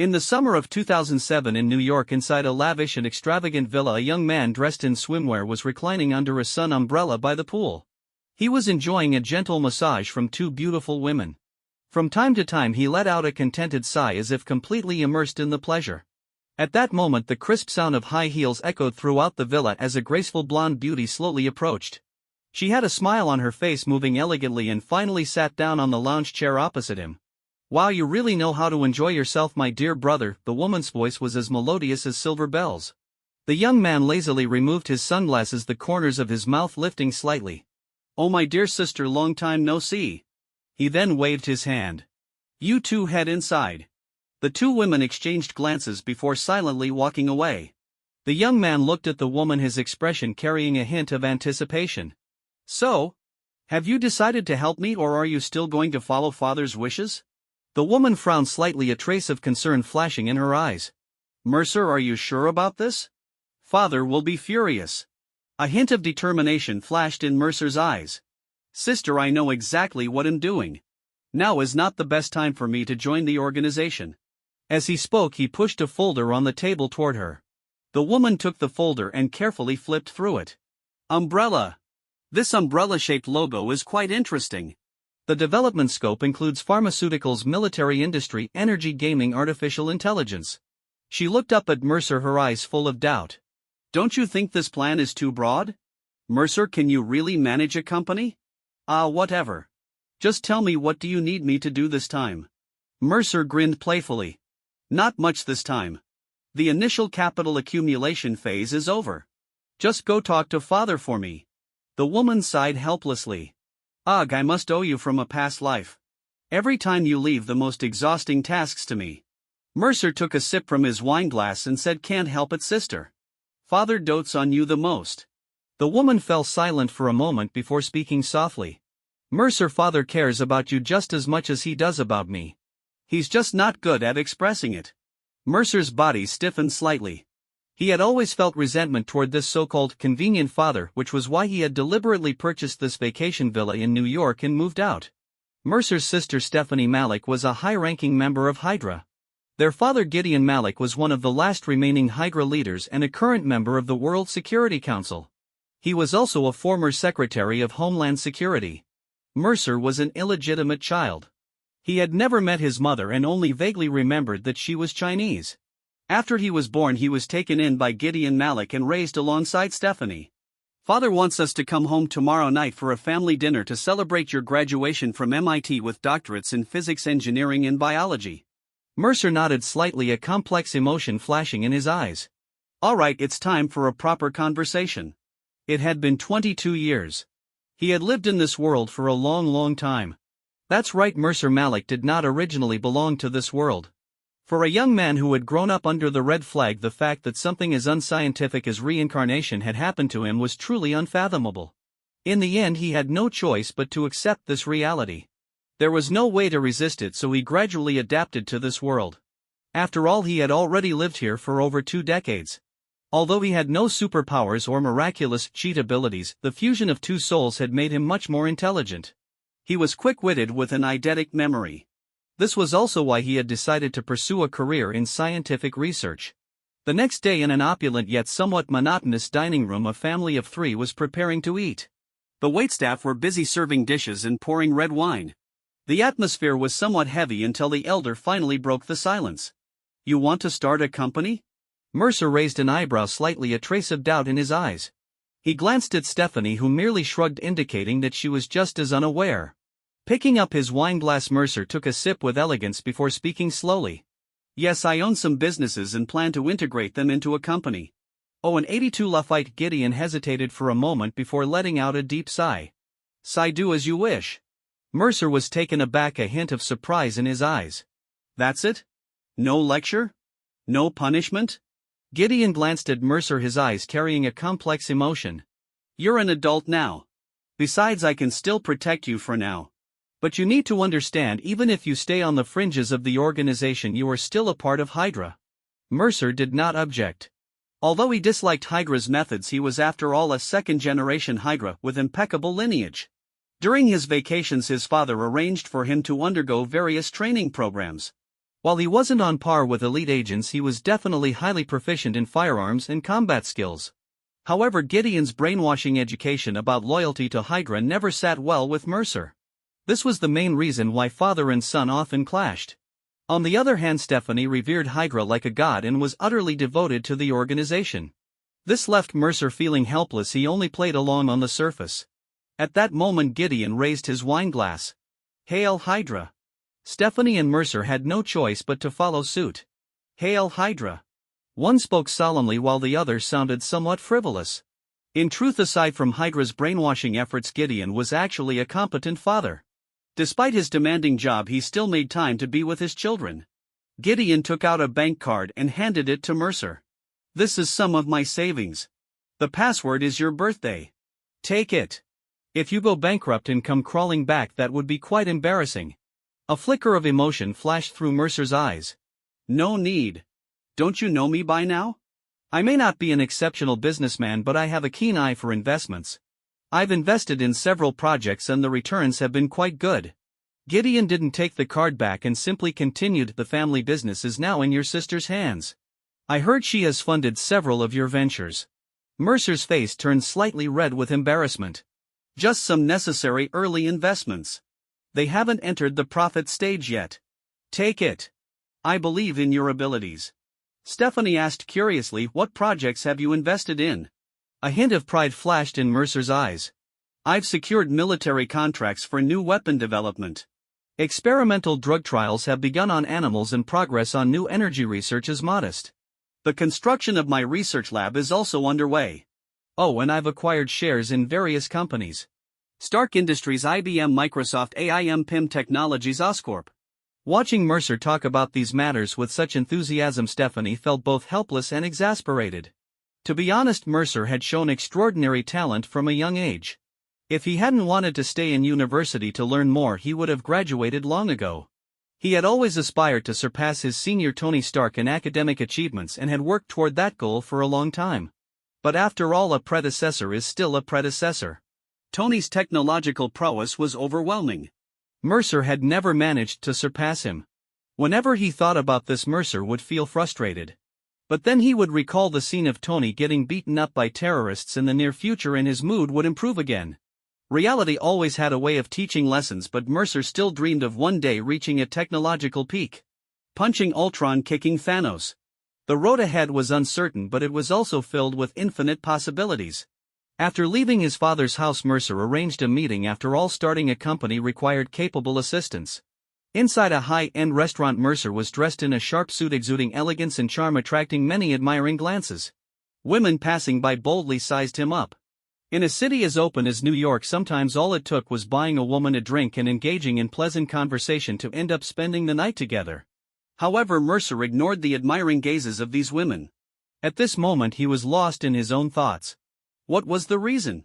In the summer of 2007 in New York, inside a lavish and extravagant villa, a young man dressed in swimwear was reclining under a sun umbrella by the pool. He was enjoying a gentle massage from two beautiful women. From time to time he let out a contented sigh as if completely immersed in the pleasure. At that moment the crisp sound of high heels echoed throughout the villa as a graceful blonde beauty slowly approached. She had a smile on her face, moving elegantly, and finally sat down on the lounge chair opposite him. "Wow, you really know how to enjoy yourself, my dear brother." The woman's voice was as melodious as silver bells. The young man lazily removed his sunglasses, the corners of his mouth lifting slightly. "Oh, my dear sister, long time no see." He then waved his hand. "You two head inside." The two women exchanged glances before silently walking away. The young man looked at the woman, his expression carrying a hint of anticipation. "So, have you decided to help me, or are you still going to follow father's wishes?" The woman frowned slightly, a trace of concern flashing in her eyes. "Mercer, are you sure about this? Father will be furious." A hint of determination flashed in Mercer's eyes. "Sister, I know exactly what I'm doing. Now is not the best time for me to join the organization." As he spoke, he pushed a folder on the table toward her. The woman took the folder and carefully flipped through it. "Umbrella. This umbrella-shaped logo is quite interesting. The development scope includes pharmaceuticals, military industry, energy, gaming, artificial intelligence." She looked up at Mercer, her eyes full of doubt. "Don't you think this plan is too broad? Mercer, can you really manage a company?" Whatever. Just tell me, what do you need me to do this time?" Mercer grinned playfully. "Not much this time. The initial capital accumulation phase is over. Just go talk to father for me." The woman sighed helplessly. "Ugh, I must owe you from a past life. Every time you leave the most exhausting tasks to me." Mercer took a sip from his wineglass and said, "Can't help it, sister. Father dotes on you the most." The woman fell silent for a moment before speaking softly. "Mercer, father cares about you just as much as he does about me. He's just not good at expressing it." Mercer's body stiffened slightly. He had always felt resentment toward this so-called convenient father, which was why he had deliberately purchased this vacation villa in New York and moved out. Mercer's sister Stephanie Malik was a high-ranking member of Hydra. Their father Gideon Malik was one of the last remaining Hydra leaders and a current member of the World Security Council. He was also a former Secretary of Homeland Security. Mercer was an illegitimate child. He had never met his mother and only vaguely remembered that she was Chinese. After he was born, he was taken in by Gideon Malik and raised alongside Stephanie. "Father wants us to come home tomorrow night for a family dinner to celebrate your graduation from MIT with doctorates in physics, engineering, and biology." Mercer nodded slightly, a complex emotion flashing in his eyes. "All right, it's time for a proper conversation." It had been 22 years. He had lived in this world for a long, long time. That's right, Mercer Malik did not originally belong to this world. For a young man who had grown up under the red flag, the fact that something as unscientific as reincarnation had happened to him was truly unfathomable. In the end, he had no choice but to accept this reality. There was no way to resist it, so he gradually adapted to this world. After all, he had already lived here for over 2 decades. Although he had no superpowers or miraculous cheat abilities, the fusion of two souls had made him much more intelligent. He was quick-witted with an eidetic memory. This was also why he had decided to pursue a career in scientific research. The next day, in an opulent yet somewhat monotonous dining room, a family of 3 was preparing to eat. The waitstaff were busy serving dishes and pouring red wine. The atmosphere was somewhat heavy until the elder finally broke the silence. "You want to start a company?" Mercer raised an eyebrow slightly, a trace of doubt in his eyes. He glanced at Stephanie, who merely shrugged, indicating that she was just as unaware. Picking up his wineglass, Mercer took a sip with elegance before speaking slowly. "Yes, I own some businesses and plan to integrate them into a company." "Oh, an 82 Lafite." Gideon hesitated for a moment before letting out a deep sigh. "Sigh, do as you wish." Mercer was taken aback, a hint of surprise in his eyes. "That's it? No lecture? No punishment?" Gideon glanced at Mercer, his eyes carrying a complex emotion. "You're an adult now. Besides, I can still protect you for now. But you need to understand, even if you stay on the fringes of the organization, you are still a part of Hydra." Mercer did not object. Although he disliked Hydra's methods, he was after all a second-generation Hydra with impeccable lineage. During his vacations, his father arranged for him to undergo various training programs. While he wasn't on par with elite agents, he was definitely highly proficient in firearms and combat skills. However, Gideon's brainwashing education about loyalty to Hydra never sat well with Mercer. This was the main reason why father and son often clashed. On the other hand, Stephanie revered Hydra like a god and was utterly devoted to the organization. This left Mercer feeling helpless. He only played along on the surface. At that moment, Gideon raised his wine glass. Hail Hydra! Stephanie and Mercer had no choice but to follow suit. Hail Hydra! One spoke solemnly while the other sounded somewhat frivolous. In truth, aside from Hydra's brainwashing efforts, Gideon was actually a competent father. Despite his demanding job, he still made time to be with his children. Gideon took out a bank card and handed it to Mercer. This is some of my savings. The password is your birthday. Take it. If you go bankrupt and come crawling back, that would be quite embarrassing. A flicker of emotion flashed through Mercer's eyes. No need. Don't you know me by now? I may not be an exceptional businessman, but I have a keen eye for investments. I've invested in several projects and the returns have been quite good. Gideon didn't take the card back and simply continued, the family business is now in your sister's hands. I heard she has funded several of your ventures. Mercer's face turned slightly red with embarrassment. Just some necessary early investments. They haven't entered the profit stage yet. Take it. I believe in your abilities. Stephanie asked curiously, what projects have you invested in? A hint of pride flashed in Mercer's eyes. I've secured military contracts for new weapon development. Experimental drug trials have begun on animals and progress on new energy research is modest. The construction of my research lab is also underway. Oh, and I've acquired shares in various companies. Stark Industries, IBM, Microsoft, AIM, PIM Technologies, Oscorp. Watching Mercer talk about these matters with such enthusiasm, Stephanie felt both helpless and exasperated. To be honest, Mercer had shown extraordinary talent from a young age. If he hadn't wanted to stay in university to learn more, he would have graduated long ago. He had always aspired to surpass his senior Tony Stark in academic achievements and had worked toward that goal for a long time. But after all, a predecessor is still a predecessor. Tony's technological prowess was overwhelming. Mercer had never managed to surpass him. Whenever he thought about this, Mercer would feel frustrated. But then he would recall the scene of Tony getting beaten up by terrorists in the near future and his mood would improve again. Reality always had a way of teaching lessons, but Mercer still dreamed of one day reaching a technological peak. Punching Ultron, kicking Thanos. The road ahead was uncertain, but it was also filled with infinite possibilities. After leaving his father's house, Mercer arranged a meeting. After all, starting a company required capable assistants. Inside a high-end restaurant, Mercer was dressed in a sharp suit exuding elegance and charm, attracting many admiring glances. Women passing by boldly sized him up. In a city as open as New York, sometimes all it took was buying a woman a drink and engaging in pleasant conversation to end up spending the night together. However, Mercer ignored the admiring gazes of these women. At this moment he was lost in his own thoughts. What was the reason?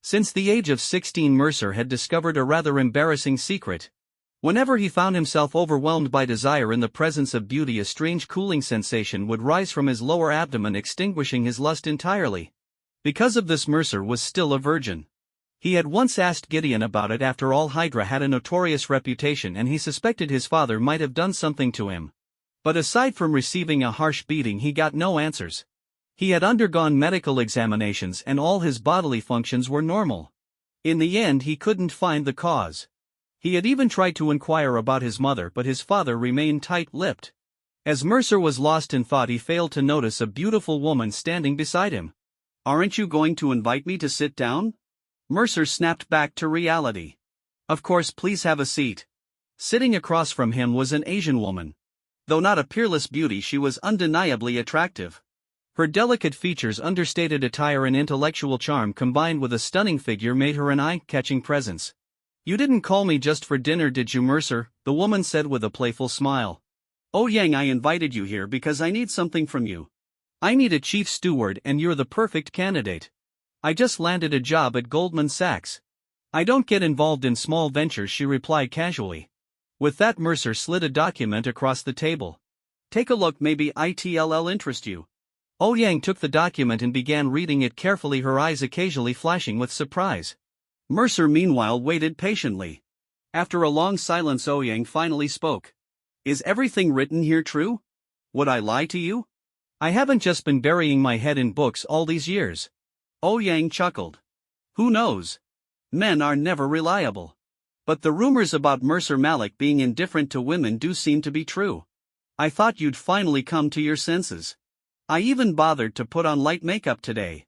Since the age of 16, Mercer had discovered a rather embarrassing secret. Whenever he found himself overwhelmed by desire in the presence of beauty, a strange cooling sensation would rise from his lower abdomen, extinguishing his lust entirely. Because of this, Mercer was still a virgin. He had once asked Gideon about it. After all, Hydra had a notorious reputation and he suspected his father might have done something to him. But aside from receiving a harsh beating, he got no answers. He had undergone medical examinations and all his bodily functions were normal. In the end, he couldn't find the cause. He had even tried to inquire about his mother, but his father remained tight-lipped. As Mercer was lost in thought, he failed to notice a beautiful woman standing beside him. "Aren't you going to invite me to sit down?" Mercer snapped back to reality. "Of course, please have a seat." Sitting across from him was an Asian woman. Though not a peerless beauty, she was undeniably attractive. Her delicate features, understated attire and intellectual charm combined with a stunning figure made her an eye-catching presence. "You didn't call me just for dinner, did you, Mercer?" the woman said with a playful smile. "Oh Yang, I invited you here because I need something from you. I need a chief steward and you're the perfect candidate. I just landed a job at Goldman Sachs. I don't get involved in small ventures," she replied casually. With that, Mercer slid a document across the table. "Take a look, maybe it'll interest you." Oh Yang took the document and began reading it carefully, her eyes occasionally flashing with surprise. Mercer meanwhile waited patiently. After a long silence, Oh Yang finally spoke. Is everything written here true? Would I lie to you? I haven't just been burying my head in books all these years. Oh Yang chuckled. Who knows? Men are never reliable. But the rumors about Mercer Malik being indifferent to women do seem to be true. I thought you'd finally come to your senses. I even bothered to put on light makeup today.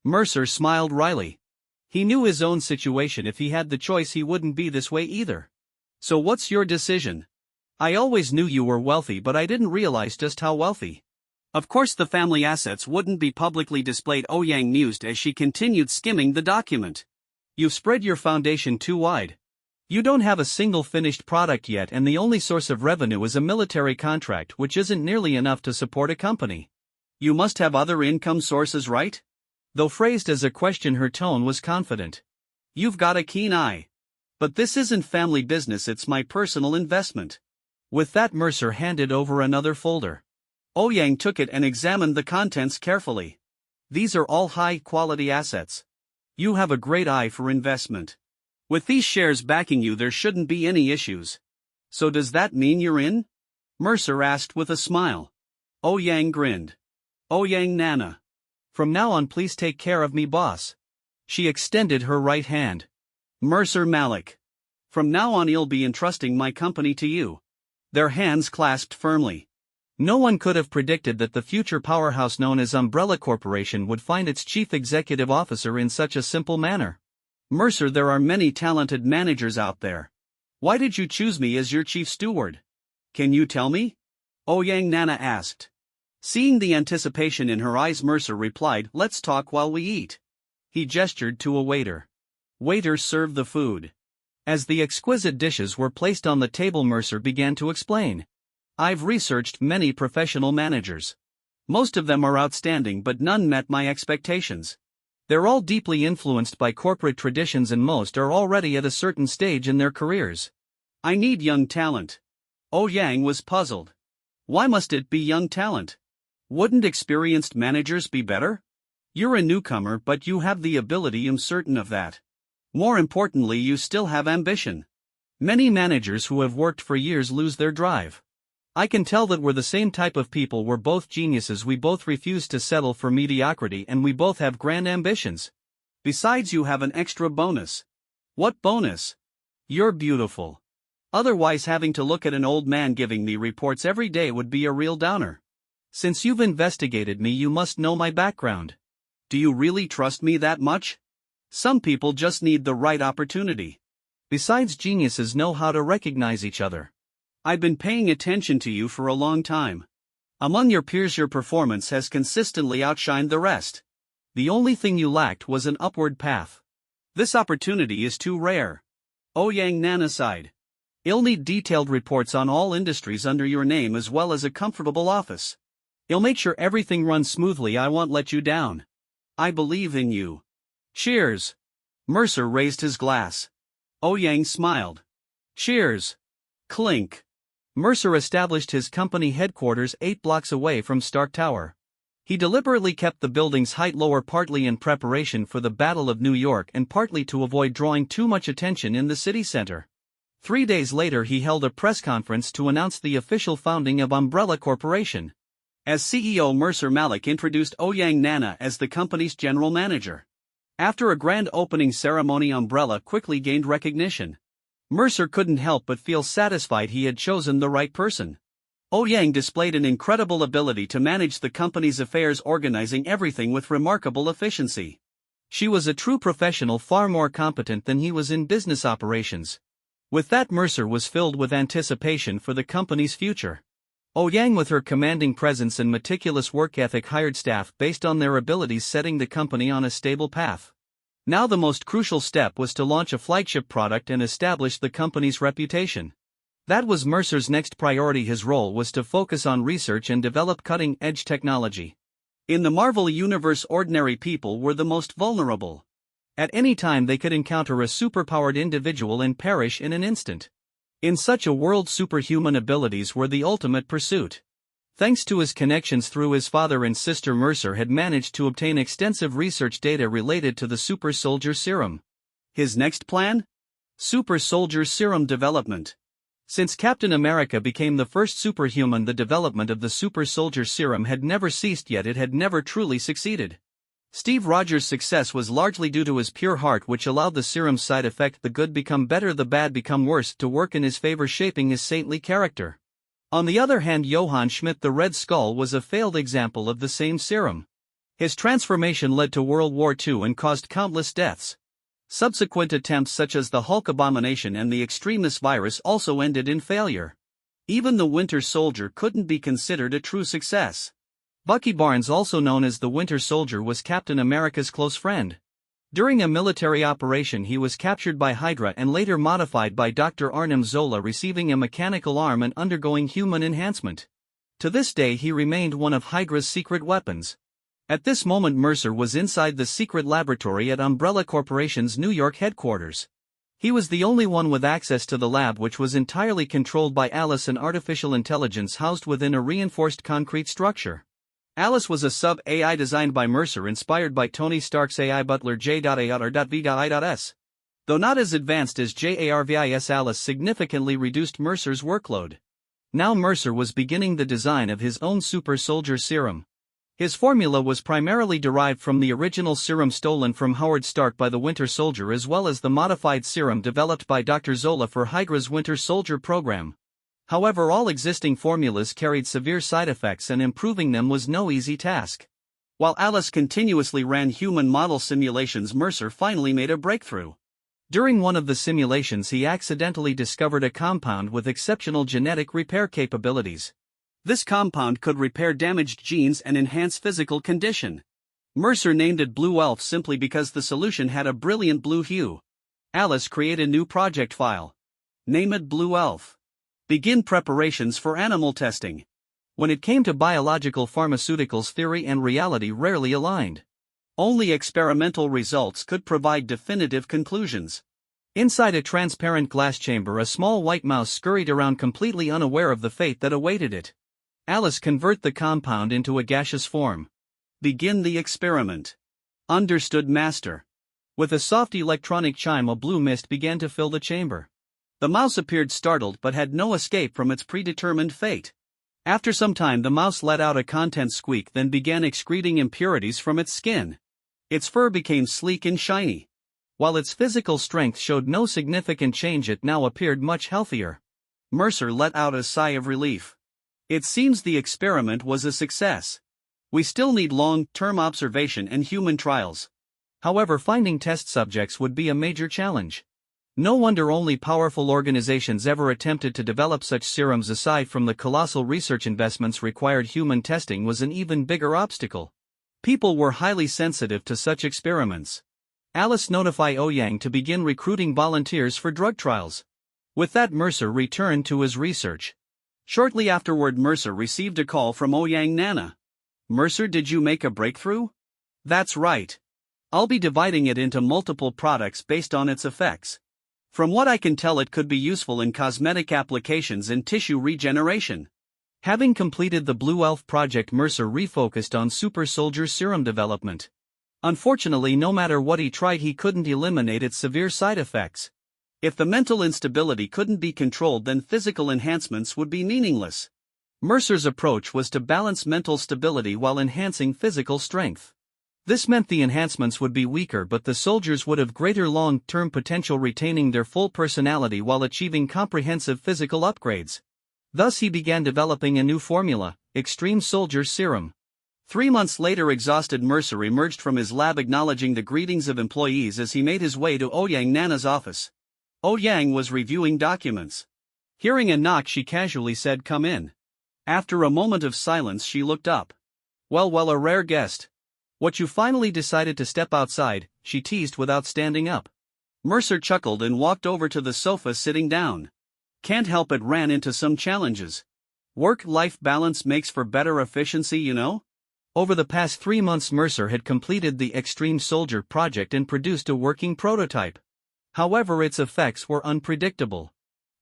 Mercer smiled wryly. He knew his own situation. If he had the choice, he wouldn't be this way either. So what's your decision? I always knew you were wealthy, but I didn't realize just how wealthy. Of course the family assets wouldn't be publicly displayed, Ouyang mused as she continued skimming the document. You've spread your foundation too wide. You don't have a single finished product yet, and the only source of revenue is a military contract, which isn't nearly enough to support a company. You must have other income sources, right? Though phrased as a question, her tone was confident. You've got a keen eye. But this isn't family business, it's my personal investment. With that, Mercer handed over another folder. Ouyang took it and examined the contents carefully. These are all high-quality assets. You have a great eye for investment. With these shares backing you, there shouldn't be any issues. So does that mean you're in? Mercer asked with a smile. Ouyang grinned. Ouyang Nana. From now on, please take care of me, boss. She extended her right hand. Mercer Malik. From now on, I'll be entrusting my company to you. Their hands clasped firmly. No one could have predicted that the future powerhouse known as Umbrella Corporation would find its chief executive officer in such a simple manner. Mercer, there are many talented managers out there. Why did you choose me as your chief steward? Can you tell me? Ouyang Nana asked. Seeing the anticipation in her eyes, Mercer replied, Let's talk while we eat. He gestured to a waiter. Waiter, serve the food. As the exquisite dishes were placed on the table, Mercer began to explain. I've researched many professional managers. Most of them are outstanding, but none met my expectations. They're all deeply influenced by corporate traditions, and most are already at a certain stage in their careers. I need young talent. Ouyang was puzzled. Why must it be young talent? Wouldn't experienced managers be better? You're a newcomer, but you have the ability, I'm certain of that. More importantly, you still have ambition. Many managers who have worked for years lose their drive. I can tell that we're the same type of people. We're both geniuses, we both refuse to settle for mediocrity, and we both have grand ambitions. Besides, you have an extra bonus. What bonus? You're beautiful. Otherwise, having to look at an old man giving me reports every day would be a real downer. Since you've investigated me, you must know my background. Do you really trust me that much? Some people just need the right opportunity. Besides, geniuses know how to recognize each other. I've been paying attention to you for a long time. Among your peers, your performance has consistently outshined the rest. The only thing you lacked was an upward path. This opportunity is too rare. Ouyang Nana sighed. I'll need detailed reports on all industries under your name, as well as a comfortable office. I'll make sure everything runs smoothly. I won't let you down. I believe in you. Cheers. Mercer raised his glass. Ouyang smiled. Cheers. Clink. Mercer established his company headquarters 8 blocks away from Stark Tower. He deliberately kept the building's height lower, partly in preparation for the Battle of New York and partly to avoid drawing too much attention in the city center. 3 days later, he held a press conference to announce the official founding of Umbrella Corporation. As CEO, Mercer Malik introduced Ouyang Nana as the company's general manager. After a grand opening ceremony, Umbrella quickly gained recognition. Mercer couldn't help but feel satisfied he had chosen the right person. Ouyang displayed an incredible ability to manage the company's affairs, organizing everything with remarkable efficiency. She was a true professional, far more competent than he was in business operations. With that, Mercer was filled with anticipation for the company's future. Ouyang, with her commanding presence and meticulous work ethic, hired staff based on their abilities, setting the company on a stable path. Now the most crucial step was to launch a flagship product and establish the company's reputation. That was Mercer's next priority. His role was to focus on research and develop cutting-edge technology. In the Marvel universe, ordinary people were the most vulnerable. At any time they could encounter a superpowered individual and perish in an instant. In such a world, superhuman abilities were the ultimate pursuit. Thanks to his connections through his father and sister, Mercer had managed to obtain extensive research data related to the super soldier serum. His next plan? Super soldier serum development. Since Captain America became the first superhuman, the development of the super soldier serum had never ceased, yet it had never truly succeeded. Steve Rogers' success was largely due to his pure heart, which allowed the serum's side effect, the good become better, the bad become worse, to work in his favor, shaping his saintly character. On the other hand, Johann Schmidt the Red Skull was a failed example of the same serum. His transformation led to World War II and caused countless deaths. Subsequent attempts such as the Hulk abomination and the Extremis virus also ended in failure. Even the Winter Soldier couldn't be considered a true success. Bucky Barnes, also known as the Winter Soldier, was Captain America's close friend. During a military operation, he was captured by Hydra and later modified by Dr. Arnim Zola, receiving a mechanical arm and undergoing human enhancement. To this day, he remained one of Hydra's secret weapons. At this moment, Mercer was inside the secret laboratory at Umbrella Corporation's New York headquarters. He was the only one with access to the lab, which was entirely controlled by Alice, an artificial intelligence housed within a reinforced concrete structure. Alice was a sub-AI designed by Mercer, inspired by Tony Stark's AI butler J.A.R.V.I.S. Though not as advanced as JARVIS, Alice significantly reduced Mercer's workload. Now Mercer was beginning the design of his own super soldier serum. His formula was primarily derived from the original serum stolen from Howard Stark by the Winter Soldier, as well as the modified serum developed by Dr. Zola for Hydra's Winter Soldier program. However, all existing formulas carried severe side effects, and improving them was no easy task. While Alice continuously ran human model simulations, Mercer finally made a breakthrough. During one of the simulations, he accidentally discovered a compound with exceptional genetic repair capabilities. This compound could repair damaged genes and enhance physical condition. Mercer named it Blue Elf simply because the solution had a brilliant blue hue. Alice, create a new project file. Name it Blue Elf. Begin preparations for animal testing. When it came to biological pharmaceuticals, theory and reality rarely aligned. Only experimental results could provide definitive conclusions. Inside a transparent glass chamber, a small white mouse scurried around, completely unaware of the fate that awaited it. Alice, convert the compound into a gaseous form. Begin the experiment. Understood, Master. With a soft electronic chime, a blue mist began to fill the chamber. The mouse appeared startled but had no escape from its predetermined fate. After some time, the mouse let out a content squeak, then began excreting impurities from its skin. Its fur became sleek and shiny. While its physical strength showed no significant change, it now appeared much healthier. Mercer let out a sigh of relief. It seems the experiment was a success. We still need long-term observation and human trials. However, finding test subjects would be a major challenge. No wonder only powerful organizations ever attempted to develop such serums. Aside from the colossal research investments required, human testing was an even bigger obstacle. People were highly sensitive to such experiments. Alice notified Ouyang to begin recruiting volunteers for drug trials. With that, Mercer returned to his research. Shortly afterward, Mercer received a call from Ouyang Nana. Mercer, did you make a breakthrough? That's right. I'll be dividing it into multiple products based on its effects. From what I can tell, it could be useful in cosmetic applications and tissue regeneration. Having completed the Blue Elf project, Mercer refocused on super soldier serum development. Unfortunately, no matter what he tried, he couldn't eliminate its severe side effects. If the mental instability couldn't be controlled, then physical enhancements would be meaningless. Mercer's approach was to balance mental stability while enhancing physical strength. This meant the enhancements would be weaker, but the soldiers would have greater long-term potential, retaining their full personality while achieving comprehensive physical upgrades. Thus he began developing a new formula, Extreme Soldier Serum. 3 months later, exhausted, Mercer emerged from his lab, acknowledging the greetings of employees as he made his way to Ouyang Nana's office. Ouyang was reviewing documents. Hearing a knock, she casually said, "Come in." After a moment of silence, she looked up. Well, a rare guest. What, you finally decided to step outside?" she teased without standing up. Mercer chuckled and walked over to the sofa, sitting down. "Can't help it, ran into some challenges. Work-life balance makes for better efficiency, you know?" Over the past 3 months, Mercer had completed the Extreme Soldier project and produced a working prototype. However, its effects were unpredictable.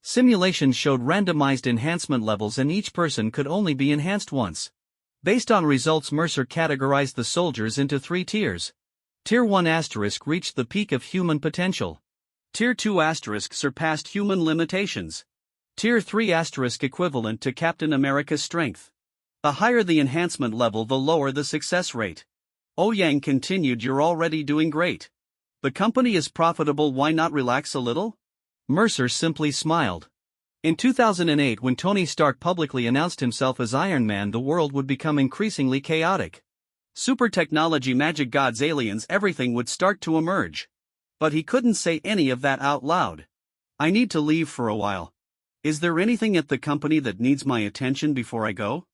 Simulations showed randomized enhancement levels, and each person could only be enhanced once. Based on results, Mercer categorized the soldiers into 3 tiers. Tier 1 * reached the peak of human potential. Tier 2 * surpassed human limitations. Tier 3 asterisk equivalent to Captain America's strength. The higher the enhancement level, the lower the success rate. Yang continued, you're already doing great. The company is profitable, why not relax a little? Mercer simply smiled. In 2008, when Tony Stark publicly announced himself as Iron Man, the world would become increasingly chaotic. Super technology, magic, gods, aliens, everything would start to emerge. But he couldn't say any of that out loud. I need to leave for a while. Is there anything at the company that needs my attention before I go?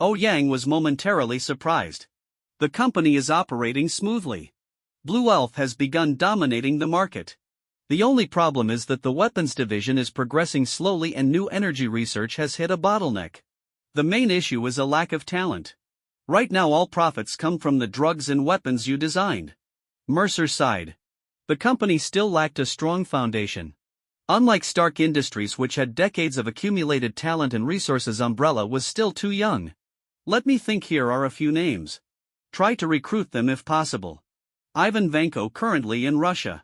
Yang was momentarily surprised. The company is operating smoothly. Blue Elf has begun dominating the market. The only problem is that the weapons division is progressing slowly and new energy research has hit a bottleneck. The main issue is a lack of talent. Right now all profits come from the drugs and weapons you designed. Mercer sighed. The company still lacked a strong foundation. Unlike Stark Industries, which had decades of accumulated talent and resources, Umbrella was still too young. Let me think, here are a few names. Try to recruit them if possible. Ivan Vanko, currently in Russia.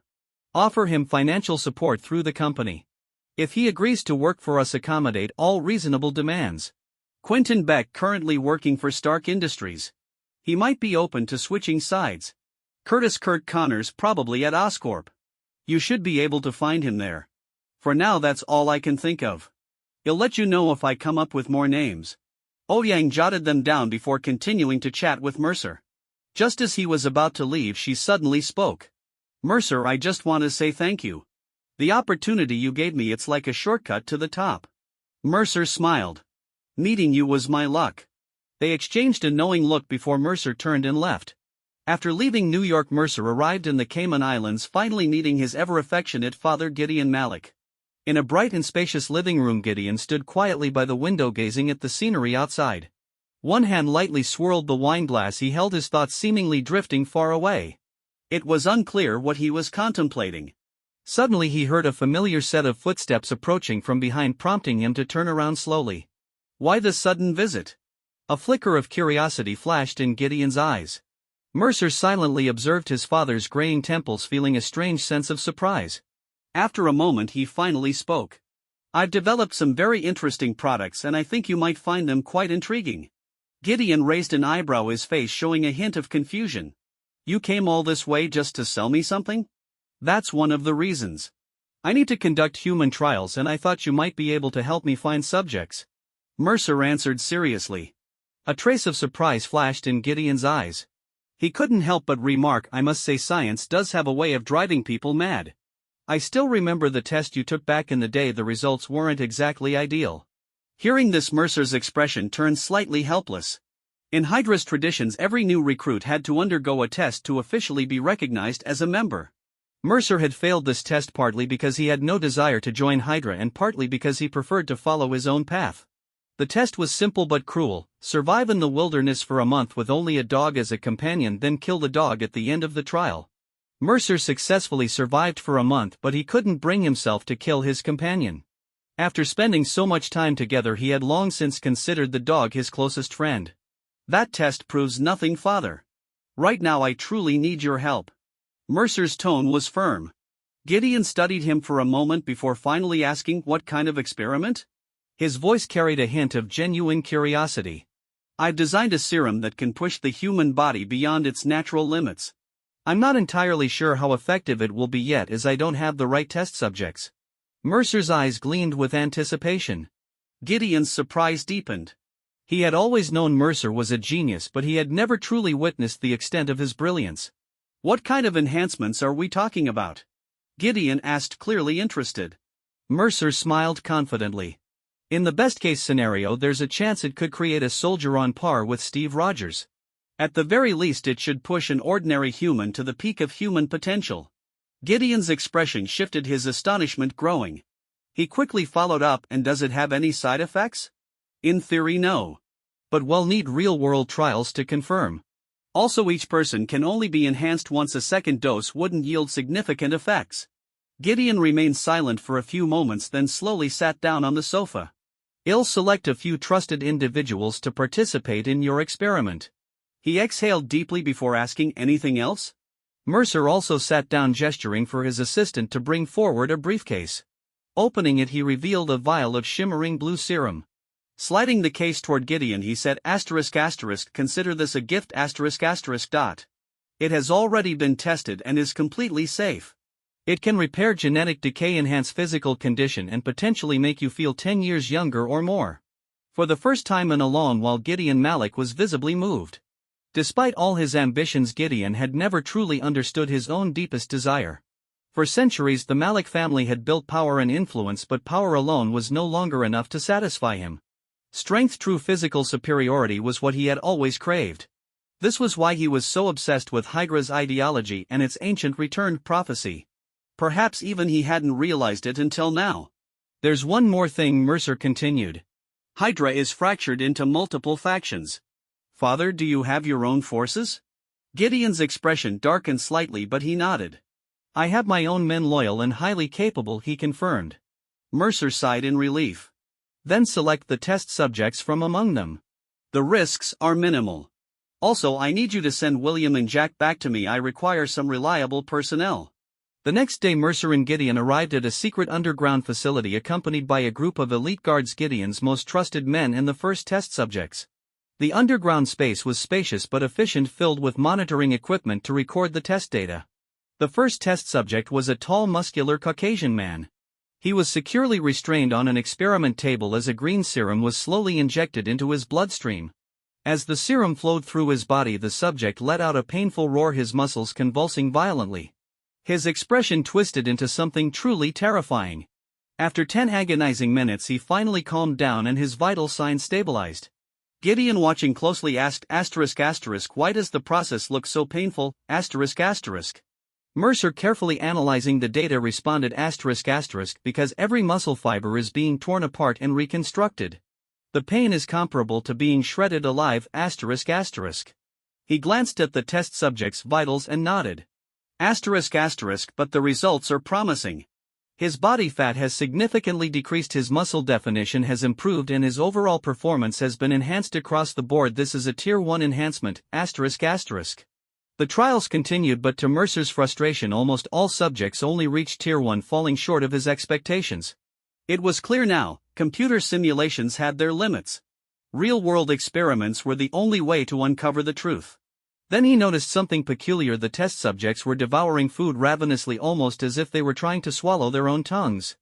Offer him financial support through the company. If he agrees to work for us, accommodate all reasonable demands. Quentin Beck, currently working for Stark Industries. He might be open to switching sides. Kurt Connors, probably at Oscorp. You should be able to find him there. For now that's all I can think of. I'll let you know if I come up with more names. Yang jotted them down before continuing to chat with Mercer. Just as he was about to leave, she suddenly spoke. Mercer, I just want to say thank you. The opportunity you gave me, it's like a shortcut to the top. Mercer smiled. Meeting you was my luck. They exchanged a knowing look before Mercer turned and left. After leaving New York, Mercer arrived in the Cayman Islands, finally meeting his ever-affectionate father Gideon Malik. In a bright and spacious living room, Gideon stood quietly by the window gazing at the scenery outside. One hand lightly swirled the wine glass he held, his thoughts seemingly drifting far away. It was unclear what he was contemplating. Suddenly he heard a familiar set of footsteps approaching from behind, prompting him to turn around slowly. Why the sudden visit? A flicker of curiosity flashed in Gideon's eyes. Mercer silently observed his father's graying temples, feeling a strange sense of surprise. After a moment he finally spoke. I've developed some very interesting products and I think you might find them quite intriguing. Gideon raised an eyebrow, his face showing a hint of confusion. You came all this way just to sell me something? That's one of the reasons. I need to conduct human trials and I thought you might be able to help me find subjects. Mercer answered seriously. A trace of surprise flashed in Gideon's eyes. He couldn't help but remark, I must say science does have a way of driving people mad. I still remember the test you took back in the day, the results weren't exactly ideal. Hearing this, Mercer's expression turned slightly helpless. In Hydra's traditions, every new recruit had to undergo a test to officially be recognized as a member. Mercer had failed this test partly because he had no desire to join Hydra and partly because he preferred to follow his own path. The test was simple but cruel: survive in the wilderness for a month with only a dog as a companion, then kill the dog at the end of the trial. Mercer successfully survived for a month, but he couldn't bring himself to kill his companion. After spending so much time together, he had long since considered the dog his closest friend. That test proves nothing, father. Right now I truly need your help. Mercer's tone was firm. Gideon studied him for a moment before finally asking, what kind of experiment? His voice carried a hint of genuine curiosity. I've designed a serum that can push the human body beyond its natural limits. I'm not entirely sure how effective it will be yet, as I don't have the right test subjects. Mercer's eyes gleamed with anticipation. Gideon's surprise deepened. He had always known Mercer was a genius, but he had never truly witnessed the extent of his brilliance. What kind of enhancements are we talking about? Gideon asked, clearly interested. Mercer smiled confidently. In the best-case scenario, there's a chance it could create a soldier on par with Steve Rogers. At the very least, it should push an ordinary human to the peak of human potential. Gideon's expression shifted, his astonishment growing. He quickly followed up, and does it have any side effects? In theory, no. But we'll need real-world trials to confirm. Also, each person can only be enhanced once. A second dose wouldn't yield significant effects. Gideon remained silent for a few moments, then slowly sat down on the sofa. I'll select a few trusted individuals to participate in your experiment. He exhaled deeply before asking, anything else? Mercer also sat down, gesturing for his assistant to bring forward a briefcase. Opening it, he revealed a vial of shimmering blue serum. Sliding the case toward Gideon, he said, ***, consider this a gift ***. It has already been tested and is completely safe. It can repair genetic decay, enhance physical condition, and potentially make you feel 10 years younger or more. For the first time in a long while, Gideon Malik was visibly moved. Despite all his ambitions, Gideon had never truly understood his own deepest desire. For centuries the Malik family had built power and influence, but power alone was no longer enough to satisfy him. Strength, true physical superiority, was what he had always craved. This was why he was so obsessed with Hydra's ideology and its ancient returned prophecy. Perhaps even he hadn't realized it until now. There's one more thing, Mercer continued. Hydra is fractured into multiple factions. Father, do you have your own forces? Gideon's expression darkened slightly, but he nodded. I have my own men, loyal and highly capable, he confirmed. Mercer sighed in relief. Then select the test subjects from among them. The risks are minimal. Also, I need you to send William and Jack back to me. I require some reliable personnel. The next day, Mercer and Gideon arrived at a secret underground facility accompanied by a group of elite guards, Gideon's most trusted men and the first test subjects. The underground space was spacious but efficient, filled with monitoring equipment to record the test data. The first test subject was a tall, muscular Caucasian man. He was securely restrained on an experiment table as a green serum was slowly injected into his bloodstream. As the serum flowed through his body, the subject let out a painful roar, his muscles convulsing violently. His expression twisted into something truly terrifying. After 10 agonizing minutes, he finally calmed down and his vital signs stabilized. Gideon, watching closely, asked, ***, why does the process look so painful, ***? Mercer, carefully analyzing the data, responded, ***, because every muscle fiber is being torn apart and reconstructed. The pain is comparable to being shredded alive, ***. He glanced at the test subject's vitals and nodded. ***, but the results are promising. His body fat has significantly decreased, his muscle definition has improved, and his overall performance has been enhanced across the board. This is a Tier 1 enhancement, ***. The trials continued, but to Mercer's frustration, almost all subjects only reached Tier 1, falling short of his expectations. It was clear now, computer simulations had their limits. Real-world experiments were the only way to uncover the truth. Then he noticed something peculiar. The test subjects were devouring food ravenously, almost as if they were trying to swallow their own tongues.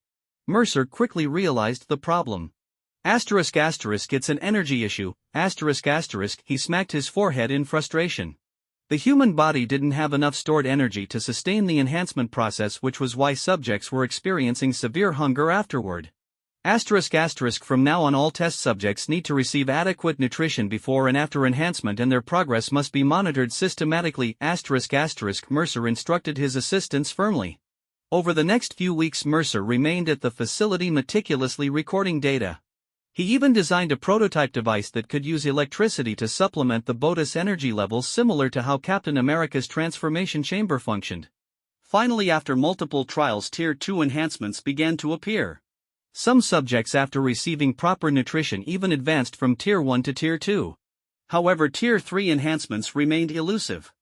Mercer quickly realized the problem. ***, it's an energy issue, ***, he smacked his forehead in frustration. The human body didn't have enough stored energy to sustain the enhancement process, which was why subjects were experiencing severe hunger afterward. From now on, all test subjects need to receive adequate nutrition before and after enhancement, and their progress must be monitored systematically, ***. Mercer instructed his assistants firmly. Over the next few weeks, Mercer remained at the facility, meticulously recording data. He even designed a prototype device that could use electricity to supplement the BOTUS energy levels, similar to how Captain America's transformation chamber functioned. Finally, after multiple trials, Tier 2 enhancements began to appear. Some subjects, after receiving proper nutrition, even advanced from Tier 1 to Tier 2. However, Tier 3 enhancements remained elusive.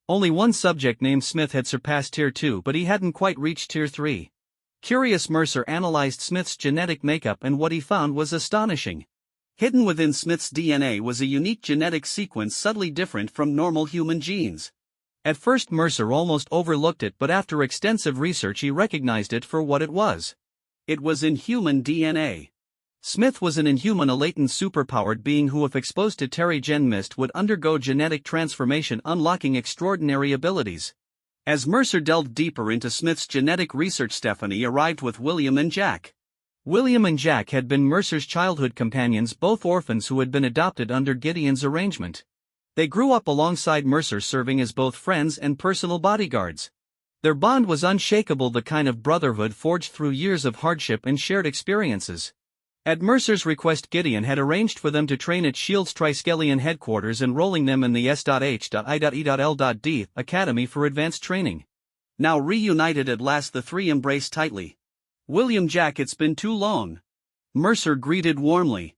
Only one subject named Smith had surpassed Tier 2, but he hadn't quite reached Tier 3. Curious, Mercer analyzed Smith's genetic makeup, and what he found was astonishing. Hidden within Smith's DNA was a unique genetic sequence subtly different from normal human genes. At first, Mercer almost overlooked it, but after extensive research he recognized it for what it was. It was inhuman DNA. Smith was an inhuman, a latent superpowered being who, if exposed to Terrigen Mist, would undergo genetic transformation, unlocking extraordinary abilities. As Mercer delved deeper into Smith's genetic research, Stephanie arrived with William and Jack. William and Jack had been Mercer's childhood companions, both orphans who had been adopted under Gideon's arrangement. They grew up alongside Mercer, serving as both friends and personal bodyguards. Their bond was unshakable, the kind of brotherhood forged through years of hardship and shared experiences. At Mercer's request, Gideon had arranged for them to train at S.H.I.E.L.'s Triskelion headquarters, enrolling them in the S.H.I.E.L.D. Academy for Advanced Training. Now reunited at last, the three embraced tightly. "William, Jack, it's been too long," Mercer greeted warmly.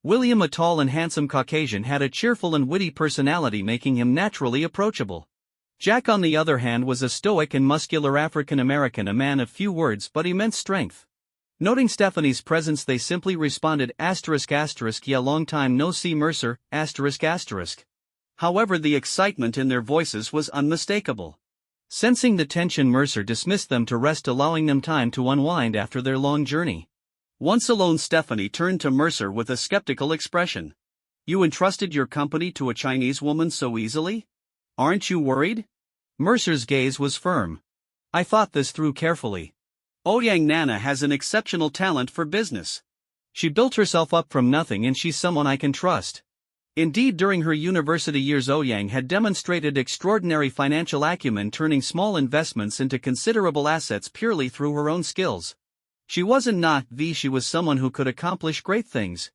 William, a tall and handsome Caucasian, had a cheerful and witty personality, making him naturally approachable. Jack, on the other hand, was a stoic and muscular African American, a man of few words but immense strength. Noting Stephanie's presence, they simply responded ***, yeah, long time no see Mercer, ***. However, the excitement in their voices was unmistakable. Sensing the tension, Mercer dismissed them to rest, allowing them time to unwind after their long journey. Once alone, Stephanie turned to Mercer with a skeptical expression. "You entrusted your company to a Chinese woman so easily? Aren't you worried?" Mercer's gaze was firm. "I thought this through carefully. Ouyang Nana has an exceptional talent for business. She built herself up from nothing and she's someone I can trust." Indeed, during her university years, Ouyang had demonstrated extraordinary financial acumen, turning small investments into considerable assets purely through her own skills. She wasn't naive, she was someone who could accomplish great things.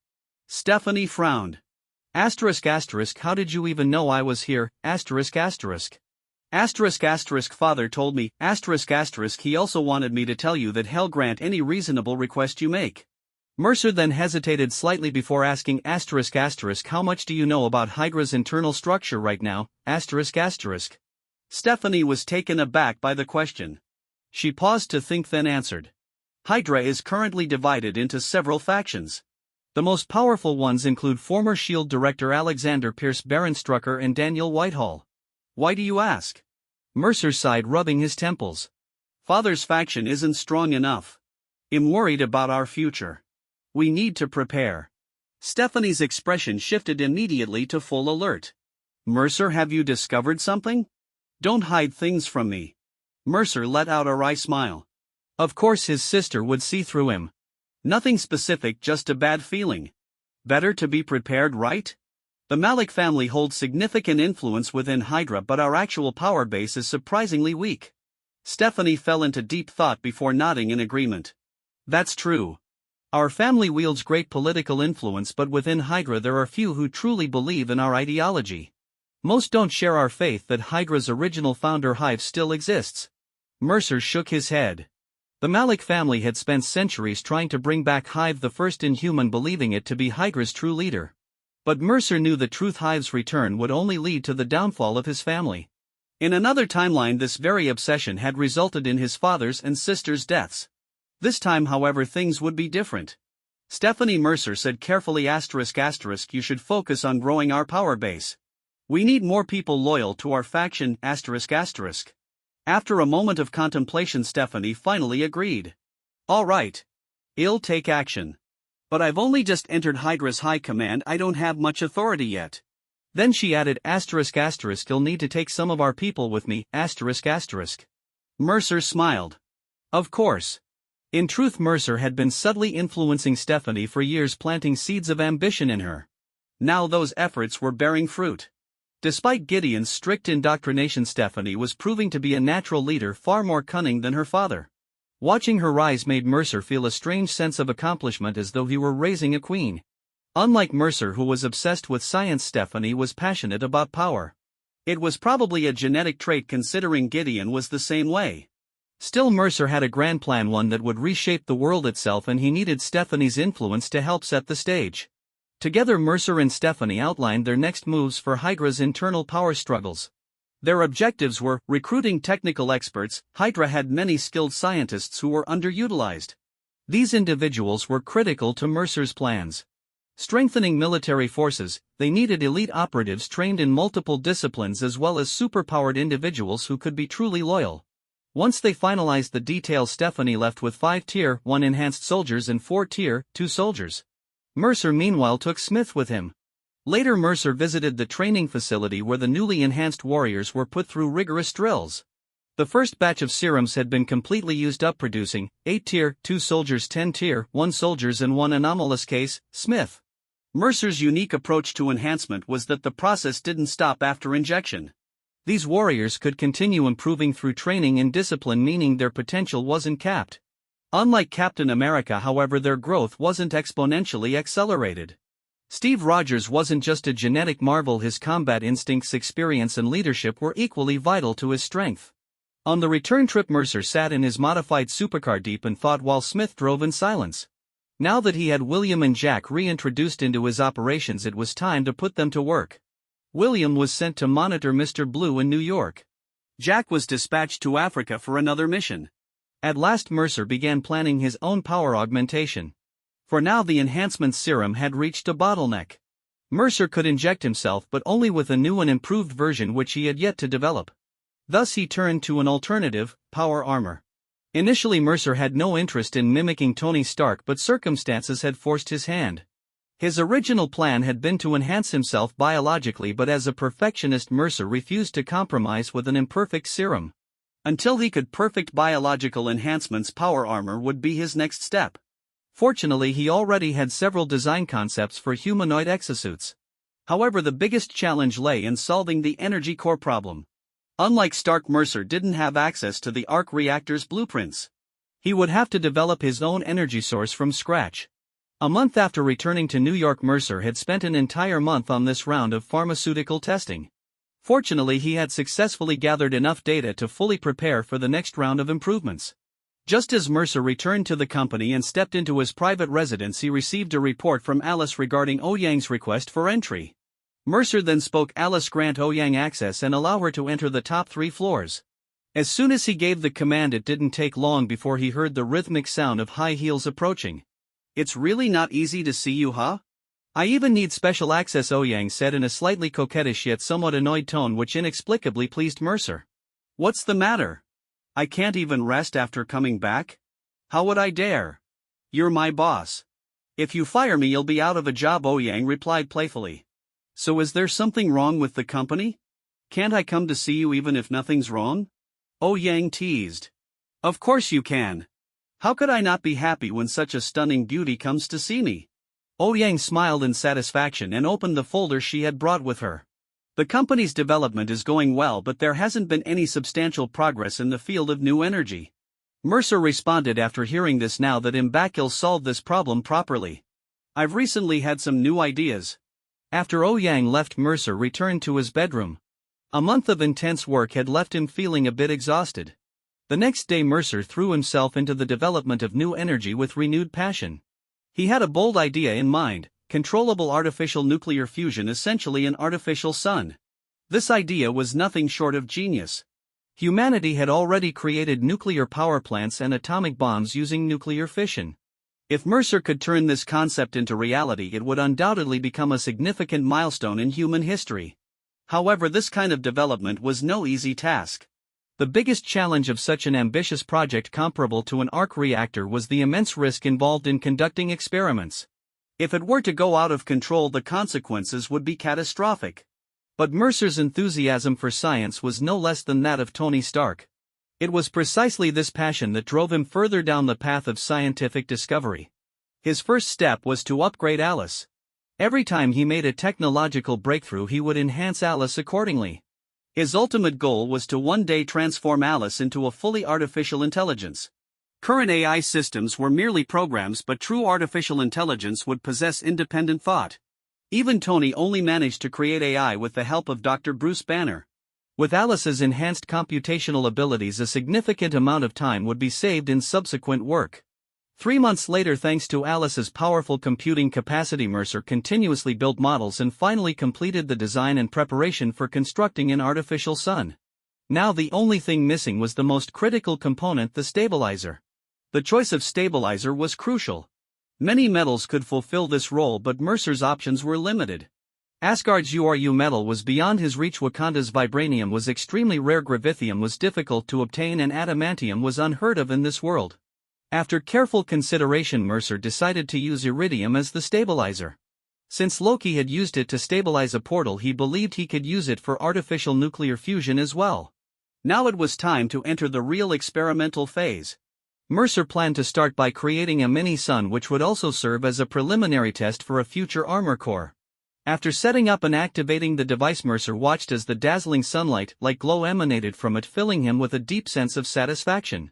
Stephanie frowned. ***, how did you even know I was here, ***. Father told me, ***, he also wanted me to tell you that he'll grant any reasonable request you make." Mercer then hesitated slightly before asking, ***, how much do you know about Hydra's internal structure right now, ***. Stephanie was taken aback by the question. She paused to think, then answered. Hydra is currently divided into several factions. The most powerful ones include former S.H.I.E.L.D. director Alexander Pierce, Baron Strucker, and Daniel Whitehall. Why do you ask? Mercer sighed, rubbing his temples. Father's faction isn't strong enough. I'm worried about our future. We need to prepare. Stephanie's expression shifted immediately to full alert. Mercer, have you discovered something? Don't hide things from me. Mercer let out a wry smile. Of course his sister would see through him. Nothing specific, just a bad feeling. Better to be prepared, right? The Malik family holds significant influence within Hydra, but our actual power base is surprisingly weak. Stephanie fell into deep thought before nodding in agreement. That's true. Our family wields great political influence, but within Hydra there are few who truly believe in our ideology. Most don't share our faith that Hydra's original founder Hive still exists. Mercer shook his head. The Malik family had spent centuries trying to bring back Hive, the first Inhuman, believing it to be Hydra's true leader. But Mercer knew the truth: Hive's return would only lead to the downfall of his family. In another timeline, this very obsession had resulted in his father's and sister's deaths. This time, however, things would be different. Stephanie, Mercer said carefully, ***, you should focus on growing our power base. We need more people loyal to our faction, ***. After a moment of contemplation, Stephanie finally agreed. All right. I'll take action. But I've only just entered Hydra's high command, I don't have much authority yet. Then she added, ***, you'll need to take some of our people with me, ***. Mercer smiled. Of course. In truth, Mercer had been subtly influencing Stephanie for years, planting seeds of ambition in her. Now those efforts were bearing fruit. Despite Gideon's strict indoctrination, Stephanie was proving to be a natural leader, far more cunning than her father. Watching her rise made Mercer feel a strange sense of accomplishment, as though he were raising a queen. Unlike Mercer, who was obsessed with science, Stephanie was passionate about power. It was probably a genetic trait, considering Gideon was the same way. Still, Mercer had a grand plan, one that would reshape the world itself, and he needed Stephanie's influence to help set the stage. Together, Mercer and Stephanie outlined their next moves for Hydra's internal power struggles. Their objectives were recruiting technical experts. Hydra had many skilled scientists who were underutilized. These individuals were critical to Mercer's plans. Strengthening military forces, they needed elite operatives trained in multiple disciplines, as well as superpowered individuals who could be truly loyal. Once they finalized the details, Stephanie left with 5 Tier 1 enhanced soldiers and 4 Tier 2 soldiers. Mercer meanwhile took Smith with him. Later, Mercer visited the training facility where the newly enhanced warriors were put through rigorous drills. The first batch of serums had been completely used up, producing 8 Tier 2 soldiers, 10 Tier 1 soldiers, and 1 anomalous case, Smith. Mercer's unique approach to enhancement was that the process didn't stop after injection. These warriors could continue improving through training and discipline, meaning their potential wasn't capped. Unlike Captain America, however, their growth wasn't exponentially accelerated. Steve Rogers wasn't just a genetic marvel, his combat instincts, experience, and leadership were equally vital to his strength. On the return trip, Mercer sat in his modified supercar deep and thought while Smith drove in silence. Now that he had William and Jack reintroduced into his operations, it was time to put them to work. William was sent to monitor Mr. Blue in New York. Jack was dispatched to Africa for another mission. At last Mercer began planning his own power augmentation. For now the enhancement serum had reached a bottleneck. Mercer could inject himself but only with a new and improved version which he had yet to develop. Thus he turned to an alternative, power armor. Initially Mercer had no interest in mimicking Tony Stark, but circumstances had forced his hand. His original plan had been to enhance himself biologically, but as a perfectionist Mercer refused to compromise with an imperfect serum. Until he could perfect biological enhancements, power armor would be his next step. Fortunately he already had several design concepts for humanoid exosuits. However, the biggest challenge lay in solving the energy core problem. Unlike Stark, Mercer didn't have access to the arc reactor's blueprints. He would have to develop his own energy source from scratch. A month after returning to New York, Mercer had spent an entire month on this round of pharmaceutical testing. Fortunately, he had successfully gathered enough data to fully prepare for the next round of improvements. Just as Mercer returned to the company and stepped into his private residence, he received a report from Alice regarding Ouyang's request for entry. Mercer then spoke Alice grant Ouyang access and allow her to enter the top 3 floors. As soon as he gave the command, it didn't take long before he heard the rhythmic sound of high heels approaching. "It's really not easy to see you, huh? I even need special access," Ouyang said in a slightly coquettish yet somewhat annoyed tone which inexplicably pleased Mercer. "What's the matter? I can't even rest after coming back? How would I dare? You're my boss. If you fire me, you'll be out of a job," Ouyang replied playfully. "So is there something wrong with the company? Can't I come to see you even if nothing's wrong?" Ouyang teased. "Of course you can. How could I not be happy when such a stunning beauty comes to see me?" Ouyang smiled in satisfaction and opened the folder she had brought with her. "The company's development is going well, but there hasn't been any substantial progress in the field of new energy." Mercer responded after hearing this. "Now that Mbakil solved this problem properly, I've recently had some new ideas." After Ouyang left, Mercer returned to his bedroom. A month of intense work had left him feeling a bit exhausted. The next day Mercer threw himself into the development of new energy with renewed passion. He had a bold idea in mind: controllable artificial nuclear fusion, essentially an artificial sun. This idea was nothing short of genius. Humanity had already created nuclear power plants and atomic bombs using nuclear fission. If Mercer could turn this concept into reality, it would undoubtedly become a significant milestone in human history. However, this kind of development was no easy task. The biggest challenge of such an ambitious project comparable to an arc reactor was the immense risk involved in conducting experiments. If it were to go out of control, the consequences would be catastrophic. But Mercer's enthusiasm for science was no less than that of Tony Stark. It was precisely this passion that drove him further down the path of scientific discovery. His first step was to upgrade Alice. Every time he made a technological breakthrough, he would enhance Alice accordingly. His ultimate goal was to one day transform Alice into a fully artificial intelligence. Current AI systems were merely programs, but true artificial intelligence would possess independent thought. Even Tony only managed to create AI with the help of Dr. Bruce Banner. With Alice's enhanced computational abilities, a significant amount of time would be saved in subsequent work. 3 months later, thanks to Alice's powerful computing capacity, Mercer continuously built models and finally completed the design and preparation for constructing an artificial sun. Now the only thing missing was the most critical component, the stabilizer. The choice of stabilizer was crucial. Many metals could fulfill this role, but Mercer's options were limited. Asgard's Uru metal was beyond his reach, Wakanda's vibranium was extremely rare, gravithium was difficult to obtain, and adamantium was unheard of in this world. After careful consideration, Mercer decided to use iridium as the stabilizer. Since Loki had used it to stabilize a portal, he believed he could use it for artificial nuclear fusion as well. Now it was time to enter the real experimental phase. Mercer planned to start by creating a mini-sun which would also serve as a preliminary test for a future armor core. After setting up and activating the device, Mercer watched as the dazzling sunlight-like glow emanated from it, filling him with a deep sense of satisfaction.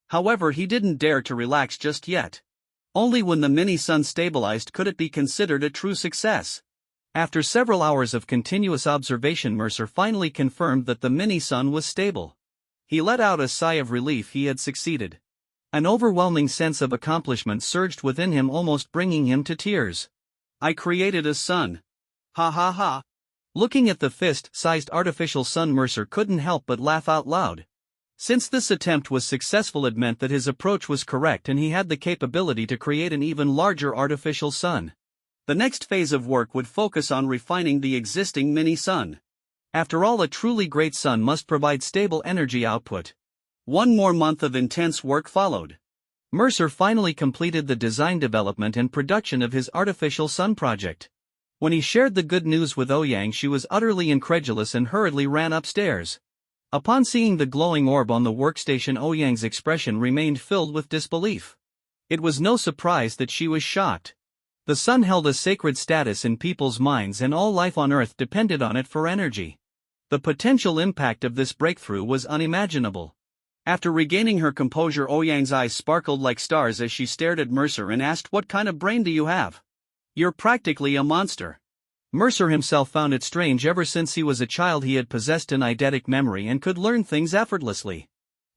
However, he didn't dare to relax just yet. Only when the mini-sun stabilized could it be considered a true success. After several hours of continuous observation, Mercer finally confirmed that the mini-sun was stable. He let out a sigh of relief. He had succeeded. An overwhelming sense of accomplishment surged within him, almost bringing him to tears. "I created a sun. Ha ha ha." Looking at the fist-sized artificial sun, Mercer couldn't help but laugh out loud. Since this attempt was successful, it meant that his approach was correct and he had the capability to create an even larger artificial sun. The next phase of work would focus on refining the existing mini-sun. After all, a truly great sun must provide stable energy output. One more month of intense work followed. Mercer finally completed the design, development and production of his artificial sun project. When he shared the good news with Ouyang, she was utterly incredulous and hurriedly ran upstairs. Upon seeing the glowing orb on the workstation, Ouyang's expression remained filled with disbelief. It was no surprise that she was shocked. The sun held a sacred status in people's minds and all life on Earth depended on it for energy. The potential impact of this breakthrough was unimaginable. After regaining her composure, Ouyang's eyes sparkled like stars as she stared at Mercer and asked, "What kind of brain do you have? You're practically a monster." Mercer himself found it strange. Ever since he was a child he had possessed an eidetic memory and could learn things effortlessly.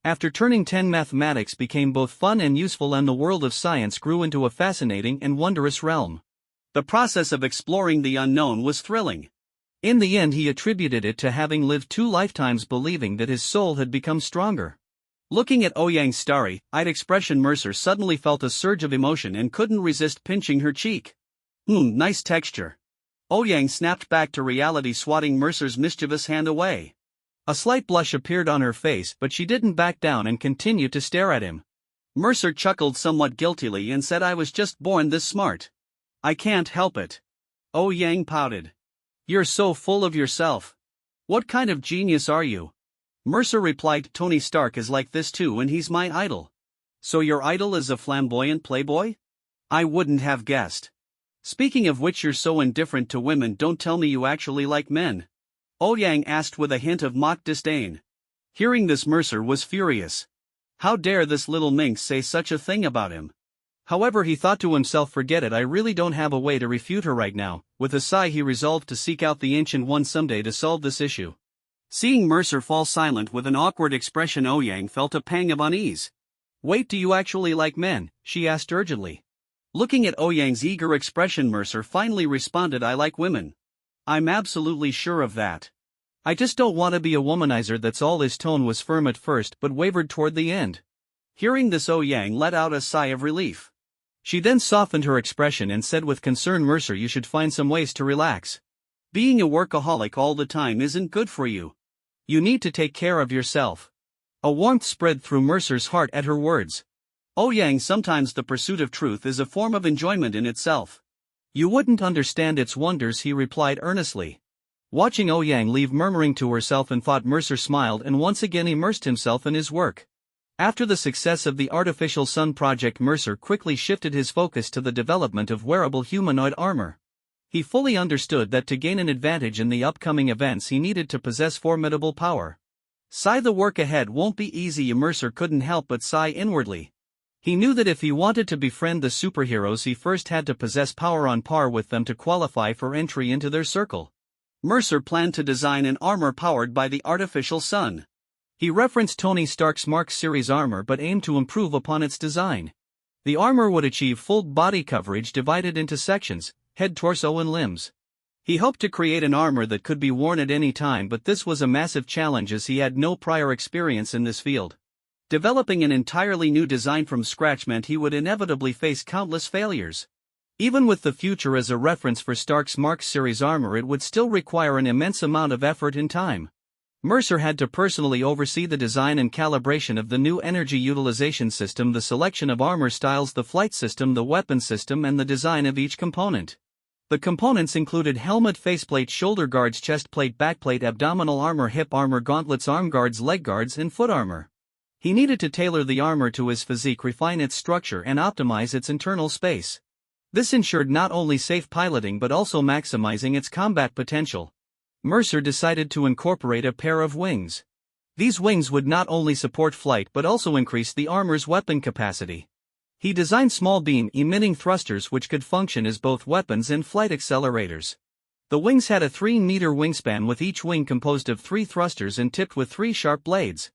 After turning 10, mathematics became both fun and useful and the world of science grew into a fascinating and wondrous realm. The process of exploring the unknown was thrilling. In the end he attributed it to having lived 2 lifetimes believing that his soul had become stronger. Looking at Ouyang's starry-eyed expression, Mercer suddenly felt a surge of emotion and couldn't resist pinching her cheek. Nice texture." Ouyang snapped back to reality, swatting Mercer's mischievous hand away. A slight blush appeared on her face, but she didn't back down and continued to stare at him. Mercer chuckled somewhat guiltily and said, "I was just born this smart. I can't help it." Ouyang pouted. "You're so full of yourself. What kind of genius are you?" Mercer replied, "Tony Stark is like this too and he's my idol." "So your idol is a flamboyant playboy? I wouldn't have guessed. Speaking of which, you're so indifferent to women, don't tell me you actually like men?" Ouyang asked with a hint of mock disdain. Hearing this, Mercer was furious. How dare this little minx say such a thing about him? However, he thought to himself, "Forget it, I really don't have a way to refute her right now." With a sigh he resolved to seek out the Ancient One someday to solve this issue. Seeing Mercer fall silent with an awkward expression, Ouyang felt a pang of unease. "Wait, do you actually like men?" she asked urgently. Looking at Ouyang's eager expression, Mercer finally responded, "I like women. I'm absolutely sure of that. I just don't want to be a womanizer, that's all." His tone was firm at first but wavered toward the end. Hearing this, Ouyang let out a sigh of relief. She then softened her expression and said with concern, "Mercer, you should find some ways to relax. Being a workaholic all the time isn't good for you. You need to take care of yourself." A warmth spread through Mercer's heart at her words. "Ouyang, sometimes the pursuit of truth is a form of enjoyment in itself. You wouldn't understand its wonders," he replied earnestly. Watching Ouyang leave murmuring to herself in thought, Mercer smiled and once again immersed himself in his work. After the success of the artificial sun project, Mercer quickly shifted his focus to the development of wearable humanoid armor. He fully understood that to gain an advantage in the upcoming events he needed to possess formidable power. "Sigh, the work ahead won't be easy." Mercer couldn't help but sigh inwardly. He knew that if he wanted to befriend the superheroes he first had to possess power on par with them to qualify for entry into their circle. Mercer planned to design an armor powered by the artificial sun. He referenced Tony Stark's Mark series armor but aimed to improve upon its design. The armor would achieve full body coverage divided into sections: head, torso and limbs. He hoped to create an armor that could be worn at any time, but this was a massive challenge as he had no prior experience in this field. Developing an entirely new design from scratch meant he would inevitably face countless failures. Even with the future as a reference for Stark's Mark series armor, it would still require an immense amount of effort and time. Mercer had to personally oversee the design and calibration of the new energy utilization system, the selection of armor styles, the flight system, the weapon system, and the design of each component. The components included helmet, faceplate, shoulder guards, chest plate, backplate, abdominal armor, hip armor, gauntlets, arm guards, leg guards, and foot armor. He needed to tailor the armor to his physique, refine its structure, and optimize its internal space. This ensured not only safe piloting but also maximizing its combat potential. Mercer decided to incorporate a pair of wings. These wings would not only support flight but also increase the armor's weapon capacity. He designed small beam-emitting thrusters which could function as both weapons and flight accelerators. The wings had a 3-meter wingspan, with each wing composed of 3 thrusters and tipped with 3 sharp blades.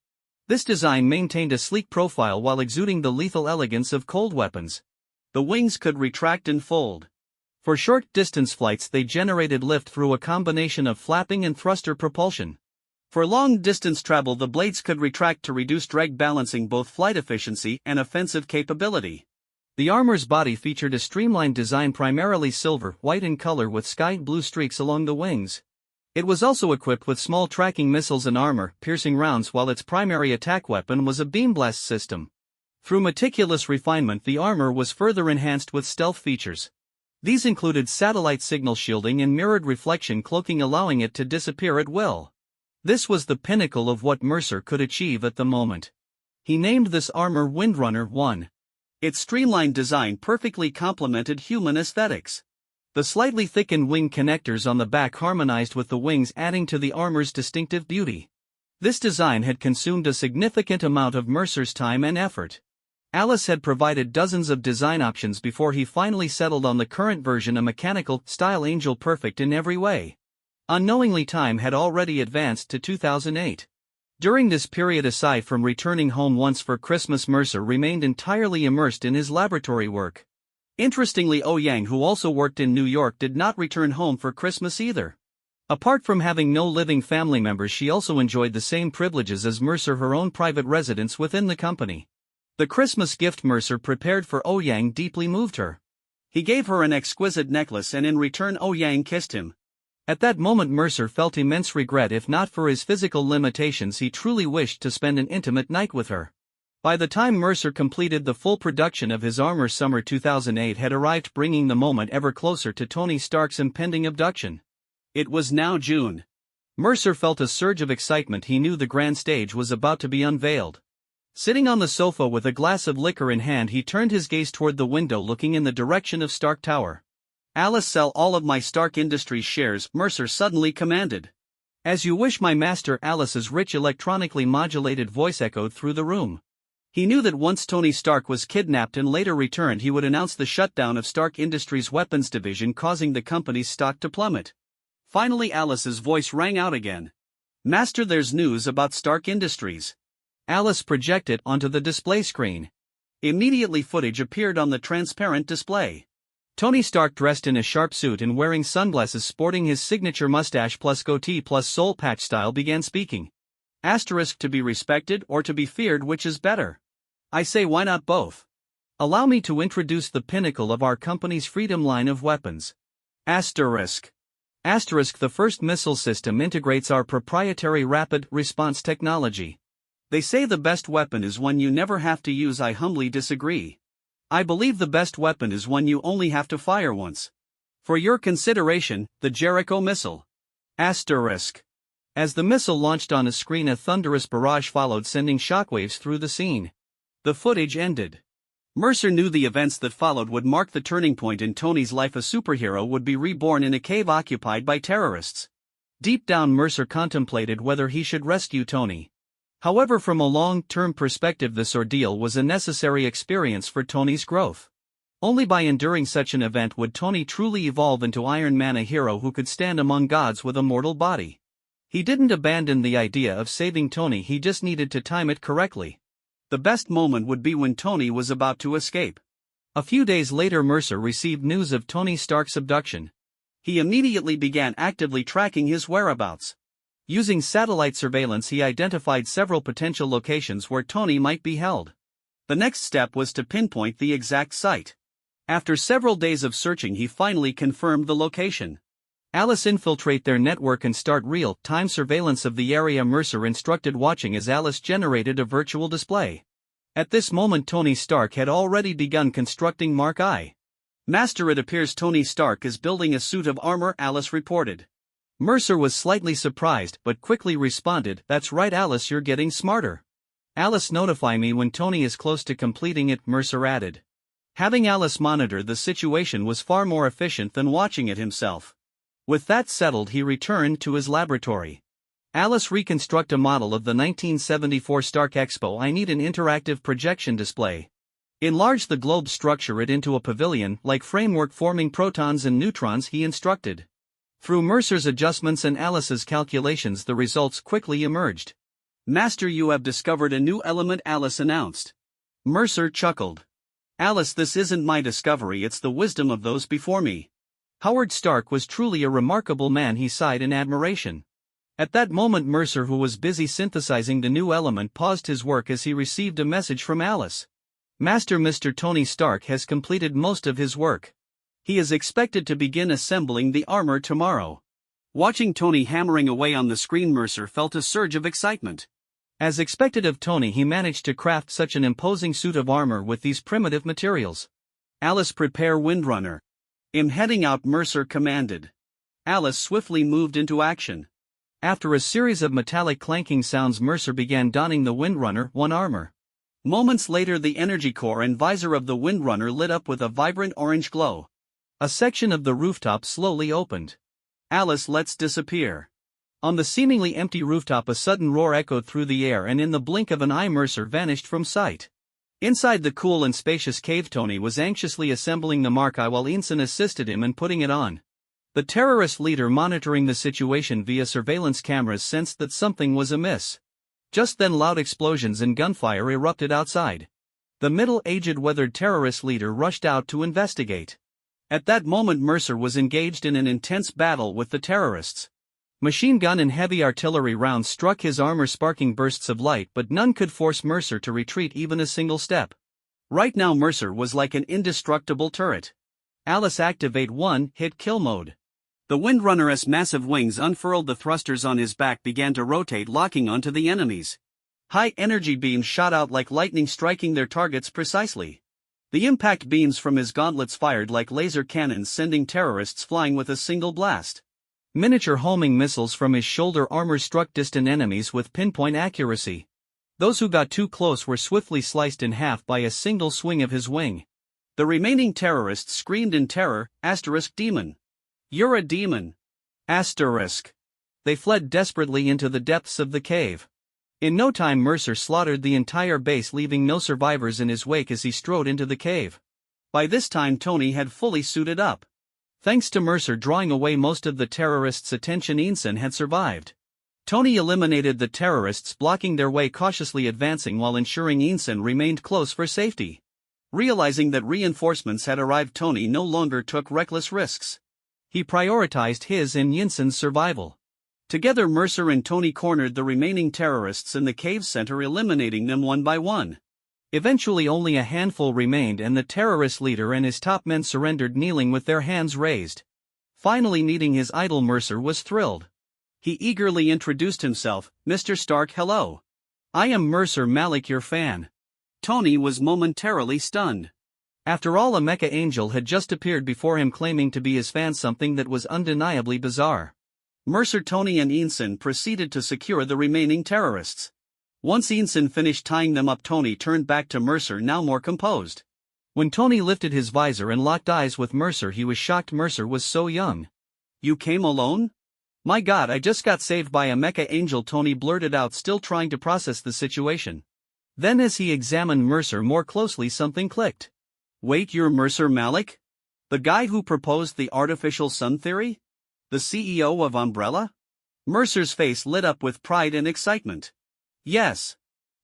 This design maintained a sleek profile while exuding the lethal elegance of cold weapons. The wings could retract and fold. For short-distance flights they generated lift through a combination of flapping and thruster propulsion. For long-distance travel, the blades could retract to reduce drag, balancing both flight efficiency and offensive capability. The armor's body featured a streamlined design, primarily silver, white in color with sky blue streaks along the wings. It was also equipped with small tracking missiles and armor-piercing rounds, while its primary attack weapon was a beam blast system. Through meticulous refinement, the armor was further enhanced with stealth features. These included satellite signal shielding and mirrored reflection cloaking, allowing it to disappear at will. This was the pinnacle of what Mercer could achieve at the moment. He named this armor Windrunner 1. Its streamlined design perfectly complemented human aesthetics. The slightly thickened wing connectors on the back harmonized with the wings, adding to the armor's distinctive beauty. This design had consumed a significant amount of Mercer's time and effort. Alice had provided dozens of design options before he finally settled on the current version, a mechanical-style angel perfect in every way. Unknowingly, time had already advanced to 2008. During this period, aside from returning home once for Christmas, Mercer remained entirely immersed in his laboratory work. Interestingly, Oh-Yang, who also worked in New York, did not return home for Christmas either. Apart from having no living family members, she also enjoyed the same privileges as Mercer, her own private residence within the company. The Christmas gift Mercer prepared for Oh-Yang deeply moved her. He gave her an exquisite necklace, and in return Oh-Yang kissed him. At that moment, Mercer felt immense regret. If not for his physical limitations, he truly wished to spend an intimate night with her. By the time Mercer completed the full production of his armor, summer 2008 had arrived, bringing the moment ever closer to Tony Stark's impending abduction. It was now June. Mercer felt a surge of excitement. He knew the grand stage was about to be unveiled. Sitting on the sofa with a glass of liquor in hand, he turned his gaze toward the window, looking in the direction of Stark Tower. "Alice, sell all of my Stark Industries shares," Mercer suddenly commanded. "As you wish, my master." Alice's rich, electronically modulated voice echoed through the room. He knew that once Tony Stark was kidnapped and later returned, he would announce the shutdown of Stark Industries' weapons division, causing the company's stock to plummet. Finally, Alice's voice rang out again. "Master, there's news about Stark Industries." Alice projected onto the display screen. Immediately, footage appeared on the transparent display. Tony Stark, dressed in a sharp suit and wearing sunglasses, sporting his signature mustache plus goatee plus soul patch style, began speaking. "Asterisk, to be respected or to be feared, which is better? I say, why not both? Allow me to introduce the pinnacle of our company's Freedom line of weapons. Asterisk. Asterisk, the first missile system integrates our proprietary rapid response technology. They say the best weapon is one you never have to use. I humbly disagree. I believe the best weapon is one you only have to fire once. For your consideration, the Jericho missile. Asterisk. As the missile launched on a screen, a thunderous barrage followed, sending shockwaves through the scene. The footage ended. Mercer knew the events that followed would mark the turning point in Tony's life. A superhero would be reborn in a cave occupied by terrorists. Deep down, Mercer contemplated whether he should rescue Tony. However, from a long-term perspective, this ordeal was a necessary experience for Tony's growth. Only by enduring such an event would Tony truly evolve into Iron Man, a hero who could stand among gods with a mortal body. He didn't abandon the idea of saving Tony, he just needed to time it correctly. The best moment would be when Tony was about to escape. A few days later, Mercer received news of Tony Stark's abduction. He immediately began actively tracking his whereabouts. Using satellite surveillance, he identified several potential locations where Tony might be held. The next step was to pinpoint the exact site. After several days of searching, he finally confirmed the location. Alice, infiltrate their network and start real-time surveillance of the area, Mercer instructed, watching as Alice generated a virtual display. At this moment, Tony Stark had already begun constructing Mark I. "Master, it appears Tony Stark is building a suit of armor," Alice reported. Mercer was slightly surprised, but quickly responded, "That's right, Alice, you're getting smarter." "Alice, notify me when Tony is close to completing it," Mercer added. Having Alice monitor the situation was far more efficient than watching it himself. With that settled, he returned to his laboratory. "Alice, reconstruct a model of the 1974 Stark Expo. I need an interactive projection display. Enlarge the globe, structure it into a pavilion-like framework forming protons and neutrons," he instructed. Through Mercer's adjustments and Alice's calculations, the results quickly emerged. "Master, you have discovered a new element," Alice announced. Mercer chuckled. "Alice, this isn't my discovery, it's the wisdom of those before me. Howard Stark was truly a remarkable man," he sighed in admiration. At that moment Mercer, who was busy synthesizing the new element, paused his work as he received a message from Alice. Master Mr. Tony Stark has completed most of his work. He is expected to begin assembling the armor tomorrow. Watching Tony hammering away on the screen, Mercer felt a surge of excitement. As expected of Tony, he managed to craft such an imposing suit of armor with these primitive materials. Alice, prepare Windrunner. I'm heading out, Mercer commanded. Alice swiftly moved into action. After a series of metallic clanking sounds, Mercer began donning the Windrunner 1 armor. Moments later, the energy core and visor of the Windrunner lit up with a vibrant orange glow. A section of the rooftop slowly opened. Alice, let's disappear. On the seemingly empty rooftop, a sudden roar echoed through the air, and in the blink of an eye Mercer vanished from sight. Inside the cool and spacious cave, Tony was anxiously assembling the mark while Ensign assisted him in putting it on. The terrorist leader, monitoring the situation via surveillance cameras, sensed that something was amiss. Just then loud explosions and gunfire erupted outside. The middle-aged, weathered terrorist leader rushed out to investigate. At that moment Mercer was engaged in an intense battle with the terrorists. Machine gun and heavy artillery rounds struck his armor, sparking bursts of light, but none could force Mercer to retreat even a single step. Right now Mercer was like an indestructible turret. Alice, activate one-hit kill mode. The Windrunner's massive wings unfurled, the thrusters on his back began to rotate, locking onto the enemies. High-energy beams shot out like lightning, striking their targets precisely. The impact beams from his gauntlets fired like laser cannons, sending terrorists flying with a single blast. Miniature homing missiles from his shoulder armor struck distant enemies with pinpoint accuracy. Those who got too close were swiftly sliced in half by a single swing of his wing. The remaining terrorists screamed in terror, "Demon! You're a demon! They fled desperately into the depths of the cave. In no time Mercer slaughtered the entire base, leaving no survivors in his wake as he strode into the cave. By this time Tony had fully suited up. Thanks to Mercer drawing away most of the terrorists' attention, Ensign had survived. Tony eliminated the terrorists, blocking their way, cautiously advancing while ensuring Ensign remained close for safety. Realizing that reinforcements had arrived, Tony no longer took reckless risks. He prioritized his and Ensign's survival. Together Mercer and Tony cornered the remaining terrorists in the cave center, eliminating them one by one. Eventually only a handful remained, and the terrorist leader and his top men surrendered, kneeling with their hands raised. Finally meeting his idol, Mercer was thrilled. He eagerly introduced himself. "Mr. Stark, hello. I am Mercer Malik, your fan." Tony was momentarily stunned. After all, a mecha angel had just appeared before him claiming to be his fan, something that was undeniably bizarre. Mercer, Tony and Ensign proceeded to secure the remaining terrorists. Once Ensign finished tying them up, Tony turned back to Mercer, now more composed. When Tony lifted his visor and locked eyes with Mercer, he was shocked. Mercer was so young. "You came alone? My God, I just got saved by a mecha angel," Tony blurted out, still trying to process the situation. Then as he examined Mercer more closely, something clicked. "Wait, you're Mercer Malik? The guy who proposed the artificial sun theory? The CEO of Umbrella?" Mercer's face lit up with pride and excitement. "Yes.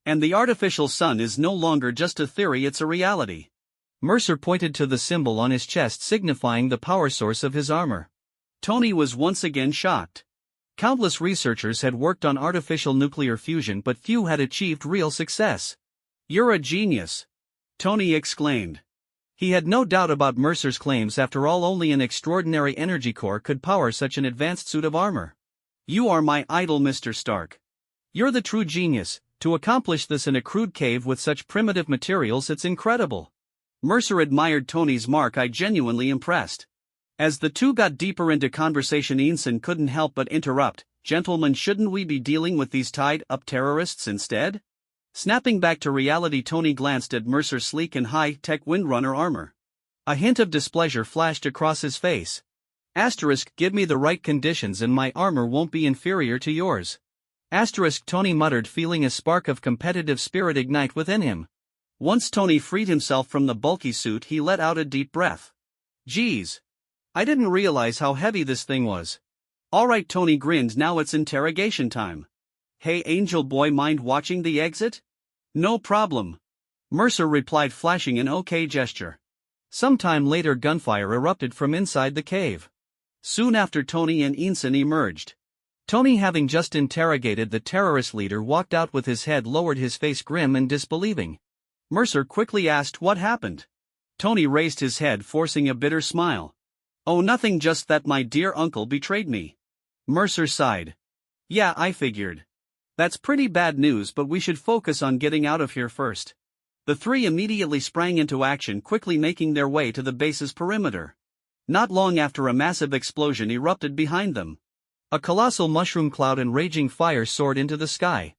And the artificial sun is no longer just a theory, it's a reality." Mercer pointed to the symbol on his chest, signifying the power source of his armor. Tony was once again shocked. Countless researchers had worked on artificial nuclear fusion, but few had achieved real success. "You're a genius," Tony exclaimed. He had no doubt about Mercer's claims. After all, only an extraordinary energy core could power such an advanced suit of armor. "You are my idol, Mr. Stark. You're the true genius. To accomplish this in a crude cave with such primitive materials, it's incredible." Mercer admired Tony's mark, "I genuinely impressed." As the two got deeper into conversation, Ensign couldn't help but interrupt. "Gentlemen, shouldn't we be dealing with these tied-up terrorists instead?" Snapping back to reality, Tony glanced at Mercer's sleek and high-tech Windrunner armor. A hint of displeasure flashed across his face. "Give me the right conditions and my armor won't be inferior to yours." Tony muttered, feeling a spark of competitive spirit ignite within him. Once Tony freed himself from the bulky suit, he let out a deep breath. "Geez. I didn't realize how heavy this thing was." "All right," Tony grinned, "now it's interrogation time. Hey Angel Boy, mind watching the exit?" "No problem," Mercer replied, flashing an OK gesture. Sometime later, gunfire erupted from inside the cave. Soon after, Tony and Ensign emerged. Tony, having just interrogated the terrorist leader, walked out with his head lowered, his face grim and disbelieving. Mercer quickly asked what happened. Tony raised his head, forcing a bitter smile. Oh, nothing, just that my dear uncle betrayed me. Mercer sighed. Yeah, I figured. That's pretty bad news, but we should focus on getting out of here first. The three immediately sprang into action, quickly making their way to the base's perimeter. Not long after, a massive explosion erupted behind them. A colossal mushroom cloud and raging fire soared into the sky.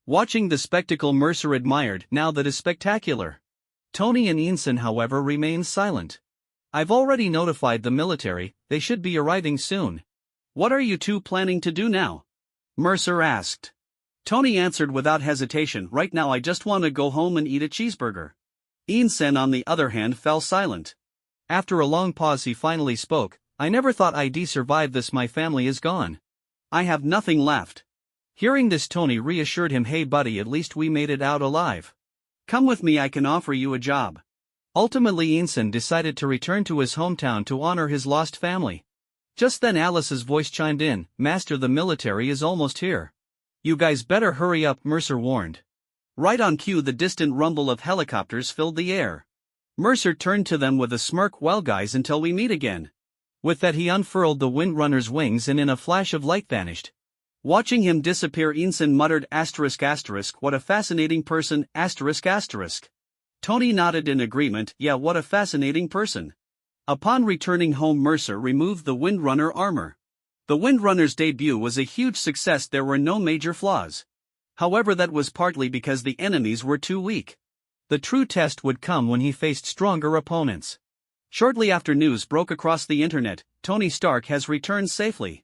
Watching the spectacle, Mercer admired. Now that is spectacular. Tony and Inson, however, remained silent. I've already notified the military, they should be arriving soon. What are you two planning to do now? Mercer asked. Tony answered without hesitation, right now I just want to go home and eat a cheeseburger. Inson, on the other hand, fell silent. After a long pause, he finally spoke. I never thought I'd survive this. My family is gone. I have nothing left. Hearing this, Tony reassured him, hey buddy, at least we made it out alive. Come with me, I can offer you a job. Ultimately, Inson decided to return to his hometown to honor his lost family. Just then Alice's voice chimed in, Master, the military is almost here. You guys better hurry up, Mercer warned. Right on cue, the distant rumble of helicopters filled the air. Mercer turned to them with a smirk, well guys, until we meet again. With that, he unfurled the Windrunner's wings and in a flash of light vanished. Watching him disappear, Inson muttered, what a fascinating person, Tony nodded in agreement, yeah, what a fascinating person. Upon returning home, Mercer removed the Windrunner armor. The Windrunner's debut was a huge success, there were no major flaws. However, that was partly because the enemies were too weak. The true test would come when he faced stronger opponents. Shortly after, news broke across the internet, Tony Stark has returned safely.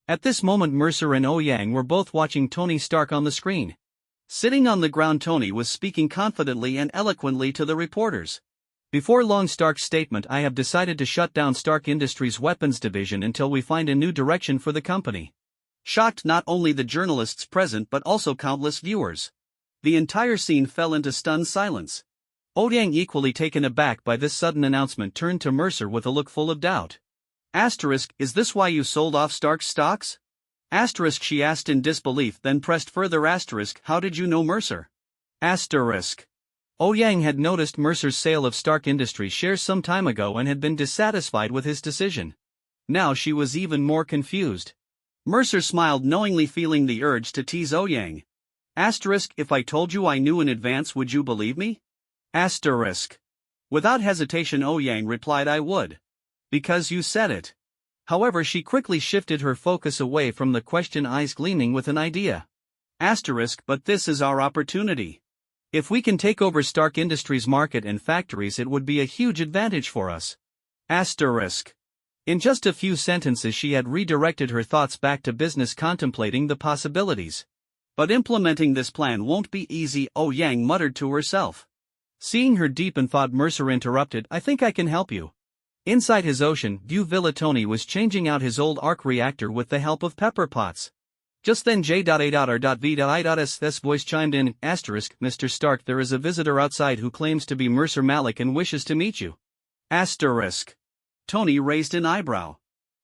At this moment, Mercer and Ouyang were both watching Tony Stark on the screen. Sitting on the ground, Tony was speaking confidently and eloquently to the reporters. Before long, Stark's statement, I have decided to shut down Stark Industries' weapons division until we find a new direction for the company. Shocked not only the journalists present but also countless viewers. The entire scene fell into stunned silence. Ouyang, equally taken aback by this sudden announcement, turned to Mercer with a look full of doubt. Is this why you sold off Stark's stocks? She asked in disbelief, then pressed further, how did you know Mercer? Ouyang had noticed Mercer's sale of Stark Industries shares some time ago and had been dissatisfied with his decision. Now she was even more confused. Mercer smiled knowingly, feeling the urge to tease Ouyang. If I told you I knew in advance, would you believe me? Without hesitation, Ouyang replied, I would. Because you said it. However, she quickly shifted her focus away from the question, eyes gleaming with an idea. But this is our opportunity. If we can take over Stark Industries' market and factories, it would be a huge advantage for us. In just a few sentences, she had redirected her thoughts back to business, contemplating the possibilities. But implementing this plan won't be easy, Ouyang muttered to herself. Seeing her deep in thought, Mercer interrupted, I think I can help you. Inside his Ocean View villa, Tony was changing out his old arc reactor with the help of pepper pots. Just then J.A.R.V.I.S. voice chimed in, Mr. Stark, there is a visitor outside who claims to be Mercer Malik and wishes to meet you. Tony raised an eyebrow.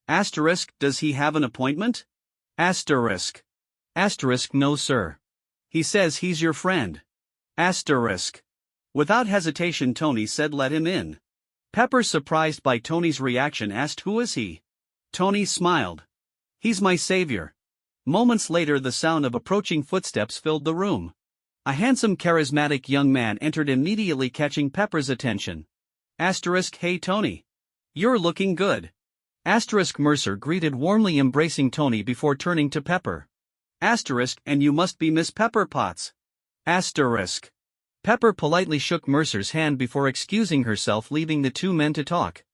Does he have an appointment? No sir. He says he's your friend. Without hesitation, Tony said, let him in. Pepper, surprised by Tony's reaction, asked, who is he? Tony smiled. He's my savior. Moments later, the sound of approaching footsteps filled the room. A handsome, charismatic young man entered, immediately catching Pepper's attention. Hey Tony. You're looking good. Mercer greeted warmly, embracing Tony before turning to Pepper. And you must be Miss Pepper Potts. Pepper politely shook Mercer's hand before excusing herself, leaving the two men to talk.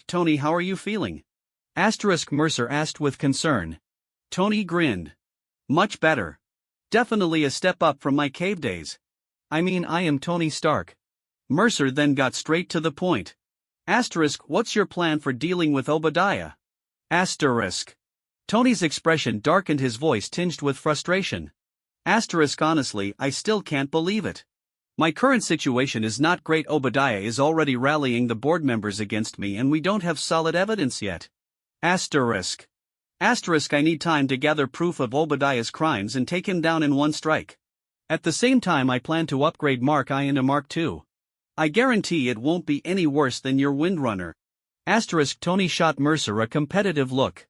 Tony, how are you feeling? Mercer asked with concern. Tony grinned. Much better. Definitely a step up from my cave days. I mean, I am Tony Stark. Mercer then got straight to the point. What's your plan for dealing with Obadiah? Tony's expression darkened, his voice tinged with frustration. Honestly, I still can't believe it. My current situation is not great. Obadiah is already rallying the board members against me and we don't have solid evidence yet. Asterisk I need time to gather proof of Obadiah's crimes and take him down in one strike. At the same time I plan to upgrade Mark I into Mark II. I guarantee it won't be any worse than your Windrunner. Asterisk Tony shot Mercer a competitive look.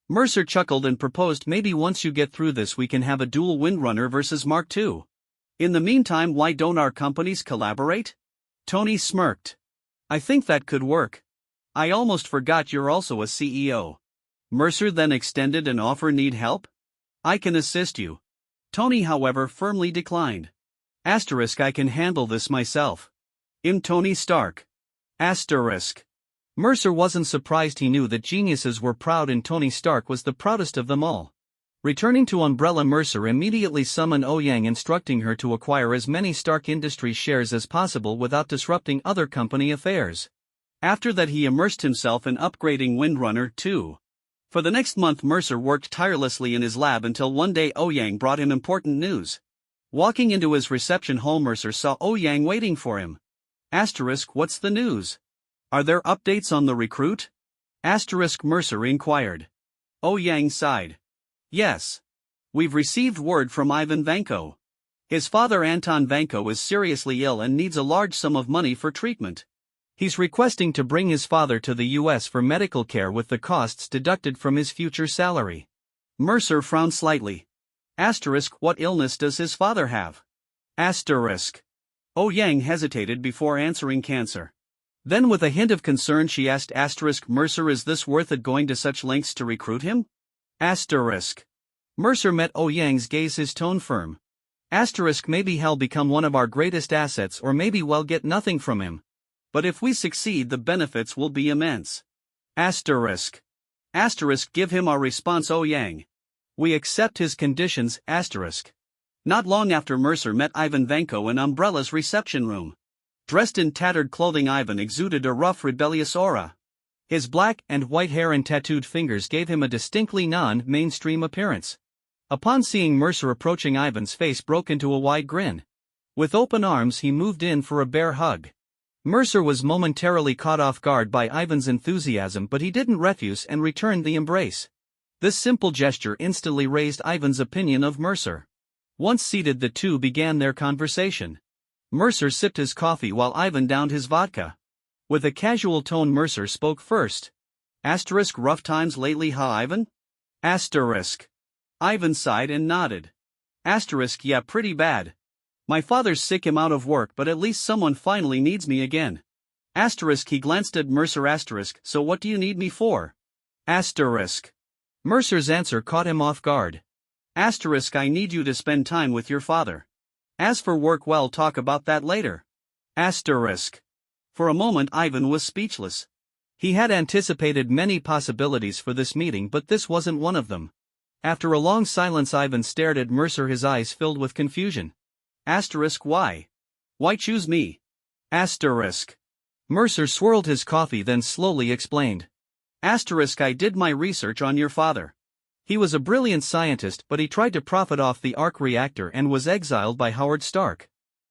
Mercer chuckled and proposed maybe once you get through this we can have a dual Windrunner versus Mark II. In the meantime why don't our companies collaborate? Tony smirked. I think that could work. I almost forgot you're also a CEO. Mercer then extended an offer. Need help? I can assist you. Tony however firmly declined. Asterisk I can handle this myself. Tony Stark. Asterisk. Mercer wasn't surprised. He knew that geniuses were proud and Tony Stark was the proudest of them all. Returning to Umbrella, Mercer immediately summoned Ouyang, instructing her to acquire as many Stark Industries shares as possible without disrupting other company affairs. After that he immersed himself in upgrading Windrunner 2. For the next month Mercer worked tirelessly in his lab until one day Ouyang brought him important news. Walking into his reception hall Mercer saw Ouyang waiting for him. Asterisk what's the news? Are there updates on the recruit? Asterisk Mercer inquired. Ouyang sighed. Yes. We've received word from Ivan Vanko. His father Anton Vanko is seriously ill and needs a large sum of money for treatment. He's requesting to bring his father to the US for medical care with the costs deducted from his future salary. Mercer frowned slightly. Asterisk what illness does his father have? Asterisk. Ouyang hesitated before answering cancer. Then with a hint of concern she asked asterisk Mercer is this worth it going to such lengths to recruit him? Asterisk. Mercer met Ouyang's gaze, his tone firm. Asterisk maybe he'll become one of our greatest assets or maybe we'll get nothing from him. But if we succeed the benefits will be immense. Asterisk. Asterisk give him our response Ouyang. We accept his conditions asterisk. Not long after Mercer met Ivan Vanko in Umbrella's reception room. Dressed in tattered clothing Ivan exuded a rough rebellious aura. His black and white hair and tattooed fingers gave him a distinctly non-mainstream appearance. Upon seeing Mercer approaching Ivan's face broke into a wide grin. With open arms he moved in for a bear hug. Mercer was momentarily caught off guard by Ivan's enthusiasm but he didn't refuse and returned the embrace. This simple gesture instantly raised Ivan's opinion of Mercer. Once seated the two began their conversation. Mercer sipped his coffee while Ivan downed his vodka. With a casual tone Mercer spoke first. Asterisk rough times lately huh Ivan? Asterisk. Ivan sighed and nodded. Asterisk yeah pretty bad. My father's sick I'm out of work but at least someone finally needs me again. Asterisk he glanced at Mercer asterisk so what do you need me for? Asterisk. Mercer's answer caught him off guard. Asterisk I need you to spend time with your father. As for work we'll talk about that later. Asterisk. For a moment Ivan was speechless. He had anticipated many possibilities for this meeting but this wasn't one of them. After a long silence Ivan stared at Mercer, his eyes filled with confusion. Asterisk why? Why choose me? Asterisk. Mercer swirled his coffee then slowly explained. Asterisk I did my research on your father. He was a brilliant scientist but he tried to profit off the arc reactor and was exiled by Howard Stark.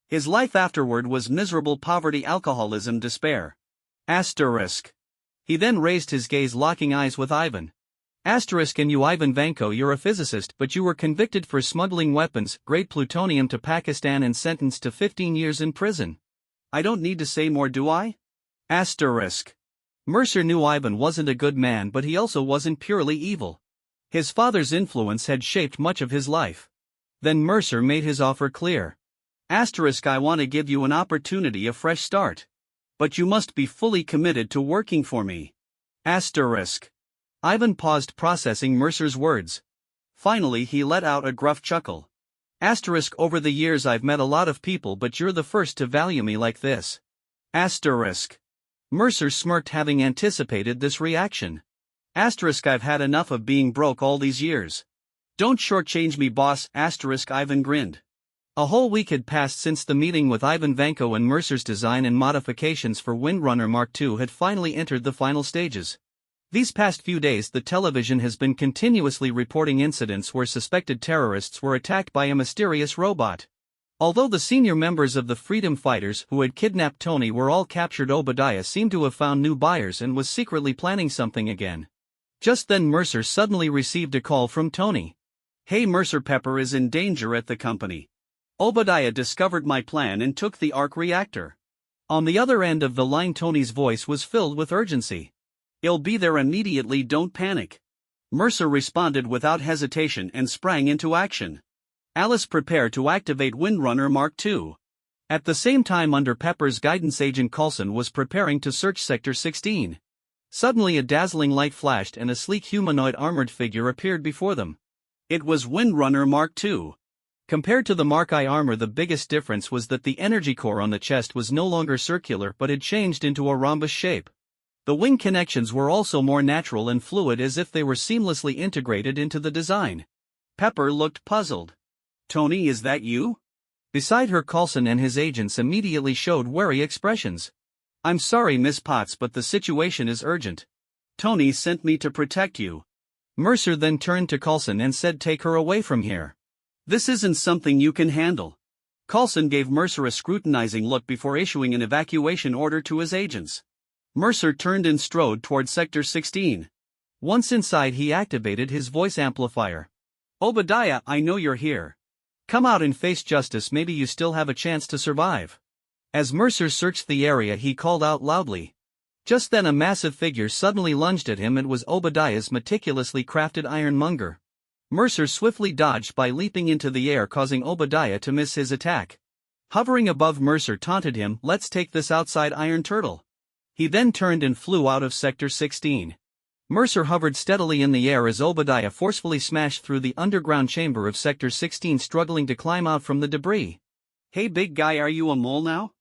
His life afterward was miserable poverty, alcoholism, despair. Asterisk. He then raised his gaze, locking eyes with Ivan. Asterisk and you Ivan Vanko, you're a physicist but you were convicted for smuggling weapons grade plutonium to Pakistan and sentenced to 15 years in prison. I don't need to say more do I? Asterisk. Mercer knew Ivan wasn't a good man but he also wasn't purely evil. His father's influence had shaped much of his life. Then Mercer made his offer clear. Asterisk I want to give you an opportunity, a fresh start. But you must be fully committed to working for me. Asterisk. Ivan paused, processing Mercer's words. Finally he let out a gruff chuckle. Asterisk over the years I've met a lot of people but you're the first to value me like this. Asterisk. Mercer smirked, having anticipated this reaction. Asterisk I've had enough of being broke all these years. Don't shortchange me boss. Asterisk Ivan grinned. A whole week had passed since the meeting with Ivan Vanko and Mercer's design and modifications for Windrunner Mark II had finally entered the final stages. These past few days the television has been continuously reporting incidents where suspected terrorists were attacked by a mysterious robot. Although the senior members of the freedom fighters who had kidnapped Tony were all captured, Obadiah seemed to have found new buyers and was secretly planning something again. Just then Mercer suddenly received a call from Tony. Hey Mercer, Pepper is in danger at the company. Obadiah discovered my plan and took the arc reactor. On the other end of the line Tony's voice was filled with urgency. I'll be there immediately, don't panic. Mercer responded without hesitation and sprang into action. Alice prepared to activate Windrunner Mark II. At the same time, under Pepper's guidance, Agent Coulson was preparing to search Sector 16. Suddenly a dazzling light flashed and a sleek humanoid armored figure appeared before them. It was Windrunner Mark II. Compared to the Mark I armor, the biggest difference was that the energy core on the chest was no longer circular but had changed into a rhombus shape. The wing connections were also more natural and fluid, as if they were seamlessly integrated into the design. Pepper looked puzzled. Tony, is that you? Beside her, Coulson and his agents immediately showed wary expressions. I'm sorry, Miss Potts, but the situation is urgent. Tony sent me to protect you. Mercer then turned to Coulson and said, take her away from here. This isn't something you can handle. Coulson gave Mercer a scrutinizing look before issuing an evacuation order to his agents. Mercer turned and strode toward Sector 16. Once inside, he activated his voice amplifier. Obadiah, I know you're here. Come out and face justice, maybe you still have a chance to survive. As Mercer searched the area, he called out loudly. Just then a massive figure suddenly lunged at him. It was Obadiah's meticulously crafted ironmonger. Mercer swiftly dodged by leaping into the air, causing Obadiah to miss his attack. Hovering above, Mercer taunted him, let's take this outside, Iron Turtle. He then turned and flew out of Sector 16. Mercer hovered steadily in the air as Obadiah forcefully smashed through the underground chamber of Sector 16, struggling to climb out from the debris. Hey big guy, are you a mole now?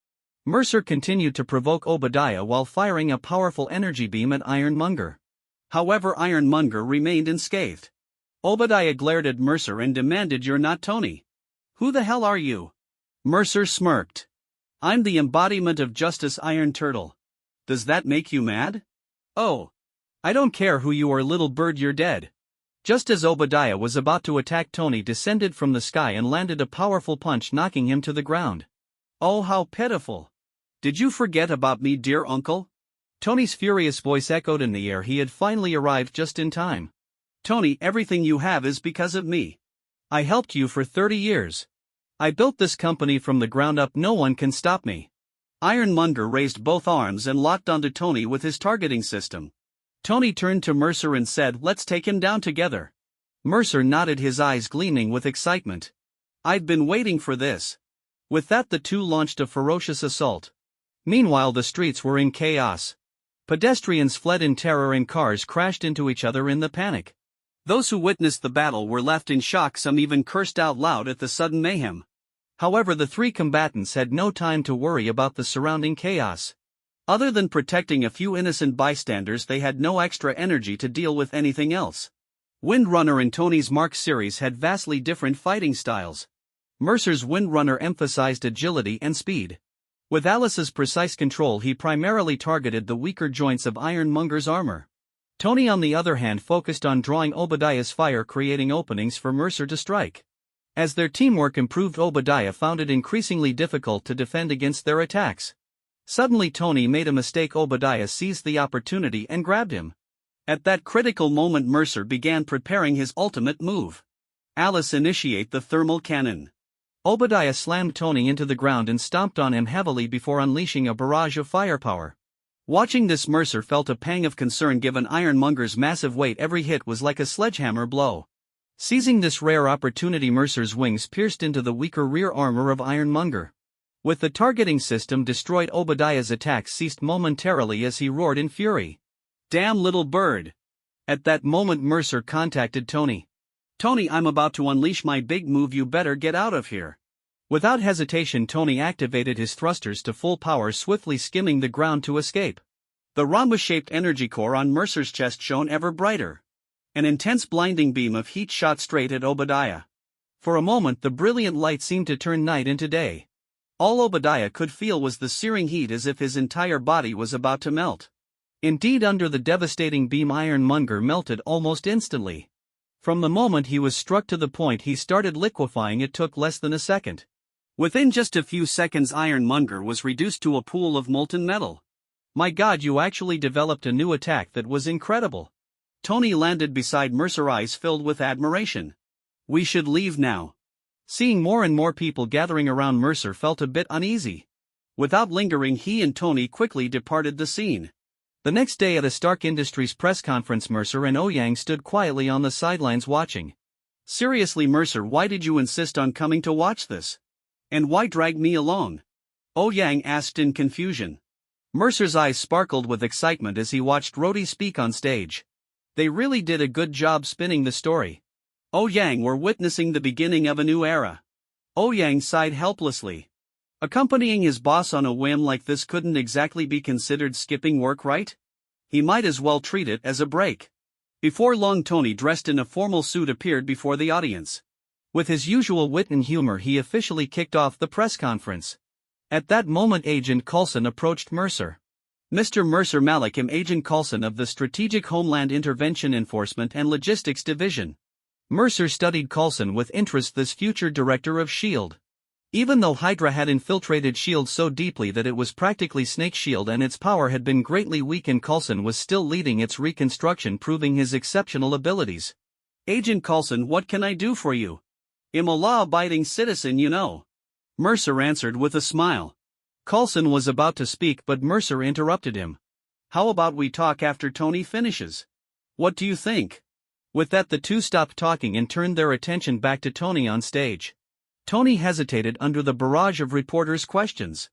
Mercer continued to provoke Obadiah while firing a powerful energy beam at Ironmonger. However, Ironmonger remained unscathed. Obadiah glared at Mercer and demanded, you're not Tony. Who the hell are you? Mercer smirked. I'm the embodiment of justice, Iron Turtle. Does that make you mad? Oh. I don't care who you are, little bird, you're dead. Just as Obadiah was about to attack, Tony descended from the sky and landed a powerful punch, knocking him to the ground. Oh, how pitiful. Did you forget about me, dear uncle? Tony's furious voice echoed in the air. He had finally arrived just in time. Tony, everything you have is because of me. I helped you for 30 years. I built this company from the ground up. No one can stop me. Ironmonger raised both arms and locked onto Tony with his targeting system. Tony turned to Mercer and said, let's take him down together. Mercer nodded, his eyes gleaming with excitement. I'd been waiting for this. With that, the two launched a ferocious assault. Meanwhile, the streets were in chaos. Pedestrians fled in terror and cars crashed into each other in the panic. Those who witnessed the battle were left in shock, some even cursed out loud at the sudden mayhem. However, the three combatants had no time to worry about the surrounding chaos. Other than protecting a few innocent bystanders, they had no extra energy to deal with anything else. Windrunner and Tony's Mark series had vastly different fighting styles. Mercer's Windrunner emphasized agility and speed. With Alice's precise control, he primarily targeted the weaker joints of Ironmonger's armor. Tony, on the other hand, focused on drawing Obadiah's fire, creating openings for Mercer to strike. As their teamwork improved, Obadiah found it increasingly difficult to defend against their attacks. Suddenly Tony made a mistake. Obadiah seized the opportunity and grabbed him. At that critical moment, Mercer began preparing his ultimate move. Alice, initiate the thermal cannon. Obadiah slammed Tony into the ground and stomped on him heavily before unleashing a barrage of firepower. Watching this, Mercer felt a pang of concern given Ironmonger's massive weight. Every hit was like a sledgehammer blow. Seizing this rare opportunity, Mercer's wings pierced into the weaker rear armor of Ironmonger. With the targeting system destroyed, Obadiah's attacks ceased momentarily as he roared in fury. Damn little bird. At that moment, Mercer contacted Tony. Tony, I'm about to unleash my big move, you better get out of here. Without hesitation, Tony activated his thrusters to full power, swiftly skimming the ground to escape. The rhombus-shaped energy core on Mercer's chest shone ever brighter. An intense blinding beam of heat shot straight at Obadiah. For a moment, the brilliant light seemed to turn night into day. All Obadiah could feel was the searing heat, as if his entire body was about to melt. Indeed, under the devastating beam, Ironmonger melted almost instantly. From the moment he was struck to the point he started liquefying, it took less than a second. Within just a few seconds, Ironmonger was reduced to a pool of molten metal. My God, you actually developed a new attack that was incredible. Tony landed beside Mercer, eyes filled with admiration. We should leave now. Seeing more and more people gathering around, Mercer felt a bit uneasy. Without lingering, he and Tony quickly departed the scene. The next day at a Stark Industries press conference, Mercer and Ouyang stood quietly on the sidelines watching. Seriously, Mercer, why did you insist on coming to watch this? And why drag me along? Ouyang asked in confusion. Mercer's eyes sparkled with excitement as he watched Rhodey speak on stage. They really did a good job spinning the story. Ouyang were witnessing the beginning of a new era. Ouyang sighed helplessly. Accompanying his boss on a whim like this couldn't exactly be considered skipping work, right? He might as well treat it as a break. Before long, Tony, dressed in a formal suit, appeared before the audience. With his usual wit and humor, he officially kicked off the press conference. At that moment, Agent Coulson approached Mercer. Mr. Mercer Malcolm, Agent Coulson of the Strategic Homeland Intervention Enforcement and Logistics Division. Mercer studied Coulson with interest, this future director of S.H.I.E.L.D. Even though Hydra had infiltrated S.H.I.E.L.D. so deeply that it was practically Snake Shield and its power had been greatly weakened, Coulson was still leading its reconstruction, proving his exceptional abilities. Agent Coulson, what can I do for you? I'm a law-abiding citizen, you know. Mercer answered with a smile. Coulson was about to speak, but Mercer interrupted him. How about we talk after Tony finishes? What do you think? With that, the two stopped talking and turned their attention back to Tony on stage. Tony hesitated under the barrage of reporters' questions.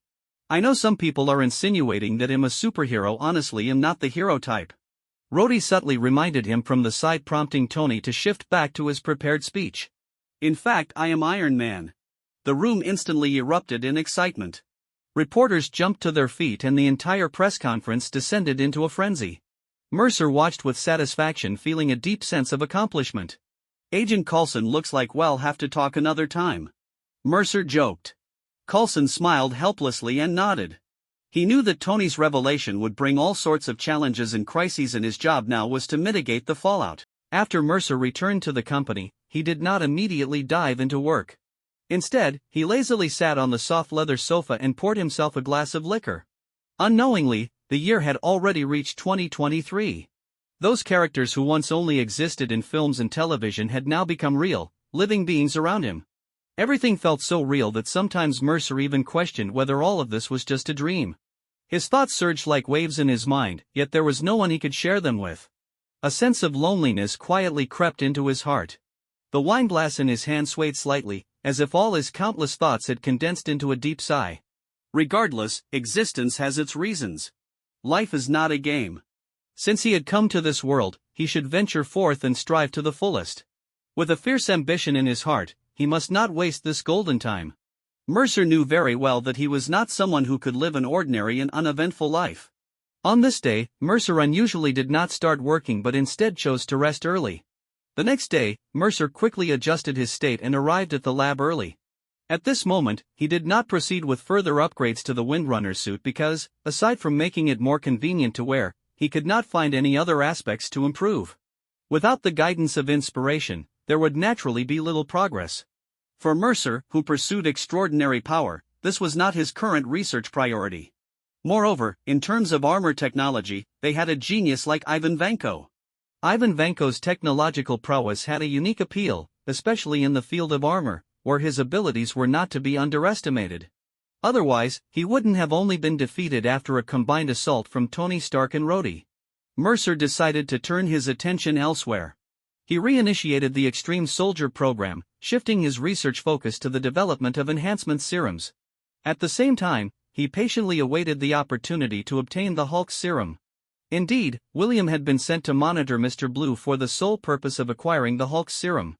I know some people are insinuating that I'm a superhero. Honestly, I'm not the hero type. Rhodey subtly reminded him from the side, prompting Tony to shift back to his prepared speech. In fact, I am Iron Man. The room instantly erupted in excitement. Reporters jumped to their feet and the entire press conference descended into a frenzy. Mercer watched with satisfaction, feeling a deep sense of accomplishment. Agent Coulson, looks like we'll have to talk another time. Mercer joked. Coulson smiled helplessly and nodded. He knew that Tony's revelation would bring all sorts of challenges and crises, and his job now was to mitigate the fallout. After Mercer returned to the company, he did not immediately dive into work. Instead, he lazily sat on the soft leather sofa and poured himself a glass of liquor. Unknowingly, the year had already reached 2023. Those characters who once only existed in films and television had now become real, living beings around him. Everything felt so real that sometimes Mercer even questioned whether all of this was just a dream. His thoughts surged like waves in his mind, yet there was no one he could share them with. A sense of loneliness quietly crept into his heart. The wine glass in his hand swayed slightly, as if all his countless thoughts had condensed into a deep sigh. Regardless, existence has its reasons. Life is not a game. Since he had come to this world, he should venture forth and strive to the fullest. With a fierce ambition in his heart, he must not waste this golden time. Mercer knew very well that he was not someone who could live an ordinary and uneventful life. On this day, Mercer unusually did not start working but instead chose to rest early. The next day, Mercer quickly adjusted his state and arrived at the lab early. At this moment, he did not proceed with further upgrades to the Windrunner suit because, aside from making it more convenient to wear, he could not find any other aspects to improve. Without the guidance of inspiration, there would naturally be little progress. For Mercer, who pursued extraordinary power, this was not his current research priority. Moreover, in terms of armor technology, they had a genius like Ivan Vanko. Ivan Vanko's technological prowess had a unique appeal, especially in the field of armor, where his abilities were not to be underestimated. Otherwise, he wouldn't have only been defeated after a combined assault from Tony Stark and Rhodey. Mercer decided to turn his attention elsewhere. He reinitiated the Extreme Soldier program, shifting his research focus to the development of enhancement serums. At the same time, he patiently awaited the opportunity to obtain the Hulk serum. Indeed, William had been sent to monitor Mr. Blue for the sole purpose of acquiring the Hulk serum.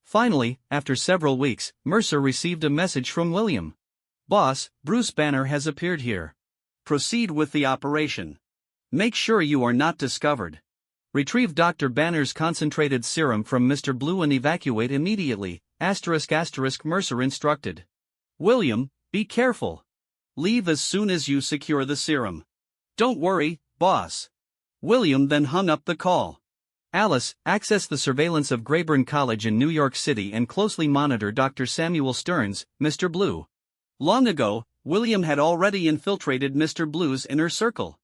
Finally, after several weeks, Mercer received a message from William. "Boss, Bruce Banner has appeared here. Proceed with the operation. Make sure you are not discovered. Retrieve Dr. Banner's concentrated serum from Mr. Blue and evacuate immediately, ****, Mercer instructed. William, be careful. Leave as soon as you secure the serum. Don't worry, boss." William then hung up the call. Alice, access the surveillance of Grayburn College in New York City and closely monitor Dr. Samuel Stearns, Mr. Blue. Long ago, William had already infiltrated Mr. Blue's inner circle.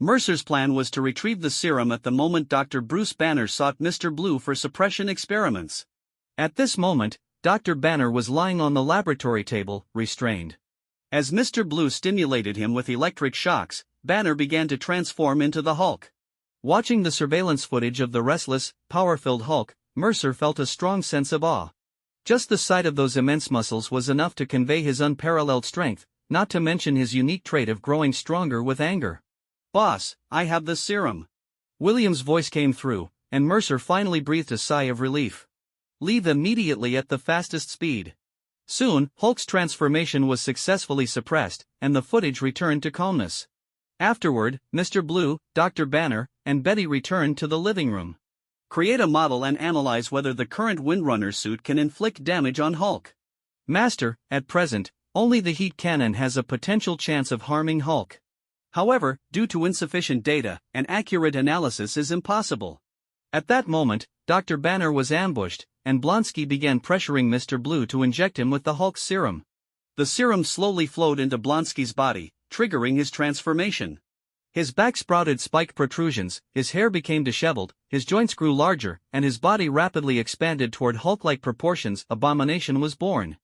Mercer's plan was to retrieve the serum at the moment Dr. Bruce Banner sought Mr. Blue for suppression experiments. At this moment, Dr. Banner was lying on the laboratory table, restrained. As Mr. Blue stimulated him with electric shocks, Banner began to transform into the Hulk. Watching the surveillance footage of the restless, power-filled Hulk, Mercer felt a strong sense of awe. Just the sight of those immense muscles was enough to convey his unparalleled strength, not to mention his unique trait of growing stronger with anger. "Boss, I have the serum." William's voice came through, and Mercer finally breathed a sigh of relief. "Leave immediately at the fastest speed." Soon, Hulk's transformation was successfully suppressed, and the footage returned to calmness. Afterward, Mr. Blue, Dr. Banner, and Betty returned to the living room. "Create a model and analyze whether the current Windrunner suit can inflict damage on Hulk." "Master, at present, only the heat cannon has a potential chance of harming Hulk. However, due to insufficient data, an accurate analysis is impossible." At that moment, Dr. Banner was ambushed, and Blonsky began pressuring Mr. Blue to inject him with the Hulk's serum. The serum slowly flowed into Blonsky's body, triggering his transformation. His back sprouted spiked protrusions, his hair became disheveled, his joints grew larger, and his body rapidly expanded toward Hulk-like proportions. Abomination was born.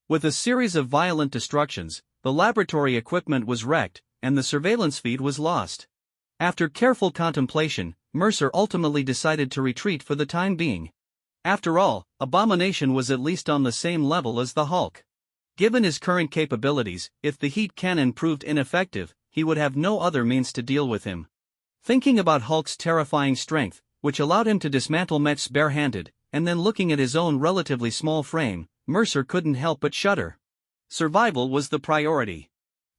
With a series of violent destructions, the laboratory equipment was wrecked, and the surveillance feed was lost. After careful contemplation, Mercer ultimately decided to retreat for the time being. After all, Abomination was at least on the same level as the Hulk. Given his current capabilities, if the heat cannon proved ineffective, he would have no other means to deal with him. Thinking about Hulk's terrifying strength, which allowed him to dismantle mechs barehanded, and then looking at his own relatively small frame, Mercer couldn't help but shudder. Survival was the priority.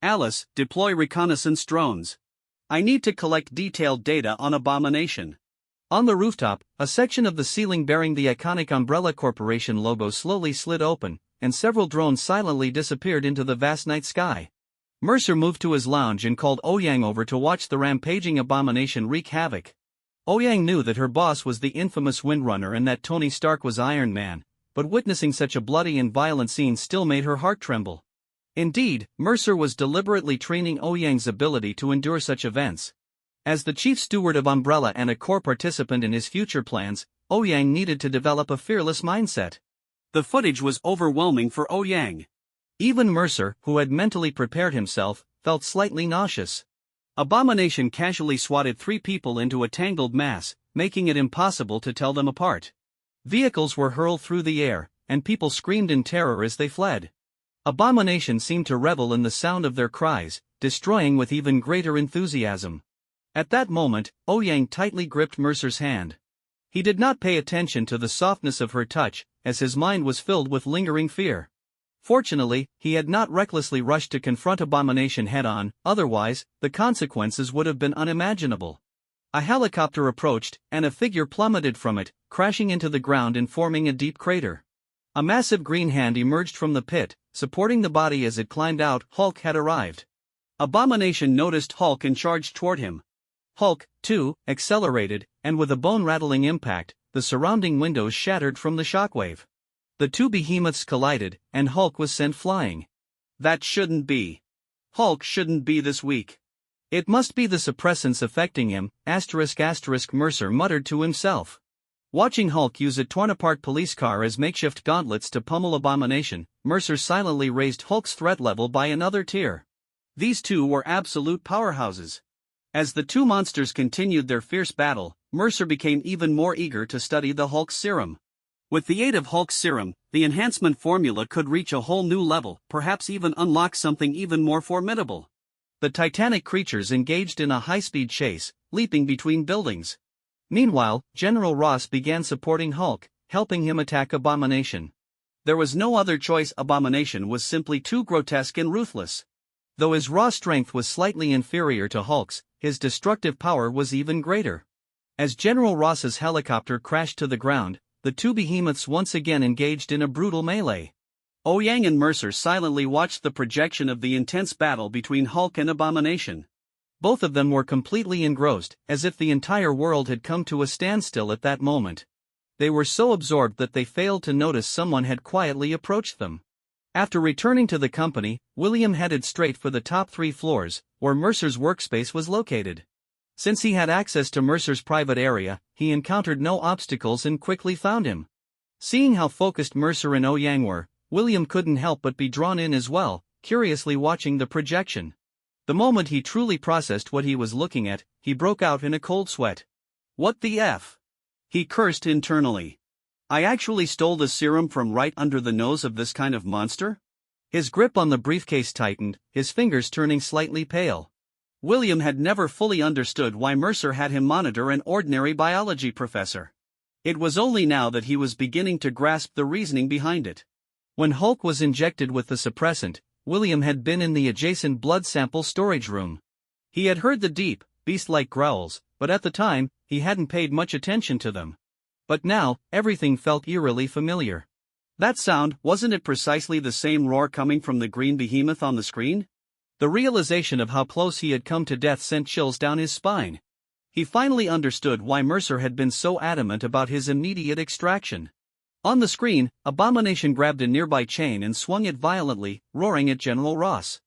"Alice, deploy reconnaissance drones. I need to collect detailed data on Abomination." On the rooftop, a section of the ceiling bearing the iconic Umbrella Corporation logo slowly slid open, and several drones silently disappeared into the vast night sky. Mercer moved to his lounge and called Ouyang over to watch the rampaging Abomination wreak havoc. Ouyang knew that her boss was the infamous Windrunner and that Tony Stark was Iron Man, but witnessing such a bloody and violent scene still made her heart tremble. Indeed, Mercer was deliberately training Ouyang's ability to endure such events. As the chief steward of Umbrella and a core participant in his future plans, Ouyang needed to develop a fearless mindset. The footage was overwhelming for Ouyang. Even Mercer, who had mentally prepared himself, felt slightly nauseous. Abomination casually swatted 3 people into a tangled mass, making it impossible to tell them apart. Vehicles were hurled through the air, and people screamed in terror as they fled. Abomination seemed to revel in the sound of their cries, destroying with even greater enthusiasm. At that moment, Ouyang tightly gripped Mercer's hand. He did not pay attention to the softness of her touch, as his mind was filled with lingering fear. Fortunately, he had not recklessly rushed to confront Abomination head-on, otherwise, the consequences would have been unimaginable. A helicopter approached, and a figure plummeted from it, crashing into the ground and forming a deep crater. A massive green hand emerged from the pit, supporting the body as it climbed out. Hulk had arrived. Abomination noticed Hulk and charged toward him. Hulk, too, accelerated, and with a bone-rattling impact, the surrounding windows shattered from the shockwave. The 2 behemoths collided, and Hulk was sent flying. "That shouldn't be. Hulk shouldn't be this weak." "It must be the suppressants affecting him," Mercer muttered to himself. Watching Hulk use a torn-apart police car as makeshift gauntlets to pummel Abomination, Mercer silently raised Hulk's threat level by another tier. These 2 were absolute powerhouses. As the 2 monsters continued their fierce battle, Mercer became even more eager to study the Hulk serum. With the aid of Hulk's serum, the enhancement formula could reach a whole new level, perhaps even unlock something even more formidable. The titanic creatures engaged in a high-speed chase, leaping between buildings. Meanwhile, General Ross began supporting Hulk, helping him attack Abomination. There was no other choice. Abomination was simply too grotesque and ruthless. Though his raw strength was slightly inferior to Hulk's, his destructive power was even greater. As General Ross's helicopter crashed to the ground, the 2 behemoths once again engaged in a brutal melee. Ouyang and Mercer silently watched the projection of the intense battle between Hulk and Abomination. Both of them were completely engrossed, as if the entire world had come to a standstill at that moment. They were so absorbed that they failed to notice someone had quietly approached them. After returning to the company, William headed straight for the top 3 floors, where Mercer's workspace was located. Since he had access to Mercer's private area, he encountered no obstacles and quickly found him. Seeing how focused Mercer and Ouyang were, William couldn't help but be drawn in as well, curiously watching the projection. The moment he truly processed what he was looking at, he broke out in a cold sweat. "What the F?" he cursed internally. "I actually stole the serum from right under the nose of this kind of monster?" His grip on the briefcase tightened, his fingers turning slightly pale. William had never fully understood why Mercer had him monitor an ordinary biology professor. It was only now that he was beginning to grasp the reasoning behind it. When Hulk was injected with the suppressant, William had been in the adjacent blood sample storage room. He had heard the deep, beast-like growls, but at the time, he hadn't paid much attention to them. But now, everything felt eerily familiar. That sound, wasn't it precisely the same roar coming from the green behemoth on the screen? The realization of how close he had come to death sent chills down his spine. He finally understood why Mercer had been so adamant about his immediate extraction. On the screen, Abomination grabbed a nearby chain and swung it violently, roaring at General Ross.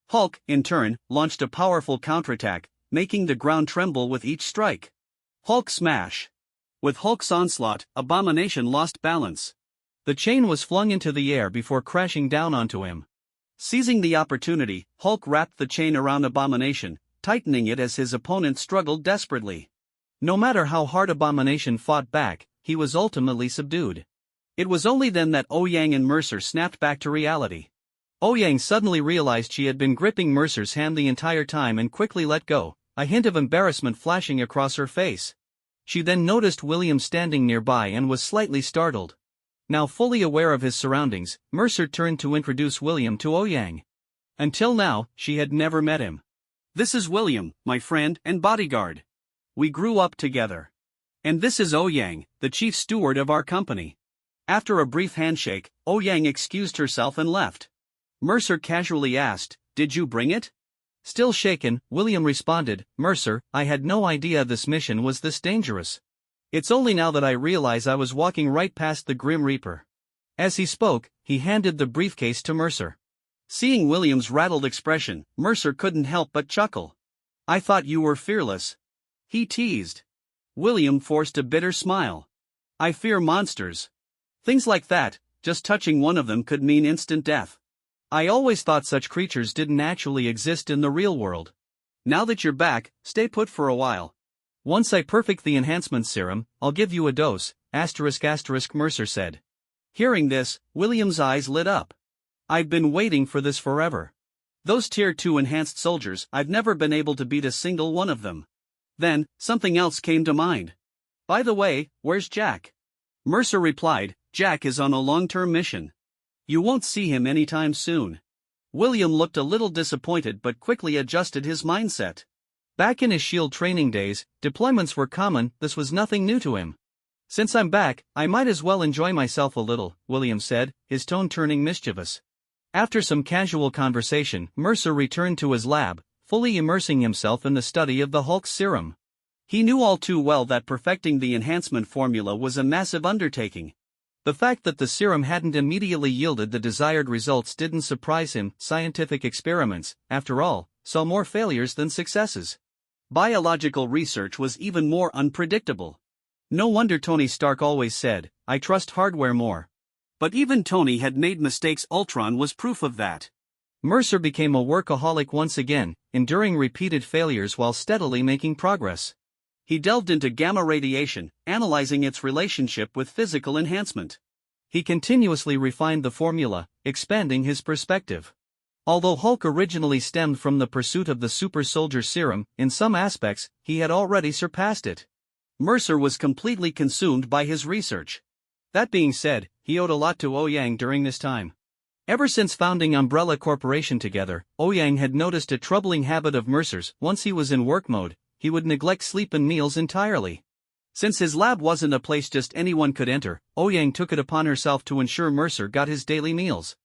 Hulk, in turn, launched a powerful counterattack, making the ground tremble with each strike. Hulk smash! With Hulk's onslaught, Abomination lost balance. The chain was flung into the air before crashing down onto him. Seizing the opportunity, Hulk wrapped the chain around Abomination, tightening it as his opponent struggled desperately. No matter how hard Abomination fought back, he was ultimately subdued. It was only then that Ouyang and Mercer snapped back to reality. Ouyang suddenly realized she had been gripping Mercer's hand the entire time and quickly let go, a hint of embarrassment flashing across her face. She then noticed William standing nearby and was slightly startled. Now fully aware of his surroundings, Mercer turned to introduce William to Ouyang. Until now, she had never met him. "This is William, my friend and bodyguard. We grew up together. And this is Ouyang, the chief steward of our company." After a brief handshake, Ouyang excused herself and left. Mercer casually asked, "Did you bring it?" Still shaken, William responded, "Mercer, I had no idea this mission was this dangerous. It's only now that I realize I was walking right past the Grim Reaper." As he spoke, he handed the briefcase to Mercer. Seeing William's rattled expression, Mercer couldn't help but chuckle. "I thought you were fearless," he teased. William forced a bitter smile. "I fear monsters. Things like that, just touching one of them could mean instant death. I always thought such creatures didn't actually exist in the real world. Now that you're back, stay put for a while. Once I perfect the enhancement serum, I'll give you a dose, ****, Mercer said. Hearing this, William's eyes lit up. "I've been waiting for this forever. Those Tier 2 enhanced soldiers, I've never been able to beat a single one of them." Then, something else came to mind. "By the way, where's Jack?" Mercer replied, "Jack is on a long-term mission. You won't see him anytime soon." William looked a little disappointed but quickly adjusted his mindset. Back in his SHIELD training days, deployments were common, this was nothing new to him. "Since I'm back, I might as well enjoy myself a little," William said, his tone turning mischievous. After some casual conversation, Mercer returned to his lab, fully immersing himself in the study of the Hulk's serum. He knew all too well that perfecting the enhancement formula was a massive undertaking. The fact that the serum hadn't immediately yielded the desired results didn't surprise him. Scientific experiments, after all, saw more failures than successes. Biological research was even more unpredictable. No wonder Tony Stark always said, "I trust hardware more." But even Tony had made mistakes. Ultron was proof of that. Mercer became a workaholic once again, enduring repeated failures while steadily making progress. He delved into gamma radiation, analyzing its relationship with physical enhancement. He continuously refined the formula, expanding his perspective. Although Hulk originally stemmed from the pursuit of the super soldier serum, in some aspects, he had already surpassed it. Mercer was completely consumed by his research. That being said, he owed a lot to Ouyang during this time. Ever since founding Umbrella Corporation together, Ouyang had noticed a troubling habit of Mercer's. Once he was in work mode, he would neglect sleep and meals entirely. Since his lab wasn't a place just anyone could enter, Ouyang took it upon herself to ensure Mercer got his daily meals.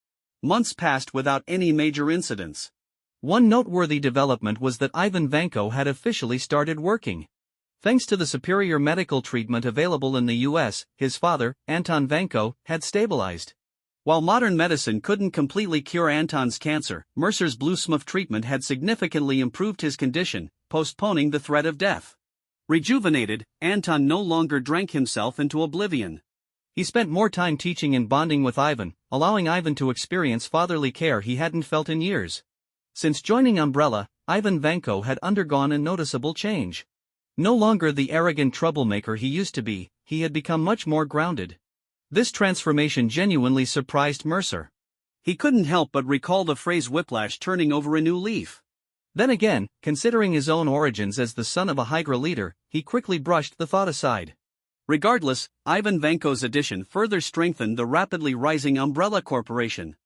Months passed without any major incidents. One noteworthy development was that Ivan Vanko had officially started working. Thanks to the superior medical treatment available in the US, his father, Anton Vanko, had stabilized. While modern medicine couldn't completely cure Anton's cancer, Mercer's blue smurf treatment had significantly improved his condition, postponing the threat of death. Rejuvenated, Anton no longer drank himself into oblivion. He spent more time teaching and bonding with Ivan, allowing Ivan to experience fatherly care he hadn't felt in years. Since joining Umbrella, Ivan Vanko had undergone a noticeable change. No longer the arrogant troublemaker he used to be, he had become much more grounded. This transformation genuinely surprised Mercer. He couldn't help but recall the phrase whiplash turning over a new leaf. Then again, considering his own origins as the son of a Hydra leader, he quickly brushed the thought aside. Regardless, Ivan Vanko's addition further strengthened the rapidly rising Umbrella Corporation.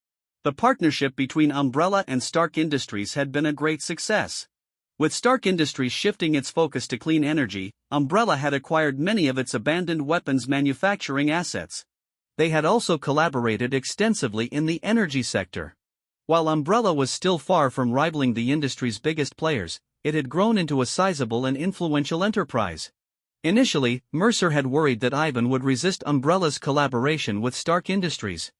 The partnership between Umbrella and Stark Industries had been a great success. With Stark Industries shifting its focus to clean energy, Umbrella had acquired many of its abandoned weapons manufacturing assets. They had also collaborated extensively in the energy sector. While Umbrella was still far from rivaling the industry's biggest players, it had grown into a sizable and influential enterprise. Initially, Mercer had worried that Ivan would resist Umbrella's collaboration with Stark Industries.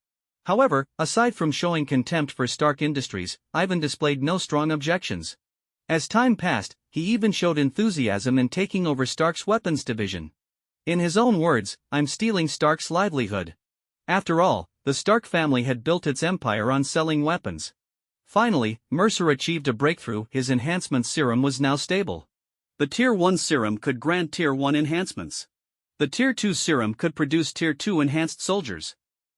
However, aside from showing contempt for Stark Industries, Ivan displayed no strong objections. As time passed, he even showed enthusiasm in taking over Stark's weapons division. In his own words, "I'm stealing Stark's livelihood." After all, the Stark family had built its empire on selling weapons. Finally, Mercer achieved a breakthrough. His enhancement serum was now stable. The Tier 1 serum could grant Tier 1 enhancements. The Tier 2 serum could produce Tier 2 enhanced soldiers.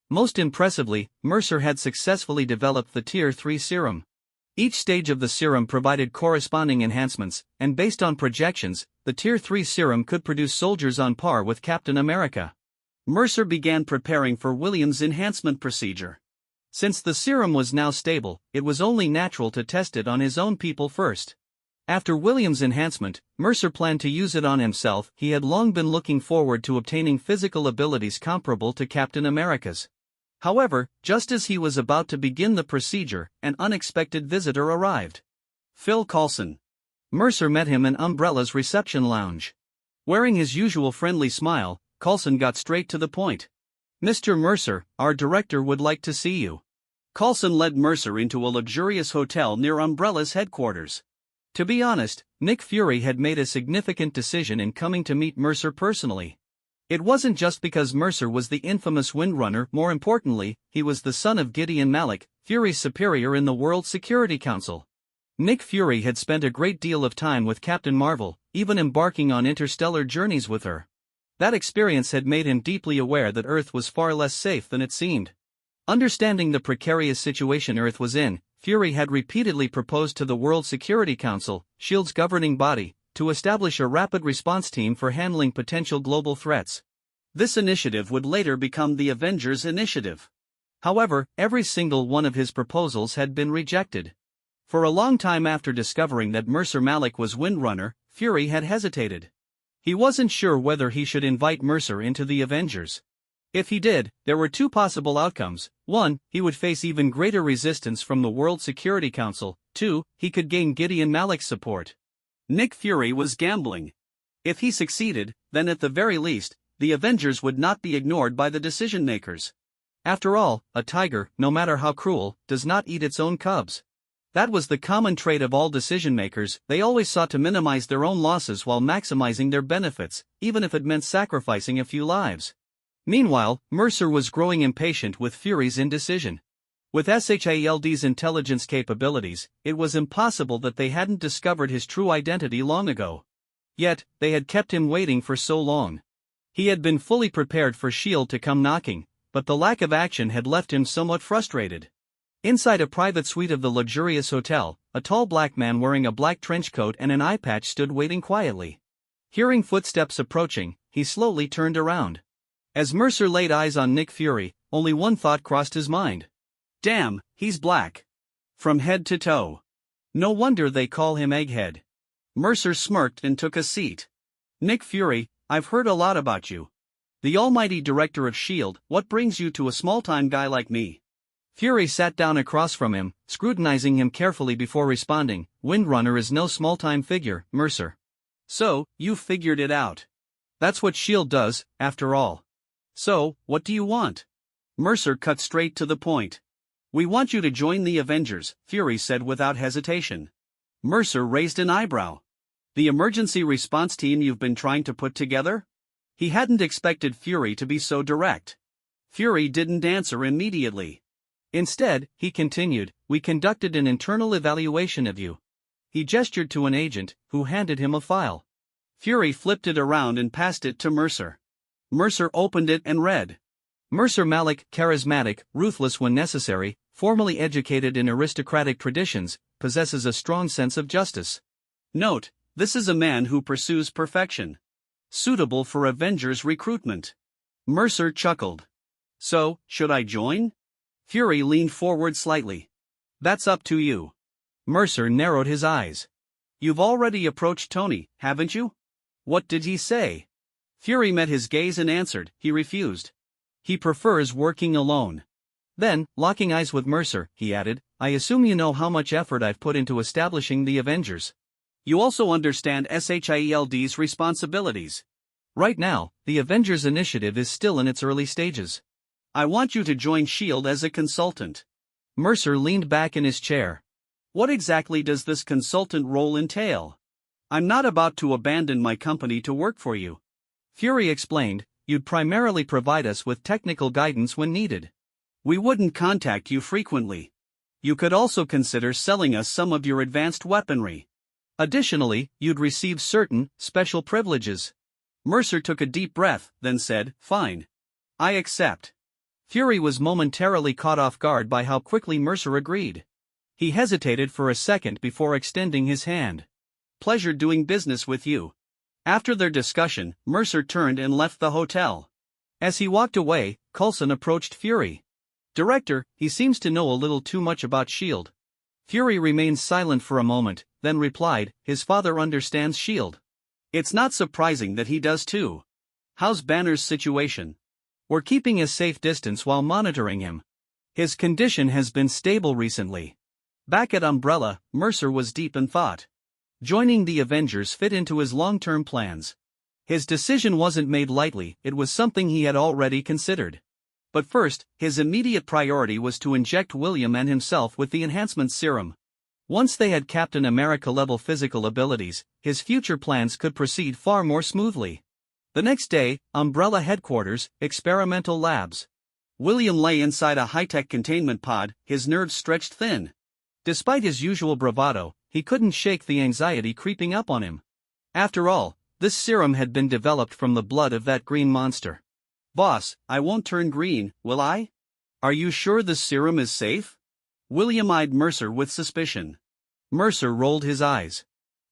Most impressively, Mercer had successfully developed the Tier 3 serum. Each stage of the serum provided corresponding enhancements, and based on projections, the Tier 3 serum could produce soldiers on par with Captain America. Mercer began preparing for William's enhancement procedure. Since the serum was now stable, it was only natural to test it on his own people first. After William's enhancement, Mercer planned to use it on himself. He had long been looking forward to obtaining physical abilities comparable to Captain America's. However, just as he was about to begin the procedure, an unexpected visitor arrived. Phil Coulson. Mercer met him in Umbrella's reception lounge. Wearing his usual friendly smile, Coulson got straight to the point. "Mr. Mercer, our director would like to see you." Coulson led Mercer into a luxurious hotel near Umbrella's headquarters. To be honest, Nick Fury had made a significant decision in coming to meet Mercer personally. It wasn't just because Mercer was the infamous Windrunner. More importantly, he was the son of Gideon Malik, Fury's superior in the World Security Council. Nick Fury had spent a great deal of time with Captain Marvel, even embarking on interstellar journeys with her. That experience had made him deeply aware that Earth was far less safe than it seemed. Understanding the precarious situation Earth was in, Fury had repeatedly proposed to the World Security Council, S.H.I.E.L.D's governing body, to establish a rapid response team for handling potential global threats. This initiative would later become the Avengers Initiative. However, every single one of his proposals had been rejected. For a long time after discovering that Mercer Malik was Windrunner, Fury had hesitated. He wasn't sure whether he should invite Mercer into the Avengers. If he did, there were two possible outcomes. 1, he would face even greater resistance from the World Security Council. 2, he could gain Gideon Malik's support. Nick Fury was gambling. If he succeeded, then at the very least, the Avengers would not be ignored by the decision-makers. After all, a tiger, no matter how cruel, does not eat its own cubs. That was the common trait of all decision-makers. They always sought to minimize their own losses while maximizing their benefits, even if it meant sacrificing a few lives. Meanwhile, Mercer was growing impatient with Fury's indecision. With S.H.I.E.L.D's intelligence capabilities, it was impossible that they hadn't discovered his true identity long ago. Yet, they had kept him waiting for so long. He had been fully prepared for S.H.I.E.L.D. to come knocking, but the lack of action had left him somewhat frustrated. Inside a private suite of the luxurious hotel, a tall black man wearing a black trench coat and an eye patch stood waiting quietly. Hearing footsteps approaching, he slowly turned around. As Mercer laid eyes on Nick Fury, only one thought crossed his mind. Damn, he's black. From head to toe. No wonder they call him Egghead. Mercer smirked and took a seat. Nick Fury, I've heard a lot about you. The almighty director of S.H.I.E.L.D., what brings you to a small-time guy like me? Fury sat down across from him, scrutinizing him carefully before responding. Windrunner is no small-time figure, Mercer. So, you've figured it out. That's what S.H.I.E.L.D. does, after all. So, what do you want? Mercer cut straight to the point. We want you to join the Avengers, Fury said without hesitation. Mercer raised an eyebrow. The emergency response team you've been trying to put together? He hadn't expected Fury to be so direct. Fury didn't answer immediately. Instead, he continued, we conducted an internal evaluation of you. He gestured to an agent, who handed him a file. Fury flipped it around and passed it to Mercer. Mercer opened it and read. Mercer Malik, charismatic, ruthless when necessary, formally educated in aristocratic traditions, possesses a strong sense of justice. Note, this is a man who pursues perfection. Suitable for Avengers recruitment. Mercer chuckled. So, should I join? Fury leaned forward slightly. That's up to you. Mercer narrowed his eyes. You've already approached Tony, haven't you? What did he say? Fury met his gaze and answered, he refused. He prefers working alone. Then, locking eyes with Mercer, he added, I assume you know how much effort I've put into establishing the Avengers. You also understand SHIELD's responsibilities. Right now, the Avengers initiative is still in its early stages. I want you to join S.H.I.E.L.D. as a consultant. Mercer leaned back in his chair. What exactly does this consultant role entail? I'm not about to abandon my company to work for you. Fury explained, you'd primarily provide us with technical guidance when needed. We wouldn't contact you frequently. You could also consider selling us some of your advanced weaponry. Additionally, you'd receive certain, special privileges. Mercer took a deep breath, then said, fine. I accept. Fury was momentarily caught off guard by how quickly Mercer agreed. He hesitated for a second before extending his hand. Pleasure doing business with you. After their discussion, Mercer turned and left the hotel. As he walked away, Coulson approached Fury. Director, he seems to know a little too much about S.H.I.E.L.D. Fury remained silent for a moment, then replied, his father understands S.H.I.E.L.D. It's not surprising that he does too. How's Banner's situation? We're keeping a safe distance while monitoring him. His condition has been stable recently. Back at Umbrella, Mercer was deep in thought. Joining the Avengers fit into his long-term plans. His decision wasn't made lightly, it was something he had already considered. But first, his immediate priority was to inject William and himself with the enhancement serum. Once they had Captain America-level physical abilities, his future plans could proceed far more smoothly. The next day, Umbrella headquarters, experimental labs. William lay inside a high-tech containment pod, his nerves stretched thin. Despite his usual bravado, he couldn't shake the anxiety creeping up on him. After all, this serum had been developed from the blood of that green monster. Boss, I won't turn green, will I? Are you sure this serum is safe? William eyed Mercer with suspicion. Mercer rolled his eyes.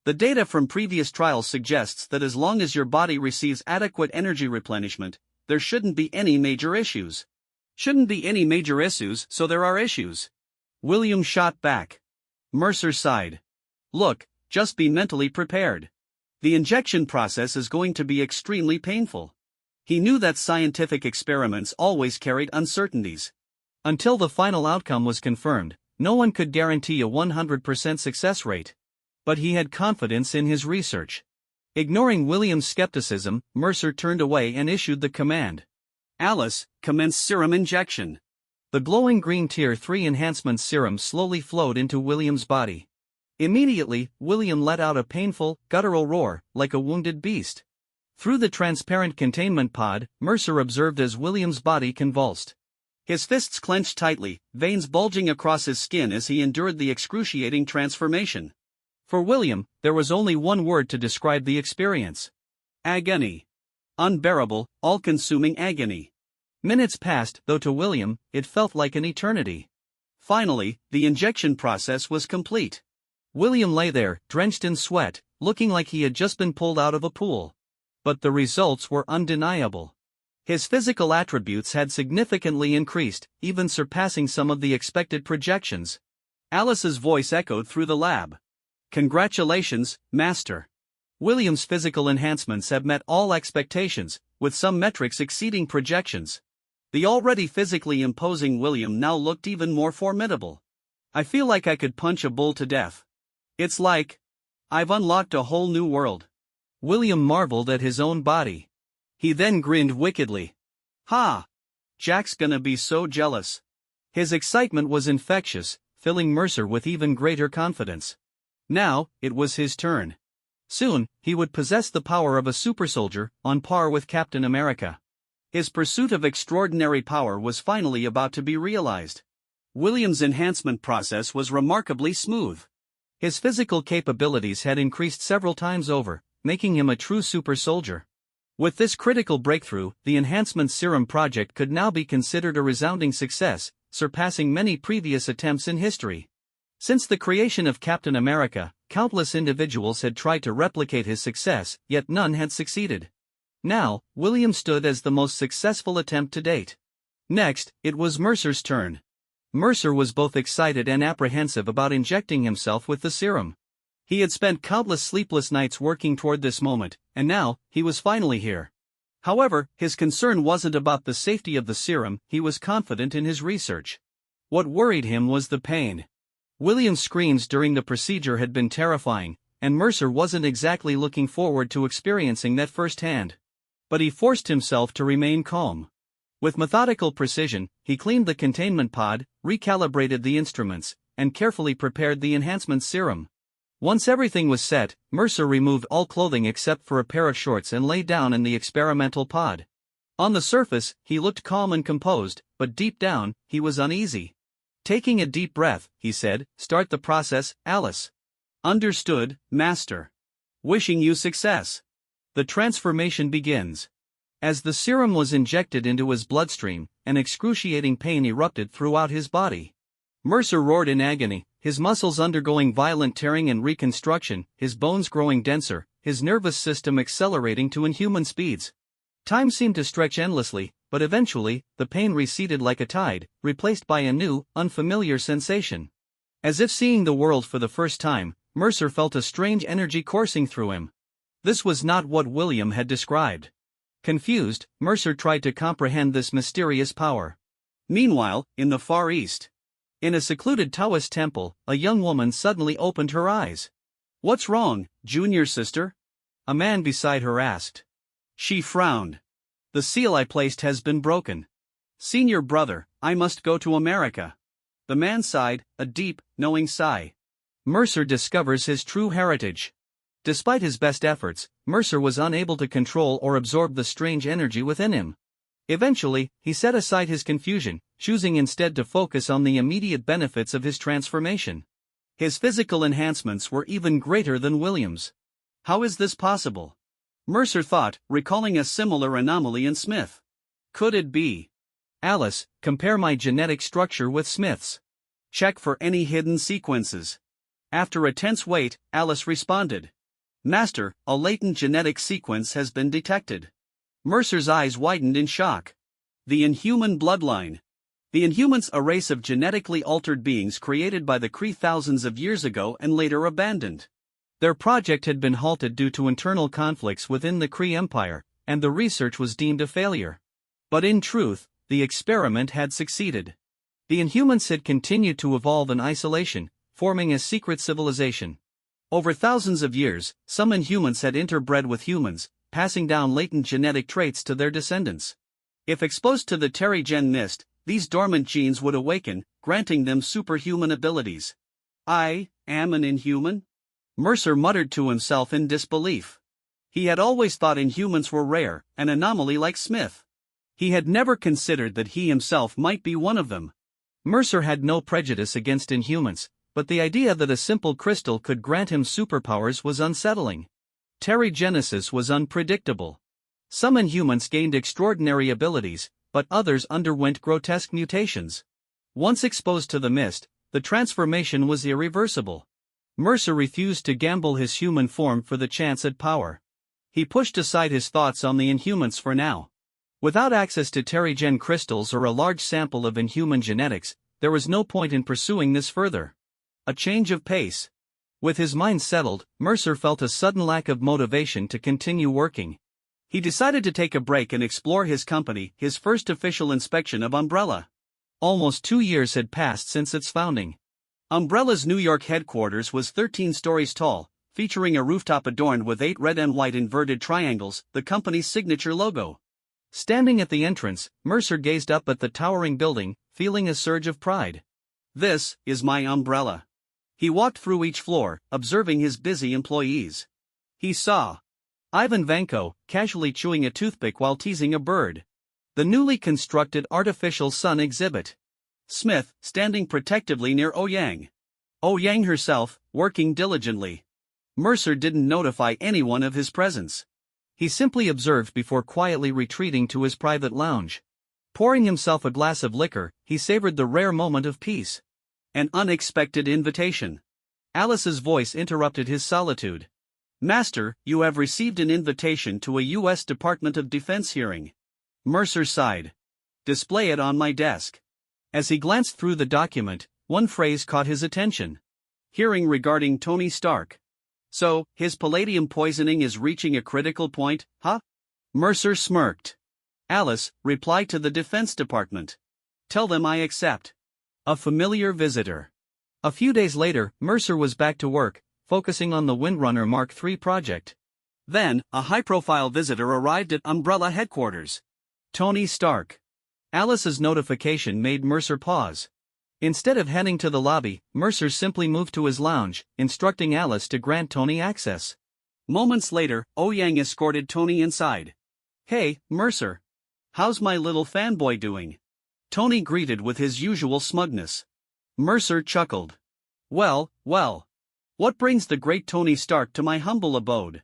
The data from previous trials suggests that as long as your body receives adequate energy replenishment, there shouldn't be any major issues. Shouldn't be any major issues, so there are issues. William shot back. Mercer sighed. Look, just be mentally prepared. The injection process is going to be extremely painful. He knew that scientific experiments always carried uncertainties. Until the final outcome was confirmed, no one could guarantee a 100% success rate. But he had confidence in his research. Ignoring William's skepticism, Mercer turned away and issued the command. Alice, commence serum injection. The glowing green Tier 3 enhancement serum slowly flowed into William's body. Immediately, William let out a painful, guttural roar, like a wounded beast. Through the transparent containment pod, Mercer observed as William's body convulsed. His fists clenched tightly, veins bulging across his skin as he endured the excruciating transformation. For William, there was only one word to describe the experience. Agony. Unbearable, all-consuming agony. Minutes passed, though to William, it felt like an eternity. Finally, the injection process was complete. William lay there, drenched in sweat, looking like he had just been pulled out of a pool. But the results were undeniable. His physical attributes had significantly increased, even surpassing some of the expected projections. Alice's voice echoed through the lab. Congratulations, Master. William's physical enhancements have met all expectations, with some metrics exceeding projections. The already physically imposing William now looked even more formidable. I feel like I could punch a bull to death. It's like I've unlocked a whole new world. William marveled at his own body. He then grinned wickedly. Ha! Jack's gonna be so jealous. His excitement was infectious, filling Mercer with even greater confidence. Now, it was his turn. Soon, he would possess the power of a supersoldier, on par with Captain America. His pursuit of extraordinary power was finally about to be realized. William's enhancement process was remarkably smooth. His physical capabilities had increased several times over, making him a true super soldier. With this critical breakthrough, the enhancement serum project could now be considered a resounding success, surpassing many previous attempts in history. Since the creation of Captain America, countless individuals had tried to replicate his success, yet none had succeeded. Now, William stood as the most successful attempt to date. Next, it was Mercer's turn. Mercer was both excited and apprehensive about injecting himself with the serum. He had spent countless sleepless nights working toward this moment, and now, he was finally here. However, his concern wasn't about the safety of the serum, he was confident in his research. What worried him was the pain. William's screams during the procedure had been terrifying, and Mercer wasn't exactly looking forward to experiencing that firsthand. But he forced himself to remain calm. With methodical precision, he cleaned the containment pod, recalibrated the instruments, and carefully prepared the enhancement serum. Once everything was set, Mercer removed all clothing except for a pair of shorts and lay down in the experimental pod. On the surface, he looked calm and composed, but deep down, he was uneasy. Taking a deep breath, he said, "Start the process, Alice." "Understood, Master. Wishing you success." The transformation begins. As the serum was injected into his bloodstream, an excruciating pain erupted throughout his body. Mercer roared in agony, his muscles undergoing violent tearing and reconstruction, his bones growing denser, his nervous system accelerating to inhuman speeds. Time seemed to stretch endlessly, but eventually, the pain receded like a tide, replaced by a new, unfamiliar sensation. As if seeing the world for the first time, Mercer felt a strange energy coursing through him. This was not what William had described. Confused, Mercer tried to comprehend this mysterious power. Meanwhile, in the Far East, in a secluded Taoist temple, a young woman suddenly opened her eyes. "What's wrong, junior sister?" a man beside her asked. She frowned. "The seal I placed has been broken. Senior brother, I must go to America." The man sighed, a deep, knowing sigh. Mercer discovers his true heritage. Despite his best efforts, Mercer was unable to control or absorb the strange energy within him. Eventually, he set aside his confusion, choosing instead to focus on the immediate benefits of his transformation. His physical enhancements were even greater than William's. How is this possible? Mercer thought, recalling a similar anomaly in Smith. Could it be? "Alice, compare my genetic structure with Smith's. Check for any hidden sequences." After a tense wait, Alice responded. "Master, a latent genetic sequence has been detected." Mercer's eyes widened in shock. The Inhuman bloodline. The Inhumans, a race of genetically altered beings created by the Kree thousands of years ago and later abandoned. Their project had been halted due to internal conflicts within the Kree Empire, and the research was deemed a failure. But in truth, the experiment had succeeded. The Inhumans had continued to evolve in isolation, forming a secret civilization. Over thousands of years, some Inhumans had interbred with humans, passing down latent genetic traits to their descendants. If exposed to the Terrigen mist, these dormant genes would awaken, granting them superhuman abilities. "I am an Inhuman?" Mercer muttered to himself in disbelief. He had always thought Inhumans were rare, an anomaly like Smith. He had never considered that he himself might be one of them. Mercer had no prejudice against Inhumans, but the idea that a simple crystal could grant him superpowers was unsettling. Terrigenesis was unpredictable. Some Inhumans gained extraordinary abilities, but others underwent grotesque mutations. Once exposed to the mist, the transformation was irreversible. Mercer refused to gamble his human form for the chance at power. He pushed aside his thoughts on the Inhumans for now. Without access to Terrigen crystals or a large sample of Inhuman genetics, there was no point in pursuing this further. A change of pace. With his mind settled, Mercer felt a sudden lack of motivation to continue working. He decided to take a break and explore his company, his first official inspection of Umbrella. Almost 2 years had passed since its founding. Umbrella's New York headquarters was 13 stories tall, featuring a rooftop adorned with 8 red and white inverted triangles, the company's signature logo. Standing at the entrance, Mercer gazed up at the towering building, feeling a surge of pride. "This is my Umbrella." He walked through each floor, observing his busy employees. He saw Ivan Vanko casually chewing a toothpick while teasing a bird. The newly constructed artificial sun exhibit. Smith, standing protectively near Yang. Yang herself, working diligently. Mercer didn't notify anyone of his presence. He simply observed before quietly retreating to his private lounge. Pouring himself a glass of liquor, he savored the rare moment of peace. An unexpected invitation. Alice's voice interrupted his solitude. "Master, you have received an invitation to a U.S. Department of Defense hearing." Mercer sighed. "Display it on my desk." As he glanced through the document, one phrase caught his attention. Hearing regarding Tony Stark. So, his palladium poisoning is reaching a critical point, huh? Mercer smirked. "Alice, reply to the Defense Department. Tell them I accept." A familiar visitor. A few days later, Mercer was back to work, focusing on the Windrunner Mark III project. Then, a high-profile visitor arrived at Umbrella headquarters. Tony Stark. Alice's notification made Mercer pause. Instead of heading to the lobby, Mercer simply moved to his lounge, instructing Alice to grant Tony access. Moments later, Yang escorted Tony inside. "Hey, Mercer. How's my little fanboy doing?" Tony greeted with his usual smugness. Mercer chuckled. Well. What brings the great Tony Stark to my humble abode?"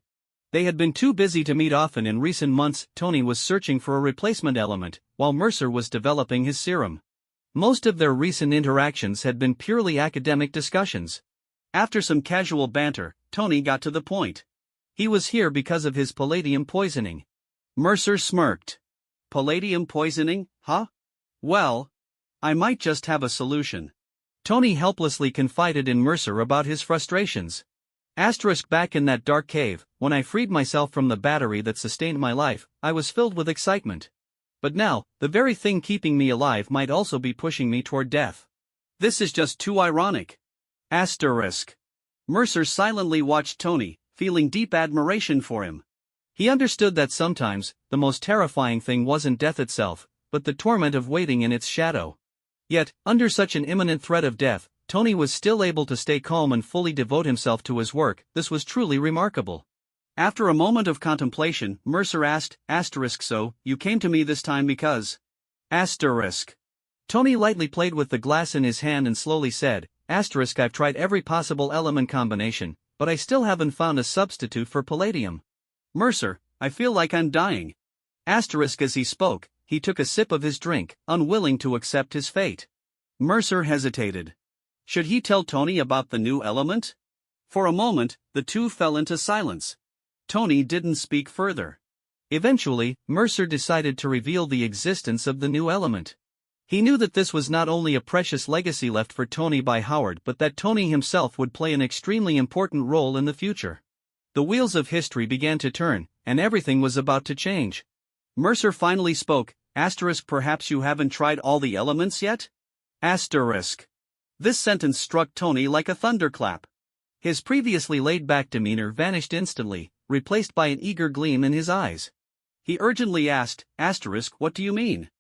They had been too busy to meet often in recent months. Tony was searching for a replacement element, while Mercer was developing his serum. Most of their recent interactions had been purely academic discussions. After some casual banter, Tony got to the point. He was here because of his palladium poisoning. Mercer smirked. "Palladium poisoning, huh? Well, I might just have a solution." Tony helplessly confided in Mercer about his frustrations. Back in that dark cave, when I freed myself from the battery that sustained my life, I was filled with excitement. But now, the very thing keeping me alive might also be pushing me toward death. This is just too ironic. Mercer silently watched Tony, feeling deep admiration for him. He understood that sometimes, the most terrifying thing wasn't death itself, but the torment of waiting in its shadow. Yet, under such an imminent threat of death, Tony was still able to stay calm and fully devote himself to his work. This was truly remarkable. After a moment of contemplation, Mercer asked, "So, you came to me this time because?" Tony lightly played with the glass in his hand and slowly said, "I've tried every possible element combination, but I still haven't found a substitute for palladium." Mercer, "I feel like I'm dying." As he spoke, he took a sip of his drink, unwilling to accept his fate. Mercer hesitated. Should he tell Tony about the new element? For a moment, the two fell into silence. Tony didn't speak further. Eventually, Mercer decided to reveal the existence of the new element. He knew that this was not only a precious legacy left for Tony by Howard, but that Tony himself would play an extremely important role in the future. The wheels of history began to turn, and everything was about to change. Mercer finally spoke, "Perhaps you haven't tried all the elements yet?" This sentence struck Tony like a thunderclap. His previously laid-back demeanor vanished instantly, replaced by an eager gleam in his eyes. He urgently asked, "What do you mean?"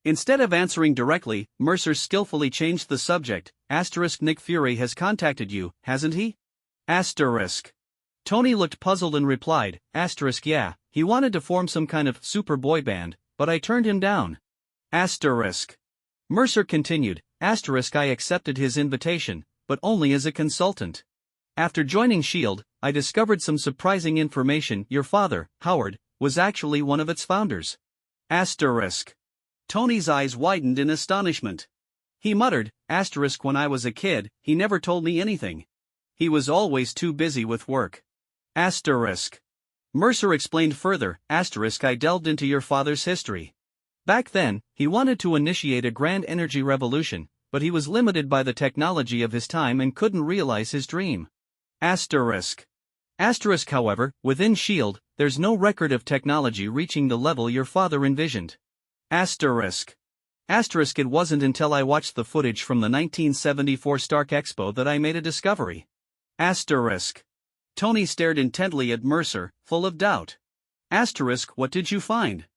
Instead of answering directly, Mercer skillfully changed the subject. "Nick Fury has contacted you, hasn't he?" Tony looked puzzled and replied, "Yeah, he wanted to form some kind of super boy band, but I turned him down." Mercer continued, "I accepted his invitation, but only as a consultant. After joining S.H.I.E.L.D., I discovered some surprising information. Your father, Howard, was actually one of its founders." Tony's eyes widened in astonishment. He muttered, "When I was a kid, he never told me anything. He was always too busy with work." Mercer explained further, "I delved into your father's history. Back then, he wanted to initiate a grand energy revolution, but he was limited by the technology of his time and couldn't realize his dream." However, within S.H.I.E.L.D., there's no record of technology reaching the level your father envisioned. It wasn't until I watched the footage from the 1974 Stark Expo that I made a discovery. Tony stared intently at Mercer, full of doubt. What did you find?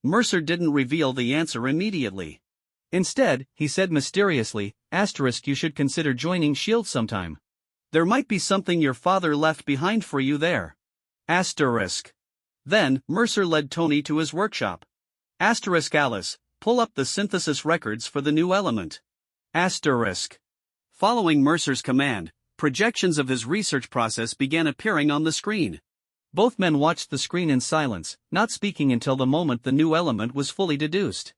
Mercer didn't reveal the answer immediately. Instead, he said mysteriously, "You should consider joining S.H.I.E.L.D. sometime." There might be something your father left behind for you there. Asterisk. Then, Mercer led Tony to his workshop. Asterisk Alice, pull up the synthesis records for the new element. Asterisk. Following Mercer's command, projections of his research process began appearing on the screen. Both men watched the screen in silence, not speaking until the moment the new element was fully deduced.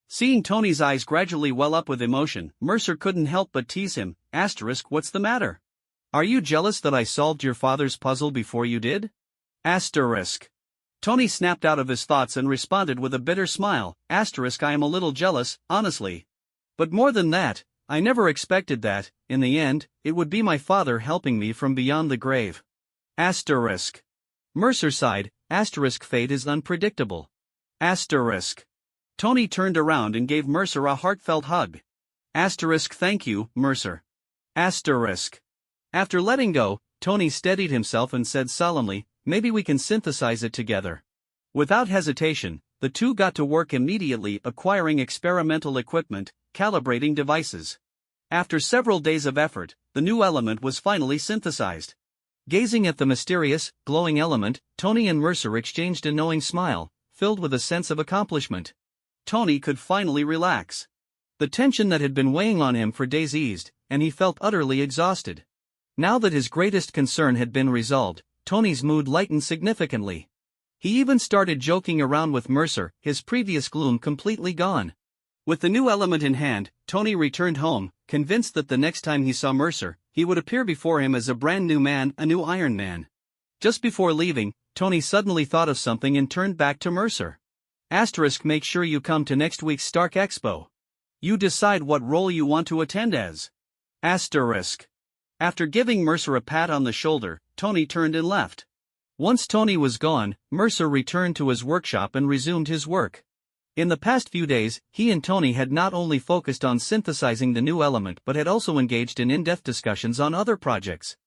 Seeing Tony's eyes gradually well up with emotion, Mercer couldn't help but tease him. Asterisk, what's the matter? Are you jealous that I solved your father's puzzle before you did? Asterisk. Tony snapped out of his thoughts and responded with a bitter smile. Asterisk, I am a little jealous, honestly. But more than that, I never expected that, in the end, it would be my father helping me from beyond the grave. Asterisk. Mercer sighed. Asterisk, fate is unpredictable. Asterisk. Tony turned around and gave Mercer a heartfelt hug. Asterisk, thank you, Mercer. Asterisk. After letting go, Tony steadied himself and said solemnly, maybe we can synthesize it together. Without hesitation, the two got to work immediately, acquiring experimental equipment, calibrating devices. After several days of effort, the new element was finally synthesized. Gazing at the mysterious, glowing element, Tony and Mercer exchanged a knowing smile, filled with a sense of accomplishment. Tony could finally relax. The tension that had been weighing on him for days eased, and he felt utterly exhausted. Now that his greatest concern had been resolved, Tony's mood lightened significantly. He even started joking around with Mercer, his previous gloom completely gone. With the new element in hand, Tony returned home, convinced that the next time he saw Mercer, he would appear before him as a brand new man, a new Iron Man. Just before leaving, Tony suddenly thought of something and turned back to Mercer. Asterisk, make sure you come to next week's Stark Expo. You decide what role you want to attend as. Asterisk. After giving Mercer a pat on the shoulder, Tony turned and left. Once Tony was gone, Mercer returned to his workshop and resumed his work. In the past few days, he and Tony had not only focused on synthesizing the new element but had also engaged in in-depth discussions on other projects.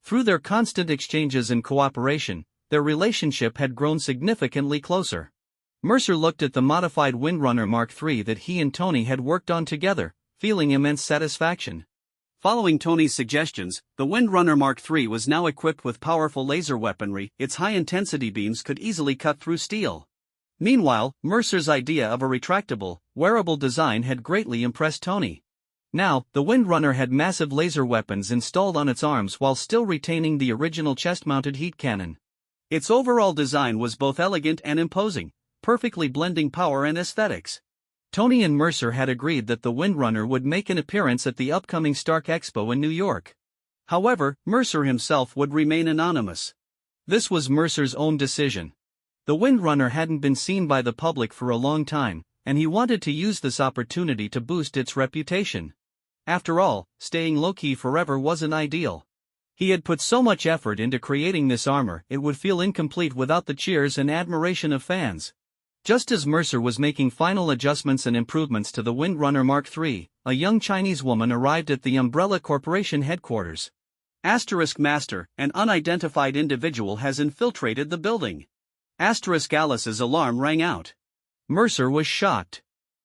Through their constant exchanges and cooperation, their relationship had grown significantly closer. Mercer looked at the modified Windrunner Mark III that he and Tony had worked on together, feeling immense satisfaction. Following Tony's suggestions, the Windrunner Mark III was now equipped with powerful laser weaponry. Its high-intensity beams could easily cut through steel. Meanwhile, Mercer's idea of a retractable, wearable design had greatly impressed Tony. Now, the Windrunner had massive laser weapons installed on its arms while still retaining the original chest-mounted heat cannon. Its overall design was both elegant and imposing, perfectly blending power and aesthetics. Tony and Mercer had agreed that the Windrunner would make an appearance at the upcoming Stark Expo in New York. However, Mercer himself would remain anonymous. This was Mercer's own decision. The Windrunner hadn't been seen by the public for a long time, and he wanted to use this opportunity to boost its reputation. After all, staying low-key forever wasn't ideal. He had put so much effort into creating this armor, it would feel incomplete without the cheers and admiration of fans. Just as Mercer was making final adjustments and improvements to the Windrunner Mark III, a young Chinese woman arrived at the Umbrella Corporation headquarters. Asterisk Master, an unidentified individual has infiltrated the building. Asterisk Alice's alarm rang out. Mercer was shocked.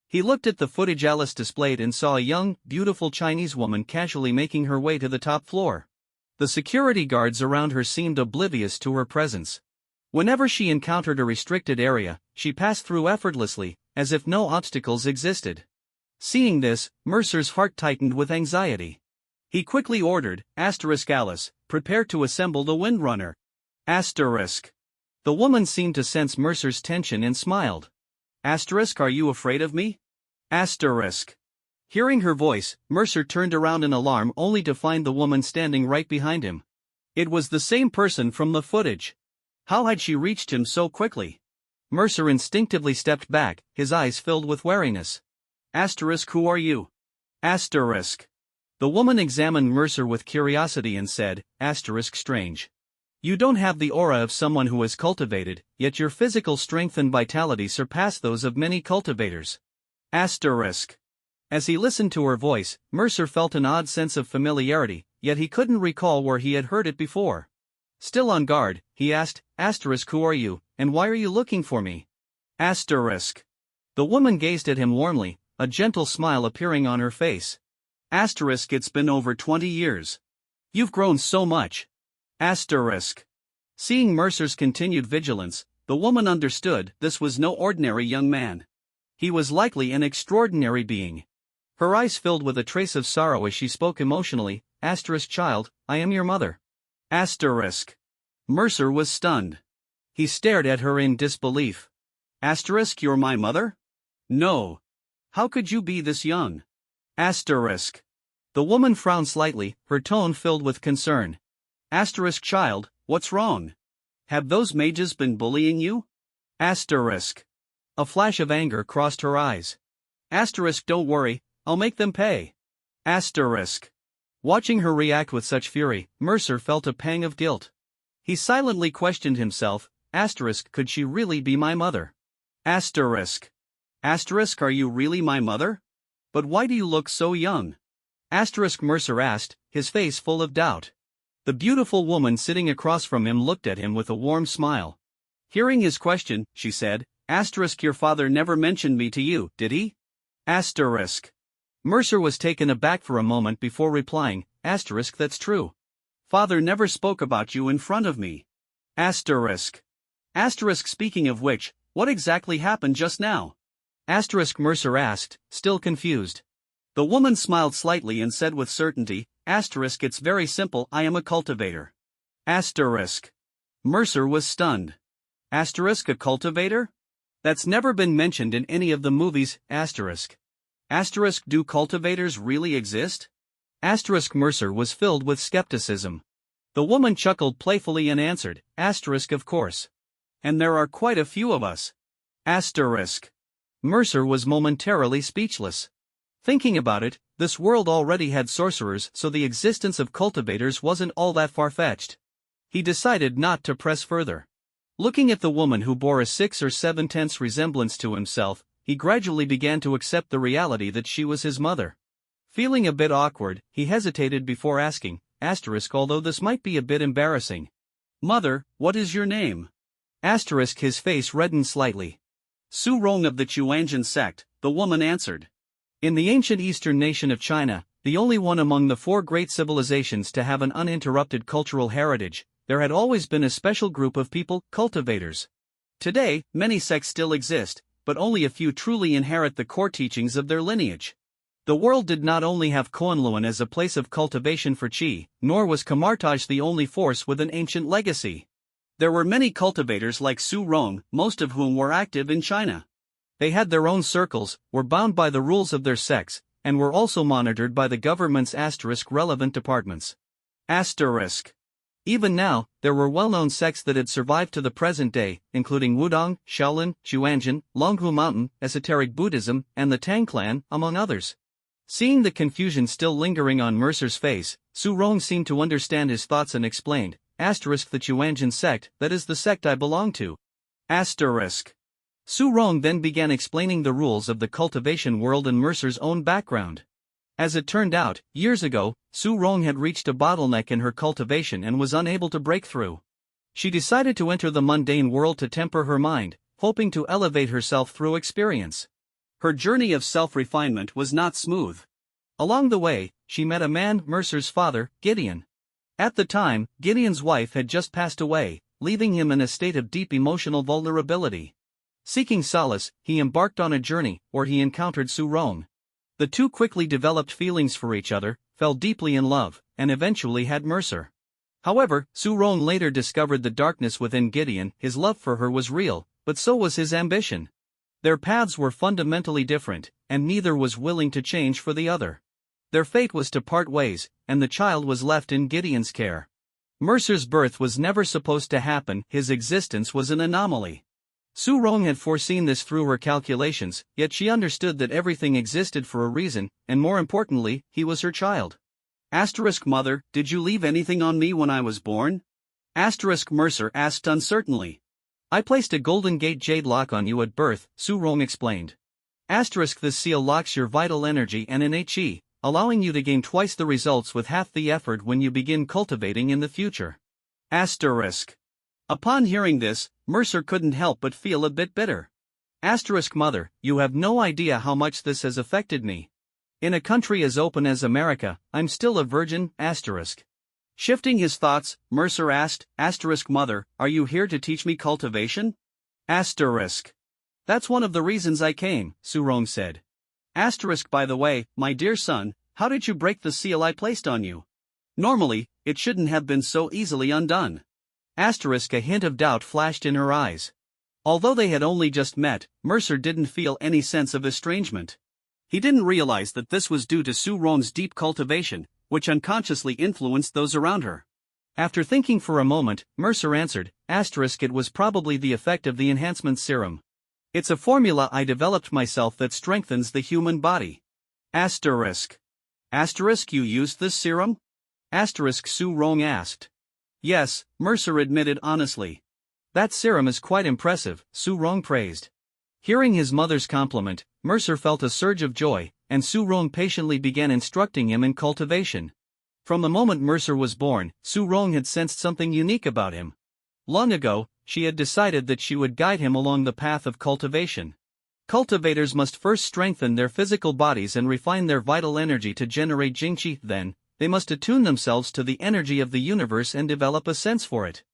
He looked at the footage Alice displayed and saw a young, beautiful Chinese woman casually making her way to the top floor. The security guards around her seemed oblivious to her presence. Whenever she encountered a restricted area, she passed through effortlessly, as if no obstacles existed. Seeing this, Mercer's heart tightened with anxiety. He quickly ordered, Alice, prepare to assemble the Windrunner. The woman seemed to sense Mercer's tension and smiled. Are you afraid of me? Hearing her voice, Mercer turned around in alarm only to find the woman standing right behind him. It was the same person from the footage. How had she reached him so quickly? Mercer instinctively stepped back, his eyes filled with wariness. Who are you? The woman examined Mercer with curiosity and said, strange. You don't have the aura of someone who is cultivated, yet your physical strength and vitality surpass those of many cultivators. As he listened to her voice, Mercer felt an odd sense of familiarity, yet he couldn't recall where he had heard it before. Still on guard, he asked, who are you, and why are you looking for me? The woman gazed at him warmly, a gentle smile appearing on her face. It's been over 20 years. You've grown so much. Asterisk. Seeing Mercer's continued vigilance, the woman understood this was no ordinary young man. He was likely an extraordinary being. Her eyes filled with a trace of sorrow as she spoke emotionally, Child, I am your mother. Asterisk. Mercer was stunned. He stared at her in disbelief. You're my mother? No. How could you be this young? Asterisk. The woman frowned slightly, her tone filled with concern. Child, what's wrong? Have those mages been bullying you? Asterisk. A flash of anger crossed her eyes. Don't worry, I'll make them pay. Asterisk. Watching her react with such fury, Mercer felt a pang of guilt. He silently questioned himself, could she really be my mother? Asterisk. Are you really my mother? But why do you look so young? Mercer asked, his face full of doubt. The beautiful woman sitting across from him looked at him with a warm smile. Hearing his question, she said, your father never mentioned me to you, did he? Asterisk. Mercer was taken aback for a moment before replying, that's true. Father never spoke about you in front of me. Asterisk. Speaking of which, what exactly happened just now? Mercer asked, still confused. The woman smiled slightly and said with certainty, it's very simple, I am a cultivator. Asterisk. Mercer was stunned. A cultivator? That's never been mentioned in any of the movies, do cultivators really exist? Mercer was filled with skepticism. The woman chuckled playfully and answered, of course. And there are quite a few of us. Mercer was momentarily speechless. Thinking about it, this world already had sorcerers, so the existence of cultivators wasn't all that far-fetched. He decided not to press further. Looking at the woman who bore a 6 or 7/10 resemblance to himself, he gradually began to accept the reality that she was his mother. Feeling a bit awkward, he hesitated before asking, although this might be a bit embarrassing. Mother, what is your name? His face reddened slightly. Su Rong of the Chuanjian sect, the woman answered. In the ancient eastern nation of China, the only one among the 4 great civilizations to have an uninterrupted cultural heritage, there had always been a special group of people, cultivators. Today, many sects still exist, but only a few truly inherit the core teachings of their lineage. The world did not only have Kowloon as a place of cultivation for qi, nor was Kamartaj the only force with an ancient legacy. There were many cultivators like Su Rong, most of whom were active in China. They had their own circles, were bound by the rules of their sects, and were also monitored by the government's relevant departments. Even now, there were well-known sects that had survived to the present day, including Wudong, Shaolin, Chuanjian, Longhu Mountain, Esoteric Buddhism, and the Tang clan, among others. Seeing the confusion still lingering on Mercer's face, Su Rong seemed to understand his thoughts and explained, the Chuanjian sect, that is the sect I belong to. Su Rong then began explaining the rules of the cultivation world and Mercer's own background. As it turned out, years ago, Su Rong had reached a bottleneck in her cultivation and was unable to break through. She decided to enter the mundane world to temper her mind, hoping to elevate herself through experience. Her journey of self-refinement was not smooth. Along the way, she met a man, Mercer's father, Gideon. At the time, Gideon's wife had just passed away, leaving him in a state of deep emotional vulnerability. Seeking solace, he embarked on a journey, where he encountered Su Rong. The two quickly developed feelings for each other, fell deeply in love, and eventually had Mercer. However, Su Rong later discovered the darkness within Gideon. His love for her was real, but so was his ambition. Their paths were fundamentally different, and neither was willing to change for the other. Their fate was to part ways, and the child was left in Gideon's care. Mercer's birth was never supposed to happen, his existence was an anomaly. Su Rong had foreseen this through her calculations, yet she understood that everything existed for a reason, and more importantly, he was her child. Mother, did you leave anything on me when I was born? Mercer asked uncertainly. I placed a Golden Gate jade lock on you at birth, Su Rong explained. This seal locks your vital energy and innate qi, allowing you to gain twice the results with half the effort when you begin cultivating in the future. Upon hearing this, Mercer couldn't help but feel a bit bitter. Mother, you have no idea how much this has affected me. In a country as open as America, I'm still a virgin, Shifting his thoughts, Mercer asked, "Mother, are you here to teach me cultivation?" "That's one of the reasons I came," Surong said. By the way, my dear son, how did you break the seal I placed on you? Normally, it shouldn't have been so easily undone." A hint of doubt flashed in her eyes. Although they had only just met, Mercer didn't feel any sense of estrangement. He didn't realize that this was due to Surong's deep cultivation, which unconsciously influenced those around her. After thinking for a moment, Mercer answered, "It was probably the effect of the enhancement serum. It's a formula I developed myself that strengthens the human body." You used this serum? Surong asked. "Yes," Mercer admitted honestly. "That serum is quite impressive," Surong praised. Hearing his mother's compliment, Mercer felt a surge of joy, and Surong patiently began instructing him in cultivation. From the moment Mercer was born, Surong had sensed something unique about him. Long ago, she had decided that she would guide him along the path of cultivation. Cultivators must first strengthen their physical bodies and refine their vital energy to generate jingqi, then, they must attune themselves to the energy of the universe and develop a sense for it.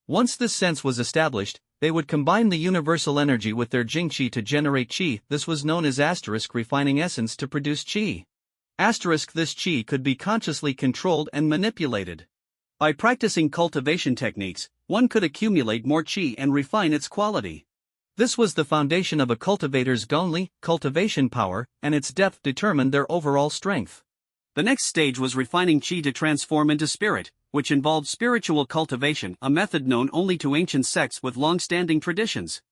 Once this sense was established, they would combine the universal energy with their jingqi to generate qi. This was known as refining essence to produce qi. This qi could be consciously controlled and manipulated. By practicing cultivation techniques, one could accumulate more qi and refine its quality. This was the foundation of a cultivator's gongli, cultivation power, and its depth determined their overall strength. The next stage was refining qi to transform into spirit, which involved spiritual cultivation, a method known only to ancient sects with long-standing traditions.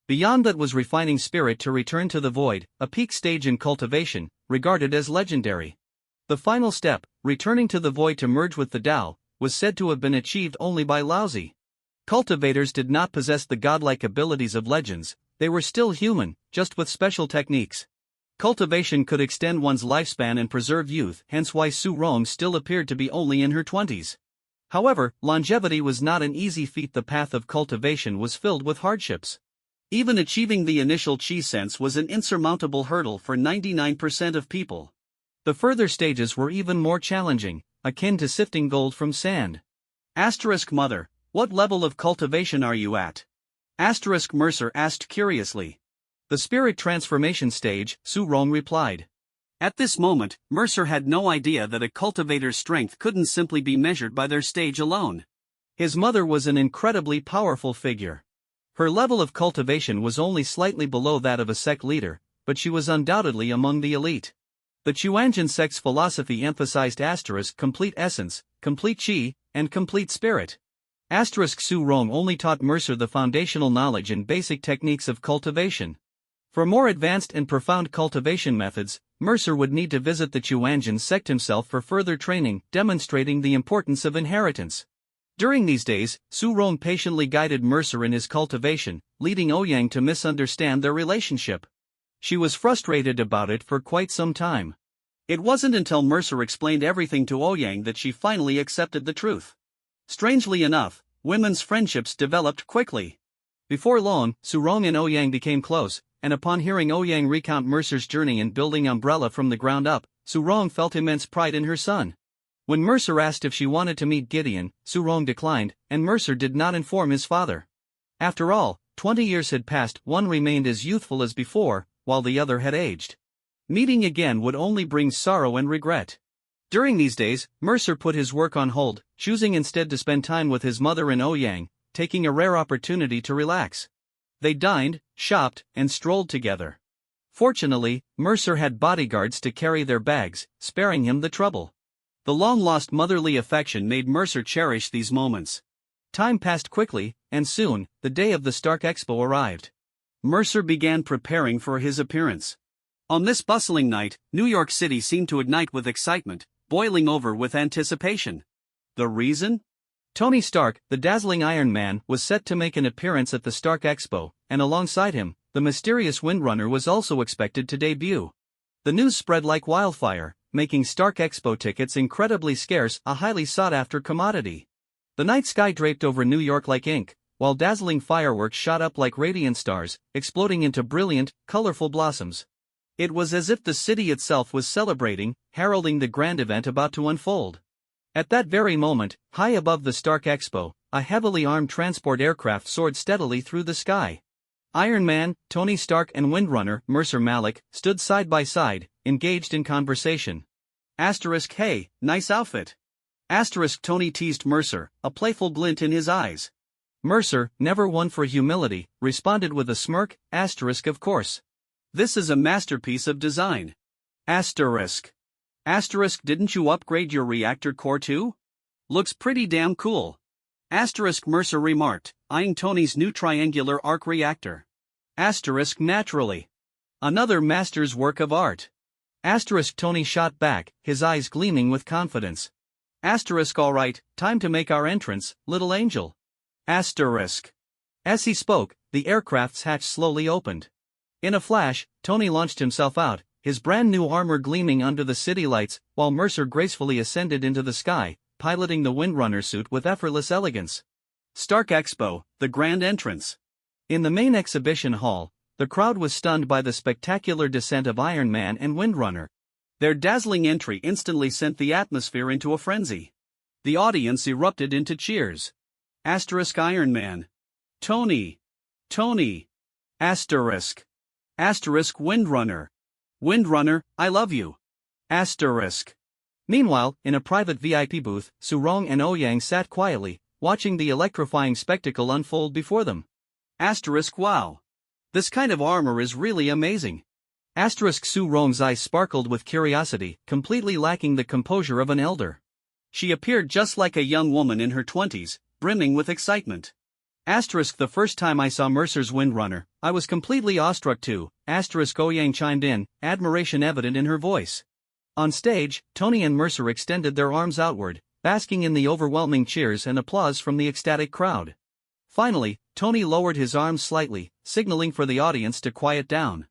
Beyond that was refining spirit to return to the void, a peak stage in cultivation, regarded as legendary. The final step, returning to the void to merge with the Tao, was said to have been achieved only by Laozi. Cultivators did not possess the godlike abilities of legends, they were still human, just with special techniques. Cultivation could extend one's lifespan and preserve youth, hence why Surong still appeared to be only in her 20s. However, longevity was not an easy feat. The path of cultivation was filled with hardships. Even achieving the initial qi sense was an insurmountable hurdle for 99% of people. The further stages were even more challenging, akin to sifting gold from sand. Mother, what level of cultivation are you at? Mercer asked curiously. The spirit transformation stage, Surong replied. At this moment, Mercer had no idea that a cultivator's strength couldn't simply be measured by their stage alone. His mother was an incredibly powerful figure. Her level of cultivation was only slightly below that of a sect leader, but she was undoubtedly among the elite. The Chuanjin sect's philosophy emphasized complete essence, complete qi, and complete spirit. Surong only taught Mercer the foundational knowledge and basic techniques of cultivation. For more advanced and profound cultivation methods, Mercer would need to visit the Chuanjin sect himself for further training, demonstrating the importance of inheritance. During these days, Surong patiently guided Mercer in his cultivation, leading Ouyang to misunderstand their relationship. She was frustrated about it for quite some time. It wasn't until Mercer explained everything to Ouyang that she finally accepted the truth. Strangely enough, women's friendships developed quickly. Before long, Surong and Ouyang became close, and upon hearing Ouyang recount Mercer's journey in building Umbrella from the ground up, Surong felt immense pride in her son. When Mercer asked if she wanted to meet Gideon, Surong declined, and Mercer did not inform his father. After all, 20 years had passed, one remained as youthful as before, while the other had aged. Meeting again would only bring sorrow and regret. During these days, Mercer put his work on hold, choosing instead to spend time with his mother and Ouyang, taking a rare opportunity to relax. They dined, shopped, and strolled together. Fortunately, Mercer had bodyguards to carry their bags, sparing him the trouble. The long-lost motherly affection made Mercer cherish these moments. Time passed quickly, and soon, the day of the Stark Expo arrived. Mercer began preparing for his appearance. On this bustling night, New York City seemed to ignite with excitement, boiling over with anticipation. The reason? Tony Stark, the dazzling Iron Man, was set to make an appearance at the Stark Expo, and alongside him, the mysterious Windrunner was also expected to debut. The news spread like wildfire, making Stark Expo tickets incredibly scarce, a highly sought-after commodity. The night sky draped over New York like ink, while dazzling fireworks shot up like radiant stars, exploding into brilliant, colorful blossoms. It was as if the city itself was celebrating, heralding the grand event about to unfold. At that very moment, high above the Stark Expo, a heavily armed transport aircraft soared steadily through the sky. Iron Man, Tony Stark and Windrunner, Mercer Malik, stood side by side, engaged in conversation. Asterisk hey, nice outfit. Asterisk Tony teased Mercer, a playful glint in his eyes. Mercer, never one for humility, responded with a smirk, asterisk of course. This is a masterpiece of design. Asterisk. Asterisk didn't you upgrade your reactor core too? Looks pretty damn cool. Asterisk Mercer remarked, eyeing Tony's new triangular arc reactor. Asterisk naturally. Another master's work of art. Asterisk Tony shot back, his eyes gleaming with confidence. Asterisk alright, time to make our entrance, little angel. Asterisk. As he spoke, the aircraft's hatch slowly opened. In a flash, Tony launched himself out, his brand new armor gleaming under the city lights, while Mercer gracefully ascended into the sky, piloting the Windrunner suit with effortless elegance. Stark Expo, the grand entrance. In the main exhibition hall, the crowd was stunned by the spectacular descent of Iron Man and Windrunner. Their dazzling entry instantly sent the atmosphere into a frenzy. The audience erupted into cheers. Asterisk Iron Man. Tony. Tony. Asterisk. Asterisk Windrunner. Windrunner, I love you. Asterisk. Meanwhile, in a private VIP booth, Su-rong and Ouyang sat quietly, watching the electrifying spectacle unfold before them. Asterisk wow. This kind of armor is really amazing. Asterisk Su-rong's eyes sparkled with curiosity, completely lacking the composure of an elder. She appeared just like a young woman in her 20s, brimming with excitement. Asterisk the first time I saw Mercer's Windrunner, I was completely awestruck too, asterisk Ouyang chimed in, admiration evident in her voice. On stage, Tony and Mercer extended their arms outward, basking in the overwhelming cheers and applause from the ecstatic crowd. Finally, Tony lowered his arms slightly, signaling for the audience to quiet down.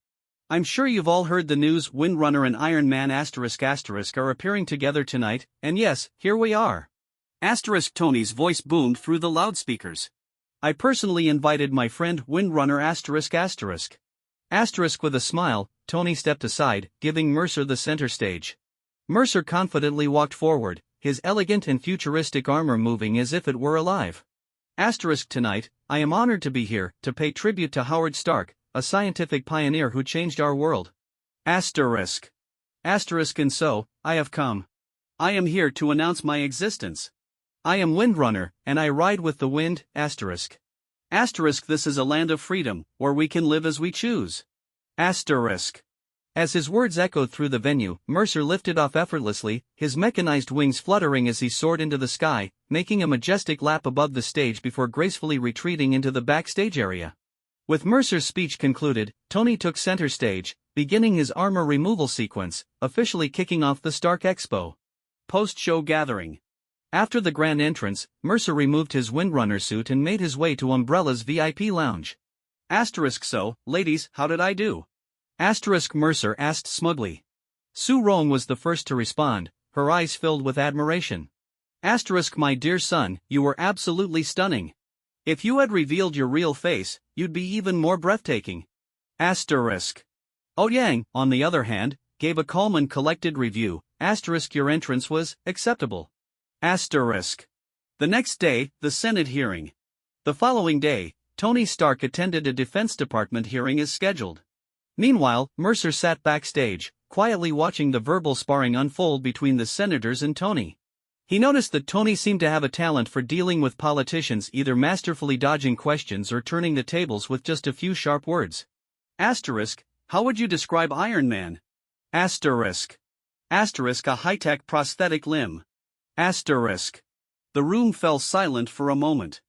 I'm sure you've all heard the news Windrunner and Iron Man asterisk are appearing together tonight, and yes, here we are. Asterisk Tony's voice boomed through the loudspeakers. I personally invited my friend Windrunner asterisk. Asterisk with a smile, Tony stepped aside, giving Mercer the center stage. Mercer confidently walked forward, his elegant and futuristic armor moving as if it were alive. Asterisk tonight, I am honored to be here, to pay tribute to Howard Stark, a scientific pioneer who changed our world. Asterisk. Asterisk and so, I have come. I am here to announce my existence. I am Windrunner, and I ride with the wind, asterisk. Asterisk this is a land of freedom, where we can live as we choose. Asterisk. As his words echoed through the venue, Mercer lifted off effortlessly, his mechanized wings fluttering as he soared into the sky, making a majestic lap above the stage before gracefully retreating into the backstage area. With Mercer's speech concluded, Tony took center stage, beginning his armor removal sequence, officially kicking off the Stark Expo. Post-show gathering. After the grand entrance, Mercer removed his Windrunner suit and made his way to Umbrella's VIP lounge. Asterisk so, ladies, how did I do? Asterisk Mercer asked smugly. Su-rong was the first to respond, her eyes filled with admiration. Asterisk my dear son, you were absolutely stunning. If you had revealed your real face, you'd be even more breathtaking. Asterisk. Ouyang, on the other hand, gave a calm and collected review, asterisk your entrance was acceptable. Asterisk. The next day, the Senate hearing. The following day, Tony Stark attended a Defense Department hearing as scheduled. Meanwhile, Mercer sat backstage, quietly watching the verbal sparring unfold between the senators and Tony. He noticed that Tony seemed to have a talent for dealing with politicians, either masterfully dodging questions or turning the tables with just a few sharp words. Asterisk, how would you describe Iron Man? Asterisk. Asterisk a high-tech prosthetic limb. Asterisk. The room fell silent for a moment.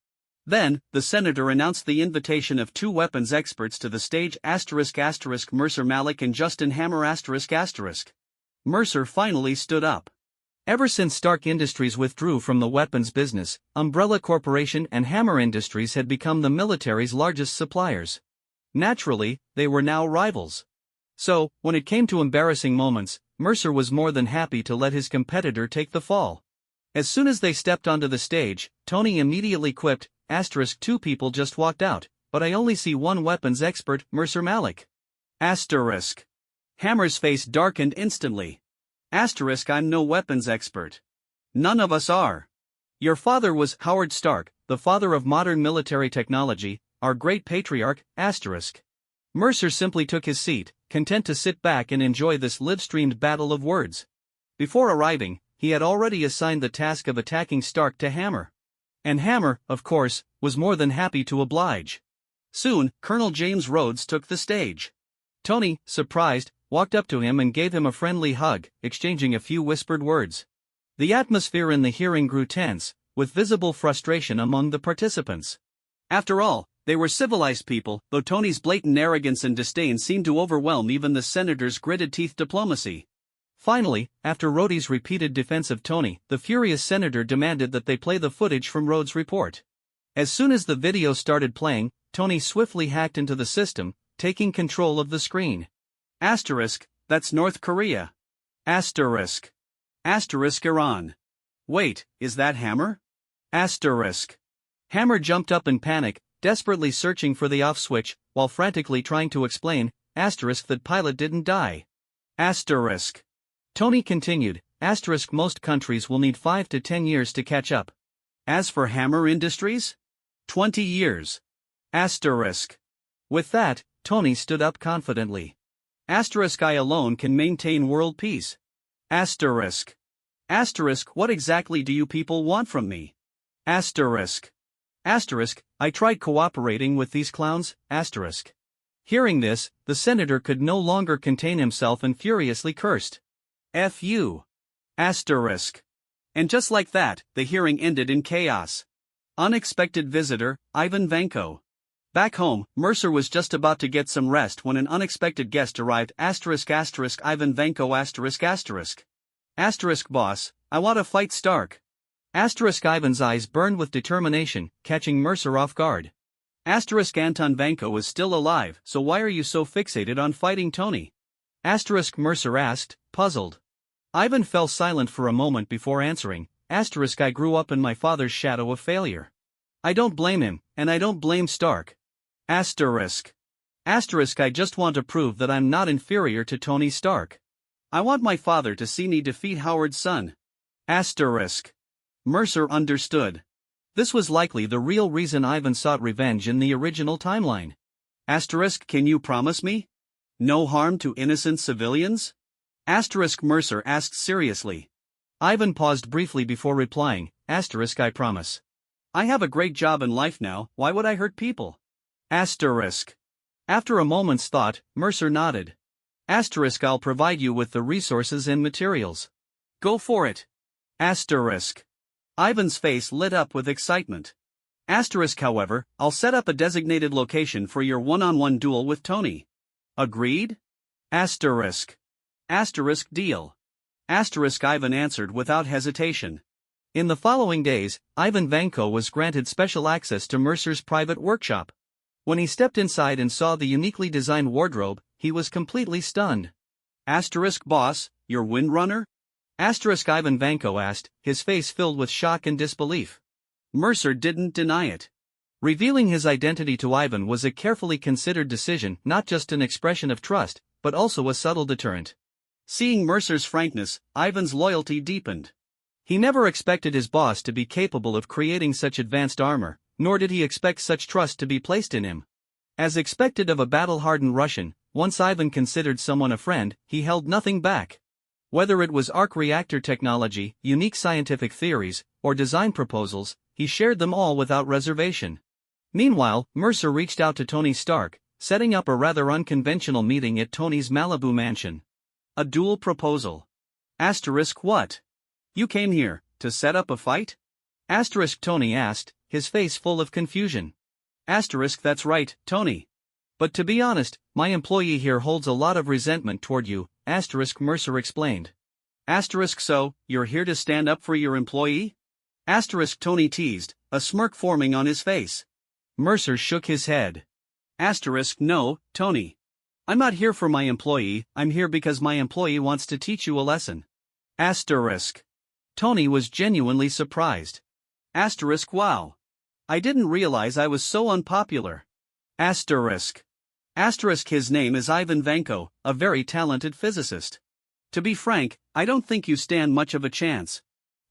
Then, the senator announced the invitation of two weapons experts to the stage asterisk Mercer Malik and Justin Hammer asterisk. Mercer finally stood up. Ever since Stark Industries withdrew from the weapons business, Umbrella Corporation and Hammer Industries had become the military's largest suppliers. Naturally, they were now rivals. So, when it came to embarrassing moments, Mercer was more than happy to let his competitor take the fall. As soon as they stepped onto the stage, Tony immediately quipped, asterisk two people just walked out, but I only see one weapons expert, Mercer Malik. Asterisk. Hammer's face darkened instantly. Asterisk I'm no weapons expert. None of us are. Your father was Howard Stark, the father of modern military technology, our great patriarch, asterisk. Mercer simply took his seat, content to sit back and enjoy this live-streamed battle of words. Before arriving, he had already assigned the task of attacking Stark to Hammer. And Hammer, of course, was more than happy to oblige. Soon, Colonel James Rhodes took the stage. Tony, surprised, walked up to him and gave him a friendly hug, exchanging a few whispered words. The atmosphere in the hearing grew tense, with visible frustration among the participants. After all, they were civilized people, though Tony's blatant arrogance and disdain seemed to overwhelm even the senator's gritted-teeth diplomacy. Finally, after Rhodey's repeated defense of Tony, the furious senator demanded that they play the footage from Rhodes' report. As soon as the video started playing, Tony swiftly hacked into the system, taking control of the screen. Asterisk, that's North Korea. Asterisk. Asterisk Iran. Wait, is that Hammer? Asterisk. Hammer jumped up in panic, desperately searching for the off switch, while frantically trying to explain, asterisk, that pilot didn't die. Asterisk. Tony continued, asterisk, most countries will need 5 to 10 years to catch up. As for Hammer Industries? 20 years. Asterisk. With that, Tony stood up confidently. Asterisk, I alone can maintain world peace. Asterisk. Asterisk, what exactly do you people want from me? Asterisk. Asterisk, I tried cooperating with these clowns, asterisk. Hearing this, the senator could no longer contain himself and furiously cursed. F you. Asterisk. And just like that, the hearing ended in chaos. Unexpected visitor, Ivan Vanko. Back home, Mercer was just about to get some rest when an unexpected guest arrived, asterisk asterisk Ivan Vanko asterisk asterisk. Asterisk boss, I want to fight Stark. Asterisk Ivan's eyes burned with determination, catching Mercer off guard. Asterisk Anton Vanko was still alive, so why are you so fixated on fighting Tony? Asterisk Mercer asked, puzzled. Ivan fell silent for a moment before answering, asterisk I grew up in my father's shadow of failure. I don't blame him, and I don't blame Stark. Asterisk. Asterisk I just want to prove that I'm not inferior to Tony Stark. I want my father to see me defeat Howard's son. Asterisk. Mercer understood. This was likely the real reason Ivan sought revenge in the original timeline. Asterisk, can you promise me? No harm to innocent civilians? Asterisk Mercer asked seriously. Ivan paused briefly before replying, asterisk I promise. I have a great job in life now, why would I hurt people? Asterisk. After a moment's thought, Mercer nodded. Asterisk I'll provide you with the resources and materials. Go for it. Asterisk. Ivan's face lit up with excitement. Asterisk however, I'll set up a designated location for your one-on-one duel with Tony. Agreed? Asterisk. Asterisk deal. Asterisk Ivan answered without hesitation. In the following days, Ivan Vanko was granted special access to Mercer's private workshop. When he stepped inside and saw the uniquely designed wardrobe, he was completely stunned. Asterisk boss, you're Windrunner? Asterisk Ivan Vanko asked, his face filled with shock and disbelief. Mercer didn't deny it. Revealing his identity to Ivan was a carefully considered decision, not just an expression of trust, but also a subtle deterrent. Seeing Mercer's frankness, Ivan's loyalty deepened. He never expected his boss to be capable of creating such advanced armor, nor did he expect such trust to be placed in him. As expected of a battle-hardened Russian, once Ivan considered someone a friend, he held nothing back. Whether it was arc reactor technology, unique scientific theories, or design proposals, he shared them all without reservation. Meanwhile, Mercer reached out to Tony Stark, setting up a rather unconventional meeting at Tony's Malibu mansion. A duel proposal. Asterisk what? You came here to set up a fight? Asterisk Tony asked, his face full of confusion. Asterisk that's right, Tony. But to be honest, my employee here holds a lot of resentment toward you, asterisk Mercer explained. Asterisk so, you're here to stand up for your employee? Asterisk Tony teased, a smirk forming on his face. Mercer shook his head. Asterisk no, Tony. I'm not here for my employee, I'm here because my employee wants to teach you a lesson. Asterisk. Tony was genuinely surprised. Asterisk wow. I didn't realize I was so unpopular. Asterisk. Asterisk his name is Ivan Vanko, a very talented physicist. To be frank, I don't think you stand much of a chance.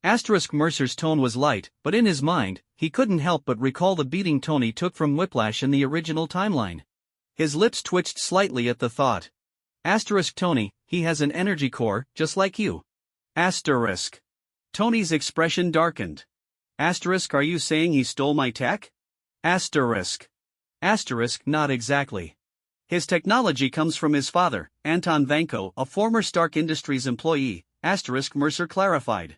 Mercer's tone was light, but in his mind, he couldn't help but recall the beating Tony took from Whiplash in the original timeline. His lips twitched slightly at the thought. Tony, he has an energy core, just like you. Tony's expression darkened. Are you saying he stole my tech? Not exactly. His technology comes from his father, Anton Vanko, a former Stark Industries employee, Mercer clarified.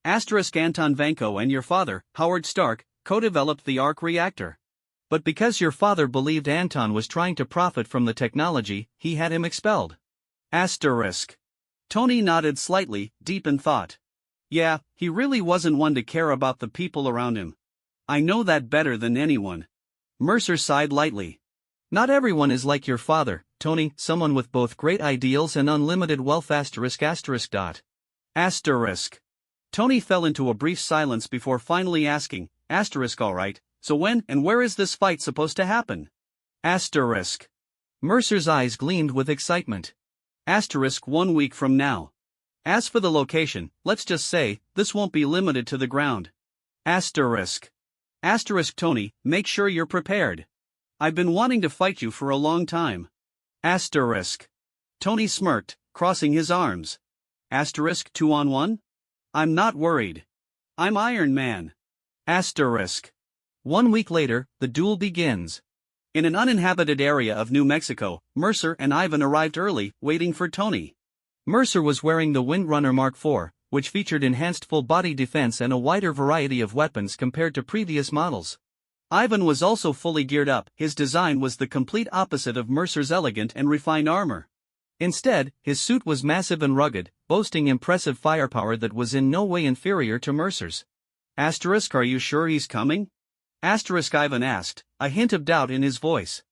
Anton Vanko and your father, Howard Stark, co-developed the arc reactor. But because your father believed Anton was trying to profit from the technology, he had him expelled. Tony nodded slightly, deep in thought. Yeah, he really wasn't one to care about the people around him. I know that better than anyone. Mercer sighed lightly. Not everyone is like your father, Tony, someone with both great ideals and unlimited wealth. Tony fell into a brief silence before finally asking, alright, so when and where is this fight supposed to happen? Mercer's eyes gleamed with excitement. 1 week from now. As for the location, let's just say, this won't be limited to the ground. Tony, make sure you're prepared. I've been wanting to fight you for a long time. Tony smirked, crossing his arms. 2-on-1? I'm not worried. I'm Iron Man. 1 week later, the duel begins. In an uninhabited area of New Mexico, Mercer and Ivan arrived early, waiting for Tony. Mercer was wearing the Windrunner Mark IV, which featured enhanced full-body defense and a wider variety of weapons compared to previous models. Ivan was also fully geared up. His design was the complete opposite of Mercer's elegant and refined armor. Instead, his suit was massive and rugged, boasting impressive firepower that was in no way inferior to Mercer's. Are you sure he's coming? Ivan asked, a hint of doubt in his voice.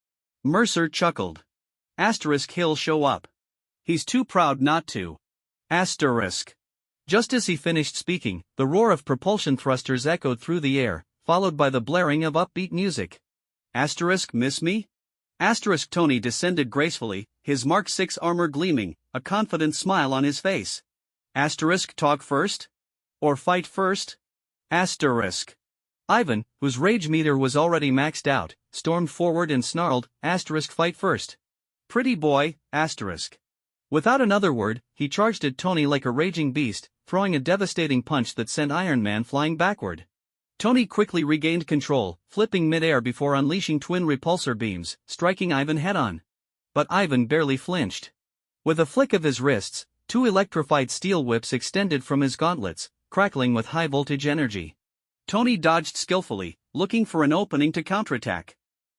Mercer chuckled. He'll show up. He's too proud not to. Just as he finished speaking, the roar of propulsion thrusters echoed through the air, followed by the blaring of upbeat music. Miss me? Tony descended gracefully, his Mark VI armor gleaming, a confident smile on his face. Talk first? Or fight first? Ivan, whose rage meter was already maxed out, stormed forward and snarled, fight first. Pretty boy, Without another word, he charged at Tony like a raging beast, throwing a devastating punch that sent Iron Man flying backward. Tony quickly regained control, flipping mid-air before unleashing twin repulsor beams, striking Ivan head-on. But Ivan barely flinched. With a flick of his wrists, 2 electrified steel whips extended from his gauntlets, crackling with high-voltage energy. Tony dodged skillfully, looking for an opening to counterattack.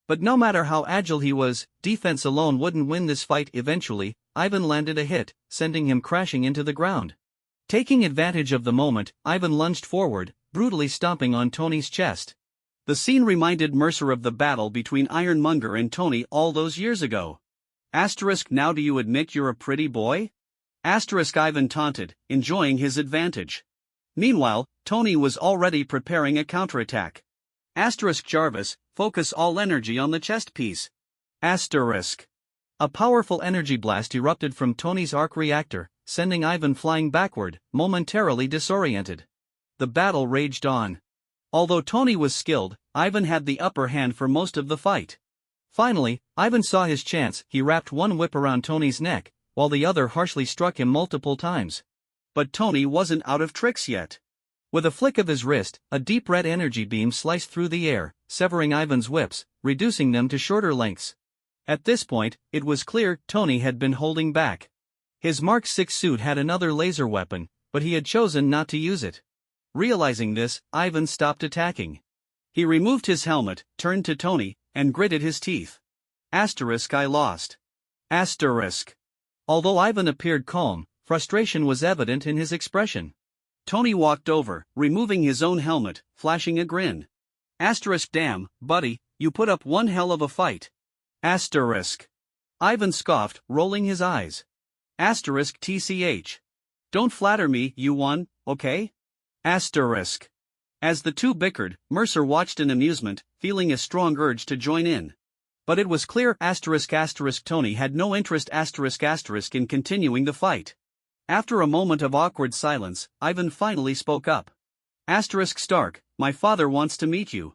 But no matter how agile he was, defense alone wouldn't win this fight. Eventually, Ivan landed a hit, sending him crashing into the ground. Taking advantage of the moment, Ivan lunged forward, brutally stomping on Tony's chest. The scene reminded Mercer of the battle between Ironmonger and Tony all those years ago. Now do you admit you're a pretty boy? Ivan taunted, enjoying his advantage. Meanwhile, Tony was already preparing a counterattack. Jarvis, focus all energy on the chest piece. A powerful energy blast erupted from Tony's arc reactor, sending Ivan flying backward, momentarily disoriented. The battle raged on. Although Tony was skilled, Ivan had the upper hand for most of the fight. Finally, Ivan saw his chance. He wrapped one whip around Tony's neck, while the other harshly struck him multiple times. But Tony wasn't out of tricks yet. With a flick of his wrist, a deep red energy beam sliced through the air, severing Ivan's whips, reducing them to shorter lengths. At this point, it was clear Tony had been holding back. His Mark VI suit had another laser weapon, but he had chosen not to use it. Realizing this, Ivan stopped attacking. He removed his helmet, turned to Tony, and gritted his teeth. I lost. Although Ivan appeared calm, frustration was evident in his expression. Tony walked over, removing his own helmet, flashing a grin. Damn, buddy, you put up one hell of a fight. Ivan scoffed, rolling his eyes. TCH. Don't flatter me, you won, okay? As the two bickered, Mercer watched in amusement, feeling a strong urge to join in. But it was clear Tony had no interest in continuing the fight. After a moment of awkward silence, Ivan finally spoke up. Stark, my father wants to meet you.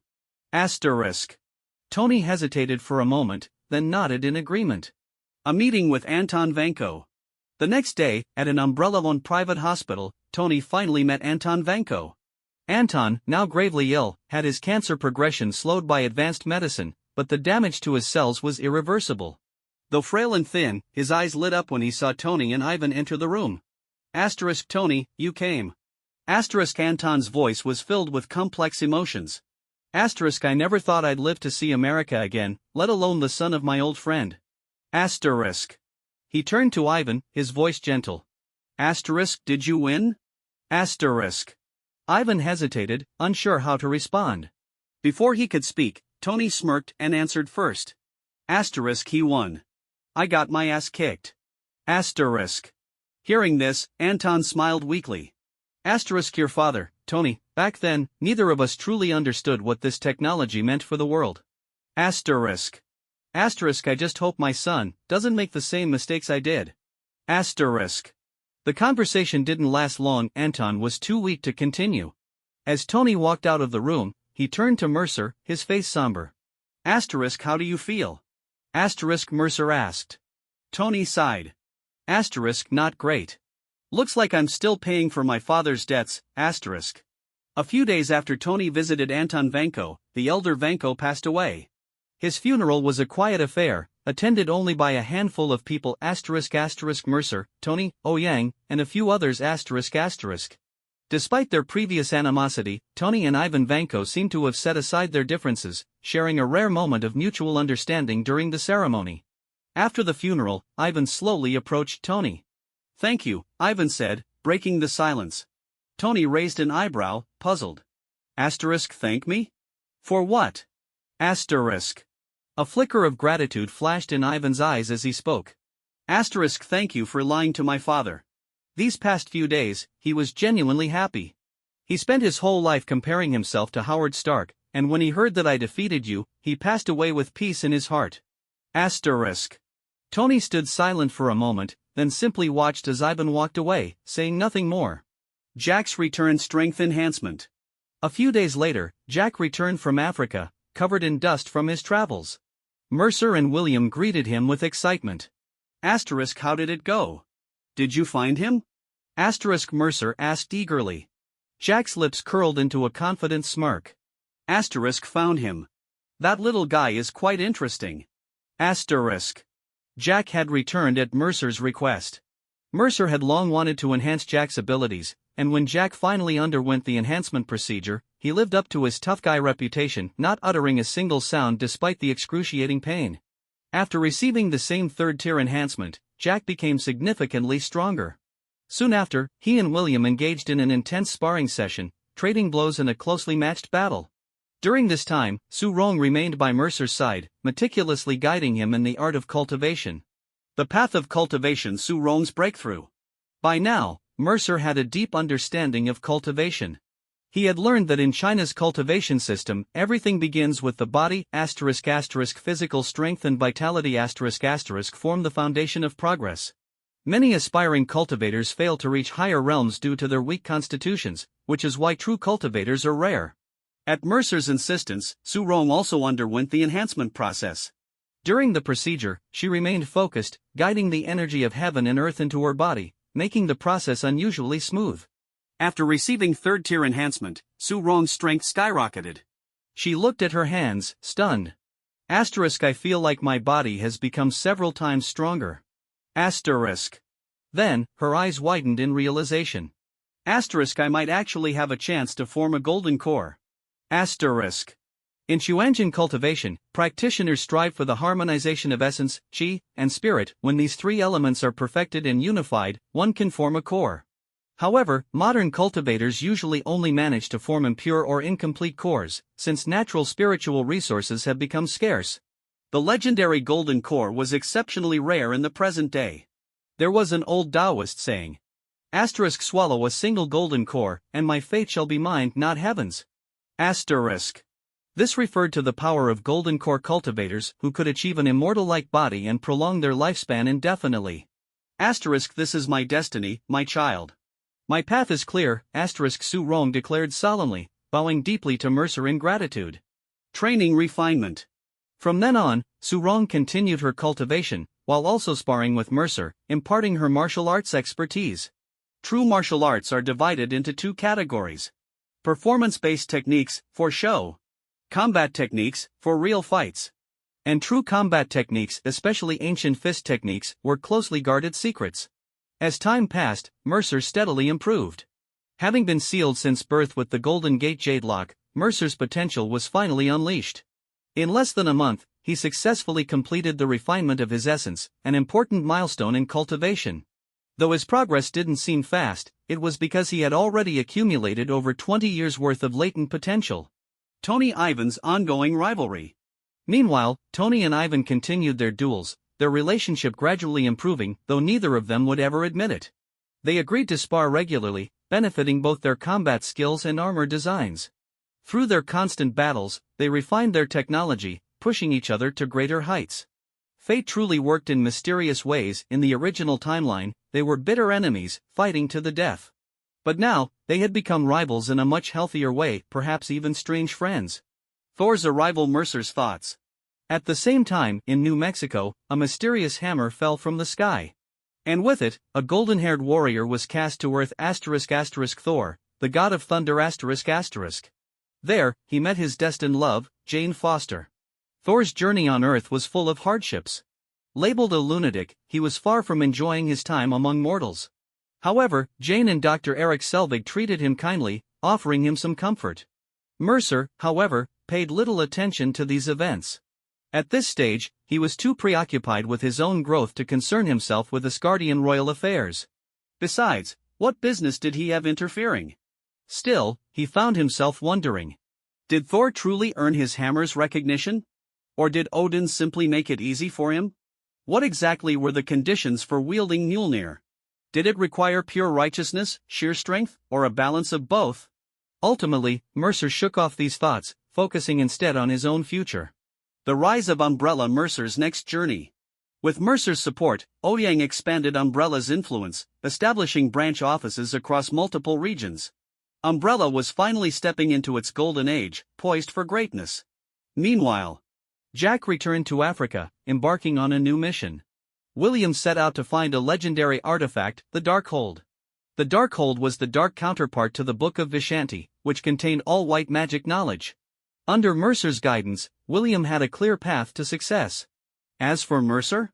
Tony hesitated for a moment, then nodded in agreement. A meeting with Anton Vanko. The next day, at an umbrella-owned private hospital, Tony finally met Anton Vanko. Anton, now gravely ill, had his cancer progression slowed by advanced medicine, but the damage to his cells was irreversible. Though frail and thin, his eyes lit up when he saw Tony and Ivan enter the room. Tony, you came. Anton's voice was filled with complex emotions. I never thought I'd live to see America again, let alone the son of my old friend. He turned to Ivan, his voice gentle. Did you win? Ivan hesitated, unsure how to respond. Before he could speak, Tony smirked and answered first. He won. I got my ass kicked. Hearing this, Anton smiled weakly. Your father, Tony, back then, neither of us truly understood what this technology meant for the world. I just hope my son doesn't make the same mistakes I did. The conversation didn't last long. Anton was too weak to continue. As Tony walked out of the room, he turned to Mercer, his face somber. How do you feel? Mercer asked. Tony sighed. Not great. Looks like I'm still paying for my father's debts. A few days after Tony visited Anton Vanko, the elder Vanko passed away. His funeral was a quiet affair, attended only by a handful of people Mercer, Tony, Yang, and a few others Despite their previous animosity, Tony and Ivan Vanko seemed to have set aside their differences, sharing a rare moment of mutual understanding during the ceremony. After the funeral, Ivan slowly approached Tony. Thank you, Ivan said, breaking the silence. Tony raised an eyebrow, puzzled. Thank me? For what? A flicker of gratitude flashed in Ivan's eyes as he spoke. Thank you for lying to my father. These past few days, he was genuinely happy. He spent his whole life comparing himself to Howard Stark, and when he heard that I defeated you, he passed away with peace in his heart. Tony stood silent for a moment, then simply watched as Ivan walked away, saying nothing more. Jack's returned strength enhancement. A few days later, Jack returned from Africa, covered in dust from his travels. Mercer and William greeted him with excitement. How did it go? Did you find him? Mercer asked eagerly. Jack's lips curled into a confident smirk. Found him. That little guy is quite interesting. Jack had returned at Mercer's request. Mercer had long wanted to enhance Jack's abilities, and when Jack finally underwent the enhancement procedure, he lived up to his tough guy reputation, not uttering a single sound despite the excruciating pain. After receiving the same third-tier enhancement, Jack became significantly stronger. Soon after, he and William engaged in an intense sparring session, trading blows in a closely matched battle. During this time, Su Rong remained by Mercer's side, meticulously guiding him in the art of cultivation. The path of cultivation, Su Rong's breakthrough. By now, Mercer had a deep understanding of cultivation. He had learned that in China's cultivation system, everything begins with the body, physical strength and vitality form the foundation of progress. Many aspiring cultivators fail to reach higher realms due to their weak constitutions, which is why true cultivators are rare. At Mercer's insistence, Su Rong also underwent the enhancement process. During the procedure, she remained focused, guiding the energy of heaven and earth into her body, making the process unusually smooth. After receiving third-tier enhancement, Su Rong's strength skyrocketed. She looked at her hands, stunned. I feel like my body has become several times stronger. Then, her eyes widened in realization. I might actually have a chance to form a golden core. In Xuanjin cultivation, practitioners strive for the harmonization of essence, qi, and spirit. When these three elements are perfected and unified, one can form a core. However, modern cultivators usually only manage to form impure or incomplete cores, since natural spiritual resources have become scarce. The legendary golden core was exceptionally rare in the present day. There was an old Taoist saying, swallow a single golden core, and my fate shall be mine, not heaven's. This referred to the power of golden core cultivators who could achieve an immortal-like body and prolong their lifespan indefinitely. This is my destiny, my child. My path is clear, Su Rong declared solemnly, bowing deeply to Mercer in gratitude. Training refinement. From then on, Su Rong continued her cultivation, while also sparring with Mercer, imparting her martial arts expertise. True martial arts are divided into two categories. Performance-based techniques, for show. Combat techniques, for real fights. And true combat techniques, especially ancient fist techniques, were closely guarded secrets. As time passed, Mercer steadily improved. Having been sealed since birth with the Golden Gate Jade Lock, Mercer's potential was finally unleashed. In less than a month, he successfully completed the refinement of his essence, an important milestone in cultivation. Though his progress didn't seem fast, it was because he had already accumulated over 20 years' worth of latent potential. Tony Ivan's ongoing rivalry. Meanwhile, Tony and Ivan continued their duels, their relationship gradually improving, though neither of them would ever admit it. They agreed to spar regularly, benefiting both their combat skills and armor designs. Through their constant battles, they refined their technology, pushing each other to greater heights. Fate truly worked in mysterious ways. In the original timeline, they were bitter enemies, fighting to the death. But now, they had become rivals in a much healthier way, perhaps even strange friends. Thor's arrival. Mercer's thoughts. At the same time, in New Mexico, a mysterious hammer fell from the sky. And with it, a golden-haired warrior was cast to earth. Thor, the god of thunder. There, he met his destined love, Jane Foster. Thor's journey on Earth was full of hardships. Labeled a lunatic, he was far from enjoying his time among mortals. However, Jane and Dr. Eric Selvig treated him kindly, offering him some comfort. Mercer, however, paid little attention to these events. At this stage, he was too preoccupied with his own growth to concern himself with Asgardian royal affairs. Besides, what business did he have interfering? Still, he found himself wondering. Did Thor truly earn his hammer's recognition? Or did Odin simply make it easy for him? What exactly were the conditions for wielding Mjolnir? Did it require pure righteousness, sheer strength, or a balance of both? Ultimately, Mercer shook off these thoughts, focusing instead on his own future. The rise of Umbrella. Mercer's next journey. With Mercer's support, Ouyang expanded Umbrella's influence, establishing branch offices across multiple regions. Umbrella was finally stepping into its golden age, poised for greatness. Meanwhile, Jack returned to Africa, embarking on a new mission. William set out to find a legendary artifact, the Darkhold. The Darkhold was the dark counterpart to the Book of Vishanti, which contained all white magic knowledge. Under Mercer's guidance, William had a clear path to success. As for Mercer,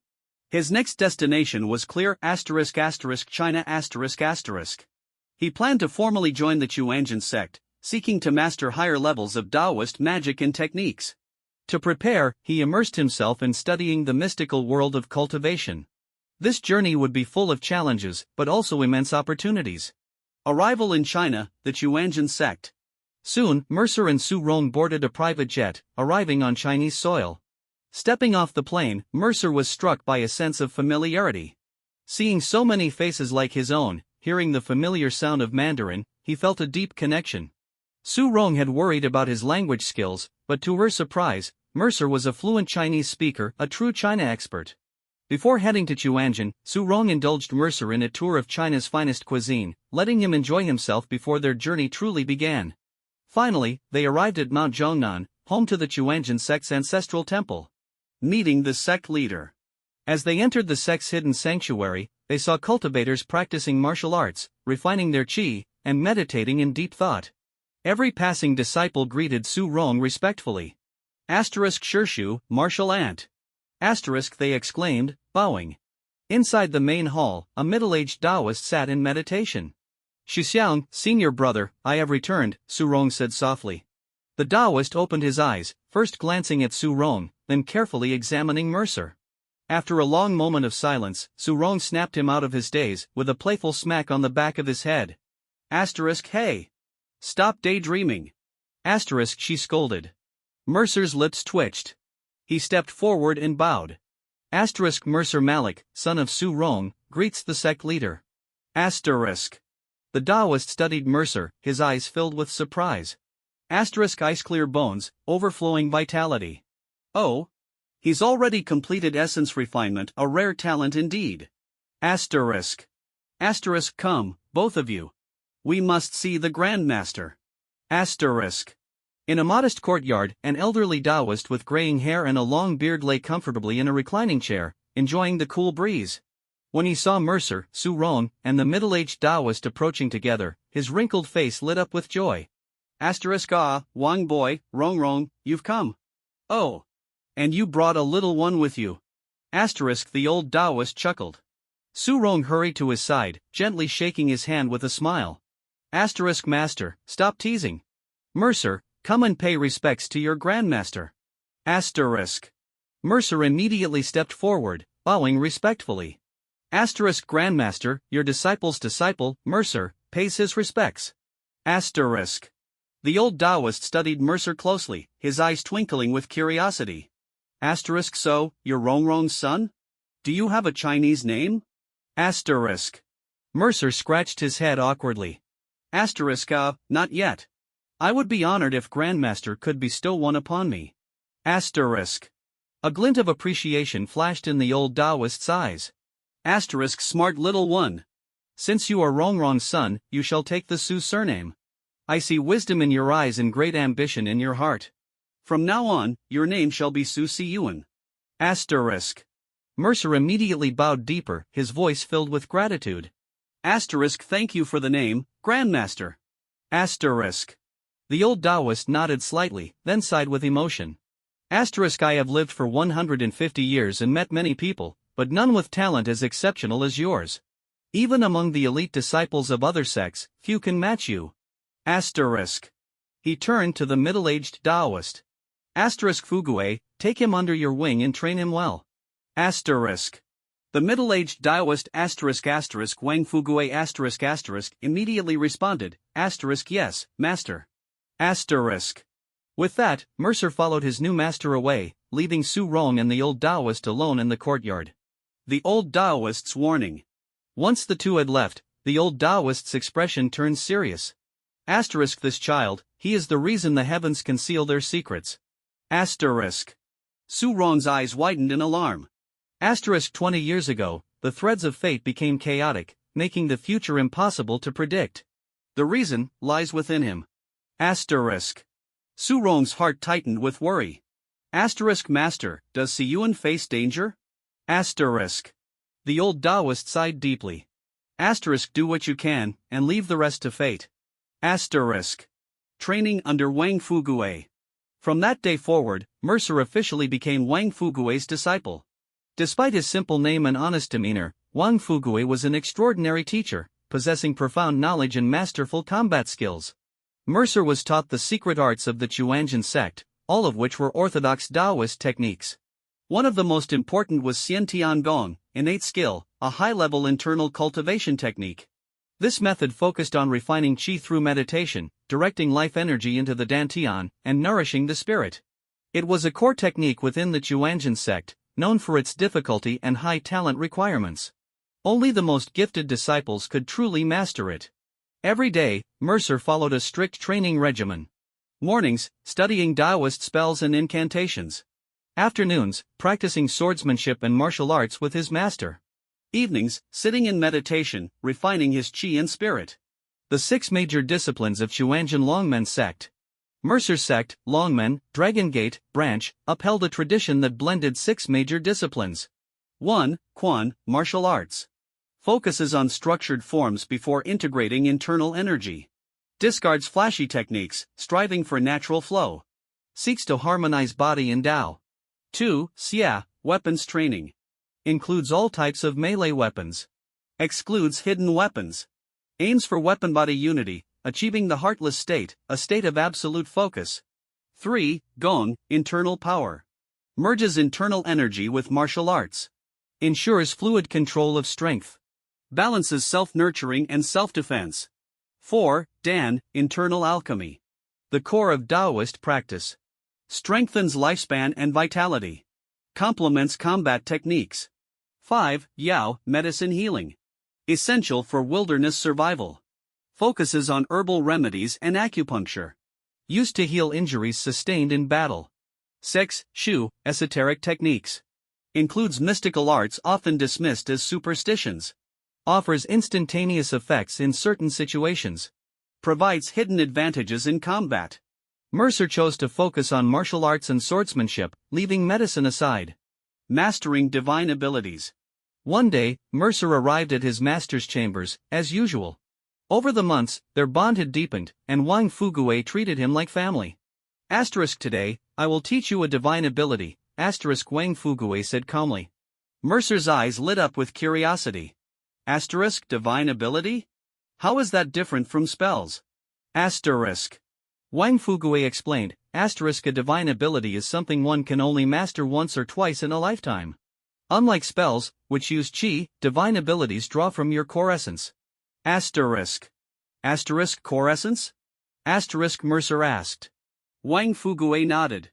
his next destination was clear. China. He planned to formally join the Chuanjian sect, seeking to master higher levels of Taoist magic and techniques. To prepare, he immersed himself in studying the mystical world of cultivation. This journey would be full of challenges, but also immense opportunities. Arrival in China, the Chuanjian sect. Soon, Mercer and Su Rong boarded a private jet, arriving on Chinese soil. Stepping off the plane, Mercer was struck by a sense of familiarity. Seeing so many faces like his own, hearing the familiar sound of Mandarin, he felt a deep connection. Su Rong had worried about his language skills, but to her surprise, Mercer was a fluent Chinese speaker, a true China expert. Before heading to Chuanjian, Su Rong indulged Mercer in a tour of China's finest cuisine, letting him enjoy himself before their journey truly began. Finally, they arrived at Mount Zhongnan, home to the Chuanjian sect's ancestral temple. Meeting the sect leader. As they entered the sect's hidden sanctuary, they saw cultivators practicing martial arts, refining their qi, and meditating in deep thought. Every passing disciple greeted Su Rong respectfully. Shirshu, martial ant. They exclaimed, bowing. Inside the main hall, a middle-aged Taoist sat in meditation. Shixiang, senior brother, I have returned, Su Rong said softly. The Taoist opened his eyes, first glancing at Su Rong, then carefully examining Mercer. After a long moment of silence, Su Rong snapped him out of his daze, with a playful smack on the back of his head. Hey! Stop daydreaming. She scolded. Mercer's lips twitched. He stepped forward and bowed. Mercer Malik, son of Su Rong, greets the sect leader. The Taoist studied Mercer, his eyes filled with surprise. Ice clear bones, overflowing vitality. Oh! He's already completed essence refinement, a rare talent indeed. Asterisk. Asterisk come, both of you. We must see the Grandmaster. Asterisk. In a modest courtyard, an elderly Taoist with graying hair and a long beard lay comfortably in a reclining chair, enjoying the cool breeze. When he saw Mercer, Su Rong, and the middle-aged Taoist approaching together, his wrinkled face lit up with joy. Asterisk Wang boy, Rong, you've come. Oh. And you brought a little one with you. Asterisk the old Taoist chuckled. Su Rong hurried to his side, gently shaking his hand with a smile. Asterisk master, stop teasing. Mercer, come and pay respects to your Grandmaster. Asterisk. Mercer immediately stepped forward, bowing respectfully. Asterisk Grandmaster, your disciple's disciple, Mercer, pays his respects. Asterisk. The old Taoist studied Mercer closely, his eyes twinkling with curiosity. Asterisk so, you're Rong's son? Do you have a Chinese name? Asterisk. Mercer scratched his head awkwardly. Asterisk not yet. I would be honored if Grandmaster could bestow one upon me. Asterisk. A glint of appreciation flashed in the old Taoist's eyes. Asterisk smart little one. Since you are Rong's son, you shall take the Su surname. I see wisdom in your eyes and great ambition in your heart. From now on, your name shall be Su Siyuan. Asterisk. Mercer immediately bowed deeper, his voice filled with gratitude. Asterisk thank you for the name, Grandmaster. Asterisk. The old Taoist nodded slightly, then sighed with emotion. Asterisk I have lived for 150 years and met many people, but none with talent as exceptional as yours. Even among the elite disciples of other sects, few can match you. Asterisk. He turned to the middle-aged Taoist. Asterisk Fugue, take him under your wing and train him well. Asterisk. The middle-aged Taoist Wang Fugue immediately responded, yes, master. Asterisk. With that, Mercer followed his new master away, leaving Su Rong and the old Taoist alone in the courtyard. The old Taoist's warning. Once the two had left, the old Taoist's expression turned serious. Asterisk this child, he is the reason the heavens conceal their secrets. Asterisk. Su Rong's eyes widened in alarm. Asterisk 20 years ago, the threads of fate became chaotic, making the future impossible to predict. The reason lies within him. Asterisk. Su Rong's heart tightened with worry. Asterisk master, does Siyuan face danger? Asterisk. The old Taoist sighed deeply. Asterisk do what you can, and leave the rest to fate. Asterisk. Training under Wang Fugue. From that day forward, Mercer officially became Wang Fugue's disciple. Despite his simple name and honest demeanor, Wang Fugue was an extraordinary teacher, possessing profound knowledge and masterful combat skills. Mercer was taught the secret arts of the Chuanjian sect, all of which were orthodox Taoist techniques. One of the most important was Xian Tian Gong, innate skill, a high-level internal cultivation technique. This method focused on refining qi through meditation, directing life energy into the dantian, and nourishing the spirit. It was a core technique within the Chuanjian sect, known for its difficulty and high talent requirements. Only the most gifted disciples could truly master it. Every day, Mercer followed a strict training regimen. Mornings, studying Taoist spells and incantations. Afternoons, practicing swordsmanship and martial arts with his master. Evenings, sitting in meditation, refining his qi and spirit. The 6 major disciplines of Chuanjian Longmen sect. Mercer's sect, Longmen, Dragon Gate, branch, upheld a tradition that blended 6 major disciplines. 1. Quan, martial arts. Focuses on structured forms before integrating internal energy. Discards flashy techniques, striving for natural flow. Seeks to harmonize body and Tao. 2. Xia, weapons training. Includes all types of melee weapons. Excludes hidden weapons. Aims for weapon-body unity, achieving the heartless state, a state of absolute focus. 3. Gong, internal power. Merges internal energy with martial arts. Ensures fluid control of strength. Balances self-nurturing and self-defense. 4. Dan, internal alchemy. The core of Taoist practice. Strengthens lifespan and vitality. Complements combat techniques. 5. Yao, medicine healing. Essential for wilderness survival. Focuses on herbal remedies and acupuncture. Used to heal injuries sustained in battle. 6. Shu, esoteric techniques. Includes mystical arts often dismissed as superstitions. Offers instantaneous effects in certain situations. Provides hidden advantages in combat. Mercer chose to focus on martial arts and swordsmanship, leaving medicine aside. Mastering divine abilities. One day, Mercer arrived at his master's chambers, as usual. Over the months, their bond had deepened, and Wang Fugue treated him like family. Today, I will teach you a divine ability, Wang Fugue said calmly. Mercer's eyes lit up with curiosity. Divine ability? How is that different from spells? Wang Fugue explained, a divine ability is something one can only master once or twice in a lifetime. Unlike spells, which use chi, divine abilities draw from your core essence. Core essence? Mercer asked. Wang Fugue nodded.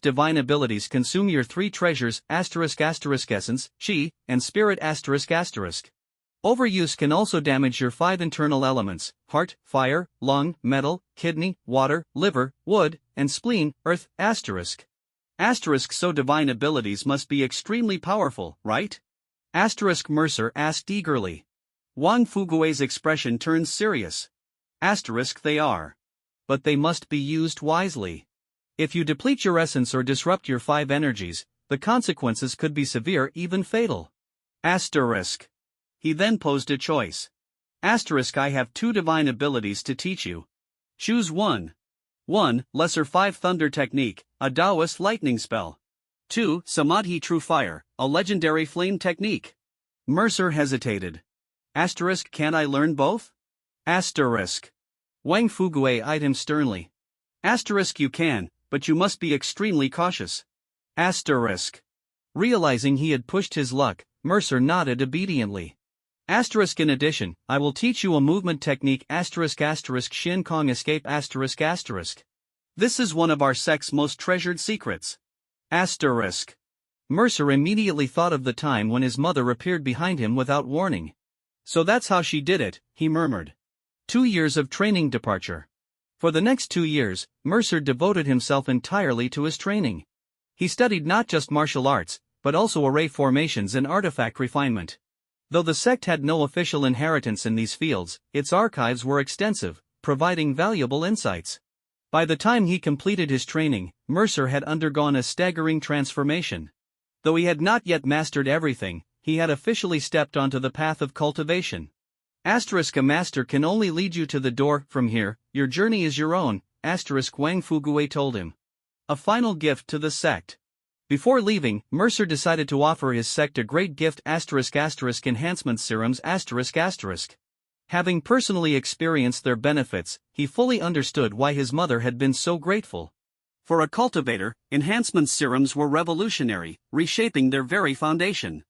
Divine abilities consume your three treasures essence, chi, and spirit Overuse can also damage your five internal elements, heart, fire, lung, metal, kidney, water, liver, wood, and spleen, earth, So divine abilities must be extremely powerful, right? Mercer asked eagerly. Wang Fugue's expression turned serious. They are. But they must be used wisely. If you deplete your essence or disrupt your five energies, the consequences could be severe, even fatal. He then posed a choice. I have two divine abilities to teach you. Choose one. 1. Lesser 5 Thunder Technique, a Taoist lightning spell. 2. Samadhi True Fire, a legendary flame technique. Mercer hesitated. Can't I learn both? Wang Fugue eyed him sternly. You can, but you must be extremely cautious. Realizing he had pushed his luck, Mercer nodded obediently. In addition, I will teach you a movement technique Shin Kong Escape This is one of our sect's most treasured secrets. Mercer immediately thought of the time when his mother appeared behind him without warning. So that's how she did it, he murmured. 2 years of training departure. For the next 2 years, Mercer devoted himself entirely to his training. He studied not just martial arts, but also array formations and artifact refinement. Though the sect had no official inheritance in these fields, its archives were extensive, providing valuable insights. By the time he completed his training, Mercer had undergone a staggering transformation. Though he had not yet mastered everything, he had officially stepped onto the path of cultivation. A master can only lead you to the door. From here, your journey is your own, Wang Fugue told him. A final gift to the sect. Before leaving, Mercer decided to offer his sect a great gift enhancement serums Having personally experienced their benefits, he fully understood why his mother had been so grateful. For a cultivator, enhancement serums were revolutionary, reshaping their very foundation.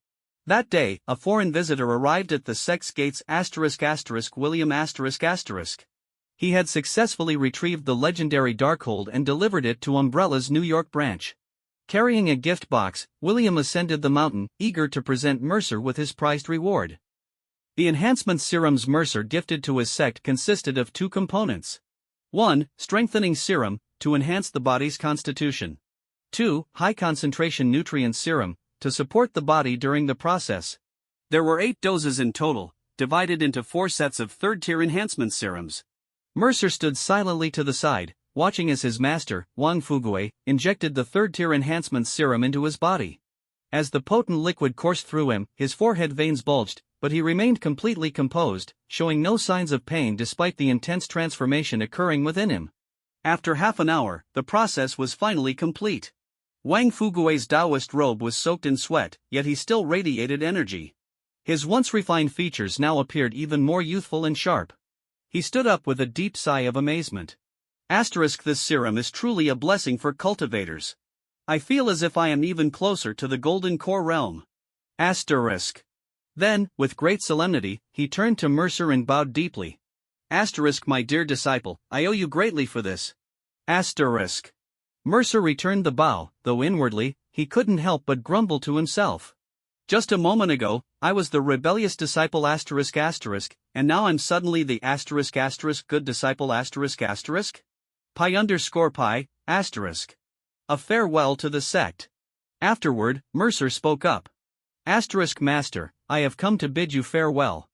That day, a foreign visitor arrived at the sect's gates William He had successfully retrieved the legendary Darkhold and delivered it to Umbrella's New York branch. Carrying a gift box, William ascended the mountain, eager to present Mercer with his prized reward. The enhancement serums Mercer gifted to his sect consisted of 2 components. 1. Strengthening serum, to enhance the body's constitution. 2. High concentration nutrient serum, to support the body during the process. There were 8 doses in total, divided into 4 sets of third-tier enhancement serums. Mercer stood silently to the side, watching as his master, Wang Fugue, injected the third-tier enhancement serum into his body. As the potent liquid coursed through him, his forehead veins bulged, but he remained completely composed, showing no signs of pain despite the intense transformation occurring within him. After half an hour, the process was finally complete. Wang Fugue's Taoist robe was soaked in sweat, yet he still radiated energy. His once refined features now appeared even more youthful and sharp. He stood up with a deep sigh of amazement. This serum is truly a blessing for cultivators. I feel as if I am even closer to the Golden Core realm. Then, with great solemnity, he turned to Mercer and bowed deeply. My dear disciple, I owe you greatly for this. Mercer returned the bow, though inwardly, he couldn't help but grumble to himself. Just a moment ago, I was the rebellious disciple and now I'm suddenly the good disciple Pi_Pi, A farewell to the sect. Afterward, Mercer spoke up. Master, I have come to bid you farewell.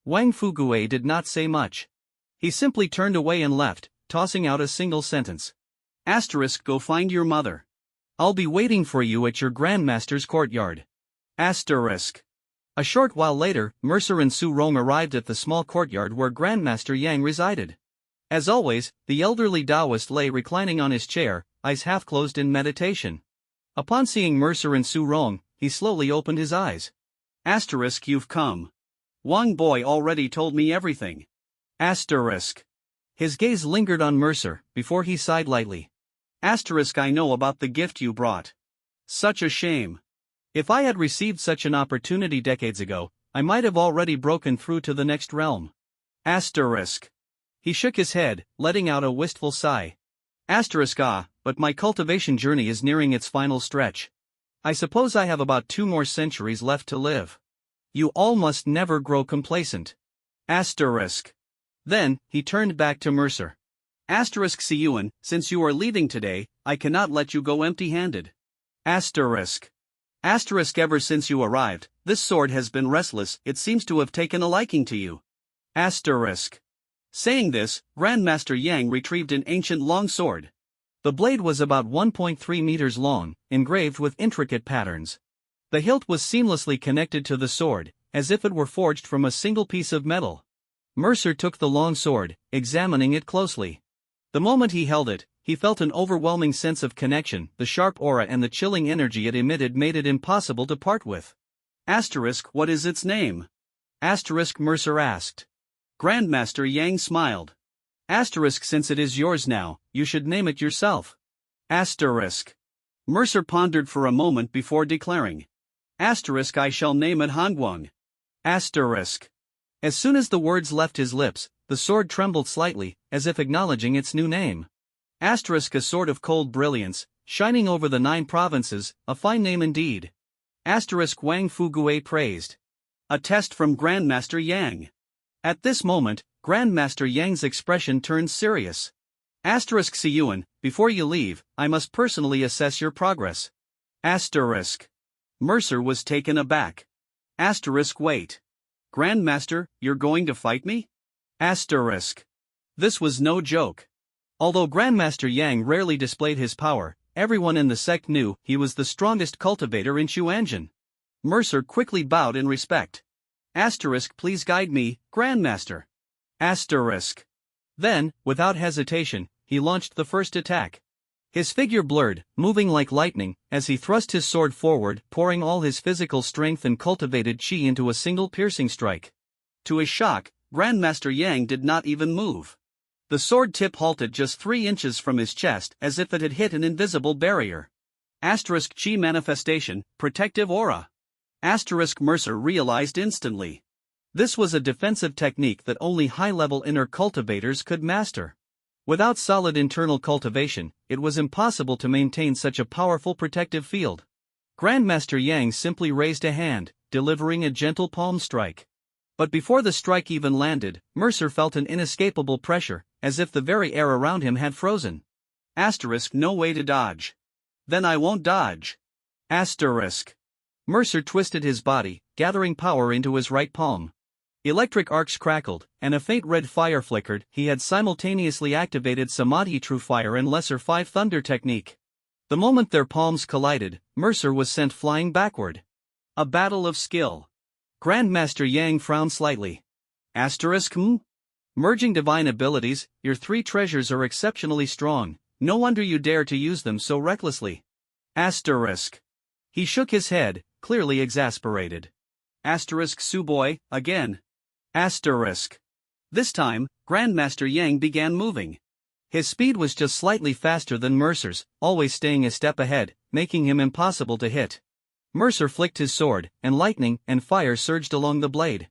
Wang Fugue did not say much. He simply turned away and left, tossing out a single sentence. Go find your mother. I'll be waiting for you at your grandmaster's courtyard. A short while later, Mercer and Su Rong arrived at the small courtyard where Grandmaster Yang resided. As always, the elderly Taoist lay reclining on his chair, eyes half closed in meditation. Upon seeing Mercer and Su Rong, he slowly opened his eyes. You've come. Wang boy already told me everything. His gaze lingered on Mercer, before he sighed lightly. I know about the gift you brought. Such a shame. If I had received such an opportunity decades ago, I might have already broken through to the next realm. He shook his head, letting out a wistful sigh. But my cultivation journey is nearing its final stretch. I suppose I have about 2 more centuries left to live. You all must never grow complacent. Then, he turned back to Mercer. Siyuan, since you are leaving today, I cannot let you go empty-handed. Ever since you arrived, this sword has been restless, it seems to have taken a liking to you. Saying this, Grandmaster Yang retrieved an ancient long sword. The blade was about 1.3 meters long, engraved with intricate patterns. The hilt was seamlessly connected to the sword, as if it were forged from a single piece of metal. Mercer took the long sword, examining it closely. The moment he held it, he felt an overwhelming sense of connection. The sharp aura and the chilling energy it emitted made it impossible to part with. What is its name? Mercer asked. Grandmaster Yang smiled. Since it is yours now, you should name it yourself. Mercer pondered for a moment before declaring. I shall name it Hangguang. As soon as the words left his lips, the sword trembled slightly, as if acknowledging its new name. A sword of cold brilliance, shining over the 9 provinces, a fine name indeed. Wang Fugue praised. A test from Grandmaster Yang. At this moment, Grandmaster Yang's expression turned serious. Siyuan, before you leave, I must personally assess your progress. Mercer was taken aback. Wait. Grandmaster, you're going to fight me? This was no joke. Although Grandmaster Yang rarely displayed his power, everyone in the sect knew he was the strongest cultivator in Xuanzhen. Mercer quickly bowed in respect. Please guide me, Grandmaster. Then, without hesitation, he launched the first attack. His figure blurred, moving like lightning, as he thrust his sword forward, pouring all his physical strength and cultivated chi into a single piercing strike. To his shock, Grandmaster Yang did not even move. The sword tip halted just 3 inches from his chest, as if it had hit an invisible barrier. Chi manifestation, protective aura. Mercer realized instantly. This was a defensive technique that only high-level inner cultivators could master. Without solid internal cultivation, it was impossible to maintain such a powerful protective field. Grandmaster Yang simply raised a hand, delivering a gentle palm strike. But before the strike even landed, Mercer felt an inescapable pressure, as if the very air around him had frozen. No way to dodge. Then I won't dodge. Mercer twisted his body, gathering power into his right palm. Electric arcs crackled, and a faint red fire flickered. He had simultaneously activated Samadhi True Fire and Lesser 5 Thunder technique. The moment their palms collided, Mercer was sent flying backward. A battle of skill. Grandmaster Yang frowned slightly. Merging divine abilities, your 3 treasures are exceptionally strong, no wonder you dare to use them so recklessly. He shook his head, clearly exasperated. Suboy, again. This time, Grandmaster Yang began moving. His speed was just slightly faster than Mercer's, always staying a step ahead, making him impossible to hit. Mercer flicked his sword, and lightning and fire surged along the blade.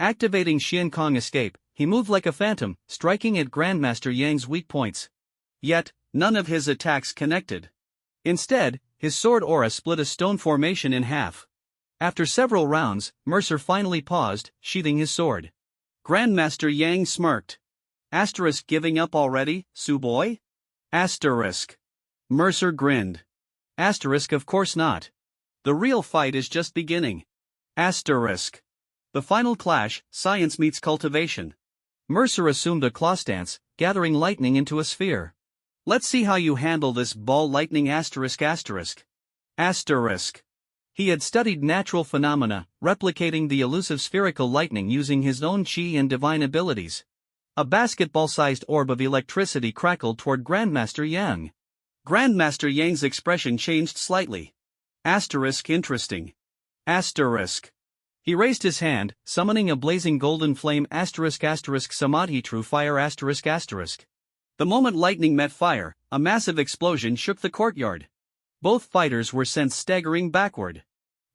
Activating Xian Kong Escape, he moved like a phantom, striking at Grandmaster Yang's weak points. Yet, none of his attacks connected. Instead, his sword aura split a stone formation in half. After several rounds, Mercer finally paused, sheathing his sword. Grandmaster Yang smirked. Giving up already, Suboy? Mercer grinned. Asterisk, of course not. The real fight is just beginning. Asterisk. The final clash, science meets cultivation. Mercer assumed a claw stance, gathering lightning into a sphere. Let's see how you handle this ball lightning asterisk asterisk. Asterisk. He had studied natural phenomena, replicating the elusive spherical lightning using his own chi and divine abilities. A basketball-sized orb of electricity crackled toward Grandmaster Yang. Grandmaster Yang's expression changed slightly. Asterisk, interesting. Asterisk. He raised his hand, summoning a blazing golden flame asterisk asterisk samadhi true fire asterisk asterisk. The moment lightning met fire, a massive explosion shook the courtyard. Both fighters were sent staggering backward.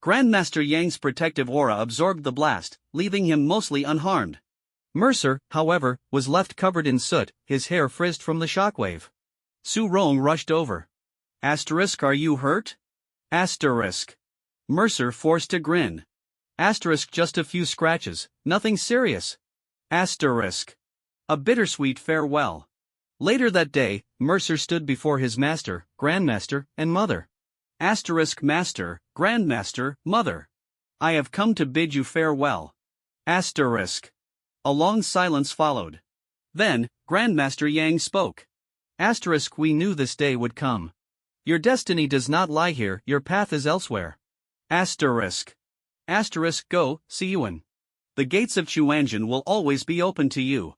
Grandmaster Yang's protective aura absorbed the blast, leaving him mostly unharmed. Mercer, however, was left covered in soot, his hair frizzed from the shockwave. Su Rong rushed over. Asterisk, are you hurt? Asterisk. Mercer forced a grin. Asterisk, just a few scratches, nothing serious. Asterisk. A bittersweet farewell. Later that day, Mercer stood before his master, grandmaster, and mother. Asterisk, master, grandmaster, mother. I have come to bid you farewell. Asterisk. A long silence followed. Then, Grandmaster Yang spoke. Asterisk, we knew this day would come. Your destiny does not lie here, your path is elsewhere. Asterisk. Asterisk, go, Siyuan. The gates of Chuanjin will always be open to you.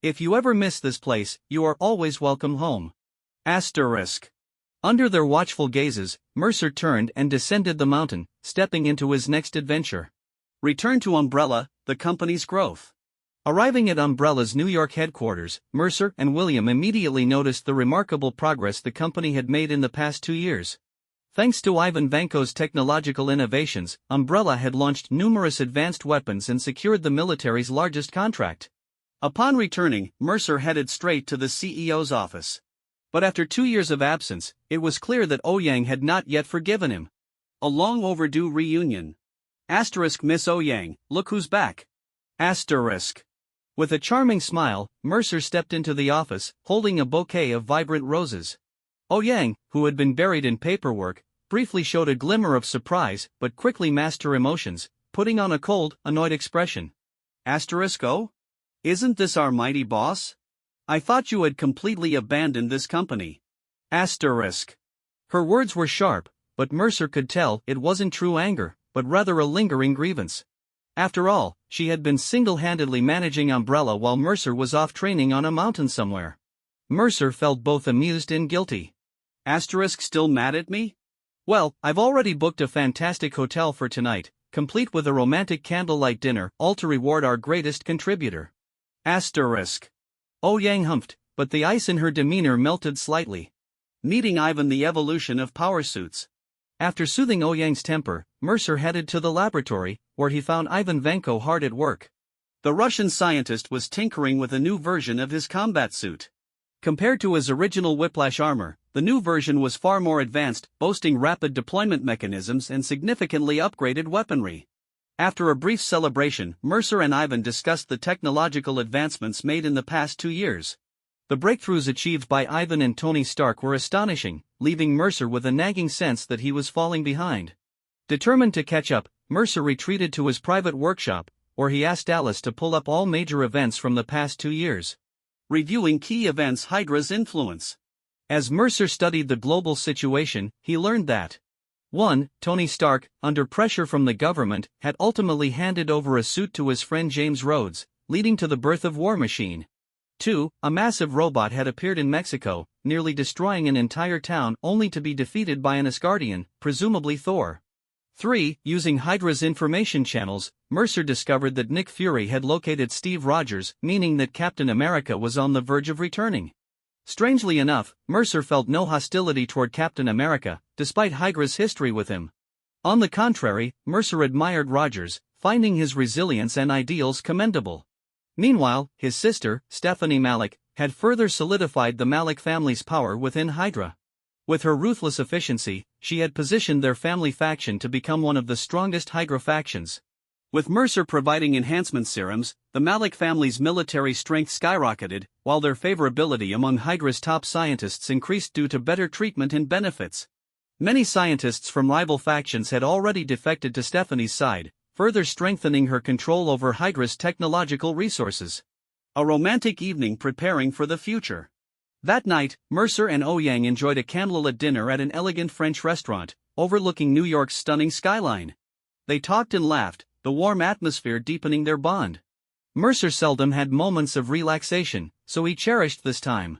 If you ever miss this place, you are always welcome home. Asterisk. Under their watchful gazes, Mercer turned and descended the mountain, stepping into his next adventure. Return to Umbrella, the company's growth. Arriving at Umbrella's New York headquarters, Mercer and William immediately noticed the remarkable progress the company had made in the past 2 years. Thanks to Ivan Vanko's technological innovations, Umbrella had launched numerous advanced weapons and secured the military's largest contract. Upon returning, Mercer headed straight to the CEO's office. But after 2 years of absence, it was clear that Ouyang had not yet forgiven him. A long overdue reunion. Asterisk, Miss Ouyang, look who's back. Asterisk. With a charming smile, Mercer stepped into the office, holding a bouquet of vibrant roses. Ouyang, who had been buried in paperwork, briefly showed a glimmer of surprise but quickly masked her emotions, putting on a cold, annoyed expression. Asterisk, oh? Isn't this our mighty boss? I thought you had completely abandoned this company. Asterisk. Her words were sharp, but Mercer could tell it wasn't true anger, but rather a lingering grievance. After all, she had been single-handedly managing Umbrella while Mercer was off training on a mountain somewhere. Mercer felt both amused and guilty. Asterisk, still mad at me? Well, I've already booked a fantastic hotel for tonight, complete with a romantic candlelight dinner, all to reward our greatest contributor. Asterisk. Ouyang humphed, but the ice in her demeanor melted slightly. Meeting Ivan, the evolution of power suits. After soothing Ouyang's temper, Mercer headed to the laboratory, where he found Ivan Vanko hard at work. The Russian scientist was tinkering with a new version of his combat suit. Compared to his original whiplash armor, the new version was far more advanced, boasting rapid deployment mechanisms and significantly upgraded weaponry. After a brief celebration, Mercer and Ivan discussed the technological advancements made in the past 2 years. The breakthroughs achieved by Ivan and Tony Stark were astonishing, leaving Mercer with a nagging sense that he was falling behind. Determined to catch up, Mercer retreated to his private workshop, where he asked Alice to pull up all major events from the past 2 years. Reviewing key events, Hydra's influence. As Mercer studied the global situation, he learned that 1. Tony Stark, under pressure from the government, had ultimately handed over a suit to his friend James Rhodes, leading to the birth of War Machine. 2. A massive robot had appeared in Mexico, nearly destroying an entire town only to be defeated by an Asgardian, presumably Thor. 3. Using Hydra's information channels, Mercer discovered that Nick Fury had located Steve Rogers, meaning that Captain America was on the verge of returning. Strangely enough, Mercer felt no hostility toward Captain America, despite Hydra's history with him. On the contrary, Mercer admired Rogers, finding his resilience and ideals commendable. Meanwhile, his sister, Stephanie Malik, had further solidified the Malik family's power within Hydra. With her ruthless efficiency, she had positioned their family faction to become one of the strongest Hydra factions. With Mercer providing enhancement serums, the Malik family's military strength skyrocketed, while their favorability among Hydra's top scientists increased due to better treatment and benefits. Many scientists from rival factions had already defected to Stephanie's side, further strengthening her control over Hydra's technological resources. A romantic evening preparing for the future. That night, Mercer and Ouyang enjoyed a candlelit dinner at an elegant French restaurant, overlooking New York's stunning skyline. They talked and laughed, the warm atmosphere deepening their bond. Mercer seldom had moments of relaxation, so he cherished this time.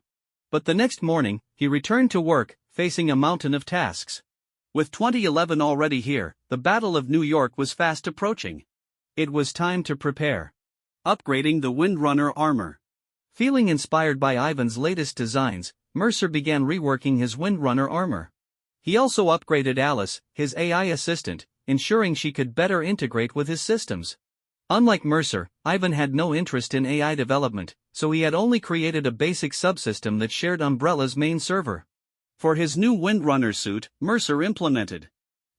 But the next morning, he returned to work, facing a mountain of tasks. With 2011 already here, the Battle of New York was fast approaching. It was time to prepare. Upgrading the Windrunner armor. Feeling inspired by Ivan's latest designs, Mercer began reworking his Windrunner armor. He also upgraded Alice, his AI assistant, ensuring she could better integrate with his systems. Unlike Mercer, Ivan had no interest in AI development, so he had only created a basic subsystem that shared Umbrella's main server. For his new Windrunner suit, Mercer implemented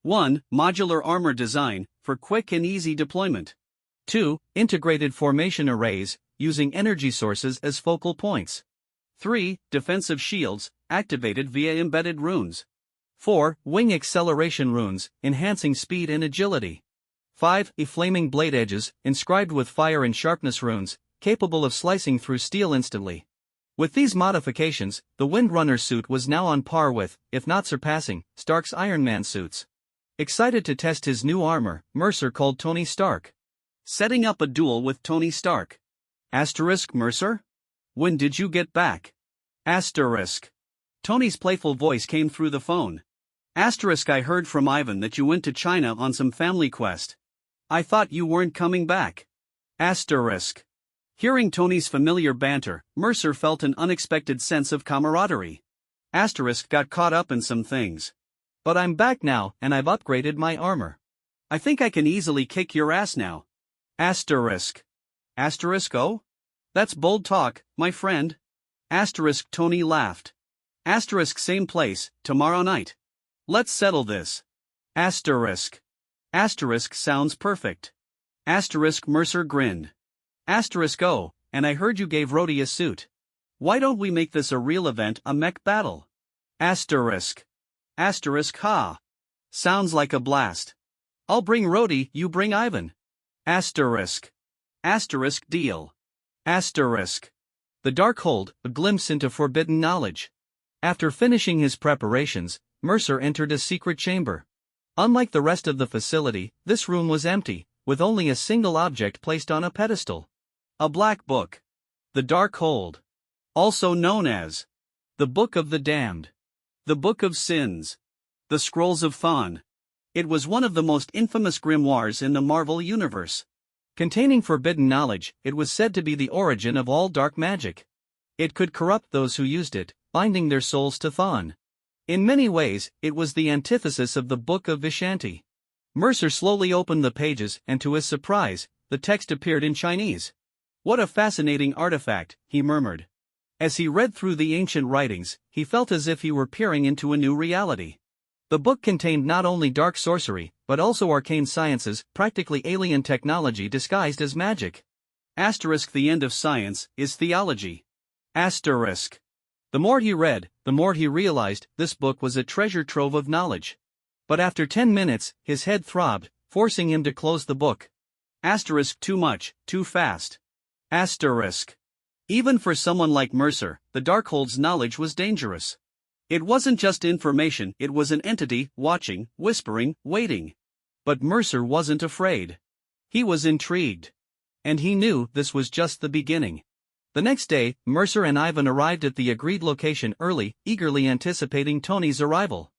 1. Modular armor design, for quick and easy deployment. 2. Integrated formation arrays, using energy sources as focal points. 3. Defensive shields, activated via embedded runes. 4. Wing acceleration runes, enhancing speed and agility. 5. Flaming blade edges, inscribed with fire and sharpness runes, capable of slicing through steel instantly. With these modifications, the Windrunner suit was now on par with, if not surpassing, Stark's Iron Man suits. Excited to test his new armor, Mercer called Tony Stark. Setting up a duel with Tony Stark. Mercer? When did you get back? Tony's playful voice came through the phone. I heard from Ivan that you went to China on some family quest. I thought you weren't coming back. Hearing Tony's familiar banter, Mercer felt an unexpected sense of camaraderie. Got caught up in some things. But I'm back now, and I've upgraded my armor. I think I can easily kick your ass now. Oh? That's bold talk, my friend. Tony laughed. Same place, tomorrow night. Let's settle this. Sounds perfect. Mercer grinned. Oh, and I heard you gave Rhodey a suit. Why don't we make this a real event, a mech battle? Ha. Sounds like a blast. I'll bring Rhodey, you bring Ivan. Deal. The Darkhold, a glimpse into forbidden knowledge. After finishing his preparations, Mercer entered a secret chamber. Unlike the rest of the facility, this room was empty, with only a single object placed on a pedestal. A black book. The Darkhold. Also known as the Book of the Damned. The Book of Sins. The Scrolls of Thon. It was one of the most infamous grimoires in the Marvel Universe. Containing forbidden knowledge, it was said to be the origin of all dark magic. It could corrupt those who used it, binding their souls to Thon. In many ways, it was the antithesis of the Book of Vishanti. Mercer slowly opened the pages, and to his surprise, the text appeared in Chinese. What a fascinating artifact, he murmured. As he read through the ancient writings, he felt as if he were peering into a new reality. The book contained not only dark sorcery, but also arcane sciences, practically alien technology disguised as magic. The end of science is theology. The more he read, the more he realized this book was a treasure trove of knowledge. But after 10 minutes, his head throbbed, forcing him to close the book. Too much, too fast. Even for someone like Mercer, the Darkhold's knowledge was dangerous. It wasn't just information, it was an entity, watching, whispering, waiting. But Mercer wasn't afraid. He was intrigued. And he knew this was just the beginning. The next day, Mercer and Ivan arrived at the agreed location early, eagerly anticipating Tony's arrival.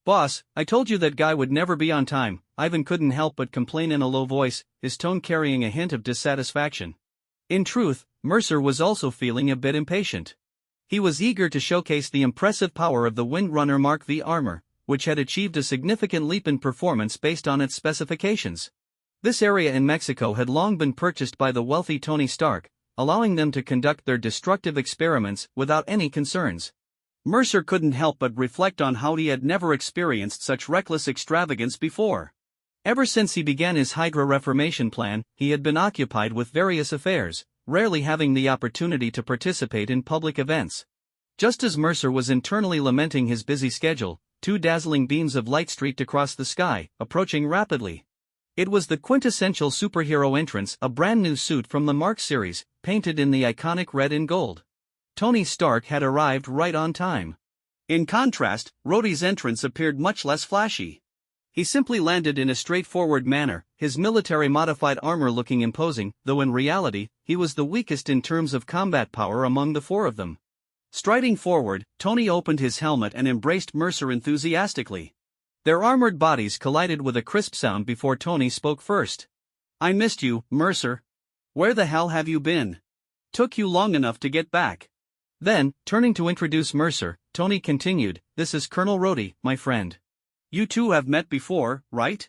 Boss, I told you that guy would never be on time, Ivan couldn't help but complain in a low voice, his tone carrying a hint of dissatisfaction. In truth, Mercer was also feeling a bit impatient. He was eager to showcase the impressive power of the Windrunner Mark V armor, which had achieved a significant leap in performance based on its specifications. This area in Mexico had long been purchased by the wealthy Tony Stark, allowing them to conduct their destructive experiments without any concerns. Mercer couldn't help but reflect on how he had never experienced such reckless extravagance before. Ever since he began his Hydra reformation plan, he had been occupied with various affairs, rarely having the opportunity to participate in public events. Just as Mercer was internally lamenting his busy schedule, two dazzling beams of light streaked across the sky, approaching rapidly. It was the quintessential superhero entrance, a brand new suit from the Mark series, painted in the iconic red and gold. Tony Stark had arrived right on time. In contrast, Rhodey's entrance appeared much less flashy. He simply landed in a straightforward manner, his military-modified armor looking imposing, though in reality, he was the weakest in terms of combat power among the four of them. Striding forward, Tony opened his helmet and embraced Mercer enthusiastically. Their armored bodies collided with a crisp sound before Tony spoke first. "I missed you, Mercer. Where the hell have you been? Took you long enough to get back." Then, turning to introduce Mercer, Tony continued, "This is Colonel Rhodey, my friend." "You two have met before, right?"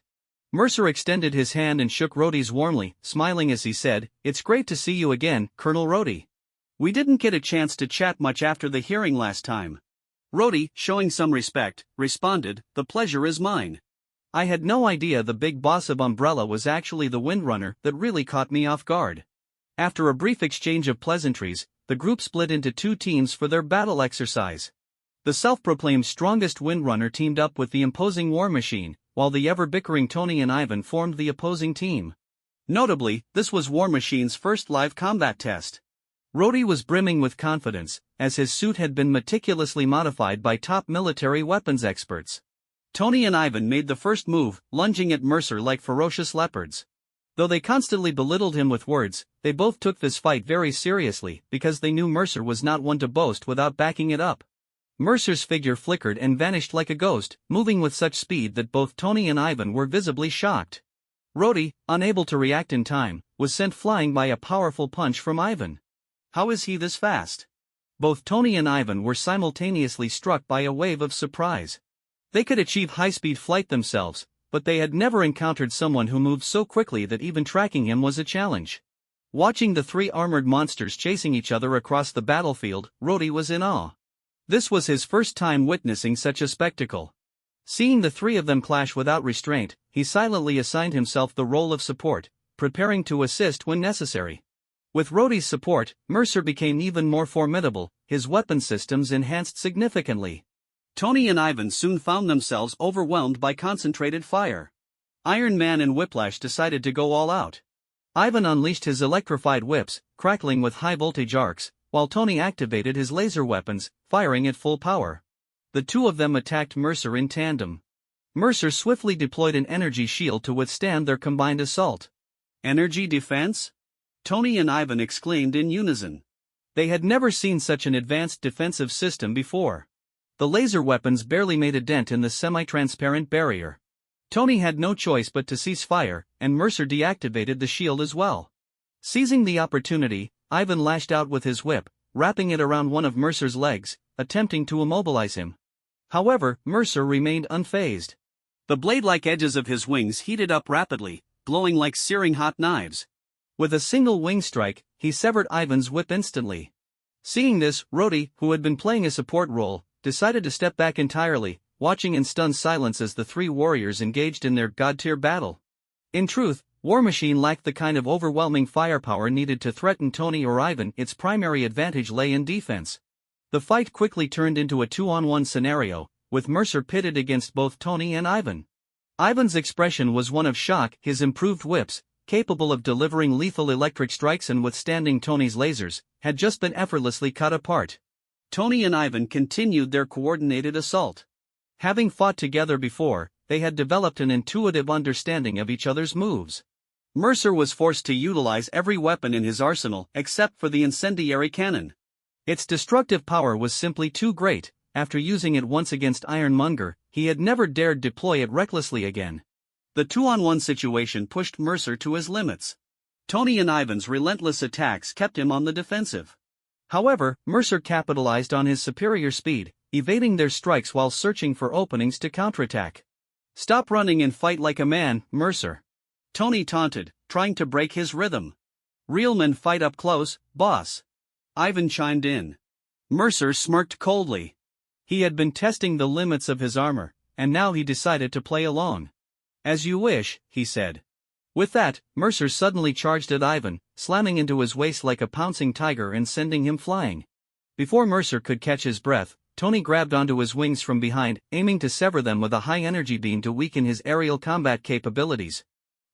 Mercer extended his hand and shook Rhodey's warmly, smiling as he said, "It's great to see you again, Colonel Rhodey. "We didn't get a chance to chat much after the hearing last time." Rhodey, showing some respect, responded, "The pleasure is mine. I had no idea the big boss of Umbrella was actually the Windrunner. That really caught me off guard." After a brief exchange of pleasantries, the group split into two teams for their battle exercise. The self-proclaimed strongest Windrunner teamed up with the imposing War Machine, while the ever-bickering Tony and Ivan formed the opposing team. Notably, this was War Machine's first live combat test. Rhodey was brimming with confidence, as his suit had been meticulously modified by top military weapons experts. Tony and Ivan made the first move, lunging at Mercer like ferocious leopards. Though they constantly belittled him with words, they both took this fight very seriously because they knew Mercer was not one to boast without backing it up. Mercer's figure flickered and vanished like a ghost, moving with such speed that both Tony and Ivan were visibly shocked. Rhodey, unable to react in time, was sent flying by a powerful punch from Ivan. "How is he this fast?" Both Tony and Ivan were simultaneously struck by a wave of surprise. They could achieve high-speed flight themselves, but they had never encountered someone who moved so quickly that even tracking him was a challenge. Watching the three armored monsters chasing each other across the battlefield, Rhodey was in awe. This was his first time witnessing such a spectacle. Seeing the three of them clash without restraint, he silently assigned himself the role of support, preparing to assist when necessary. With Rhodey's support, Mercer became even more formidable, his weapon systems enhanced significantly. Tony and Ivan soon found themselves overwhelmed by concentrated fire. Iron Man and Whiplash decided to go all out. Ivan unleashed his electrified whips, crackling with high-voltage arcs, while Tony activated his laser weapons, firing at full power. The two of them attacked Mercer in tandem. Mercer swiftly deployed an energy shield to withstand their combined assault. "Energy defense?" Tony and Ivan exclaimed in unison. They had never seen such an advanced defensive system before. The laser weapons barely made a dent in the semi-transparent barrier. Tony had no choice but to cease fire, and Mercer deactivated the shield as well. Seizing the opportunity, Ivan lashed out with his whip, wrapping it around one of Mercer's legs, attempting to immobilize him. However, Mercer remained unfazed. The blade-like edges of his wings heated up rapidly, glowing like searing hot knives. With a single wing strike, he severed Ivan's whip instantly. Seeing this, Rhodey, who had been playing a support role, decided to step back entirely, watching in stunned silence as the three warriors engaged in their god-tier battle. In truth, War Machine lacked the kind of overwhelming firepower needed to threaten Tony or Ivan. Its primary advantage lay in defense. The fight quickly turned into a 2-on-1 scenario, with Mercer pitted against both Tony and Ivan. Ivan's expression was one of shock. His improved whips, capable of delivering lethal electric strikes and withstanding Tony's lasers, had just been effortlessly cut apart. Tony and Ivan continued their coordinated assault. Having fought together before, they had developed an intuitive understanding of each other's moves. Mercer was forced to utilize every weapon in his arsenal except for the incendiary cannon. Its destructive power was simply too great. After using it once against Ironmonger, he had never dared deploy it recklessly again. The 2-on-1 situation pushed Mercer to his limits. Tony and Ivan's relentless attacks kept him on the defensive. However, Mercer capitalized on his superior speed, evading their strikes while searching for openings to counterattack. "Stop running and fight like a man, Mercer," Tony taunted, trying to break his rhythm. "Real men fight up close, boss," Ivan chimed in. Mercer smirked coldly. He had been testing the limits of his armor, and now he decided to play along. "As you wish," he said. With that, Mercer suddenly charged at Ivan, slamming into his waist like a pouncing tiger and sending him flying. Before Mercer could catch his breath, Tony grabbed onto his wings from behind, aiming to sever them with a high-energy beam to weaken his aerial combat capabilities.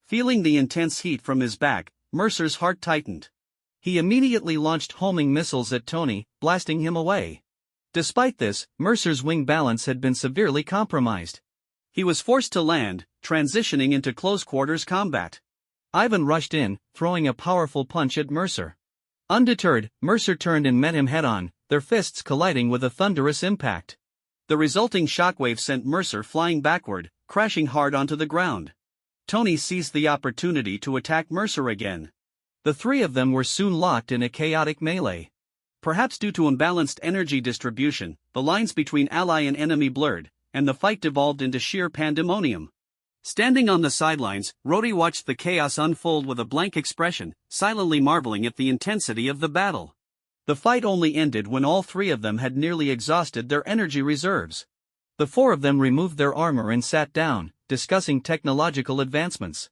Feeling the intense heat from his back, Mercer's heart tightened. He immediately launched homing missiles at Tony, blasting him away. Despite this, Mercer's wing balance had been severely compromised. He was forced to land, transitioning into close-quarters combat. Ivan rushed in, throwing a powerful punch at Mercer. Undeterred, Mercer turned and met him head-on, their fists colliding with a thunderous impact. The resulting shockwave sent Mercer flying backward, crashing hard onto the ground. Tony seized the opportunity to attack Mercer again. The three of them were soon locked in a chaotic melee. Perhaps due to imbalanced energy distribution, the lines between ally and enemy blurred, and the fight devolved into sheer pandemonium. Standing on the sidelines, Rhodey watched the chaos unfold with a blank expression, silently marveling at the intensity of the battle. The fight only ended when all three of them had nearly exhausted their energy reserves. The four of them removed their armor and sat down, discussing technological advancements.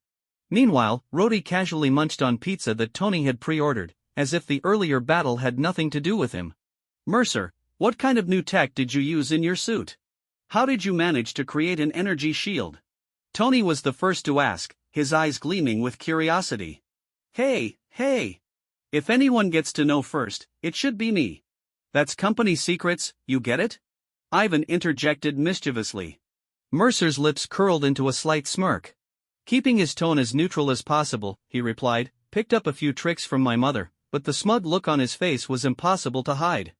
Meanwhile, Rhodey casually munched on pizza that Tony had pre-ordered, as if the earlier battle had nothing to do with him. Mercer, what kind of new tech did you use in your suit? How did you manage to create an energy shield? Tony was the first to ask, his eyes gleaming with curiosity. Hey. If anyone gets to know first, it should be me. That's company secrets, you get it? Ivan interjected mischievously. Mercer's lips curled into a slight smirk. Keeping his tone as neutral as possible, he replied, picked up a few tricks from my mother, but the smug look on his face was impossible to hide.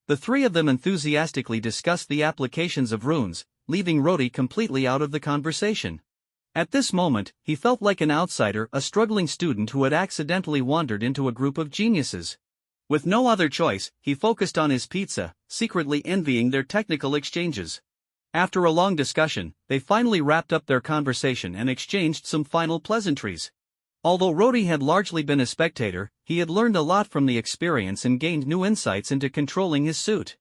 The three of them enthusiastically discussed the applications of runes, leaving Rhodey completely out of the conversation. At this moment, he felt like an outsider, a struggling student who had accidentally wandered into a group of geniuses. With no other choice, he focused on his pizza, secretly envying their technical exchanges. After a long discussion, they finally wrapped up their conversation and exchanged some final pleasantries. Although Rhodey had largely been a spectator, he had learned a lot from the experience and gained new insights into controlling his suit.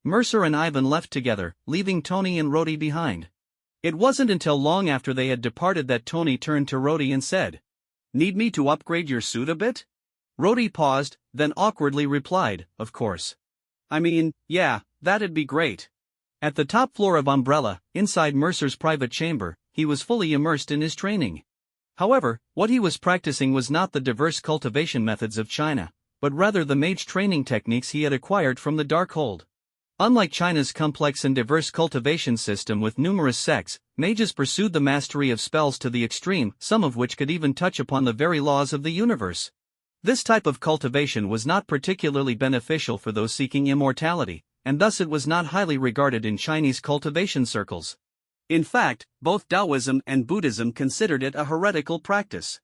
Mercer and Ivan left together, leaving Tony and Rhodey behind. It wasn't until long after they had departed that Tony turned to Rhodey and said, "Need me to upgrade your suit a bit?" Rhodey paused, then awkwardly replied, "Of course. I mean, yeah, that'd be great." At the top floor of Umbrella, inside Mercer's private chamber, he was fully immersed in his training. However, what he was practicing was not the diverse cultivation methods of China, but rather the mage training techniques he had acquired from the Darkhold. Unlike China's complex and diverse cultivation system with numerous sects, mages pursued the mastery of spells to the extreme, some of which could even touch upon the very laws of the universe. This type of cultivation was not particularly beneficial for those seeking immortality, and thus it was not highly regarded in Chinese cultivation circles. In fact, both Taoism and Buddhism considered it a heretical practice.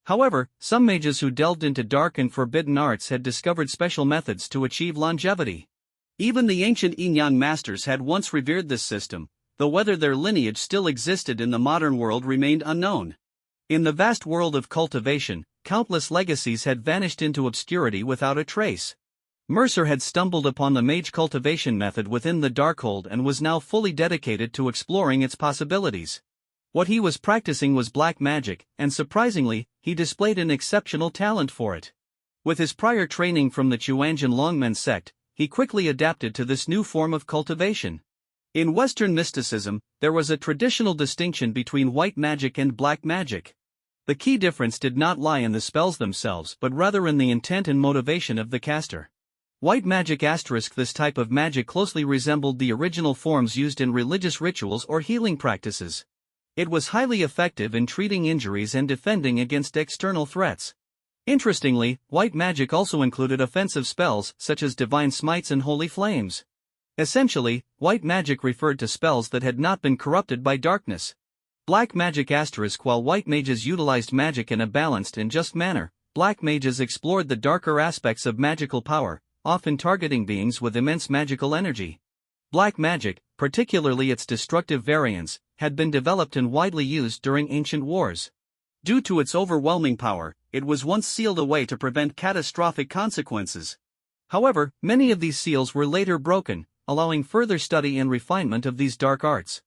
However, some mages who delved into dark and forbidden arts had discovered special methods to achieve longevity. Even the ancient Yin-Yang masters had once revered this system, though whether their lineage still existed in the modern world remained unknown. In the vast world of cultivation, countless legacies had vanished into obscurity without a trace. Mercer had stumbled upon the mage cultivation method within the Darkhold and was now fully dedicated to exploring its possibilities. What he was practicing was black magic, and surprisingly, he displayed an exceptional talent for it. With his prior training from the Chuanjian Longmen sect, he quickly adapted to this new form of cultivation. In Western mysticism, there was a traditional distinction between white magic and black magic. The key difference did not lie in the spells themselves but rather in the intent and motivation of the caster. White magic * this type of magic closely resembled the original forms used in religious rituals or healing practices. It was highly effective in treating injuries and defending against external threats. Interestingly, white magic also included offensive spells such as divine smites and holy flames. Essentially, white magic referred to spells that had not been corrupted by darkness. Black magic * while white mages utilized magic in a balanced and just manner, black mages explored the darker aspects of magical power, often targeting beings with immense magical energy. Black magic, particularly its destructive variants, had been developed and widely used during ancient wars. Due to its overwhelming power, it was once sealed away to prevent catastrophic consequences. However, many of these seals were later broken, allowing further study and refinement of these dark arts.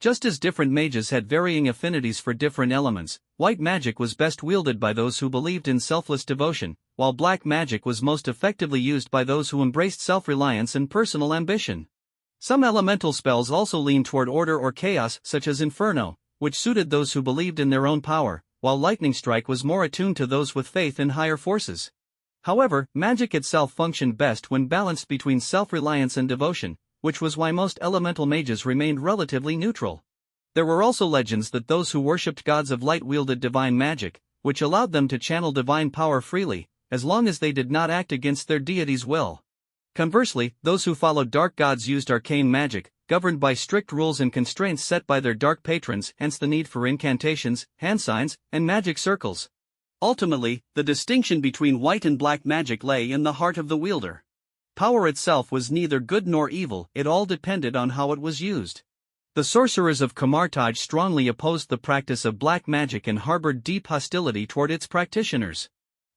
Just as different mages had varying affinities for different elements, white magic was best wielded by those who believed in selfless devotion, while black magic was most effectively used by those who embraced self-reliance and personal ambition. Some elemental spells also leaned toward order or chaos, such as Inferno, which suited those who believed in their own power, while Lightning Strike was more attuned to those with faith in higher forces. However, magic itself functioned best when balanced between self-reliance and devotion, which was why most elemental mages remained relatively neutral. There were also legends that those who worshipped gods of light wielded divine magic, which allowed them to channel divine power freely, as long as they did not act against their deity's will. Conversely, those who followed dark gods used arcane magic, governed by strict rules and constraints set by their dark patrons, hence the need for incantations, hand signs, and magic circles. Ultimately, the distinction between white and black magic lay in the heart of the wielder. Power itself was neither good nor evil, it all depended on how it was used. The sorcerers of Kamartaj strongly opposed the practice of black magic and harbored deep hostility toward its practitioners.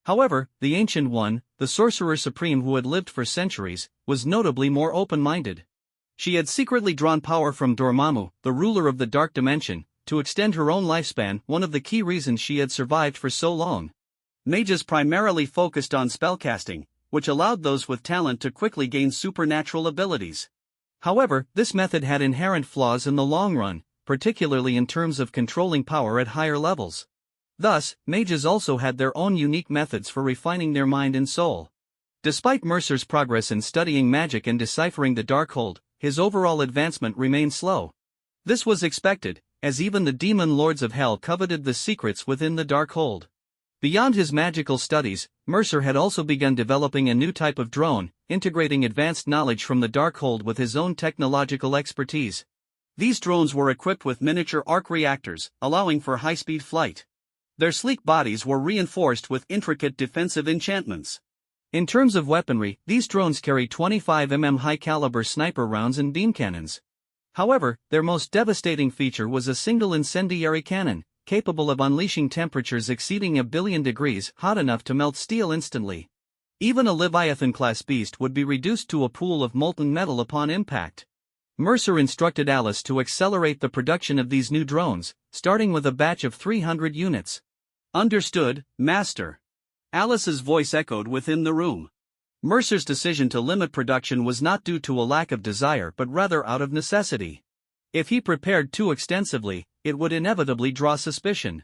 However, the Ancient One, the Sorcerer Supreme who had lived for centuries, was notably more open-minded. She had secretly drawn power from Dormammu, the ruler of the Dark Dimension, to extend her own lifespan, one of the key reasons she had survived for so long. Mages primarily focused on spellcasting, which allowed those with talent to quickly gain supernatural abilities. However, this method had inherent flaws in the long run, particularly in terms of controlling power at higher levels. Thus, mages also had their own unique methods for refining their mind and soul. Despite Mercer's progress in studying magic and deciphering the Darkhold, his overall advancement remained slow. This was expected, as even the demon lords of hell coveted the secrets within the Darkhold. Beyond his magical studies, Mercer had also begun developing a new type of drone, integrating advanced knowledge from the Darkhold with his own technological expertise. These drones were equipped with miniature arc reactors, allowing for high-speed flight. Their sleek bodies were reinforced with intricate defensive enchantments. In terms of weaponry, these drones carry 25mm high-caliber sniper rounds and beam cannons. However, their most devastating feature was a single incendiary cannon, capable of unleashing temperatures exceeding 1,000,000,000 degrees, hot enough to melt steel instantly. Even a Leviathan-class beast would be reduced to a pool of molten metal upon impact. Mercer instructed Alice to accelerate the production of these new drones, starting with a batch of 300 units. "Understood, Master." Alice's voice echoed within the room. Mercer's decision to limit production was not due to a lack of desire but rather out of necessity. If he prepared too extensively, it would inevitably draw suspicion.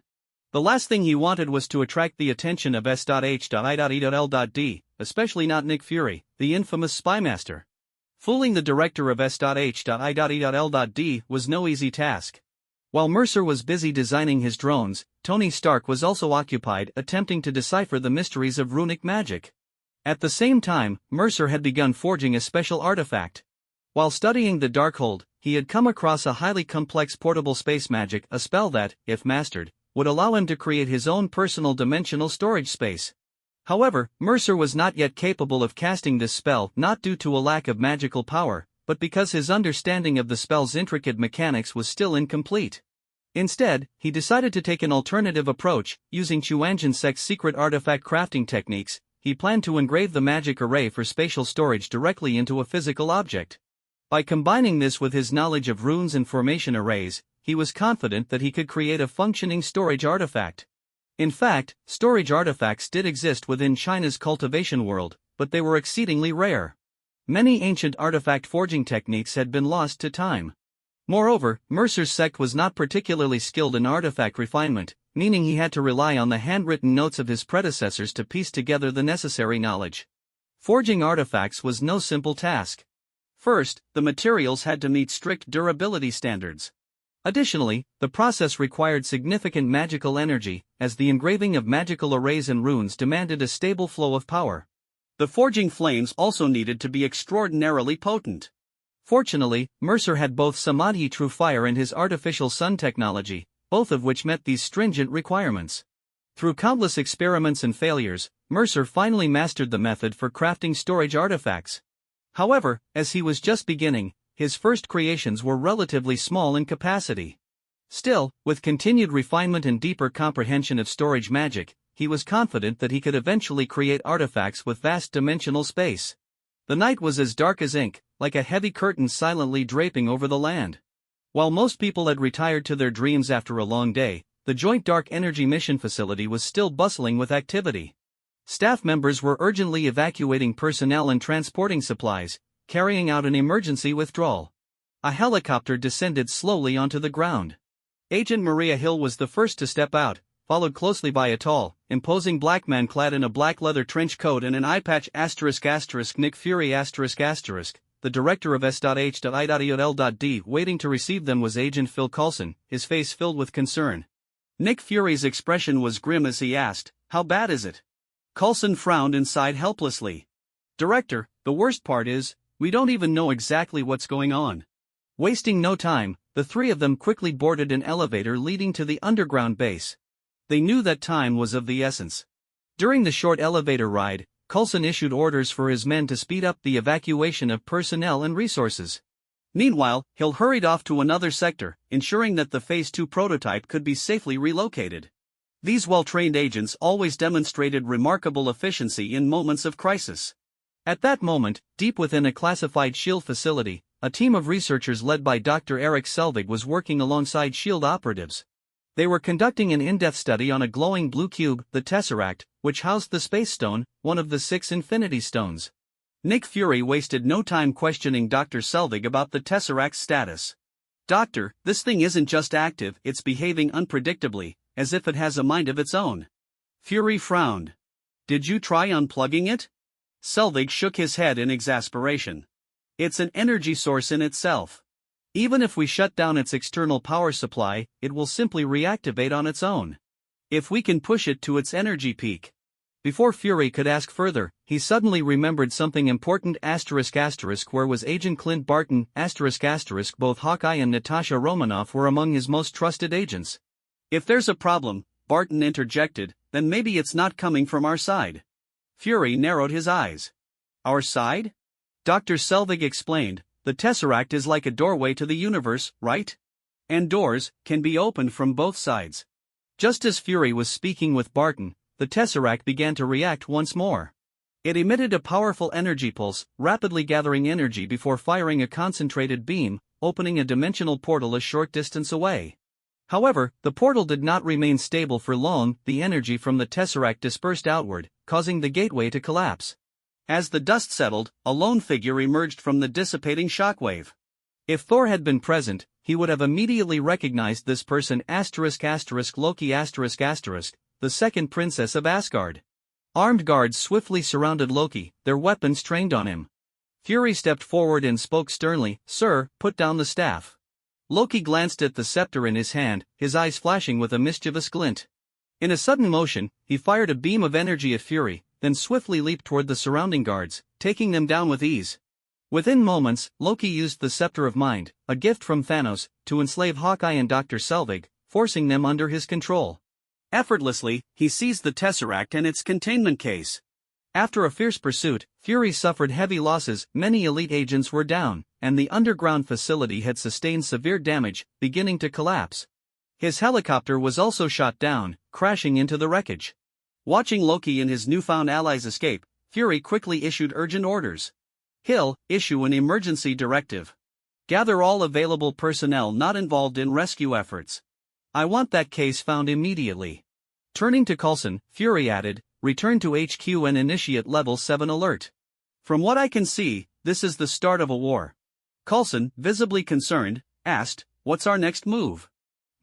The last thing he wanted was to attract the attention of S.H.I.E.L.D, especially not Nick Fury, the infamous spymaster. Fooling the director of S.H.I.E.L.D was no easy task. While Mercer was busy designing his drones, Tony Stark was also occupied attempting to decipher the mysteries of runic magic. At the same time, Mercer had begun forging a special artifact. While studying the Darkhold, he had come across a highly complex portable space magic, a spell that, if mastered, would allow him to create his own personal dimensional storage space. However, Mercer was not yet capable of casting this spell, not due to a lack of magical power, but because his understanding of the spell's intricate mechanics was still incomplete. Instead, he decided to take an alternative approach, using Chuanjinsek's secret artifact crafting techniques. He planned to engrave the magic array for spatial storage directly into a physical object. By combining this with his knowledge of runes and formation arrays, he was confident that he could create a functioning storage artifact. In fact, storage artifacts did exist within China's cultivation world, but they were exceedingly rare. Many ancient artifact forging techniques had been lost to time. Moreover, Mercer's sect was not particularly skilled in artifact refinement, meaning he had to rely on the handwritten notes of his predecessors to piece together the necessary knowledge. Forging artifacts was no simple task. First, the materials had to meet strict durability standards. Additionally, the process required significant magical energy, as the engraving of magical arrays and runes demanded a stable flow of power. The forging flames also needed to be extraordinarily potent. Fortunately, Mercer had both Samadhi True Fire and his artificial sun technology, both of which met these stringent requirements. Through countless experiments and failures, Mercer finally mastered the method for crafting storage artifacts. However, as he was just beginning, his first creations were relatively small in capacity. Still, with continued refinement and deeper comprehension of storage magic, he was confident that he could eventually create artifacts with vast dimensional space. The night was as dark as ink, like a heavy curtain silently draping over the land. While most people had retired to their dreams after a long day, the Joint Dark Energy Mission Facility was still bustling with activity. Staff members were urgently evacuating personnel and transporting supplies, carrying out an emergency withdrawal. A helicopter descended slowly onto the ground. Agent Maria Hill was the first to step out, followed closely by a tall, imposing black man clad in a black leather trench coat and an eye patch ***. Nick Fury ***. The director of S.H.I.L.D. waiting to receive them was Agent Phil Coulson, his face filled with concern. Nick Fury's expression was grim as he asked, "How bad is it?" Coulson frowned and sighed helplessly. "Director, the worst part is, we don't even know exactly what's going on." Wasting no time, the three of them quickly boarded an elevator leading to the underground base. They knew that time was of the essence. During the short elevator ride, Coulson issued orders for his men to speed up the evacuation of personnel and resources. Meanwhile, Hill hurried off to another sector, ensuring that the Phase 2 prototype could be safely relocated. These well-trained agents always demonstrated remarkable efficiency in moments of crisis. At that moment, deep within a classified SHIELD facility, a team of researchers led by Dr. Eric Selvig was working alongside SHIELD operatives. They were conducting an in-depth study on a glowing blue cube, the Tesseract, which housed the Space Stone, one of the 6 Infinity Stones. Nick Fury wasted no time questioning Dr. Selvig about the Tesseract's status. "Doctor, this thing isn't just active, it's behaving unpredictably, as if it has a mind of its own." Fury frowned. "Did you try unplugging it?" Selvig shook his head in exasperation. "It's an energy source in itself. Even if we shut down its external power supply, it will simply reactivate on *its own. If we can push it to its energy peak." Before Fury could ask further, he suddenly remembered something important ***. Where was Agent Clint Barton ***. Both Hawkeye and Natasha Romanoff were among his most trusted agents. "If there's a problem," Barton interjected, "then maybe it's not coming from our side." Fury narrowed his eyes. "Our side?" Dr. Selvig explained, "The Tesseract is like a doorway to the universe, right? And doors can be opened from both sides." Just as Fury was speaking with Barton, the Tesseract began to react once more. It emitted a powerful energy pulse, rapidly gathering energy before firing a concentrated beam, opening a dimensional portal a short distance away. However, the portal did not remain stable for long. The energy from the Tesseract dispersed outward, causing the gateway to collapse. As the dust settled, a lone figure emerged from the dissipating shockwave. If Thor had been present, he would have immediately recognized this person ***Loki ***, the second princess of Asgard. Armed guards swiftly surrounded Loki, their weapons trained on him. Fury stepped forward and spoke sternly, "Sir, put down the staff." Loki glanced at the scepter in his hand, his eyes flashing with a mischievous glint. In a sudden motion, he fired a beam of energy at Fury, then swiftly leaped toward the surrounding guards, taking them down with ease. Within moments, Loki used the Scepter of Mind, a gift from Thanos, to enslave Hawkeye and Dr. Selvig, forcing them under his control. Effortlessly, he seized the Tesseract and its containment case. After a fierce pursuit, Fury suffered heavy losses, many elite agents were down, and the underground facility had sustained severe damage, beginning to collapse. His helicopter was also shot down, crashing into the wreckage. Watching Loki and his newfound allies escape, Fury quickly issued urgent orders. "Hill, issue an emergency directive. Gather all available personnel not involved in rescue efforts. I want that case found immediately." Turning to Coulson, Fury added, "Return to HQ and initiate Level 7 alert. From what I can see, this is the start of a war." Coulson, visibly concerned, asked, "What's our next move?"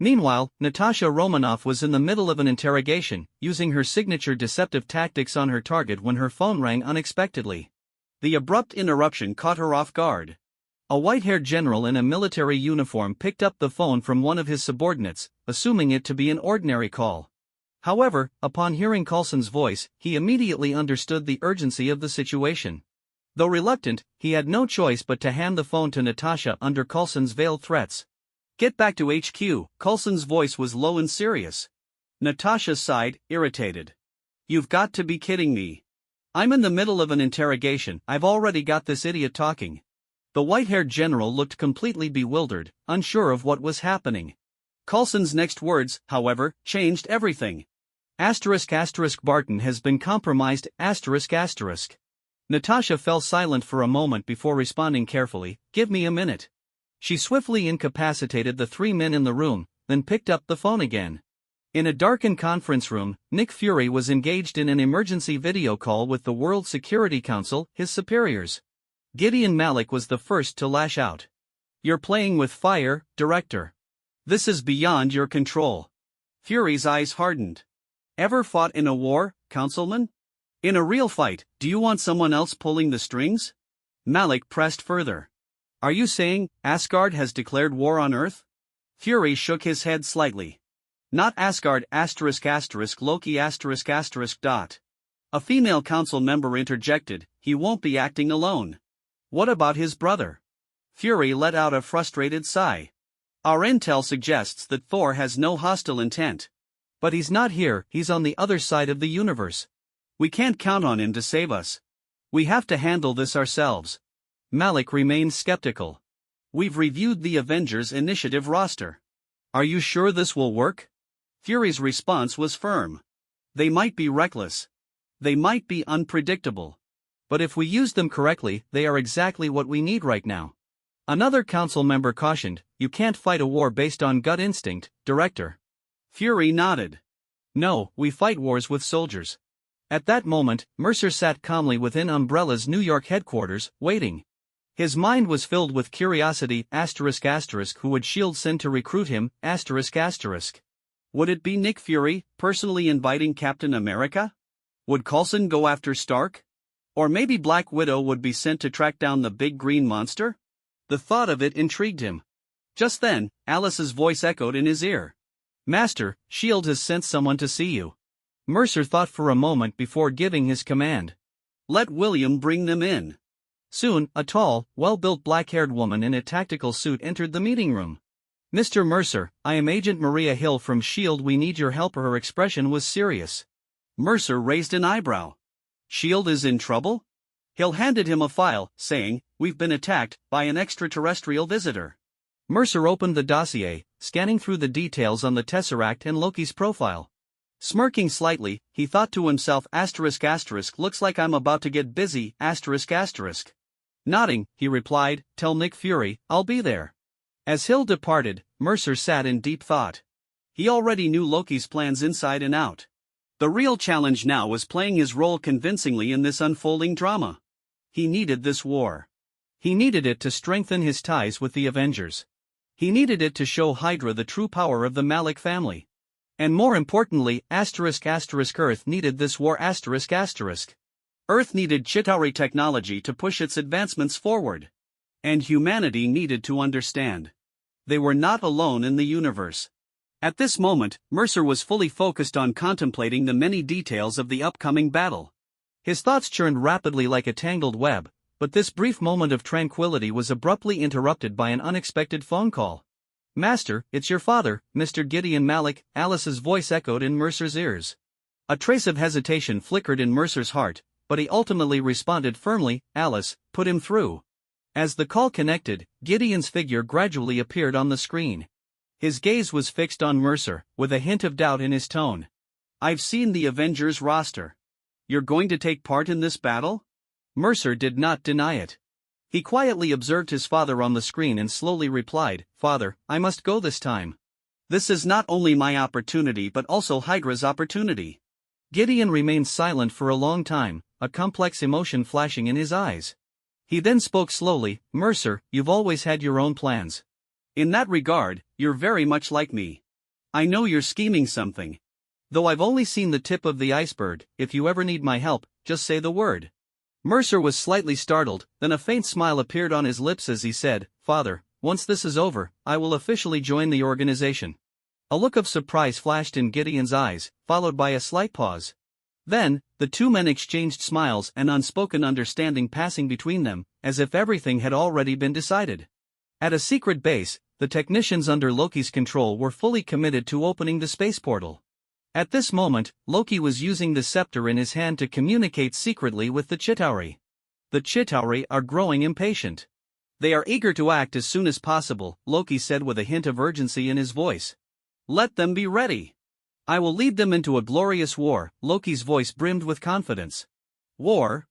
Meanwhile, Natasha Romanoff was in the middle of an interrogation, using her signature deceptive tactics on her target when her phone rang unexpectedly. The abrupt interruption caught her off guard. A white-haired general in a military uniform picked up the phone from one of his subordinates, assuming it to be an ordinary call. However, upon hearing Coulson's voice, he immediately understood the urgency of the situation. Though reluctant, he had no choice but to hand the phone to Natasha under Coulson's veiled threats. "Get back to HQ," Coulson's voice was low and serious. Natasha sighed, irritated. "You've got to be kidding me. I'm in the middle of an interrogation, I've already got this idiot talking." The white-haired general looked completely bewildered, unsure of what was happening. Coulson's next words, however, changed everything. ***Barton has been compromised ***. Natasha fell silent for a moment before responding carefully, "Give me a minute." She swiftly incapacitated the 3 men in the room, then picked up the phone again. In a darkened conference room, Nick Fury was engaged in an emergency video call with the World Security Council, his superiors. Gideon Malik was the first to lash out. You're playing with fire, director. This is beyond your control. Fury's eyes hardened. Ever fought in a war, councilman? In a real fight, do you want someone else pulling the strings? Malik pressed further. Are you saying Asgard has declared war on Earth? Fury shook his head slightly. Not Asgard Loki . A female council member interjected, he won't be acting alone. What about his brother? Fury let out a frustrated sigh. Our intel suggests that Thor has no hostile intent. But he's not here, he's on the other side of the universe. We can't count on him to save us. We have to handle this ourselves. Malik remained skeptical. We've reviewed the Avengers Initiative roster. Are you sure this will work? Fury's response was firm. They might be reckless. They might be unpredictable. But if we use them correctly, they are exactly what we need right now. Another council member cautioned, you can't fight a war based on gut instinct, director. Fury nodded. No, we fight wars with soldiers. At that moment, Mercer sat calmly within Umbrella's New York headquarters, waiting. His mind was filled with curiosity, ***, who would S.H.I.E.L.D. send to recruit him, ***. Would it be Nick Fury, personally inviting Captain America? Would Coulson go after Stark? Or maybe Black Widow would be sent to track down the big green monster? The thought of it intrigued him. Just then, Alice's voice echoed in his ear. Master, S.H.I.E.L.D. has sent someone to see you. Mercer thought for a moment before giving his command. Let William bring them in. Soon, a tall, well-built black-haired woman in a tactical suit entered the meeting room. Mr. Mercer, I am Agent Maria Hill from S.H.I.E.L.D. We need your help. Her expression was serious. Mercer raised an eyebrow. S.H.I.E.L.D. is in trouble? Hill handed him a file, saying, we've been attacked by an extraterrestrial visitor. Mercer opened the dossier, scanning through the details on the Tesseract and Loki's profile. Smirking slightly, he thought to himself, ***, looks like I'm about to get busy, ***. Nodding, he replied, tell Nick Fury, I'll be there. As Hill departed, Mercer sat in deep thought. He already knew Loki's plans inside and out. The real challenge now was playing his role convincingly in this unfolding drama. He needed this war. He needed it to strengthen his ties with the Avengers. He needed it to show Hydra the true power of the Malik family. And more importantly, ***, Earth needed this war ***. Earth needed Chitauri technology to push its advancements forward. And humanity needed to understand. They were not alone in the universe. At this moment, Mercer was fully focused on contemplating the many details of the upcoming battle. His thoughts churned rapidly like a tangled web, but this brief moment of tranquility was abruptly interrupted by an unexpected phone call. Master, it's your father, Mr. Gideon Malik, Alice's voice echoed in Mercer's ears. A trace of hesitation flickered in Mercer's heart, but he ultimately responded firmly, Alice, put him through. As the call connected, Gideon's figure gradually appeared on the screen. His gaze was fixed on Mercer, with a hint of doubt in his tone. I've seen the Avengers roster. You're going to take part in this battle? Mercer did not deny it. He quietly observed his father on the screen and slowly replied, Father, I must go this time. This is not only my opportunity but also Hydra's opportunity. Gideon remained silent for a long time, a complex emotion flashing in his eyes. He then spoke slowly, Mercer, you've always had your own plans. In that regard, you're very much like me. I know you're scheming something. Though I've only seen the tip of the iceberg, if you ever need my help, just say the word. Mercer was slightly startled, then a faint smile appeared on his lips as he said, Father, once this is over, I will officially join the organization. A look of surprise flashed in Gideon's eyes, followed by a slight pause. Then, the two men exchanged smiles, an unspoken understanding passing between them, as if everything had already been decided. At a secret base, the technicians under Loki's control were fully committed to opening the space portal. At this moment, Loki was using the scepter in his hand to communicate secretly with the Chitauri. The Chitauri are growing impatient. They are eager to act as soon as possible, Loki said with a hint of urgency in his voice. Let them be ready. I will lead them into a glorious war, Loki's voice brimmed with confidence. War?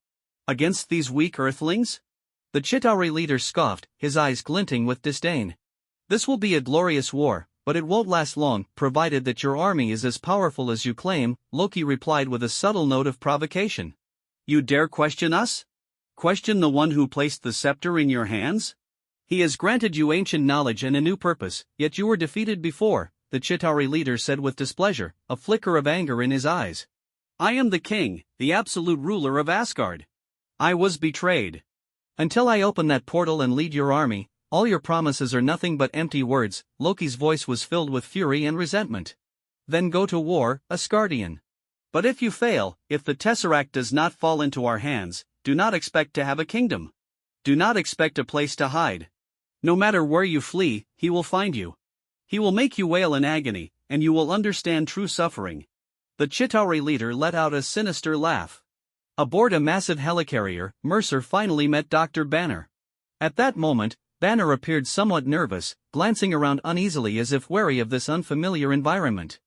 Against these weak earthlings? The Chitauri leader scoffed, his eyes glinting with disdain. This will be a glorious war, but it won't last long, provided that your army is as powerful as you claim, Loki replied with a subtle note of provocation. You dare question us? Question the one who placed the scepter in your hands? He has granted you ancient knowledge and a new purpose, yet you were defeated before, the Chitauri leader said with displeasure, a flicker of anger in his eyes. I am the king, the absolute ruler of Asgard. I was betrayed. Until I open that portal and lead your army, all your promises are nothing but empty words. Loki's voice was filled with fury and resentment. Then go to war, Asgardian. But if you fail, if the Tesseract does not fall into our hands, do not expect to have a kingdom. Do not expect a place to hide. No matter where you flee, he will find you. He will make you wail in agony, and you will understand true suffering. The Chitauri leader let out a sinister laugh. Aboard a massive helicarrier, Mercer finally met Dr. Banner. At that moment, Banner appeared somewhat nervous, glancing around uneasily as if wary of this unfamiliar environment.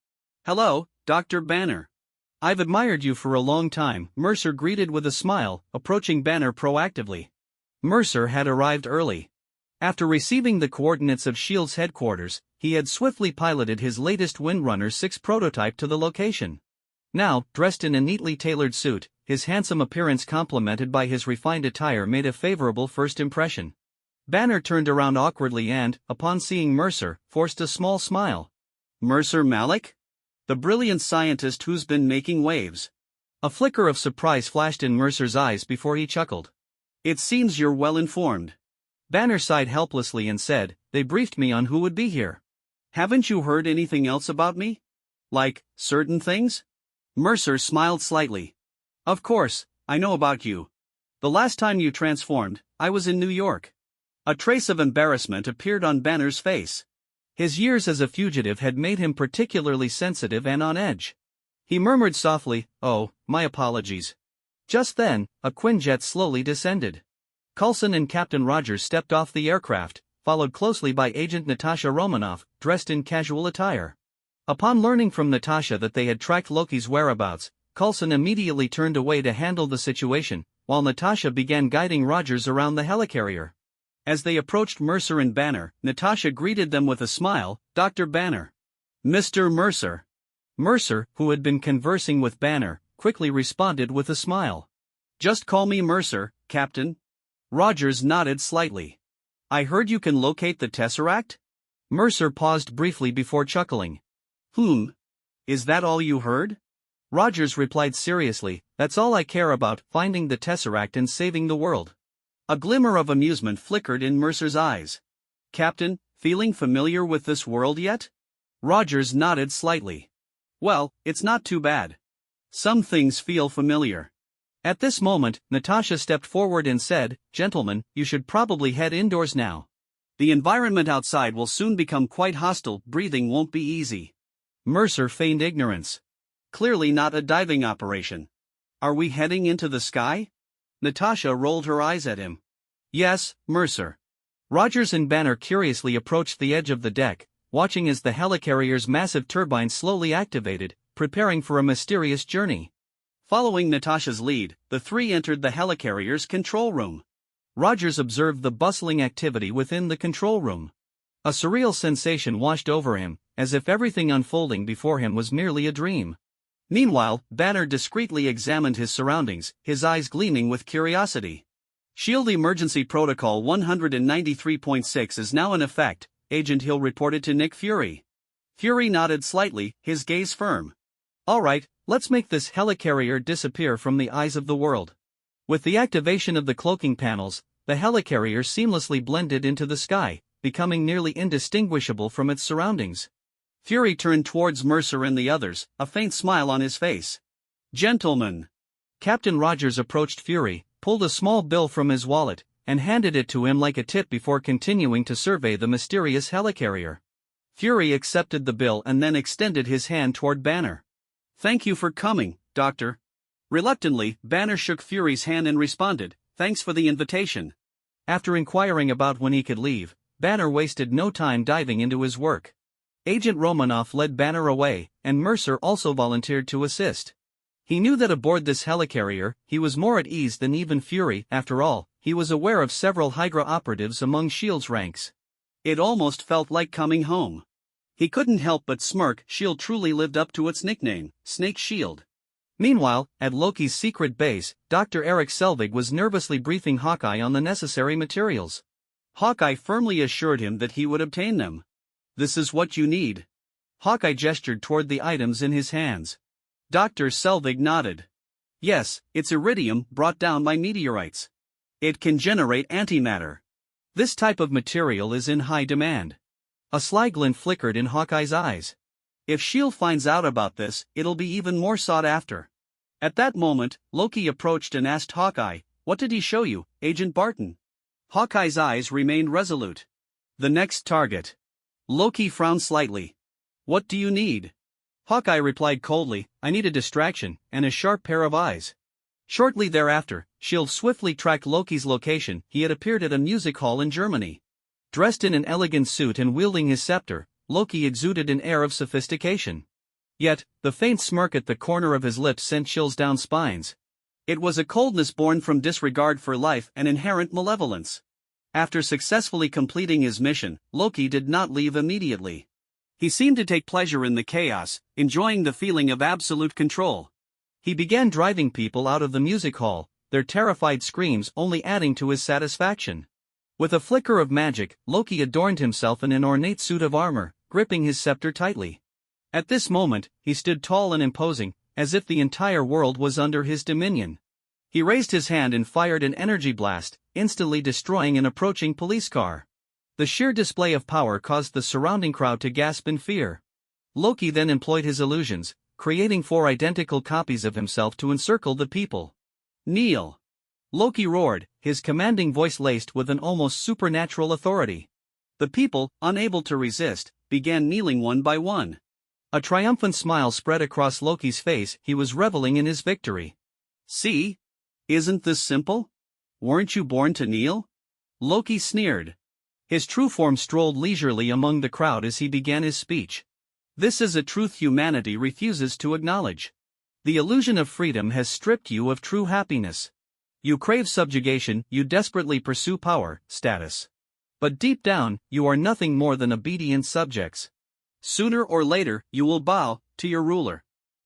Hello, Dr. Banner. I've admired you for a long time, Mercer greeted with a smile, approaching Banner proactively. Mercer had arrived early. After receiving the coordinates of S.H.I.E.L.D.'s headquarters, he had swiftly piloted his latest Windrunner 6 prototype to the location. Now, dressed in a neatly tailored suit, his handsome appearance complemented by his refined attire made a favorable first impression. Banner turned around awkwardly and, upon seeing Mercer, forced a small smile. Mercer Malik? The brilliant scientist who's been making waves. A flicker of surprise flashed in Mercer's eyes before he chuckled. It seems you're well informed. Banner sighed helplessly and said, they briefed me on who would be here. Haven't you heard anything else about me? Like, certain things? Mercer smiled slightly. Of course, I know about you. The last time you transformed, I was in New York. A trace of embarrassment appeared on Banner's face. His years as a fugitive had made him particularly sensitive and on edge. He murmured softly, oh, my apologies. Just then, a Quinjet slowly descended. Coulson and Captain Rogers stepped off the aircraft, followed closely by Agent Natasha Romanoff, dressed in casual attire. Upon learning from Natasha that they had tracked Loki's whereabouts, Coulson immediately turned away to handle the situation, while Natasha began guiding Rogers around the helicarrier. As they approached Mercer and Banner, Natasha greeted them with a smile, Dr. Banner. Mr. Mercer. Mercer, who had been conversing with Banner, quickly responded with a smile. Just call me Mercer, Captain. Rogers nodded slightly. I heard you can locate the Tesseract? Mercer paused briefly before chuckling. Is that all you heard? Rogers replied seriously, that's all I care about, finding the Tesseract and saving the world. A glimmer of amusement flickered in Mercer's eyes. Captain, feeling familiar with this world yet? Rogers nodded slightly. Well, it's not too bad. Some things feel familiar. At this moment, Natasha stepped forward and said, gentlemen, you should probably head indoors now. The environment outside will soon become quite hostile, breathing won't be easy. Mercer feigned ignorance. Clearly not a diving operation. Are we heading into the sky? Natasha rolled her eyes at him. Yes, Mercer. Rogers and Banner curiously approached the edge of the deck, watching as the helicarrier's massive turbines slowly activated, preparing for a mysterious journey. Following Natasha's lead, the three entered the helicarrier's control room. Rogers observed the bustling activity within the control room. A surreal sensation washed over him, as if everything unfolding before him was merely a dream. Meanwhile, Banner discreetly examined his surroundings, his eyes gleaming with curiosity. S.H.I.E.L.D. Emergency Protocol 193.6 is now in effect, Agent Hill reported to Nick Fury. Fury nodded slightly, his gaze firm. All right, let's make this helicarrier disappear from the eyes of the world. With the activation of the cloaking panels, the helicarrier seamlessly blended into the sky, becoming nearly indistinguishable from its surroundings. Fury turned towards Mercer and the others, a faint smile on his face. Gentlemen. Captain Rogers approached Fury, pulled a small bill from his wallet, and handed it to him like a tip before continuing to survey the mysterious helicarrier. Fury accepted the bill and then extended his hand toward Banner. Thank you for coming, Doctor. Reluctantly, Banner shook Fury's hand and responded, thanks for the invitation. After inquiring about when he could leave, Banner wasted no time diving into his work. Agent Romanoff led Banner away, and Mercer also volunteered to assist. He knew that aboard this helicarrier, he was more at ease than even Fury. After all, he was aware of several Hydra operatives among S.H.I.E.L.D.'s ranks. It almost felt like coming home. He couldn't help but smirk. S.H.I.E.L.D. truly lived up to its nickname, Snake Shield. Meanwhile, at Loki's secret base, Dr. Eric Selvig was nervously briefing Hawkeye on the necessary materials. Hawkeye firmly assured him that he would obtain them. "This is what you need." Hawkeye gestured toward the items in his hands. Dr. Selvig nodded. "Yes, it's iridium brought down by meteorites. It can generate antimatter. This type of material is in high demand." A sly glint flickered in Hawkeye's eyes. If S.H.I.E.L.D. finds out about this, it'll be even more sought after. At that moment, Loki approached and asked Hawkeye, "What did he show you, Agent Barton?" Hawkeye's eyes remained resolute. "The next target." Loki frowned slightly. "What do you need?" Hawkeye replied coldly, "I need a distraction, and a sharp pair of eyes." Shortly thereafter, S.H.I.E.L.D. swiftly tracked Loki's location. He had appeared at a music hall in Germany. Dressed in an elegant suit and wielding his scepter, Loki exuded an air of sophistication. Yet, the faint smirk at the corner of his lips sent chills down spines. It was a coldness born from disregard for life and inherent malevolence. After successfully completing his mission, Loki did not leave immediately. He seemed to take pleasure in the chaos, enjoying the feeling of absolute control. He began driving people out of the music hall, their terrified screams only adding to his satisfaction. With a flicker of magic, Loki adorned himself in an ornate suit of armor, gripping his scepter tightly. At this moment, he stood tall and imposing, as if the entire world was under his dominion. He raised his hand and fired an energy blast, instantly destroying an approaching police car. The sheer display of power caused the surrounding crowd to gasp in fear. Loki then employed his illusions, creating 4 identical copies of himself to encircle the people. "Kneel!" Loki roared, his commanding voice laced with an almost supernatural authority. The people, unable to resist, began kneeling one by one. A triumphant smile spread across Loki's face. He was reveling in his victory. "See? Isn't this simple? Weren't you born to kneel?" Loki sneered. His true form strolled leisurely among the crowd as he began his speech. "This is a truth humanity refuses to acknowledge. The illusion of freedom has stripped you of true happiness. You crave subjugation, you desperately pursue power, status. But deep down, you are nothing more than obedient subjects. Sooner or later, you will bow to your ruler."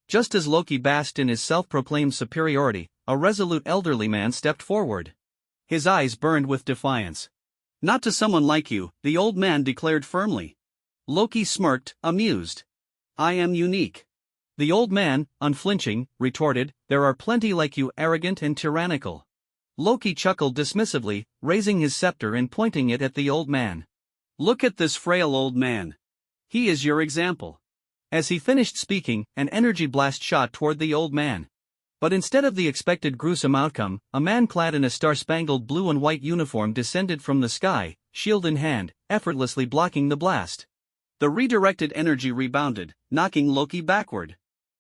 Just as Loki basked in his self-proclaimed superiority, a resolute elderly man stepped forward. His eyes burned with defiance. "Not to someone like you," the old man declared firmly. Loki smirked, amused. "I am unique." The old man, unflinching, retorted, "There are plenty like you, arrogant and tyrannical." Loki chuckled dismissively, raising his scepter and pointing it at the old man. "Look at this frail old man. He is your example." As he finished speaking, an energy blast shot toward the old man. But instead of the expected gruesome outcome, a man clad in a star-spangled blue and white uniform descended from the sky, shield in hand, effortlessly blocking the blast. The redirected energy rebounded, knocking Loki backward.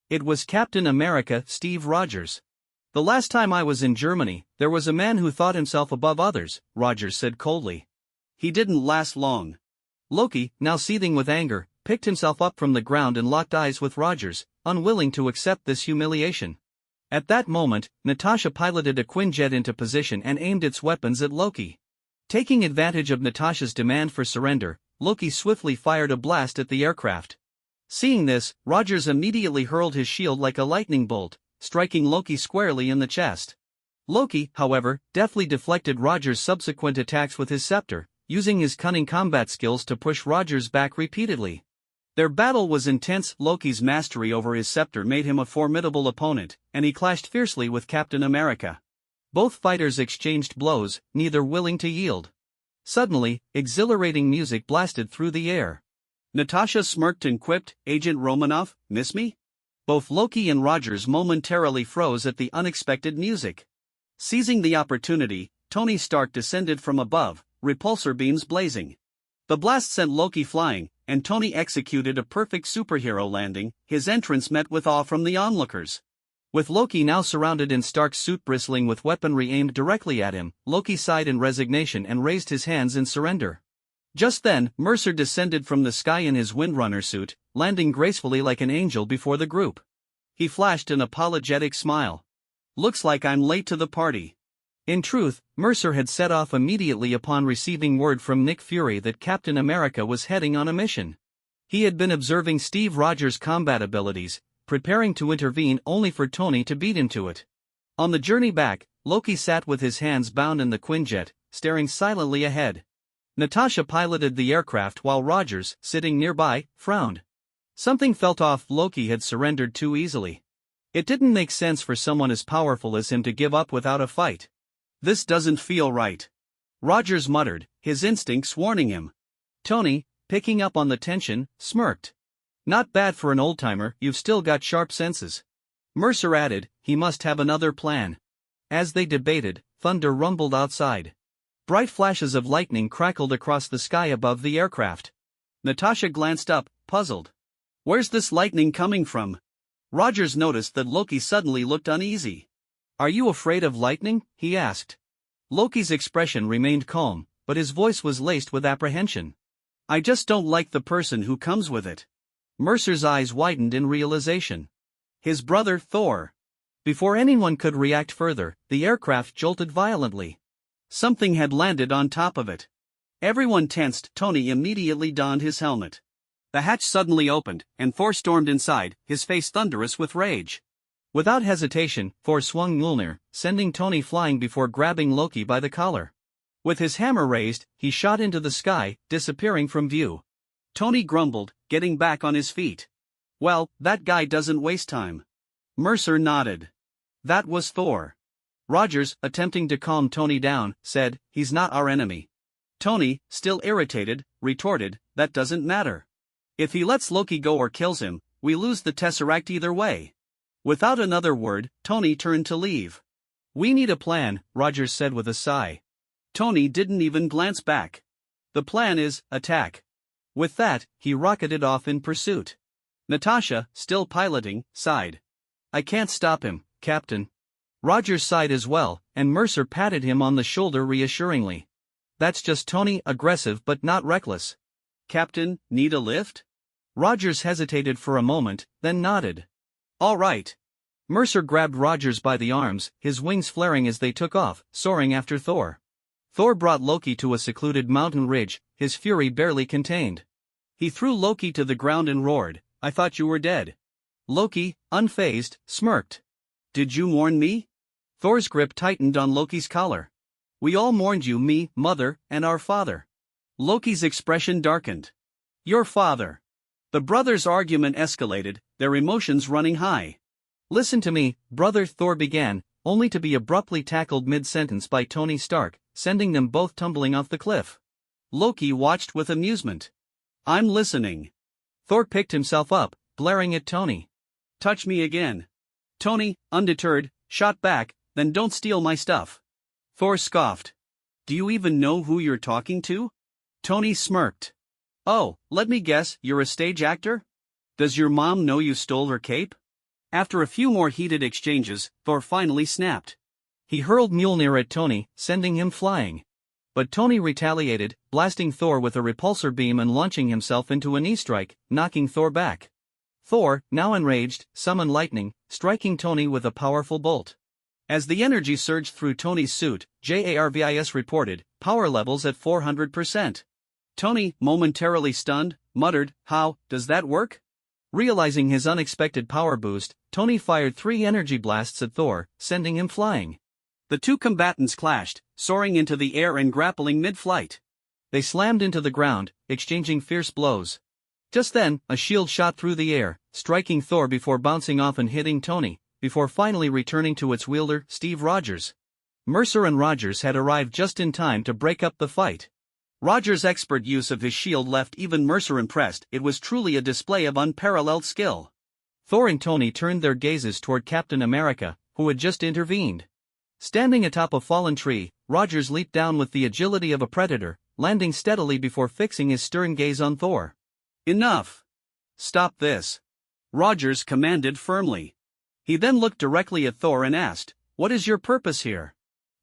It was Captain America, Steve Rogers. "The last time I was in Germany, there was a man who thought himself above others," Rogers said coldly. "He didn't last long." Loki, now seething with anger, picked himself up from the ground and locked eyes with Rogers, unwilling to accept this humiliation. At that moment, Natasha piloted a Quinjet into position and aimed its weapons at Loki. Taking advantage of Natasha's demand for surrender, Loki swiftly fired a blast at the aircraft. Seeing this, Rogers immediately hurled his shield like a lightning bolt, striking Loki squarely in the chest. Loki, however, deftly deflected Rogers' subsequent attacks with his scepter, using his cunning combat skills to push Rogers back repeatedly. Their battle was intense. Loki's mastery over his scepter made him a formidable opponent, and he clashed fiercely with Captain America. Both fighters exchanged blows, neither willing to yield. Suddenly, exhilarating music blasted through the air. Natasha smirked and quipped, "Agent Romanoff, miss me?" Both Loki and Rogers momentarily froze at the unexpected music. Seizing the opportunity, Tony Stark descended from above, repulsor beams blazing. The blast sent Loki flying, and Tony executed a perfect superhero landing. His entrance met with awe from the onlookers. With Loki now surrounded and Stark's suit bristling with weaponry aimed directly at him, Loki sighed in resignation and raised his hands in surrender. Just then, Mercer descended from the sky in his Windrunner suit, landing gracefully like an angel before the group. He flashed an apologetic smile. "Looks like I'm late to the party." In truth, Mercer had set off immediately upon receiving word from Nick Fury that Captain America was heading on a mission. He had been observing Steve Rogers' combat abilities, preparing to intervene only for Tony to beat him to it. On the journey back, Loki sat with his hands bound in the Quinjet, staring silently ahead. Natasha piloted the aircraft while Rogers, sitting nearby, frowned. Something felt off. Loki had surrendered too easily. It didn't make sense for someone as powerful as him to give up without a fight. "This doesn't feel right," Rogers muttered, his instincts warning him. Tony, picking up on the tension, smirked. "Not bad for an old-timer, you've still got sharp senses." Mercer added, he must have another plan. As they debated, thunder rumbled outside. Bright flashes of lightning crackled across the sky above the aircraft. Natasha glanced up, puzzled. "Where's this lightning coming from?" Rogers noticed that Loki suddenly looked uneasy. "Are you afraid of lightning?" he asked. Loki's expression remained calm, but his voice was laced with apprehension. "I just don't like the person who comes with it." Mercer's eyes widened in realization. His brother Thor. Before anyone could react further, the aircraft jolted violently. Something had landed on top of it. Everyone tensed. Tony immediately donned his helmet. The hatch suddenly opened, and Thor stormed inside, his face thunderous with rage. Without hesitation, Thor swung Mjolnir, sending Tony flying before grabbing Loki by the collar. With his hammer raised, he shot into the sky, disappearing from view. Tony grumbled, getting back on his feet. "Well, that guy doesn't waste time." Mercer nodded. "That was Thor." Rogers, attempting to calm Tony down, said, "He's not our enemy." Tony, still irritated, retorted, "That doesn't matter. If he lets Loki go or kills him, we lose the Tesseract either way." Without another word, Tony turned to leave. "We need a plan," Rogers said with a sigh. Tony didn't even glance back. "The plan is, attack." With that, he rocketed off in pursuit. Natasha, still piloting, sighed. "I can't stop him, Captain." Rogers sighed as well, and Mercer patted him on the shoulder reassuringly. "That's just Tony, aggressive but not reckless." "Captain, need a lift?" Rogers hesitated for a moment, then nodded. "All right." Mercer grabbed Rogers by the arms, his wings flaring as they took off, soaring after Thor. Thor brought Loki to a secluded mountain ridge, his fury barely contained. He threw Loki to the ground and roared, "I thought you were dead." Loki, unfazed, smirked. "Did you warn me?" Thor's grip tightened on Loki's collar. "We all mourned you, me, mother, and our father." Loki's expression darkened. "Your father." The brothers' argument escalated, their emotions running high. "Listen to me, brother," Thor began, only to be abruptly tackled mid-sentence by Tony Stark, sending them both tumbling off the cliff. Loki watched with amusement. "I'm listening." Thor picked himself up, glaring at Tony. "Touch me again." Tony, undeterred, shot back, "Then don't steal my stuff." Thor scoffed. "Do you even know who you're talking to?" Tony smirked. "Oh, let me guess, you're a stage actor? Does your mom know you stole her cape?" After a few more heated exchanges, Thor finally snapped. He hurled Mjolnir at Tony, sending him flying. But Tony retaliated, blasting Thor with a repulsor beam and launching himself into a knee strike, knocking Thor back. Thor, now enraged, summoned lightning, striking Tony with a powerful bolt. As the energy surged through Tony's suit, JARVIS reported, power levels at 400%. Tony, momentarily stunned, muttered, "How does that work?" Realizing his unexpected power boost, Tony fired 3 energy blasts at Thor, sending him flying. The two combatants clashed, soaring into the air and grappling mid-flight. They slammed into the ground, exchanging fierce blows. Just then, a shield shot through the air, striking Thor before bouncing off and hitting Tony, before finally returning to its wielder, Steve Rogers. Mercer and Rogers had arrived just in time to break up the fight. Rogers' expert use of his shield left even Mercer impressed. It was truly a display of unparalleled skill. Thor and Tony turned their gazes toward Captain America, who had just intervened. Standing atop a fallen tree, Rogers leaped down with the agility of a predator, landing steadily before fixing his stern gaze on Thor. "Enough! Stop this!" Rogers commanded firmly. He then looked directly at Thor and asked, "What is your purpose here?"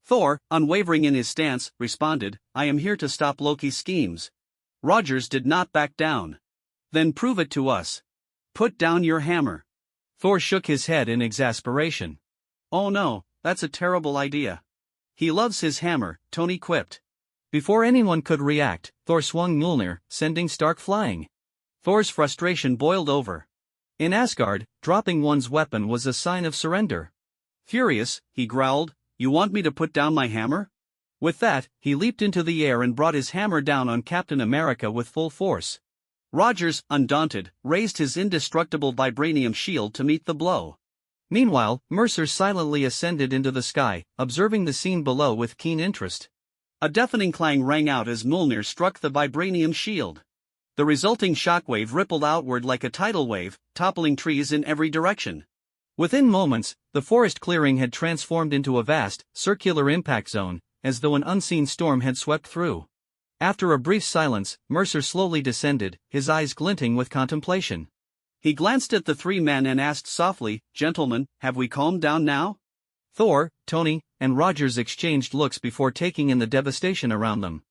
Thor, unwavering in his stance, responded, "I am here to stop Loki's schemes." Rogers did not back down. "Then prove it to us. Put down your hammer." Thor shook his head in exasperation. "Oh no, that's a terrible idea." "He loves his hammer," Tony quipped. Before anyone could react, Thor swung Mjolnir, sending Stark flying. Thor's frustration boiled over. In Asgard, dropping one's weapon was a sign of surrender. Furious, he growled, "You want me to put down my hammer?" With that, he leaped into the air and brought his hammer down on Captain America with full force. Rogers, undaunted, raised his indestructible vibranium shield to meet the blow. Meanwhile, Mercer silently ascended into the sky, observing the scene below with keen interest. A deafening clang rang out as Mjolnir struck the vibranium shield. The resulting shockwave rippled outward like a tidal wave, toppling trees in every direction. Within moments, the forest clearing had transformed into a vast, circular impact zone, as though an unseen storm had swept through. After a brief silence, Mercer slowly descended, his eyes glinting with contemplation. He glanced at the three men and asked softly, "Gentlemen, have we calmed down now?" Thor, Tony, and Rogers exchanged looks before taking in the devastation around them.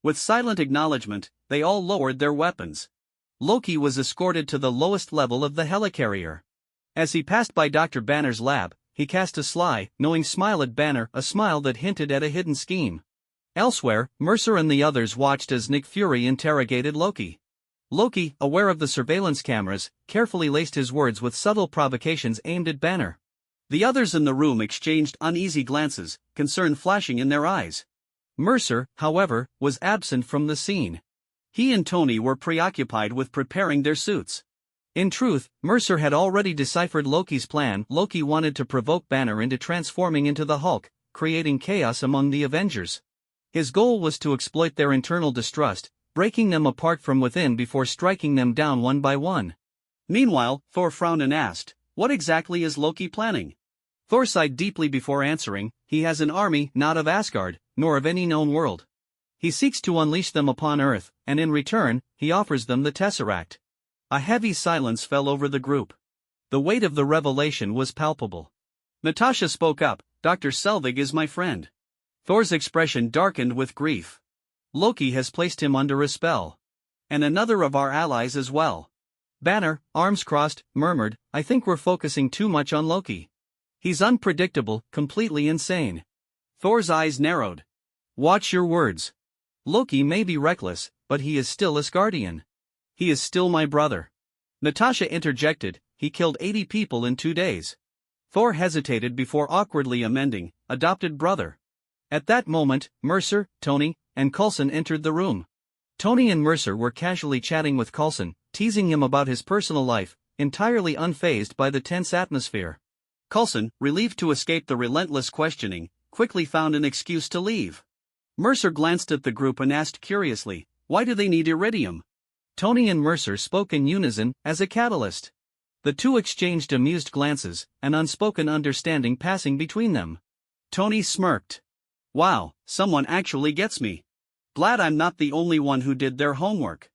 With silent acknowledgement, they all lowered their weapons. Loki was escorted to the lowest level of the helicarrier. As he passed by Dr. Banner's lab, he cast a sly, knowing smile at Banner, a smile that hinted at a hidden scheme. Elsewhere, Mercer and the others watched as Nick Fury interrogated Loki. Loki, aware of the surveillance cameras, carefully laced his words with subtle provocations aimed at Banner. The others in the room exchanged uneasy glances, concern flashing in their eyes. Mercer, however, was absent from the scene. He and Tony were preoccupied with preparing their suits. In truth, Mercer had already deciphered Loki's plan. Loki wanted to provoke Banner into transforming into the Hulk, creating chaos among the Avengers. His goal was to exploit their internal distrust, breaking them apart from within before striking them down one by one. Meanwhile, Thor frowned and asked, "What exactly is Loki planning?" Thor sighed deeply before answering, "He has an army not of Asgard, nor of any known world. He seeks to unleash them upon Earth, and in return, he offers them the Tesseract." A heavy silence fell over the group. The weight of the revelation was palpable. Natasha spoke up, "Dr. Selvig is my friend." Thor's expression darkened with grief. "Loki has placed him under a spell. And another of our allies as well." Banner, arms crossed, murmured, "I think we're focusing too much on Loki. He's unpredictable, completely insane." Thor's eyes narrowed. "Watch your words. Loki may be reckless, but he is still Asgardian. He is still my brother." Natasha interjected, "He killed 80 people in 2 days." Thor hesitated before awkwardly amending, "Adopted brother." At that moment, Mercer, Tony, and Coulson entered the room. Tony and Mercer were casually chatting with Coulson, teasing him about his personal life, entirely unfazed by the tense atmosphere. Coulson, relieved to escape the relentless questioning, quickly found an excuse to leave. Mercer glanced at the group and asked curiously, "Why do they need iridium?" Tony and Mercer spoke in unison, "As a catalyst." The two exchanged amused glances, an unspoken understanding passing between them. Tony smirked. "Wow, someone actually gets me. Glad I'm not the only one who did their homework."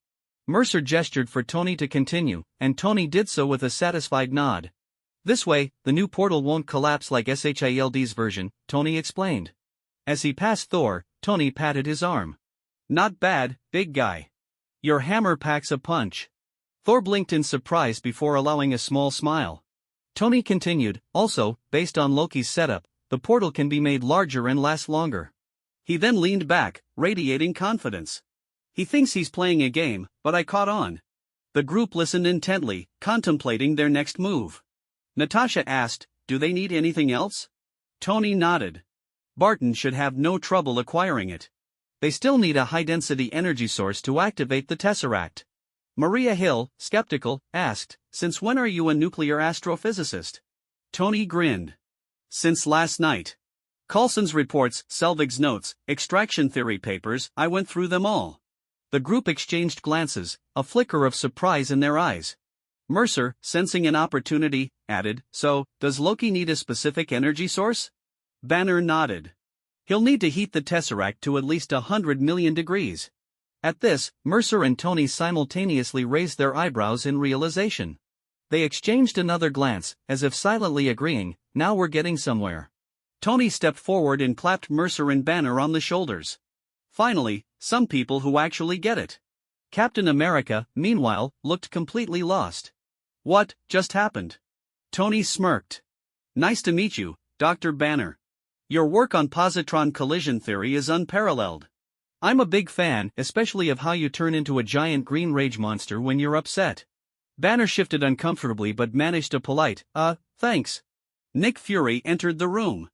Mercer gestured for Tony to continue, and Tony did so with a satisfied nod. "This way, the new portal won't collapse like SHIELD's version," Tony explained. As he passed Thor, Tony patted his arm. "Not bad, big guy. Your hammer packs a punch." Thor blinked in surprise before allowing a small smile. Tony continued, "Also, based on Loki's setup, the portal can be made larger and last longer." He then leaned back, radiating confidence. "He thinks he's playing a game, but I caught on." The group listened intently, contemplating their next move. Natasha asked, "Do they need anything else?" Tony nodded. "Barton should have no trouble acquiring it. They still need a high-density energy source to activate the Tesseract." Maria Hill, skeptical, asked, "Since when are you a nuclear astrophysicist?" Tony grinned. "Since last night. Coulson's reports, Selvig's notes, extraction theory papers, I went through them all." The group exchanged glances, a flicker of surprise in their eyes. Mercer, sensing an opportunity, added, "So, does Loki need a specific energy source?" Banner nodded. "He'll need to heat the Tesseract to at least 100 million degrees." At this, Mercer and Tony simultaneously raised their eyebrows in realization. They exchanged another glance, as if silently agreeing, "Now we're getting somewhere." Tony stepped forward and clapped Mercer and Banner on the shoulders. "Finally, some people who actually get it." Captain America, meanwhile, looked completely lost. "What just happened?" Tony smirked. "Nice to meet you, Dr. Banner. Your work on positron collision theory is unparalleled. I'm a big fan, especially of how you turn into a giant green rage monster when you're upset." Banner shifted uncomfortably but managed a polite, thanks. Nick Fury entered the room.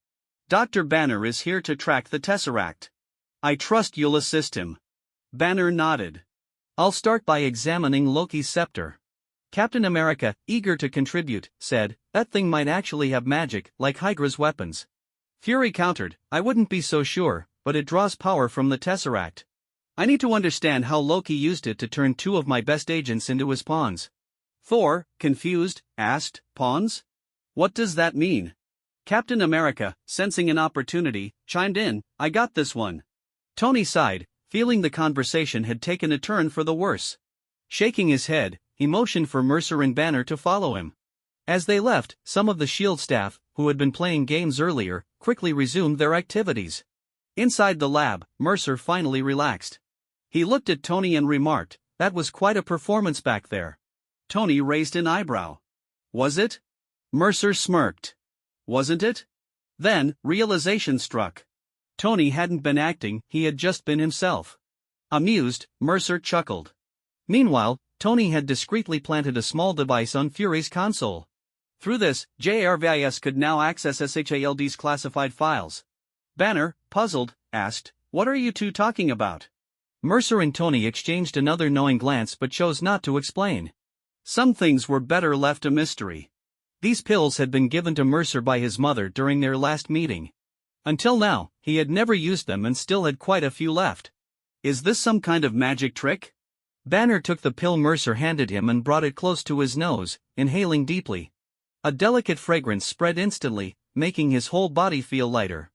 Dr. Banner is here to track the Tesseract. I trust you'll assist him. Banner nodded. I'll start by examining Loki's scepter. Captain America, eager to contribute, said, that thing might actually have magic, like Hydra's weapons. Fury countered, I wouldn't be so sure, but it draws power from the Tesseract. I need to understand how Loki used it to turn two of my best agents into his pawns. Thor, confused, asked, pawns? What does that mean? Captain America, sensing an opportunity, chimed in, I got this one. Tony sighed, feeling the conversation had taken a turn for the worse. Shaking his head, he motioned for Mercer and Banner to follow him. As they left, some of the S.H.I.E.L.D. staff, who had been playing games earlier, quickly resumed their activities. Inside the lab, Mercer finally relaxed. He looked at Tony and remarked, that was quite a performance back there. Tony raised an eyebrow. Was it? Mercer smirked. Wasn't it? Then, realization struck. Tony hadn't been acting, he had just been himself. Amused, Mercer chuckled. Meanwhile, Tony had discreetly planted a small device on Fury's console. Through this, JRVIS could now access SHIELD's classified files. Banner, puzzled, asked, what are you two talking about? Mercer and Tony exchanged another knowing glance but chose not to explain. Some things were better left a mystery. These pills had been given to Mercer by his mother during their last meeting. Until now, he had never used them and still had quite a few left. Is this some kind of magic trick? Banner took the pill Mercer handed him and brought it close to his nose, inhaling deeply. A delicate fragrance spread instantly, making his whole body feel lighter.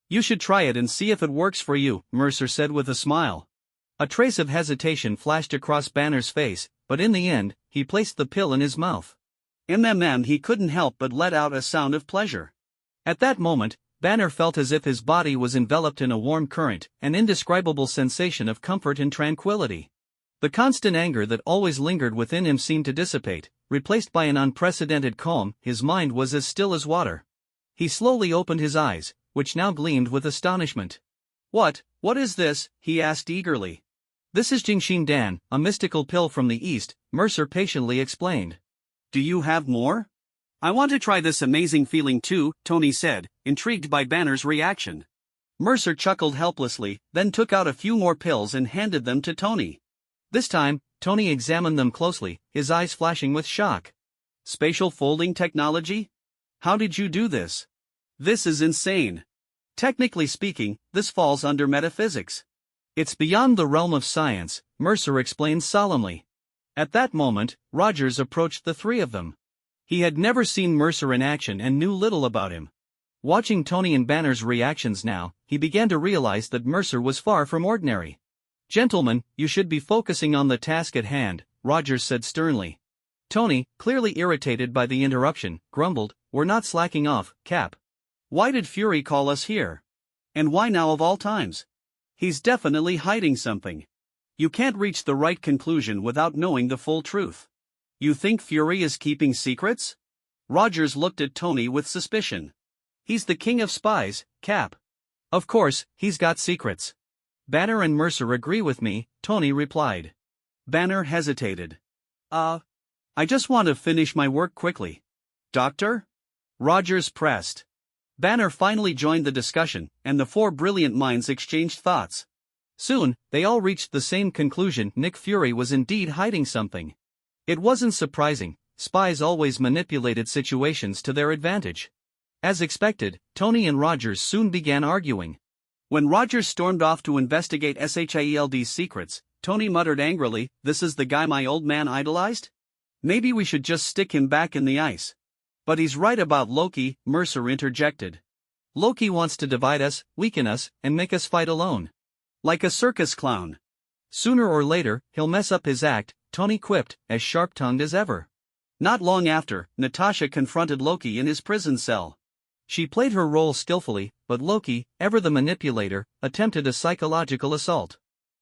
You should try it and see if it works for you, Mercer said with a smile. A trace of hesitation flashed across Banner's face, but in the end, he placed the pill in his mouth. He couldn't help but let out a sound of pleasure. At that moment, Banner felt as if his body was enveloped in a warm current, an indescribable sensation of comfort and tranquility. The constant anger that always lingered within him seemed to dissipate, replaced by an unprecedented calm. His mind was as still as water. He slowly opened his eyes, which now gleamed with astonishment. What is this? He asked eagerly. This is Jingxin Dan, a mystical pill from the East, Mercer patiently explained. Do you have more? I want to try this amazing feeling too, Tony said, intrigued by Banner's reaction. Mercer chuckled helplessly, then took out a few more pills and handed them to Tony. This time, Tony examined them closely, his eyes flashing with shock. Spatial folding technology? How did you do this? This is insane. Technically speaking, this falls under metaphysics. It's beyond the realm of science, Mercer explained solemnly. At that moment, Rogers approached the three of them. He had never seen Mercer in action and knew little about him. Watching Tony and Banner's reactions now, he began to realize that Mercer was far from ordinary. Gentlemen, you should be focusing on the task at hand, Rogers said sternly. Tony, clearly irritated by the interruption, grumbled, we're not slacking off, Cap. Why did Fury call us here? And why now of all times? He's definitely hiding something. You can't reach the right conclusion without knowing the full truth. You think Fury is keeping secrets? Rogers looked at Tony with suspicion. He's the king of spies, Cap. Of course, he's got secrets. Banner and Mercer agree with me, Tony replied. Banner hesitated. I just want to finish my work quickly. Doctor? Rogers pressed. Banner finally joined the discussion, and the four brilliant minds exchanged thoughts. Soon, they all reached the same conclusion: Nick Fury was indeed hiding something. It wasn't surprising, spies always manipulated situations to their advantage. As expected, Tony and Rogers soon began arguing. When Rogers stormed off to investigate SHIELD's secrets, Tony muttered angrily, "This is the guy my old man idolized? Maybe we should just stick him back in the ice." "But he's right about Loki," Mercer interjected. "Loki wants to divide us, weaken us, and make us fight alone. Like a circus clown. Sooner or later, he'll mess up his act," Tony quipped, as sharp-tongued as ever. Not long after, Natasha confronted Loki in his prison cell. She played her role skillfully, but Loki, ever the manipulator, attempted a psychological assault.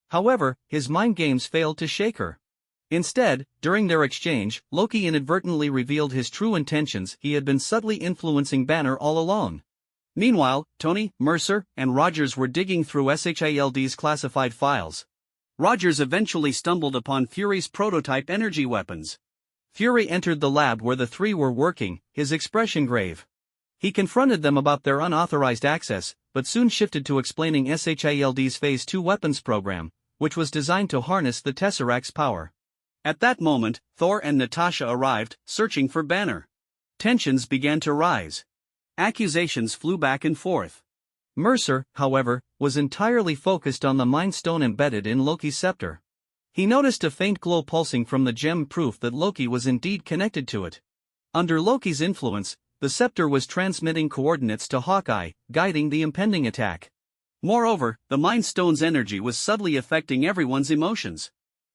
However, his mind games failed to shake her. Instead, during their exchange, Loki inadvertently revealed his true intentions. He had been subtly influencing Banner all along. Meanwhile, Tony, Mercer, and Rogers were digging through SHIELD's classified files. Rogers eventually stumbled upon Fury's prototype energy weapons. Fury entered the lab where the three were working, his expression grave. He confronted them about their unauthorized access, but soon shifted to explaining SHIELD's Phase 2 weapons program, which was designed to harness the Tesseract's power. At that moment, Thor and Natasha arrived, searching for Banner. Tensions began to rise. Accusations flew back and forth. Mercer, however, was entirely focused on the Mind Stone embedded in Loki's scepter. He noticed a faint glow pulsing from the gem, proof that Loki was indeed connected to it. Under Loki's influence, the scepter was transmitting coordinates to Hawkeye, guiding the impending attack. Moreover, the Mind Stone's energy was subtly affecting everyone's emotions.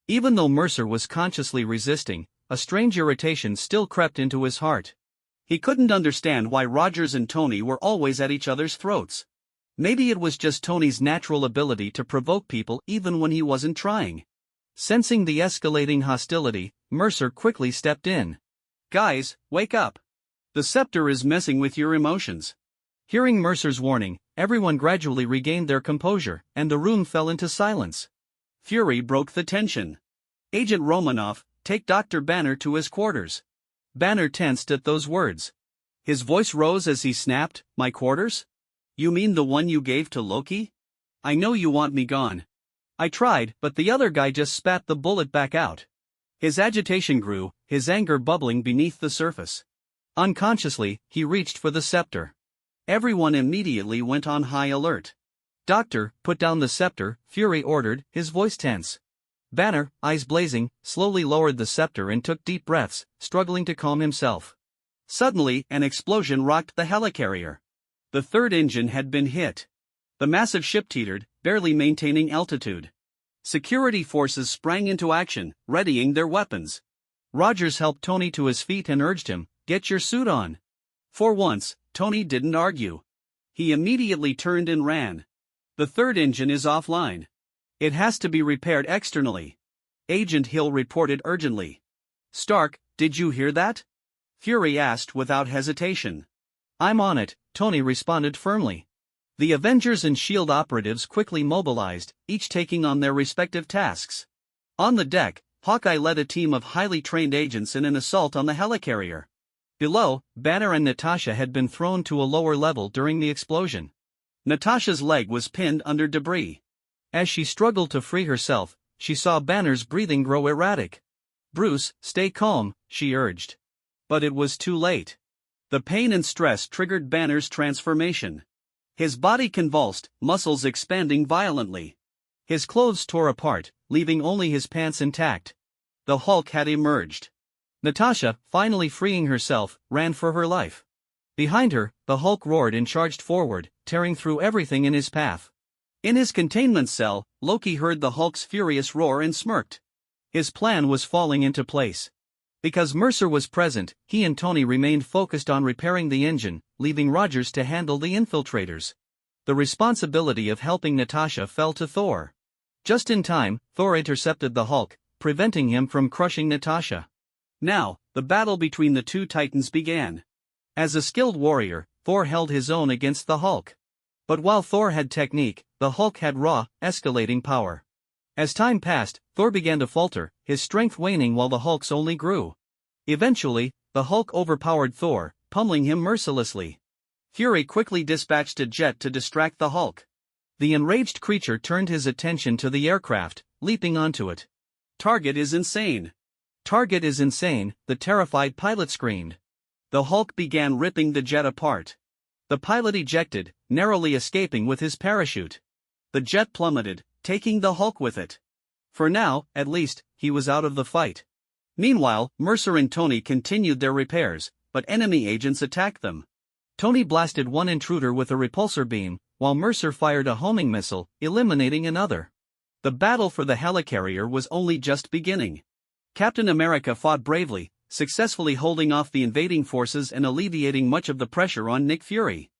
Even though Mercer was consciously resisting, a strange irritation still crept into his heart. He couldn't understand why Rogers and Tony were always at each other's throats. Maybe it was just Tony's natural ability to provoke people even when he wasn't trying. Sensing the escalating hostility, Mercer quickly stepped in. "Guys, wake up. The scepter is messing with your emotions." Hearing Mercer's warning, everyone gradually regained their composure, and the room fell into silence. Fury broke the tension. "Agent Romanoff, take Dr. Banner to his quarters." Banner tensed at those words. His voice rose as he snapped, "My quarters? You mean the one you gave to Loki? I know you want me gone." "I tried, but the other guy just spat the bullet back out." His agitation grew, his anger bubbling beneath the surface. Unconsciously, he reached for the scepter. Everyone immediately went on high alert. "Doctor, put down the scepter," Fury ordered, his voice tense. Banner, eyes blazing, slowly lowered the scepter and took deep breaths, struggling to calm himself. Suddenly, an explosion rocked the helicarrier. The third engine had been hit. The massive ship teetered, barely maintaining altitude. Security forces sprang into action, readying their weapons. Rogers helped Tony to his feet and urged him, "Get your suit on." For once, Tony didn't argue. He immediately turned and ran. "The third engine is offline. It has to be repaired externally," Agent Hill reported urgently. "Stark, did you hear that?" Fury asked without hesitation. "I'm on it," Tony responded firmly. The Avengers and S.H.I.E.L.D. operatives quickly mobilized, each taking on their respective tasks. On the deck, Hawkeye led a team of highly trained agents in an assault on the helicarrier. Below, Banner and Natasha had been thrown to a lower level during the explosion. Natasha's leg was pinned under debris. As she struggled to free herself, she saw Banner's breathing grow erratic. "Bruce, stay calm," she urged. But it was too late. The pain and stress triggered Banner's transformation. His body convulsed, muscles expanding violently. His clothes tore apart, leaving only his pants intact. The Hulk had emerged. Natasha, finally freeing herself, ran for her life. Behind her, the Hulk roared and charged forward, tearing through everything in his path. In his containment cell, Loki heard the Hulk's furious roar and smirked. His plan was falling into place. Because Mercer was present, he and Tony remained focused on repairing the engine, leaving Rogers to handle the infiltrators. The responsibility of helping Natasha fell to Thor. Just in time, Thor intercepted the Hulk, preventing him from crushing Natasha. Now, the battle between the two titans began. As a skilled warrior, Thor held his own against the Hulk. But while Thor had technique, the Hulk had raw, escalating power. As time passed, Thor began to falter, his strength waning while the Hulk's only grew. Eventually, the Hulk overpowered Thor, pummeling him mercilessly. Fury quickly dispatched a jet to distract the Hulk. The enraged creature turned his attention to the aircraft, leaping onto it. "Target is insane. Target is insane," the terrified pilot screamed. The Hulk began ripping the jet apart. The pilot ejected, narrowly escaping with his parachute. The jet plummeted, taking the Hulk with it. For now, at least, he was out of the fight. Meanwhile, Mercer and Tony continued their repairs, but enemy agents attacked them. Tony blasted one intruder with a repulsor beam, while Mercer fired a homing missile, eliminating another. The battle for the helicarrier was only just beginning. Captain America fought bravely, successfully holding off the invading forces and alleviating much of the pressure on Nick Fury.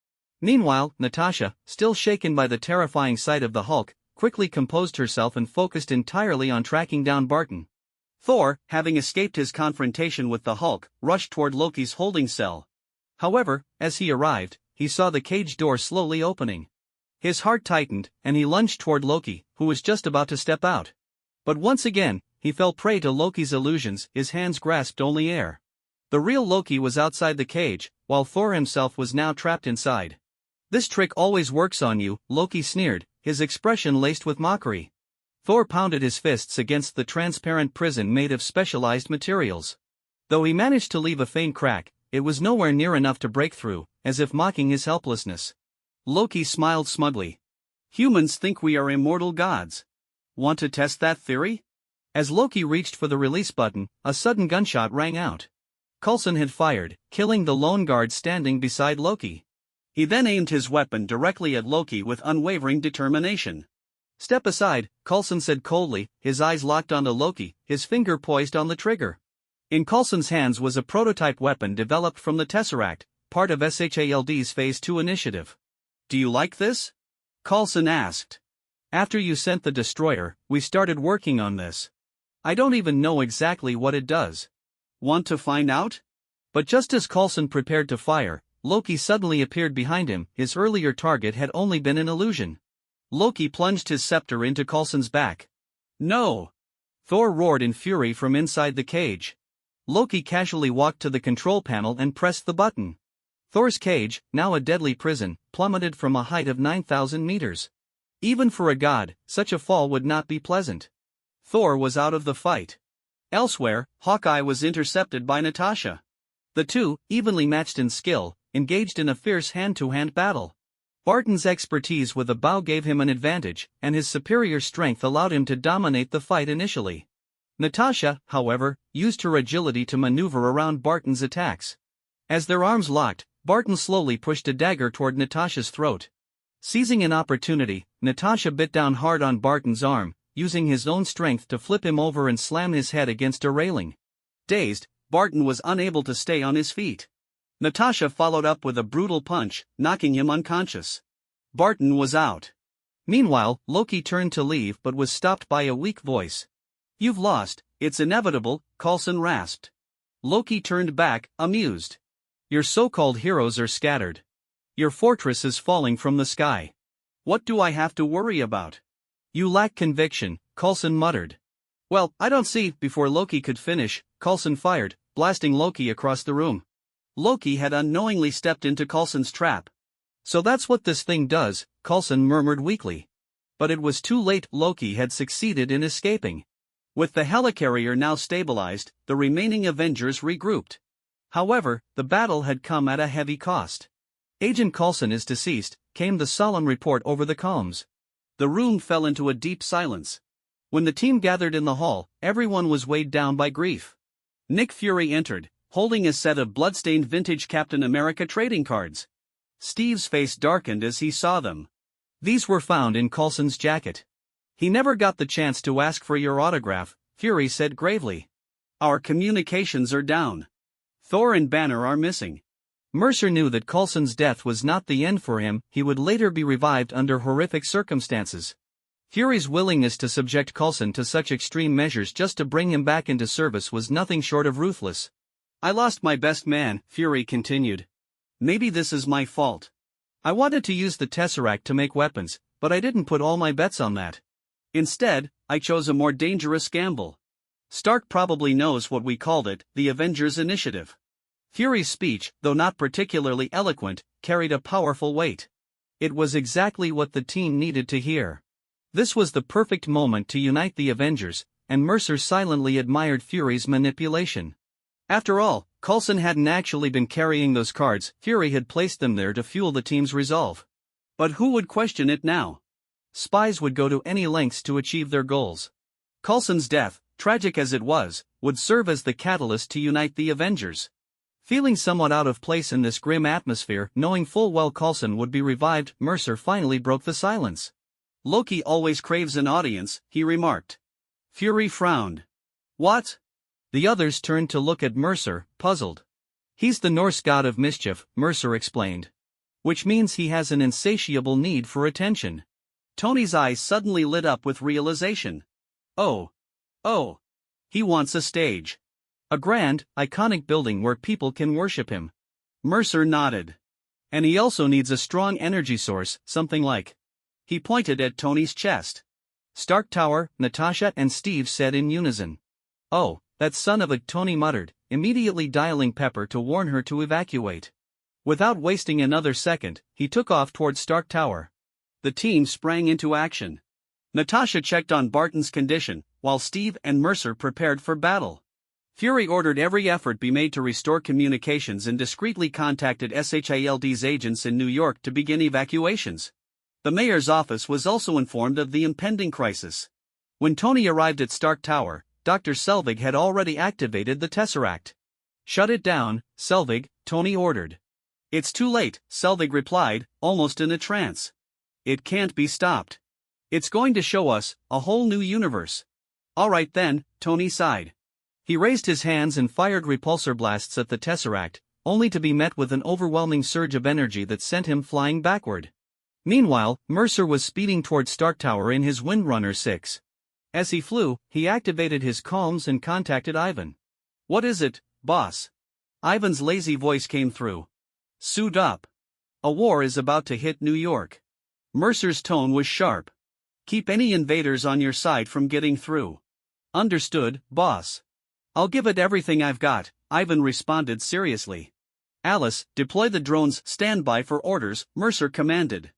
Meanwhile, Natasha, still shaken by the terrifying sight of the Hulk, quickly composed herself and focused entirely on tracking down Barton. Thor, having escaped his confrontation with the Hulk, rushed toward Loki's holding cell. However, as he arrived, he saw the cage door slowly opening. His heart tightened, and he lunged toward Loki, who was just about to step out. But once again, he fell prey to Loki's illusions, his hands grasped only air. The real Loki was outside the cage, while Thor himself was now trapped inside. "This trick always works on you," Loki sneered, his expression laced with mockery. Thor pounded his fists against the transparent prison made of specialized materials. Though he managed to leave a faint crack, it was nowhere near enough to break through, as if mocking his helplessness. Loki smiled smugly. "Humans think we are immortal gods. Want to test that theory?" As Loki reached for the release button, a sudden gunshot rang out. Coulson had fired, killing the lone guard standing beside Loki. He then aimed his weapon directly at Loki with unwavering determination. "Step aside," Coulson said coldly, his eyes locked onto Loki, his finger poised on the trigger. In Coulson's hands was a prototype weapon developed from the Tesseract, part of SHALD's Phase 2 initiative. "Do you like this?" Coulson asked. "After you sent the destroyer, we started working on this. I don't even know exactly what it does." "Want to find out?" But just as Coulson prepared to fire, Loki suddenly appeared behind him. His earlier target had only been an illusion. Loki plunged his scepter into Coulson's back. "No!" Thor roared in fury from inside the cage. Loki casually walked to the control panel and pressed the button. Thor's cage, now a deadly prison, plummeted from a height of 9,000 meters. Even for a god, such a fall would not be pleasant. Thor was out of the fight. Elsewhere, Hawkeye was intercepted by Natasha. The two, evenly matched in skill, engaged in a fierce hand-to-hand battle. Barton's expertise with a bow gave him an advantage, and his superior strength allowed him to dominate the fight initially. Natasha, however, used her agility to maneuver around Barton's attacks. As their arms locked, Barton slowly pushed a dagger toward Natasha's throat. Seizing an opportunity, Natasha bit down hard on Barton's arm, using his own strength to flip him over and slam his head against a railing. Dazed, Barton was unable to stay on his feet. Natasha followed up with a brutal punch, knocking him unconscious. Barton was out. Meanwhile, Loki turned to leave but was stopped by a weak voice. "You've lost, it's inevitable," Coulson rasped. Loki turned back, amused. "Your so-called heroes are scattered. Your fortress is falling from the sky. What do I have to worry about?" "You lack conviction," Coulson muttered. "Well, I don't see." Before Loki could finish, Coulson fired, blasting Loki across the room. Loki had unknowingly stepped into Coulson's trap. "So that's what this thing does," Coulson murmured weakly. But it was too late. Loki had succeeded in escaping. With the helicarrier now stabilized, the remaining Avengers regrouped. However, the battle had come at a heavy cost. "Agent Coulson is deceased," came the solemn report over the comms. The room fell into a deep silence. When the team gathered in the hall, everyone was weighed down by grief. Nick Fury entered, holding a set of bloodstained vintage Captain America trading cards. Steve's face darkened as he saw them. "These were found in Coulson's jacket. He never got the chance to ask for your autograph," Fury said gravely. "Our communications are down. Thor and Banner are missing." Mercer knew that Coulson's death was not the end for him. He would later be revived under horrific circumstances. Fury's willingness to subject Coulson to such extreme measures just to bring him back into service was nothing short of ruthless. "I lost my best man," Fury continued. "Maybe this is my fault. I wanted to use the Tesseract to make weapons, but I didn't put all my bets on that. Instead, I chose a more dangerous gamble. Stark probably knows what we called it, the Avengers Initiative." Fury's speech, though not particularly eloquent, carried a powerful weight. It was exactly what the team needed to hear. This was the perfect moment to unite the Avengers, and Mercer silently admired Fury's manipulation. After all, Coulson hadn't actually been carrying those cards. Fury had placed them there to fuel the team's resolve. But who would question it now? Spies would go to any lengths to achieve their goals. Coulson's death, tragic as it was, would serve as the catalyst to unite the Avengers. Feeling somewhat out of place in this grim atmosphere, knowing full well Coulson would be revived, Mercer finally broke the silence. "Loki always craves an audience," he remarked. Fury frowned. "What?" The others turned to look at Mercer, puzzled. "He's the Norse god of mischief," Mercer explained. "Which means he has an insatiable need for attention." Tony's eyes suddenly lit up with realization. Oh. He wants a stage. A grand, iconic building where people can worship him." Mercer nodded. "And he also needs a strong energy source, something like." He pointed at Tony's chest. Stark Tower, Natasha and Steve said in unison. "Oh, that son of a," Tony muttered, immediately dialing Pepper to warn her to evacuate. Without wasting another second, he took off toward Stark Tower. The team sprang into action. Natasha checked on Barton's condition, while Steve and Mercer prepared for battle. Fury ordered every effort be made to restore communications and discreetly contacted SHIELD's agents in New York to begin evacuations. The mayor's office was also informed of the impending crisis. When Tony arrived at Stark Tower, Dr. Selvig had already activated the Tesseract. "Shut it down, Selvig," Tony ordered. "It's too late," Selvig replied, almost in a trance. "It can't be stopped. It's going to show us a whole new universe." "All right then," Tony sighed. He raised his hands and fired repulsor blasts at the Tesseract, only to be met with an overwhelming surge of energy that sent him flying backward. Meanwhile, Mercer was speeding toward Stark Tower in his Windrunner 6. As he flew, he activated his comms and contacted Ivan. "What is it, boss?" Ivan's lazy voice came through. "Suit up. A war is about to hit New York." Mercer's tone was sharp. "Keep any invaders on your side from getting through." "Understood, boss." "I'll give it everything I've got," Ivan responded seriously. "Alice, deploy the drones, stand by for orders," Mercer commanded.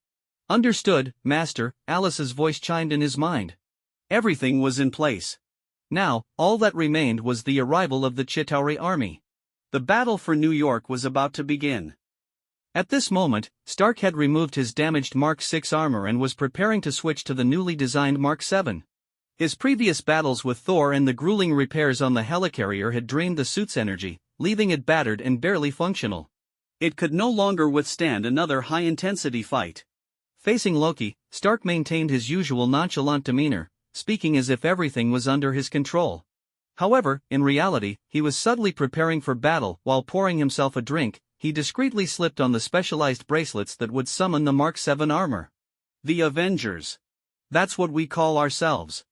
"Understood, Master," Alice's voice chimed in his mind. Everything was in place. Now, all that remained was the arrival of the Chitauri army. The battle for New York was about to begin. At this moment, Stark had removed his damaged Mark 6 armor and was preparing to switch to the newly designed Mark 7. His previous battles with Thor and the grueling repairs on the helicarrier had drained the suit's energy, leaving it battered and barely functional. It could no longer withstand another high-intensity fight. Facing Loki, Stark maintained his usual nonchalant demeanor, speaking as if everything was under his control. However, in reality, he was subtly preparing for battle. While pouring himself a drink, he discreetly slipped on the specialized bracelets that would summon the Mark 7 armor. "The Avengers. That's what we call ourselves.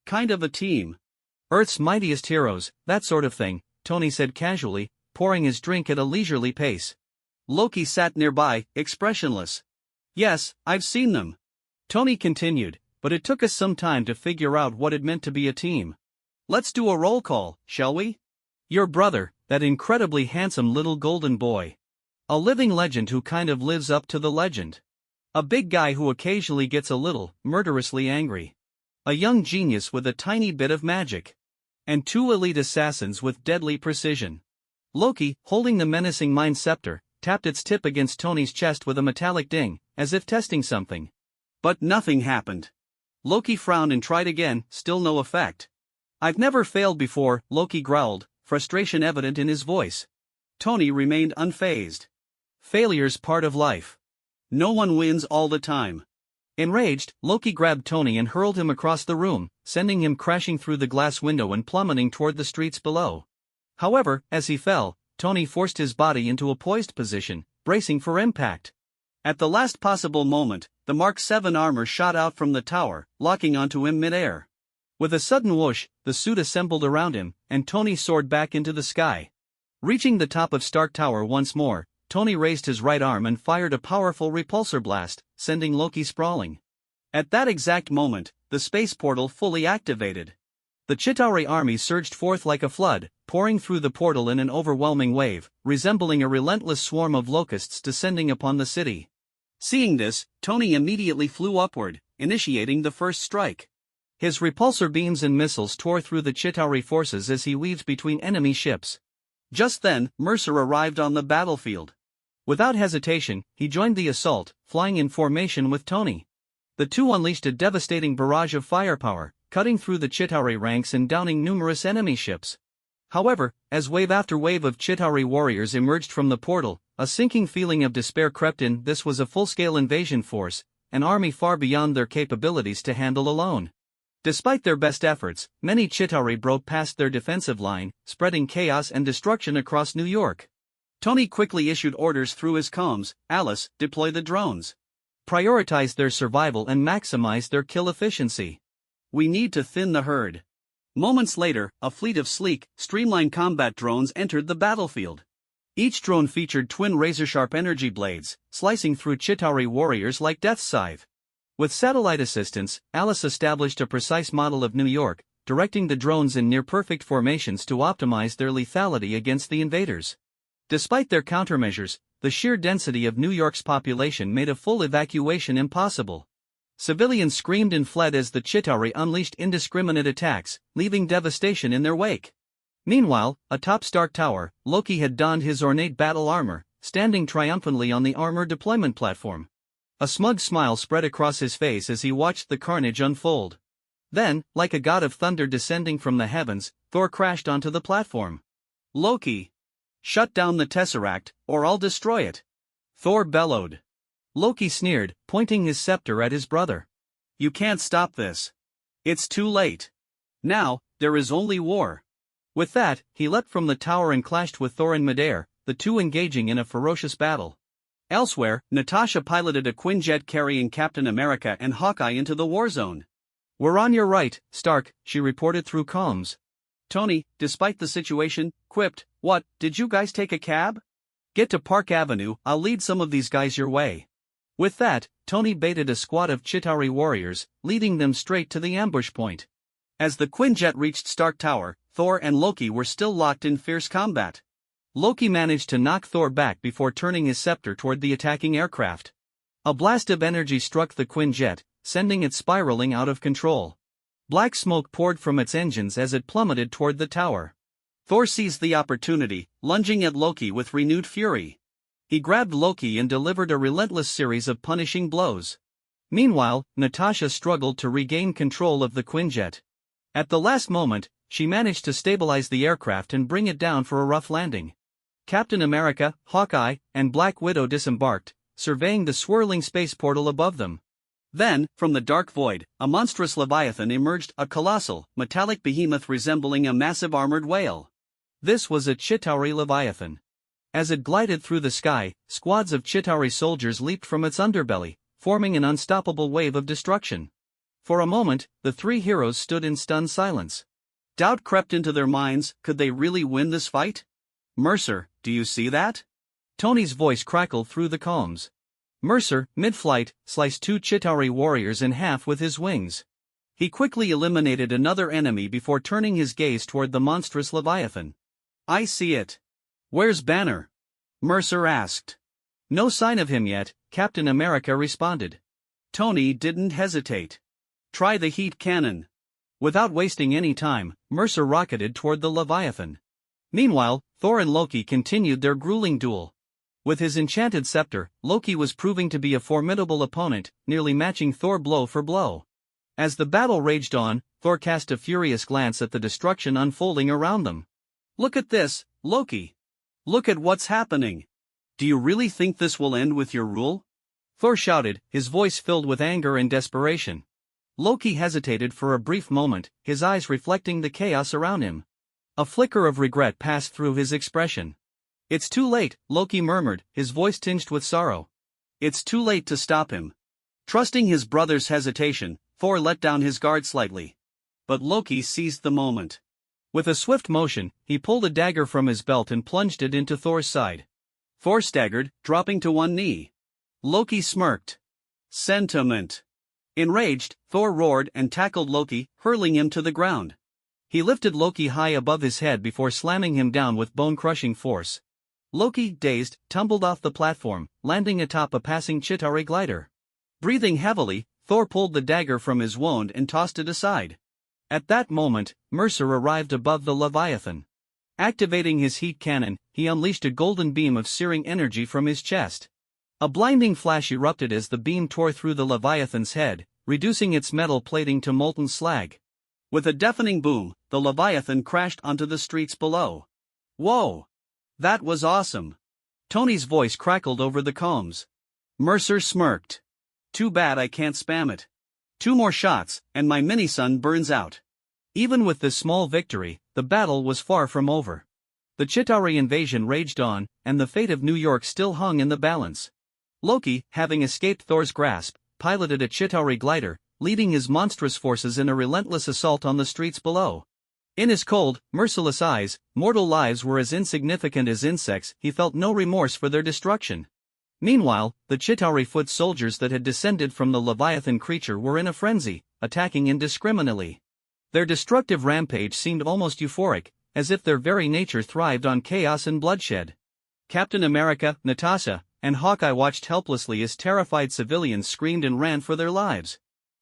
Kind of a team. Earth's mightiest heroes, that sort of thing," Tony said casually, pouring his drink at a leisurely pace. Loki sat nearby, expressionless. "Yes, I've seen them," Tony continued, "but it took us some time to figure out what it meant to be a team. Let's do a roll call, shall we? Your brother, that incredibly handsome little golden boy. A living legend who kind of lives up to the legend. A big guy who occasionally gets a little, murderously angry. A young genius with a tiny bit of magic. And two elite assassins with deadly precision." Loki, holding the menacing Mind Scepter, tapped its tip against Tony's chest with a metallic ding, as if testing something. But nothing happened. Loki frowned and tried again, still no effect. "I've never failed before," Loki growled, frustration evident in his voice. Tony remained unfazed. "Failure's part of life. No one wins all the time." Enraged, Loki grabbed Tony and hurled him across the room, sending him crashing through the glass window and plummeting toward the streets below. However, as he fell, Tony forced his body into a poised position, bracing for impact. At the last possible moment, the Mark 7 armor shot out from the tower, locking onto him mid-air. With a sudden whoosh, the suit assembled around him, and Tony soared back into the sky. Reaching the top of Stark Tower once more, Tony raised his right arm and fired a powerful repulsor blast, sending Loki sprawling. At that exact moment, the space portal fully activated. The Chitauri army surged forth like a flood, pouring through the portal in an overwhelming wave, resembling a relentless swarm of locusts descending upon the city. Seeing this, Tony immediately flew upward, initiating the first strike. His repulsor beams and missiles tore through the Chitauri forces as he weaved between enemy ships. Just then, Mercer arrived on the battlefield. Without hesitation, he joined the assault, flying in formation with Tony. The two unleashed a devastating barrage of firepower, cutting through the Chitauri ranks and downing numerous enemy ships. However, as wave after wave of Chitauri warriors emerged from the portal, a sinking feeling of despair crept in. This was a full-scale invasion force, an army far beyond their capabilities to handle alone. Despite their best efforts, many Chitauri broke past their defensive line, spreading chaos and destruction across New York. Tony quickly issued orders through his comms. "Alice, deploy the drones. Prioritize their survival and maximize their kill efficiency. We need to thin the herd." Moments later, a fleet of sleek, streamlined combat drones entered the battlefield. Each drone featured twin razor-sharp energy blades, slicing through Chitauri warriors like death's scythe. With satellite assistance, Alice established a precise model of New York, directing the drones in near-perfect formations to optimize their lethality against the invaders. Despite their countermeasures, the sheer density of New York's population made a full evacuation impossible. Civilians screamed and fled as the Chitauri unleashed indiscriminate attacks, leaving devastation in their wake. Meanwhile, atop Stark Tower, Loki had donned his ornate battle armor, standing triumphantly on the armor deployment platform. A smug smile spread across his face as he watched the carnage unfold. Then, like a god of thunder descending from the heavens, Thor crashed onto the platform. Loki! Shut down the Tesseract, or I'll destroy it! Thor bellowed. Loki sneered, pointing his scepter at his brother. You can't stop this. It's too late. Now, there is only war. With that, he leapt from the tower and clashed with Thor in midair, the two engaging in a ferocious battle. Elsewhere, Natasha piloted a Quinjet carrying Captain America and Hawkeye into the war zone. "We're on your right, Stark," she reported through comms. Tony, despite the situation, quipped, "What, did you guys take a cab? Get to Park Avenue, I'll lead some of these guys your way." With that, Tony baited a squad of Chitauri warriors, leading them straight to the ambush point. As the Quinjet reached Stark Tower, Thor and Loki were still locked in fierce combat. Loki managed to knock Thor back before turning his scepter toward the attacking aircraft. A blast of energy struck the Quinjet, sending it spiraling out of control. Black smoke poured from its engines as it plummeted toward the tower. Thor seized the opportunity, lunging at Loki with renewed fury. He grabbed Loki and delivered a relentless series of punishing blows. Meanwhile, Natasha struggled to regain control of the Quinjet. At the last moment, she managed to stabilize the aircraft and bring it down for a rough landing. Captain America, Hawkeye, and Black Widow disembarked, surveying the swirling space portal above them. Then, from the dark void, a monstrous leviathan emerged, a colossal, metallic behemoth resembling a massive armored whale. This was a Chitauri leviathan. As it glided through the sky, squads of Chitauri soldiers leaped from its underbelly, forming an unstoppable wave of destruction. For a moment, the three heroes stood in stunned silence. Doubt crept into their minds. Could they really win this fight? "Mercer, do you see that?" Tony's voice crackled through the comms. Mercer, mid-flight, sliced two Chitauri warriors in half with his wings. He quickly eliminated another enemy before turning his gaze toward the monstrous leviathan. "I see it. Where's Banner?" Mercer asked. "No sign of him yet," Captain America responded. Tony didn't hesitate. "Try the heat cannon." Without wasting any time, Mercer rocketed toward the leviathan. Meanwhile, Thor and Loki continued their grueling duel. With his enchanted scepter, Loki was proving to be a formidable opponent, nearly matching Thor blow for blow. As the battle raged on, Thor cast a furious glance at the destruction unfolding around them. "Look at this, Loki. Look at what's happening. Do you really think this will end with your rule?" Thor shouted, his voice filled with anger and desperation. Loki hesitated for a brief moment, his eyes reflecting the chaos around him. A flicker of regret passed through his expression. "It's too late," Loki murmured, his voice tinged with sorrow. It's too late to stop him. Trusting his brother's hesitation, Thor let down his guard slightly. But Loki seized the moment. With a swift motion, he pulled a dagger from his belt and plunged it into Thor's side. Thor staggered, dropping to one knee. Loki smirked. Sentiment. Enraged, Thor roared and tackled Loki, hurling him to the ground. He lifted Loki high above his head before slamming him down with bone-crushing force. Loki, dazed, tumbled off the platform, landing atop a passing Chitauri glider. Breathing heavily, Thor pulled the dagger from his wound and tossed it aside. At that moment, Mercer arrived above the Leviathan. Activating his heat cannon, he unleashed a golden beam of searing energy from his chest. A blinding flash erupted as the beam tore through the Leviathan's head, reducing its metal plating to molten slag. With a deafening boom, the Leviathan crashed onto the streets below. "Whoa! That was awesome!" Tony's voice crackled over the comms. Mercer smirked. "Too bad I can't spam it. 2 more shots, and my mini-sun burns out." Even with this small victory, the battle was far from over. The Chitauri invasion raged on, and the fate of New York still hung in the balance. Loki, having escaped Thor's grasp, piloted a Chitauri glider, leading his monstrous forces in a relentless assault on the streets below. In his cold, merciless eyes, mortal lives were as insignificant as insects. He felt no remorse for their destruction. Meanwhile, the Chitauri foot soldiers that had descended from the Leviathan creature were in a frenzy, attacking indiscriminately. Their destructive rampage seemed almost euphoric, as if their very nature thrived on chaos and bloodshed. Captain America, Natasha, and Hawkeye watched helplessly as terrified civilians screamed and ran for their lives.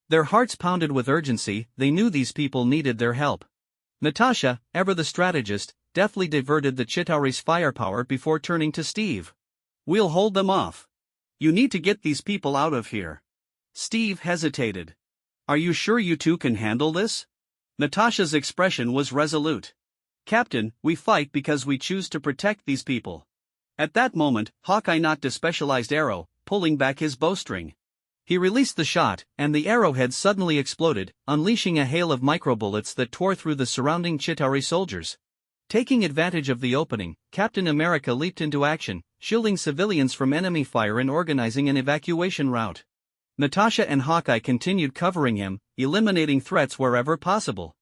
Their hearts pounded with urgency, they knew these people needed their help. Natasha, ever the strategist, deftly diverted the Chitauri's firepower before turning to Steve. "We'll hold them off. You need to get these people out of here." Steve hesitated. "Are you sure you two can handle this?" Natasha's expression was resolute. "Captain, we fight because we choose to protect these people." At that moment, Hawkeye knocked a specialized arrow, pulling back his bowstring. He released the shot, and the arrowhead suddenly exploded, unleashing a hail of microbullets that tore through the surrounding Chitauri soldiers. Taking advantage of the opening, Captain America leaped into action, shielding civilians from enemy fire and organizing an evacuation route. Natasha and Hawkeye continued covering him, eliminating threats wherever possible.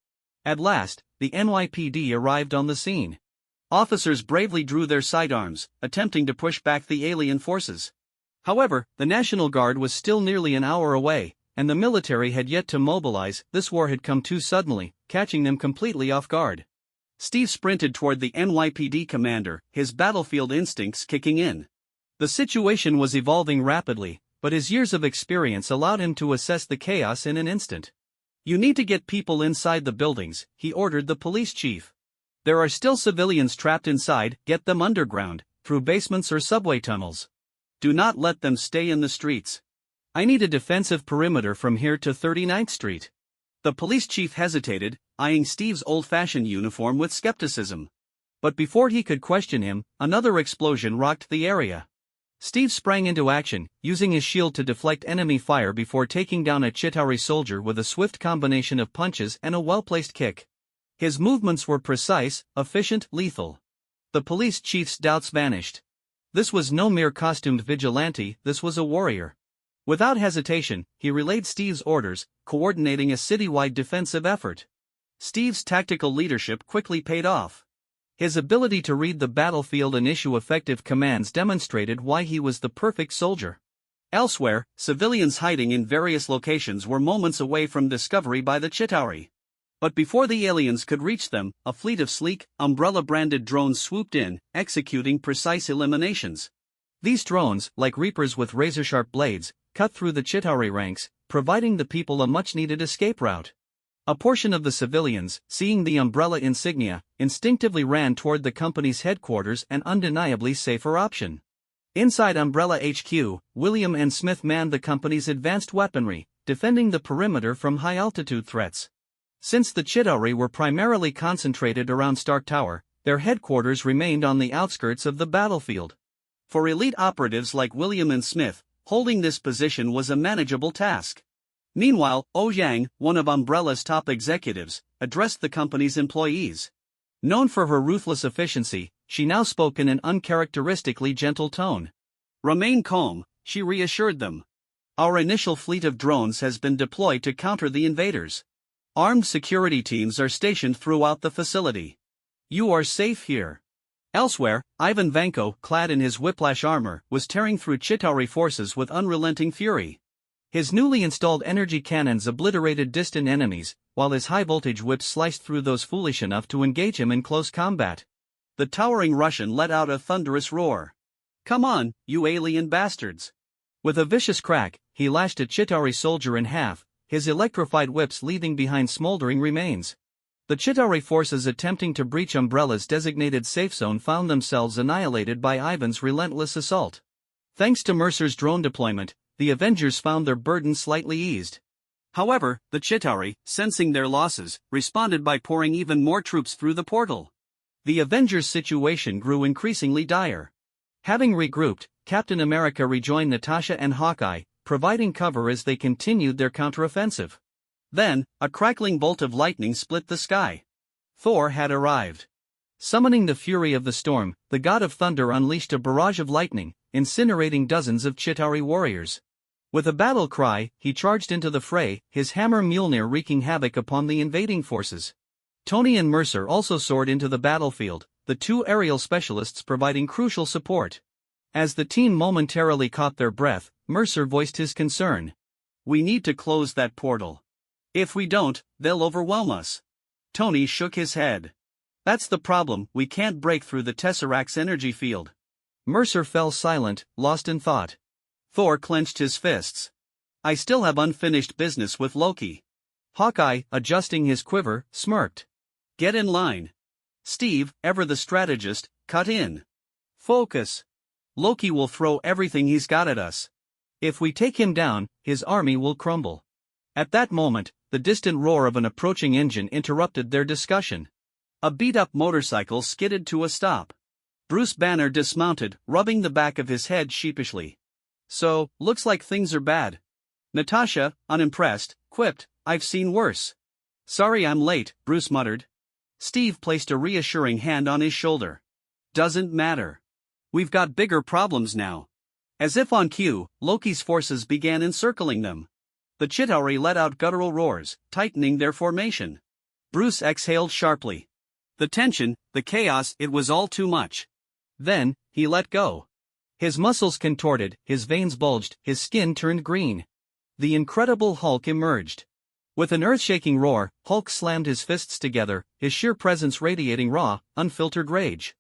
At last, the NYPD arrived on the scene. Officers bravely drew their sidearms, attempting to push back the alien forces. However, the National Guard was still nearly an hour away, and the military had yet to mobilize. This war had come too suddenly, catching them completely off guard. Steve sprinted toward the NYPD commander, his battlefield instincts kicking in. The situation was evolving rapidly, but his years of experience allowed him to assess the chaos in an instant. "You need to get people inside the buildings," he ordered the police chief. "There are still civilians trapped inside, get them underground, through basements or subway tunnels. Do not let them stay in the streets. I need a defensive perimeter from here to 39th Street. The police chief hesitated, eyeing Steve's old-fashioned uniform with skepticism. But before he could question him, another explosion rocked the area. Steve sprang into action, using his shield to deflect enemy fire before taking down a Chitauri soldier with a swift combination of punches and a well-placed kick. His movements were precise, efficient, lethal. The police chief's doubts vanished. This was no mere costumed vigilante, this was a warrior. Without hesitation, he relayed Steve's orders, coordinating a citywide defensive effort. Steve's tactical leadership quickly paid off. His ability to read the battlefield and issue effective commands demonstrated why he was the perfect soldier. Elsewhere, civilians hiding in various locations were moments away from discovery by the Chitauri. But before the aliens could reach them, a fleet of sleek, umbrella-branded drones swooped in, executing precise eliminations. These drones, like reapers with razor-sharp blades, cut through the Chitauri ranks, providing the people a much-needed escape route. A portion of the civilians, seeing the umbrella insignia, instinctively ran toward the company's headquarters, an undeniably safer option. Inside Umbrella HQ, William and Smith manned the company's advanced weaponry, defending the perimeter from high-altitude threats. Since the Chitauri were primarily concentrated around Stark Tower, their headquarters remained on the outskirts of the battlefield. For elite operatives like William and Smith, holding this position was a manageable task. Meanwhile, Oh Yang, one of Umbrella's top executives, addressed the company's employees. Known for her ruthless efficiency, she now spoke in an uncharacteristically gentle tone. "Remain calm," she reassured them. "Our initial fleet of drones has been deployed to counter the invaders. Armed security teams are stationed throughout the facility. You are safe here." Elsewhere, Ivan Vanko, clad in his whiplash armor, was tearing through Chitauri forces with unrelenting fury. His newly installed energy cannons obliterated distant enemies, while his high-voltage whips sliced through those foolish enough to engage him in close combat. The towering Russian let out a thunderous roar. "Come on, you alien bastards!" With a vicious crack, he lashed a Chitauri soldier in half, his electrified whips leaving behind smoldering remains. The Chitauri forces attempting to breach Umbrella's designated safe zone found themselves annihilated by Ivan's relentless assault. Thanks to Mercer's drone deployment, the Avengers found their burden slightly eased. However, the Chitauri, sensing their losses, responded by pouring even more troops through the portal. The Avengers' situation grew increasingly dire. Having regrouped, Captain America rejoined Natasha and Hawkeye, providing cover as they continued their counteroffensive. Then, a crackling bolt of lightning split the sky. Thor had arrived. Summoning the fury of the storm, the god of thunder unleashed a barrage of lightning, incinerating dozens of Chitauri warriors. With a battle cry, he charged into the fray, his hammer Mjolnir wreaking havoc upon the invading forces. Tony and Mercer also soared into the battlefield, the two aerial specialists providing crucial support. As the team momentarily caught their breath, Mercer voiced his concern. We need to close that portal. If we don't, they'll overwhelm us. Tony shook his head. That's the problem, we can't break through the Tesseract's energy field. Mercer fell silent, lost in thought. Thor clenched his fists. I still have unfinished business with Loki. Hawkeye, adjusting his quiver, smirked. Get in line. Steve, ever the strategist, cut in. Focus. Loki will throw everything he's got at us. If we take him down, his army will crumble. At that moment, the distant roar of an approaching engine interrupted their discussion. A beat-up motorcycle skidded to a stop. Bruce Banner dismounted, rubbing the back of his head sheepishly. So, looks like things are bad. Natasha, unimpressed, quipped, I've seen worse. Sorry I'm late, Bruce muttered. Steve placed a reassuring hand on his shoulder. Doesn't matter. We've got bigger problems now. As if on cue, Loki's forces began encircling them. The Chitauri let out guttural roars, tightening their formation. Bruce exhaled sharply. The tension, the chaos, it was all too much. Then, he let go. His muscles contorted, his veins bulged, his skin turned green. The Incredible Hulk emerged. With an earth-shaking roar, Hulk slammed his fists together, his sheer presence radiating raw, unfiltered rage.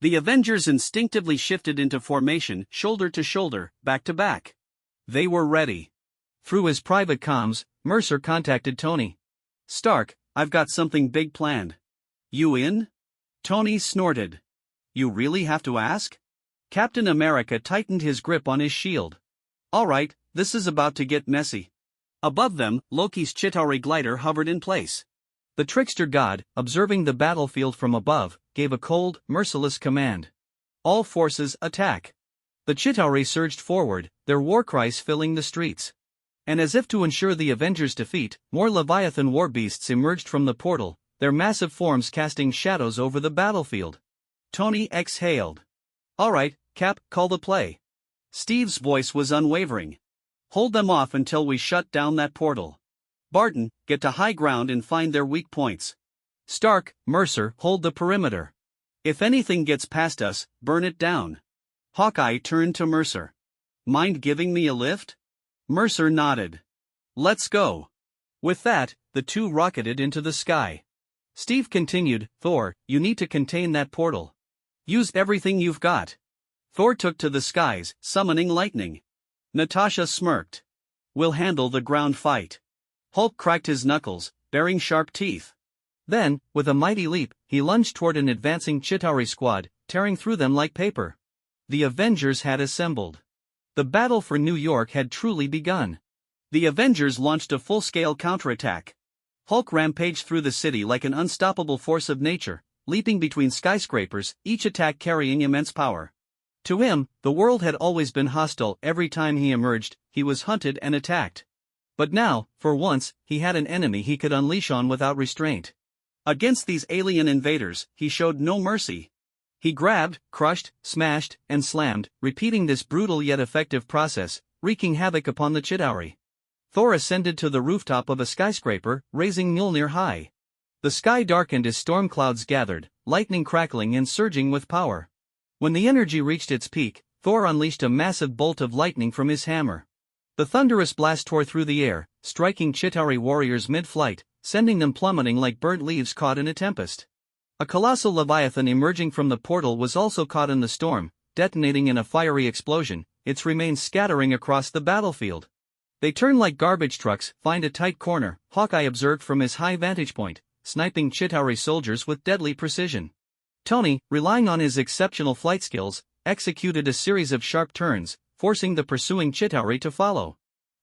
The Avengers instinctively shifted into formation, shoulder to shoulder, back to back. They were ready. Through his private comms, Mercer contacted Tony. Stark, I've got something big planned. You in? Tony snorted. You really have to ask? Captain America tightened his grip on his shield. Alright, this is about to get messy. Above them, Loki's Chitauri glider hovered in place. The trickster god, observing the battlefield from above, gave a cold, merciless command. All forces attack. The Chitauri surged forward, their war cries filling the streets. And as if to ensure the Avengers' defeat, more Leviathan war beasts emerged from the portal, their massive forms casting shadows over the battlefield. Tony exhaled. Alright, Cap, call the play. Steve's voice was unwavering. Hold them off until we shut down that portal. Barton, get to high ground and find their weak points. Stark, Mercer, hold the perimeter. If anything gets past us, burn it down. Hawkeye turned to Mercer. Mind giving me a lift? Mercer nodded. Let's go. With that, the two rocketed into the sky. Steve continued, Thor, you need to contain that portal. Use everything you've got. Thor took to the skies, summoning lightning. Natasha smirked. We'll handle the ground fight. Hulk cracked his knuckles, baring sharp teeth. Then, with a mighty leap, he lunged toward an advancing Chitauri squad, tearing through them like paper. The Avengers had assembled. The battle for New York had truly begun. The Avengers launched a full-scale counterattack. Hulk rampaged through the city like an unstoppable force of nature, leaping between skyscrapers, each attack carrying immense power. To him, the world had always been hostile. Every time he emerged, he was hunted and attacked. But now, for once, he had an enemy he could unleash on without restraint. Against these alien invaders, he showed no mercy. He grabbed, crushed, smashed, and slammed, repeating this brutal yet effective process, wreaking havoc upon the Chitauri. Thor ascended to the rooftop of a skyscraper, raising Mjolnir high. The sky darkened as storm clouds gathered, lightning crackling and surging with power. When the energy reached its peak, Thor unleashed a massive bolt of lightning from his hammer. The thunderous blast tore through the air, striking Chitauri warriors mid-flight, sending them plummeting like burnt leaves caught in a tempest. A colossal leviathan emerging from the portal was also caught in the storm, detonating in a fiery explosion, its remains scattering across the battlefield. They turn like garbage trucks, find a tight corner, Hawkeye observed from his high vantage point, sniping Chitauri soldiers with deadly precision. Tony, relying on his exceptional flight skills, executed a series of sharp turns, forcing the pursuing Chitauri to follow.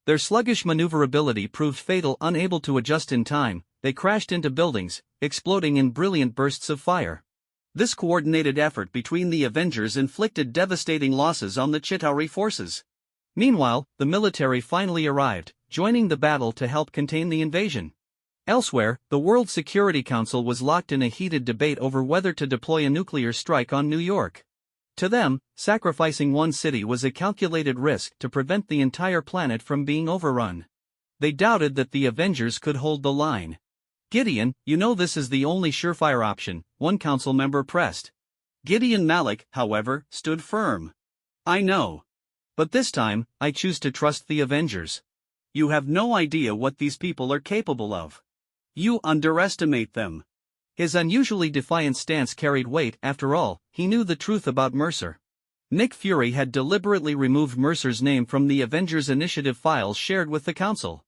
Their sluggish maneuverability proved fatal. Unable to adjust in time, they crashed into buildings, exploding in brilliant bursts of fire. This coordinated effort between the Avengers inflicted devastating losses on the Chitauri forces. Meanwhile, the military finally arrived, joining the battle to help contain the invasion. Elsewhere, the World Security Council was locked in a heated debate over whether to deploy a nuclear strike on New York. To them, sacrificing one city was a calculated risk to prevent the entire planet from being overrun. They doubted that the Avengers could hold the line. Gideon, you know this is the only surefire option, one council member pressed. Gideon Malik, however, stood firm. I know. But this time, I choose to trust the Avengers. You have no idea what these people are capable of. You underestimate them. His unusually defiant stance carried weight. After all, he knew the truth about Mercer. Nick Fury had deliberately removed Mercer's name from the Avengers Initiative files shared with the Council.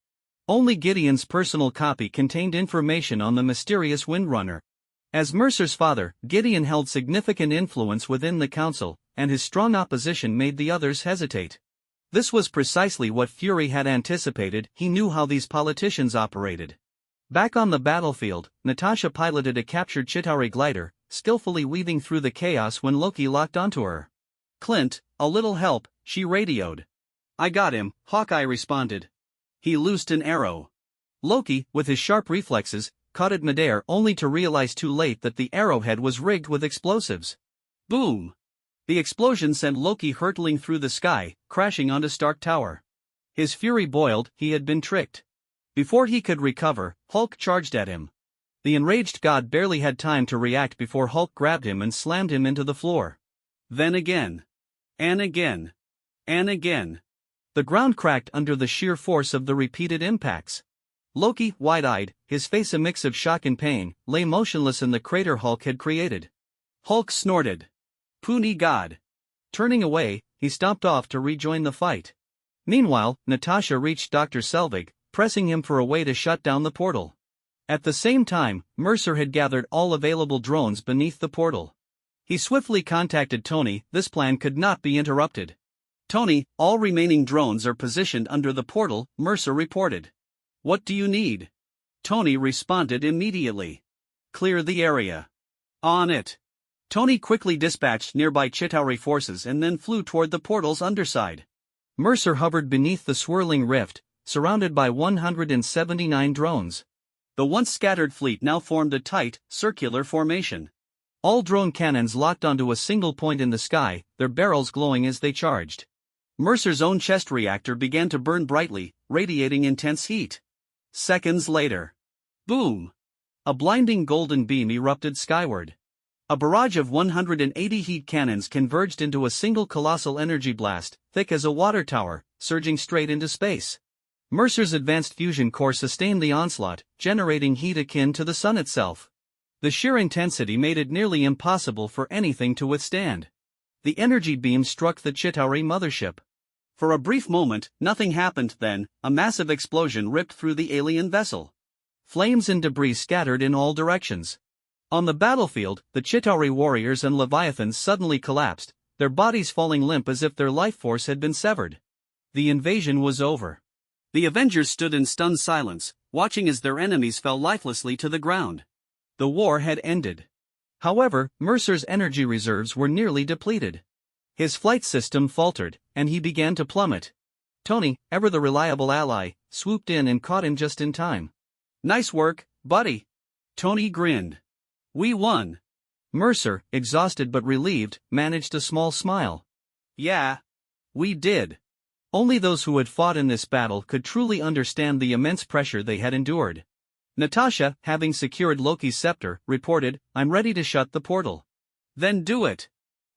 Only Gideon's personal copy contained information on the mysterious Windrunner. As Mercer's father, Gideon held significant influence within the Council, and his strong opposition made the others hesitate. This was precisely what Fury had anticipated. He knew how these politicians operated. Back on the battlefield, Natasha piloted a captured Chitauri glider, skillfully weaving through the chaos when Loki locked onto her. "Clint, a little help," she radioed. "I got him," Hawkeye responded. He loosed an arrow. Loki, with his sharp reflexes, caught it midair only to realize too late that the arrowhead was rigged with explosives. Boom! The explosion sent Loki hurtling through the sky, crashing onto Stark Tower. His fury boiled. He had been tricked. Before he could recover, Hulk charged at him. The enraged god barely had time to react before Hulk grabbed him and slammed him into the floor. Then again. And again. And again. The ground cracked under the sheer force of the repeated impacts. Loki, wide-eyed, his face a mix of shock and pain, lay motionless in the crater Hulk had created. Hulk snorted. "Puny god." Turning away, he stomped off to rejoin the fight. Meanwhile, Natasha reached Dr. Selvig, pressing him for a way to shut down the portal. At the same time, Mercer had gathered all available drones beneath the portal. He swiftly contacted Tony. This plan could not be interrupted. "Tony, all remaining drones are positioned under the portal," Mercer reported. "What do you need?" Tony responded immediately. "Clear the area." "On it." Tony quickly dispatched nearby Chitauri forces and then flew toward the portal's underside. Mercer hovered beneath the swirling rift, surrounded by 179 drones. The once scattered fleet now formed a tight, circular formation. All drone cannons locked onto a single point in the sky, their barrels glowing as they charged. Mercer's own chest reactor began to burn brightly, radiating intense heat. Seconds later. Boom! A blinding golden beam erupted skyward. A barrage of 180 heat cannons converged into a single colossal energy blast, thick as a water tower, surging straight into space. Mercer's advanced fusion core sustained the onslaught, generating heat akin to the sun itself. The sheer intensity made it nearly impossible for anything to withstand. The energy beam struck the Chitauri mothership. For a brief moment, nothing happened. Then, a massive explosion ripped through the alien vessel. Flames and debris scattered in all directions. On the battlefield, the Chitauri warriors and Leviathans suddenly collapsed, their bodies falling limp as if their life force had been severed. The invasion was over. The Avengers stood in stunned silence, watching as their enemies fell lifelessly to the ground. The war had ended. However, Mercer's energy reserves were nearly depleted. His flight system faltered, and he began to plummet. Tony, ever the reliable ally, swooped in and caught him just in time. "Nice work, buddy." Tony grinned. "We won." Mercer, exhausted but relieved, managed a small smile. "Yeah. We did." Only those who had fought in this battle could truly understand the immense pressure they had endured. Natasha, having secured Loki's scepter, reported, "I'm ready to shut the portal." "Then do it,"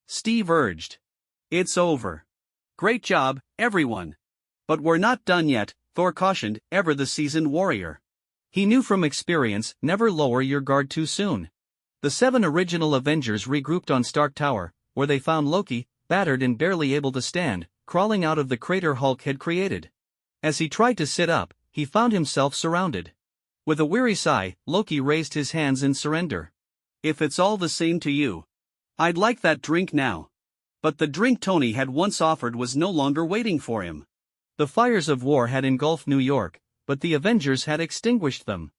Steve urged. "It's over." "Great job, everyone." "But we're not done yet," Thor cautioned, ever the seasoned warrior. He knew from experience, never lower your guard too soon. The 7 original Avengers regrouped on Stark Tower, where they found Loki, battered and barely able to stand, crawling out of the crater Hulk had created. As he tried to sit up, he found himself surrounded. With a weary sigh, Loki raised his hands in surrender. "If it's all the same to you. I'd like that drink now." But the drink Tony had once offered was no longer waiting for him. The fires of war had engulfed New York, but the Avengers had extinguished them.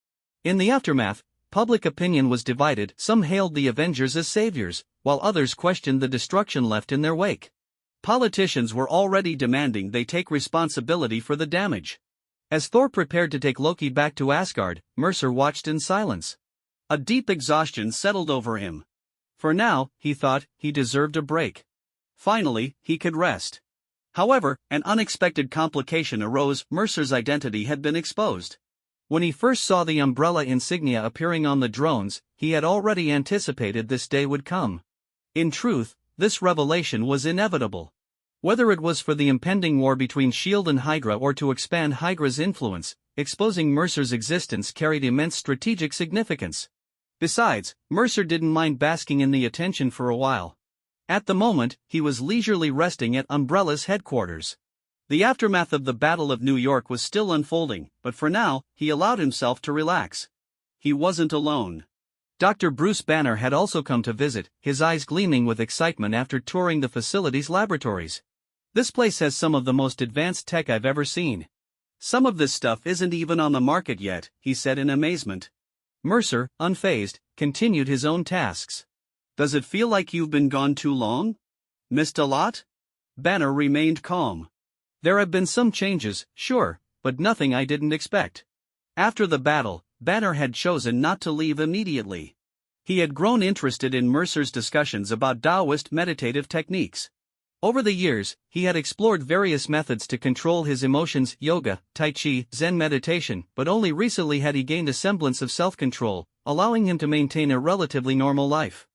In the aftermath, public opinion was divided. Some hailed the Avengers as saviors, while others questioned the destruction left in their wake. Politicians were already demanding they take responsibility for the damage. As Thor prepared to take Loki back to Asgard, Mercer watched in silence. A deep exhaustion settled over him. For now, he thought, he deserved a break. Finally, he could rest. However, an unexpected complication arose. Mercer's identity had been exposed. When he first saw the umbrella insignia appearing on the drones, he had already anticipated this day would come. In truth, this revelation was inevitable. Whether it was for the impending war between S.H.I.E.L.D. and Hydra or to expand Hydra's influence, exposing Mercer's existence carried immense strategic significance. Besides, Mercer didn't mind basking in the attention for a while. At the moment, he was leisurely resting at Umbrella's headquarters. The aftermath of the Battle of New York was still unfolding, but for now, he allowed himself to relax. He wasn't alone. Dr. Bruce Banner had also come to visit, his eyes gleaming with excitement after touring the facility's laboratories. "This place has some of the most advanced tech I've ever seen. Some of this stuff isn't even on the market yet," he said in amazement. Mercer, unfazed, continued his own tasks. "Does it feel like you've been gone too long? Missed a lot?" Banner remained calm. "There have been some changes, sure, but nothing I didn't expect." After the battle, Banner had chosen not to leave immediately. He had grown interested in Mercer's discussions about Taoist meditative techniques. Over the years, he had explored various methods to control his emotions: yoga, tai chi, Zen meditation, but only recently had he gained a semblance of self-control, allowing him to maintain a relatively normal life.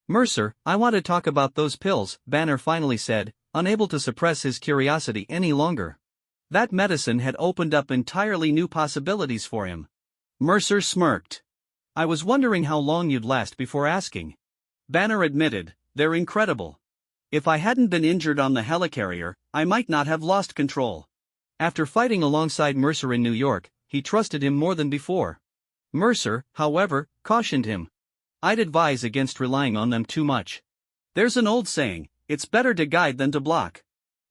"Mercer, I want to talk about those pills," Banner finally said, unable to suppress his curiosity any longer. That medicine had opened up entirely new possibilities for him. Mercer smirked. "I was wondering how long you'd last before asking." Banner admitted, "They're incredible. If I hadn't been injured on the helicarrier, I might not have lost control." After fighting alongside Mercer in New York, he trusted him more than before. Mercer, however, cautioned him. "I'd advise against relying on them too much. There's an old saying, it's better to guide than to block.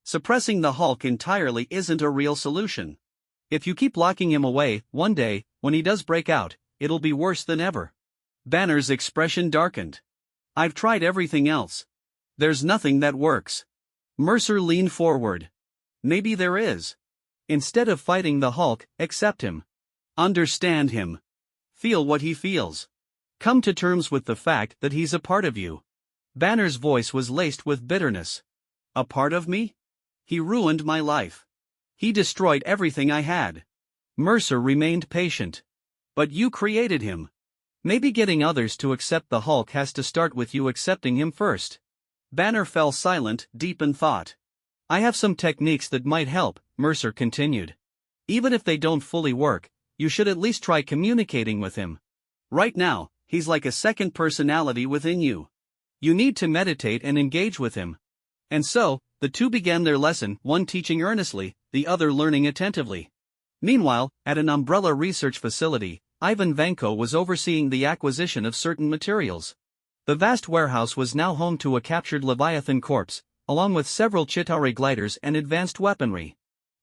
Suppressing the Hulk entirely isn't a real solution. If you keep locking him away, one day, when he does break out, it'll be worse than ever." Banner's expression darkened. "I've tried everything else. There's nothing that works." Mercer leaned forward. "Maybe there is. Instead of fighting the Hulk, accept him. Understand him. Feel what he feels. Come to terms with the fact that he's a part of you." Banner's voice was laced with bitterness. "A part of me? He ruined my life. He destroyed everything I had." Mercer remained patient. "But you created him. Maybe getting others to accept the Hulk has to start with you accepting him first." Banner fell silent, deep in thought. "I have some techniques that might help," Mercer continued. "Even if they don't fully work, you should at least try communicating with him. Right now, he's like a second personality within you. You need to meditate and engage with him." And so, the two began their lesson, one teaching earnestly, the other learning attentively. Meanwhile, at an Umbrella research facility, Ivan Vanko was overseeing the acquisition of certain materials. The vast warehouse was now home to a captured Leviathan corpse, along with several Chitauri gliders and advanced weaponry.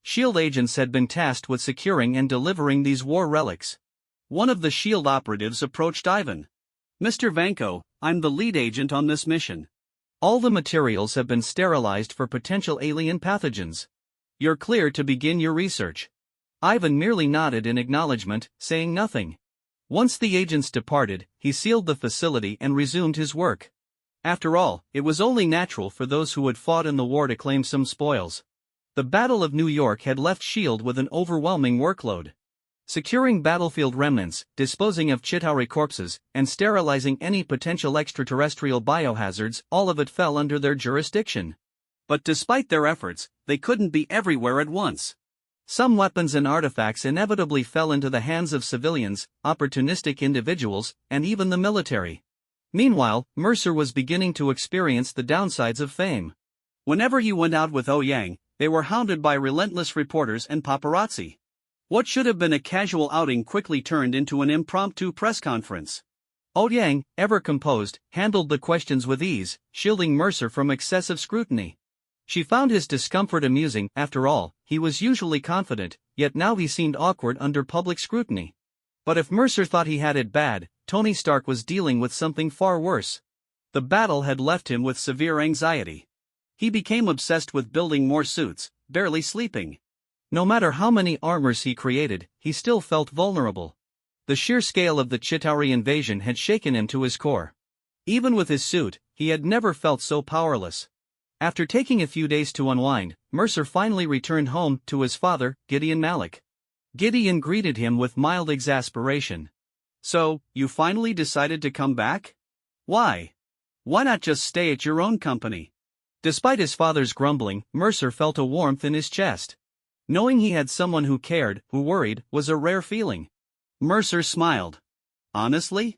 S.H.I.E.L.D. agents had been tasked with securing and delivering these war relics. One of the S.H.I.E.L.D. operatives approached Ivan. "Mr. Vanko, I'm the lead agent on this mission. All the materials have been sterilized for potential alien pathogens. You're clear to begin your research." Ivan merely nodded in acknowledgement, saying nothing. Once the agents departed, he sealed the facility and resumed his work. After all, it was only natural for those who had fought in the war to claim some spoils. The Battle of New York had left S.H.I.E.L.D. with an overwhelming workload. Securing battlefield remnants, disposing of Chitauri corpses, and sterilizing any potential extraterrestrial biohazards, all of it fell under their jurisdiction. But despite their efforts, they couldn't be everywhere at once. Some weapons and artifacts inevitably fell into the hands of civilians, opportunistic individuals, and even the military. Meanwhile, Mercer was beginning to experience the downsides of fame. Whenever he went out with Yang, they were hounded by relentless reporters and paparazzi. What should have been a casual outing quickly turned into an impromptu press conference. Yang, ever composed, handled the questions with ease, shielding Mercer from excessive scrutiny. She found his discomfort amusing. After all, he was usually confident, yet now he seemed awkward under public scrutiny. But if Mercer thought he had it bad, Tony Stark was dealing with something far worse. The battle had left him with severe anxiety. He became obsessed with building more suits, barely sleeping. No matter how many armors he created, he still felt vulnerable. The sheer scale of the Chitauri invasion had shaken him to his core. Even with his suit, he had never felt so powerless. After taking a few days to unwind, Mercer finally returned home to his father, Gideon Malik. Gideon greeted him with mild exasperation. "So, you finally decided to come back? Why? Why not just stay at your own company?" Despite his father's grumbling, Mercer felt a warmth in his chest. Knowing he had someone who cared, who worried, was a rare feeling. Mercer smiled. Honestly?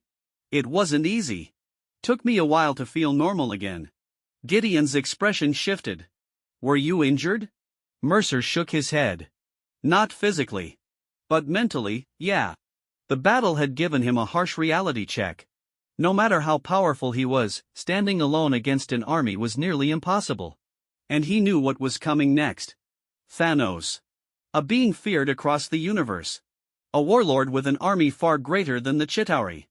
It wasn't easy. Took me a while to feel normal again. Gideon's expression shifted. Were you injured? Mercer shook his head. Not physically. But mentally, yeah. The battle had given him a harsh reality check. No matter how powerful he was, standing alone against an army was nearly impossible. And he knew what was coming next. Thanos. A being feared across the universe. A warlord with an army far greater than the Chitauri.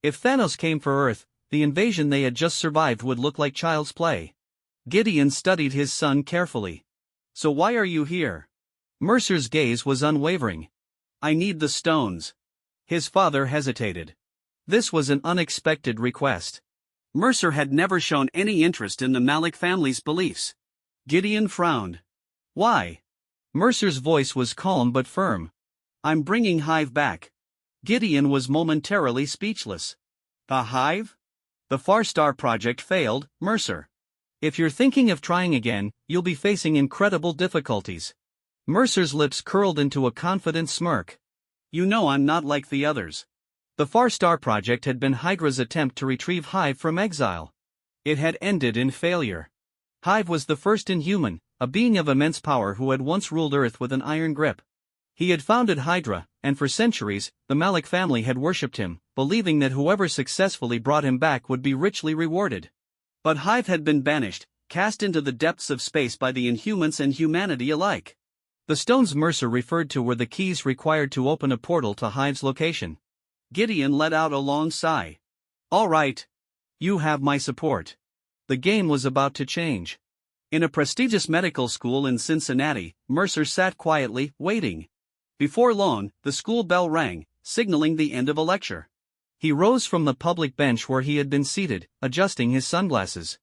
If Thanos came for Earth, the invasion they had just survived would look like child's play. Gideon studied his son carefully. So why are you here? Mercer's gaze was unwavering. I need the stones. His father hesitated. This was an unexpected request. Mercer had never shown any interest in the Malik family's beliefs. Gideon frowned. Why? Mercer's voice was calm but firm. I'm bringing Hive back. Gideon was momentarily speechless. The Hive? The Far Star project failed, Mercer. If you're thinking of trying again, you'll be facing incredible difficulties. Mercer's lips curled into a confident smirk. You know I'm not like the others. The Far Star project had been Hydra's attempt to retrieve Hive from exile. It had ended in failure. Hive was the first Inhuman, a being of immense power who had once ruled Earth with an iron grip. He had founded Hydra, and for centuries, the Malik family had worshipped him, believing that whoever successfully brought him back would be richly rewarded. But Hive had been banished, cast into the depths of space by the Inhumans and humanity alike. The stones Mercer referred to were the keys required to open a portal to Hive's location. Gideon let out a long sigh. All right. You have my support. The game was about to change. In a prestigious medical school in Cincinnati, Mercer sat quietly, waiting. Before long, the school bell rang, signaling the end of a lecture. He rose from the public bench where he had been seated, adjusting his sunglasses.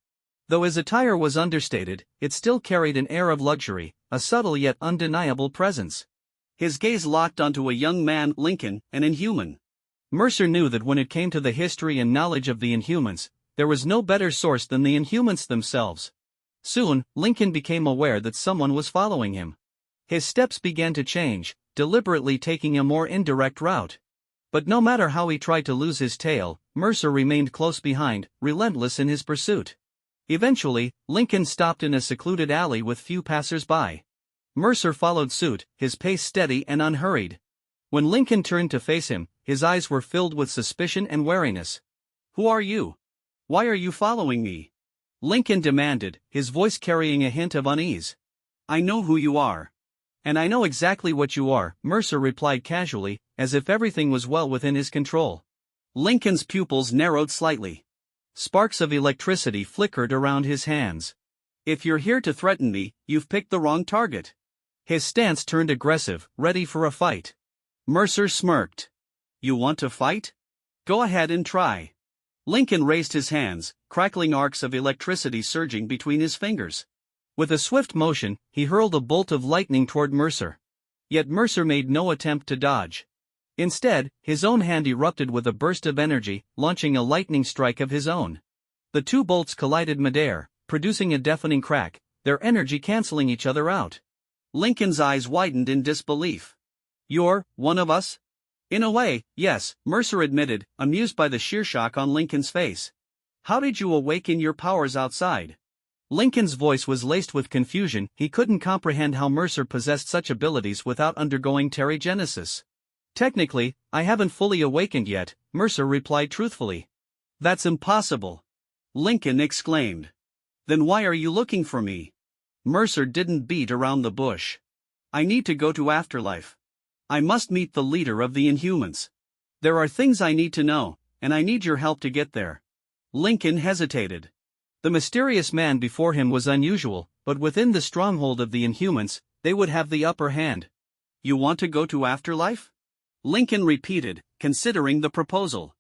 Though his attire was understated, it still carried an air of luxury, a subtle yet undeniable presence. His gaze locked onto a young man, Lincoln, an Inhuman. Mercer knew that when it came to the history and knowledge of the Inhumans, there was no better source than the Inhumans themselves. Soon, Lincoln became aware that someone was following him. His steps began to change, deliberately taking a more indirect route. But no matter how he tried to lose his tail, Mercer remained close behind, relentless in his pursuit. Eventually, Lincoln stopped in a secluded alley with few passers-by. Mercer followed suit, his pace steady and unhurried. When Lincoln turned to face him, his eyes were filled with suspicion and wariness. Who are you? Why are you following me? Lincoln demanded, his voice carrying a hint of unease. I know who you are. And I know exactly what you are, Mercer replied casually, as if everything was well within his control. Lincoln's pupils narrowed slightly. Sparks of electricity flickered around his hands. If you're here to threaten me, you've picked the wrong target. His stance turned aggressive, ready for a fight. Mercer smirked. You want to fight? Go ahead and try. Lincoln raised his hands, crackling arcs of electricity surging between his fingers. With a swift motion, he hurled a bolt of lightning toward Mercer. Yet Mercer made no attempt to dodge. Instead, his own hand erupted with a burst of energy, launching a lightning strike of his own. The two bolts collided midair, producing a deafening crack, their energy canceling each other out. Lincoln's eyes widened in disbelief. You're one of us? In a way, yes, Mercer admitted, amused by the sheer shock on Lincoln's face. How did you awaken your powers outside? Lincoln's voice was laced with confusion. He couldn't comprehend how Mercer possessed such abilities without undergoing terrigenesis. Technically, I haven't fully awakened yet, Mercer replied truthfully. That's impossible. Lincoln exclaimed. Then why are you looking for me? Mercer didn't beat around the bush. I need to go to Afterlife. I must meet the leader of the Inhumans. There are things I need to know, and I need your help to get there. Lincoln hesitated. The mysterious man before him was unusual, but within the stronghold of the Inhumans, they would have the upper hand. You want to go to Afterlife? Lincoln repeated, considering the proposal.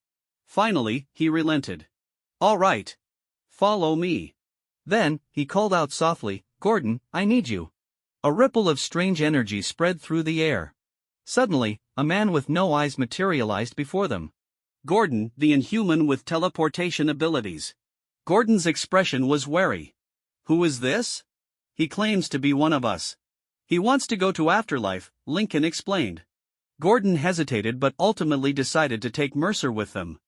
Finally, he relented. All right. Follow me. Then, he called out softly, Gordon, I need you. A ripple of strange energy spread through the air. Suddenly, a man with no eyes materialized before them. Gordon, the Inhuman with teleportation abilities. Gordon's expression was wary. Who is this? He claims to be one of us. He wants to go to afterlife, Lincoln explained. Gordon hesitated but ultimately decided to take Mercer with them.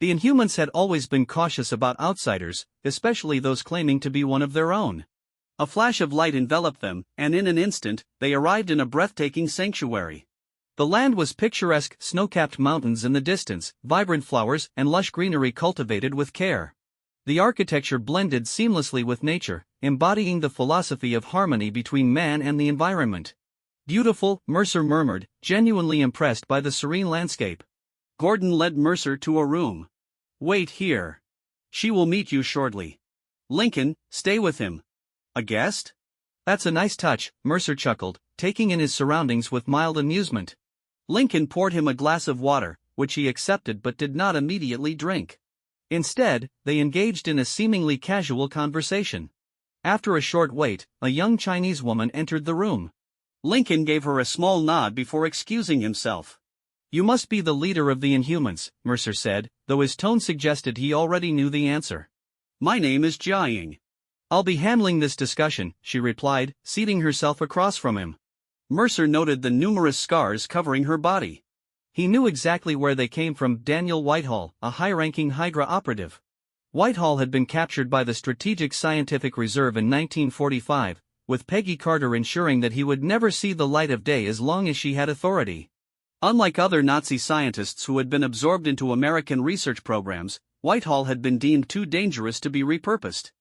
The Inhumans had always been cautious about outsiders, especially those claiming to be one of their own. A flash of light enveloped them, and in an instant, they arrived in a breathtaking sanctuary. The land was picturesque, snow-capped mountains in the distance, vibrant flowers and lush greenery cultivated with care. The architecture blended seamlessly with nature, embodying the philosophy of harmony between man and the environment. Beautiful, Mercer murmured, genuinely impressed by the serene landscape. Gordon led Mercer to a room. Wait here. She will meet you shortly. Lincoln, stay with him. A guest? That's a nice touch, Mercer chuckled, taking in his surroundings with mild amusement. Lincoln poured him a glass of water, which he accepted but did not immediately drink. Instead, they engaged in a seemingly casual conversation. After a short wait, a young Chinese woman entered the room. Lincoln gave her a small nod before excusing himself. You must be the leader of the Inhumans, Mercer said, though his tone suggested he already knew the answer. My name is Jiaying. I'll be handling this discussion, she replied, seating herself across from him. Mercer noted the numerous scars covering her body. He knew exactly where they came from. Daniel Whitehall, a high-ranking Hydra operative. Whitehall had been captured by the Strategic Scientific Reserve in 1945, with Peggy Carter ensuring that he would never see the light of day as long as she had authority. Unlike other Nazi scientists who had been absorbed into American research programs, Whitehall had been deemed too dangerous to be repurposed.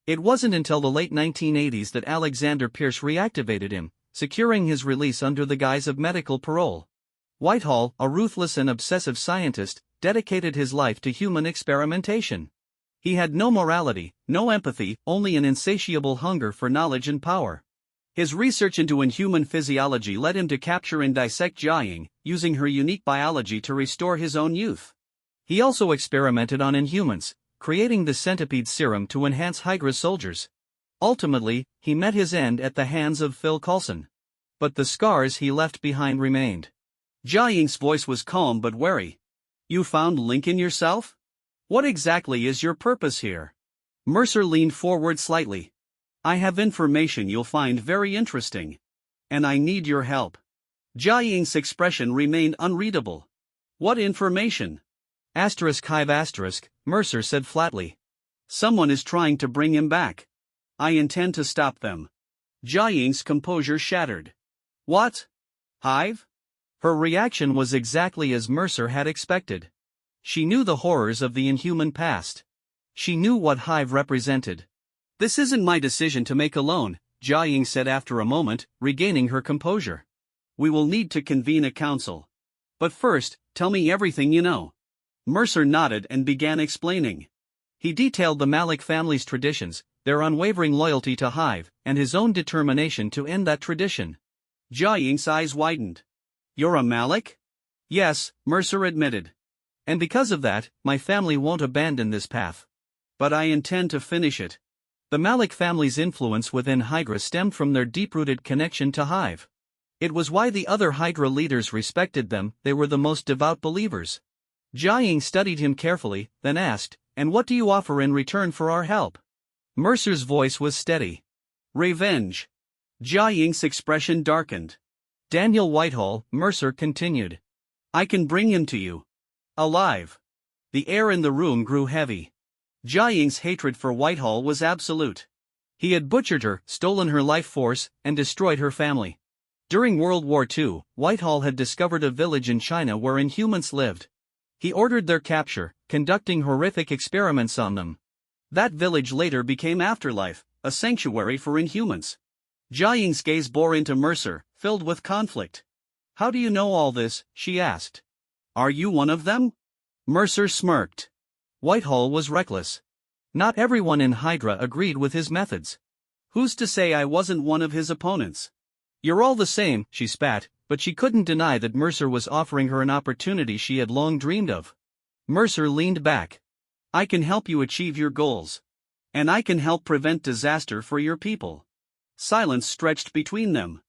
It wasn't until the late 1980s that Alexander Pierce reactivated him, securing his release under the guise of medical parole. Whitehall, a ruthless and obsessive scientist, dedicated his life to human experimentation. He had no morality, no empathy, only an insatiable hunger for knowledge and power. His research into inhuman physiology led him to capture and dissect Jiaying, using her unique biology to restore his own youth. He also experimented on Inhumans, creating the centipede serum to enhance Hydra's soldiers. Ultimately, he met his end at the hands of Phil Coulson. But the scars he left behind remained. Jiaying's voice was calm but wary. You found Lincoln yourself? What exactly is your purpose here? Mercer leaned forward slightly. I have information you'll find very interesting. And I need your help. Jiaying's expression remained unreadable. What information? *hive*, Mercer said flatly. Someone is trying to bring him back. I intend to stop them. Jiaying's composure shattered. What? Hive? Her reaction was exactly as Mercer had expected. She knew the horrors of the Inhuman past. She knew what Hive represented. This isn't my decision to make alone, Jiaying said after a moment, regaining her composure. We will need to convene a council. But first, tell me everything you know. Mercer nodded and began explaining. He detailed the Malik family's traditions, their unwavering loyalty to Hive, and his own determination to end that tradition. Jiaying's eyes widened. You're a Malik? Yes, Mercer admitted. And because of that, my family won't abandon this path. But I intend to finish it. The Malik family's influence within Hydra stemmed from their deep-rooted connection to Hive. It was why the other Hydra leaders respected them. They were the most devout believers. Jiaying studied him carefully, then asked, "And what do you offer in return for our help?" Mercer's voice was steady. Revenge. Jiaying's expression darkened. Daniel Whitehall, Mercer continued. I can bring him to you. Alive. The air in the room grew heavy. Jiaying's hatred for Whitehall was absolute. He had butchered her, stolen her life force, and destroyed her family. During World War II, Whitehall had discovered a village in China where Inhumans lived. He ordered their capture, conducting horrific experiments on them. That village later became Afterlife, a sanctuary for Inhumans. Jiaying's gaze bore into Mercer, filled with conflict. How do you know all this? She asked. Are you one of them? Mercer smirked. Whitehall was reckless. Not everyone in Hydra agreed with his methods. Who's to say I wasn't one of his opponents? You're all the same, she spat, but she couldn't deny that Mercer was offering her an opportunity she had long dreamed of. Mercer leaned back. I can help you achieve your goals. And I can help prevent disaster for your people. Silence stretched between them.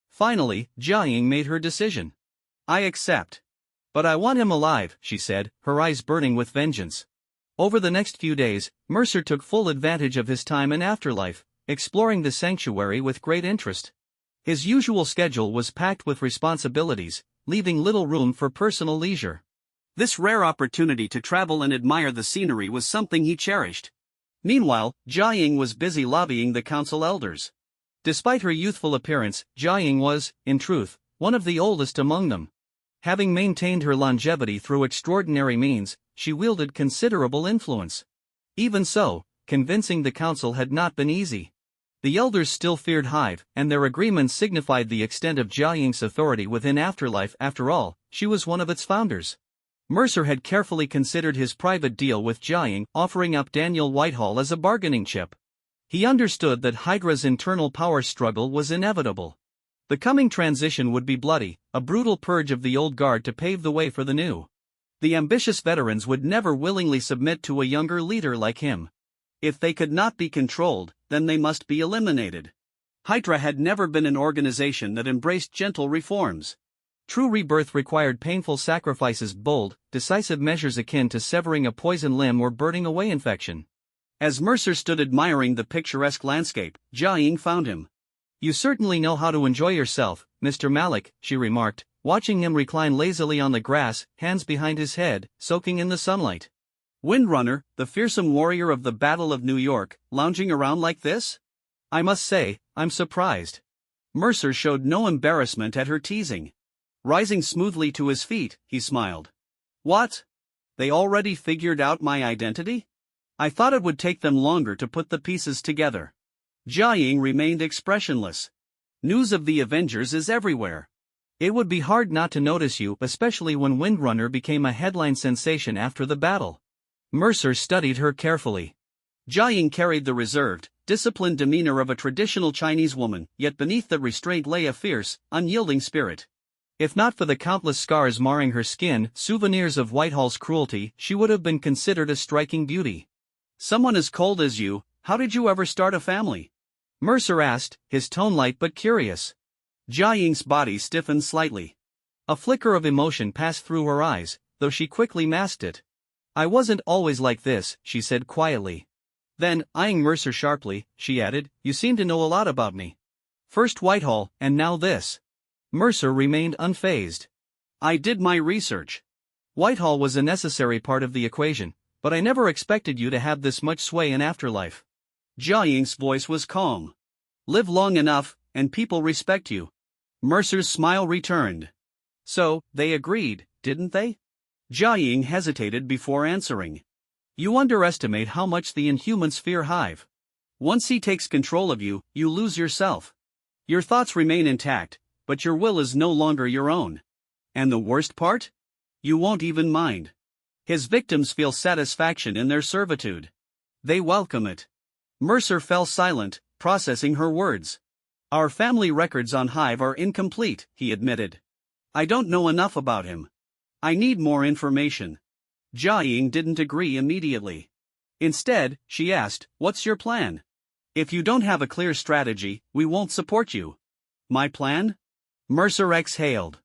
Finally, Jiaying made her decision. I accept. But I want him alive, she said, her eyes burning with vengeance. Over the next few days, Mercer took full advantage of his time in Afterlife, exploring the sanctuary with great interest. His usual schedule was packed with responsibilities, leaving little room for personal leisure. This rare opportunity to travel and admire the scenery was something he cherished. Meanwhile, Jiaying was busy lobbying the council elders. Despite her youthful appearance, Jiaying was, in truth, one of the oldest among them. Having maintained her longevity through extraordinary means, she wielded considerable influence. Even so, convincing the council had not been easy. The elders still feared Hive, and their agreement signified the extent of Jiaying's authority within Afterlife. After all, she was one of its founders. Mercer had carefully considered his private deal with Jiaying, offering up Daniel Whitehall as a bargaining chip. He understood that Hydra's internal power struggle was inevitable. The coming transition would be bloody, a brutal purge of the old guard to pave the way for the new. The ambitious veterans would never willingly submit to a younger leader like him. If they could not be controlled, then they must be eliminated. Hydra had never been an organization that embraced gentle reforms. True rebirth required painful sacrifices, bold, decisive measures akin to severing a poison limb or burning away infection. As Mercer stood admiring the picturesque landscape, Jiaying found him. "You certainly know how to enjoy yourself, Mr. Malik," she remarked, watching him recline lazily on the grass, hands behind his head, soaking in the sunlight. Windrunner, the fearsome warrior of the Battle of New York, lounging around like this? "I must say, I'm surprised." Mercer showed no embarrassment at her teasing. Rising smoothly to his feet, he smiled. "What? They already figured out my identity? I thought it would take them longer to put the pieces together." Jiaying remained expressionless. "News of the Avengers is everywhere. It would be hard not to notice you, especially when Windrunner became a headline sensation after the battle." Mercer studied her carefully. Jiaying carried the reserved, disciplined demeanor of a traditional Chinese woman, yet beneath the restraint lay a fierce, unyielding spirit. If not for the countless scars marring her skin, souvenirs of Whitehall's cruelty, she would have been considered a striking beauty. "Someone as cold as you, how did you ever start a family?" Mercer asked, his tone light but curious. Jiaying's body stiffened slightly. A flicker of emotion passed through her eyes, though she quickly masked it. "I wasn't always like this," she said quietly. Then, eyeing Mercer sharply, she added, "You seem to know a lot about me. First Whitehall, and now this." Mercer remained unfazed. "I did my research. Whitehall was a necessary part of the equation, but I never expected you to have this much sway in Afterlife." Jiaying's voice was calm. "Live long enough, and people respect you." Mercer's smile returned. "So, they agreed, didn't they?" Jiaying hesitated before answering. "You underestimate how much the Inhumans fear Hive. Once he takes control of you, you lose yourself. Your thoughts remain intact, but your will is no longer your own. And the worst part? You won't even mind. His victims feel satisfaction in their servitude. They welcome it." Mercer fell silent, processing her words. "Our family records on Hive are incomplete," he admitted. "I don't know enough about him. I need more information." Jiaying didn't agree immediately. Instead, she asked, "What's your plan? If you don't have a clear strategy, we won't support you." "My plan?" Mercer exhaled.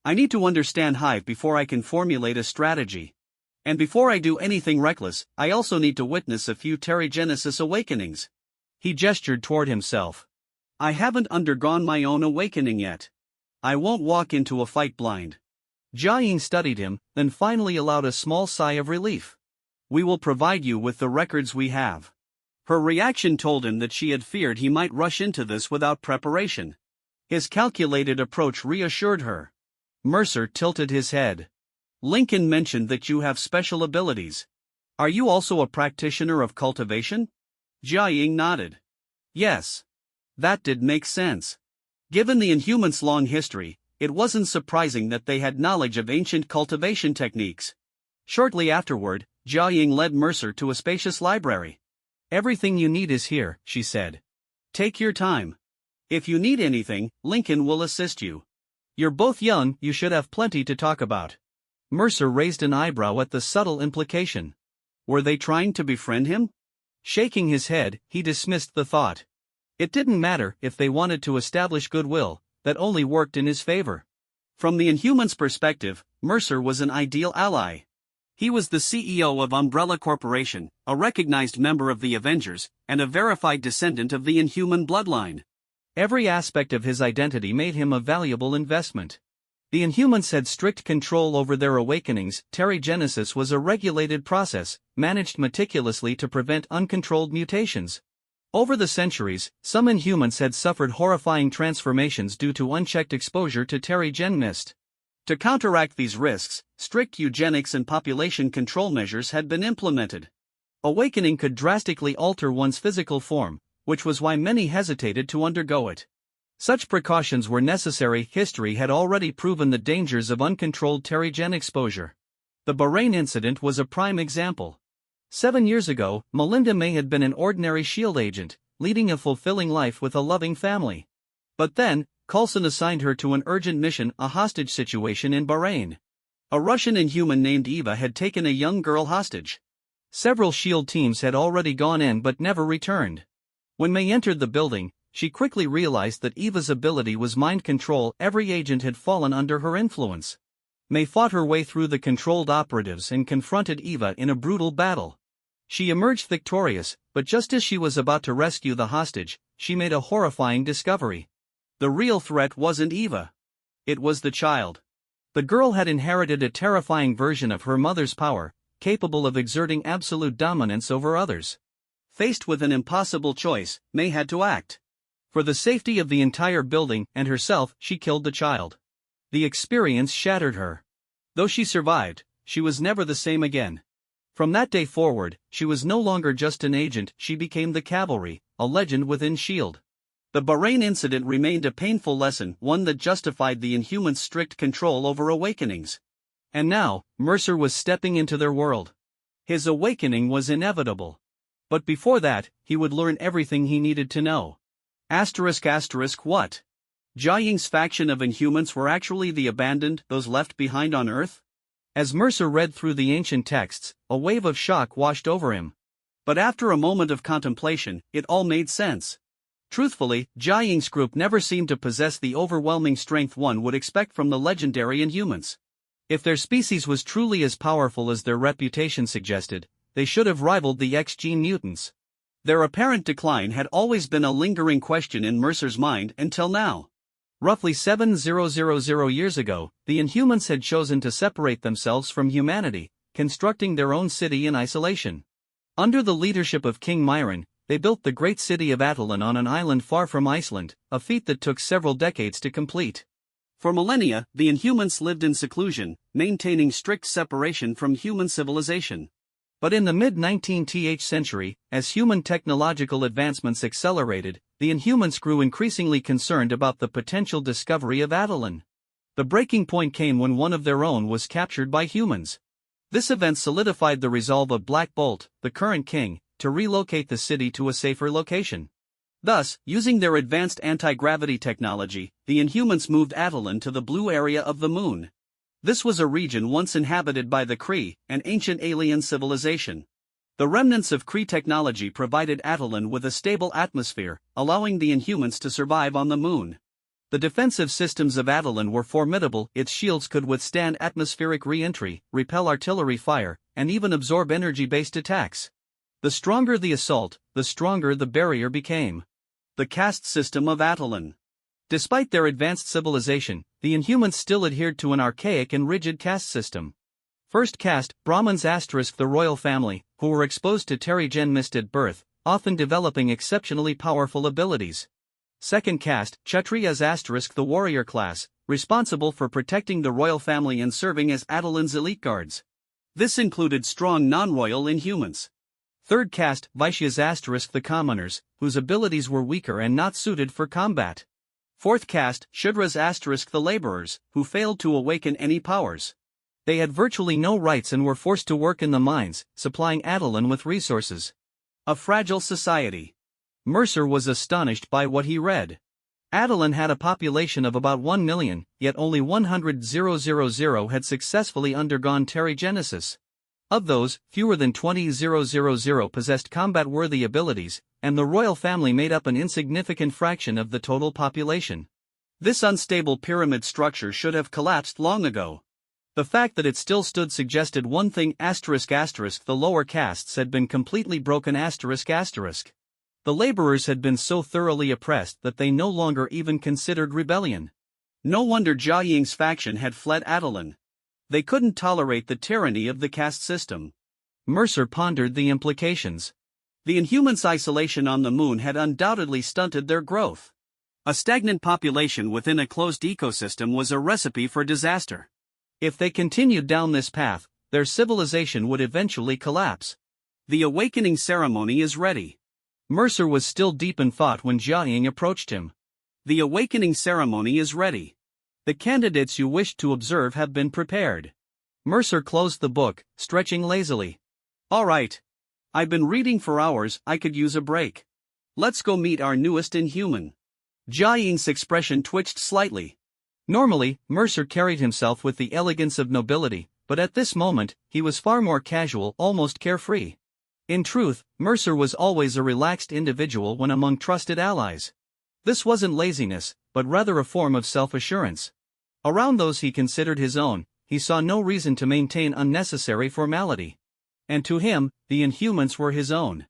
"I need to understand Hive before I can formulate a strategy. And before I do anything reckless, I also need to witness a few Terrigenesis awakenings." He gestured toward himself. "I haven't undergone my own awakening yet. I won't walk into a fight blind." Jiaying studied him, then finally allowed a small sigh of relief. "We will provide you with the records we have." Her reaction told him that she had feared he might rush into this without preparation. His calculated approach reassured her. Mercer tilted his head. "Lincoln mentioned that you have special abilities. Are you also a practitioner of cultivation?" Jiaying nodded. "Yes. That did make sense. Given the Inhumans' long history, it wasn't surprising that they had knowledge of ancient cultivation techniques." Shortly afterward, Jiaying led Mercer to a spacious library. "Everything you need is here," she said. "Take your time. If you need anything, Lincoln will assist you. You're both young, you should have plenty to talk about." Mercer raised an eyebrow at the subtle implication. Were they trying to befriend him? Shaking his head, he dismissed the thought. It didn't matter if they wanted to establish goodwill, that only worked in his favor. From the Inhumans' perspective, Mercer was an ideal ally. He was the CEO of Umbrella Corporation, a recognized member of the Avengers, and a verified descendant of the Inhuman bloodline. Every aspect of his identity made him a valuable investment. The Inhumans had strict control over their awakenings. Terrigenesis was a regulated process, managed meticulously to prevent uncontrolled mutations. Over the centuries, some Inhumans had suffered horrifying transformations due to unchecked exposure to terrigen mist. To counteract these risks, strict eugenics and population control measures had been implemented. Awakening could drastically alter one's physical form, which was why many hesitated to undergo it. Such precautions were necessary. History had already proven the dangers of uncontrolled terrigen exposure. The Bahrain incident was a prime example. 7 years ago, Melinda May had been an ordinary SHIELD agent, leading a fulfilling life with a loving family. But then, Coulson assigned her to an urgent mission, a hostage situation in Bahrain. A Russian Inhuman named Eva had taken a young girl hostage. Several SHIELD teams had already gone in but never returned. When May entered the building, she quickly realized that Eva's ability was mind control. Every agent had fallen under her influence. May fought her way through the controlled operatives and confronted Eva in a brutal battle. She emerged victorious, but just as she was about to rescue the hostage, she made a horrifying discovery. The real threat wasn't Eva. It was the child. The girl had inherited a terrifying version of her mother's power, capable of exerting absolute dominance over others. Faced with an impossible choice, May had to act. For the safety of the entire building and herself, she killed the child. The experience shattered her. Though she survived, she was never the same again. From that day forward, she was no longer just an agent, she became the cavalry, a legend within SHIELD. The Bahrain incident remained a painful lesson, one that justified the Inhumans' strict control over awakenings. And now, Mercer was stepping into their world. His awakening was inevitable. But before that, he would learn everything he needed to know. What? Jia Ying's faction of Inhumans were actually the abandoned, those left behind on Earth? As Mercer read through the ancient texts, a wave of shock washed over him. But after a moment of contemplation, it all made sense. Truthfully, Jia Ying's group never seemed to possess the overwhelming strength one would expect from the legendary Inhumans. If their species was truly as powerful as their reputation suggested, they should have rivaled the X-gene mutants. Their apparent decline had always been a lingering question in Mercer's mind until now. Roughly 7,000 years ago, the Inhumans had chosen to separate themselves from humanity, constructing their own city in isolation. Under the leadership of King Myron, they built the great city of Attilan on an island far from Iceland, a feat that took several decades to complete. For millennia, the Inhumans lived in seclusion, maintaining strict separation from human civilization. But in the mid-19th century, as human technological advancements accelerated, the Inhumans grew increasingly concerned about the potential discovery of Attilan. The breaking point came when one of their own was captured by humans. This event solidified the resolve of Black Bolt, the current king, to relocate the city to a safer location. Thus, using their advanced anti-gravity technology, the Inhumans moved Attilan to the blue area of the moon. This was a region once inhabited by the Kree, an ancient alien civilization. The remnants of Kree technology provided Attilan with a stable atmosphere, allowing the Inhumans to survive on the moon. The defensive systems of Attilan were formidable. Its shields could withstand atmospheric re-entry, repel artillery fire, and even absorb energy-based attacks. The stronger the assault, the stronger the barrier became. The caste system of Attilan. Despite their advanced civilization, the Inhumans still adhered to an archaic and rigid caste system. First caste, Brahmins * the royal family, who were exposed to terrigen mist at birth, often developing exceptionally powerful abilities. Second caste, Kshatriyas * the warrior class, responsible for protecting the royal family and serving as Attilan's elite guards. This included strong non-royal Inhumans. Third caste, Vaishyas * the commoners, whose abilities were weaker and not suited for combat. Fourth caste, Shudras * the laborers, who failed to awaken any powers. They had virtually no rights and were forced to work in the mines, supplying Attilan with resources. A fragile society. Mercer was astonished by what he read. Attilan had a population of about 1 million, yet only 100,000 had successfully undergone terrigenesis. Of those, fewer than 20,000 possessed combat-worthy abilities, and the royal family made up an insignificant fraction of the total population. This unstable pyramid structure should have collapsed long ago. The fact that it still stood suggested one thing ***, the lower castes had been completely broken ***. The laborers had been so thoroughly oppressed that they no longer even considered rebellion. No wonder Jia Ying's faction had fled Adelan. They couldn't tolerate the tyranny of the caste system. Mercer pondered the implications. The Inhumans' isolation on the moon had undoubtedly stunted their growth. A stagnant population within a closed ecosystem was a recipe for disaster. If they continued down this path, their civilization would eventually collapse. The awakening ceremony is ready. Mercer was still deep in thought when Jia Ying approached him. The awakening ceremony is ready. The candidates you wished to observe have been prepared. Mercer closed the book, stretching lazily. All right. I've been reading for hours, I could use a break. Let's go meet our newest Inhuman. Jia Ying's expression twitched slightly. Normally, Mercer carried himself with the elegance of nobility, but at this moment, he was far more casual, almost carefree. In truth, Mercer was always a relaxed individual when among trusted allies. This wasn't laziness, but rather a form of self-assurance. Around those he considered his own, he saw no reason to maintain unnecessary formality. And to him, the Inhumans were his own.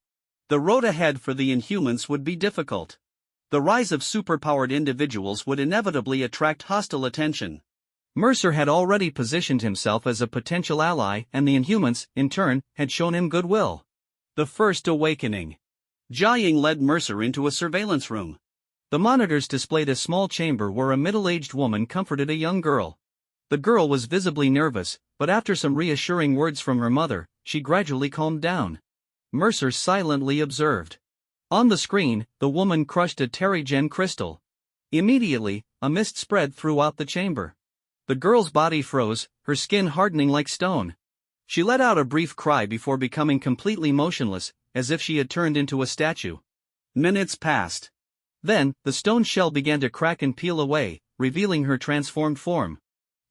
The road ahead for the Inhumans would be difficult. The rise of superpowered individuals would inevitably attract hostile attention. Mercer had already positioned himself as a potential ally, and the Inhumans, in turn, had shown him goodwill. The First Awakening. Jia Ying led Mercer into a surveillance room. The monitors displayed a small chamber where a middle-aged woman comforted a young girl. The girl was visibly nervous, but after some reassuring words from her mother, she gradually calmed down. Mercer silently observed. On the screen, the woman crushed a Terrigen crystal. Immediately, a mist spread throughout the chamber. The girl's body froze, her skin hardening like stone. She let out a brief cry before becoming completely motionless, as if she had turned into a statue. Minutes passed. Then, the stone shell began to crack and peel away, revealing her transformed form.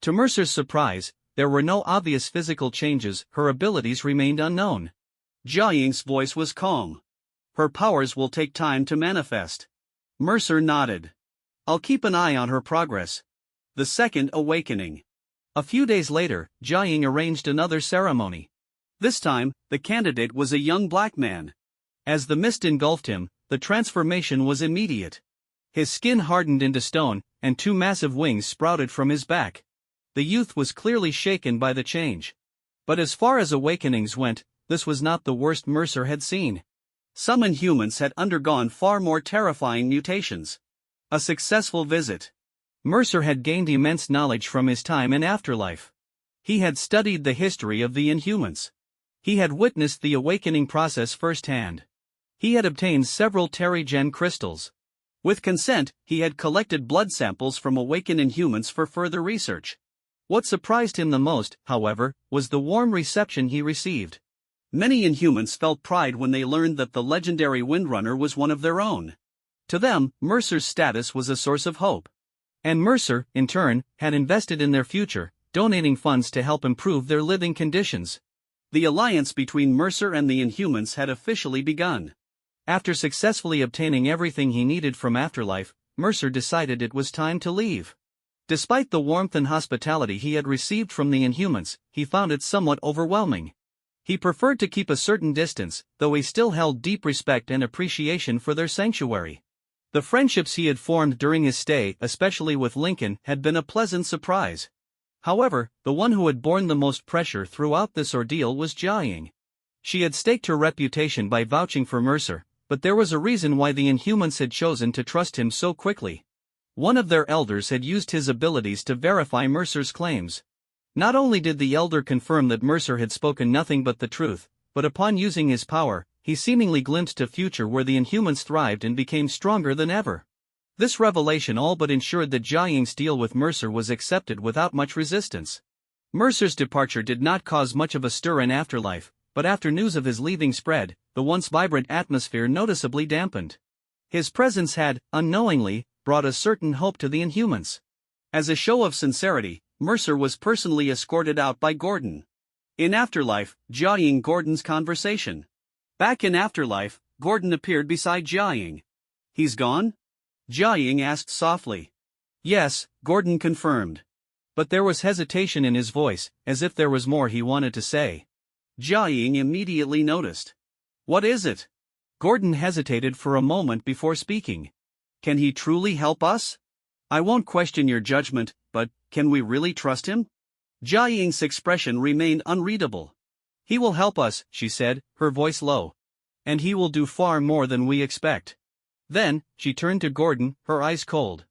To Mercer's surprise, there were no obvious physical changes, her abilities remained unknown. Jia Ying's voice was calm. Her powers will take time to manifest. Mercer nodded. I'll keep an eye on her progress. The Second Awakening. A few days later, Jia Ying arranged another ceremony. This time, the candidate was a young black man. As the mist engulfed him, the transformation was immediate. His skin hardened into stone, and two massive wings sprouted from his back. The youth was clearly shaken by the change. But as far as awakenings went, this was not the worst Mercer had seen. Some Inhumans had undergone far more terrifying mutations. A successful visit. Mercer had gained immense knowledge from his time in Afterlife. He had studied the history of the Inhumans. He had witnessed the awakening process firsthand. He had obtained several Terrigen crystals. With consent, he had collected blood samples from awakened Inhumans for further research. What surprised him the most, however, was the warm reception he received. Many Inhumans felt pride when they learned that the legendary Windrunner was one of their own. To them, Mercer's status was a source of hope. And Mercer, in turn, had invested in their future, donating funds to help improve their living conditions. The alliance between Mercer and the Inhumans had officially begun. After successfully obtaining everything he needed from Afterlife, Mercer decided it was time to leave. Despite the warmth and hospitality he had received from the Inhumans, he found it somewhat overwhelming. He preferred to keep a certain distance, though he still held deep respect and appreciation for their sanctuary. The friendships he had formed during his stay, especially with Lincoln, had been a pleasant surprise. However, the one who had borne the most pressure throughout this ordeal was Jia Ying. She had staked her reputation by vouching for Mercer, but there was a reason why the Inhumans had chosen to trust him so quickly. One of their elders had used his abilities to verify Mercer's claims. Not only did the elder confirm that Mercer had spoken nothing but the truth, but upon using his power, he seemingly glimpsed a future where the Inhumans thrived and became stronger than ever. This revelation all but ensured that Jia Ying's deal with Mercer was accepted without much resistance. Mercer's departure did not cause much of a stir in Afterlife, but after news of his leaving spread, the once vibrant atmosphere noticeably dampened. His presence had, unknowingly, brought a certain hope to the Inhumans. As a show of sincerity, Mercer was personally escorted out by Gordon. In Afterlife, Jia Ying Gordon's conversation. Back in Afterlife, Gordon appeared beside Jia Ying. He's gone? Jia Ying asked softly. Yes, Gordon confirmed. But there was hesitation in his voice, as if there was more he wanted to say. Jiaying immediately noticed. What is it? Gordon hesitated for a moment before speaking. Can he truly help us? I won't question your judgment, but can we really trust him? Jiaying's expression remained unreadable. He will help us, she said, her voice low. And he will do far more than we expect. Then, she turned to Gordon, her eyes cold.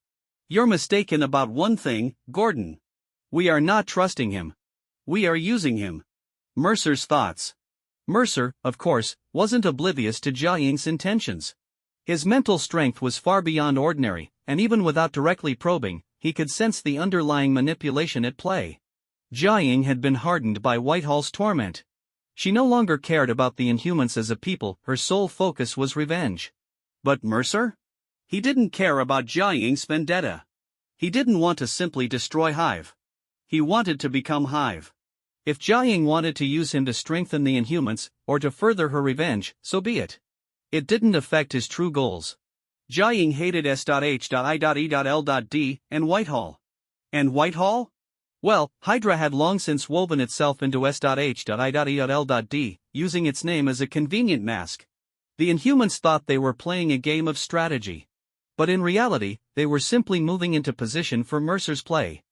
You're mistaken about one thing, Gordon. We are not trusting him. We are using him. Mercer's thoughts. Mercer, of course, wasn't oblivious to Jiaying's intentions. His mental strength was far beyond ordinary, and even without directly probing, he could sense the underlying manipulation at play. Jiaying had been hardened by Whitehall's torment. She no longer cared about the Inhumans as a people, her sole focus was revenge. But Mercer? He didn't care about Jiaying's vendetta. He didn't want to simply destroy Hive. He wanted to become Hive. If Jiaying wanted to use him to strengthen the Inhumans, or to further her revenge, so be it. It didn't affect his true goals. Jiaying hated S.H.I.E.L.D. and Whitehall. And Whitehall? Well, Hydra had long since woven itself into S.H.I.E.L.D., using its name as a convenient mask. The Inhumans thought they were playing a game of strategy. But in reality, they were simply moving into position for Mercer's play.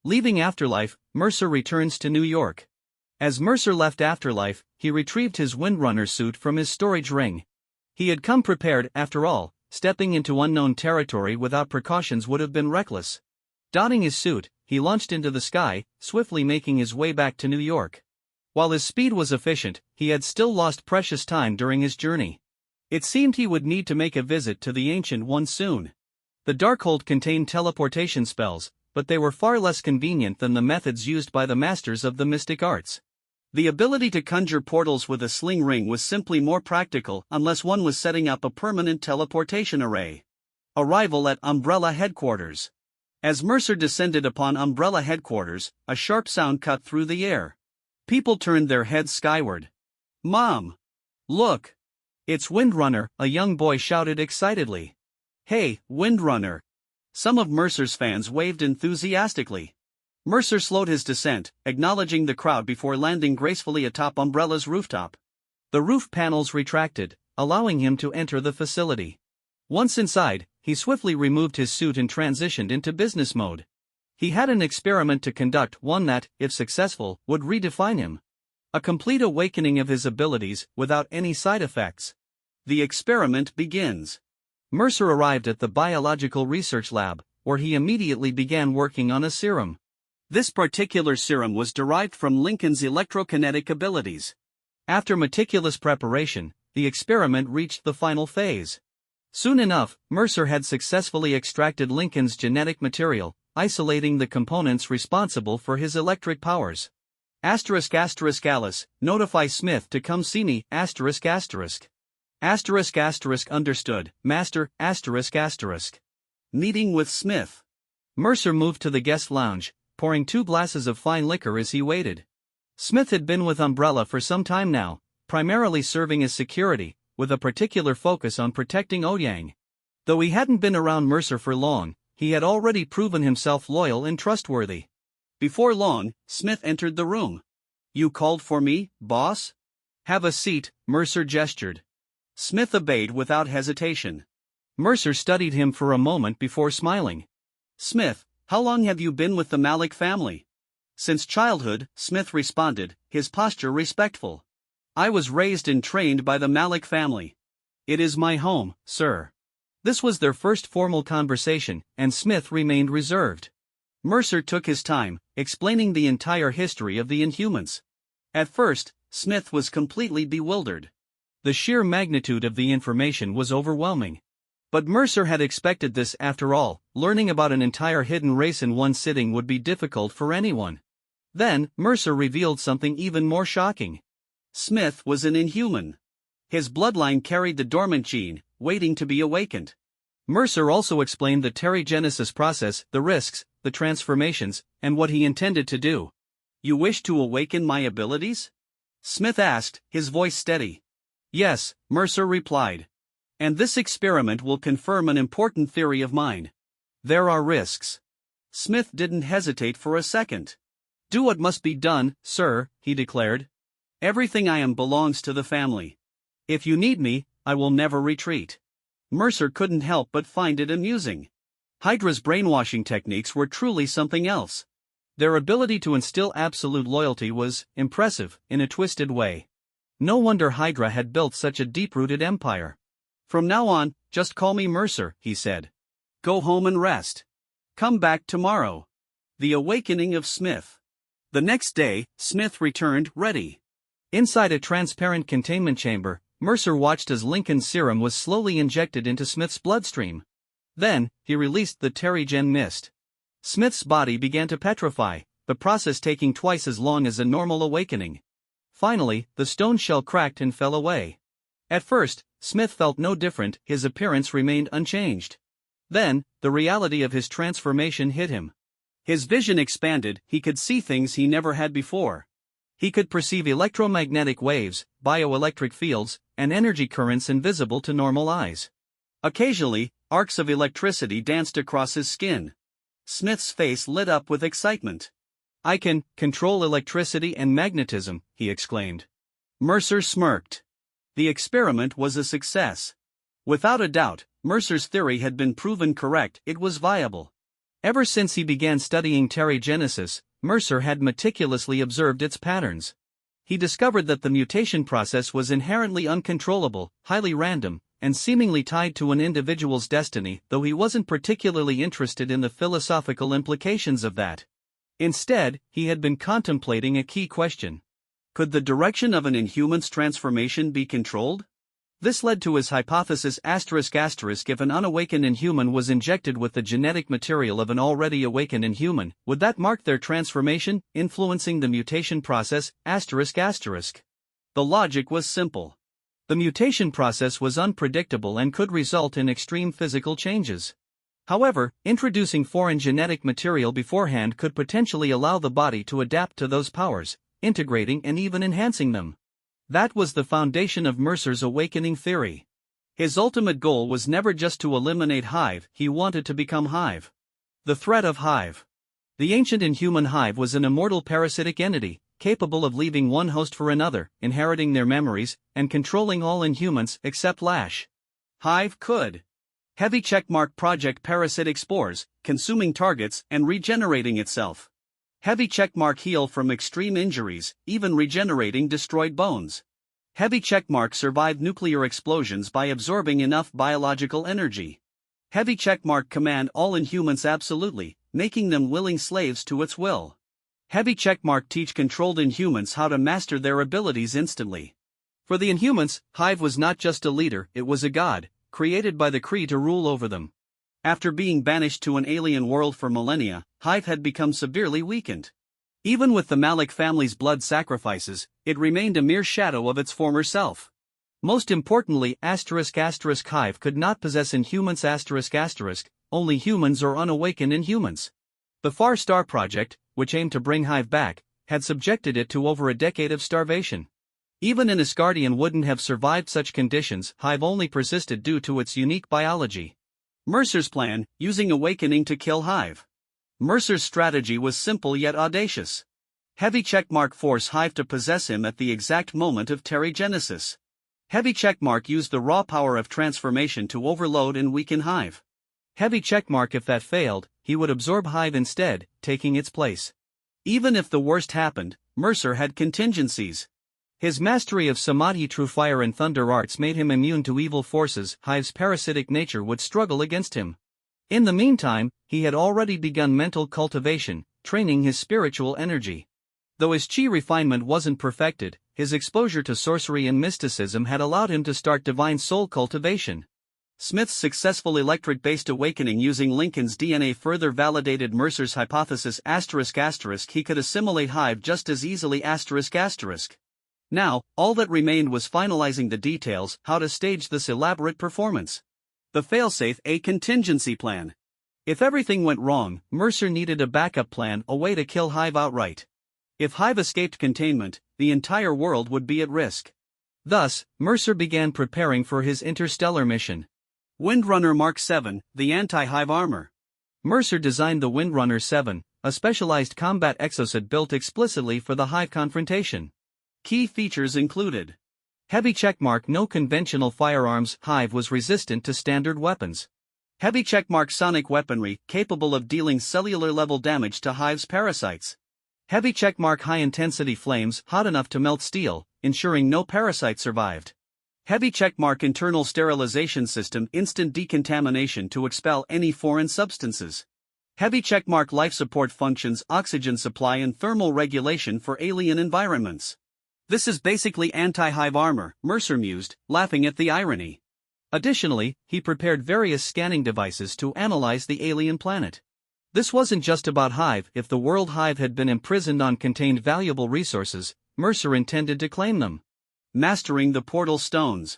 Leaving Afterlife, Mercer returns to New York. As Mercer left Afterlife, he retrieved his Windrunner suit from his storage ring. He had come prepared, after all. Stepping into unknown territory without precautions would have been reckless. Donning his suit, he launched into the sky, swiftly making his way back to New York. While his speed was efficient, he had still lost precious time during his journey. It seemed he would need to make a visit to the Ancient One soon. The Darkhold contained teleportation spells, but they were far less convenient than the methods used by the masters of the mystic arts. The ability to conjure portals with a sling ring was simply more practical unless one was setting up a permanent teleportation array. Arrival at Umbrella Headquarters. As Mercer descended upon Umbrella Headquarters, a sharp sound cut through the air. People turned their heads skyward. Mom! Look! It's Windrunner, a young boy shouted excitedly. Hey, Windrunner! Some of Mercer's fans waved enthusiastically. Mercer slowed his descent, acknowledging the crowd before landing gracefully atop Umbrella's rooftop. The roof panels retracted, allowing him to enter the facility. Once inside, he swiftly removed his suit and transitioned into business mode. He had an experiment to conduct, one that, if successful, would redefine him. A complete awakening of his abilities, without any side effects. The experiment begins. Mercer arrived at the biological research lab, where he immediately began working on a serum. This particular serum was derived from Lincoln's electrokinetic abilities. After meticulous preparation, the experiment reached the final phase. Soon enough, Mercer had successfully extracted Lincoln's genetic material, isolating the components responsible for his electric powers. Alice, notify Smith to come see me, Understood, Master, Meeting with Smith. Mercer moved to the guest lounge, pouring 2 glasses of fine liquor as he waited. Smith had been with Umbrella for some time now, primarily serving as security, with a particular focus on protecting Ouyang. Though he hadn't been around Mercer for long, he had already proven himself loyal and trustworthy. Before long, Smith entered the room. You called for me, boss? Have a seat, Mercer gestured. Smith obeyed without hesitation. Mercer studied him for a moment before smiling. Smith, how long have you been with the Malik family? Since childhood, Smith responded, his posture respectful. I was raised and trained by the Malik family. It is my home, sir. This was their first formal conversation, and Smith remained reserved. Mercer took his time, explaining the entire history of the Inhumans. At first, Smith was completely bewildered. The sheer magnitude of the information was overwhelming. But Mercer had expected this after all. Learning about an entire hidden race in one sitting would be difficult for anyone. Then, Mercer revealed something even more shocking. Smith was an Inhuman. His bloodline carried the dormant gene, waiting to be awakened. Mercer also explained the terrigenesis process, the risks, the transformations, and what he intended to do. You wish to awaken my abilities? Smith asked, his voice steady. Yes, Mercer replied. And this experiment will confirm an important theory of mine. There are risks. Smith didn't hesitate for a second. "Do what must be done, sir," he declared. "Everything I am belongs to the family. If you need me, I will never retreat." Mercer couldn't help but find it amusing. Hydra's brainwashing techniques were truly something else. Their ability to instill absolute loyalty was impressive, in a twisted way. No wonder Hydra had built such a deep-rooted empire. "From now on, just call me Mercer," he said. "Go home and rest. Come back tomorrow." The awakening of Smith. The next day, Smith returned, ready. Inside a transparent containment chamber, Mercer watched as Lincoln's serum was slowly injected into Smith's bloodstream. Then, he released the Terrigen mist. Smith's body began to petrify, the process taking twice as long as a normal awakening. Finally, the stone shell cracked and fell away. At first, Smith felt no different, his appearance remained unchanged. Then, the reality of his transformation hit him. His vision expanded, he could see things he never had before. He could perceive electromagnetic waves, bioelectric fields, and energy currents invisible to normal eyes. Occasionally, arcs of electricity danced across his skin. Smith's face lit up with excitement. "I can control electricity and magnetism," he exclaimed. Mercer smirked. The experiment was a success. Without a doubt, Mercer's theory had been proven correct, it was viable. Ever since he began studying terrigenesis, Mercer had meticulously observed its patterns. He discovered that the mutation process was inherently uncontrollable, highly random, and seemingly tied to an individual's destiny, though he wasn't particularly interested in the philosophical implications of that. Instead, he had been contemplating a key question. Could the direction of an inhuman's transformation be controlled? This led to his hypothesis if an unawakened inhuman was injected with the genetic material of an already awakened inhuman, would that mark their transformation, influencing the mutation process? The logic was simple. The mutation process was unpredictable and could result in extreme physical changes. However, introducing foreign genetic material beforehand could potentially allow the body to adapt to those powers, integrating and even enhancing them. That was the foundation of Mercer's awakening theory. His ultimate goal was never just to eliminate Hive, he wanted to become Hive. The threat of Hive. The ancient inhuman Hive was an immortal parasitic entity, capable of leaving one host for another, inheriting their memories, and controlling all inhumans except Lash. Hive could. Heavy checkmark project parasitic spores, consuming targets and regenerating itself. Heavy checkmark heal from extreme injuries, even regenerating destroyed bones. Heavy checkmark survive nuclear explosions by absorbing enough biological energy. Heavy checkmark command all inhumans absolutely, making them willing slaves to its will. Heavy checkmark teach controlled inhumans how to master their abilities instantly. For the inhumans, Hive was not just a leader, it was a god, created by the Kree to rule over them. After being banished to an alien world for millennia, Hive had become severely weakened. Even with the Malik family's blood sacrifices, it remained a mere shadow of its former self. Most importantly, Hive could not possess inhumans only humans or unawakened inhumans. The Far Star Project, which aimed to bring Hive back, had subjected it to over a decade of starvation. Even an Asgardian wouldn't have survived such conditions, Hive only persisted due to its unique biology. Mercer's plan, using awakening to kill Hive. Mercer's strategy was simple yet audacious. Heavy checkmark force Hive to possess him at the exact moment of terrigenesis. Heavy checkmark used the raw power of transformation to overload and weaken Hive. Heavy checkmark if that failed, he would absorb Hive instead, taking its place. Even if the worst happened, Mercer had contingencies. His mastery of Samadhi true fire and thunder arts made him immune to evil forces, Hive's parasitic nature would struggle against him. In the meantime, he had already begun mental cultivation, training his spiritual energy. Though his chi refinement wasn't perfected, his exposure to sorcery and mysticism had allowed him to start divine soul cultivation. Smith's successful electric-based awakening using Lincoln's DNA further validated Mercer's hypothesis he could assimilate Hive just as easily Now, all that remained was finalizing the details, how to stage this elaborate performance. The failsafe, a contingency plan. If everything went wrong, Mercer needed a backup plan, a way to kill Hive outright. If Hive escaped containment, the entire world would be at risk. Thus, Mercer began preparing for his interstellar mission. Windrunner Mark 7, the anti-Hive armor. Mercer designed the Windrunner 7, a specialized combat exosuit built explicitly for the Hive confrontation. Key features included: heavy checkmark, no conventional firearms. Hive was resistant to standard weapons. Heavy checkmark, sonic weaponry, capable of dealing cellular-level damage to Hive's parasites. Heavy checkmark, high-intensity flames, hot enough to melt steel, ensuring no parasite survived. Heavy checkmark, internal sterilization system, instant decontamination to expel any foreign substances. Heavy checkmark, life support functions, oxygen supply and thermal regulation for alien environments. This is basically anti-Hive armor, Mercer mused, laughing at the irony. Additionally, he prepared various scanning devices to analyze the alien planet. This wasn't just about Hive. If the world Hive had been imprisoned on contained valuable resources, Mercer intended to claim them. Mastering the portal stones.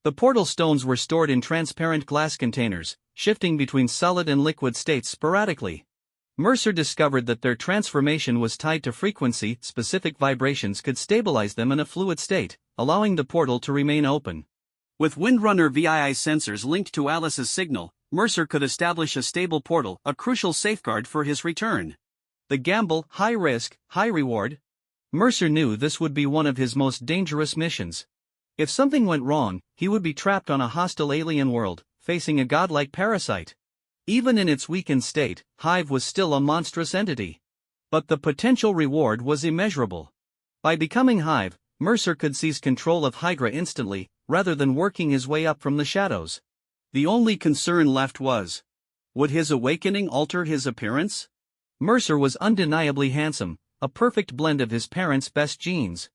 The portal stones were stored in transparent glass containers, shifting between solid and liquid states sporadically. Mercer discovered that their transformation was tied to frequency. Specific vibrations could stabilize them in a fluid state, allowing the portal to remain open. With Windrunner VII sensors linked to Alice's signal, Mercer could establish a stable portal, a crucial safeguard for his return. The gamble, high risk, high reward. Mercer knew this would be one of his most dangerous missions. If something went wrong, he would be trapped on a hostile alien world, facing a godlike parasite. Even in its weakened state, Hive was still a monstrous entity. But the potential reward was immeasurable. By becoming Hive, Mercer could seize control of Hydra instantly, rather than working his way up from the shadows. The only concern left was, would his awakening alter his appearance? Mercer was undeniably handsome, a perfect blend of his parents' best genes.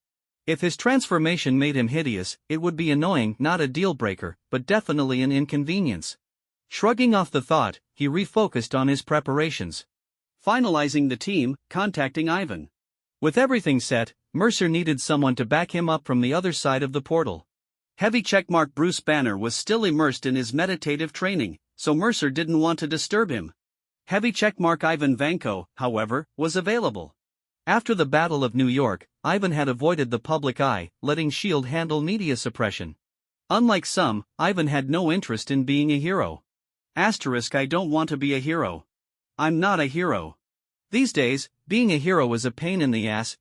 If his transformation made him hideous, it would be annoying, not a deal-breaker, but definitely an inconvenience. Shrugging off the thought, he refocused on his preparations. Finalizing the team, contacting Ivan. With everything set, Mercer needed someone to back him up from the other side of the portal. Heavy checkmark Bruce Banner was still immersed in his meditative training, so Mercer didn't want to disturb him. Heavy checkmark Ivan Vanko, however, was available. After the Battle of New York, Ivan had avoided the public eye, letting S.H.I.E.L.D. handle media suppression. Unlike some, Ivan had no interest in being a hero. I don't want to be a hero. I'm not a hero. These days, being a hero is a pain in the ass,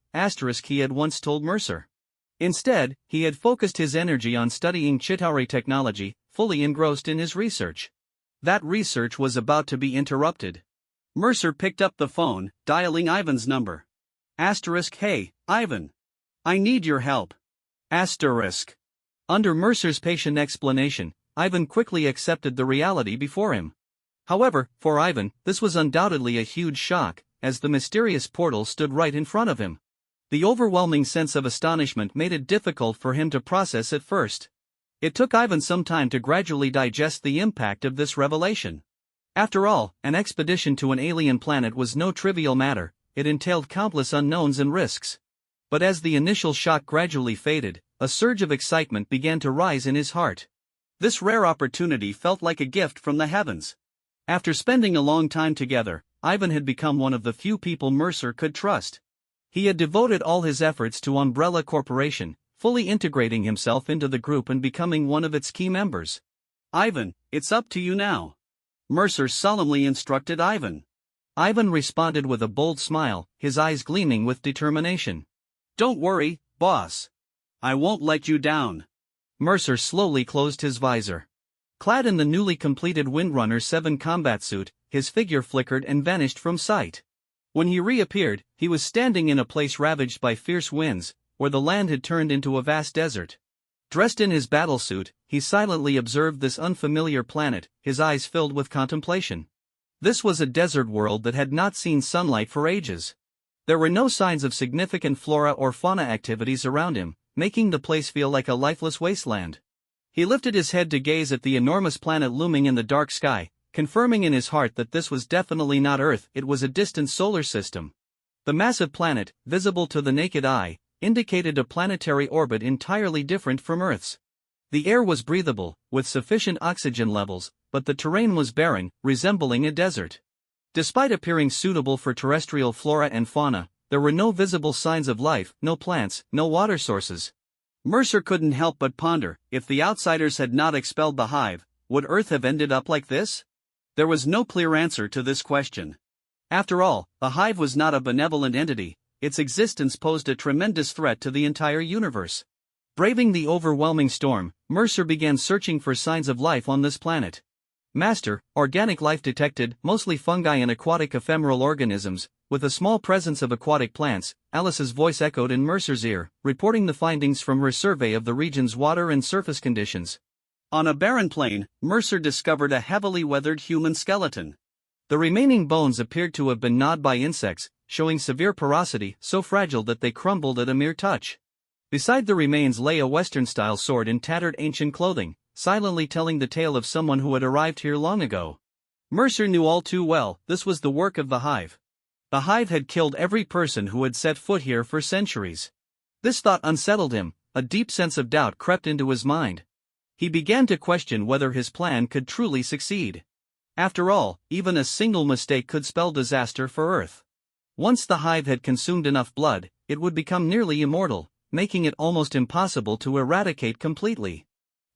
he had once told Mercer. Instead, he had focused his energy on studying Chitauri technology, fully engrossed in his research. That research was about to be interrupted. Mercer picked up the phone, dialing Ivan's number. Hey, Ivan. I need your help. Under Mercer's patient explanation, Ivan quickly accepted the reality before him. However, for Ivan, this was undoubtedly a huge shock, as the mysterious portal stood right in front of him. The overwhelming sense of astonishment made it difficult for him to process at first. It took Ivan some time to gradually digest the impact of this revelation. After all, an expedition to an alien planet was no trivial matter. It entailed countless unknowns and risks. But as the initial shock gradually faded, a surge of excitement began to rise in his heart. This rare opportunity felt like a gift from the heavens. After spending a long time together, Ivan had become one of the few people Mercer could trust. He had devoted all his efforts to Umbrella Corporation, fully integrating himself into the group and becoming one of its key members. Ivan, it's up to you now. Mercer solemnly instructed Ivan. Ivan responded with a bold smile, his eyes gleaming with determination. Don't worry, boss. I won't let you down. Mercer slowly closed his visor. Clad in the newly completed Windrunner 7 combat suit, his figure flickered and vanished from sight. When he reappeared, he was standing in a place ravaged by fierce winds, where the land had turned into a vast desert. Dressed in his battlesuit, he silently observed this unfamiliar planet, his eyes filled with contemplation. This was a desert world that had not seen sunlight for ages. There were no signs of significant flora or fauna activities around him, making the place feel like a lifeless wasteland. He lifted his head to gaze at the enormous planet looming in the dark sky, confirming in his heart that this was definitely not Earth, it was a distant solar system. The massive planet, visible to the naked eye, indicated a planetary orbit entirely different from Earth's. The air was breathable, with sufficient oxygen levels, but the terrain was barren, resembling a desert. Despite appearing suitable for terrestrial flora and fauna, there were no visible signs of life, no plants, no water sources. Mercer couldn't help but ponder, if the outsiders had not expelled the Hive, would Earth have ended up like this? There was no clear answer to this question. After all, the hive was not a benevolent entity, its existence posed a tremendous threat to the entire universe. Braving the overwhelming storm, Mercer began searching for signs of life on this planet. Master, organic life detected, mostly fungi and aquatic ephemeral organisms, with a small presence of aquatic plants. Alice's voice echoed in Mercer's ear, reporting the findings from her survey of the region's water and surface conditions. On a barren plain, Mercer discovered a heavily weathered human skeleton. The remaining bones appeared to have been gnawed by insects, showing severe porosity, so fragile that they crumbled at a mere touch. Beside the remains lay a Western-style sword in tattered ancient clothing, silently telling the tale of someone who had arrived here long ago. Mercer knew all too well, this was the work of the hive. The hive had killed every person who had set foot here for centuries. This thought unsettled him, a deep sense of doubt crept into his mind. He began to question whether his plan could truly succeed. After all, even a single mistake could spell disaster for Earth. Once the hive had consumed enough blood, it would become nearly immortal, making it almost impossible to eradicate completely.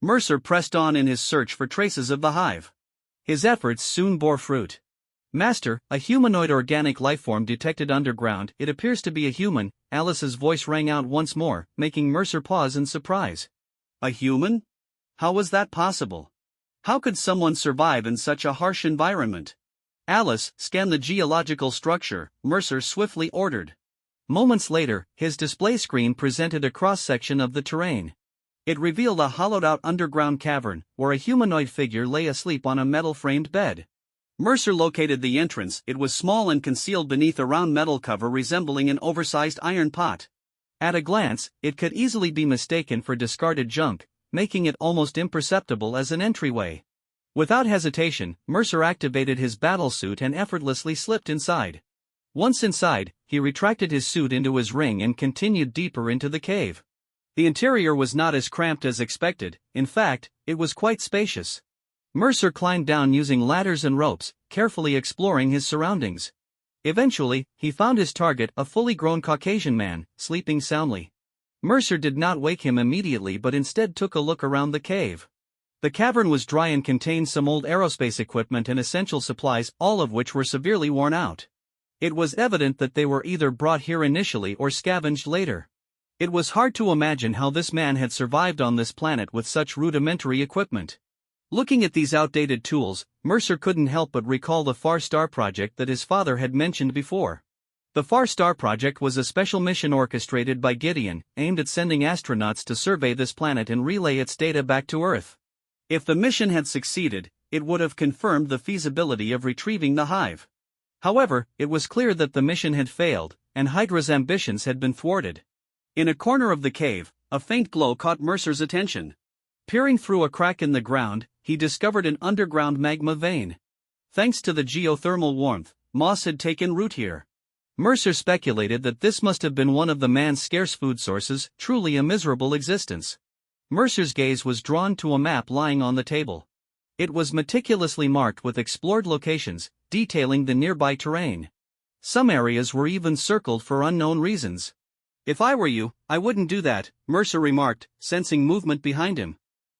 Mercer pressed on in his search for traces of the hive. His efforts soon bore fruit. Master, a humanoid organic lifeform detected underground. It appears to be a human. Alice's voice rang out once more, making Mercer pause in surprise. A human? How was that possible? How could someone survive in such a harsh environment? Alice, scan the geological structure, Mercer swiftly ordered. Moments later, his display screen presented a cross-section of the terrain. It revealed a hollowed-out underground cavern, where a humanoid figure lay asleep on a metal-framed bed. Mercer located the entrance. It was small and concealed beneath a round metal cover resembling an oversized iron pot. At a glance, it could easily be mistaken for discarded junk, making it almost imperceptible as an entryway. Without hesitation, Mercer activated his battlesuit and effortlessly slipped inside. Once inside, he retracted his suit into his ring and continued deeper into the cave. The interior was not as cramped as expected. In fact, it was quite spacious. Mercer climbed down using ladders and ropes, carefully exploring his surroundings. Eventually, he found his target, a fully grown Caucasian man, sleeping soundly. Mercer did not wake him immediately but instead took a look around the cave. The cavern was dry and contained some old aerospace equipment and essential supplies, all of which were severely worn out. It was evident that they were either brought here initially or scavenged later. It was hard to imagine how this man had survived on this planet with such rudimentary equipment. Looking at these outdated tools, Mercer couldn't help but recall the Far Star project that his father had mentioned before. The Far Star project was a special mission orchestrated by Gideon, aimed at sending astronauts to survey this planet and relay its data back to Earth. If the mission had succeeded, it would have confirmed the feasibility of retrieving the hive. However, it was clear that the mission had failed, and Hydra's ambitions had been thwarted. In a corner of the cave, a faint glow caught Mercer's attention. Peering through a crack in the ground, he discovered an underground magma vein. Thanks to the geothermal warmth, moss had taken root here. Mercer speculated that this must have been one of the man's scarce food sources, truly a miserable existence. Mercer's gaze was drawn to a map lying on the table. It was meticulously marked with explored locations, detailing the nearby terrain. Some areas were even circled for unknown reasons. If I were you, I wouldn't do that, Mercer remarked, sensing movement behind him.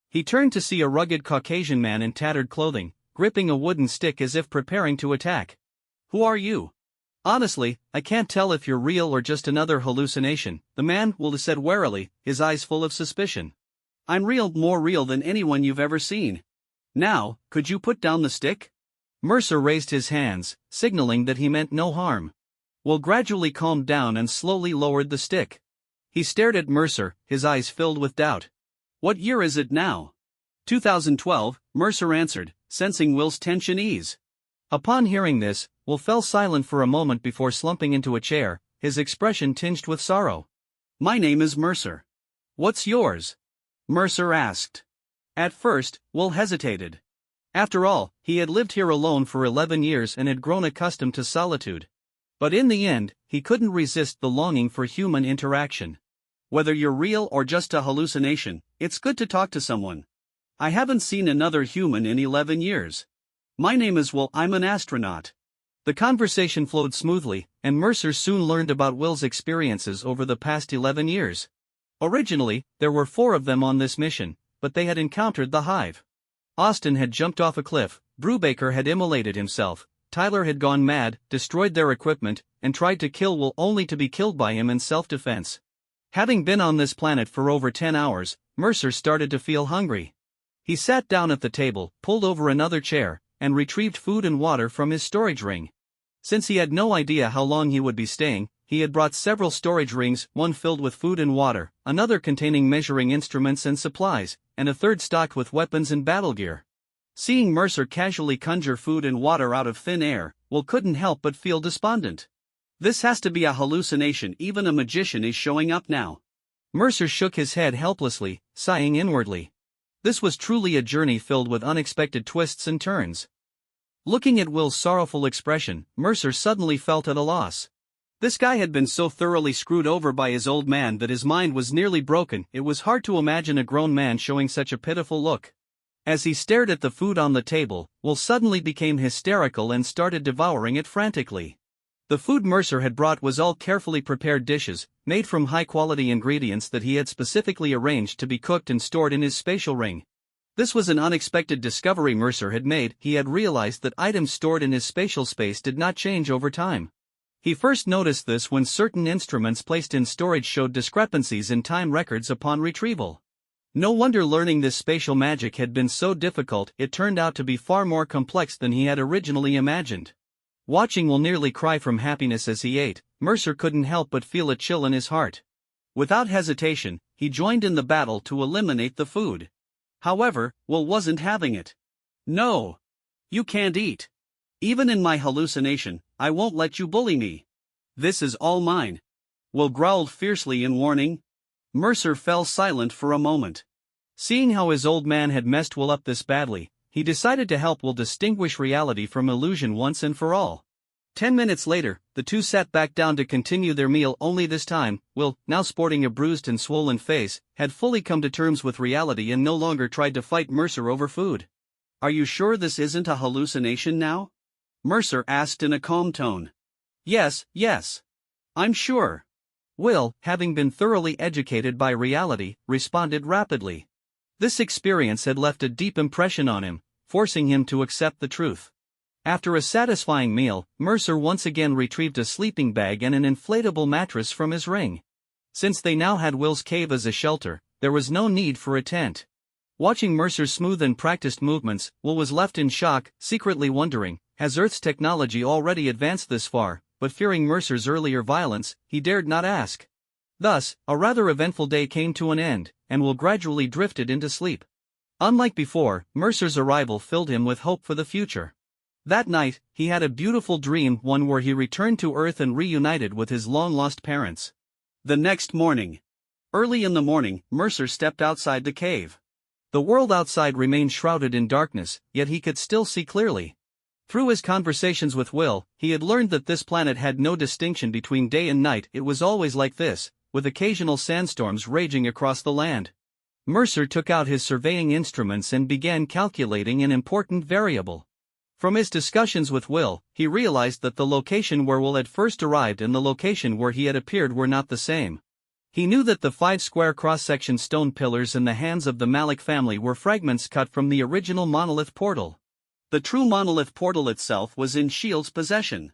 He turned to see a rugged Caucasian man in tattered clothing, gripping a wooden stick as if preparing to attack. Who are you? Honestly, I can't tell if you're real or just another hallucination, the man said warily, his eyes full of suspicion. I'm real, more real than anyone you've ever seen. Now, could you put down the stick? Mercer raised his hands, signaling that he meant no harm. Will gradually calmed down and slowly lowered the stick. He stared at Mercer, his eyes filled with doubt. What year is it now? 2012, Mercer answered, sensing Will's tension ease. Upon hearing this, Will fell silent for a moment before slumping into a chair, his expression tinged with sorrow. My name is Mercer. What's yours? Mercer asked. At first, Will hesitated. After all, he had lived here alone for 11 years and had grown accustomed to solitude. But in the end, he couldn't resist the longing for human interaction. Whether you're real or just a hallucination, it's good to talk to someone. I haven't seen another human in 11 years. My name is Will, I'm an astronaut. The conversation flowed smoothly, and Mercer soon learned about Will's experiences over the past 11 years. Originally, there were 4 of them on this mission, but they had encountered the hive. Austin had jumped off a cliff, Brubaker had immolated himself, Tyler had gone mad, destroyed their equipment, and tried to kill Will only to be killed by him in self-defense. Having been on this planet for over 10 hours, Mercer started to feel hungry. He sat down at the table, pulled over another chair, and retrieved food and water from his storage ring. Since he had no idea how long he would be staying, he had brought several storage rings, one filled with food and water, another containing measuring instruments and supplies, and a third stocked with weapons and battle gear. Seeing Mercer casually conjure food and water out of thin air, Will couldn't help but feel despondent. This has to be a hallucination, even a magician is showing up now. Mercer shook his head helplessly, sighing inwardly. This was truly a journey filled with unexpected twists and turns. Looking at Will's sorrowful expression, Mercer suddenly felt at a loss. This guy had been so thoroughly screwed over by his old man that his mind was nearly broken. It was hard to imagine a grown man showing such a pitiful look. As he stared at the food on the table, Will suddenly became hysterical and started devouring it frantically. The food Mercer had brought was all carefully prepared dishes, made from high-quality ingredients that he had specifically arranged to be cooked and stored in his spatial ring. This was an unexpected discovery Mercer had made. He had realized that items stored in his spatial space did not change over time. He first noticed this when certain instruments placed in storage showed discrepancies in time records upon retrieval. No wonder learning this spatial magic had been so difficult. It turned out to be far more complex than he had originally imagined. Watching Will nearly cry from happiness as he ate, Mercer couldn't help but feel a chill in his heart. Without hesitation, he joined in the battle to eliminate the food. However, Will wasn't having it. "No! You can't eat. Even in my hallucination, I won't let you bully me. This is all mine." Will growled fiercely in warning. Mercer fell silent for a moment. Seeing how his old man had messed Will up this badly, he decided to help Will distinguish reality from illusion once and for all. 10 minutes later, the two sat back down to continue their meal. Only this time, Will, now sporting a bruised and swollen face, had fully come to terms with reality and no longer tried to fight Mercer over food. "Are you sure this isn't a hallucination now?" Mercer asked in a calm tone. Yes, I'm sure." Will, having been thoroughly educated by reality, responded rapidly. This experience had left a deep impression on him, forcing him to accept the truth. After a satisfying meal, Mercer once again retrieved a sleeping bag and an inflatable mattress from his ring. Since they now had Will's cave as a shelter, there was no need for a tent. Watching Mercer's smooth and practiced movements, Will was left in shock, secretly wondering, has Earth's technology already advanced this far? But fearing Mercer's earlier violence, he dared not ask. Thus, a rather eventful day came to an end, and Will gradually drifted into sleep. Unlike before, Mercer's arrival filled him with hope for the future. That night, he had a beautiful dream, one where he returned to Earth and reunited with his long-lost parents. The next morning. Early in the morning, Mercer stepped outside the cave. The world outside remained shrouded in darkness, yet he could still see clearly. Through his conversations with Will, he had learned that this planet had no distinction between day and night. It was always like this, with occasional sandstorms raging across the land. Mercer took out his surveying instruments and began calculating an important variable. From his discussions with Will, he realized that the location where Will had first arrived and the location where he had appeared were not the same. He knew that the 5 square cross-section stone pillars in the hands of the Malik family were fragments cut from the original monolith portal. The true monolith portal itself was in S.H.I.E.L.D.'s possession.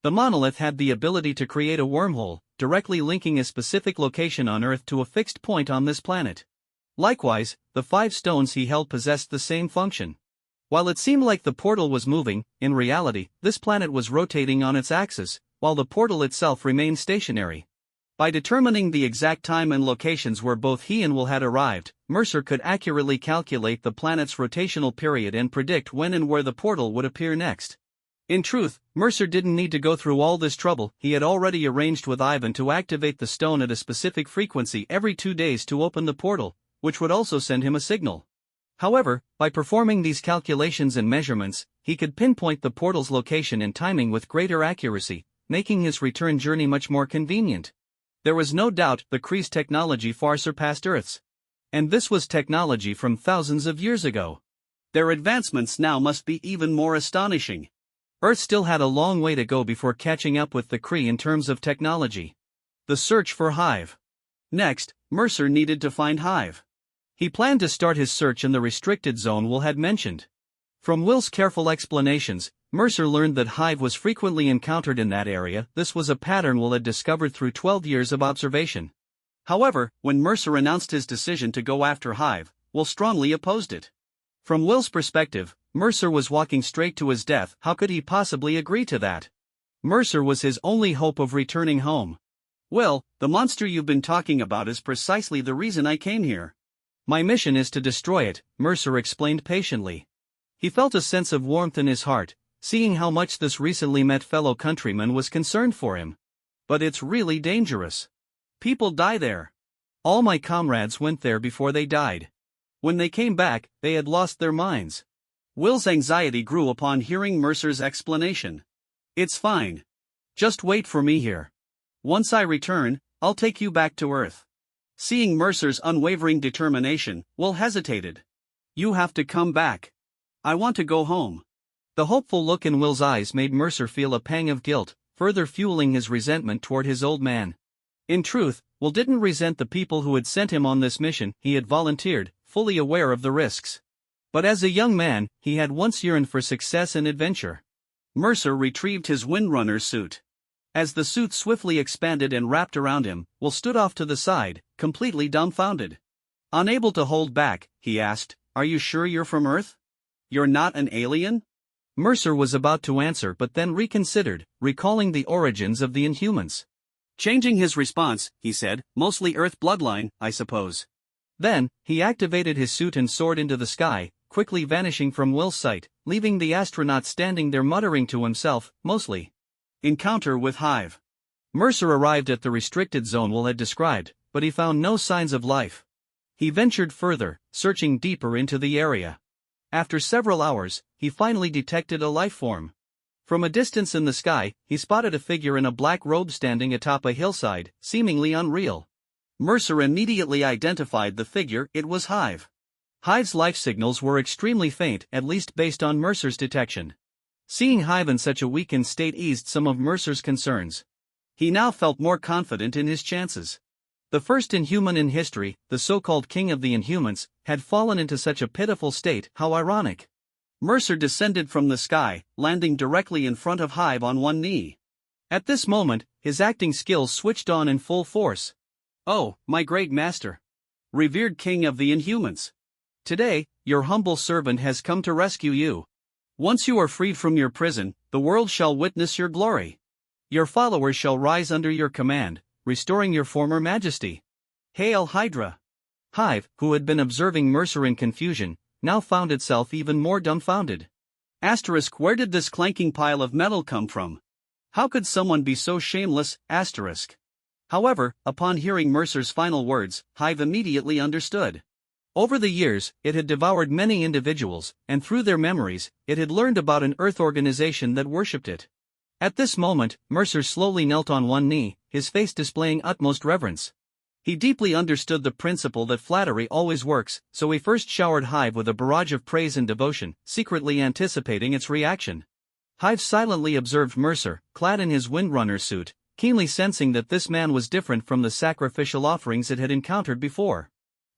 The monolith had the ability to create a wormhole, directly linking a specific location on Earth to a fixed point on this planet. Likewise, the 5 stones he held possessed the same function. While it seemed like the portal was moving, in reality, this planet was rotating on its axis, while the portal itself remained stationary. By determining the exact time and locations where both he and Will had arrived, Mercer could accurately calculate the planet's rotational period and predict when and where the portal would appear next. In truth, Mercer didn't need to go through all this trouble. He had already arranged with Ivan to activate the stone at a specific frequency every 2 days to open the portal, which would also send him a signal. However, by performing these calculations and measurements, he could pinpoint the portal's location and timing with greater accuracy, making his return journey much more convenient. There was no doubt the Kree's technology far surpassed Earth's. And this was technology from thousands of years ago. Their advancements now must be even more astonishing. Earth still had a long way to go before catching up with the Kree in terms of technology. The search for Hive. Next, Mercer needed to find Hive. He planned to start his search in the restricted zone Will had mentioned. From Will's careful explanations, Mercer learned that Hive was frequently encountered in that area. This was a pattern Will had discovered through 12 years of observation. However, when Mercer announced his decision to go after Hive, Will strongly opposed it. From Will's perspective, Mercer was walking straight to his death. How could he possibly agree to that? Mercer was his only hope of returning home. Will, the monster you've been talking about is precisely the reason I came here. My mission is to destroy it, Mercer explained patiently. He felt a sense of warmth in his heart, seeing how much this recently met fellow countryman was concerned for him. But it's really dangerous. People die there. All my comrades went there before they died. When they came back, they had lost their minds. Will's anxiety grew upon hearing Mercer's explanation. It's fine. Just wait for me here. Once I return, I'll take you back to Earth. Seeing Mercer's unwavering determination, Will hesitated. You have to come back. I want to go home. The hopeful look in Will's eyes made Mercer feel a pang of guilt, further fueling his resentment toward his old man. In truth, Will didn't resent the people who had sent him on this mission. He had volunteered, fully aware of the risks. But as a young man, he had once yearned for success and adventure. Mercer retrieved his Windrunner suit. As the suit swiftly expanded and wrapped around him, Will stood off to the side, completely dumbfounded. Unable to hold back, he asked, "Are you sure you're from Earth? You're not an alien?" Mercer was about to answer but then reconsidered, recalling the origins of the Inhumans. Changing his response, he said, "Mostly Earth bloodline, I suppose." Then, he activated his suit and soared into the sky, quickly vanishing from Will's sight, leaving the astronaut standing there muttering to himself, mostly. Encounter with Hive. Mercer arrived at the restricted zone Will had described, but he found no signs of life. He ventured further, searching deeper into the area. After several hours, he finally detected a life form. From a distance in the sky, he spotted a figure in a black robe standing atop a hillside, seemingly unreal. Mercer immediately identified the figure. It was Hive. Hive's life signals were extremely faint, at least based on Mercer's detection. Seeing Hive in such a weakened state eased some of Mercer's concerns. He now felt more confident in his chances. The first Inhuman in history, the so-called King of the Inhumans, had fallen into such a pitiful state. How ironic. Mercer descended from the sky, landing directly in front of Hive on one knee. At this moment, his acting skills switched on in full force. "Oh, my great master. Revered King of the Inhumans. Today, your humble servant has come to rescue you. Once you are freed from your prison, the world shall witness your glory. Your followers shall rise under your command, restoring your former majesty. Hail Hydra!" Hive, who had been observing Mercer in confusion, now found itself even more dumbfounded. Asterisk, where did this clanking pile of metal come from? How could someone be so shameless? Asterisk. However, upon hearing Mercer's final words, Hive immediately understood. Over the years, it had devoured many individuals, and through their memories, it had learned about an Earth organization that worshipped it. At this moment, Mercer slowly knelt on one knee, his face displaying utmost reverence. He deeply understood the principle that flattery always works, so he first showered Hive with a barrage of praise and devotion, secretly anticipating its reaction. Hive silently observed Mercer, clad in his Windrunner suit, keenly sensing that this man was different from the sacrificial offerings it had encountered before.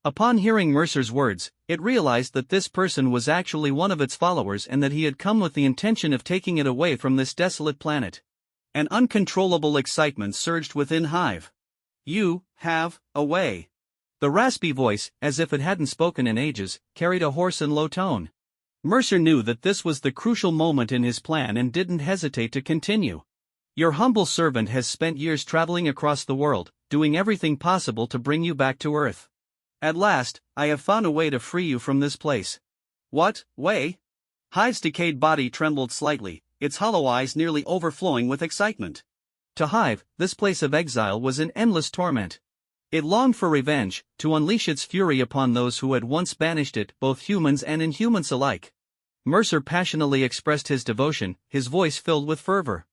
Upon hearing Mercer's words, it realized that this person was actually one of its followers and that he had come with the intention of taking it away from this desolate planet. An uncontrollable excitement surged within Hive. "You have a way." The raspy voice, as if it hadn't spoken in ages, carried a hoarse and low tone. Mercer knew that this was the crucial moment in his plan and didn't hesitate to continue. "Your humble servant has spent years traveling across the world, doing everything possible to bring you back to Earth. At last, I have found a way to free you from this place." "What way?" Hive's decayed body trembled slightly, its hollow eyes nearly overflowing with excitement. To Hive, this place of exile was an endless torment. It longed for revenge, to unleash its fury upon those who had once banished it, both humans and Inhumans alike. Mercer passionately expressed his devotion, his voice filled with fervor.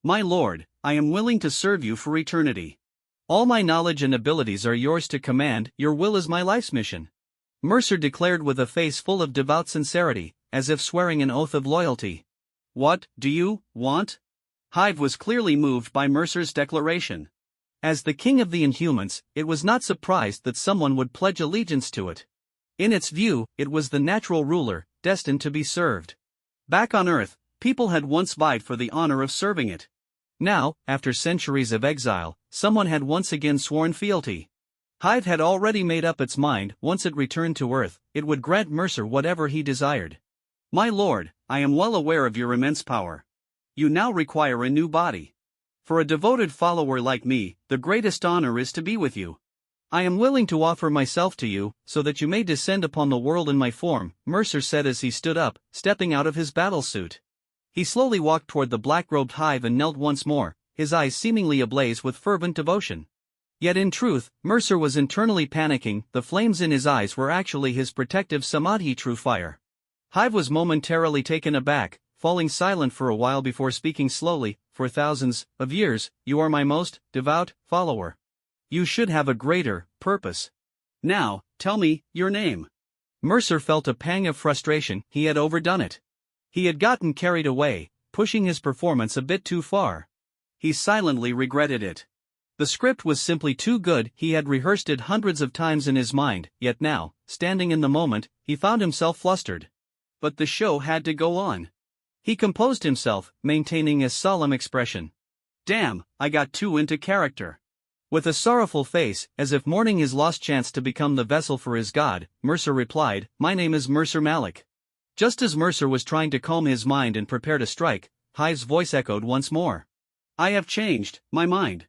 "My lord, I am willing to serve you for eternity. All my knowledge and abilities are yours to command. Your will is my life's mission," Mercer declared with a face full of devout sincerity, as if swearing an oath of loyalty. "What do you want?" Hive was clearly moved by Mercer's declaration. As the king of the Inhumans, it was not surprised that someone would pledge allegiance to it. In its view, it was the natural ruler, destined to be served. Back on Earth, people had once vied for the honor of serving it. Now, after centuries of exile, someone had once again sworn fealty. Hive had already made up its mind, once it returned to Earth, it would grant Mercer whatever he desired. My lord, I am well aware of your immense power. You now require a new body. For a devoted follower like me, the greatest honor is to be with you. I am willing to offer myself to you, so that you may descend upon the world in my form, Mercer said as he stood up, stepping out of his battlesuit. He slowly walked toward the black-robed Hive and knelt once more, his eyes seemingly ablaze with fervent devotion. Yet in truth, Mercer was internally panicking, the flames in his eyes were actually his protective samadhi true fire. Hive was momentarily taken aback, falling silent for a while before speaking slowly, for thousands of years, you are my most devout follower. You should have a greater purpose. Now, tell me your name. Mercer felt a pang of frustration, he had overdone it. He had gotten carried away, pushing his performance a bit too far. He silently regretted it. The script was simply too good, he had rehearsed it hundreds of times in his mind, yet now, standing in the moment, he found himself flustered. But the show had to go on. He composed himself, maintaining a solemn expression. Damn, I got too into character. With a sorrowful face, as if mourning his lost chance to become the vessel for his god, Mercer replied, My name is Mercer Malik. Just as Mercer was trying to calm his mind and prepare to strike, Hive's voice echoed once more. I have changed my mind.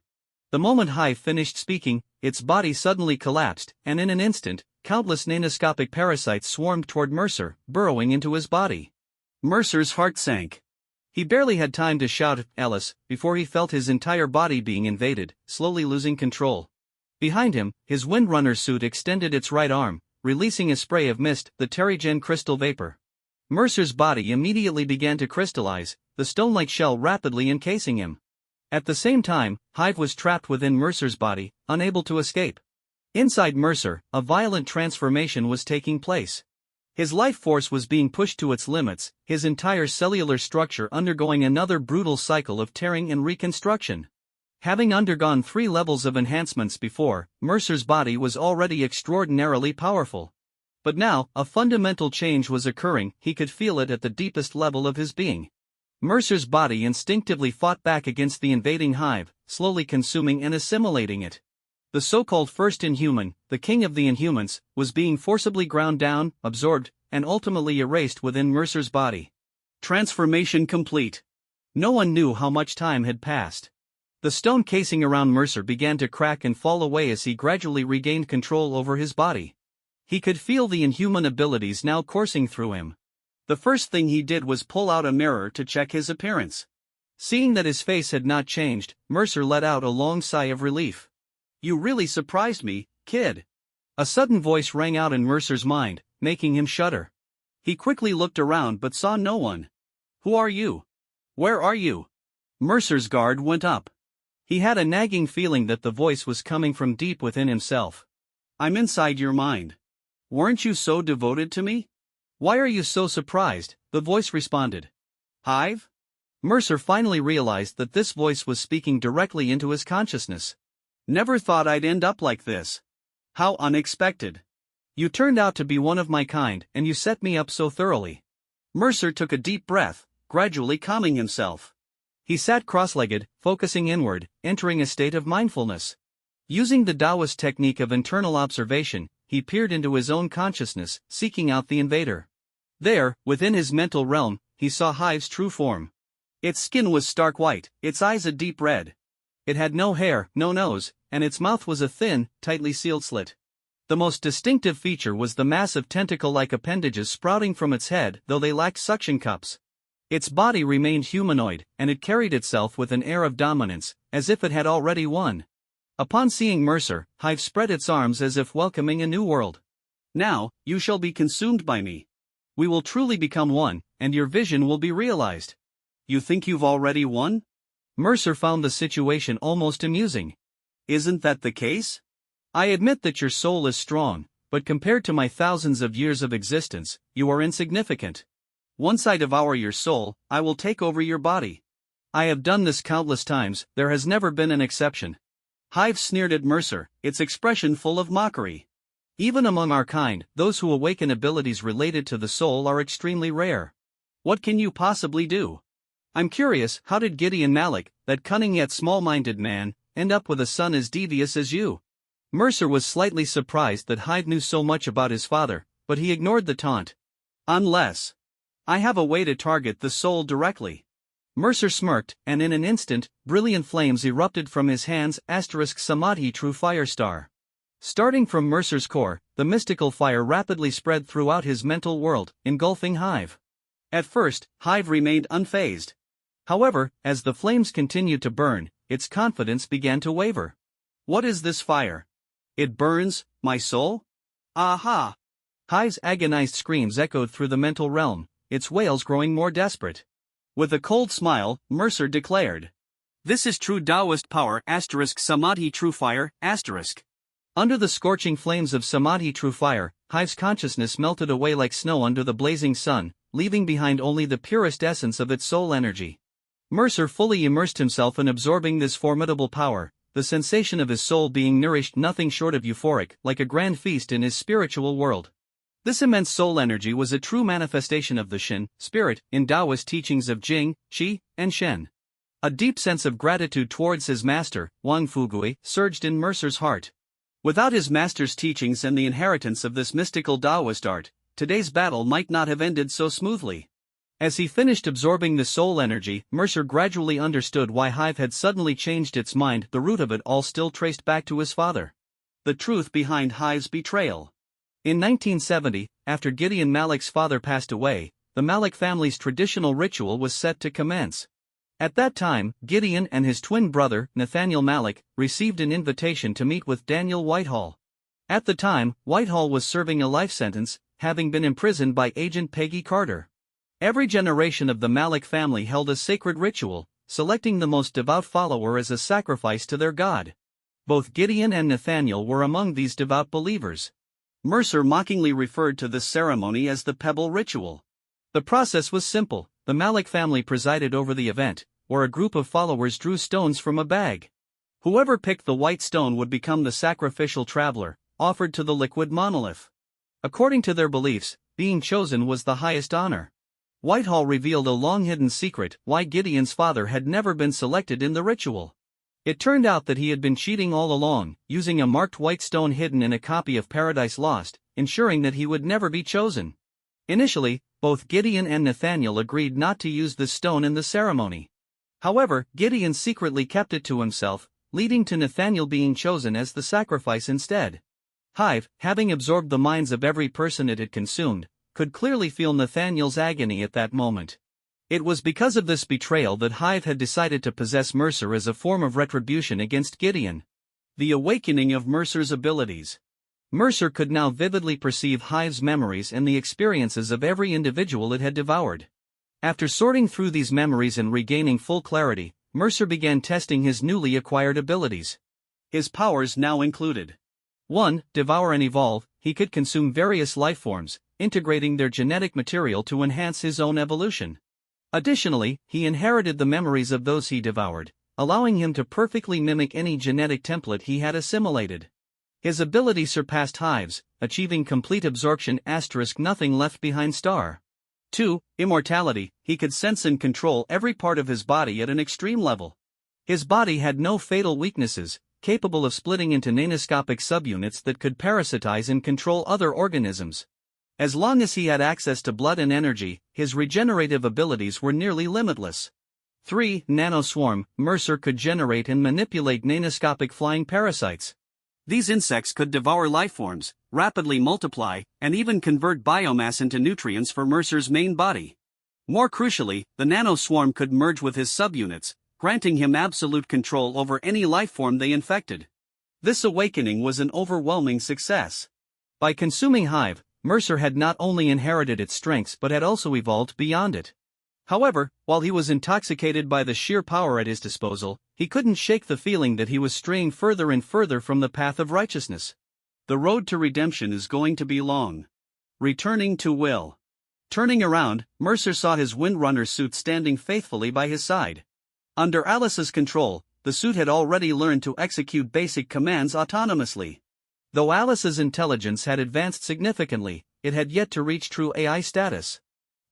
The moment Hive finished speaking, its body suddenly collapsed, and in an instant, countless nanoscopic parasites swarmed toward Mercer, burrowing into his body. Mercer's heart sank. He barely had time to shout, Alice, before he felt his entire body being invaded, slowly losing control. Behind him, his Windrunner suit extended its right arm, releasing a spray of mist, the Terrigen crystal vapor. Mercer's body immediately began to crystallize, the stone-like shell rapidly encasing him. At the same time, Hive was trapped within Mercer's body, unable to escape. Inside Mercer, a violent transformation was taking place. His life force was being pushed to its limits, his entire cellular structure undergoing another brutal cycle of tearing and reconstruction. Having undergone 3 levels of enhancements before, Mercer's body was already extraordinarily powerful. But now, a fundamental change was occurring, he could feel it at the deepest level of his being. Mercer's body instinctively fought back against the invading Hive, slowly consuming and assimilating it. The so-called first Inhuman, the king of the Inhumans, was being forcibly ground down, absorbed, and ultimately erased within Mercer's body. Transformation complete. No one knew how much time had passed. The stone casing around Mercer began to crack and fall away as he gradually regained control over his body. He could feel the inhuman abilities now coursing through him. The first thing he did was pull out a mirror to check his appearance. Seeing that his face had not changed, Mercer let out a long sigh of relief. You really surprised me, kid. A sudden voice rang out in Mercer's mind, making him shudder. He quickly looked around but saw no one. Who are you? Where are you? Mercer's guard went up. He had a nagging feeling that the voice was coming from deep within himself. I'm inside your mind. Weren't you so devoted to me? Why are you so surprised? The voice responded. Hive? Mercer finally realized that this voice was speaking directly into his consciousness. Never thought I'd end up like this. How unexpected. You turned out to be one of my kind, and you set me up so thoroughly. Mercer took a deep breath, gradually calming himself. He sat cross-legged, focusing inward, entering a state of mindfulness. Using the Taoist technique of internal observation, he peered into his own consciousness, seeking out the invader. There, within his mental realm, he saw Hive's true form. Its skin was stark white, its eyes a deep red. It had no hair, no nose, and its mouth was a thin, tightly sealed slit. The most distinctive feature was the massive tentacle-like appendages sprouting from its head, though they lacked suction cups. Its body remained humanoid, and it carried itself with an air of dominance, as if it had already won. Upon seeing Mercer, Hive spread its arms as if welcoming a new world. Now, you shall be consumed by me. We will truly become one, and your vision will be realized. You think you've already won? Mercer found the situation almost amusing. Isn't that the case? I admit that your soul is strong, but compared to my thousands of years of existence, you are insignificant. Once I devour your soul, I will take over your body. I have done this countless times, there has never been an exception. Hive sneered at Mercer, its expression full of mockery. Even among our kind, those who awaken abilities related to the soul are extremely rare. What can you possibly do? I'm curious, how did Gideon Malik, that cunning yet small-minded man, end up with a son as devious as you? Mercer was slightly surprised that Hyde knew so much about his father, but he ignored the taunt. Unless I have a way to target the soul directly. Mercer smirked, and in an instant, brilliant flames erupted from his hands. Samadhi True Fire Star. Starting from Mercer's core, the mystical fire rapidly spread throughout his mental world, engulfing Hive. At first, Hive remained unfazed. However, as the flames continued to burn, its confidence began to waver. What is this fire? It burns my soul? Aha! Hive's agonized screams echoed through the mental realm, its wails growing more desperate. With a cold smile, Mercer declared, "This is true Taoist power Samadhi True Fire Under the scorching flames of Samadhi True Fire, Hive's consciousness melted away like snow under the blazing sun, leaving behind only the purest essence of its soul energy. Mercer fully immersed himself in absorbing this formidable power, the sensation of his soul being nourished nothing short of euphoric, like a grand feast in his spiritual world. This immense soul energy was a true manifestation of the Shin, spirit, in Taoist teachings of Jing, Qi, and Shen. A deep sense of gratitude towards his master, Wang Fugui, surged in Mercer's heart. Without his master's teachings and the inheritance of this mystical Taoist art, today's battle might not have ended so smoothly. As he finished absorbing the soul energy, Mercer gradually understood why Hive had suddenly changed its mind. The root of it all still traced back to his father. The truth behind Hive's betrayal. In 1970, after Gideon Malik's father passed away, the Malik family's traditional ritual was set to commence. At that time, Gideon and his twin brother, Nathaniel Malik, received an invitation to meet with Daniel Whitehall. At the time, Whitehall was serving a life sentence, having been imprisoned by Agent Peggy Carter. Every generation of the Malik family held a sacred ritual, selecting the most devout follower as a sacrifice to their god. Both Gideon and Nathaniel were among these devout believers. Mercer mockingly referred to this ceremony as the Pebble Ritual. The process was simple. The Malik family presided over the event, where a group of followers drew stones from a bag. Whoever picked the white stone would become the sacrificial traveler, offered to the liquid monolith. According to their beliefs, being chosen was the highest honor. Whitehall revealed a long-hidden secret: why Gideon's father had never been selected in the ritual. It turned out that he had been cheating all along, using a marked white stone hidden in a copy of Paradise Lost, ensuring that he would never be chosen. Initially, both Gideon and Nathaniel agreed not to use this stone in the ceremony. However, Gideon secretly kept it to himself, leading to Nathaniel being chosen as the sacrifice instead. Hive, having absorbed the minds of every person it had consumed, could clearly feel Nathaniel's agony at that moment. It was because of this betrayal that Hive had decided to possess Mercer as a form of retribution against Gideon. The awakening of Mercer's abilities. Mercer could now vividly perceive Hive's memories and the experiences of every individual it had devoured. After sorting through these memories and regaining full clarity, Mercer began testing his newly acquired abilities. His powers now included 1. Devour and evolve. He could consume various lifeforms, integrating their genetic material to enhance his own evolution. Additionally, he inherited the memories of those he devoured, allowing him to perfectly mimic any genetic template he had assimilated. His ability surpassed Hive's, achieving complete absorption * nothing left behind star. 2. Immortality. He could sense and control every part of his body at an extreme level. His body had no fatal weaknesses, capable of splitting into nanoscopic subunits that could parasitize and control other organisms. As long as he had access to blood and energy, his regenerative abilities were nearly limitless. 3. Nanoswarm. Mercer could generate and manipulate nanoscopic flying parasites. These insects could devour lifeforms, rapidly multiply, and even convert biomass into nutrients for Mercer's main body. More crucially, the nanoswarm could merge with his subunits, granting him absolute control over any lifeform they infected. This awakening was an overwhelming success. By consuming Hive, Mercer had not only inherited its strengths but had also evolved beyond it. However, while he was intoxicated by the sheer power at his disposal, he couldn't shake the feeling that he was straying further and further from the path of righteousness. The road to redemption is going to be long. Returning to Will. Turning around, Mercer saw his Windrunner suit standing faithfully by his side. Under Alice's control, the suit had already learned to execute basic commands autonomously. Though Alice's intelligence had advanced significantly, it had yet to reach true AI status.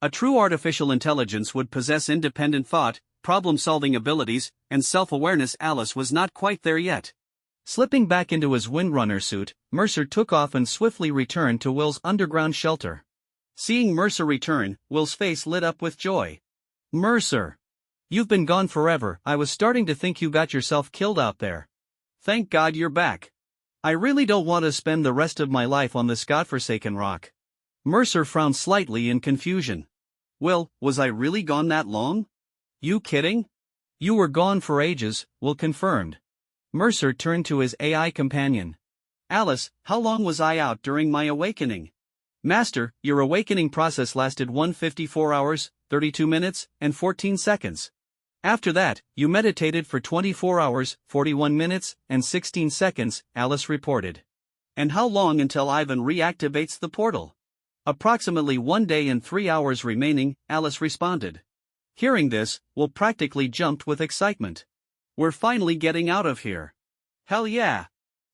A true artificial intelligence would possess independent thought, problem-solving abilities, and self-awareness. Alice was not quite there yet. Slipping back into his windrunner suit, Mercer took off and swiftly returned to Will's underground shelter. Seeing Mercer return, Will's face lit up with joy. Mercer! You've been gone forever. I was starting to think you got yourself killed out there. Thank God you're back. I really don't want to spend the rest of my life on this godforsaken rock. Mercer frowned slightly in confusion. Will, was I really gone that long? You kidding? You were gone for ages, Will confirmed. Mercer turned to his AI companion. Alice, how long was I out during my awakening? Master, your awakening process lasted 154 hours, 32 minutes, and 14 seconds. After that, you meditated for 24 hours, 41 minutes, and 16 seconds, Alice reported. And how long until Ivan reactivates the portal? Approximately 1 day and 3 hours remaining, Alice responded. Hearing this, Will practically jumped with excitement. We're finally getting out of here. Hell yeah!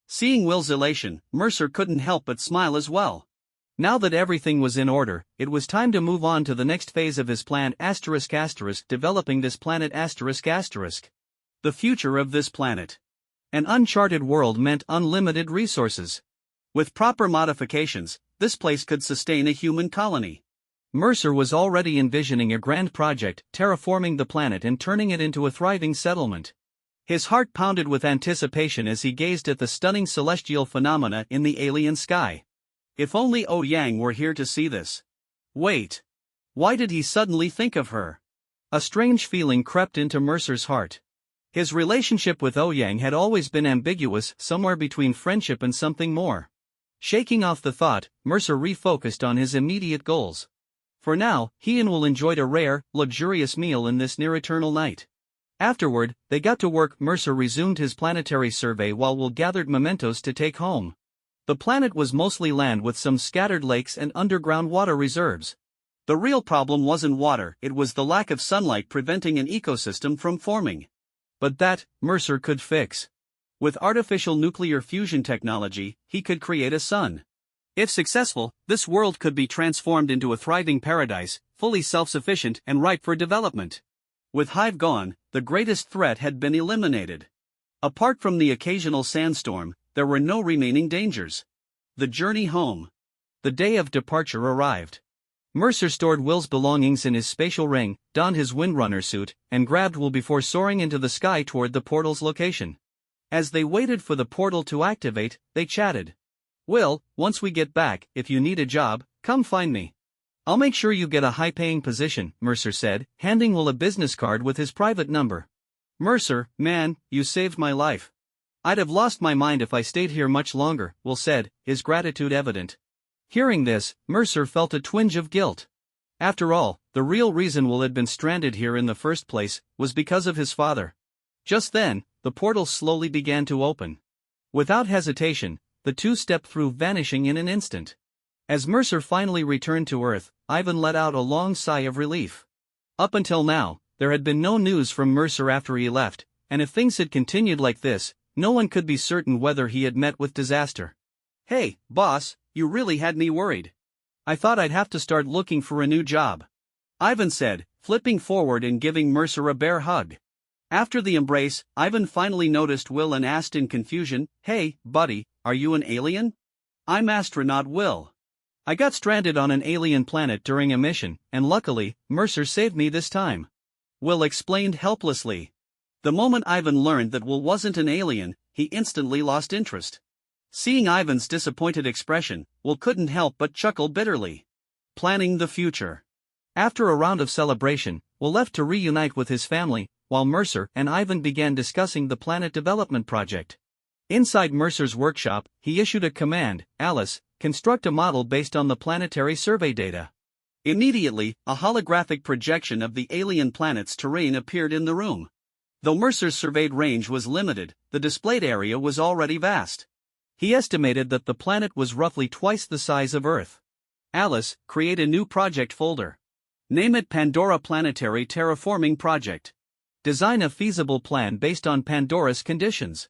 Seeing Will's elation, Mercer couldn't help but smile as well. Now that everything was in order, it was time to move on to the next phase of his plan ***, developing this planet ***. The future of this planet. An uncharted world meant unlimited resources. With proper modifications, this place could sustain a human colony. Mercer was already envisioning a grand project, terraforming the planet and turning it into a thriving settlement. His heart pounded with anticipation as he gazed at the stunning celestial phenomena in the alien sky. If only Yang were here to see this. Wait. Why did he suddenly think of her? A strange feeling crept into Mercer's heart. His relationship with Yang had always been ambiguous, somewhere between friendship and something more. Shaking off the thought, Mercer refocused on his immediate goals. For now, he and Will enjoyed a rare, luxurious meal in this near-eternal night. Afterward, they got to work. Mercer resumed his planetary survey while Will gathered mementos to take home. The planet was mostly land with some scattered lakes and underground water reserves. The real problem wasn't water, it was the lack of sunlight preventing an ecosystem from forming. But that, Mercer could fix. With artificial nuclear fusion technology, he could create a sun. If successful, this world could be transformed into a thriving paradise, fully self-sufficient and ripe for development. With Hive gone, the greatest threat had been eliminated. Apart from the occasional sandstorm, there were no remaining dangers. The journey home. The day of departure arrived. Mercer stored Will's belongings in his spatial ring, donned his windrunner suit, and grabbed Will before soaring into the sky toward the portal's location. As they waited for the portal to activate, they chatted. Will, once we get back, if you need a job, come find me. I'll make sure you get a high-paying position, Mercer said, handing Will a business card with his private number. Mercer, man, you saved my life. I'd have lost my mind if I stayed here much longer, Will said, his gratitude evident. Hearing this, Mercer felt a twinge of guilt. After all, the real reason Will had been stranded here in the first place was because of his father. Just then, the portal slowly began to open. Without hesitation, the two stepped through, vanishing in an instant. As Mercer finally returned to Earth, Ivan let out a long sigh of relief. Up until now, there had been no news from Mercer after he left, and if things had continued like this, no one could be certain whether he had met with disaster. Hey, boss, you really had me worried. I thought I'd have to start looking for a new job, Ivan said, flipping forward and giving Mercer a bear hug. After the embrace, Ivan finally noticed Will and asked in confusion, "Hey, buddy, are you an alien?" "I'm astronaut Will. I got stranded on an alien planet during a mission, and luckily, Mercer saved me this time," Will explained helplessly. The moment Ivan learned that Will wasn't an alien, he instantly lost interest. Seeing Ivan's disappointed expression, Will couldn't help but chuckle bitterly. Planning the future. After a round of celebration, Will left to reunite with his family, while Mercer and Ivan began discussing the planet development project. Inside Mercer's workshop, he issued a command, "Alice, construct a model based on the planetary survey data." Immediately, a holographic projection of the alien planet's terrain appeared in the room. Though Mercer's surveyed range was limited, the displayed area was already vast. He estimated that the planet was roughly twice the size of Earth. "Alice, create a new project folder. Name it Pandora Planetary Terraforming Project. Design a feasible plan based on Pandora's conditions."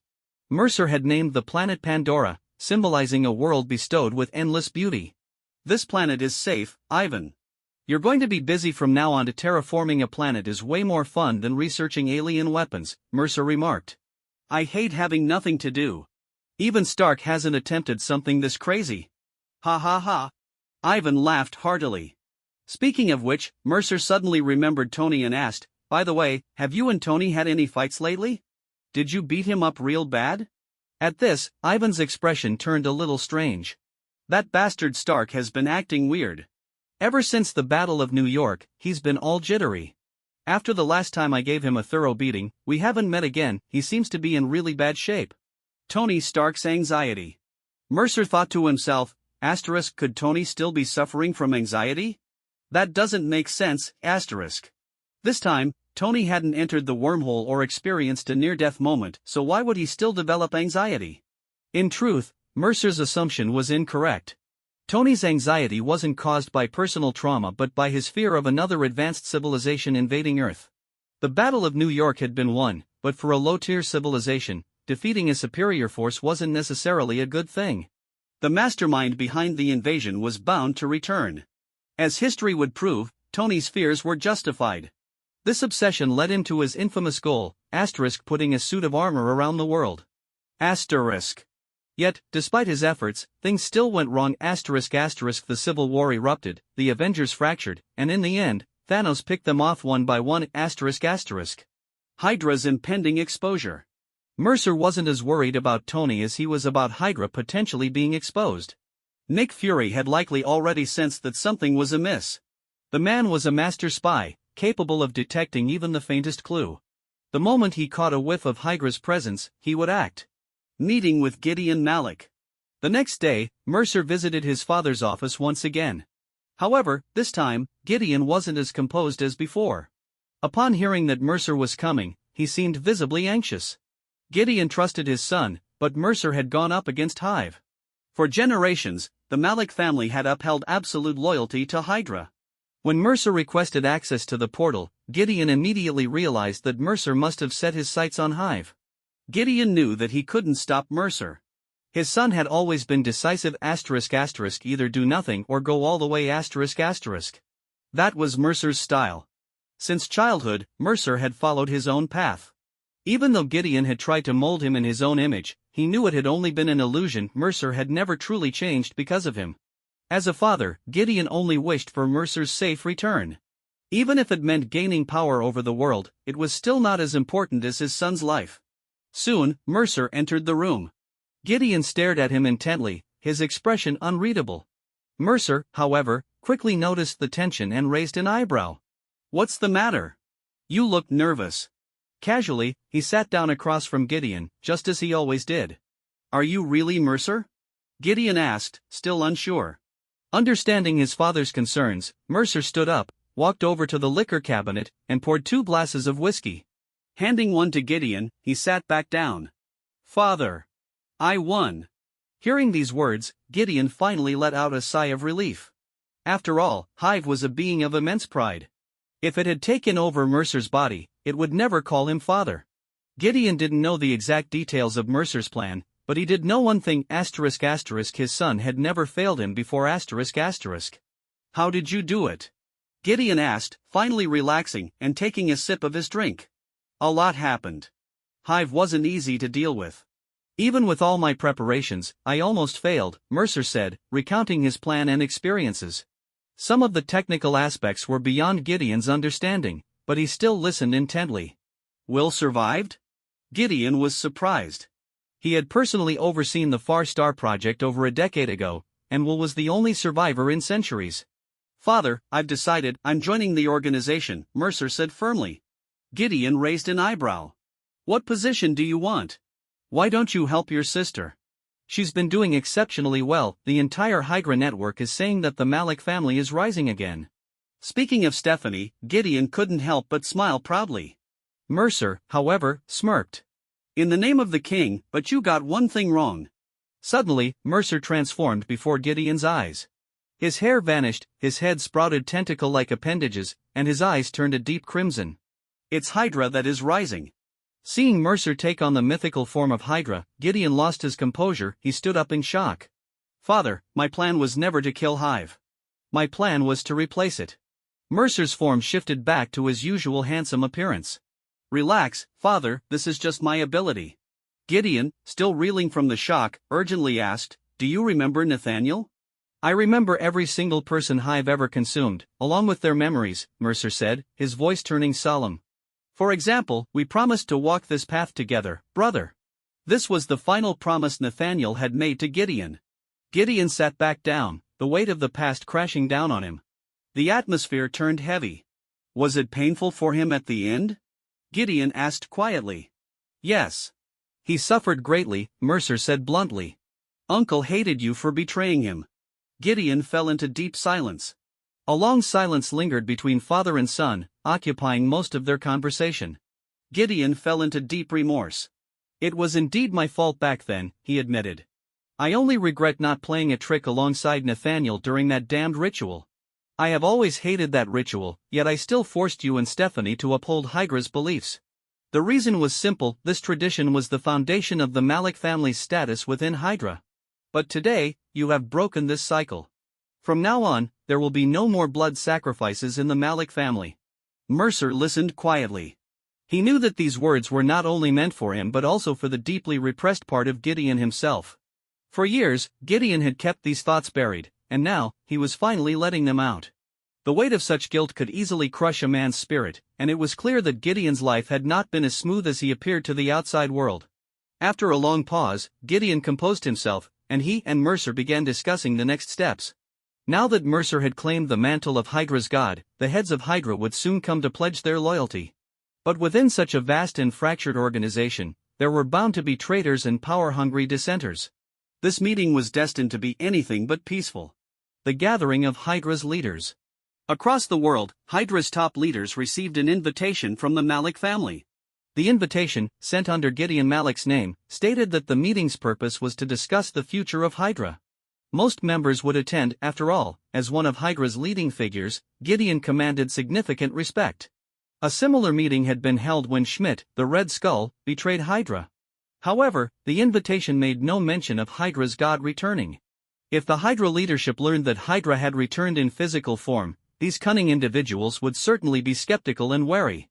Mercer had named the planet Pandora, symbolizing a world bestowed with endless beauty. "This planet is safe, Ivan. You're going to be busy from now on. To terraforming a planet is way more fun than researching alien weapons, Mercer remarked. I hate having nothing to do. Even Stark hasn't attempted something this crazy. Ha ha ha. Ivan laughed heartily. Speaking of which, Mercer suddenly remembered Tony and asked, by the way, have you and Tony had any fights lately? Did you beat him up real bad? At this, Ivan's expression turned a little strange. That bastard Stark has been acting weird. Ever since the Battle of New York, he's been all jittery. After the last time I gave him a thorough beating, we haven't met again. He seems to be in really bad shape. Tony Stark's anxiety. Mercer thought to himself, asterisk, could Tony still be suffering from anxiety? That doesn't make sense, asterisk. This time, Tony hadn't entered the wormhole or experienced a near-death moment, so why would he still develop anxiety? In truth, Mercer's assumption was incorrect. Tony's anxiety wasn't caused by personal trauma but by his fear of another advanced civilization invading Earth. The Battle of New York had been won, but for a low-tier civilization, defeating a superior force wasn't necessarily a good thing. The mastermind behind the invasion was bound to return. As history would prove, Tony's fears were justified. This obsession led him to his infamous goal, asterisk, putting a suit of armor around the world. Asterisk. Yet, despite his efforts, things still went wrong, asterisk asterisk. The Civil War erupted, the Avengers fractured, and in the end, Thanos picked them off one by one, asterisk asterisk. Hydra's impending exposure. Mercer wasn't as worried about Tony as he was about Hydra potentially being exposed. Nick Fury had likely already sensed that something was amiss. The man was a master spy, capable of detecting even the faintest clue. The moment he caught a whiff of Hydra's presence, he would act. Meeting with Gideon Malik. The next day, Mercer visited his father's office once again. However, this time, Gideon wasn't as composed as before. Upon hearing that Mercer was coming, he seemed visibly anxious. Gideon trusted his son, but Mercer had gone up against Hive. For generations, the Malik family had upheld absolute loyalty to Hydra. When Mercer requested access to the portal, Gideon immediately realized that Mercer must have set his sights on Hive. Gideon knew that he couldn't stop Mercer. His son had always been decisive, asterisk asterisk, either do nothing or go all the way, asterisk asterisk. That was Mercer's style. Since childhood, Mercer had followed his own path. Even though Gideon had tried to mold him in his own image, he knew it had only been an illusion. Mercer had never truly changed because of him. As a father, Gideon only wished for Mercer's safe return. Even if it meant gaining power over the world, it was still not as important as his son's life. Soon, Mercer entered the room. Gideon stared at him intently, his expression unreadable. Mercer, however, quickly noticed the tension and raised an eyebrow. What's the matter? You look nervous. Casually, he sat down across from Gideon, just as he always did. Are you really Mercer? Gideon asked, still unsure. Understanding his father's concerns, Mercer stood up, walked over to the liquor cabinet, and poured 2 glasses of whiskey. Handing one to Gideon, he sat back down. Father. I won. Hearing these words, Gideon finally let out a sigh of relief. After all, Hive was a being of immense pride. If it had taken over Mercer's body, it would never call him father. Gideon didn't know the exact details of Mercer's plan, but he did know one thing, asterisk asterisk, his son had never failed him before, asterisk asterisk. How did you do it? Gideon asked, finally relaxing and taking a sip of his drink. A lot happened. Hive wasn't easy to deal with. Even with all my preparations, I almost failed, Mercer said, recounting his plan and experiences. Some of the technical aspects were beyond Gideon's understanding, but he still listened intently. Will survived? Gideon was surprised. He had personally overseen the Far Star project over a decade ago, and Will was the only survivor in centuries. Father, I've decided I'm joining the organization, Mercer said firmly. Gideon raised an eyebrow. What position do you want? Why don't you help your sister? She's been doing exceptionally well. The entire Hydra network is saying that the Malik family is rising again. Speaking of Stephanie, Gideon couldn't help but smile proudly. Mercer, however, smirked. In the name of the king, but you got one thing wrong. Suddenly, Mercer transformed before Gideon's eyes. His hair vanished, his head sprouted tentacle-like appendages, and his eyes turned a deep crimson. It's Hydra that is rising. Seeing Mercer take on the mythical form of Hydra, Gideon lost his composure. He stood up in shock. Father, my plan was never to kill Hive. My plan was to replace it. Mercer's form shifted back to his usual handsome appearance. Relax, father, this is just my ability. Gideon, still reeling from the shock, urgently asked, do you remember Nathaniel? I remember every single person I've ever consumed, along with their memories, Mercer said, his voice turning solemn. For example, we promised to walk this path together, brother. This was the final promise Nathaniel had made to Gideon. Gideon sat back down, the weight of the past crashing down on him. The atmosphere turned heavy. Was it painful for him at the end? Gideon asked quietly. Yes. He suffered greatly, Mercer said bluntly. Uncle hated you for betraying him. Gideon fell into deep silence. A long silence lingered between father and son, occupying most of their conversation. Gideon fell into deep remorse. It was indeed my fault back then, he admitted. I only regret not playing a trick alongside Nathaniel during that damned ritual. I have always hated that ritual, yet I still forced you and Stephanie to uphold Hydra's beliefs. The reason was simple, this tradition was the foundation of the Malik family's status within Hydra. But today, you have broken this cycle. From now on, there will be no more blood sacrifices in the Malik family. Mercer listened quietly. He knew that these words were not only meant for him but also for the deeply repressed part of Gideon himself. For years, Gideon had kept these thoughts buried, and now, he was finally letting them out. The weight of such guilt could easily crush a man's spirit, and it was clear that Gideon's life had not been as smooth as he appeared to the outside world. After a long pause, Gideon composed himself, and he and Mercer began discussing the next steps. Now that Mercer had claimed the mantle of Hydra's god, the heads of Hydra would soon come to pledge their loyalty. But within such a vast and fractured organization, there were bound to be traitors and power-hungry dissenters. This meeting was destined to be anything but peaceful. The gathering of Hydra's leaders. Across the world, Hydra's top leaders received an invitation from the Malik family. The invitation, sent under Gideon Malik's name, stated that the meeting's purpose was to discuss the future of Hydra. Most members would attend, after all, as one of Hydra's leading figures, Gideon commanded significant respect. A similar meeting had been held when Schmidt, the Red Skull, betrayed Hydra. However, the invitation made no mention of Hydra's god returning. If the Hydra leadership learned that Hydra had returned in physical form, these cunning individuals would certainly be skeptical and wary.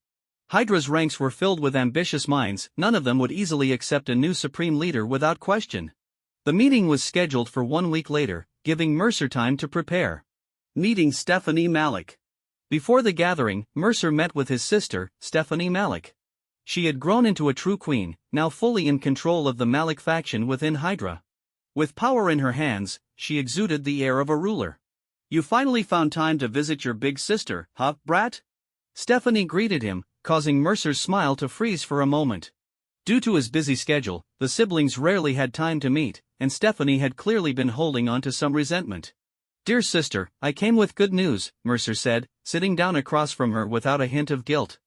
Hydra's ranks were filled with ambitious minds, none of them would easily accept a new supreme leader without question. The meeting was scheduled for 1 week later, giving Mercer time to prepare. Meeting Stephanie Malik. Before the gathering, Mercer met with his sister, Stephanie Malik. She had grown into a true queen, now fully in control of the Malik faction within Hydra. With power in her hands, she exuded the air of a ruler. You finally found time to visit your big sister, huh, brat? Stephanie greeted him, causing Mercer's smile to freeze for a moment. Due to his busy schedule, the siblings rarely had time to meet, and Stephanie had clearly been holding on to some resentment. Dear sister, I came with good news, Mercer said, sitting down across from her without a hint of guilt.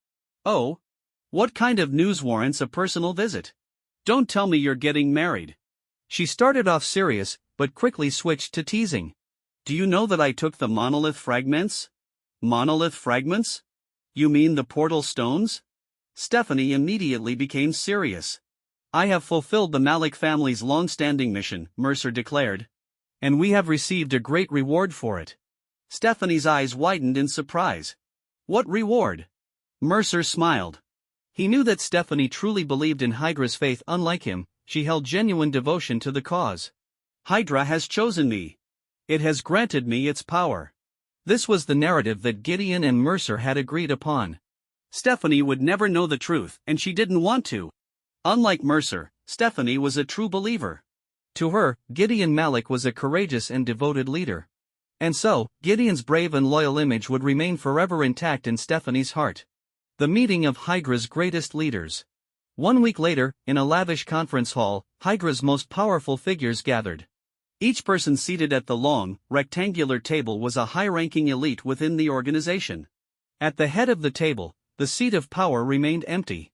Oh? What kind of news warrants a personal visit? Don't tell me you're getting married. She started off serious, but quickly switched to teasing. Do you know that I took the monolith fragments? Monolith fragments? You mean the portal stones? Stephanie immediately became serious. I have fulfilled the Malik family's long-standing mission, Mercer declared. And we have received a great reward for it. Stephanie's eyes widened in surprise. What reward? Mercer smiled. He knew that Stephanie truly believed in Hydra's faith. Unlike him, she held genuine devotion to the cause. Hydra has chosen me. It has granted me its power. This was the narrative that Gideon and Mercer had agreed upon. Stephanie would never know the truth, and she didn't want to. Unlike Mercer, Stephanie was a true believer. To her, Gideon Malik was a courageous and devoted leader. And so, Gideon's brave and loyal image would remain forever intact in Stephanie's heart. The meeting of Hydra's greatest leaders. 1 week later, in a lavish conference hall, Hydra's most powerful figures gathered. Each person seated at the long, rectangular table was a high-ranking elite within the organization. At the head of the table, the seat of power remained empty.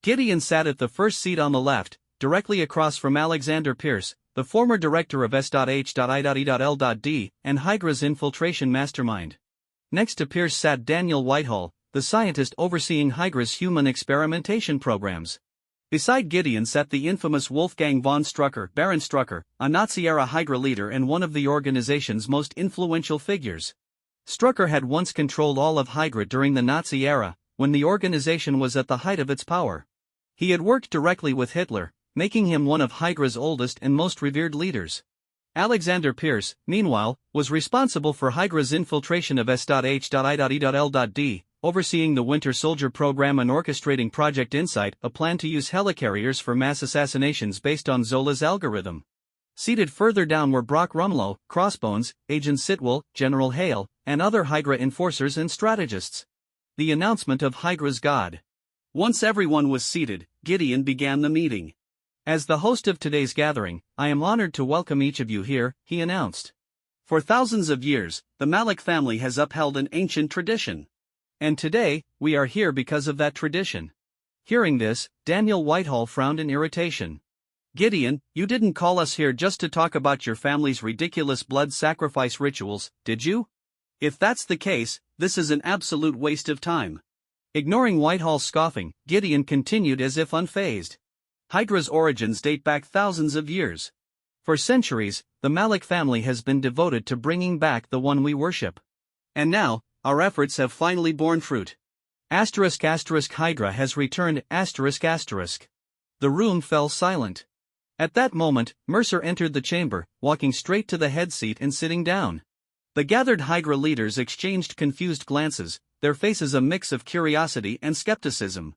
Gideon sat at the first seat on the left, directly across from Alexander Pierce, the former director of S.H.I.E.L.D. and Hydra's infiltration mastermind. Next to Pierce sat Daniel Whitehall, the scientist overseeing Hydra's human experimentation programs. Beside Gideon sat the infamous Wolfgang von Strucker, Baron Strucker, a Nazi-era Hydra leader and one of the organization's most influential figures. Strucker had once controlled all of Hydra during the Nazi era, when the organization was at the height of its power. He had worked directly with Hitler, making him one of Hydra's oldest and most revered leaders. Alexander Pierce, meanwhile, was responsible for Hydra's infiltration of S.H.I.E.L.D, overseeing the Winter Soldier program and orchestrating Project Insight, a plan to use helicarriers for mass assassinations based on Zola's algorithm. Seated further down were Brock Rumlow, Crossbones, Agent Sitwell, General Hale, and other Hydra enforcers and strategists. The announcement of Hydra's God. Once everyone was seated, Gideon began the meeting. As the host of today's gathering, I am honored to welcome each of you here, he announced. For thousands of years, the Malik family has upheld an ancient tradition. And today, we are here because of that tradition. Hearing this, Daniel Whitehall frowned in irritation. Gideon, you didn't call us here just to talk about your family's ridiculous blood sacrifice rituals, did you? If that's the case, this is an absolute waste of time. Ignoring Whitehall's scoffing, Gideon continued as if unfazed. Hydra's origins date back thousands of years. For centuries, the Malik family has been devoted to bringing back the one we worship. And now, our efforts have finally borne fruit. Hydra has returned. The room fell silent. At that moment, Mercer entered the chamber, walking straight to the head seat and sitting down. The gathered Hydra leaders exchanged confused glances, their faces a mix of curiosity and skepticism.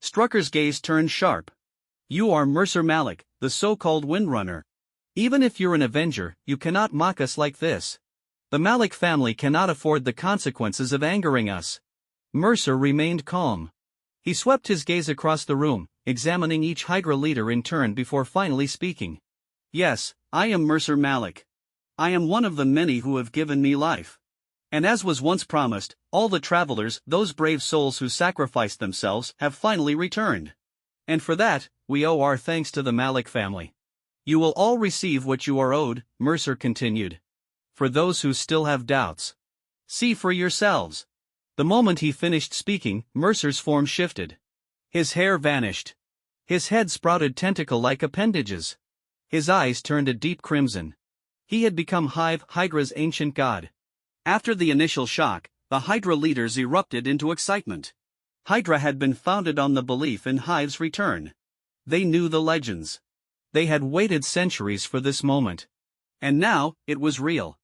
Strucker's gaze turned sharp. You are Mercer Malik, the so-called Windrunner. Even if you're an Avenger, you cannot mock us like this. The Malik family cannot afford the consequences of angering us. Mercer remained calm. He swept his gaze across the room, examining each Hydra leader in turn before finally speaking. Yes, I am Mercer Malik. I am one of the many who have given me life. And as was once promised, all the travelers, those brave souls who sacrificed themselves, have finally returned. And for that, we owe our thanks to the Malik family. You will all receive what you are owed, Mercer continued. For those who still have doubts, see for yourselves. The moment he finished speaking, Mercer's form shifted. His hair vanished. His head sprouted tentacle-like appendages. His eyes turned a deep crimson. He had become Hydra's ancient god. After the initial shock, the Hydra leaders erupted into excitement. Hydra had been founded on the belief in Hive's return. They knew the legends. They had waited centuries for this moment. And now, it was real.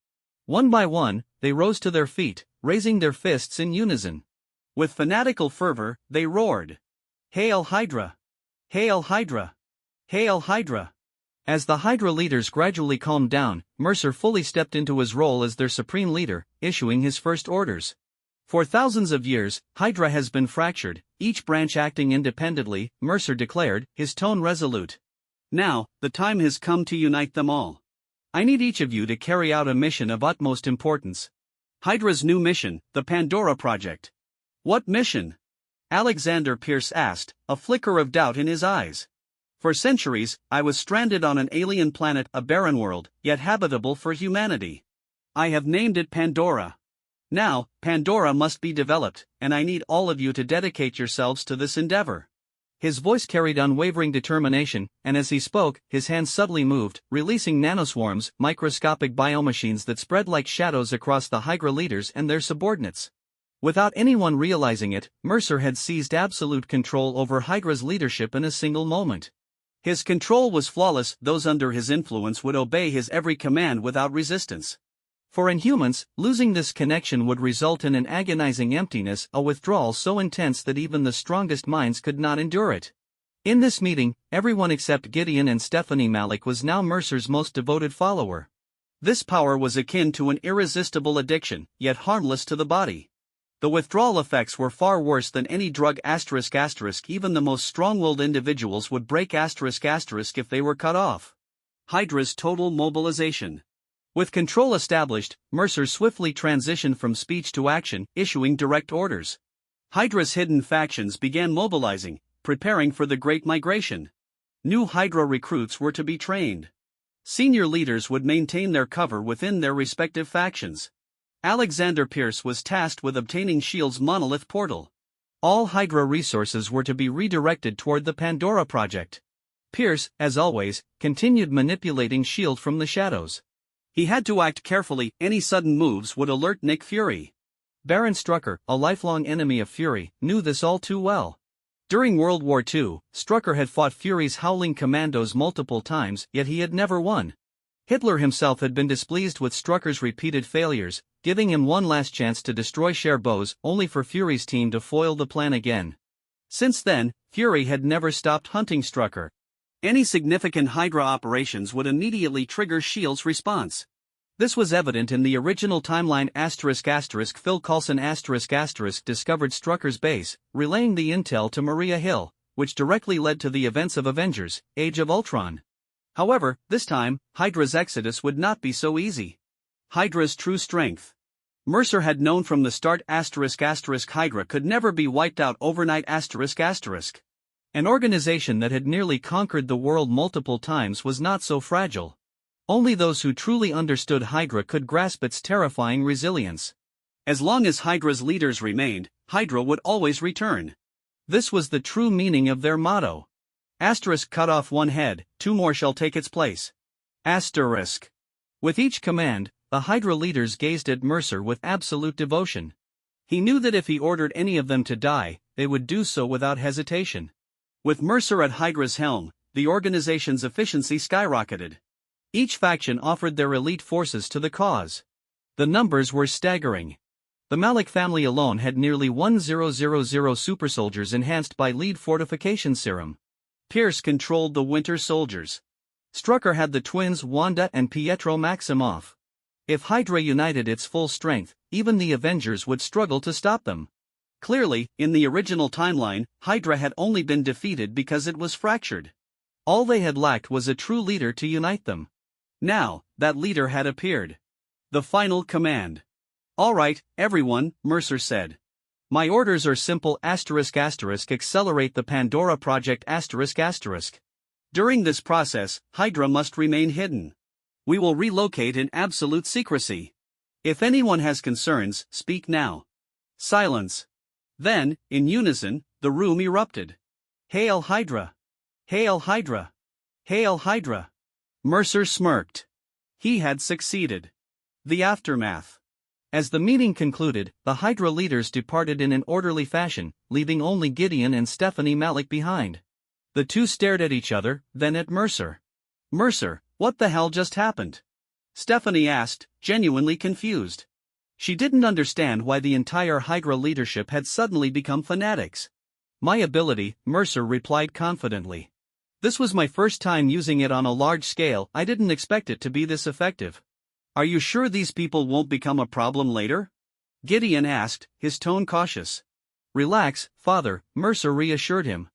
One by one, they rose to their feet, raising their fists in unison. With fanatical fervor, they roared. Hail Hydra! Hail Hydra! Hail Hydra! As the Hydra leaders gradually calmed down, Mercer fully stepped into his role as their supreme leader, issuing his first orders. For thousands of years, Hydra has been fractured, each branch acting independently, Mercer declared, his tone resolute. Now, the time has come to unite them all. I need each of you to carry out a mission of utmost importance. Hydra's new mission, the Pandora Project. What mission? Alexander Pierce asked, a flicker of doubt in his eyes. For centuries, I was stranded on an alien planet, a barren world, yet habitable for humanity. I have named it Pandora. Now, Pandora must be developed, and I need all of you to dedicate yourselves to this endeavor. His voice carried unwavering determination, and as he spoke, his hands subtly moved, releasing nanoswarms, microscopic biomachines that spread like shadows across the Hydra leaders and their subordinates. Without anyone realizing it, Mercer had seized absolute control over Hydra's leadership in a single moment. His control was flawless, those under his influence would obey his every command without resistance. For Inhumans, losing this connection would result in an agonizing emptiness, a withdrawal so intense that even the strongest minds could not endure it. In this meeting, everyone except Gideon and Stephanie Malik was now Mercer's most devoted follower. This power was akin to an irresistible addiction, yet harmless to the body. The withdrawal effects were far worse than any drug ***, even the most strong-willed individuals would break *** if they were cut off. Hydra's total mobilization. With control established, Mercer swiftly transitioned from speech to action, issuing direct orders. Hydra's hidden factions began mobilizing, preparing for the Great Migration. New Hydra recruits were to be trained. Senior leaders would maintain their cover within their respective factions. Alexander Pierce was tasked with obtaining S.H.I.E.L.D's monolith portal. All Hydra resources were to be redirected toward the Pandora Project. Pierce, as always, continued manipulating S.H.I.E.L.D. from the shadows. He had to act carefully, any sudden moves would alert Nick Fury. Baron Strucker, a lifelong enemy of Fury, knew this all too well. During World War II, Strucker had fought Fury's Howling Commandos multiple times, yet he had never won. Hitler himself had been displeased with Strucker's repeated failures, giving him one last chance to destroy Cherbourg, only for Fury's team to foil the plan again. Since then, Fury had never stopped hunting Strucker. Any significant Hydra operations would immediately trigger S.H.I.E.L.'s response. This was evident in the original timeline ***. Phil Coulson *** discovered Strucker's base, relaying the intel to Maria Hill, which directly led to the events of Avengers: Age of Ultron. However, this time, Hydra's exodus would not be so easy. Hydra's true strength. Mercer had known from the start Hydra could never be wiped out overnight An organization that had nearly conquered the world multiple times was not so fragile. Only those who truly understood Hydra could grasp its terrifying resilience. As long as Hydra's leaders remained, Hydra would always return. This was the true meaning of their motto. Cut off one head, two more shall take its place. With each command, the Hydra leaders gazed at Mercer with absolute devotion. He knew that if he ordered any of them to die, they would do so without hesitation. With Mercer at Hydra's helm, the organization's efficiency skyrocketed. Each faction offered their elite forces to the cause. The numbers were staggering. The Malik family alone had nearly 1,000 supersoldiers enhanced by lead fortification serum. Pierce controlled the Winter Soldiers. Strucker had the twins Wanda and Pietro Maximoff. If Hydra united its full strength, even the Avengers would struggle to stop them. Clearly, in the original timeline, Hydra had only been defeated because it was fractured. All they had lacked was a true leader to unite them. Now, that leader had appeared. The final command. "All right, everyone," Mercer said. "My orders are simple ***, accelerate the Pandora project ***. During this process, Hydra must remain hidden. We will relocate in absolute secrecy. If anyone has concerns, speak now." Silence. Then, in unison, the room erupted. "Hail Hydra! Hail Hydra! Hail Hydra!" Mercer smirked. He had succeeded. The aftermath. As the meeting concluded, the Hydra leaders departed in an orderly fashion, leaving only Gideon and Stephanie Malik behind. The two stared at each other, then at Mercer. "Mercer, what the hell just happened?" Stephanie asked, genuinely confused. She didn't understand why the entire Hydra leadership had suddenly become fanatics. "My ability," Mercer replied confidently. "This was my first time using it on a large scale. I didn't expect it to be this effective." "Are you sure these people won't become a problem later?" Gideon asked, his tone cautious. "Relax, father," Mercer reassured him.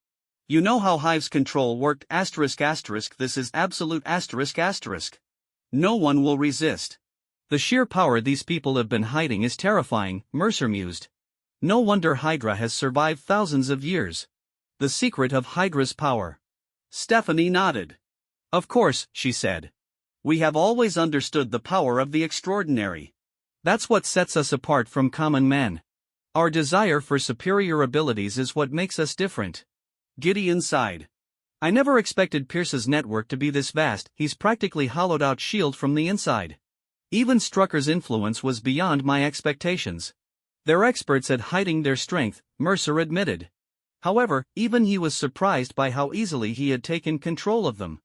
"You know how Hive's control worked ***. This is absolute ***. No one will resist." "The sheer power these people have been hiding is terrifying," Mercer mused. "No wonder Hydra has survived thousands of years. The secret of Hydra's power." Stephanie nodded. "Of course," she said. "We have always understood the power of the extraordinary. That's what sets us apart from common men. Our desire for superior abilities is what makes us different." Gideon sighed. "I never expected Pierce's network to be this vast. He's practically hollowed out S.H.I.E.L.D. from the inside. Even Strucker's influence was beyond my expectations." "They're experts at hiding their strength," Mercer admitted. However, even he was surprised by how easily he had taken control of them.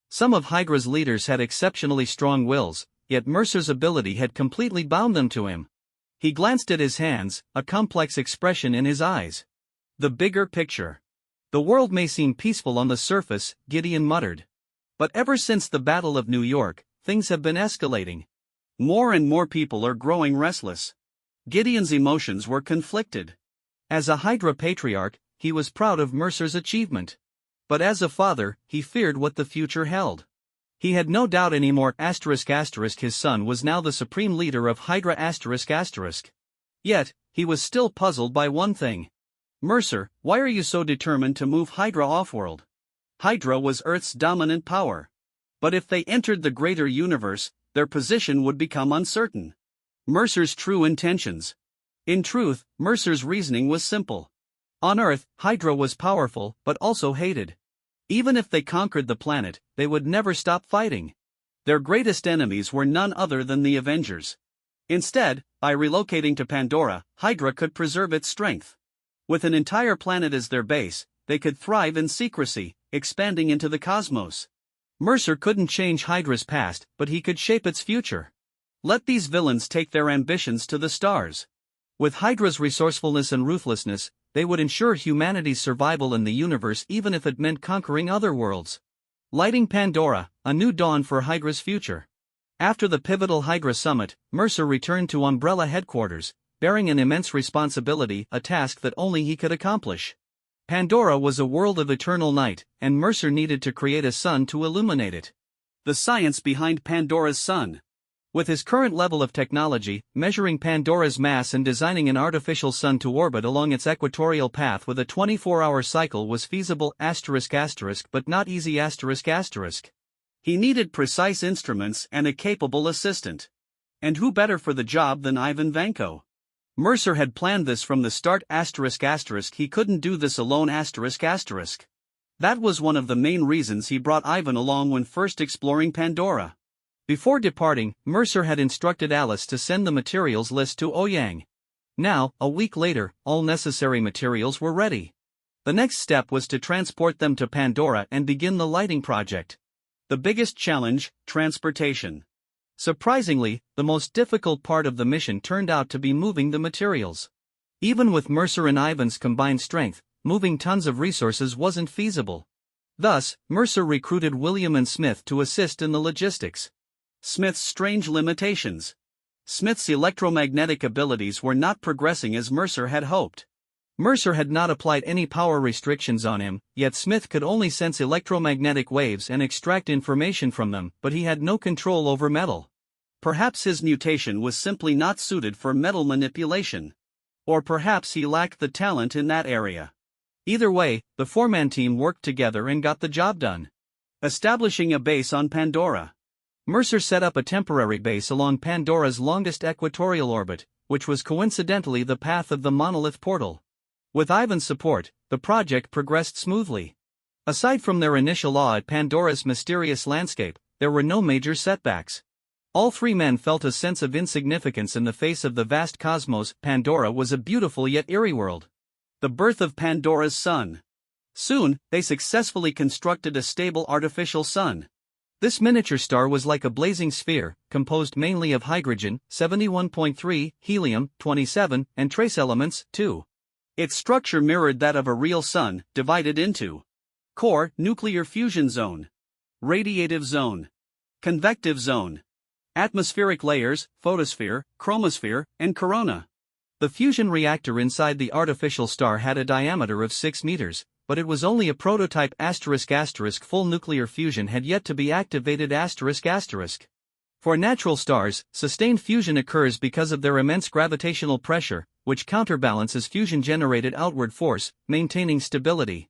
Some of Hydra's leaders had exceptionally strong wills, yet Mercer's ability had completely bound them to him. He glanced at his hands, a complex expression in his eyes. "The bigger picture. The world may seem peaceful on the surface," Gideon muttered. "But ever since the Battle of New York, things have been escalating. More and more people are growing restless." Gideon's emotions were conflicted. As a Hydra patriarch, he was proud of Mercer's achievement. But as a father, he feared what the future held. He had no doubt anymore his son was now the supreme leader of Hydra ***. Yet, he was still puzzled by one thing. "Mercer, why are you so determined to move Hydra offworld?" Hydra was Earth's dominant power. But if they entered the greater universe, their position would become uncertain. Mercer's true intentions. In truth, Mercer's reasoning was simple. On Earth, Hydra was powerful, but also hated. Even if they conquered the planet, they would never stop fighting. Their greatest enemies were none other than the Avengers. Instead, by relocating to Pandora, Hydra could preserve its strength. With an entire planet as their base, they could thrive in secrecy, expanding into the cosmos. Mercer couldn't change Hydra's past, but he could shape its future. Let these villains take their ambitions to the stars. With Hydra's resourcefulness and ruthlessness, they would ensure humanity's survival in the universe even if it meant conquering other worlds. Lighting Pandora, a new dawn for Hydra's future. After the pivotal Hydra summit, Mercer returned to Umbrella headquarters, bearing an immense responsibility, a task that only he could accomplish. Pandora was a world of eternal night, and Mercer needed to create a sun to illuminate it. The science behind Pandora's sun. With his current level of technology, measuring Pandora's mass and designing an artificial sun to orbit along its equatorial path with a 24-hour cycle was feasible ***, but not easy ***. He needed precise instruments and a capable assistant. And who better for the job than Ivan Vanko? Mercer had planned this from the start ***. He couldn't do this alone ***. That was one of the main reasons he brought Ivan along when first exploring Pandora. Before departing, Mercer had instructed Alice to send the materials list to Ouyang. Now, a week later, all necessary materials were ready. The next step was to transport them to Pandora and begin the lighting project. The biggest challenge, transportation. Surprisingly, the most difficult part of the mission turned out to be moving the materials. Even with Mercer and Ivan's combined strength, moving tons of resources wasn't feasible. Thus, Mercer recruited William and Smith to assist in the logistics. Smith's strange limitations. Smith's electromagnetic abilities were not progressing as Mercer had hoped. Mercer had not applied any power restrictions on him, yet Smith could only sense electromagnetic waves and extract information from them, but he had no control over metal. Perhaps his mutation was simply not suited for metal manipulation. Or perhaps he lacked the talent in that area. Either way, the four-man team worked together and got the job done. Establishing a base on Pandora. Mercer set up a temporary base along Pandora's longest equatorial orbit, which was coincidentally the path of the monolith portal. With Ivan's support, the project progressed smoothly. Aside from their initial awe at Pandora's mysterious landscape, there were no major setbacks. All three men felt a sense of insignificance in the face of the vast cosmos. Pandora was a beautiful yet eerie world. The birth of Pandora's sun. Soon, they successfully constructed a stable artificial sun. This miniature star was like a blazing sphere, composed mainly of hydrogen, 71.3, helium, 27, and trace elements, 2. Its structure mirrored that of a real sun, divided into core, nuclear fusion zone, radiative zone, convective zone, atmospheric layers, photosphere, chromosphere, and corona. The fusion reactor inside the artificial star had a diameter of 6 meters, but it was only a prototype ***. Full nuclear fusion had yet to be activated ***. For natural stars, sustained fusion occurs because of their immense gravitational pressure, which counterbalances fusion-generated outward force, maintaining stability.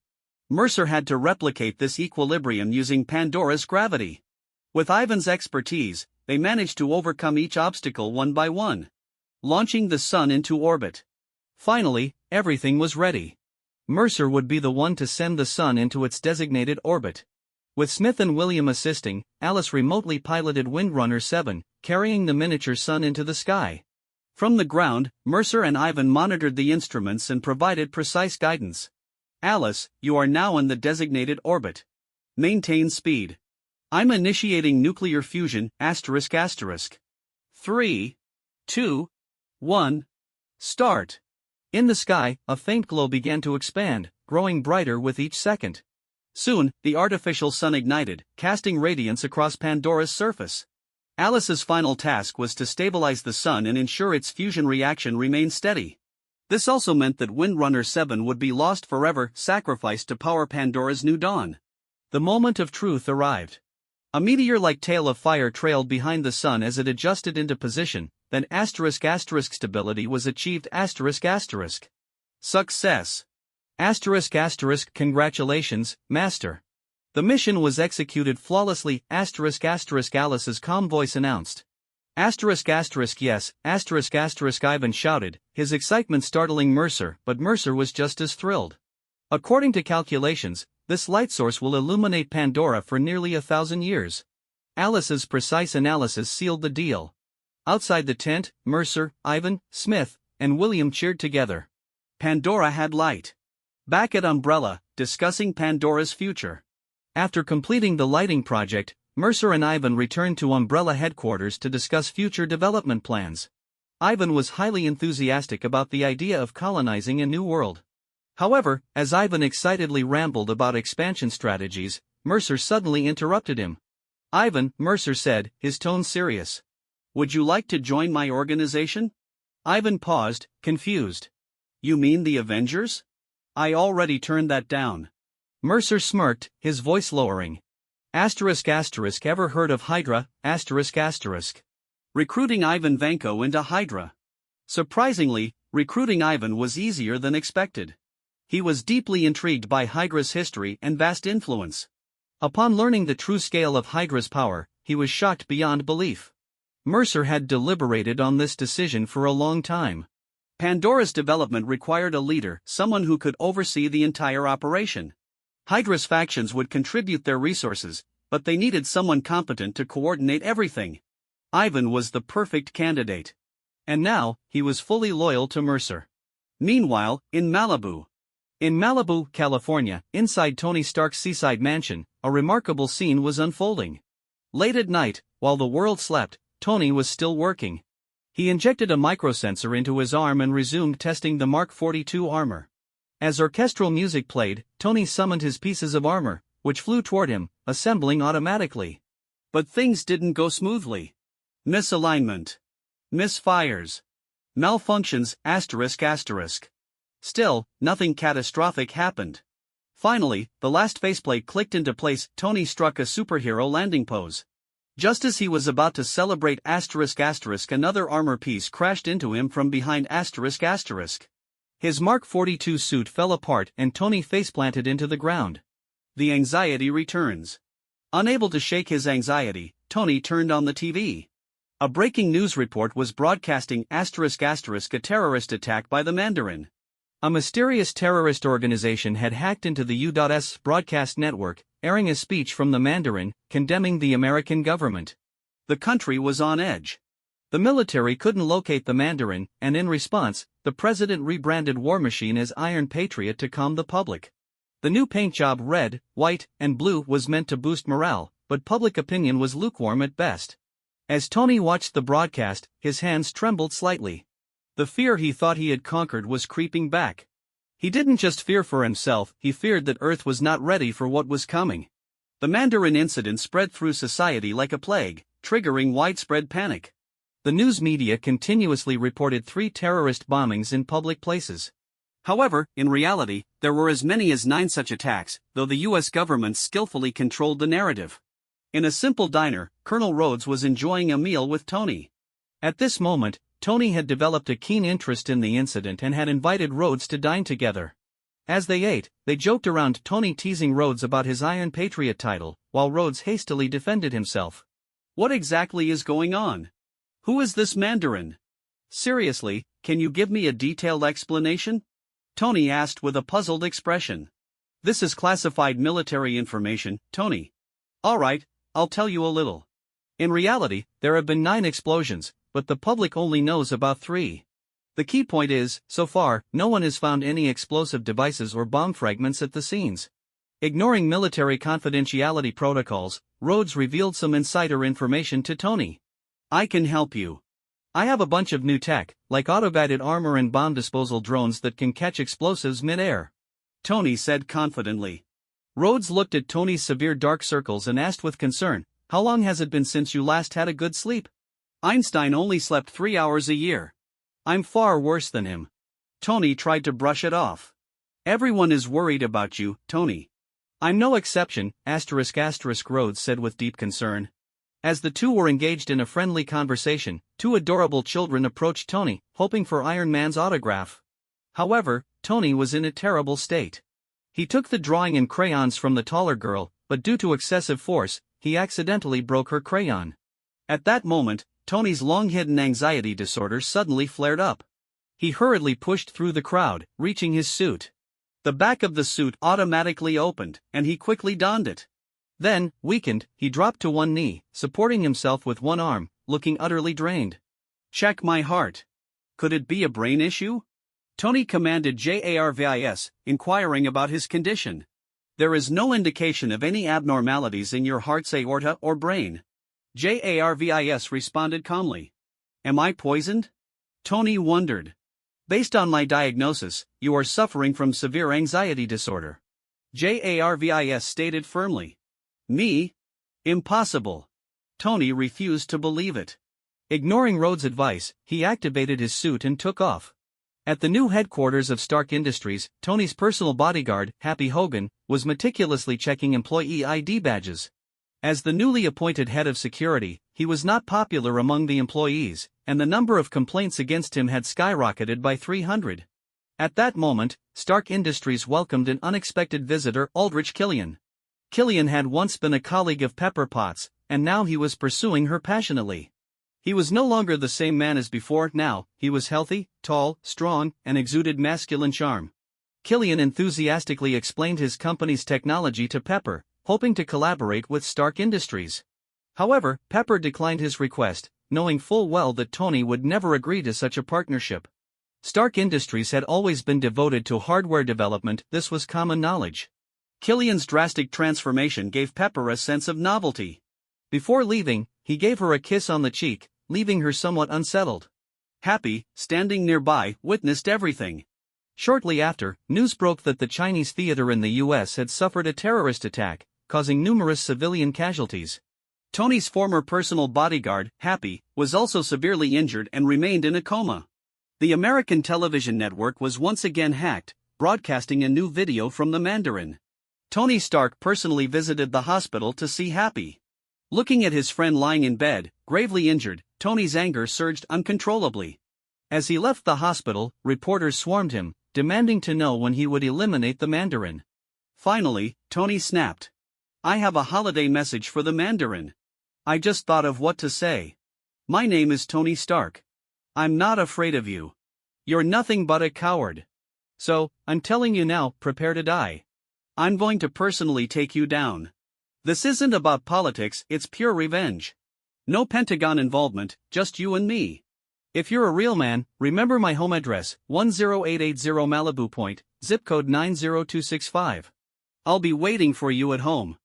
Mercer had to replicate this equilibrium using Pandora's gravity. With Ivan's expertise, they managed to overcome each obstacle one by one, launching the sun into orbit. Finally, everything was ready. Mercer would be the one to send the sun into its designated orbit. With Smith and William assisting, Alice remotely piloted Windrunner 7, carrying the miniature sun into the sky. From the ground, Mercer and Ivan monitored the instruments and provided precise guidance. Alice, you are now in the designated orbit. Maintain speed. I'm initiating nuclear fusion, ***. 3, 2, 1. Start. In the sky, a faint glow began to expand, growing brighter with each second. Soon, the artificial sun ignited, casting radiance across Pandora's surface. Alice's final task was to stabilize the sun and ensure its fusion reaction remained steady. This also meant that Windrunner 7 would be lost forever, sacrificed to power Pandora's new dawn. The moment of truth arrived. A meteor-like tail of fire trailed behind the sun as it adjusted into position, then **** stability was achieved ***. Success. ***, congratulations, Master. The mission was executed flawlessly, ***, Alice's calm voice announced. ***, yes, ***, Ivan shouted, his excitement startling Mercer, but Mercer was just as thrilled. According to calculations, this light source will illuminate Pandora for nearly 1,000 years. Alice's precise analysis sealed the deal. Outside the tent, Mercer, Ivan, Smith, and William cheered together. Pandora had light. Back at Umbrella, discussing Pandora's future. After completing the lighting project, Mercer and Ivan returned to Umbrella headquarters to discuss future development plans. Ivan was highly enthusiastic about the idea of colonizing a new world. However, as Ivan excitedly rambled about expansion strategies, Mercer suddenly interrupted him. "Ivan," Mercer said, his tone serious. "Would you like to join my organization?" Ivan paused, confused. "You mean the Avengers? I already turned that down." Mercer smirked, his voice lowering. Ever heard of Hydra? Recruiting Ivan Vanko into Hydra. Surprisingly, recruiting Ivan was easier than expected. He was deeply intrigued by Hydra's history and vast influence. Upon learning the true scale of Hydra's power, he was shocked beyond belief. Mercer had deliberated on this decision for a long time. Pandora's development required a leader, someone who could oversee the entire operation. Hydra's factions would contribute their resources, but they needed someone competent to coordinate everything. Ivan was the perfect candidate. And now, he was fully loyal to Mercer. Meanwhile, in Malibu, California, inside Tony Stark's seaside mansion, a remarkable scene was unfolding. Late at night, while the world slept, Tony was still working. He injected a microsensor into his arm and resumed testing the Mark 42 armor. As orchestral music played, Tony summoned his pieces of armor, which flew toward him, assembling automatically. But things didn't go smoothly. Misalignment. Misfires. Malfunctions, ***. Still, nothing catastrophic happened. Finally, the last faceplate clicked into place. Tony struck a superhero landing pose. Just as he was about to celebrate ***, another armor piece crashed into him from behind ***. His Mark 42 suit fell apart and Tony faceplanted into the ground. The anxiety returns. Unable to shake his anxiety, Tony turned on the TV. A breaking news report was broadcasting ***, a terrorist attack by the Mandarin. A mysterious terrorist organization had hacked into the U.S. broadcast network, airing a speech from the Mandarin, condemning the American government. The country was on edge. The military couldn't locate the Mandarin, and in response, the president rebranded War Machine as Iron Patriot to calm the public. The new paint job red, white, and blue was meant to boost morale, but public opinion was lukewarm at best. As Tony watched the broadcast, his hands trembled slightly. The fear he thought he had conquered was creeping back. He didn't just fear for himself, he feared that Earth was not ready for what was coming. The Mandarin incident spread through society like a plague, triggering widespread panic. The news media continuously reported 3 terrorist bombings in public places. However, in reality, there were as many as 9 such attacks, though the U.S. government skillfully controlled the narrative. In a simple diner, Colonel Rhodes was enjoying a meal with Tony. At this moment, Tony had developed a keen interest in the incident and had invited Rhodes to dine together. As they ate, they joked around, Tony teasing Rhodes about his Iron Patriot title, while Rhodes hastily defended himself. "What exactly is going on? Who is this Mandarin? Seriously, can you give me a detailed explanation?" Tony asked with a puzzled expression. "This is classified military information, Tony." "All right, I'll tell you a little. In reality, there have been 9 explosions, but the public only knows about 3. The key point is, so far, no one has found any explosive devices or bomb fragments at the scenes. Ignoring military confidentiality protocols, Rhodes revealed some insider information to Tony. "I can help you. I have a bunch of new tech, like auto-guided armor and bomb disposal drones that can catch explosives mid-air," Tony said confidently. Rhodes looked at Tony's severe dark circles and asked with concern, "How long has it been since you last had a good sleep?" "Einstein only slept 3 hours a year. I'm far worse than him." Tony tried to brush it off. "Everyone is worried about you, Tony." "I'm no exception," Rhodes said with deep concern. As the two were engaged in a friendly conversation, 2 adorable children approached Tony, hoping for Iron Man's autograph. However, Tony was in a terrible state. He took the drawing and crayons from the taller girl, but due to excessive force, he accidentally broke her crayon. At that moment, Tony's long-hidden anxiety disorder suddenly flared up. He hurriedly pushed through the crowd, reaching his suit. The back of the suit automatically opened, and he quickly donned it. Then, weakened, he dropped to one knee, supporting himself with one arm, looking utterly drained. Check my heart. Could it be a brain issue? Tony commanded JARVIS, inquiring about his condition. There is no indication of any abnormalities in your heart's aorta or brain. JARVIS responded calmly. Am I poisoned? Tony wondered. Based on my diagnosis, you are suffering from severe anxiety disorder. JARVIS stated firmly. Me? Impossible. Tony refused to believe it. Ignoring Rhodes' advice, he activated his suit and took off. At the new headquarters of Stark Industries, Tony's personal bodyguard, Happy Hogan, was meticulously checking employee ID badges. As the newly appointed head of security, he was not popular among the employees, and the number of complaints against him had skyrocketed by 300. At that moment, Stark Industries welcomed an unexpected visitor, Aldrich Killian. Killian had once been a colleague of Pepper Potts, and now he was pursuing her passionately. He was no longer the same man as before. Now, he was healthy, tall, strong, and exuded masculine charm. Killian enthusiastically explained his company's technology to Pepper, hoping to collaborate with Stark Industries. However, Pepper declined his request, knowing full well that Tony would never agree to such a partnership. Stark Industries had always been devoted to hardware development, this was common knowledge. Killian's drastic transformation gave Pepper a sense of novelty. Before leaving, he gave her a kiss on the cheek, leaving her somewhat unsettled. Happy, standing nearby, witnessed everything. Shortly after, news broke that the Chinese theater in the US had suffered a terrorist attack, causing numerous civilian casualties. Tony's former personal bodyguard, Happy, was also severely injured and remained in a coma. The American television network was once again hacked, broadcasting a new video from the Mandarin. Tony Stark personally visited the hospital to see Happy. Looking at his friend lying in bed, gravely injured, Tony's anger surged uncontrollably. As he left the hospital, reporters swarmed him, demanding to know when he would eliminate the Mandarin. Finally, Tony snapped. I have a holiday message for the Mandarin. I just thought of what to say. My name is Tony Stark. I'm not afraid of you. You're nothing but a coward. So, I'm telling you now, prepare to die. I'm going to personally take you down. This isn't about politics, it's pure revenge. No Pentagon involvement, just you and me. If you're a real man, remember my home address, 10880 Malibu Point, zip code 90265. I'll be waiting for you at home.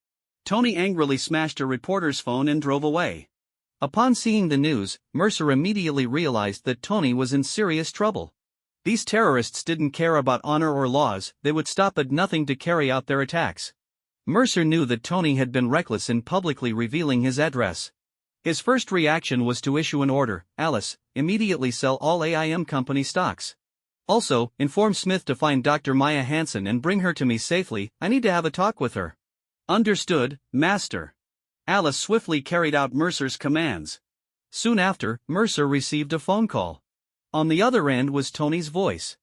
Tony angrily smashed a reporter's phone and drove away. Upon seeing the news, Mercer immediately realized that Tony was in serious trouble. These terrorists didn't care about honor or laws, they would stop at nothing to carry out their attacks. Mercer knew that Tony had been reckless in publicly revealing his address. His first reaction was to issue an order, Alice, immediately sell all AIM company stocks. Also, inform Smith to find Dr. Maya Hansen and bring her to me safely, I need to have a talk with her. Understood, Master. Alice swiftly carried out Mercer's commands. Soon after, Mercer received a phone call. On the other end was Tony's voice.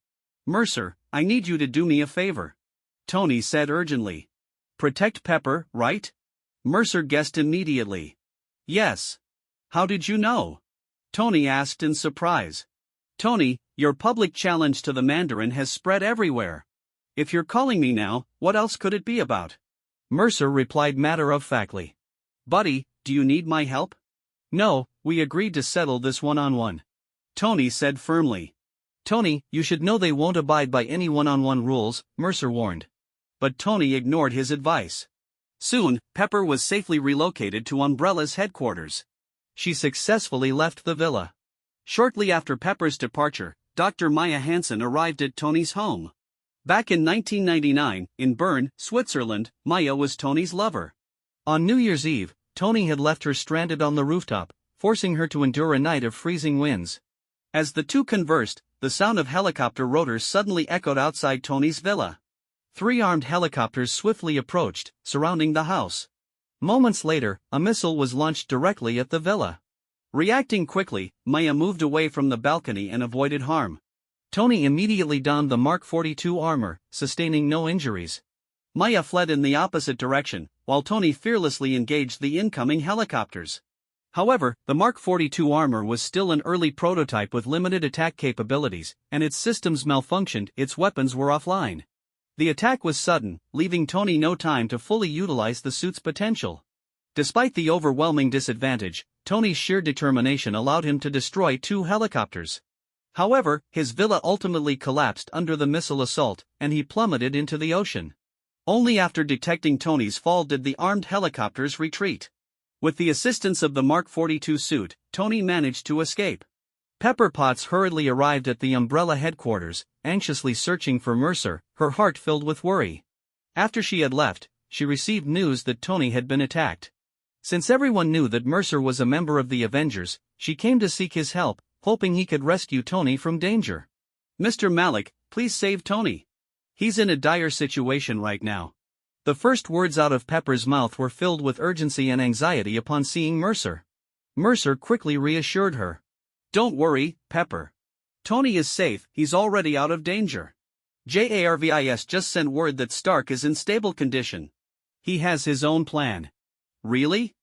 Mercer, I need you to do me a favor. Tony said urgently. Protect Pepper, right? Mercer guessed immediately. Yes. How did you know? Tony asked in surprise. Tony, your public challenge to the Mandarin has spread everywhere. If you're calling me now, what else could it be about? Mercer replied matter-of-factly. Buddy, do you need my help? No, we agreed to settle this one-on-one. Tony said firmly. Tony, you should know they won't abide by any one-on-one rules, Mercer warned. But Tony ignored his advice. Soon, Pepper was safely relocated to Umbrella's headquarters. She successfully left the villa. Shortly after Pepper's departure, Dr. Maya Hansen arrived at Tony's home. Back in 1999, in Bern, Switzerland, Maya was Tony's lover. On New Year's Eve, Tony had left her stranded on the rooftop, forcing her to endure a night of freezing winds. As the two conversed, the sound of helicopter rotors suddenly echoed outside Tony's villa. 3 armed helicopters swiftly approached, surrounding the house. Moments later, a missile was launched directly at the villa. Reacting quickly, Maya moved away from the balcony and avoided harm. Tony immediately donned the Mark 42 armor, sustaining no injuries. Maya fled in the opposite direction, while Tony fearlessly engaged the incoming helicopters. However, the Mark 42 armor was still an early prototype with limited attack capabilities, and its systems malfunctioned, its weapons were offline. The attack was sudden, leaving Tony no time to fully utilize the suit's potential. Despite the overwhelming disadvantage, Tony's sheer determination allowed him to destroy 2 helicopters. However, his villa ultimately collapsed under the missile assault, and he plummeted into the ocean. Only after detecting Tony's fall did the armed helicopters retreat. With the assistance of the Mark 42 suit, Tony managed to escape. Pepper Potts hurriedly arrived at the Umbrella headquarters, anxiously searching for Mercer, her heart filled with worry. After she had left, she received news that Tony had been attacked. Since everyone knew that Mercer was a member of the Avengers, she came to seek his help, hoping he could rescue Tony from danger. "Mr. Malik, please save Tony. He's in a dire situation right now." The first words out of Pepper's mouth were filled with urgency and anxiety upon seeing Mercer. Mercer quickly reassured her. "Don't worry, Pepper. Tony is safe, he's already out of danger. Jarvis just sent word that Stark is in stable condition. He has his own plan." "Really?"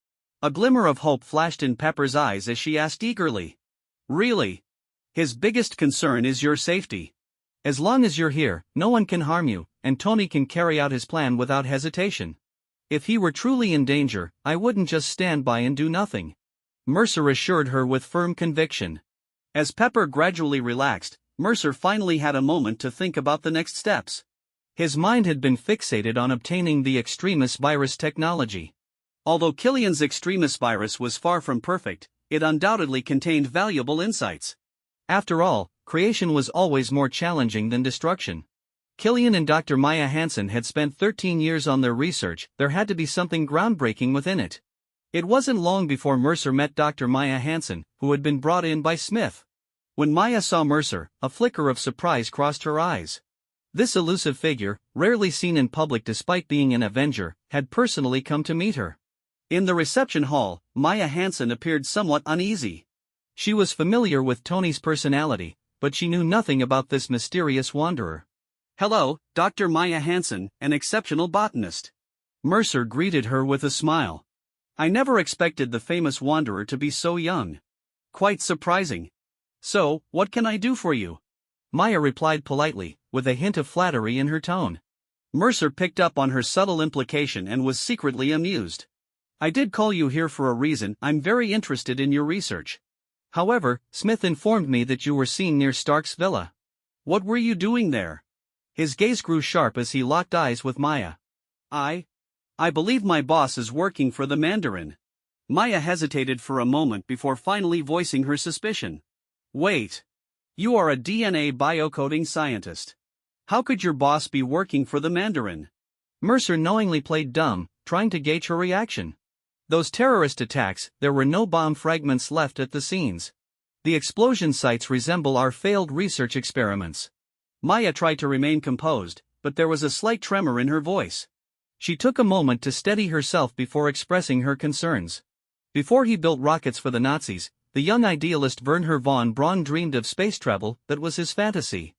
A glimmer of hope flashed in Pepper's eyes as she asked eagerly. "Really? His biggest concern is your safety. As long as you're here, no one can harm you, and Tony can carry out his plan without hesitation. If he were truly in danger, I wouldn't just stand by and do nothing," Mercer assured her with firm conviction. As Pepper gradually relaxed, Mercer finally had a moment to think about the next steps. His mind had been fixated on obtaining the Extremis virus technology. Although Killian's Extremis virus was far from perfect, it undoubtedly contained valuable insights. After all, creation was always more challenging than destruction. Killian and Dr. Maya Hansen had spent 13 years on their research. There had to be something groundbreaking within it. It wasn't long before Mercer met Dr. Maya Hansen, who had been brought in by Smith. When Maya saw Mercer, a flicker of surprise crossed her eyes. This elusive figure, rarely seen in public despite being an Avenger, had personally come to meet her. In the reception hall, Maya Hansen appeared somewhat uneasy. She was familiar with Tony's personality, but she knew nothing about this mysterious wanderer. "Hello, Dr. Maya Hansen, an exceptional botanist." Mercer greeted her with a smile. "I never expected the famous wanderer to be so young. Quite surprising. So, what can I do for you?" Maya replied politely, with a hint of flattery in her tone. Mercer picked up on her subtle implication and was secretly amused. "I did call you here for a reason. I'm very interested in your research. However, Smith informed me that you were seen near Stark's villa. What were you doing there?" His gaze grew sharp as he locked eyes with Maya. I believe my boss is working for the Mandarin." Maya hesitated for a moment before finally voicing her suspicion. "Wait. You are a DNA biocoding scientist. How could your boss be working for the Mandarin?" Mercer knowingly played dumb, trying to gauge her reaction. Those terrorist attacks, there were no bomb fragments left at the scenes. The explosion sites resemble our failed research experiments. Maya tried to remain composed, but there was a slight tremor in her voice. She took a moment to steady herself before expressing her concerns. Before he built rockets for the Nazis, the young idealist Werner von Braun dreamed of space travel. That was his fantasy.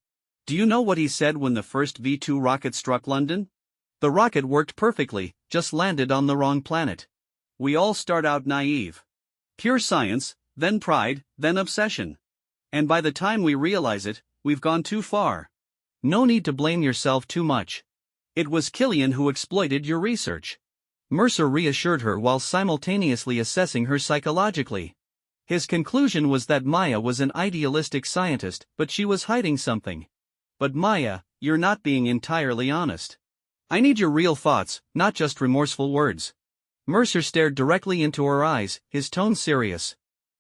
Do you know what he said when the first V2 rocket struck London? The rocket worked perfectly, just landed on the wrong planet. We all start out naive. Pure science, then pride, then obsession. And by the time we realize it, we've gone too far. No need to blame yourself too much. It was Killian who exploited your research. Mercer reassured her while simultaneously assessing her psychologically. His conclusion was that Maya was an idealistic scientist, but she was hiding something. "But Maya, you're not being entirely honest. I need your real thoughts, not just remorseful words." Mercer stared directly into her eyes, his tone serious.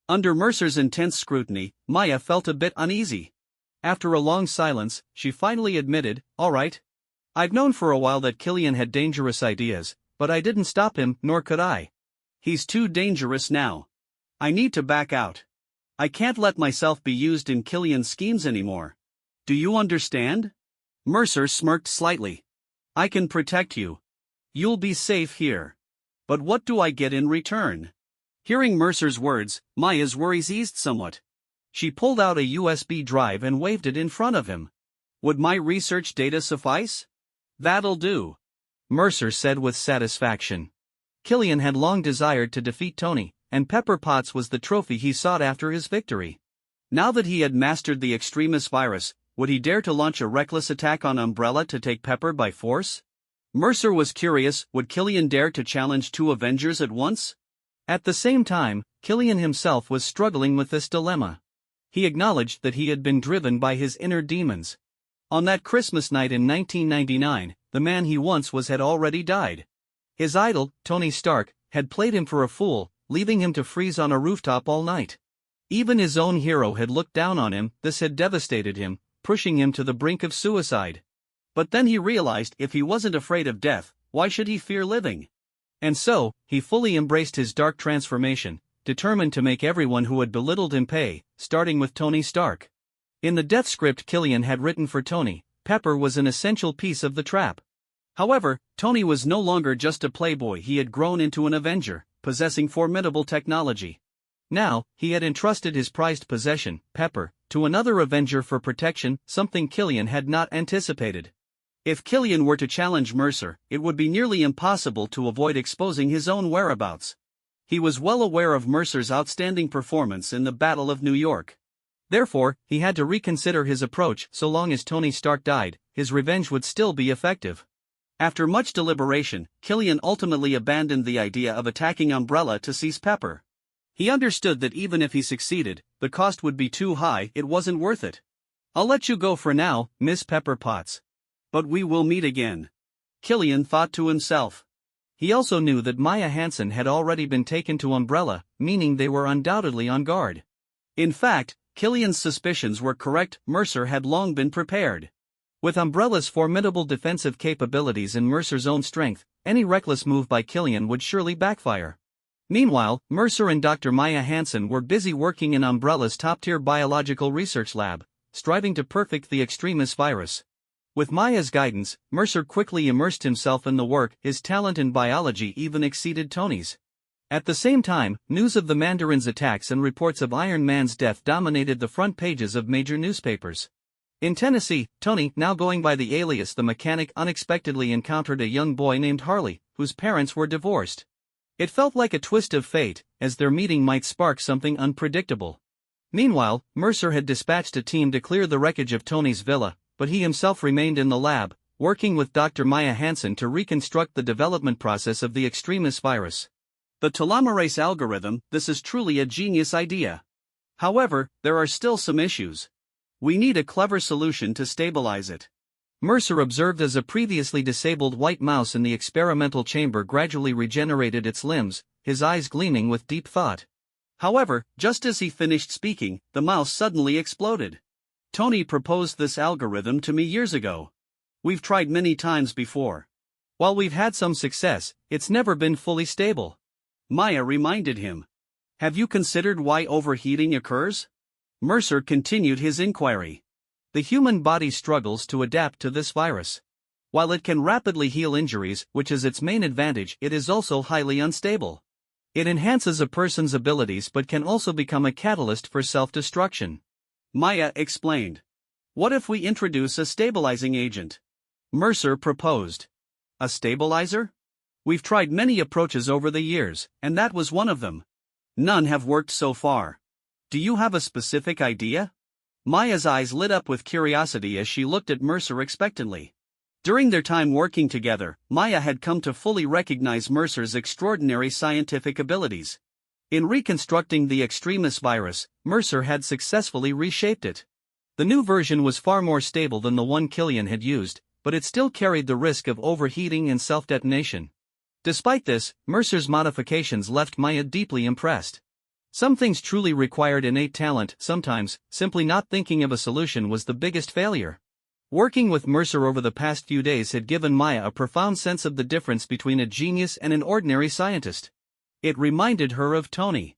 Under Mercer's intense scrutiny, Maya felt a bit uneasy. After a long silence, she finally admitted, "All right. I've known for a while that Killian had dangerous ideas, but I didn't stop him, nor could I. He's too dangerous now. I need to back out. I can't let myself be used in Killian's schemes anymore. Do you understand?" Mercer smirked slightly. "I can protect you. You'll be safe here. But what do I get in return?" Hearing Mercer's words, Maya's worries eased somewhat. She pulled out a USB drive and waved it in front of him. "Would my research data suffice?" "That'll do," Mercer said with satisfaction. Killian had long desired to defeat Tony, and Pepper Potts was the trophy he sought after his victory. Now that he had mastered the Extremis virus, would he dare to launch a reckless attack on Umbrella to take Pepper by force? Mercer was curious, would Killian dare to challenge two Avengers at once? At the same time, Killian himself was struggling with this dilemma. He acknowledged that he had been driven by his inner demons. On that Christmas night in 1999, the man he once was had already died. His idol, Tony Stark, had played him for a fool, leaving him to freeze on a rooftop all night. Even his own hero had looked down on him. This had devastated him, pushing him to the brink of suicide. But then he realized if he wasn't afraid of death, why should he fear living? And so, he fully embraced his dark transformation, determined to make everyone who had belittled him pay, starting with Tony Stark. In the death script Killian had written for Tony, Pepper was an essential piece of the trap. However, Tony was no longer just a playboy. He had grown into an Avenger, possessing formidable technology. Now, he had entrusted his prized possession, Pepper, to another Avenger for protection, something Killian had not anticipated. If Killian were to challenge Mercer, it would be nearly impossible to avoid exposing his own whereabouts. He was well aware of Mercer's outstanding performance in the Battle of New York. Therefore, he had to reconsider his approach. So long as Tony Stark died, his revenge would still be effective. After much deliberation, Killian ultimately abandoned the idea of attacking Umbrella to seize Pepper. He understood that even if he succeeded, the cost would be too high. It wasn't worth it. "I'll let you go for now, Miss Pepper Potts. But we will meet again," Killian thought to himself. He also knew that Maya Hansen had already been taken to Umbrella, meaning they were undoubtedly on guard. In fact, Killian's suspicions were correct. Mercer had long been prepared. With Umbrella's formidable defensive capabilities and Mercer's own strength, any reckless move by Killian would surely backfire. Meanwhile, Mercer and Dr. Maya Hansen were busy working in Umbrella's top-tier biological research lab, striving to perfect the extremis virus. With Maya's guidance, Mercer quickly immersed himself in the work. His talent in biology even exceeded Tony's. At the same time, news of the Mandarin's attacks and reports of Iron Man's death dominated the front pages of major newspapers. In Tennessee, Tony, now going by the alias the Mechanic, unexpectedly encountered a young boy named Harley, whose parents were divorced. It felt like a twist of fate, as their meeting might spark something unpredictable. Meanwhile, Mercer had dispatched a team to clear the wreckage of Tony's villa, but he himself remained in the lab, working with Dr. Maya Hansen to reconstruct the development process of the extremis virus. The telomerase algorithm, this is truly a genius idea. However, there are still some issues. We need a clever solution to stabilize it. Mercer observed as a previously disabled white mouse in the experimental chamber gradually regenerated its limbs, his eyes gleaming with deep thought. However, just as he finished speaking, the mouse suddenly exploded. "Tony proposed this algorithm to me years ago. We've tried many times before. While we've had some success, it's never been fully stable," Maya reminded him. "Have you considered why overheating occurs?" Mercer continued his inquiry. "The human body struggles to adapt to this virus. While it can rapidly heal injuries, which is its main advantage, it is also highly unstable. It enhances a person's abilities but can also become a catalyst for self-destruction," Maya explained. "What if we introduce a stabilizing agent?" Mercer proposed. "A stabilizer? We've tried many approaches over the years, and that was one of them. None have worked so far. Do you have a specific idea?" Maya's eyes lit up with curiosity as she looked at Mercer expectantly. During their time working together, Maya had come to fully recognize Mercer's extraordinary scientific abilities. In reconstructing the extremis virus, Mercer had successfully reshaped it. The new version was far more stable than the one Killian had used, but it still carried the risk of overheating and self-detonation. Despite this, Mercer's modifications left Maya deeply impressed. Some things truly required innate talent. Sometimes, simply not thinking of a solution was the biggest failure. Working with Mercer over the past few days had given Maya a profound sense of the difference between a genius and an ordinary scientist. It reminded her of Tony.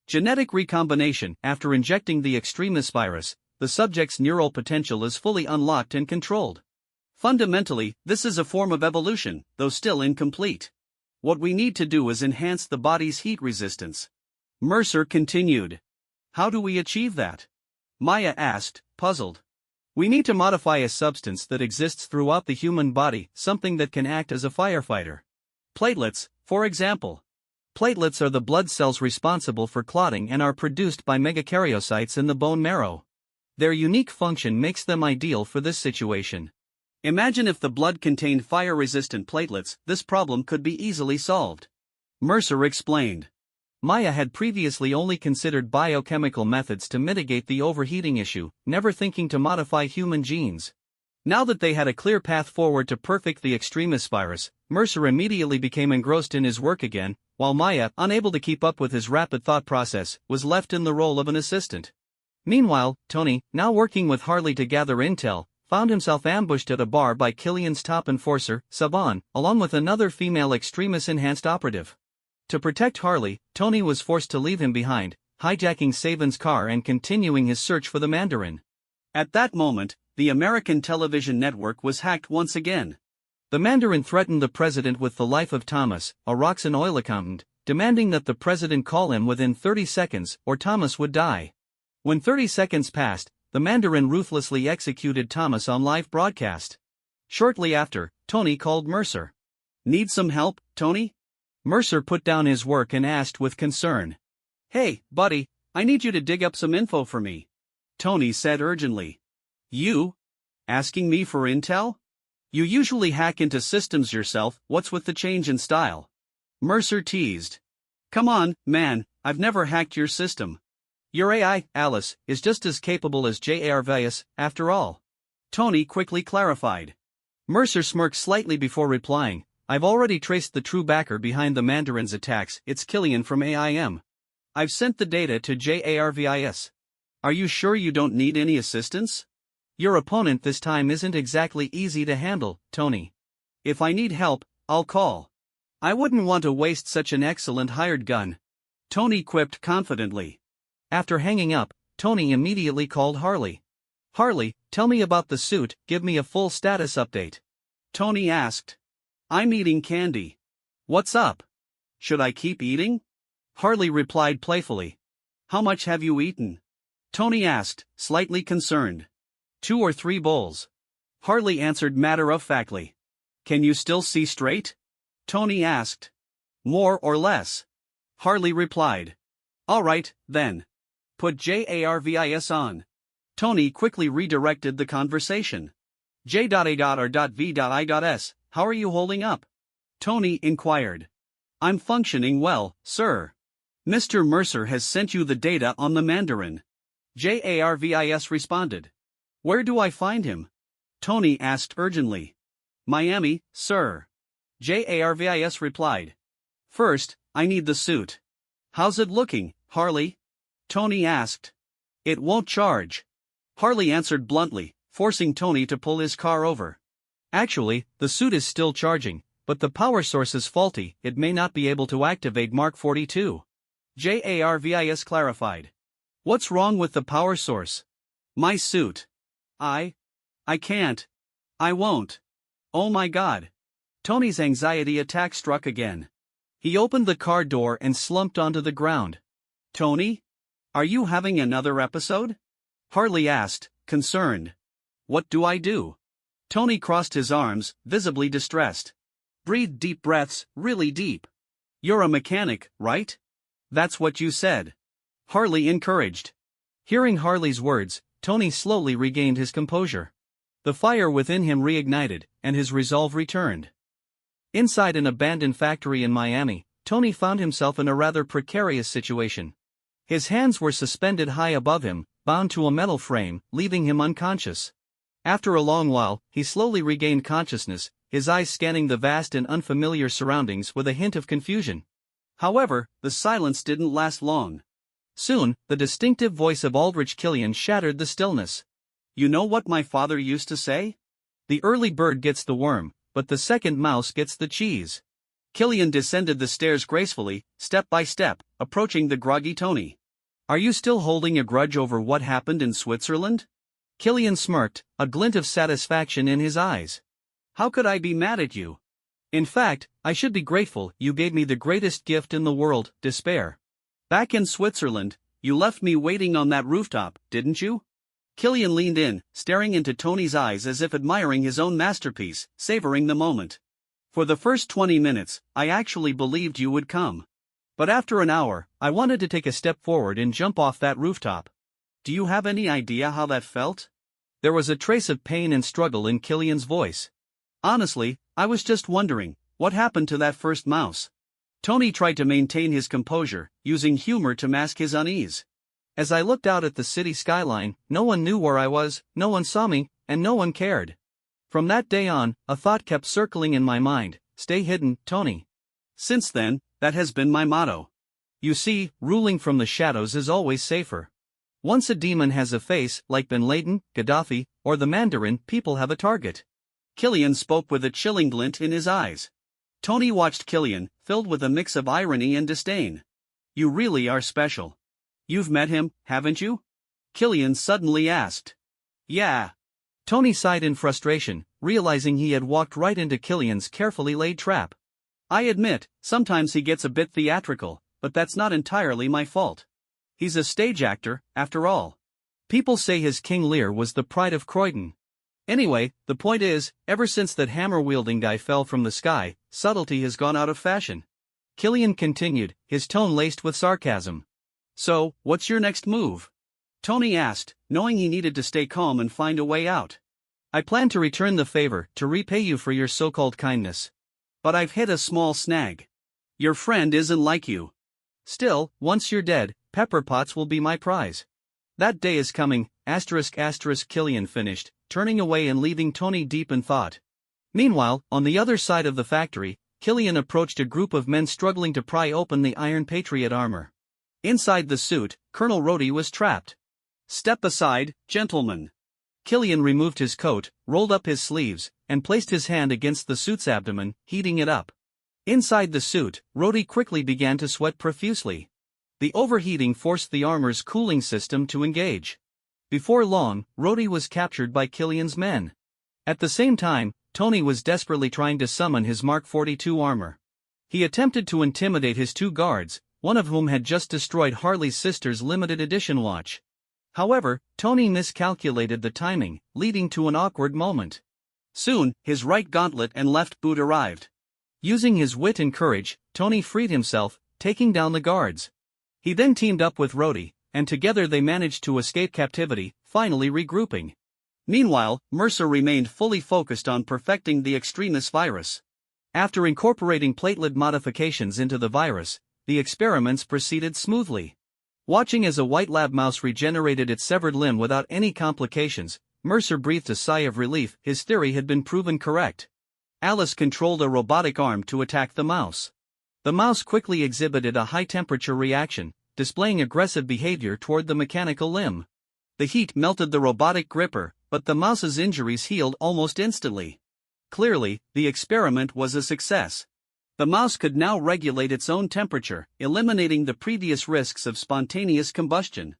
Genetic recombination. After injecting the extremis virus, the subject's neural potential is fully unlocked and controlled. Fundamentally, this is a form of evolution, though still incomplete. What we need to do is enhance the body's heat resistance. Mercer continued. "How do we achieve that?" Maya asked, puzzled. "We need to modify a substance that exists throughout the human body, something that can act as a firefighter. Platelets, for example. Platelets are the blood cells responsible for clotting and are produced by megakaryocytes in the bone marrow. Their unique function makes them ideal for this situation. Imagine if the blood contained fire-resistant platelets, this problem could be easily solved. Mercer explained. Maya had previously only considered biochemical methods to mitigate the overheating issue, never thinking to modify human genes. Now that they had a clear path forward to perfect the extremis virus, Mercer immediately became engrossed in his work again, while Maya, unable to keep up with his rapid thought process, was left in the role of an assistant. Meanwhile, Tony, now working with Harley to gather intel, found himself ambushed at a bar by Killian's top enforcer, Saban, along with another female extremis-enhanced operative. To protect Harley, Tony was forced to leave him behind, hijacking Saban's car and continuing his search for the Mandarin. At that moment, the American television network was hacked once again. The Mandarin threatened the president with the life of Thomas, a rocks and oil accountant, demanding that the president call him within 30 seconds or Thomas would die. When 30 seconds passed, the Mandarin ruthlessly executed Thomas on live broadcast. Shortly after, Tony called Mercer. Need some help, Tony? Mercer put down his work and asked with concern. Hey, buddy, I need you to dig up some info for me. Tony said urgently. You? Asking me for intel? You usually hack into systems yourself, what's with the change in style? Mercer teased. Come on, man, I've never hacked your system. Your AI, Alice, is just as capable as Jarvis, after all. Tony quickly clarified. Mercer smirked slightly before replying, I've already traced the true backer behind the Mandarin's attacks, it's Killian from AIM. I've sent the data to Jarvis. Are you sure you don't need any assistance? Your opponent this time isn't exactly easy to handle, Tony. If I need help, I'll call. I wouldn't want to waste such an excellent hired gun. Tony quipped confidently. After hanging up, Tony immediately called Harley. Harley, tell me about the suit, give me a full status update. Tony asked. I'm eating candy. What's up? Should I keep eating? Harley replied playfully. How much have you eaten? Tony asked, slightly concerned. 2 or 3 bowls. Harley answered matter-of-factly. Can you still see straight? Tony asked. More or less. Harley replied. All right, then. Put Jarvis on. Tony quickly redirected the conversation. J.A.R.V.I.S, how are you holding up? Tony inquired. I'm functioning well, sir. Mr. Mercer has sent you the data on the Mandarin. Jarvis responded. Where do I find him? Tony asked urgently. Miami, sir. Jarvis replied. First, I need the suit. How's it looking, Harley? Tony asked. It won't charge. Harley answered bluntly, forcing Tony to pull his car over. Actually, the suit is still charging, but the power source is faulty, it may not be able to activate Mark 42. Jarvis clarified. What's wrong with the power source? My suit. I can't. I won't. Oh my God. Tony's anxiety attack struck again. He opened the car door and slumped onto the ground. Tony? Are you having another episode? Harley asked, concerned. What do I do? Tony crossed his arms, visibly distressed. Breathe deep breaths, really deep. You're a mechanic, right? That's what you said. Harley encouraged. Hearing Harley's words, Tony slowly regained his composure. The fire within him reignited, and his resolve returned. Inside an abandoned factory in Miami, Tony found himself in a rather precarious situation. His hands were suspended high above him, bound to a metal frame, leaving him unconscious. After a long while, he slowly regained consciousness, his eyes scanning the vast and unfamiliar surroundings with a hint of confusion. However, the silence didn't last long. Soon, the distinctive voice of Aldrich Killian shattered the stillness. You know what my father used to say? The early bird gets the worm, but the second mouse gets the cheese. Killian descended the stairs gracefully, step by step, approaching the groggy Tony. Are you still holding a grudge over what happened in Switzerland? Killian smirked, a glint of satisfaction in his eyes. How could I be mad at you? In fact, I should be grateful you gave me the greatest gift in the world, despair. Back in Switzerland, you left me waiting on that rooftop, didn't you? Killian leaned in, staring into Tony's eyes as if admiring his own masterpiece, savoring the moment. For the first 20 minutes, I actually believed you would come. But after an hour, I wanted to take a step forward and jump off that rooftop. Do you have any idea how that felt? There was a trace of pain and struggle in Killian's voice. Honestly, I was just wondering, what happened to that first mouse? Tony tried to maintain his composure, using humor to mask his unease. As I looked out at the city skyline, no one knew where I was, no one saw me, and no one cared. From that day on, a thought kept circling in my mind: stay hidden, Tony. Since then, that has been my motto. You see, ruling from the shadows is always safer. Once a demon has a face, like Bin Laden, Gaddafi, or the Mandarin, people have a target. Killian spoke with a chilling glint in his eyes. Tony watched Killian, filled with a mix of irony and disdain. You really are special. You've met him, haven't you? Killian suddenly asked. Yeah. Tony sighed in frustration, realizing he had walked right into Killian's carefully laid trap. I admit, sometimes he gets a bit theatrical, but that's not entirely my fault. He's a stage actor, after all. People say his King Lear was the pride of Croydon. Anyway, the point is, ever since that hammer-wielding guy fell from the sky, subtlety has gone out of fashion. Killian continued, his tone laced with sarcasm. So, what's your next move? Tony asked, knowing he needed to stay calm and find a way out. I plan to return the favor, to repay you for your so-called kindness. But I've hit a small snag. Your friend isn't like you. Still, once you're dead, pepper pots will be my prize. That day is coming, ***, Killian finished, turning away and leaving Tony deep in thought. Meanwhile, on the other side of the factory, Killian approached a group of men struggling to pry open the Iron Patriot armor. Inside the suit, Colonel Rhodey was trapped. Step aside, gentlemen. Killian removed his coat, rolled up his sleeves, and placed his hand against the suit's abdomen, heating it up. Inside the suit, Rhodey quickly began to sweat profusely. The overheating forced the armor's cooling system to engage. Before long, Rhodey was captured by Killian's men. At the same time, Tony was desperately trying to summon his Mark 42 armor. He attempted to intimidate his two guards, one of whom had just destroyed Harley's sister's limited edition watch. However, Tony miscalculated the timing, leading to an awkward moment. Soon, his right gauntlet and left boot arrived. Using his wit and courage, Tony freed himself, taking down the guards. He then teamed up with Rhodey, and together they managed to escape captivity, finally regrouping. Meanwhile, Mercer remained fully focused on perfecting the extremis virus. After incorporating platelet modifications into the virus, the experiments proceeded smoothly. Watching as a white lab mouse regenerated its severed limb without any complications, Mercer breathed a sigh of relief. His theory had been proven correct. Alice controlled a robotic arm to attack the mouse. The mouse quickly exhibited a high-temperature reaction, displaying aggressive behavior toward the mechanical limb. The heat melted the robotic gripper, but the mouse's injuries healed almost instantly. Clearly, the experiment was a success. The mouse could now regulate its own temperature, eliminating the previous risks of spontaneous combustion.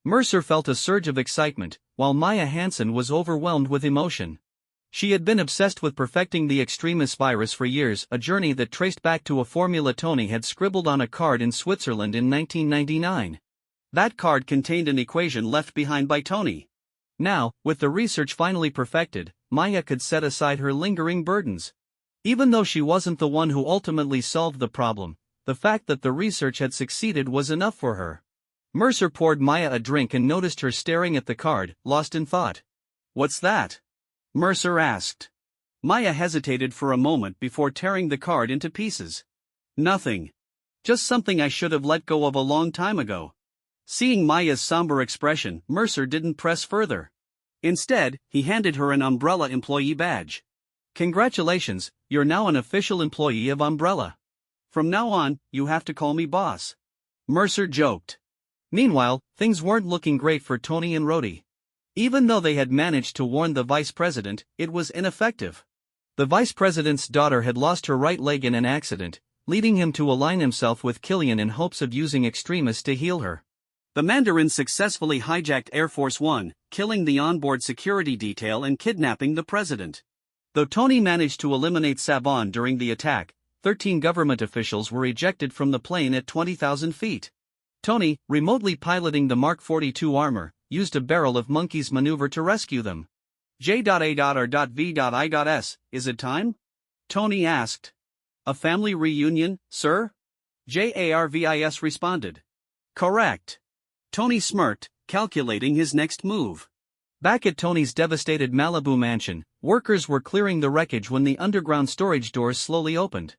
Mercer felt a surge of excitement, while Maya Hansen was overwhelmed with emotion. She had been obsessed with perfecting the extremis virus for years, a journey that traced back to a formula Tony had scribbled on a card in Switzerland in 1999. That card contained an equation left behind by Tony. Now, with the research finally perfected, Maya could set aside her lingering burdens. Even though she wasn't the one who ultimately solved the problem, the fact that the research had succeeded was enough for her. Mercer poured Maya a drink and noticed her staring at the card, lost in thought. "What's that?" Mercer asked. Maya hesitated for a moment before tearing the card into pieces. "Nothing. Just something I should have let go of a long time ago." Seeing Maya's somber expression, Mercer didn't press further. Instead, he handed her an Umbrella employee badge. "Congratulations, you're now an official employee of Umbrella. From now on, you have to call me boss," Mercer joked. Meanwhile, things weren't looking great for Tony and Rhodey. Even though they had managed to warn the vice president, it was ineffective. The vice president's daughter had lost her right leg in an accident, leading him to align himself with Killian in hopes of using extremis to heal her. The Mandarin successfully hijacked Air Force One, killing the onboard security detail and kidnapping the president. Though Tony managed to eliminate Savon during the attack, 13 government officials were ejected from the plane at 20,000 feet. Tony, remotely piloting the Mark 42 armor, used a barrel of monkeys maneuver to rescue them. J.A.R.V.I.S. Is it time? Tony asked. "A family reunion, sir?" JARVIS responded. "Correct." Tony smirked, calculating his next move. Back at Tony's devastated Malibu mansion, workers were clearing the wreckage when the underground storage doors slowly opened.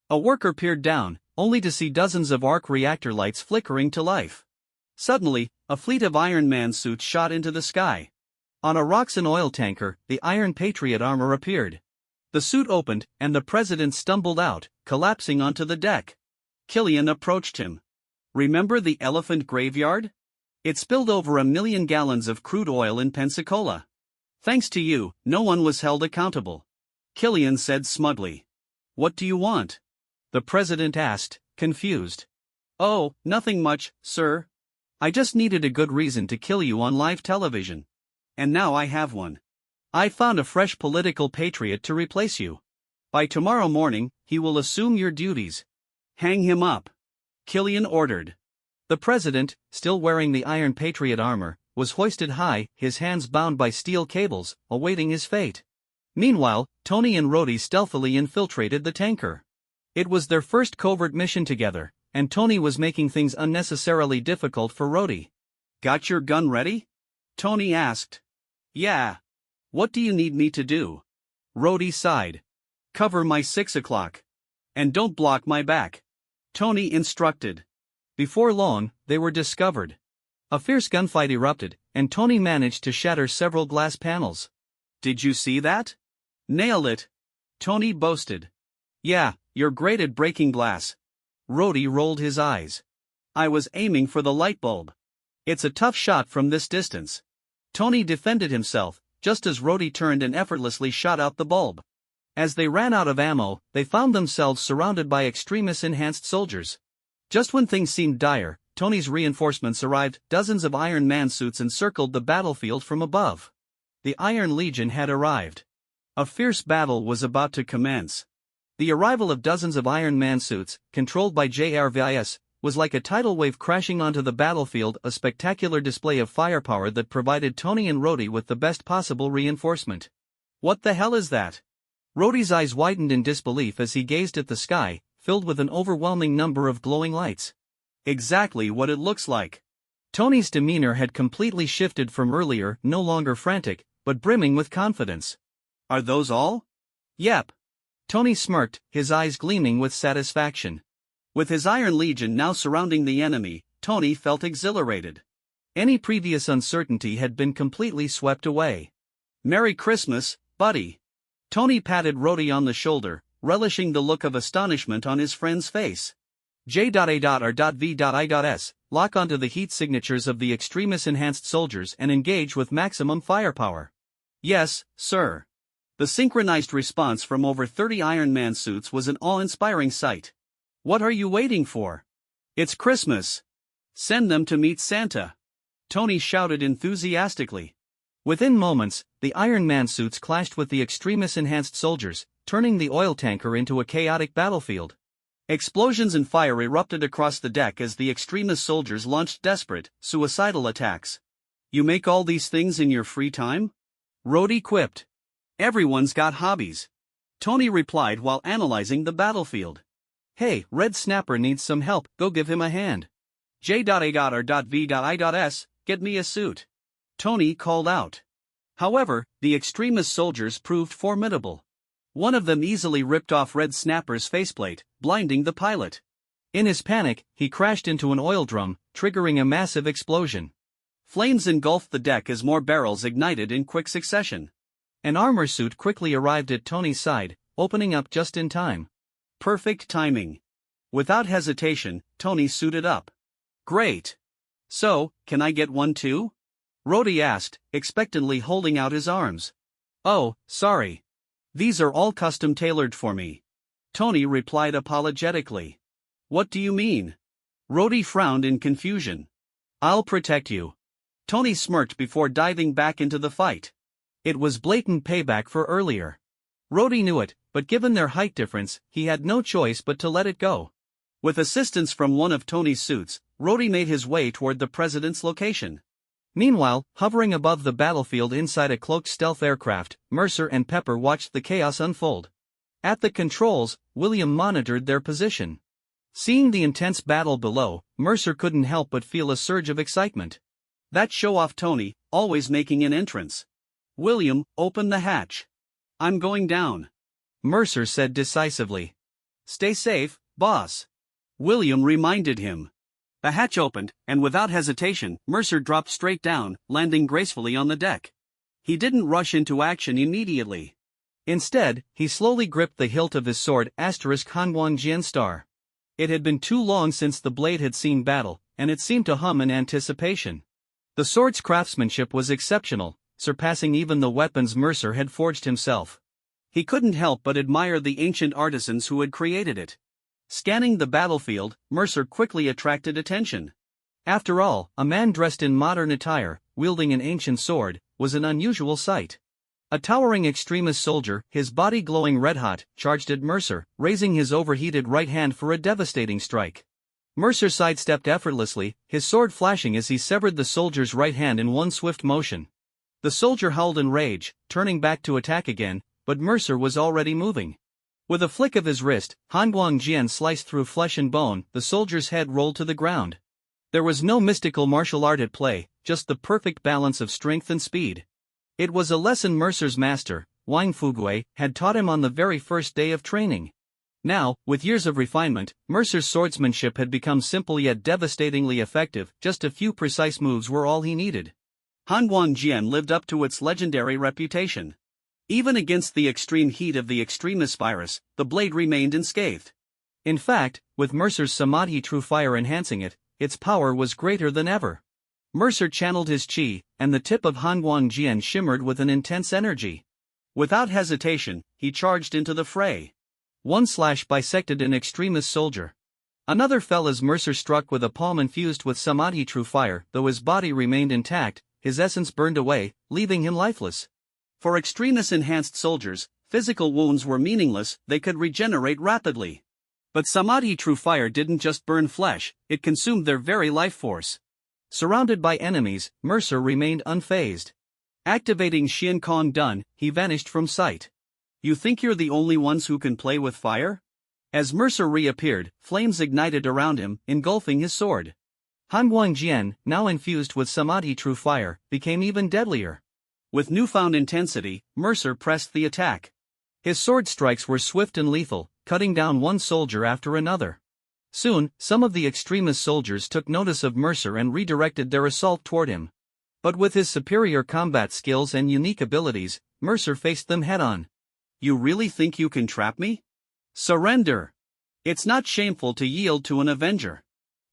A worker peered down, only to see dozens of arc reactor lights flickering to life. Suddenly, a fleet of Iron Man suits shot into the sky. On a Roxxon oil tanker, the Iron Patriot armor appeared. The suit opened, and the president stumbled out, collapsing onto the deck. Killian approached him. "Remember the elephant graveyard? It spilled over 1 million gallons of crude oil in Pensacola. Thanks to you, no one was held accountable." Killian said smugly. "What do you want?" the president asked, confused. "Oh, nothing much, sir. I just needed a good reason to kill you on live television. And now I have one. I found a fresh political patriot to replace you. By tomorrow morning, he will assume your duties." "Hang him up," Killian ordered. The president, still wearing the Iron Patriot armor, was hoisted high, his hands bound by steel cables, awaiting his fate. Meanwhile, Tony and Rhodey stealthily infiltrated the tanker. It was their first covert mission together, and Tony was making things unnecessarily difficult for Rhodey. "Got your gun ready?" Tony asked. "Yeah. What do you need me to do?" Rhodey sighed. "Cover my 6 o'clock. And don't block my back," Tony instructed. Before long, they were discovered. A fierce gunfight erupted, and Tony managed to shatter several glass panels. "Did you see that?" "Nailed it," Tony boasted. "Yeah, you're great at breaking glass." Rhodey rolled his eyes. "I was aiming for the light bulb. It's a tough shot from this distance." Tony defended himself, just as Rhodey turned and effortlessly shot out the bulb. As they ran out of ammo, they found themselves surrounded by extremis-enhanced soldiers. Just when things seemed dire, Tony's reinforcements arrived. Dozens of Iron Man suits encircled the battlefield from above. The Iron Legion had arrived. A fierce battle was about to commence. The arrival of dozens of Iron Man suits, controlled by JRVIS, was like a tidal wave crashing onto the battlefield, a spectacular display of firepower that provided Tony and Rhodey with the best possible reinforcement. "What the hell is that?" Rhodey's eyes widened in disbelief as he gazed at the sky, filled with an overwhelming number of glowing lights. "Exactly what it looks like." Tony's demeanor had completely shifted from earlier, no longer frantic, but brimming with confidence. "Are those all?" "Yep." Tony smirked, his eyes gleaming with satisfaction. With his Iron Legion now surrounding the enemy, Tony felt exhilarated. Any previous uncertainty had been completely swept away. "Merry Christmas, buddy." Tony patted Rhodey on the shoulder, relishing the look of astonishment on his friend's face. J.A.R.V.I.S. Lock onto the heat signatures of the extremis-enhanced soldiers and engage with maximum firepower. "Yes, sir." The synchronized response from over 30 Iron Man suits was an awe-inspiring sight. "What are you waiting for? It's Christmas. Send them to meet Santa," Tony shouted enthusiastically. Within moments, the Iron Man suits clashed with the extremis-enhanced soldiers, turning the oil tanker into a chaotic battlefield. Explosions and fire erupted across the deck as the extremis soldiers launched desperate, suicidal attacks. "You make all these things in your free time?" Rhodey quipped. "Everyone's got hobbies," Tony replied while analyzing the battlefield. "Hey, Red Snapper needs some help, go give him a hand. J.A.R.V.I.S. Get me a suit," Tony called out. However, the extremis soldiers proved formidable. One of them easily ripped off Red Snapper's faceplate, blinding the pilot. In his panic, he crashed into an oil drum, triggering a massive explosion. Flames engulfed the deck as more barrels ignited in quick succession. An armor suit quickly arrived at Tony's side, opening up just in time. Perfect timing. Without hesitation, Tony suited up. "Great. So, can I get one too?" Rhodey asked, expectantly holding out his arms. "Oh, sorry. These are all custom-tailored for me," Tony replied apologetically. "What do you mean?" Rhodey frowned in confusion. "I'll protect you." Tony smirked before diving back into the fight. It was blatant payback for earlier. Rhodey knew it, but given their height difference, he had no choice but to let it go. With assistance from one of Tony's suits, Rhodey made his way toward the president's location. Meanwhile, hovering above the battlefield inside a cloaked stealth aircraft, Mercer and Pepper watched the chaos unfold. At the controls, William monitored their position. Seeing the intense battle below, Mercer couldn't help but feel a surge of excitement. That show-off Tony, always making an entrance. William, open the hatch. I'm going down. Mercer said decisively. Stay safe, boss. William reminded him. The hatch opened, and without hesitation, Mercer dropped straight down, landing gracefully on the deck. He didn't rush into action immediately. Instead, he slowly gripped the hilt of his sword *Hanwang star. It had been too long since the blade had seen battle, and it seemed to hum in anticipation. The sword's craftsmanship was exceptional, surpassing even the weapons Mercer had forged himself. He couldn't help but admire the ancient artisans who had created it. Scanning the battlefield, Mercer quickly attracted attention. After all, a man dressed in modern attire, wielding an ancient sword, was an unusual sight. A towering extremist soldier, his body glowing red-hot, charged at Mercer, raising his overheated right hand for a devastating strike. Mercer sidestepped effortlessly, his sword flashing as he severed the soldier's right hand in one swift motion. The soldier howled in rage, turning back to attack again, but Mercer was already moving. With a flick of his wrist, Hanwang sliced through flesh and bone, the soldier's head rolled to the ground. There was no mystical martial art at play, just the perfect balance of strength and speed. It was a lesson Mercer's master, Wang Fugui, had taught him on the very first day of training. Now, with years of refinement, Mercer's swordsmanship had become simple yet devastatingly effective. Just a few precise moves were all he needed. Hanwang lived up to its legendary reputation. Even against the extreme heat of the extremist virus, the blade remained unscathed. In fact, with Mercer's Samadhi True Fire enhancing it, its power was greater than ever. Mercer channeled his chi, and the tip of Hanwang shimmered with an intense energy. Without hesitation, he charged into the fray. One slash bisected an extremist soldier. Another fell as Mercer struck with a palm infused with Samadhi True Fire. Though his body remained intact, his essence burned away, leaving him lifeless. For extremist-enhanced soldiers, physical wounds were meaningless, they could regenerate rapidly. But Samadhi True Fire didn't just burn flesh, it consumed their very life force. Surrounded by enemies, Mercer remained unfazed. Activating Xian Kong Dun, he vanished from sight. You think you're the only ones who can play with fire? As Mercer reappeared, flames ignited around him, engulfing his sword. Hanwang, now infused with Samadhi True Fire, became even deadlier. With newfound intensity, Mercer pressed the attack. His sword strikes were swift and lethal, cutting down one soldier after another. Soon, some of the extremist soldiers took notice of Mercer and redirected their assault toward him. But with his superior combat skills and unique abilities, Mercer faced them head-on. You really think you can trap me? Surrender! It's not shameful to yield to an avenger.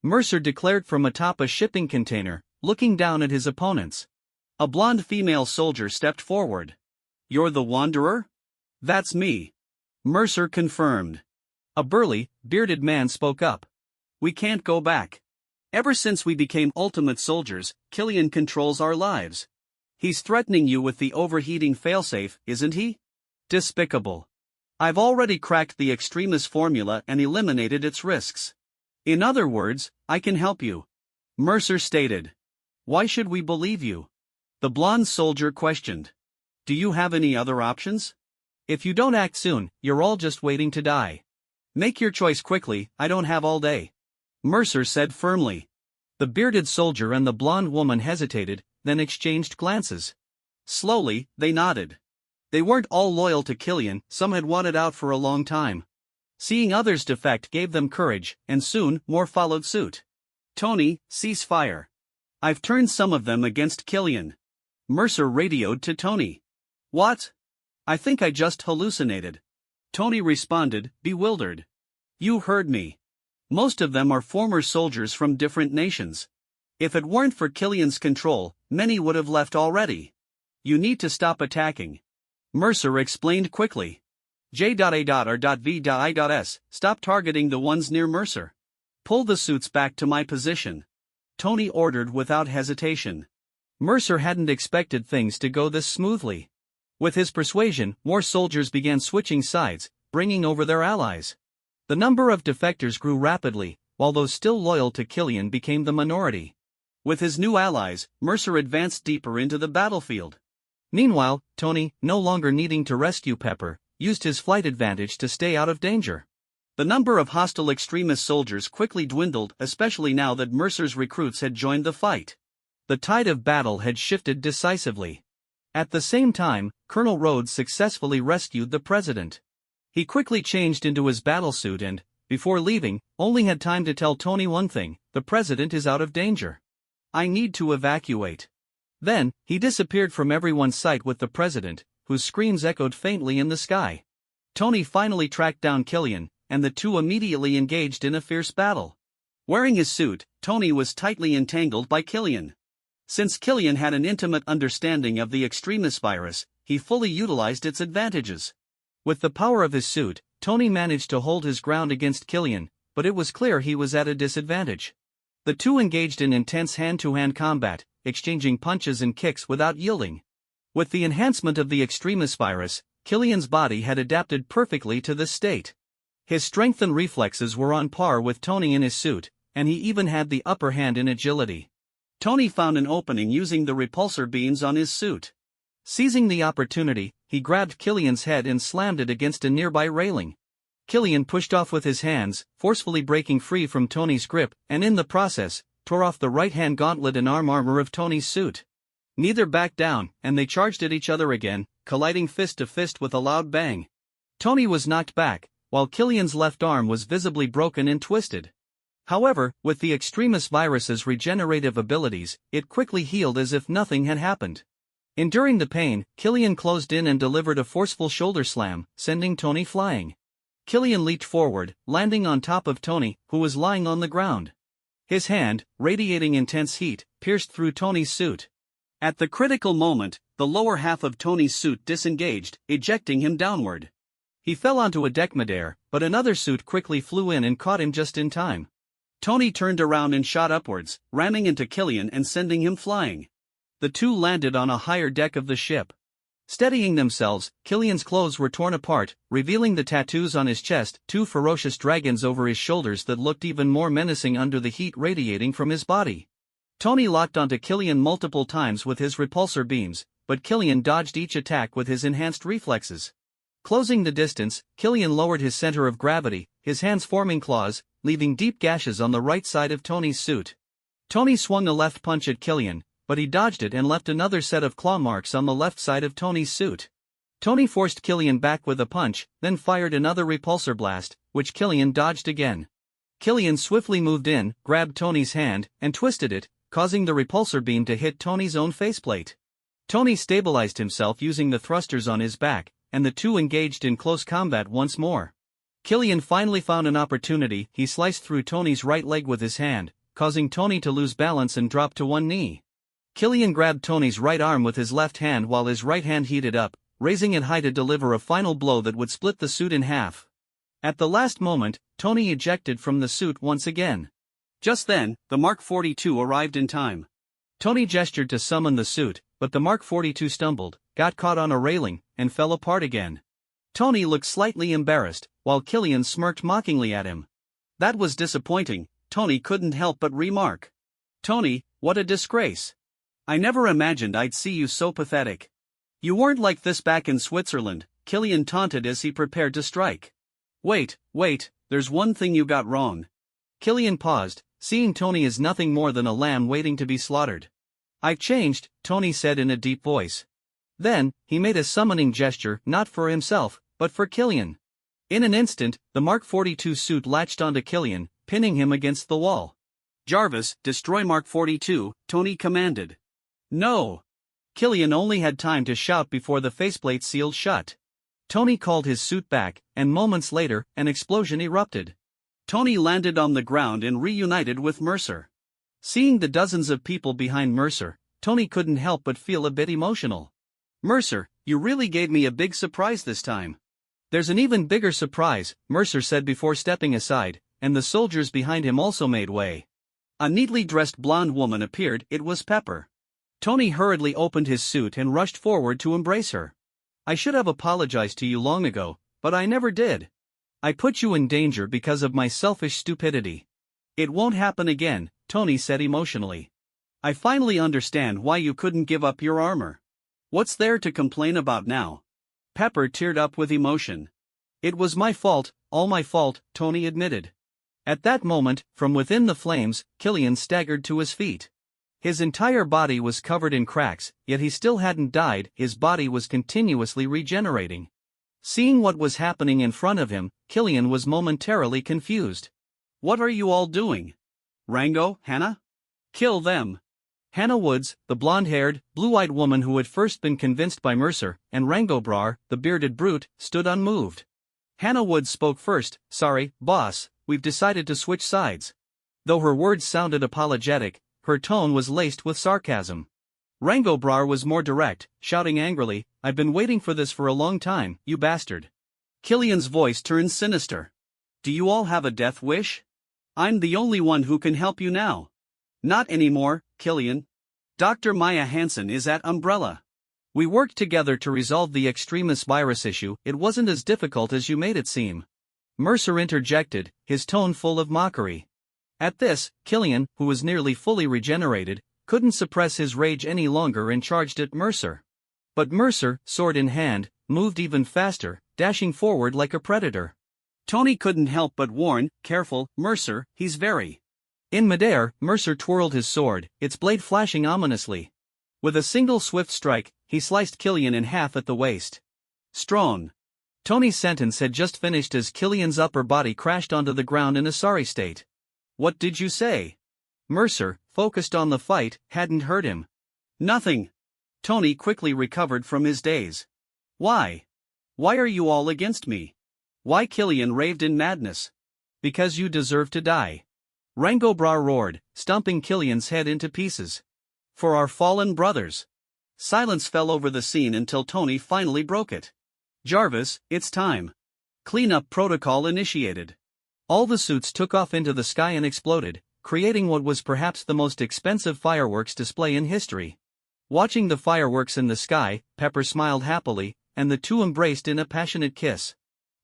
Mercer declared from atop a shipping container, looking down at his opponents. A blonde female soldier stepped forward. You're the Wanderer? That's me. Mercer confirmed. A burly, bearded man spoke up. We can't go back. Ever since we became ultimate soldiers, Killian controls our lives. He's threatening you with the overheating failsafe, isn't he? Despicable. I've already cracked the extremist formula and eliminated its risks. In other words, I can help you. Mercer stated. Why should we believe you? The blonde soldier questioned. Do you have any other options? If you don't act soon, you're all just waiting to die. Make your choice quickly, I don't have all day. Mercer said firmly. The bearded soldier and the blonde woman hesitated, then exchanged glances. Slowly, they nodded. They weren't all loyal to Killian, some had wanted out for a long time. Seeing others defect gave them courage, and soon, more followed suit. Tony, cease fire. I've turned some of them against Killian. Mercer radioed to Tony. What? I think I just hallucinated. Tony responded, bewildered. You heard me. Most of them are former soldiers from different nations. If it weren't for Killian's control, many would have left already. You need to stop attacking. Mercer explained quickly. J.A.R.V.I.S. Stop targeting the ones near Mercer. Pull the suits back to my position. Tony ordered without hesitation. Mercer hadn't expected things to go this smoothly. With his persuasion, more soldiers began switching sides, bringing over their allies. The number of defectors grew rapidly, while those still loyal to Killian became the minority. With his new allies, Mercer advanced deeper into the battlefield. Meanwhile, Tony, no longer needing to rescue Pepper, used his flight advantage to stay out of danger. The number of hostile extremist soldiers quickly dwindled, especially now that Mercer's recruits had joined the fight. The tide of battle had shifted decisively. At the same time, Colonel Rhodes successfully rescued the president. He quickly changed into his battlesuit and, before leaving, only had time to tell Tony one thing: the president is out of danger. I need to evacuate. Then, he disappeared from everyone's sight with the president, whose screams echoed faintly in the sky. Tony finally tracked down Killian, and the two immediately engaged in a fierce battle. Wearing his suit, Tony was tightly entangled by Killian. Since Killian had an intimate understanding of the extremis virus, he fully utilized its advantages. With the power of his suit, Tony managed to hold his ground against Killian, but it was clear he was at a disadvantage. The two engaged in intense hand-to-hand combat, exchanging punches and kicks without yielding. With the enhancement of the extremis virus, Killian's body had adapted perfectly to this state. His strength and reflexes were on par with Tony in his suit, and he even had the upper hand in agility. Tony found an opening using the repulsor beams on his suit. Seizing the opportunity, he grabbed Killian's head and slammed it against a nearby railing. Killian pushed off with his hands, forcefully breaking free from Tony's grip, and in the process, tore off the right-hand gauntlet and armor of Tony's suit. Neither backed down, and they charged at each other again, colliding fist to fist with a loud bang. Tony was knocked back, while Killian's left arm was visibly broken and twisted. However, with the extremis virus's regenerative abilities, it quickly healed as if nothing had happened. Enduring the pain, Killian closed in and delivered a forceful shoulder slam, sending Tony flying. Killian leaped forward, landing on top of Tony, who was lying on the ground. His hand, radiating intense heat, pierced through Tony's suit. At the critical moment, the lower half of Tony's suit disengaged, ejecting him downward. He fell onto a deck midair, but another suit quickly flew in and caught him just in time. Tony turned around and shot upwards, ramming into Killian and sending him flying. The two landed on a higher deck of the ship. Steadying themselves, Killian's clothes were torn apart, revealing the tattoos on his chest, two ferocious dragons over his shoulders that looked even more menacing under the heat radiating from his body. Tony locked onto Killian multiple times with his repulsor beams, but Killian dodged each attack with his enhanced reflexes. Closing the distance, Killian lowered his center of gravity, his hands forming claws, leaving deep gashes on the right side of Tony's suit. Tony swung a left punch at Killian, but he dodged it and left another set of claw marks on the left side of Tony's suit. Tony forced Killian back with a punch, then fired another repulsor blast, which Killian dodged again. Killian swiftly moved in, grabbed Tony's hand, and twisted it, causing the repulsor beam to hit Tony's own faceplate. Tony stabilized himself using the thrusters on his back, and the two engaged in close combat once more. Killian finally found an opportunity. He sliced through Tony's right leg with his hand, causing Tony to lose balance and drop to one knee. Killian grabbed Tony's right arm with his left hand while his right hand heated up, raising it high to deliver a final blow that would split the suit in half. At the last moment, Tony ejected from the suit once again. Just then, the Mark 42 arrived in time. Tony gestured to summon the suit, but the Mark 42 stumbled, got caught on a railing, and fell apart again. Tony looked slightly embarrassed, while Killian smirked mockingly at him. That was disappointing, Tony couldn't help but remark. Tony, what a disgrace. I never imagined I'd see you so pathetic. You weren't like this back in Switzerland, Killian taunted as he prepared to strike. Wait, there's one thing you got wrong. Killian paused, seeing Tony as nothing more than a lamb waiting to be slaughtered. I've changed, Tony said in a deep voice. Then, he made a summoning gesture, not for himself, but for Killian. In an instant, the Mark 42 suit latched onto Killian, pinning him against the wall. Jarvis, destroy Mark 42, Tony commanded. No! Killian only had time to shout before the faceplate sealed shut. Tony called his suit back, and moments later, an explosion erupted. Tony landed on the ground and reunited with Mercer. Seeing the dozens of people behind Mercer, Tony couldn't help but feel a bit emotional. Mercer, you really gave me a big surprise this time. There's an even bigger surprise, Mercer said before stepping aside, and the soldiers behind him also made way. A neatly dressed blonde woman appeared. It was Pepper. Tony hurriedly opened his suit and rushed forward to embrace her. I should have apologized to you long ago, but I never did. I put you in danger because of my selfish stupidity. It won't happen again, Tony said emotionally. I finally understand why you couldn't give up your armor. What's there to complain about now? Pepper teared up with emotion. It was my fault, all my fault, Tony admitted. At that moment, from within the flames, Killian staggered to his feet. His entire body was covered in cracks, yet he still hadn't died, his body was continuously regenerating. Seeing what was happening in front of him, Killian was momentarily confused. What are you all doing? Rango, Hannah? Kill them. Hannah Woods, the blonde-haired, blue-eyed woman who had first been convinced by Mercer, and Rango Brar, the bearded brute, stood unmoved. Hannah Woods spoke first. Sorry, boss, we've decided to switch sides. Though her words sounded apologetic, her tone was laced with sarcasm. Rango Brar was more direct, shouting angrily, I've been waiting for this for a long time, you bastard. Killian's voice turned sinister. Do you all have a death wish? I'm the only one who can help you now. Not anymore, Killian. Dr. Maya Hansen is at Umbrella. We worked together to resolve the extremis virus issue, it wasn't as difficult as you made it seem. Mercer interjected, his tone full of mockery. At this, Killian, who was nearly fully regenerated, couldn't suppress his rage any longer and charged at Mercer. But Mercer, sword in hand, moved even faster, dashing forward like a predator. Tony couldn't help but warn, careful, Mercer, he's very. In midair, Mercer twirled his sword, its blade flashing ominously. With a single swift strike, he sliced Killian in half at the waist. Strong. Tony's sentence had just finished as Killian's upper body crashed onto the ground in a sorry state. What did you say? Mercer, focused on the fight, hadn't heard him. Nothing. Tony quickly recovered from his daze. Why? Why are you all against me? Why? Killian raved in madness. Because you deserve to die. Rango Brar roared, stomping Killian's head into pieces. For our fallen brothers. Silence fell over the scene until Tony finally broke it. Jarvis, it's time. Cleanup protocol initiated. All the suits took off into the sky and exploded, creating what was perhaps the most expensive fireworks display in history. Watching the fireworks in the sky, Pepper smiled happily, and the two embraced in a passionate kiss.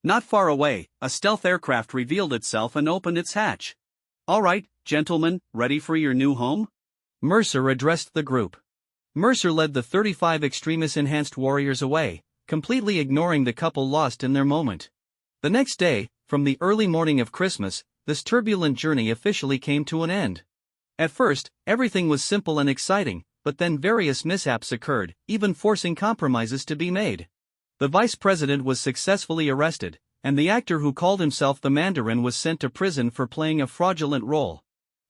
Not far away, a stealth aircraft revealed itself and opened its hatch. All right, gentlemen, ready for your new home? Mercer addressed the group. Mercer led the 35 extremis enhanced warriors away, completely ignoring the couple lost in their moment. The next day, from the early morning of Christmas, this turbulent journey officially came to an end. At first, everything was simple and exciting, but then various mishaps occurred, even forcing compromises to be made. The vice president was successfully arrested, and the actor who called himself the Mandarin was sent to prison for playing a fraudulent role.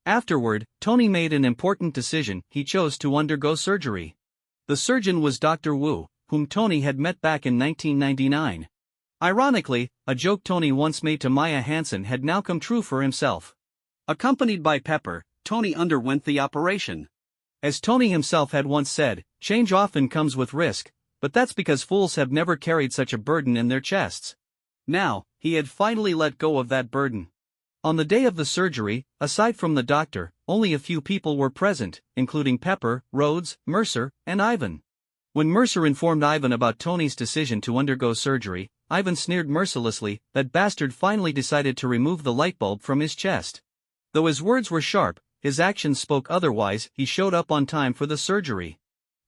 Afterward, Tony made an important decision, he chose to undergo surgery. The surgeon was Dr. Wu, whom Tony had met back in 1999. Ironically, a joke Tony once made to Maya Hansen had now come true for himself. Accompanied by Pepper, Tony underwent the operation. As Tony himself had once said, change often comes with risk, but that's because fools have never carried such a burden in their chests. Now, he had finally let go of that burden. On the day of the surgery, aside from the doctor, only a few people were present, including Pepper, Rhodes, Mercer, and Ivan. When Mercer informed Ivan about Tony's decision to undergo surgery, Ivan sneered mercilessly, that bastard finally decided to remove the light bulb from his chest. Though his words were sharp, his actions spoke otherwise, he showed up on time for the surgery.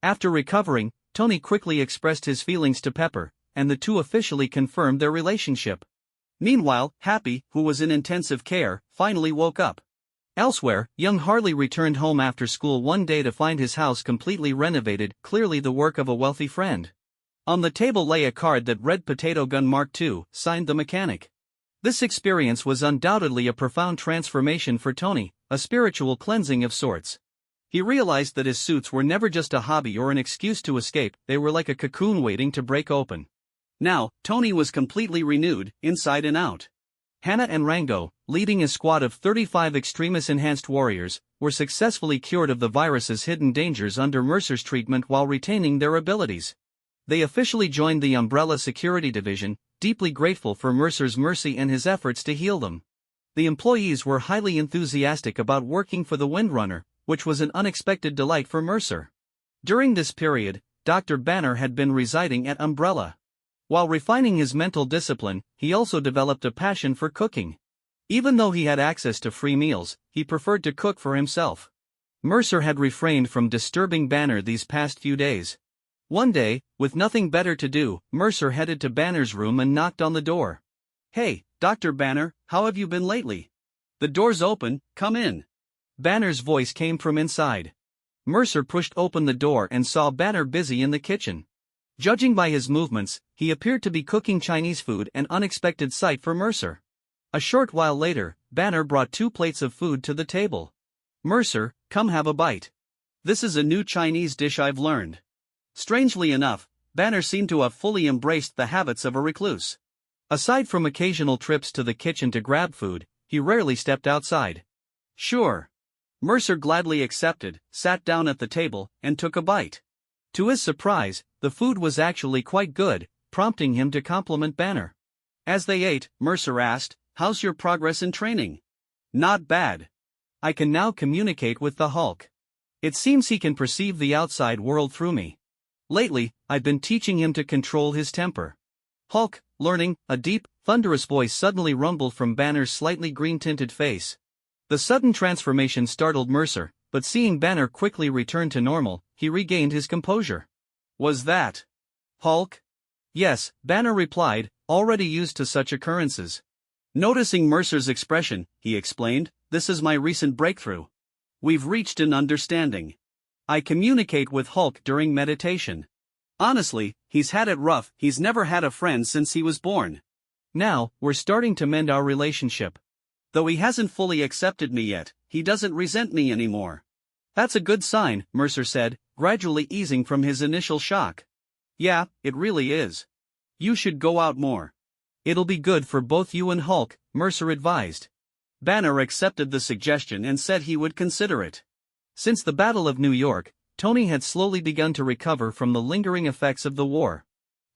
After recovering, Tony quickly expressed his feelings to Pepper, and the two officially confirmed their relationship. Meanwhile, Happy, who was in intensive care, finally woke up. Elsewhere, young Harley returned home after school one day to find his house completely renovated, clearly the work of a wealthy friend. On the table lay a card that read Potato Gun Mark II, signed the mechanic. This experience was undoubtedly a profound transformation for Tony, a spiritual cleansing of sorts. He realized that his suits were never just a hobby or an excuse to escape, they were like a cocoon waiting to break open. Now, Tony was completely renewed, inside and out. Hannah and Rango, leading a squad of 35 extremis enhanced warriors, were successfully cured of the virus's hidden dangers under Mercer's treatment while retaining their abilities. They officially joined the Umbrella Security Division, deeply grateful for Mercer's mercy and his efforts to heal them. The employees were highly enthusiastic about working for the Windrunner, which was an unexpected delight for Mercer. During this period, Dr. Banner had been residing at Umbrella. While refining his mental discipline, he also developed a passion for cooking. Even though he had access to free meals, he preferred to cook for himself. Mercer had refrained from disturbing Banner these past few days. One day, with nothing better to do, Mercer headed to Banner's room and knocked on the door. "Hey, Dr. Banner, how have you been lately? The door's open, come in." Banner's voice came from inside. Mercer pushed open the door and saw Banner busy in the kitchen. Judging by his movements, he appeared to be cooking Chinese food, an unexpected sight for Mercer. A short while later, Banner brought 2 plates of food to the table. "Mercer, come have a bite. This is a new Chinese dish I've learned." Strangely enough, Banner seemed to have fully embraced the habits of a recluse. Aside from occasional trips to the kitchen to grab food, he rarely stepped outside. "Sure." Mercer gladly accepted, sat down at the table, and took a bite. To his surprise, the food was actually quite good, prompting him to compliment Banner. As they ate, Mercer asked, "How's your progress in training?" "Not bad. I can now communicate with the Hulk. It seems he can perceive the outside world through me. Lately, I've been teaching him to control his temper." "Hulk, learning," a deep, thunderous voice suddenly rumbled from Banner's slightly green-tinted face. The sudden transformation startled Mercer, but seeing Banner quickly return to normal, he regained his composure. "Was that Hulk?" "Yes," Banner replied, already used to such occurrences. Noticing Mercer's expression, he explained, "This is my recent breakthrough. We've reached an understanding. I communicate with Hulk during meditation. Honestly, he's had it rough, he's never had a friend since he was born. Now, we're starting to mend our relationship. Though he hasn't fully accepted me yet, he doesn't resent me anymore." "That's a good sign," Mercer said, gradually easing from his initial shock. "Yeah, it really is. You should go out more. It'll be good for both you and Hulk," Mercer advised. Banner accepted the suggestion and said he would consider it. Since the Battle of New York, Tony had slowly begun to recover from the lingering effects of the war.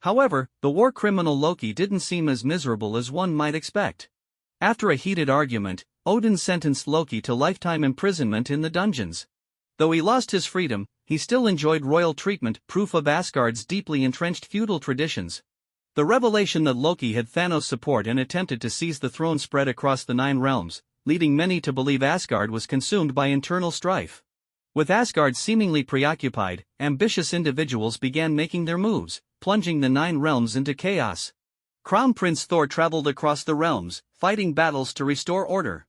However, the war criminal Loki didn't seem as miserable as one might expect. After a heated argument, Odin sentenced Loki to lifetime imprisonment in the dungeons. Though he lost his freedom, he still enjoyed royal treatment, proof of Asgard's deeply entrenched feudal traditions. The revelation that Loki had Thanos' support and attempted to seize the throne spread across the 9 realms, leading many to believe Asgard was consumed by internal strife. With Asgard seemingly preoccupied, ambitious individuals began making their moves, plunging the 9 realms into chaos. Crown Prince Thor traveled across the realms, fighting battles to restore order.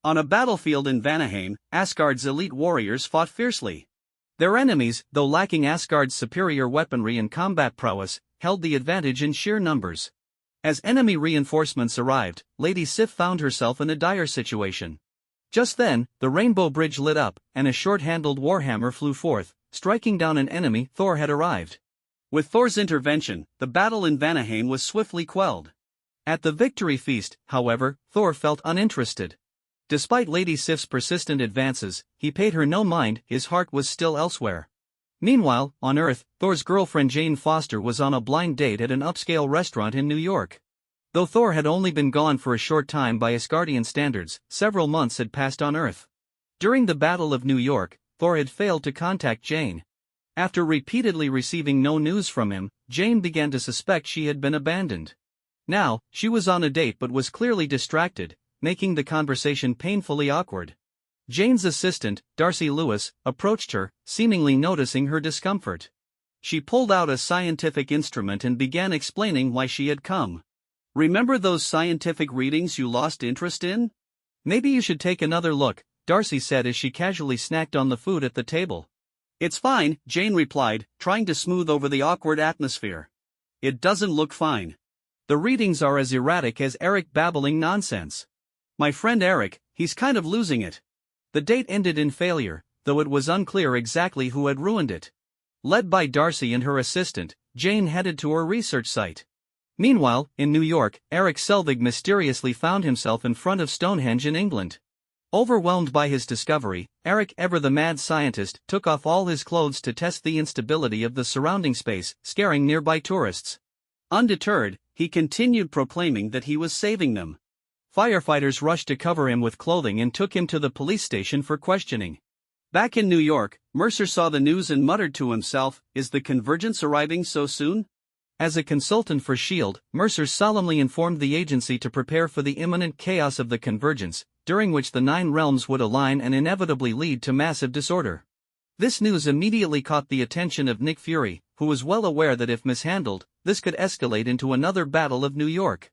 On a battlefield in Vanaheim, Asgard's elite warriors fought fiercely. Their enemies, though lacking Asgard's superior weaponry and combat prowess, held the advantage in sheer numbers. As enemy reinforcements arrived, Lady Sif found herself in a dire situation. Just then, the Rainbow Bridge lit up, and a short-handled warhammer flew forth, striking down an enemy. Thor had arrived. With Thor's intervention, the battle in Vanaheim was swiftly quelled. At the victory feast, however, Thor felt uninterested. Despite Lady Sif's persistent advances, he paid her no mind, his heart was still elsewhere. Meanwhile, on Earth, Thor's girlfriend Jane Foster was on a blind date at an upscale restaurant in New York. Though Thor had only been gone for a short time by Asgardian standards, several months had passed on Earth. During the Battle of New York, Thor had failed to contact Jane. After repeatedly receiving no news from him, Jane began to suspect she had been abandoned. Now, she was on a date but was clearly distracted, making the conversation painfully awkward. Jane's assistant, Darcy Lewis, approached her, seemingly noticing her discomfort. She pulled out a scientific instrument and began explaining why she had come. "Remember those scientific readings you lost interest in? Maybe you should take another look," Darcy said as she casually snacked on the food at the table. "It's fine," Jane replied, trying to smooth over the awkward atmosphere. "It doesn't look fine. The readings are as erratic as Eric babbling nonsense. My friend Eric, he's kind of losing it." The date ended in failure, though it was unclear exactly who had ruined it. Led by Darcy and her assistant, Jane headed to her research site. Meanwhile, in New York, Eric Selvig mysteriously found himself in front of Stonehenge in England. Overwhelmed by his discovery, Eric, ever the mad scientist, took off all his clothes to test the instability of the surrounding space, scaring nearby tourists. Undeterred, he continued proclaiming that he was saving them. Firefighters rushed to cover him with clothing and took him to the police station for questioning. Back in New York, Mercer saw the news and muttered to himself, "Is the convergence arriving so soon?" As a consultant for S.H.I.E.L.D., Mercer solemnly informed the agency to prepare for the imminent chaos of the convergence, during which the 9 realms would align and inevitably lead to massive disorder. This news immediately caught the attention of Nick Fury, who was well aware that if mishandled, this could escalate into another Battle of New York.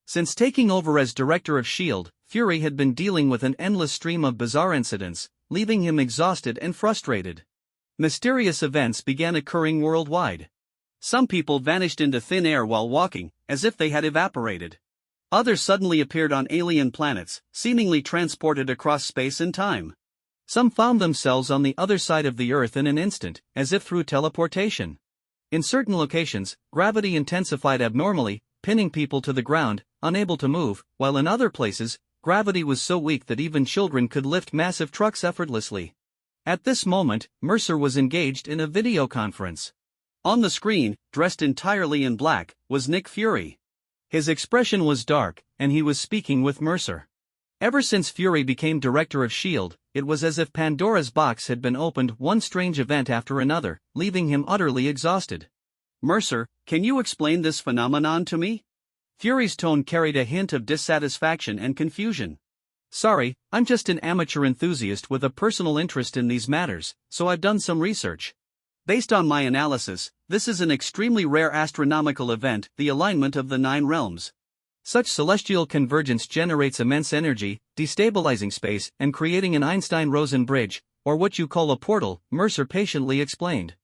Since taking over as director of S.H.I.E.L.D., Fury had been dealing with an endless stream of bizarre incidents, leaving him exhausted and frustrated. Mysterious events began occurring worldwide. Some people vanished into thin air while walking, as if they had evaporated. Others suddenly appeared on alien planets, seemingly transported across space and time. Some found themselves on the other side of the Earth in an instant, as if through teleportation. In certain locations, gravity intensified abnormally, pinning people to the ground, unable to move, while in other places, gravity was so weak that even children could lift massive trucks effortlessly. At this moment, Mercer was engaged in a video conference. On the screen, dressed entirely in black, was Nick Fury. His expression was dark, and he was speaking with Mercer. Ever since Fury became director of S.H.I.E.L.D., it was as if Pandora's box had been opened, one strange event after another, leaving him utterly exhausted. "Mercer, can you explain this phenomenon to me?" Fury's tone carried a hint of dissatisfaction and confusion. "Sorry, I'm just an amateur enthusiast with a personal interest in these matters, so I've done some research. Based on my analysis, this is an extremely rare astronomical event, the alignment of the 9 realms. Such celestial convergence generates immense energy, destabilizing space and creating an Einstein-Rosen bridge, or what you call a portal," Mercer patiently explained.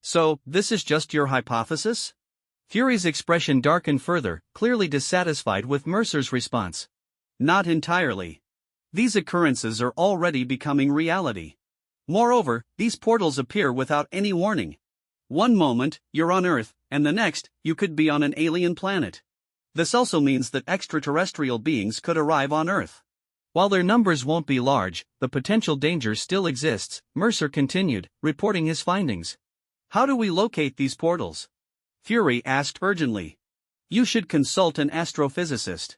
"So, this is just your hypothesis?" Fury's expression darkened further, clearly dissatisfied with Mercer's response. "Not entirely. These occurrences are already becoming reality. Moreover, these portals appear without any warning. One moment, you're on Earth, and the next, you could be on an alien planet. This also means that extraterrestrial beings could arrive on Earth. While their numbers won't be large, the potential danger still exists," Mercer continued, reporting his findings. "How do we locate these portals?" Fury asked urgently. "You should consult an astrophysicist.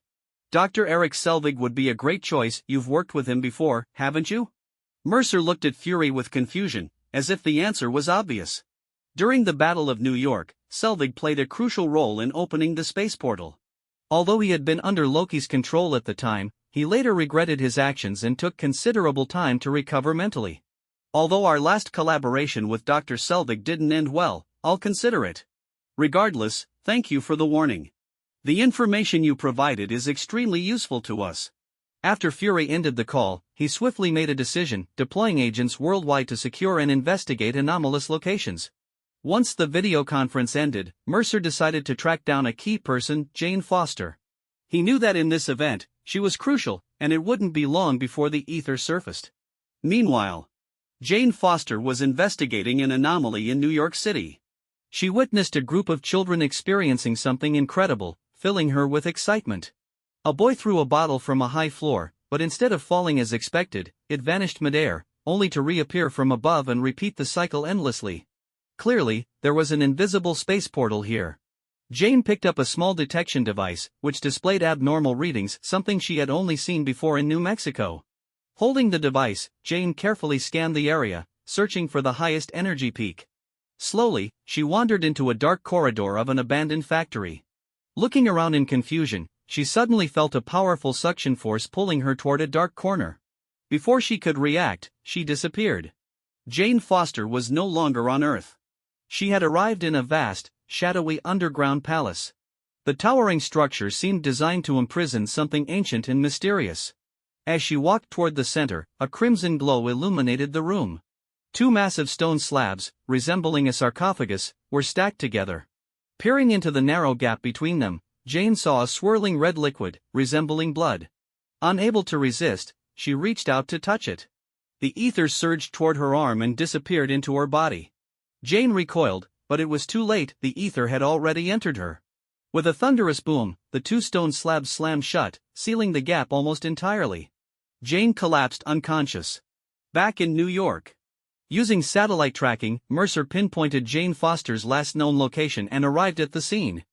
Dr. Eric Selvig would be a great choice. You've worked with him before, haven't you?" Mercer looked at Fury with confusion, as if the answer was obvious. During the Battle of New York, Selvig played a crucial role in opening the space portal. Although he had been under Loki's control at the time, he later regretted his actions and took considerable time to recover mentally. "Although our last collaboration with Dr. Selvig didn't end well, I'll consider it. Regardless, thank you for the warning. The information you provided is extremely useful to us." After Fury ended the call, he swiftly made a decision, deploying agents worldwide to secure and investigate anomalous locations. Once the video conference ended, Mercer decided to track down a key person, Jane Foster. He knew that in this event, she was crucial, and it wouldn't be long before the ether surfaced. Meanwhile, Jane Foster was investigating an anomaly in New York City. She witnessed a group of children experiencing something incredible, filling her with excitement. A boy threw a bottle from a high floor, but instead of falling as expected, it vanished midair, only to reappear from above and repeat the cycle endlessly. Clearly, there was an invisible space portal here. Jane picked up a small detection device, which displayed abnormal readings, something she had only seen before in New Mexico. Holding the device, Jane carefully scanned the area, searching for the highest energy peak. Slowly, she wandered into a dark corridor of an abandoned factory. Looking around in confusion, she suddenly felt a powerful suction force pulling her toward a dark corner. Before she could react, she disappeared. Jane Foster was no longer on Earth. She had arrived in a vast, shadowy underground palace. The towering structure seemed designed to imprison something ancient and mysterious. As she walked toward the center, a crimson glow illuminated the room. 2 massive stone slabs, resembling a sarcophagus, were stacked together. Peering into the narrow gap between them, Jane saw a swirling red liquid, resembling blood. Unable to resist, she reached out to touch it. The ether surged toward her arm and disappeared into her body. Jane recoiled, but it was too late, the ether had already entered her. With a thunderous boom, the 2 stone slabs slammed shut, sealing the gap almost entirely. Jane collapsed unconscious. Back in New York. Using satellite tracking, Mercer pinpointed Jane Foster's last known location and arrived at the scene.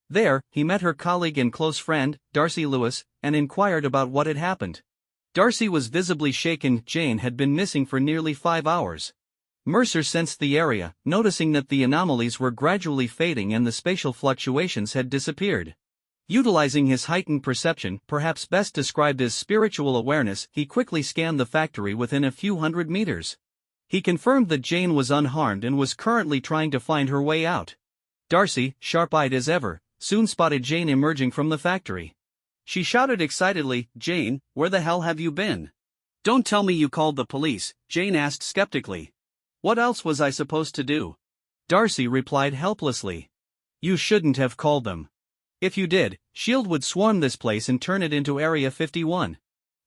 There, he met her colleague and close friend, Darcy Lewis, and inquired about what had happened. Darcy was visibly shaken. Jane had been missing for nearly 5 hours. Mercer sensed the area, noticing that the anomalies were gradually fading and the spatial fluctuations had disappeared. Utilizing his heightened perception, perhaps best described as spiritual awareness, he quickly scanned the factory within a few hundred meters. He confirmed that Jane was unharmed and was currently trying to find her way out. Darcy, sharp-eyed as ever, soon spotted Jane emerging from the factory. She shouted excitedly, "Jane, where the hell have you been?" "Don't tell me you called the police," Jane asked skeptically. What else was I supposed to do? Darcy replied helplessly. You shouldn't have called them. If you did, S.H.I.E.L.D. would swarm this place and turn it into Area 51.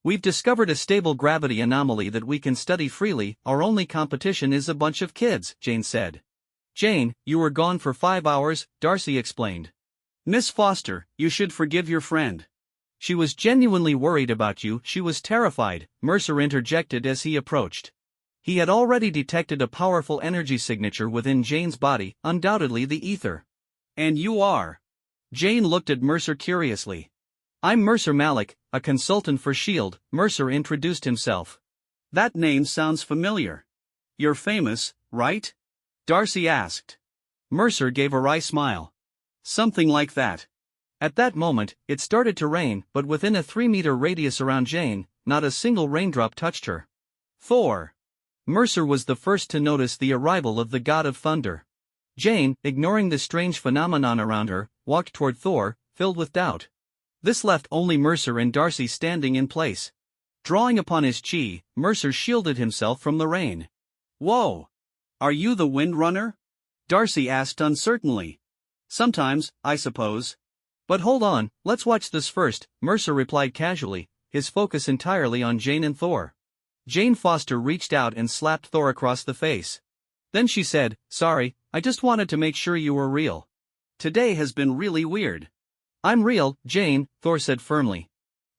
We've discovered a stable gravity anomaly that we can study freely. Our only competition is a bunch of kids, Jane said. Jane, you were gone for 5 hours, Darcy explained. Miss Foster, you should forgive your friend. She was genuinely worried about you. She was terrified, Mercer interjected as he approached. He had already detected a powerful energy signature within Jane's body, undoubtedly the ether. And you are? Jane looked at Mercer curiously. I'm Mercer Malik, a consultant for S.H.I.E.L.D., Mercer introduced himself. That name sounds familiar. You're famous, right? Darcy asked. Mercer gave a wry smile. Something like that. At that moment, it started to rain, but within a 3-meter radius around Jane, not a single raindrop touched her. Thor. Mercer was the first to notice the arrival of the god of thunder. Jane, ignoring the strange phenomenon around her, walked toward Thor, filled with doubt. This left only Mercer and Darcy standing in place. Drawing upon his chi, Mercer shielded himself from the rain. Whoa! Are you the Windrunner? Darcy asked uncertainly. Sometimes, I suppose. But hold on, let's watch this first, Mercer replied casually, his focus entirely on Jane and Thor. Jane Foster reached out and slapped Thor across the face. Then she said, sorry, I just wanted to make sure you were real. Today has been really weird. I'm real, Jane, Thor said firmly.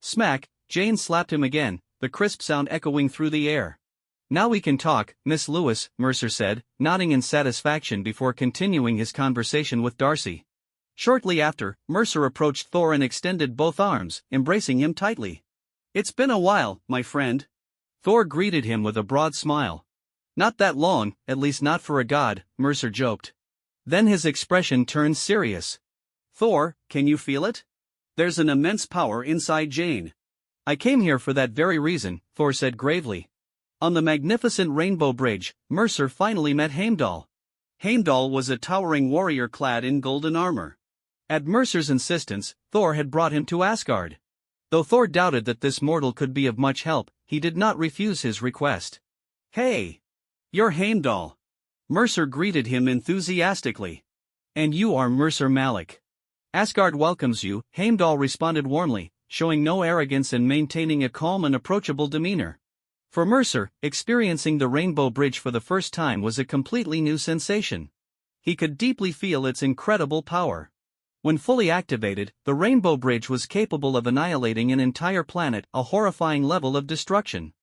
Smack, Jane slapped him again, the crisp sound echoing through the air. Now we can talk, Miss Lewis, Mercer said, nodding in satisfaction before continuing his conversation with Darcy. Shortly after, Mercer approached Thor and extended both arms, embracing him tightly. It's been a while, my friend. Thor greeted him with a broad smile. Not that long, at least not for a god, Mercer joked. Then his expression turned serious. Thor, can you feel it? There's an immense power inside Jane. I came here for that very reason, Thor said gravely. On the magnificent Rainbow Bridge, Mercer finally met Heimdall. Heimdall was a towering warrior clad in golden armor. At Mercer's insistence, Thor had brought him to Asgard. Though Thor doubted that this mortal could be of much help, he did not refuse his request. Hey! You're Heimdall. Mercer greeted him enthusiastically. And you are Mercer Malik. Asgard welcomes you, Heimdall responded warmly, showing no arrogance and maintaining a calm and approachable demeanor. For Mercer, experiencing the Rainbow Bridge for the first time was a completely new sensation. He could deeply feel its incredible power. When fully activated, the Rainbow Bridge was capable of annihilating an entire planet, a horrifying level of destruction.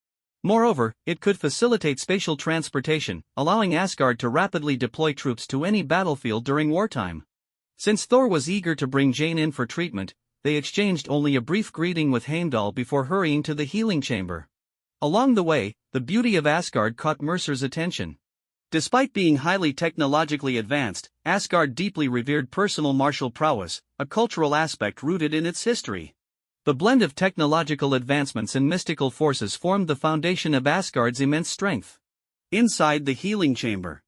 Moreover, it could facilitate spatial transportation, allowing Asgard to rapidly deploy troops to any battlefield during wartime. Since Thor was eager to bring Jane in for treatment, they exchanged only a brief greeting with Heimdall before hurrying to the healing chamber. Along the way, the beauty of Asgard caught Mercer's attention. Despite being highly technologically advanced, Asgard deeply revered personal martial prowess, a cultural aspect rooted in its history. The blend of technological advancements and mystical forces formed the foundation of Asgard's immense strength. Inside the healing chamber,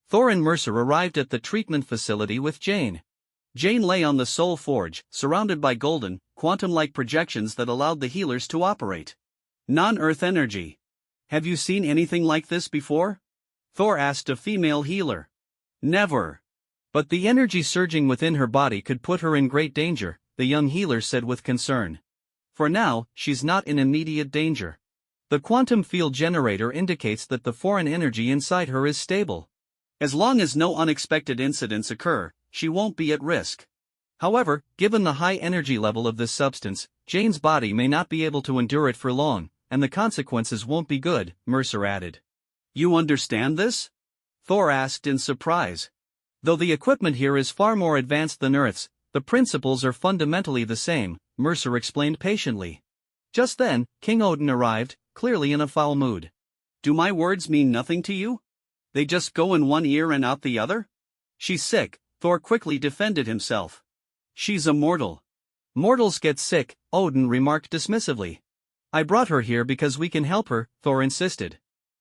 Thor and Mercer arrived at the treatment facility with Jane. Jane lay on the Soul Forge, surrounded by golden, quantum-like projections that allowed the healers to operate. Non-Earth energy. Have you seen anything like this before? Thor asked a female healer. Never. But the energy surging within her body could put her in great danger, the young healer said with concern. For now, she's not in immediate danger. The quantum field generator indicates that the foreign energy inside her is stable. As long as no unexpected incidents occur, she won't be at risk. However, given the high energy level of this substance, Jane's body may not be able to endure it for long, and the consequences won't be good, Mercer added. You understand this? Thor asked in surprise. Though the equipment here is far more advanced than Earth's, the principles are fundamentally the same, Mercer explained patiently. Just then, King Odin arrived, clearly in a foul mood. Do my words mean nothing to you? They just go in one ear and out the other? She's sick, Thor quickly defended himself. She's a mortal. Mortals get sick, Odin remarked dismissively. I brought her here because we can help her, Thor insisted.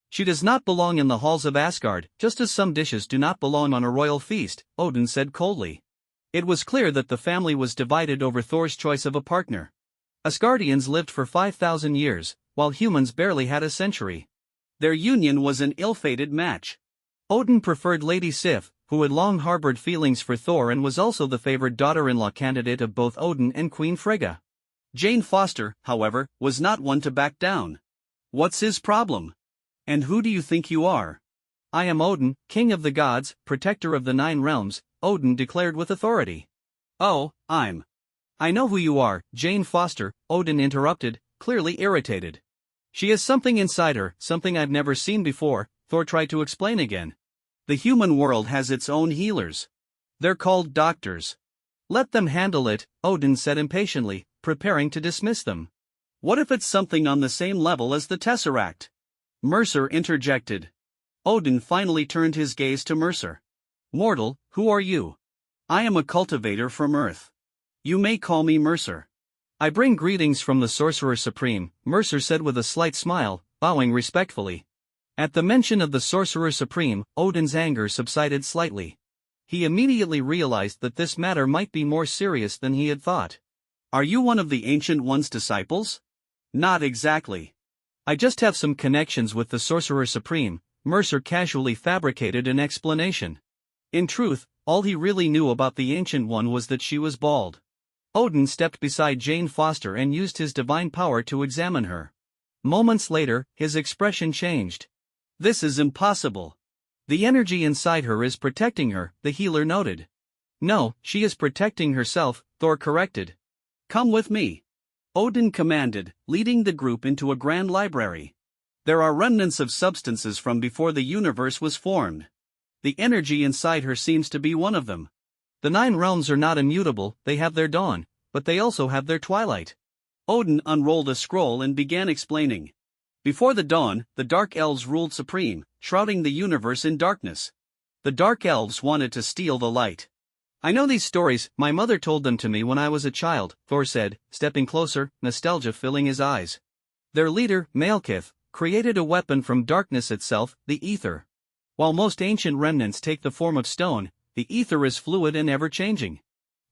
She does not belong in the halls of Asgard, just as some dishes do not belong on a royal feast, Odin said coldly. It was clear that the family was divided over Thor's choice of a partner. Asgardians lived for 5,000 years, while humans barely had a century. Their union was an ill-fated match. Odin preferred Lady Sif, who had long harbored feelings for Thor and was also the favored daughter-in-law candidate of both Odin and Queen Frigga. Jane Foster, however, was not one to back down. What's his problem? And who do you think you are? I am Odin, king of the gods, protector of the 9 realms, Odin declared with authority. Oh, I know who you are, Jane Foster, Odin interrupted, clearly irritated. She has something inside her, something I've never seen before, Thor tried to explain again. The human world has its own healers. They're called doctors. Let them handle it, Odin said impatiently, preparing to dismiss them. What if it's something on the same level as the Tesseract? Mercer interjected. Odin finally turned his gaze to Mercer. Mortal, who are you? I am a cultivator from Earth. You may call me Mercer. I bring greetings from the Sorcerer Supreme, Mercer said with a slight smile, bowing respectfully. At the mention of the Sorcerer Supreme, Odin's anger subsided slightly. He immediately realized that this matter might be more serious than he had thought. Are you one of the Ancient One's disciples? Not exactly. I just have some connections with the Sorcerer Supreme, Mercer casually fabricated an explanation. In truth, all he really knew about the Ancient One was that she was bald. Odin stepped beside Jane Foster and used his divine power to examine her. Moments later, his expression changed. This is impossible. The energy inside her is protecting her, the healer noted. No, she is protecting herself, Thor corrected. Come with me. Odin commanded, leading the group into a grand library. There are remnants of substances from before the universe was formed. The energy inside her seems to be one of them. The 9 realms are not immutable, they have their dawn, but they also have their twilight. Odin unrolled a scroll and began explaining. Before the dawn, the Dark Elves ruled supreme, shrouding the universe in darkness. The Dark Elves wanted to steal the light. I know these stories, my mother told them to me when I was a child, Thor said, stepping closer, nostalgia filling his eyes. Their leader, Malekith, created a weapon from darkness itself, the ether. While most ancient remnants take the form of stone, the ether is fluid and ever-changing.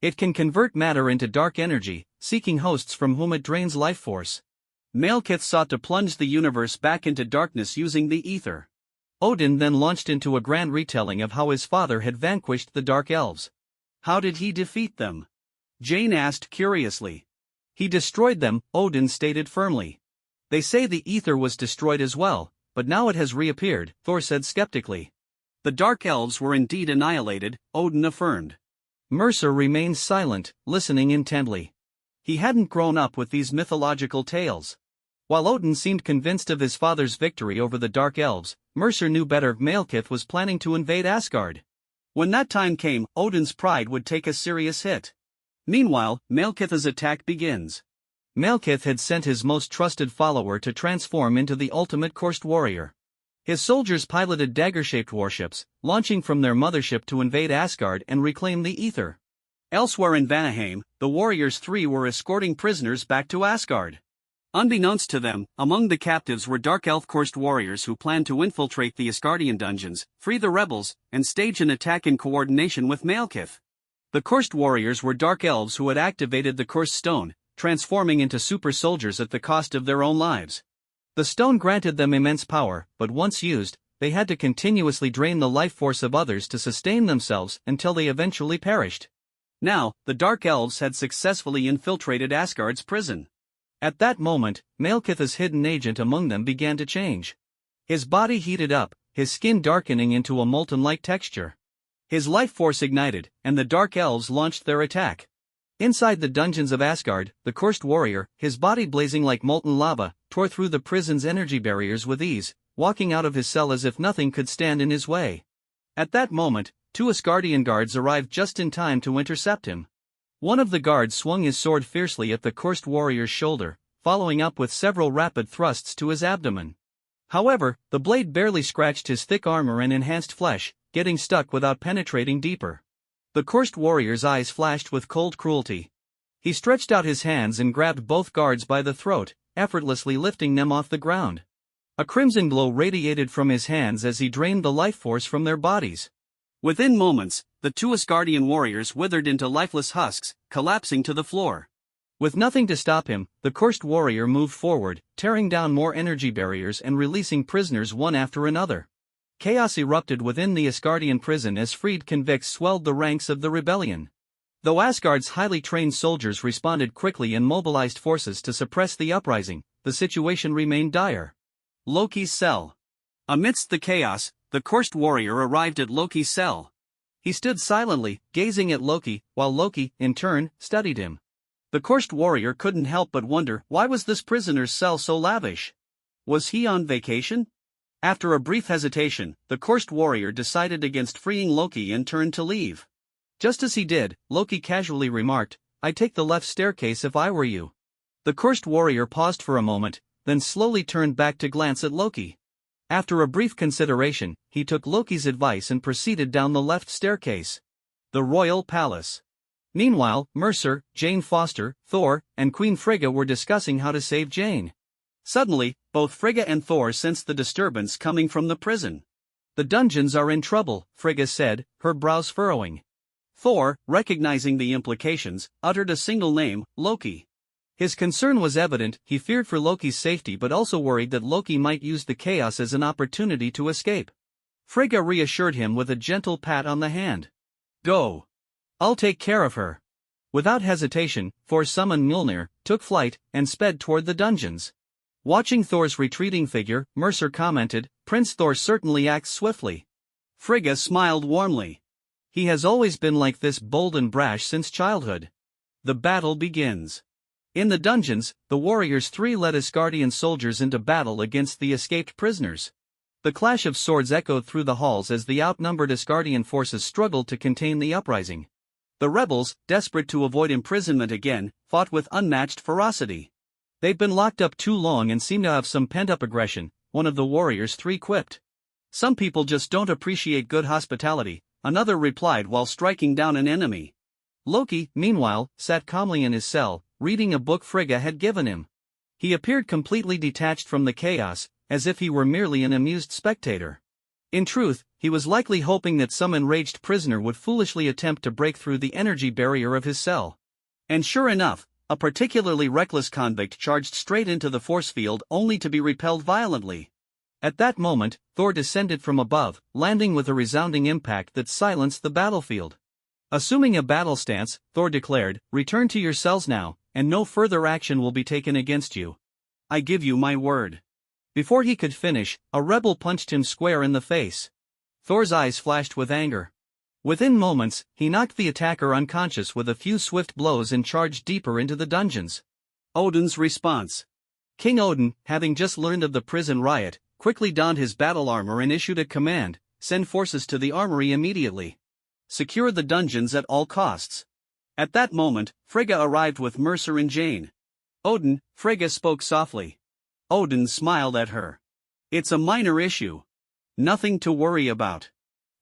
It can convert matter into dark energy, seeking hosts from whom it drains life force. Malekith sought to plunge the universe back into darkness using the ether. Odin then launched into a grand retelling of how his father had vanquished the Dark Elves. How did he defeat them? Jane asked curiously. He destroyed them, Odin stated firmly. They say the ether was destroyed as well, but now it has reappeared, Thor said skeptically. The Dark Elves were indeed annihilated, Odin affirmed. Mercer remained silent, listening intently. He hadn't grown up with these mythological tales. While Odin seemed convinced of his father's victory over the Dark Elves, Mercer knew better. Malekith was planning to invade Asgard. When that time came, Odin's pride would take a serious hit. Meanwhile, Malekith's attack begins. Malekith had sent his most trusted follower to transform into the ultimate cursed warrior. His soldiers piloted dagger-shaped warships, launching from their mothership to invade Asgard and reclaim the ether. Elsewhere in Vanaheim, the warriors 3 were escorting prisoners back to Asgard. Unbeknownst to them, among the captives were Dark Elf cursed warriors who planned to infiltrate the Asgardian dungeons, free the rebels, and stage an attack in coordination with Malekith. The cursed warriors were Dark Elves who had activated the cursed stone, transforming into super soldiers at the cost of their own lives. The stone granted them immense power, but once used, they had to continuously drain the life force of others to sustain themselves until they eventually perished. Now, the Dark Elves had successfully infiltrated Asgard's prison. At that moment, Malekith's hidden agent among them began to change. His body heated up, his skin darkening into a molten-like texture. His life force ignited, and the Dark Elves launched their attack. Inside the dungeons of Asgard, the cursed warrior, his body blazing like molten lava, tore through the prison's energy barriers with ease, walking out of his cell as if nothing could stand in his way. At that moment, 2 Asgardian guards arrived just in time to intercept him. One of the guards swung his sword fiercely at the cursed warrior's shoulder, following up with several rapid thrusts to his abdomen. However, the blade barely scratched his thick armor and enhanced flesh, getting stuck without penetrating deeper. The cursed warrior's eyes flashed with cold cruelty. He stretched out his hands and grabbed both guards by the throat, effortlessly lifting them off the ground. A crimson glow radiated from his hands as he drained the life force from their bodies. Within moments, the 2 Asgardian warriors withered into lifeless husks, collapsing to the floor. With nothing to stop him, the cursed warrior moved forward, tearing down more energy barriers and releasing prisoners one after another. Chaos erupted within the Asgardian prison as freed convicts swelled the ranks of the rebellion. Though Asgard's highly trained soldiers responded quickly and mobilized forces to suppress the uprising, the situation remained dire. Loki's cell. Amidst the chaos, the cursed warrior arrived at Loki's cell. He stood silently, gazing at Loki, while Loki, in turn, studied him. The cursed warrior couldn't help but wonder, why was this prisoner's cell so lavish? Was he on vacation? After a brief hesitation, the cursed warrior decided against freeing Loki and turned to leave. Just as he did, Loki casually remarked, "I'd take the left staircase if I were you." The cursed warrior paused for a moment, then slowly turned back to glance at Loki. After a brief consideration, he took Loki's advice and proceeded down the left staircase. The royal palace. Meanwhile, Mercer, Jane Foster, Thor, and Queen Frigga were discussing how to save Jane. Suddenly, both Frigga and Thor sensed the disturbance coming from the prison. "The dungeons are in trouble," Frigga said, her brows furrowing. Thor, recognizing the implications, uttered a single name, Loki. His concern was evident. He feared for Loki's safety but also worried that Loki might use the chaos as an opportunity to escape. Frigga reassured him with a gentle pat on the hand. "Go. I'll take care of her." Without hesitation, Thor summoned Mjolnir, took flight, and sped toward the dungeons. Watching Thor's retreating figure, Mercer commented, "Prince Thor certainly acts swiftly." Frigga smiled warmly. "He has always been like this, bold and brash since childhood." The battle begins. In the dungeons, the warriors three led Asgardian soldiers into battle against the escaped prisoners. The clash of swords echoed through the halls as the outnumbered Asgardian forces struggled to contain the uprising. The rebels, desperate to avoid imprisonment again, fought with unmatched ferocity. "They've been locked up too long and seem to have some pent-up aggression," one of the warriors three quipped. "Some people just don't appreciate good hospitality," another replied while striking down an enemy. Loki, meanwhile, sat calmly in his cell, reading a book Frigga had given him. He appeared completely detached from the chaos, as if he were merely an amused spectator. In truth, he was likely hoping that some enraged prisoner would foolishly attempt to break through the energy barrier of his cell. And sure enough, a particularly reckless convict charged straight into the force field only to be repelled violently. At that moment, Thor descended from above, landing with a resounding impact that silenced the battlefield. Assuming a battle stance, Thor declared, "Return to your cells now, and no further action will be taken against you. I give you my word." Before he could finish, a rebel punched him square in the face. Thor's eyes flashed with anger. Within moments, he knocked the attacker unconscious with a few swift blows and charged deeper into the dungeons. Odin's response. King Odin, having just learned of the prison riot, quickly donned his battle armor and issued a command: "Send forces to the armory immediately. Secure the dungeons at all costs." At that moment, Frigga arrived with Mercer and Jane. "Odin," Frigga spoke softly. Odin smiled at her. "It's a minor issue. Nothing to worry about."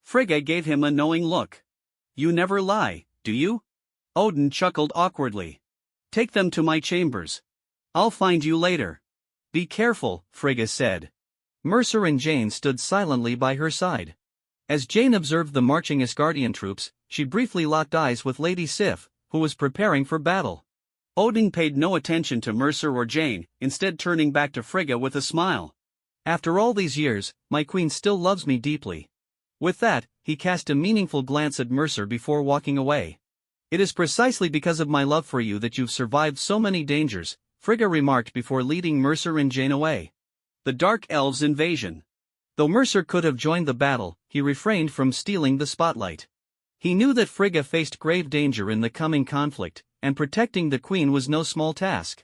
Frigga gave him a knowing look. "You never lie, do you?" Odin chuckled awkwardly. "Take them to my chambers. I'll find you later." "Be careful," Frigga said. Mercer and Jane stood silently by her side. As Jane observed the marching Asgardian troops, she briefly locked eyes with Lady Sif, who was preparing for battle. Odin paid no attention to Mercer or Jane, instead turning back to Frigga with a smile. "After all these years, my queen still loves me deeply." With that, he cast a meaningful glance at Mercer before walking away. "It is precisely because of my love for you that you've survived so many dangers," Frigga remarked before leading Mercer and Jane away. The Dark Elves' invasion. Though Mercer could have joined the battle, he refrained from stealing the spotlight. He knew that Frigga faced grave danger in the coming conflict, and protecting the queen was no small task.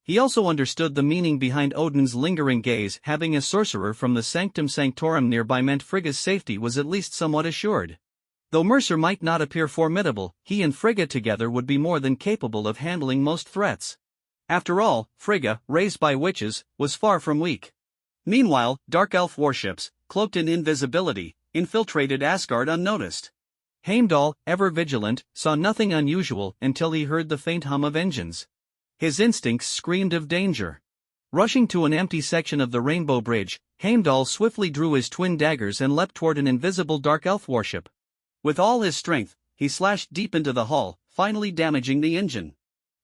He also understood the meaning behind Odin's lingering gaze. Having a sorcerer from the Sanctum Sanctorum nearby meant Frigga's safety was at least somewhat assured. Though Mercer might not appear formidable, he and Frigga together would be more than capable of handling most threats. After all, Frigga, raised by witches, was far from weak. Meanwhile, dark elf warships, cloaked in invisibility, infiltrated Asgard unnoticed. Heimdall, ever vigilant, saw nothing unusual until he heard the faint hum of engines. His instincts screamed of danger. Rushing to an empty section of the Rainbow Bridge, Heimdall swiftly drew his twin daggers and leapt toward an invisible dark elf warship. With all his strength, he slashed deep into the hull, finally damaging the engine.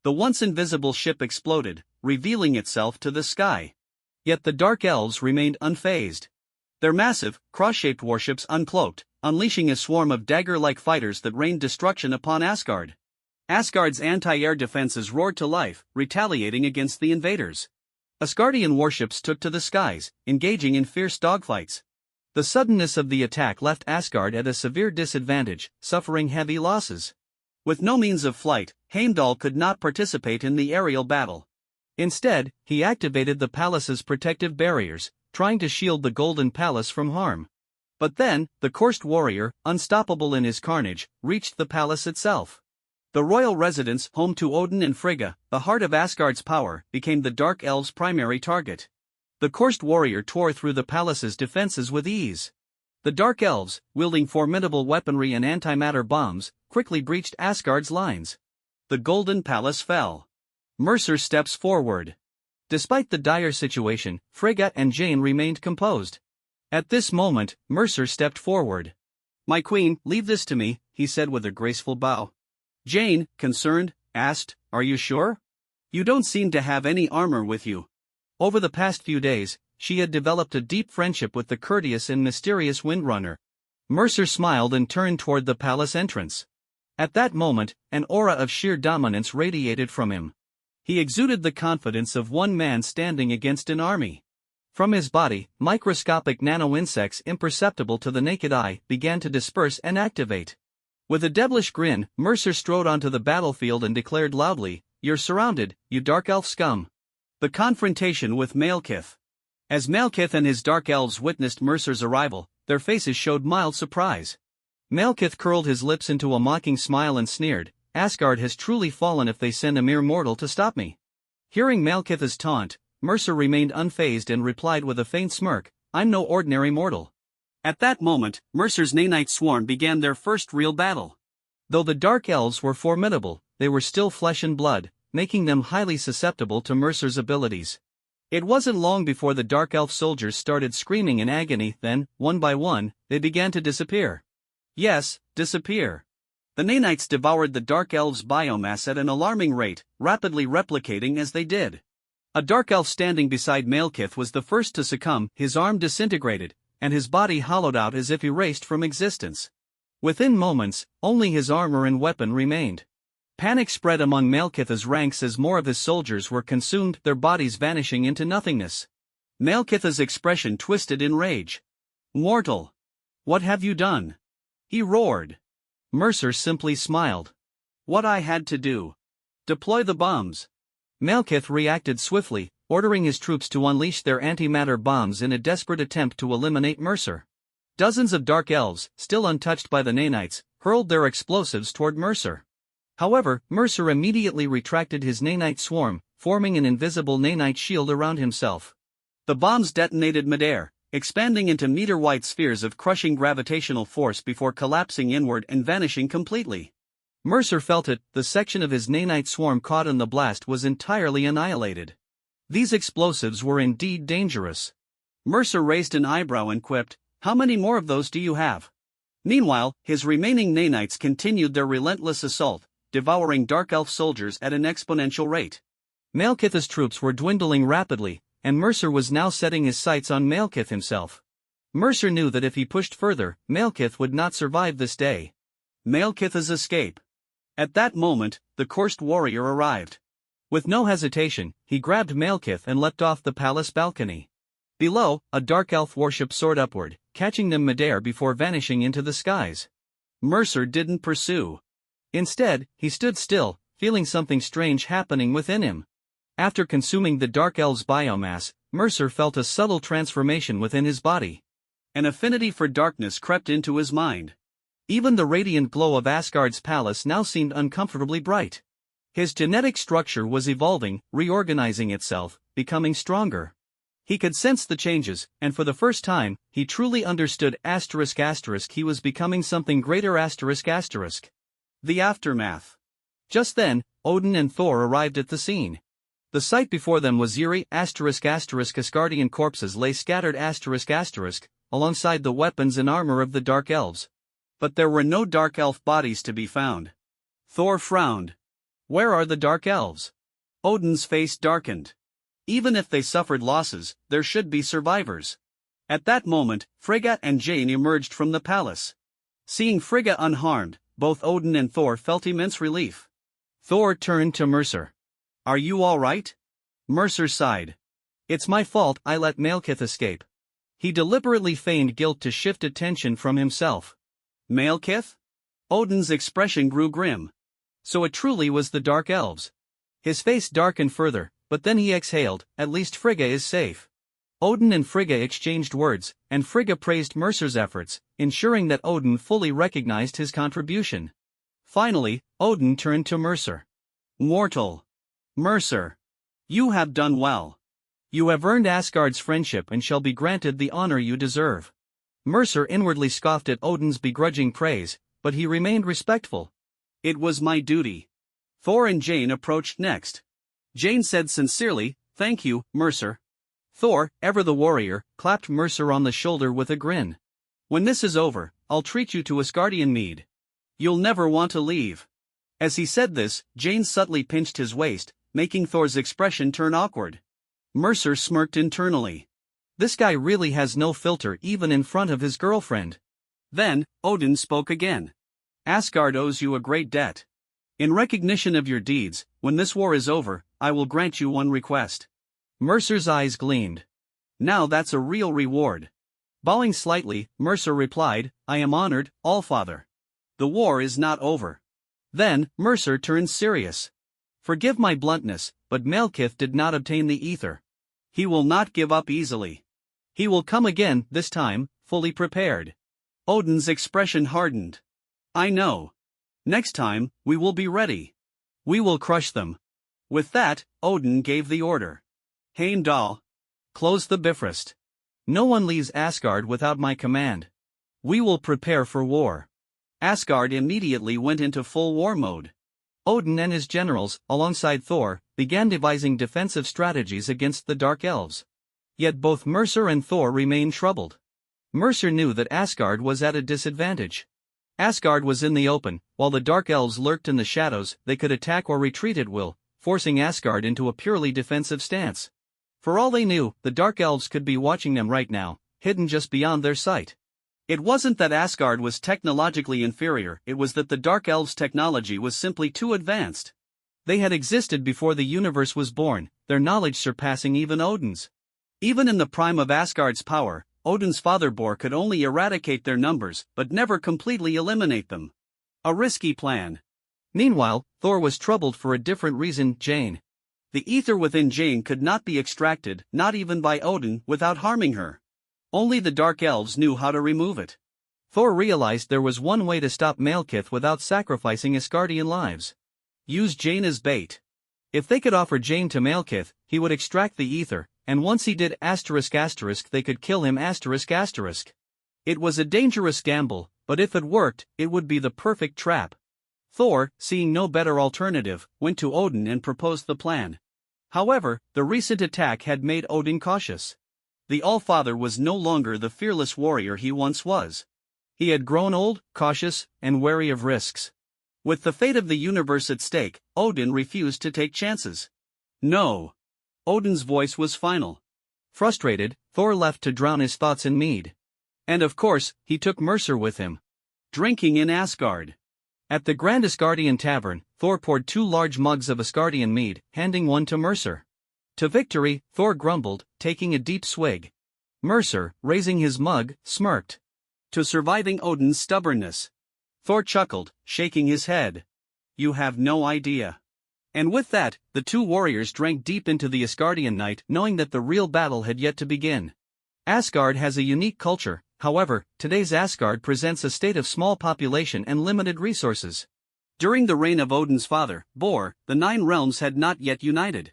The once invisible ship exploded, revealing itself to the sky. Yet the Dark Elves remained unfazed. Their massive, cross-shaped warships uncloaked, unleashing a swarm of dagger-like fighters that rained destruction upon Asgard. Asgard's anti-air defenses roared to life, retaliating against the invaders. Asgardian warships took to the skies, engaging in fierce dogfights. The suddenness of the attack left Asgard at a severe disadvantage, suffering heavy losses. With no means of flight, Heimdall could not participate in the aerial battle. Instead, he activated the palace's protective barriers, trying to shield the Golden Palace from harm. But then, the cursed warrior, unstoppable in his carnage, reached the palace itself. The royal residence, home to Odin and Frigga, the heart of Asgard's power, became the Dark Elves' primary target. The cursed warrior tore through the palace's defenses with ease. The Dark Elves, wielding formidable weaponry and antimatter bombs, quickly breached Asgard's lines. The Golden Palace fell. Mercer steps forward. Despite the dire situation, Frigga and Jane remained composed. At this moment, Mercer stepped forward. "My queen, leave this to me," he said with a graceful bow. Jane, concerned, asked, "Are you sure? You don't seem to have any armor with you." Over the past few days, she had developed a deep friendship with the courteous and mysterious Windrunner. Mercer smiled and turned toward the palace entrance. At that moment, an aura of sheer dominance radiated from him. He exuded the confidence of one man standing against an army. From his body, microscopic nano-insects imperceptible to the naked eye began to disperse and activate. With a devilish grin, Mercer strode onto the battlefield and declared loudly, "You're surrounded, you dark elf scum." The confrontation with Malekith. As Malekith and his dark elves witnessed Mercer's arrival, their faces showed mild surprise. Malekith curled his lips into a mocking smile and sneered, "Asgard has truly fallen if they send a mere mortal to stop me." Hearing Malekith's taunt, Mercer remained unfazed and replied with a faint smirk, "I'm no ordinary mortal." At that moment, Mercer's Nanite swarm began their first real battle. Though the Dark Elves were formidable, they were still flesh and blood, making them highly susceptible to Mercer's abilities. It wasn't long before the Dark Elf soldiers started screaming in agony, then, one by one, they began to disappear. Yes, disappear. The Nanites devoured the Dark Elves' biomass at an alarming rate, rapidly replicating as they did. A Dark Elf standing beside Malekith was the first to succumb, his arm disintegrated, and his body hollowed out as if erased from existence. Within moments, only his armor and weapon remained. Panic spread among Malekith's ranks as more of his soldiers were consumed, their bodies vanishing into nothingness. Malekith's expression twisted in rage. "Mortal! What have you done?" he roared. Mercer simply smiled. "What I had to do. Deploy the bombs." Malekith reacted swiftly, ordering his troops to unleash their antimatter bombs in a desperate attempt to eliminate Mercer. Dozens of Dark Elves, still untouched by the Nanites, hurled their explosives toward Mercer. However, Mercer immediately retracted his Nanite swarm, forming an invisible Nanite shield around himself. The bombs detonated midair, expanding into meter-wide spheres of crushing gravitational force before collapsing inward and vanishing completely. Mercer felt it, the section of his Nanite swarm caught in the blast was entirely annihilated. These explosives were indeed dangerous. Mercer raised an eyebrow and quipped, "How many more of those do you have?" Meanwhile, his remaining Nanites continued their relentless assault, devouring Dark Elf soldiers at an exponential rate. Malekith's troops were dwindling rapidly, and Mercer was now setting his sights on Malekith himself. Mercer knew that if he pushed further, Malekith would not survive this day. Malekith's escape. At that moment, the cursed warrior arrived. With no hesitation, he grabbed Malekith and leapt off the palace balcony. Below, a Dark Elf warship soared upward, catching them midair before vanishing into the skies. Mercer didn't pursue. Instead, he stood still, feeling something strange happening within him. After consuming the Dark Elf's biomass, Mercer felt a subtle transformation within his body. An affinity for darkness crept into his mind. Even the radiant glow of Asgard's palace now seemed uncomfortably bright. His genetic structure was evolving, reorganizing itself, becoming stronger. He could sense the changes, and for the first time, he truly understood ****. He was becoming something greater ****. The aftermath. Just then, Odin and Thor arrived at the scene. The sight before them was eerie. ****. Asgardian corpses lay scattered ****, alongside the weapons and armor of the Dark Elves. But there were no Dark Elf bodies to be found. Thor frowned. "Where are the Dark Elves?" Odin's face darkened. "Even if they suffered losses, there should be survivors." At that moment, Frigga and Jane emerged from the palace. Seeing Frigga unharmed, both Odin and Thor felt immense relief. Thor turned to Mercer. "Are you all right?" Mercer sighed. "It's my fault I let Malekith escape." He deliberately feigned guilt to shift attention from himself. Malekith? Odin's expression grew grim. So it truly was the Dark Elves. His face darkened further, but then he exhaled, "At least Frigga is safe." Odin and Frigga exchanged words, and Frigga praised Mercer's efforts, ensuring that Odin fully recognized his contribution. Finally, Odin turned to Mercer. "Mortal. Mercer. You have done well. You have earned Asgard's friendship and shall be granted the honor you deserve." Mercer inwardly scoffed at Odin's begrudging praise, but he remained respectful. "It was my duty." Thor and Jane approached next. Jane said sincerely, "Thank you, Mercer." Thor, ever the warrior, clapped Mercer on the shoulder with a grin. "When this is over, I'll treat you to Asgardian mead. You'll never want to leave." As he said this, Jane subtly pinched his waist, making Thor's expression turn awkward. Mercer smirked internally. This guy really has no filter even in front of his girlfriend. Then, Odin spoke again. "Asgard owes you a great debt. In recognition of your deeds, when this war is over, I will grant you one request." Mercer's eyes gleamed. "Now that's a real reward." Bowing slightly, Mercer replied, "I am honored, Allfather." "The war is not over." Then, Mercer turned serious. "Forgive my bluntness, but Malekith did not obtain the ether. He will not give up easily. He will come again, this time, fully prepared." Odin's expression hardened. "I know. Next time, we will be ready. We will crush them." With that, Odin gave the order. "Heimdall, close the Bifrost. No one leaves Asgard without my command. We will prepare for war." Asgard immediately went into full war mode. Odin and his generals, alongside Thor, began devising defensive strategies against the Dark Elves. Yet both Mercer and Thor remained troubled. Mercer knew that Asgard was at a disadvantage. Asgard was in the open, while the Dark Elves lurked in the shadows. They could attack or retreat at will, forcing Asgard into a purely defensive stance. For all they knew, the Dark Elves could be watching them right now, hidden just beyond their sight. It wasn't that Asgard was technologically inferior, it was that the Dark Elves' technology was simply too advanced. They had existed before the universe was born, their knowledge surpassing even Odin's. Even in the prime of Asgard's power, Odin's father Bor could only eradicate their numbers, but never completely eliminate them. A risky plan. Meanwhile, Thor was troubled for a different reason. Jane. The ether within Jane could not be extracted, not even by Odin, without harming her. Only the Dark Elves knew how to remove it. Thor realized there was one way to stop Malekith without sacrificing Asgardian lives. Use Jane as bait. If they could offer Jane to Malekith, he would extract the ether, and once he did ***, they could kill him ***. It was a dangerous gamble, but if it worked, it would be the perfect trap. Thor, seeing no better alternative, went to Odin and proposed the plan. However, the recent attack had made Odin cautious. The Allfather was no longer the fearless warrior he once was. He had grown old, cautious, and wary of risks. With the fate of the universe at stake, Odin refused to take chances. No. Odin's voice was final. Frustrated, Thor left to drown his thoughts in mead. And of course, he took Mercer with him. Drinking in Asgard. At the Grand Asgardian Tavern, Thor poured 2 large mugs of Asgardian mead, handing one to Mercer. To victory, Thor grumbled, taking a deep swig. Mercer, raising his mug, smirked. To surviving Odin's stubbornness. Thor chuckled, shaking his head. You have no idea. And with that, the 2 warriors drank deep into the Asgardian night, knowing that the real battle had yet to begin. Asgard has a unique culture. However, today's Asgard presents a state of small population and limited resources. During the reign of Odin's father, Bor, the 9 realms had not yet united.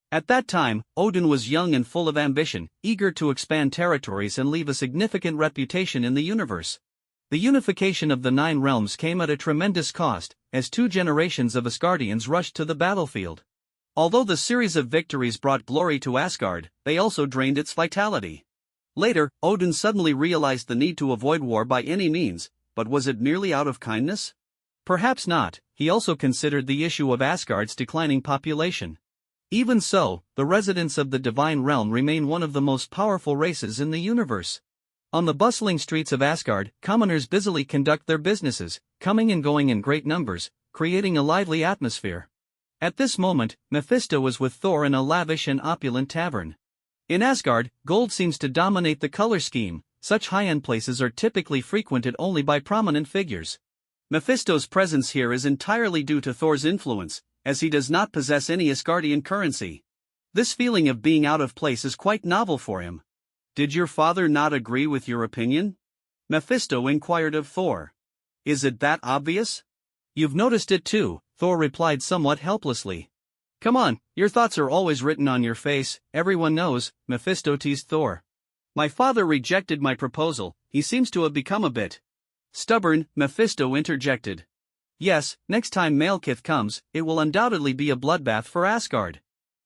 At that time, Odin was young and full of ambition, eager to expand territories and leave a significant reputation in the universe. The unification of the 9 realms came at a tremendous cost, as 2 generations of Asgardians rushed to the battlefield. Although the series of victories brought glory to Asgard, they also drained its vitality. Later, Odin suddenly realized the need to avoid war by any means, but was it merely out of kindness? Perhaps not. He also considered the issue of Asgard's declining population. Even so, the residents of the divine realm remain one of the most powerful races in the universe. On the bustling streets of Asgard, commoners busily conduct their businesses, coming and going in great numbers, creating a lively atmosphere. At this moment, Mephisto was with Thor in a lavish and opulent tavern. In Asgard, gold seems to dominate the color scheme. Such high-end places are typically frequented only by prominent figures. Mephisto's presence here is entirely due to Thor's influence, as he does not possess any Asgardian currency. This feeling of being out of place is quite novel for him. "Did your father not agree with your opinion?" Mephisto inquired of Thor. "Is it that obvious?" "You've noticed it too," Thor replied somewhat helplessly. "Come on, your thoughts are always written on your face, everyone knows," Mephisto teased Thor. "My father rejected my proposal, he seems to have become a bit stubborn," Mephisto interjected. "Yes, next time Malekith comes, it will undoubtedly be a bloodbath for Asgard.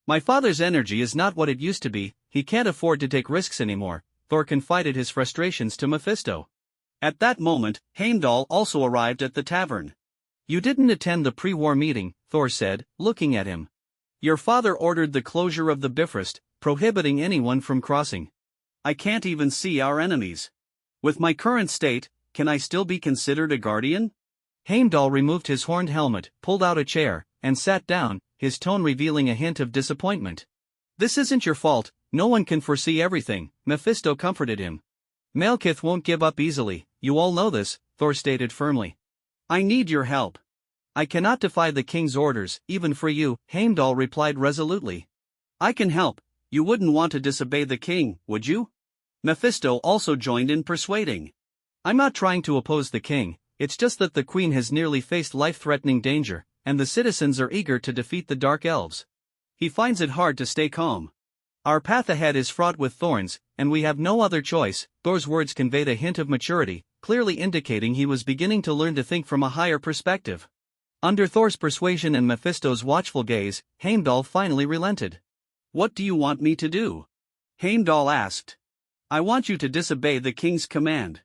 My father's energy is not what it used to be, he can't afford to take risks anymore," Thor confided his frustrations to Mephisto. At that moment, Heimdall also arrived at the tavern. "You didn't attend the pre-war meeting," Thor said, looking at him. "Your father ordered the closure of the Bifrost, prohibiting anyone from crossing. I can't even see our enemies. With my current state, can I still be considered a guardian?" Heimdall removed his horned helmet, pulled out a chair, and sat down, his tone revealing a hint of disappointment. "This isn't your fault, no one can foresee everything," Mephisto comforted him. "Malekith won't give up easily, you all know this," Thor stated firmly. "I need your help." "I cannot defy the king's orders, even for you," Heimdall replied resolutely. "I can help, you wouldn't want to disobey the king, would you?" Mephisto also joined in persuading. "I'm not trying to oppose the king, it's just that the queen has nearly faced life-threatening danger, and the citizens are eager to defeat the Dark Elves." He finds it hard to stay calm. "Our path ahead is fraught with thorns, and we have no other choice." Thor's words conveyed a hint of maturity, clearly indicating he was beginning to learn to think from a higher perspective. Under Thor's persuasion and Mephisto's watchful gaze, Heimdall finally relented. "What do you want me to do?" Heimdall asked. "I want you to disobey the king's command.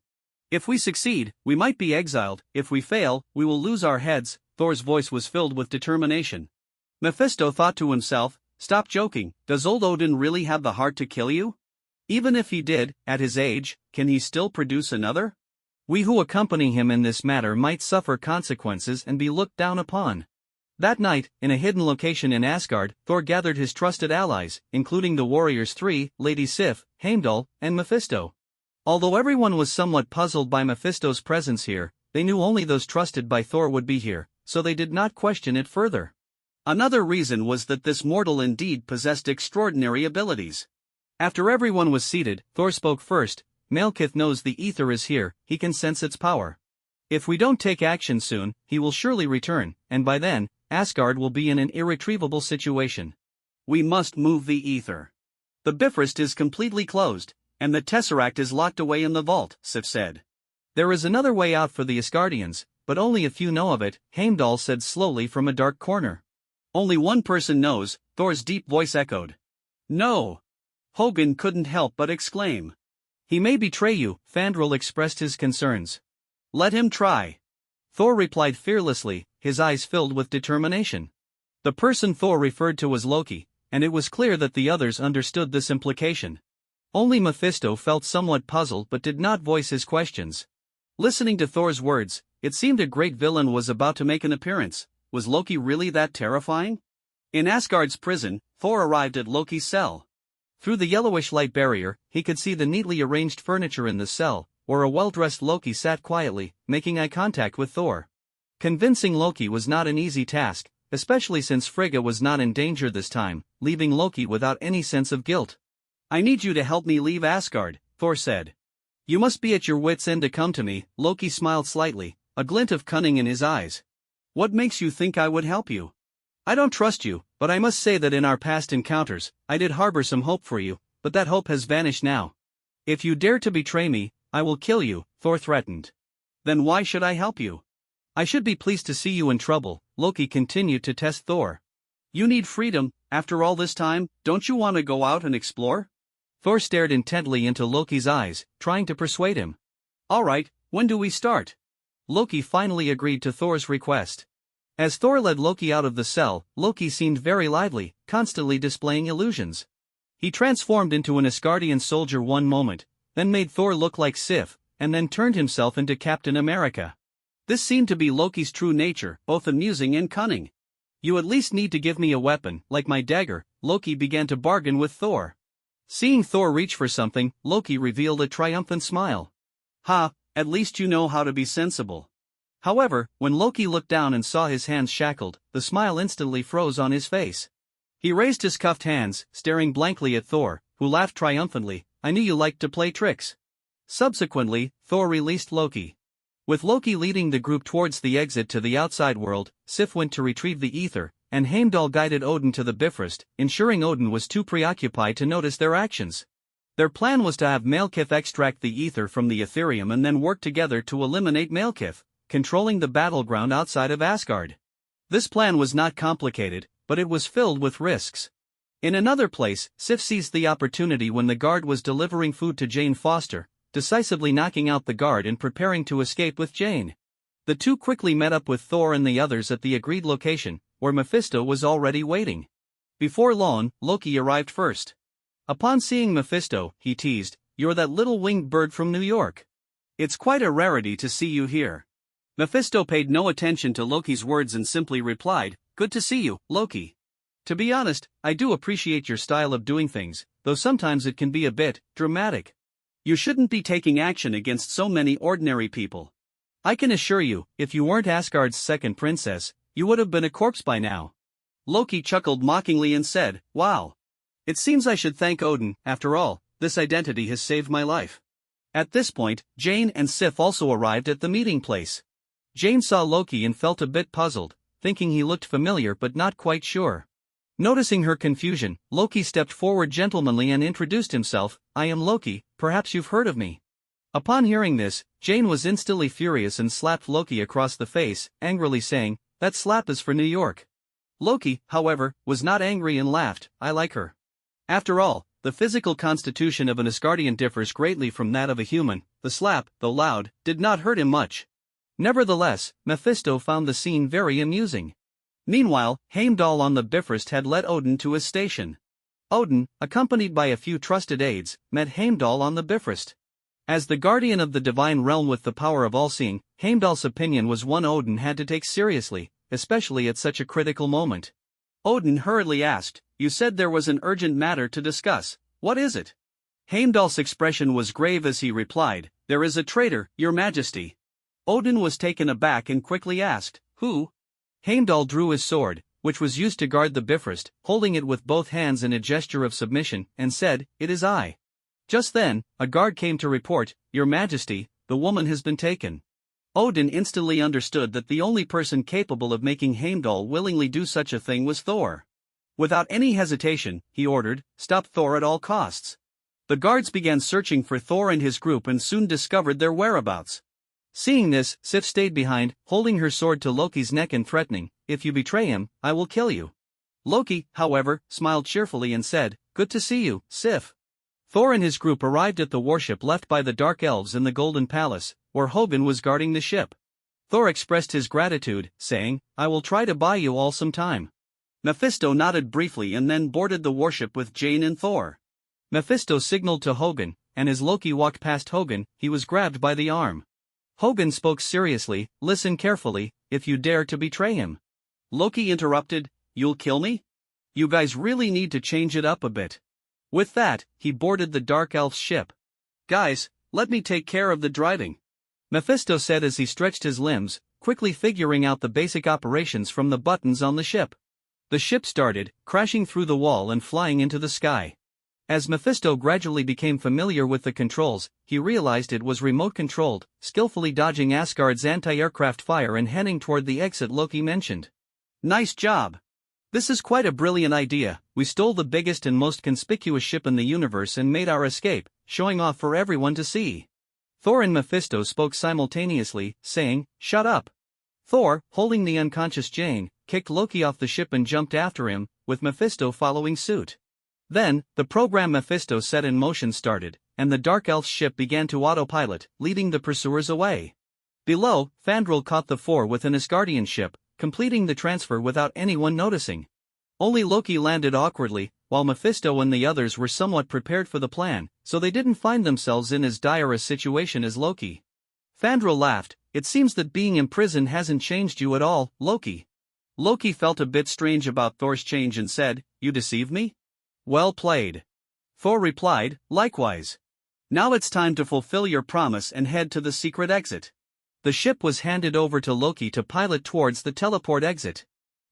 If we succeed, we might be exiled, if we fail, we will lose our heads." Thor's voice was filled with determination. Mephisto thought to himself, "Stop joking, does old Odin really have the heart to kill you? Even if he did, at his age, can he still produce another? We who accompany him in this matter might suffer consequences and be looked down upon." That night, in a hidden location in Asgard, Thor gathered his trusted allies, including the warriors three, Lady Sif, Heimdall, and Mephisto. Although everyone was somewhat puzzled by Mephisto's presence here, they knew only those trusted by Thor would be here, so they did not question it further. Another reason was that this mortal indeed possessed extraordinary abilities. After everyone was seated, Thor spoke first. "Malekith knows the ether is here, he can sense its power. If we don't take action soon, he will surely return, and by then, Asgard will be in an irretrievable situation. We must move the ether. The Bifrost is completely closed, and the Tesseract is locked away in the vault," Sif said. "There is another way out for the Asgardians, but only a few know of it," Heimdall said slowly from a dark corner. "Only one person knows," Thor's deep voice echoed. "No!" Hogun couldn't help but exclaim. "He may betray you," Fandral expressed his concerns. "Let him try." Thor replied fearlessly, his eyes filled with determination. The person Thor referred to was Loki, and it was clear that the others understood this implication. Only Mephisto felt somewhat puzzled but did not voice his questions. Listening to Thor's words, it seemed a great villain was about to make an appearance. Was Loki really that terrifying? In Asgard's prison, Thor arrived at Loki's cell. Through the yellowish light barrier, he could see the neatly arranged furniture in the cell, where a well-dressed Loki sat quietly, making eye contact with Thor. Convincing Loki was not an easy task, especially since Frigga was not in danger this time, leaving Loki without any sense of guilt. "I need you to help me leave Asgard," Thor said. "You must be at your wits' end to come to me." Loki smiled slightly, a glint of cunning in his eyes. "What makes you think I would help you? I don't trust you, but I must say that in our past encounters, I did harbor some hope for you, but that hope has vanished now. If you dare to betray me, I will kill you," Thor threatened. "Then why should I help you? I should be pleased to see you in trouble," Loki continued to test Thor. "You need freedom, after all this time, don't you want to go out and explore?" Thor stared intently into Loki's eyes, trying to persuade him. "All right, when do we start?" Loki finally agreed to Thor's request. As Thor led Loki out of the cell, Loki seemed very lively, constantly displaying illusions. He transformed into an Asgardian soldier one moment, then made Thor look like Sif, and then turned himself into Captain America. This seemed to be Loki's true nature, both amusing and cunning. You at least need to give me a weapon, like my dagger, Loki began to bargain with Thor. Seeing Thor reach for something, Loki revealed a triumphant smile. Ha, at least you know how to be sensible. However, when Loki looked down and saw his hands shackled, the smile instantly froze on his face. He raised his cuffed hands, staring blankly at Thor, who laughed triumphantly. I knew you liked to play tricks. Subsequently, Thor released Loki. With Loki leading the group towards the exit to the outside world, Sif went to retrieve the ether, and Heimdall guided Odin to the Bifrost, ensuring Odin was too preoccupied to notice their actions. Their plan was to have Malekith extract the ether from the Ethereum and then work together to eliminate Malekith, controlling the battleground outside of Asgard. This plan was not complicated, but it was filled with risks. In another place, Sif seized the opportunity when the guard was delivering food to Jane Foster, decisively knocking out the guard and preparing to escape with Jane. The two quickly met up with Thor and the others at the agreed location, where Mephisto was already waiting. Before long, Loki arrived first. Upon seeing Mephisto, he teased, "You're that little winged bird from New York. It's quite a rarity to see you here." Mephisto paid no attention to Loki's words and simply replied, "Good to see you, Loki. To be honest, I do appreciate your style of doing things, though sometimes it can be a bit dramatic. You shouldn't be taking action against so many ordinary people. I can assure you, if you weren't Asgard's second princess, you would have been a corpse by now." Loki chuckled mockingly and said, "Wow. It seems I should thank Odin. After all, this identity has saved my life." At this point, Jane and Sif also arrived at the meeting place. Jane saw Loki and felt a bit puzzled, thinking he looked familiar but not quite sure. Noticing her confusion, Loki stepped forward gentlemanly and introduced himself. "I am Loki, perhaps you've heard of me." Upon hearing this, Jane was instantly furious and slapped Loki across the face, angrily saying, "That slap is for New York." Loki, however, was not angry and laughed, "I like her." After all, the physical constitution of an Asgardian differs greatly from that of a human. The slap, though loud, did not hurt him much. Nevertheless, Mephisto found the scene very amusing. Meanwhile, Heimdall on the Bifrost had led Odin to his station. Odin, accompanied by a few trusted aides, met Heimdall on the Bifrost. As the guardian of the divine realm with the power of all-seeing, Heimdall's opinion was one Odin had to take seriously, especially at such a critical moment. Odin hurriedly asked, "You said there was an urgent matter to discuss. What is it?" Heimdall's expression was grave as he replied, "There is a traitor, your majesty." Odin was taken aback and quickly asked, "Who?" Heimdall drew his sword, which was used to guard the Bifrost, holding it with both hands in a gesture of submission, and said, "It is I." Just then, a guard came to report, "Your Majesty, the woman has been taken." Odin instantly understood that the only person capable of making Heimdall willingly do such a thing was Thor. Without any hesitation, he ordered, "Stop Thor at all costs." The guards began searching for Thor and his group and soon discovered their whereabouts. Seeing this, Sif stayed behind, holding her sword to Loki's neck and threatening, "If you betray him, I will kill you." Loki, however, smiled cheerfully and said, "Good to see you, Sif." Thor and his group arrived at the warship left by the Dark Elves in the Golden Palace, where Hogun was guarding the ship. Thor expressed his gratitude, saying, "I will try to buy you all some time." Mephisto nodded briefly and then boarded the warship with Jane and Thor. Mephisto signaled to Hogun, and as Loki walked past Hogun, he was grabbed by the arm. Hogun spoke seriously, "Listen carefully, if you dare to betray him." Loki interrupted, "You'll kill me? You guys really need to change it up a bit." With that, he boarded the Dark Elf's ship. "Guys, let me take care of the driving," Mephisto said as he stretched his limbs, quickly figuring out the basic operations from the buttons on the ship. The ship started, crashing through the wall and flying into the sky. As Mephisto gradually became familiar with the controls, he realized it was remote-controlled, skillfully dodging Asgard's anti-aircraft fire and heading toward the exit Loki mentioned. "Nice job. This is quite a brilliant idea. We stole the biggest and most conspicuous ship in the universe and made our escape, showing off for everyone to see." Thor and Mephisto spoke simultaneously, saying, "Shut up." Thor, holding the unconscious Jane, kicked Loki off the ship and jumped after him, with Mephisto following suit. Then, the program Mephisto set in motion started, and the Dark Elf's ship began to autopilot, leading the pursuers away. Below, Fandral caught the four with an Asgardian ship, completing the transfer without anyone noticing. Only Loki landed awkwardly, while Mephisto and the others were somewhat prepared for the plan, so they didn't find themselves in as dire a situation as Loki. Fandral laughed. It seems that being imprisoned hasn't changed you at all, Loki. Loki felt a bit strange about Thor's change and said, "You deceive me?" "Well played." Thor replied, "Likewise. Now it's time to fulfill your promise and head to the secret exit." The ship was handed over to Loki to pilot towards the teleport exit.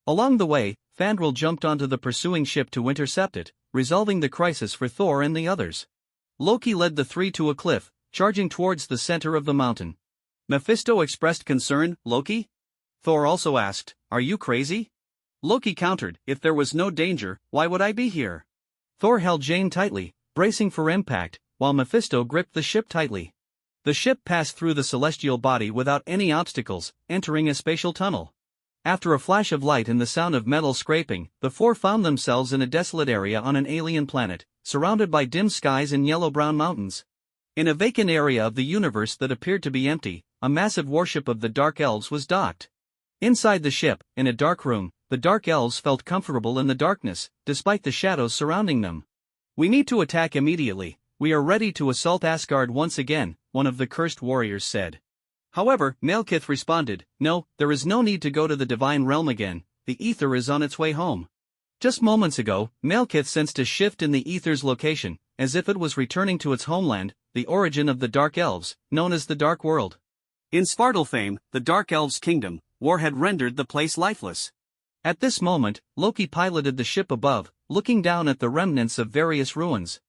Along the way, Fandral jumped onto the pursuing ship to intercept it, resolving the crisis for Thor and the others. Loki led the three to a cliff, charging towards the center of the mountain. Mephisto expressed concern. "Loki?" Thor also asked, "Are you crazy?" Loki countered, "If there was no danger, why would I be here?" Thor held Jane tightly, bracing for impact, while Mephisto gripped the ship tightly. The ship passed through the celestial body without any obstacles, entering a spatial tunnel. After a flash of light and the sound of metal scraping, the four found themselves in a desolate area on an alien planet, surrounded by dim skies and yellow-brown mountains. In a vacant area of the universe that appeared to be empty, a massive warship of the Dark Elves was docked. Inside the ship, in a dark room, the Dark Elves felt comfortable in the darkness, despite the shadows surrounding them. "We need to attack immediately. We are ready to assault Asgard once again," one of the cursed warriors said. However, Malekith responded, "No, there is no need to go to the Divine Realm again, the Ether is on its way home." Just moments ago, Malekith sensed a shift in the Ether's location, as if it was returning to its homeland, the origin of the Dark Elves, known as the Dark World. In Svartalfheim, the Dark Elves' kingdom, war had rendered the place lifeless. At this moment, Loki piloted the ship above, looking down at the remnants of various ruins.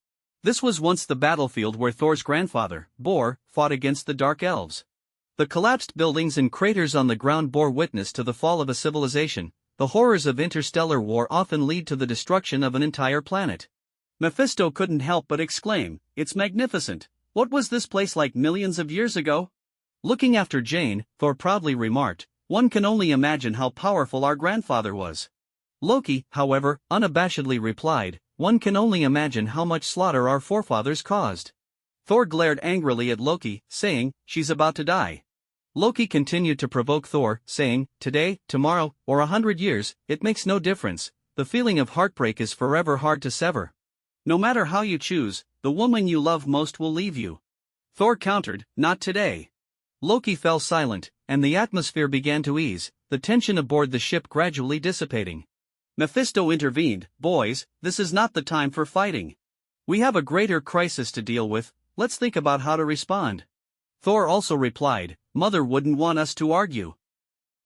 This was once the battlefield where Thor's grandfather, Bor, fought against the Dark Elves. The collapsed buildings and craters on the ground bore witness to the fall of a civilization. The horrors of interstellar war often lead to the destruction of an entire planet. Mephisto couldn't help but exclaim, "It's magnificent. What was this place like millions of years ago?" Looking after Jane, Thor proudly remarked, "One can only imagine how powerful our grandfather was." Loki, however, unabashedly replied, "One can only imagine how much slaughter our forefathers caused." Thor glared angrily at Loki, saying, "She's about to die." Loki continued to provoke Thor, saying, "Today, tomorrow, or 100 years, it makes no difference. The feeling of heartbreak is forever hard to sever. No matter how you choose, the woman you love most will leave you." Thor countered, "Not today." Loki fell silent, and the atmosphere began to ease, the tension aboard the ship gradually dissipating. Mephisto intervened, "Boys, this is not the time for fighting. We have a greater crisis to deal with, let's think about how to respond." Thor also replied, "Mother wouldn't want us to argue."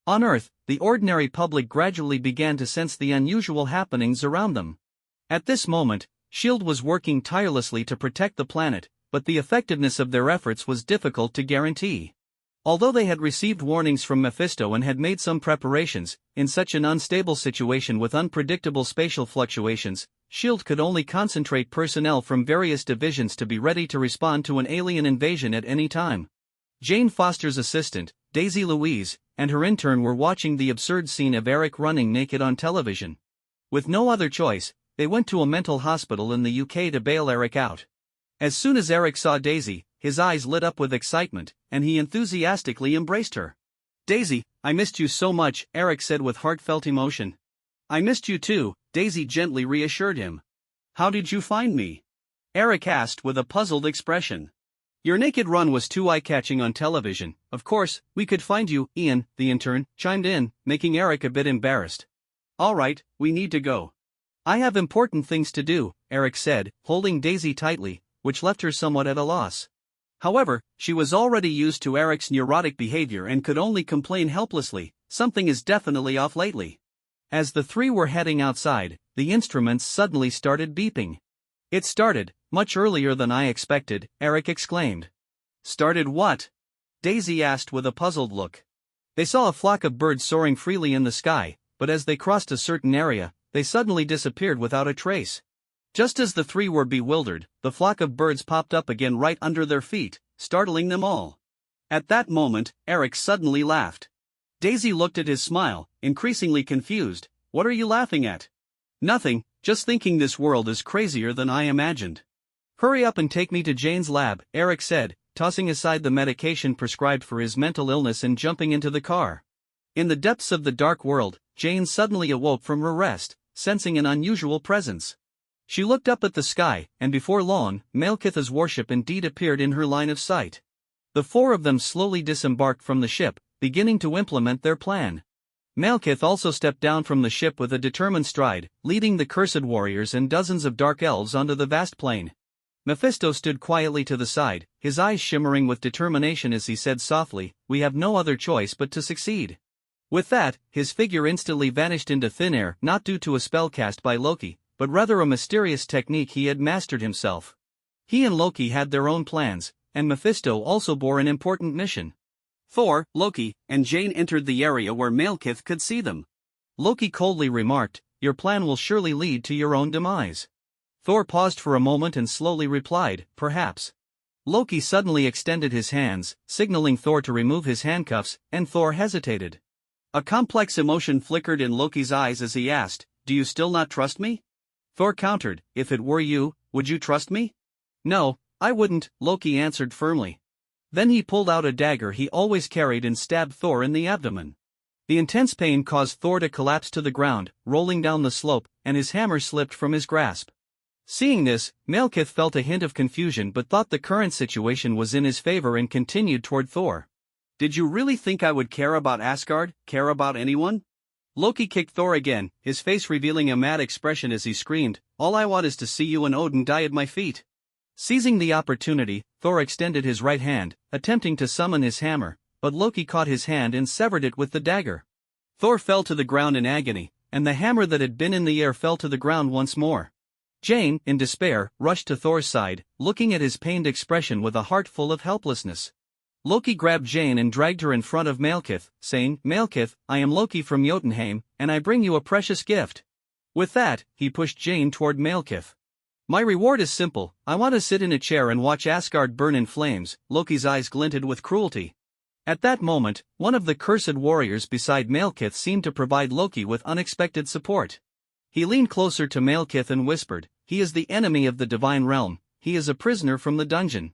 On Earth, the ordinary public gradually began to sense the unusual happenings around them. At this moment, S.H.I.E.L.D. was working tirelessly to protect the planet, but the effectiveness of their efforts was difficult to guarantee. Although they had received warnings from Mephisto and had made some preparations, in such an unstable situation with unpredictable spatial fluctuations, S.H.I.E.L.D. could only concentrate personnel from various divisions to be ready to respond to an alien invasion at any time. Jane Foster's assistant, Daisy Louise, and her intern were watching the absurd scene of Eric running naked on television. With no other choice, they went to a mental hospital in the UK to bail Eric out. As soon as Eric saw Daisy, his eyes lit up with excitement, and he enthusiastically embraced her. "Daisy, I missed you so much," Eric said with heartfelt emotion. "I missed you too," Daisy gently reassured him. "How did you find me?" Eric asked with a puzzled expression. "Your naked run was too eye-catching on television. Of course, we could find you," Ian, the intern, chimed in, making Eric a bit embarrassed. "All right, we need to go." "I have important things to do," Eric said, holding Daisy tightly, which left her somewhat at a loss. However, she was already used to Eric's neurotic behavior and could only complain helplessly, "Something is definitely off lately." As the three were heading outside, the instruments suddenly started beeping. "It started, much earlier than I expected," Eric exclaimed. "Started what?" Daisy asked with a puzzled look. They saw a flock of birds soaring freely in the sky, but as they crossed a certain area, they suddenly disappeared without a trace. Just as the three were bewildered, the flock of birds popped up again right under their feet, startling them all. At that moment, Eric suddenly laughed. Daisy looked at his smile, increasingly confused. "What are you laughing at?" "Nothing, just thinking this world is crazier than I imagined." "Hurry up and take me to Jane's lab," Eric said, tossing aside the medication prescribed for his mental illness and jumping into the car. In the depths of the dark world, Jane suddenly awoke from her rest, sensing an unusual presence. She looked up at the sky, and before long, Malekith's warship indeed appeared in her line of sight. The four of them slowly disembarked from the ship, beginning to implement their plan. Malekith also stepped down from the ship with a determined stride, leading the cursed warriors and dozens of dark elves onto the vast plain. Mephisto stood quietly to the side, his eyes shimmering with determination as he said softly, "We have no other choice but to succeed." With that, his figure instantly vanished into thin air, not due to a spell cast by Loki, but rather a mysterious technique he had mastered himself. He and Loki had their own plans, and Mephisto also bore an important mission. Thor, Loki, and Jane entered the area where Malekith could see them. Loki coldly remarked, "Your plan will surely lead to your own demise." Thor paused for a moment and slowly replied, "Perhaps." Loki suddenly extended his hands, signaling Thor to remove his handcuffs, and Thor hesitated. A complex emotion flickered in Loki's eyes as he asked, "Do you still not trust me?" Thor countered, "If it were you, would you trust me?" "No, I wouldn't," Loki answered firmly. Then he pulled out a dagger he always carried and stabbed Thor in the abdomen. The intense pain caused Thor to collapse to the ground, rolling down the slope, and his hammer slipped from his grasp. Seeing this, Malekith felt a hint of confusion but thought the current situation was in his favor and continued toward Thor. "Did you really think I would care about Asgard, care about anyone?" Loki kicked Thor again, his face revealing a mad expression as he screamed, "All I want is to see you and Odin die at my feet." Seizing the opportunity, Thor extended his right hand, attempting to summon his hammer, but Loki caught his hand and severed it with the dagger. Thor fell to the ground in agony, and the hammer that had been in the air fell to the ground once more. Jane, in despair, rushed to Thor's side, looking at his pained expression with a heart full of helplessness. Loki grabbed Jane and dragged her in front of Malekith, saying, "Malekith, I am Loki from Jotunheim, and I bring you a precious gift." With that, he pushed Jane toward Malekith. "My reward is simple, I want to sit in a chair and watch Asgard burn in flames." Loki's eyes glinted with cruelty. At that moment, one of the cursed warriors beside Malekith seemed to provide Loki with unexpected support. He leaned closer to Malekith and whispered, "He is the enemy of the divine realm, he is a prisoner from the dungeon."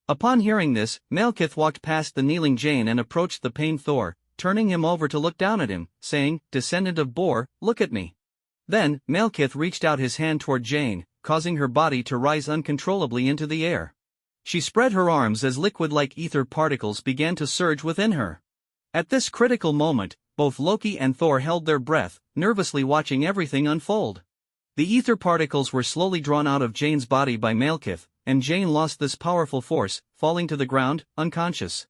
Upon hearing this, Malekith walked past the kneeling Jane and approached the pained Thor, turning him over to look down at him, saying, "Descendant of Bor, look at me." Then, Malekith reached out his hand toward Jane, causing her body to rise uncontrollably into the air. She spread her arms as liquid-like ether particles began to surge within her. At this critical moment, both Loki and Thor held their breath, nervously watching everything unfold. The ether particles were slowly drawn out of Jane's body by Malekith, and Jane lost this powerful force, falling to the ground, unconscious.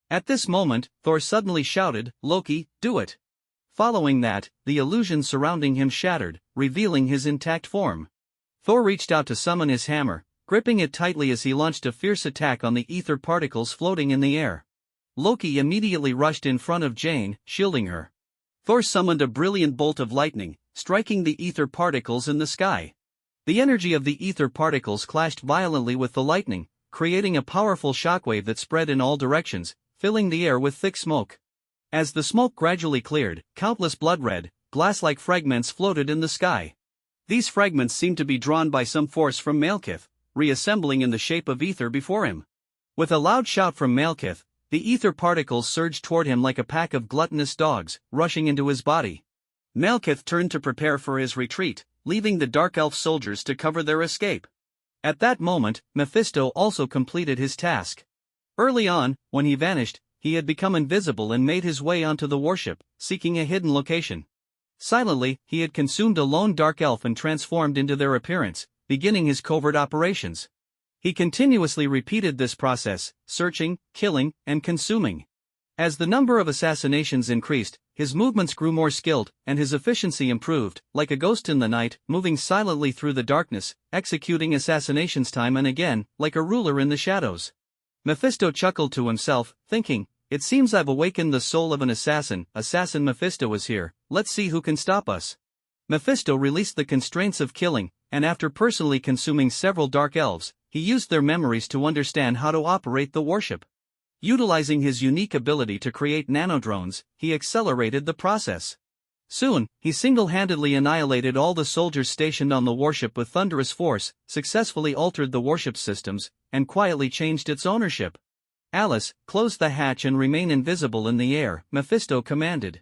At this moment, Thor suddenly shouted, "Loki, do it!" Following that, the illusion surrounding him shattered, revealing his intact form. Thor reached out to summon his hammer, gripping it tightly as he launched a fierce attack on the ether particles floating in the air. Loki immediately rushed in front of Jane, shielding her. Thor summoned a brilliant bolt of lightning, striking the ether particles in the sky. The energy of the ether particles clashed violently with the lightning, creating a powerful shockwave that spread in all directions, filling the air with thick smoke. As the smoke gradually cleared, countless blood-red, glass-like fragments floated in the sky. These fragments seemed to be drawn by some force from Malekith, reassembling in the shape of ether before him. With a loud shout from Malekith, the ether particles surged toward him like a pack of gluttonous dogs, rushing into his body. Malekith turned to prepare for his retreat, leaving the dark elf soldiers to cover their escape. At that moment, Mephisto also completed his task. Early on, when he vanished, he had become invisible and made his way onto the warship, seeking a hidden location. Silently, he had consumed a lone dark elf and transformed into their appearance, beginning his covert operations. He continuously repeated this process, searching, killing, and consuming. As the number of assassinations increased, his movements grew more skilled, and his efficiency improved, like a ghost in the night, moving silently through the darkness, executing assassinations time and again, like a ruler in the shadows. Mephisto chuckled to himself, thinking, "It seems I've awakened the soul of an assassin. Assassin Mephisto is here, let's see who can stop us." Mephisto released the constraints of killing, and after personally consuming several dark elves, he used their memories to understand how to operate the warship. Utilizing his unique ability to create nanodrones, he accelerated the process. Soon, he single-handedly annihilated all the soldiers stationed on the warship with thunderous force, successfully altered the warship's systems, and quietly changed its ownership. "Alice, close the hatch and remain invisible in the air," Mephisto commanded.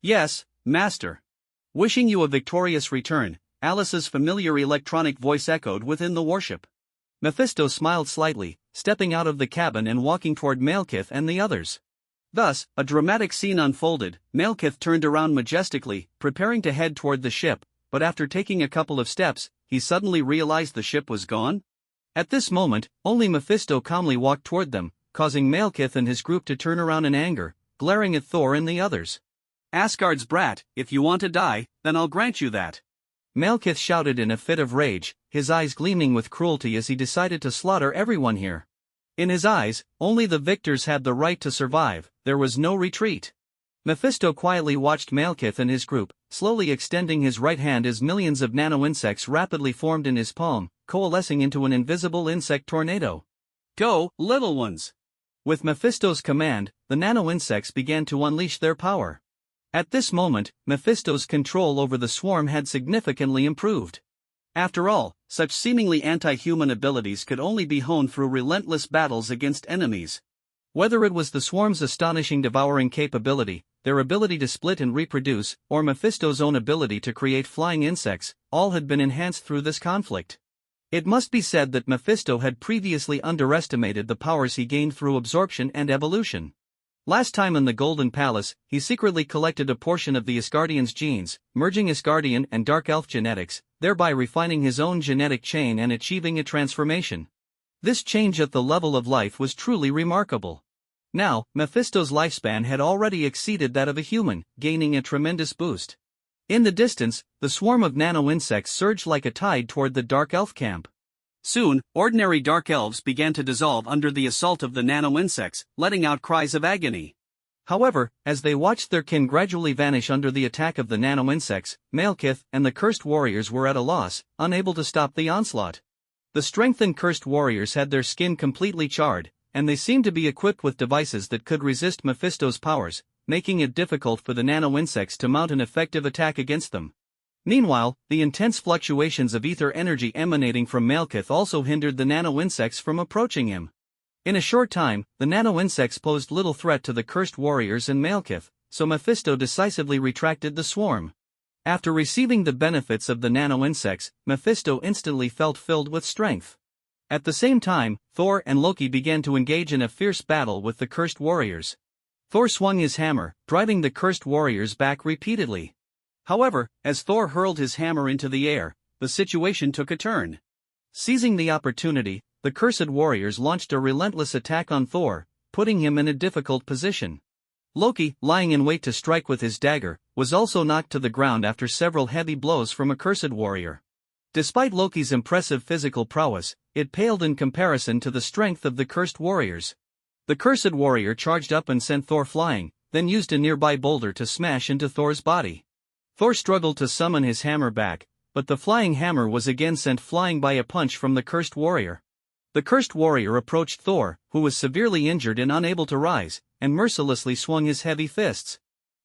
Yes, master. Wishing you a victorious return, Alice's familiar electronic voice echoed within the warship. Mephisto smiled slightly, stepping out of the cabin and walking toward Malekith and the others. Thus, a dramatic scene unfolded. Malekith turned around majestically, preparing to head toward the ship, but after taking a couple of steps, he suddenly realized the ship was gone. At this moment, only Mephisto calmly walked toward them, causing Malekith and his group to turn around in anger, glaring at Thor and the others. Asgard's brat, if you want to die, then I'll grant you that. Malekith shouted in a fit of rage, his eyes gleaming with cruelty as he decided to slaughter everyone here. In his eyes, only the victors had the right to survive, there was no retreat. Mephisto quietly watched Malekith and his group, slowly extending his right hand as millions of nano-insects rapidly formed in his palm, coalescing into an invisible insect tornado. Go, little ones! With Mephisto's command, the nano-insects began to unleash their power. At this moment, Mephisto's control over the swarm had significantly improved. After all, such seemingly anti-human abilities could only be honed through relentless battles against enemies. Whether it was the swarm's astonishing devouring capability, their ability to split and reproduce, or Mephisto's own ability to create flying insects, all had been enhanced through this conflict. It must be said that Mephisto had previously underestimated the powers he gained through absorption and evolution. Last time in the Golden Palace, he secretly collected a portion of the Asgardian's genes, merging Asgardian and Dark Elf genetics, thereby refining his own genetic chain and achieving a transformation. This change at the level of life was truly remarkable. Now, Mephisto's lifespan had already exceeded that of a human, gaining a tremendous boost. In the distance, the swarm of nano-insects surged like a tide toward the Dark Elf camp. Soon, ordinary Dark Elves began to dissolve under the assault of the nano-insects, letting out cries of agony. However, as they watched their kin gradually vanish under the attack of the nano-insects, Malekith and the cursed warriors were at a loss, unable to stop the onslaught. The strengthened cursed warriors had their skin completely charred, and they seemed to be equipped with devices that could resist Mephisto's powers, making it difficult for the nano-insects to mount an effective attack against them. Meanwhile, the intense fluctuations of ether energy emanating from Malekith also hindered the nano-insects from approaching him. In a short time, the nano-insects posed little threat to the cursed warriors and Malekith, so Mephisto decisively retracted the swarm. After receiving the benefits of the nano-insects, Mephisto instantly felt filled with strength. At the same time, Thor and Loki began to engage in a fierce battle with the cursed warriors. Thor swung his hammer, driving the cursed warriors back repeatedly. However, as Thor hurled his hammer into the air, the situation took a turn. Seizing the opportunity, the cursed warriors launched a relentless attack on Thor, putting him in a difficult position. Loki, lying in wait to strike with his dagger, was also knocked to the ground after several heavy blows from a cursed warrior. Despite Loki's impressive physical prowess, it paled in comparison to the strength of the cursed warriors. The cursed warrior charged up and sent Thor flying, then used a nearby boulder to smash into Thor's body. Thor struggled to summon his hammer back, but the flying hammer was again sent flying by a punch from the cursed warrior. The cursed warrior approached Thor, who was severely injured and unable to rise, and mercilessly swung his heavy fists.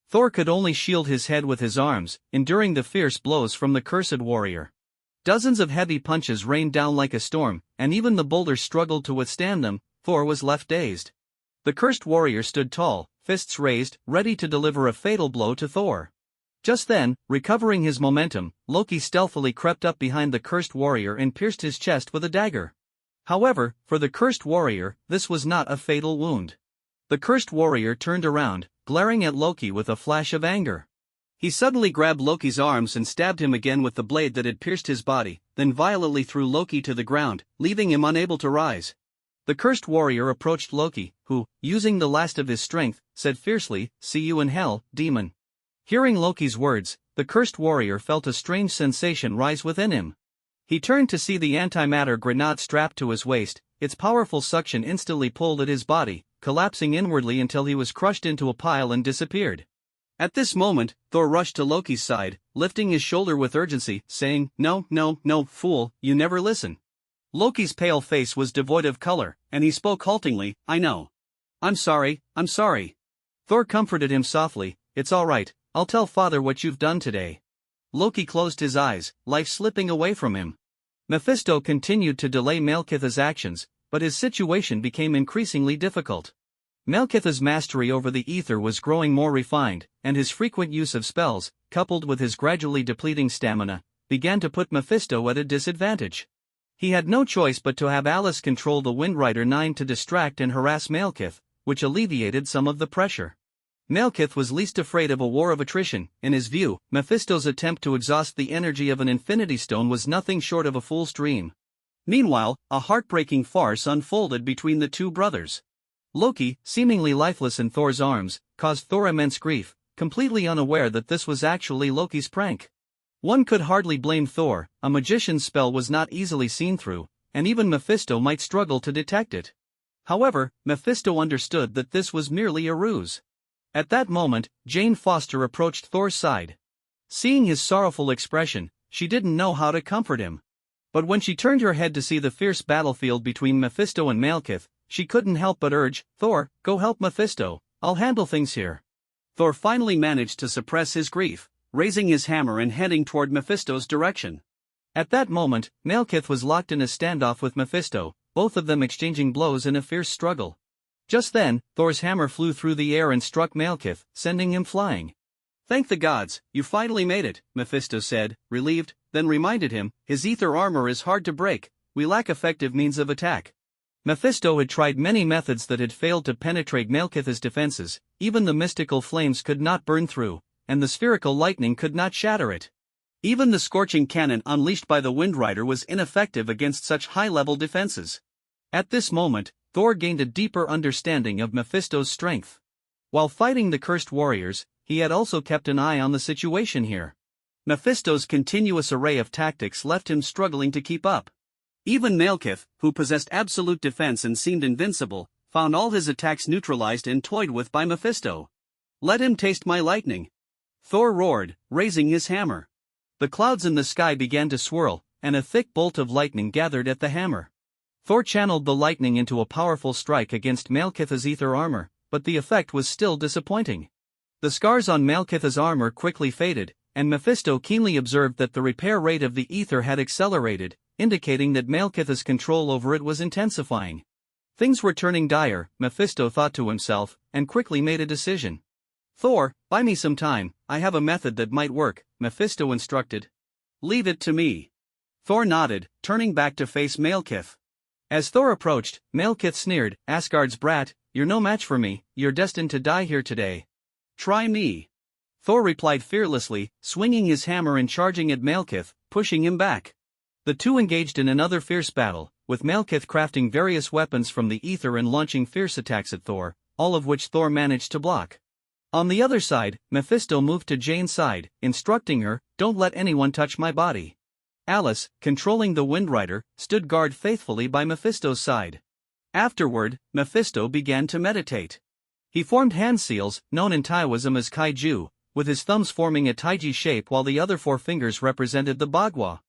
Thor could only shield his head with his arms, enduring the fierce blows from the cursed warrior. Dozens of heavy punches rained down like a storm, and even the boulders struggled to withstand them. Thor was left dazed. The cursed warrior stood tall, fists raised, ready to deliver a fatal blow to Thor. Just then, recovering his momentum, Loki stealthily crept up behind the cursed warrior and pierced his chest with a dagger. However, for the cursed warrior, this was not a fatal wound. The cursed warrior turned around, glaring at Loki with a flash of anger. He suddenly grabbed Loki's arms and stabbed him again with the blade that had pierced his body, then violently threw Loki to the ground, leaving him unable to rise. The cursed warrior approached Loki, who, using the last of his strength, said fiercely, "See you in hell, demon." Hearing Loki's words, the cursed warrior felt a strange sensation rise within him. He turned to see the antimatter grenade strapped to his waist. Its powerful suction instantly pulled at his body, collapsing inwardly until he was crushed into a pile and disappeared. At this moment, Thor rushed to Loki's side, lifting his shoulder with urgency, saying, "No, no, no, fool, you never listen." Loki's pale face was devoid of color, and he spoke haltingly, "I know. I'm sorry, I'm sorry." Thor comforted him softly, "It's all right. I'll tell father what you've done today." Loki closed his eyes, life slipping away from him. Mephisto continued to delay Malekith's actions, but his situation became increasingly difficult. Malekith's mastery over the ether was growing more refined, and his frequent use of spells, coupled with his gradually depleting stamina, began to put Mephisto at a disadvantage. He had no choice but to have Alice control the Windrider 9 to distract and harass Malekith, which alleviated some of the pressure. Malekith was least afraid of a war of attrition. In his view, Mephisto's attempt to exhaust the energy of an Infinity Stone was nothing short of a fool's dream. Meanwhile, a heartbreaking farce unfolded between the two brothers. Loki, seemingly lifeless in Thor's arms, caused Thor immense grief, completely unaware that this was actually Loki's prank. One could hardly blame Thor. A magician's spell was not easily seen through, and even Mephisto might struggle to detect it. However, Mephisto understood that this was merely a ruse. At that moment, Jane Foster approached Thor's side. Seeing his sorrowful expression, she didn't know how to comfort him. But when she turned her head to see the fierce battlefield between Mephisto and Malekith, she couldn't help but urge, "Thor, go help Mephisto, I'll handle things here." Thor finally managed to suppress his grief, raising his hammer and heading toward Mephisto's direction. At that moment, Malekith was locked in a standoff with Mephisto, both of them exchanging blows in a fierce struggle. Just then, Thor's hammer flew through the air and struck Malekith, sending him flying. "Thank the gods, you finally made it," Mephisto said, relieved, then reminded him, "His ether armor is hard to break, we lack effective means of attack." Mephisto had tried many methods that had failed to penetrate Malekith's defenses. Even the mystical flames could not burn through, and the spherical lightning could not shatter it. Even the scorching cannon unleashed by the Windrider was ineffective against such high-level defenses. At this moment, Thor gained a deeper understanding of Mephisto's strength. While fighting the cursed warriors, he had also kept an eye on the situation here. Mephisto's continuous array of tactics left him struggling to keep up. Even Malekith, who possessed absolute defense and seemed invincible, found all his attacks neutralized and toyed with by Mephisto. "Let him taste my lightning!" Thor roared, raising his hammer. The clouds in the sky began to swirl, and a thick bolt of lightning gathered at the hammer. Thor channeled the lightning into a powerful strike against Malekith's ether armor, but the effect was still disappointing. The scars on Malekith's armor quickly faded, and Mephisto keenly observed that the repair rate of the ether had accelerated, indicating that Malekith's control over it was intensifying. Things were turning dire, Mephisto thought to himself, and quickly made a decision. "Thor, buy me some time, I have a method that might work," Mephisto instructed. "Leave it to me." Thor nodded, turning back to face Malekith. As Thor approached, Malekith sneered, "Asgard's brat, you're no match for me, you're destined to die here today." "Try me." Thor replied fearlessly, swinging his hammer and charging at Malekith, pushing him back. The two engaged in another fierce battle, with Malekith crafting various weapons from the ether and launching fierce attacks at Thor, all of which Thor managed to block. On the other side, Mephisto moved to Jane's side, instructing her, "Don't let anyone touch my body." Alice, controlling the Windrider, stood guard faithfully by Mephisto's side. Afterward, Mephisto began to meditate. He formed hand seals, known in Taoism as kaiju, with his thumbs forming a taiji shape while the other four fingers represented the bagua.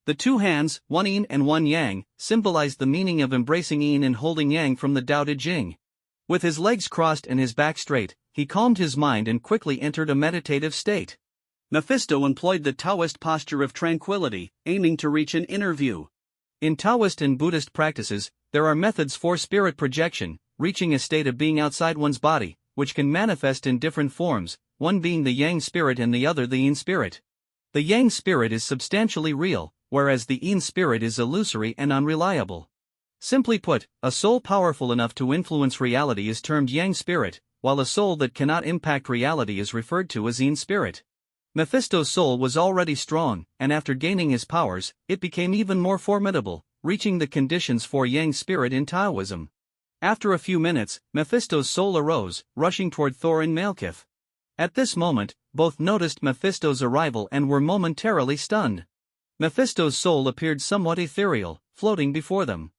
The two hands, one yin and one yang, symbolized the meaning of embracing yin and holding yang from the Tao Te Ching. With his legs crossed and his back straight, he calmed his mind and quickly entered a meditative state. Mephisto employed the Taoist posture of tranquility, aiming to reach an inner view. In Taoist and Buddhist practices, there are methods for spirit projection, reaching a state of being outside one's body, which can manifest in different forms, one being the yang spirit and the other the yin spirit. The yang spirit is substantially real, whereas the yin spirit is illusory and unreliable. Simply put, a soul powerful enough to influence reality is termed yang spirit, while a soul that cannot impact reality is referred to as yin spirit. Mephisto's soul was already strong, and after gaining his powers, it became even more formidable, reaching the conditions for yang spirit in Taoism. After a few minutes, Mephisto's soul arose, rushing toward Thor and Malekith. At this moment, both noticed Mephisto's arrival and were momentarily stunned. Mephisto's soul appeared somewhat ethereal, floating before them.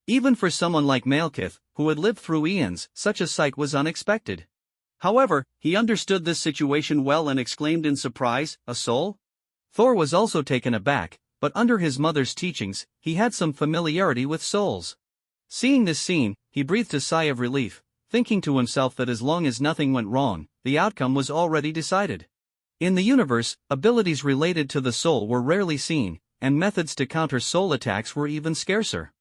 Even for someone like Malekith, who had lived through eons, such a sight was unexpected. However, he understood this situation well and exclaimed in surprise, "A soul?" Thor was also taken aback, but under his mother's teachings, he had some familiarity with souls. Seeing this scene, he breathed a sigh of relief, thinking to himself that as long as nothing went wrong, the outcome was already decided. In the universe, abilities related to the soul were rarely seen, and methods to counter soul attacks were even scarcer.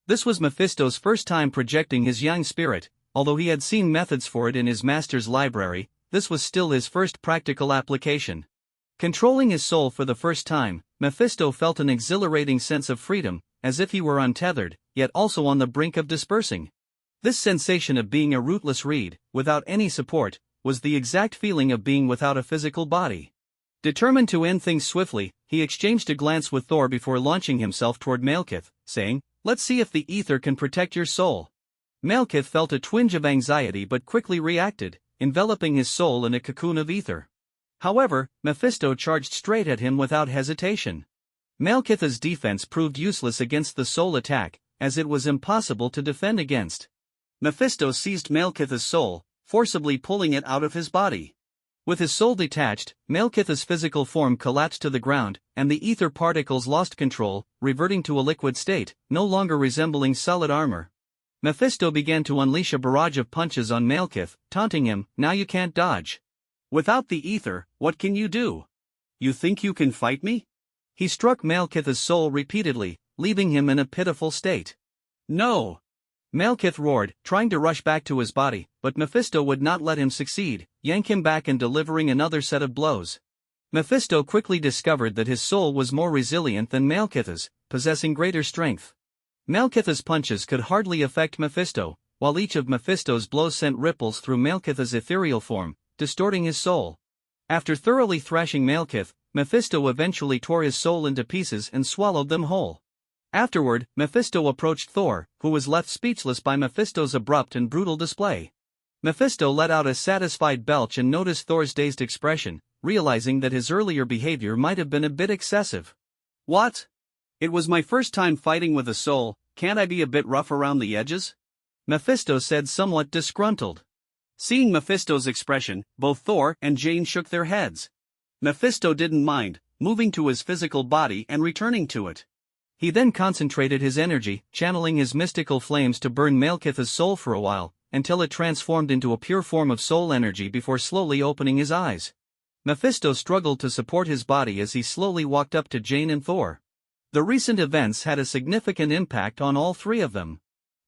This was Mephisto's first time projecting his yang spirit, although he had seen methods for it in his master's library, this was still his first practical application. Controlling his soul for the first time, Mephisto felt an exhilarating sense of freedom, as if he were untethered, yet also on the brink of dispersing. This sensation of being a rootless reed, without any support, was the exact feeling of being without a physical body. Determined to end things swiftly, he exchanged a glance with Thor before launching himself toward Malekith, saying, "Let's see if the ether can protect your soul." Malekith felt a twinge of anxiety but quickly reacted, enveloping his soul in a cocoon of ether. However, Mephisto charged straight at him without hesitation. Malekith's defense proved useless against the soul attack, as it was impossible to defend against. Mephisto seized Malekith's soul, forcibly pulling it out of his body. With his soul detached, Malekith's physical form collapsed to the ground, and the ether particles lost control, reverting to a liquid state, no longer resembling solid armor. Mephisto began to unleash a barrage of punches on Malekith, taunting him, "Now you can't dodge. Without the ether, what can you do? You think you can fight me?" He struck Malekith's soul repeatedly, leaving him in a pitiful state. "No!" Malekith roared, trying to rush back to his body, but Mephisto would not let him succeed, yank him back and delivering another set of blows. Mephisto quickly discovered that his soul was more resilient than Malekith's, possessing greater strength. Malekith's punches could hardly affect Mephisto, while each of Mephisto's blows sent ripples through Malekith's ethereal form, distorting his soul. After thoroughly thrashing Malekith, Mephisto eventually tore his soul into pieces and swallowed them whole. Afterward, Mephisto approached Thor, who was left speechless by Mephisto's abrupt and brutal display. Mephisto let out a satisfied belch and noticed Thor's dazed expression, realizing that his earlier behavior might have been a bit excessive. "What? It was my first time fighting with a soul, can't I be a bit rough around the edges?" Mephisto said, somewhat disgruntled. Seeing Mephisto's expression, both Thor and Jane shook their heads. Mephisto didn't mind, moving to his physical body and returning to it. He then concentrated his energy, channeling his mystical flames to burn Malekith's soul for a while, until it transformed into a pure form of soul energy before slowly opening his eyes. Mephisto struggled to support his body as he slowly walked up to Jane and Thor. The recent events had a significant impact on all three of them.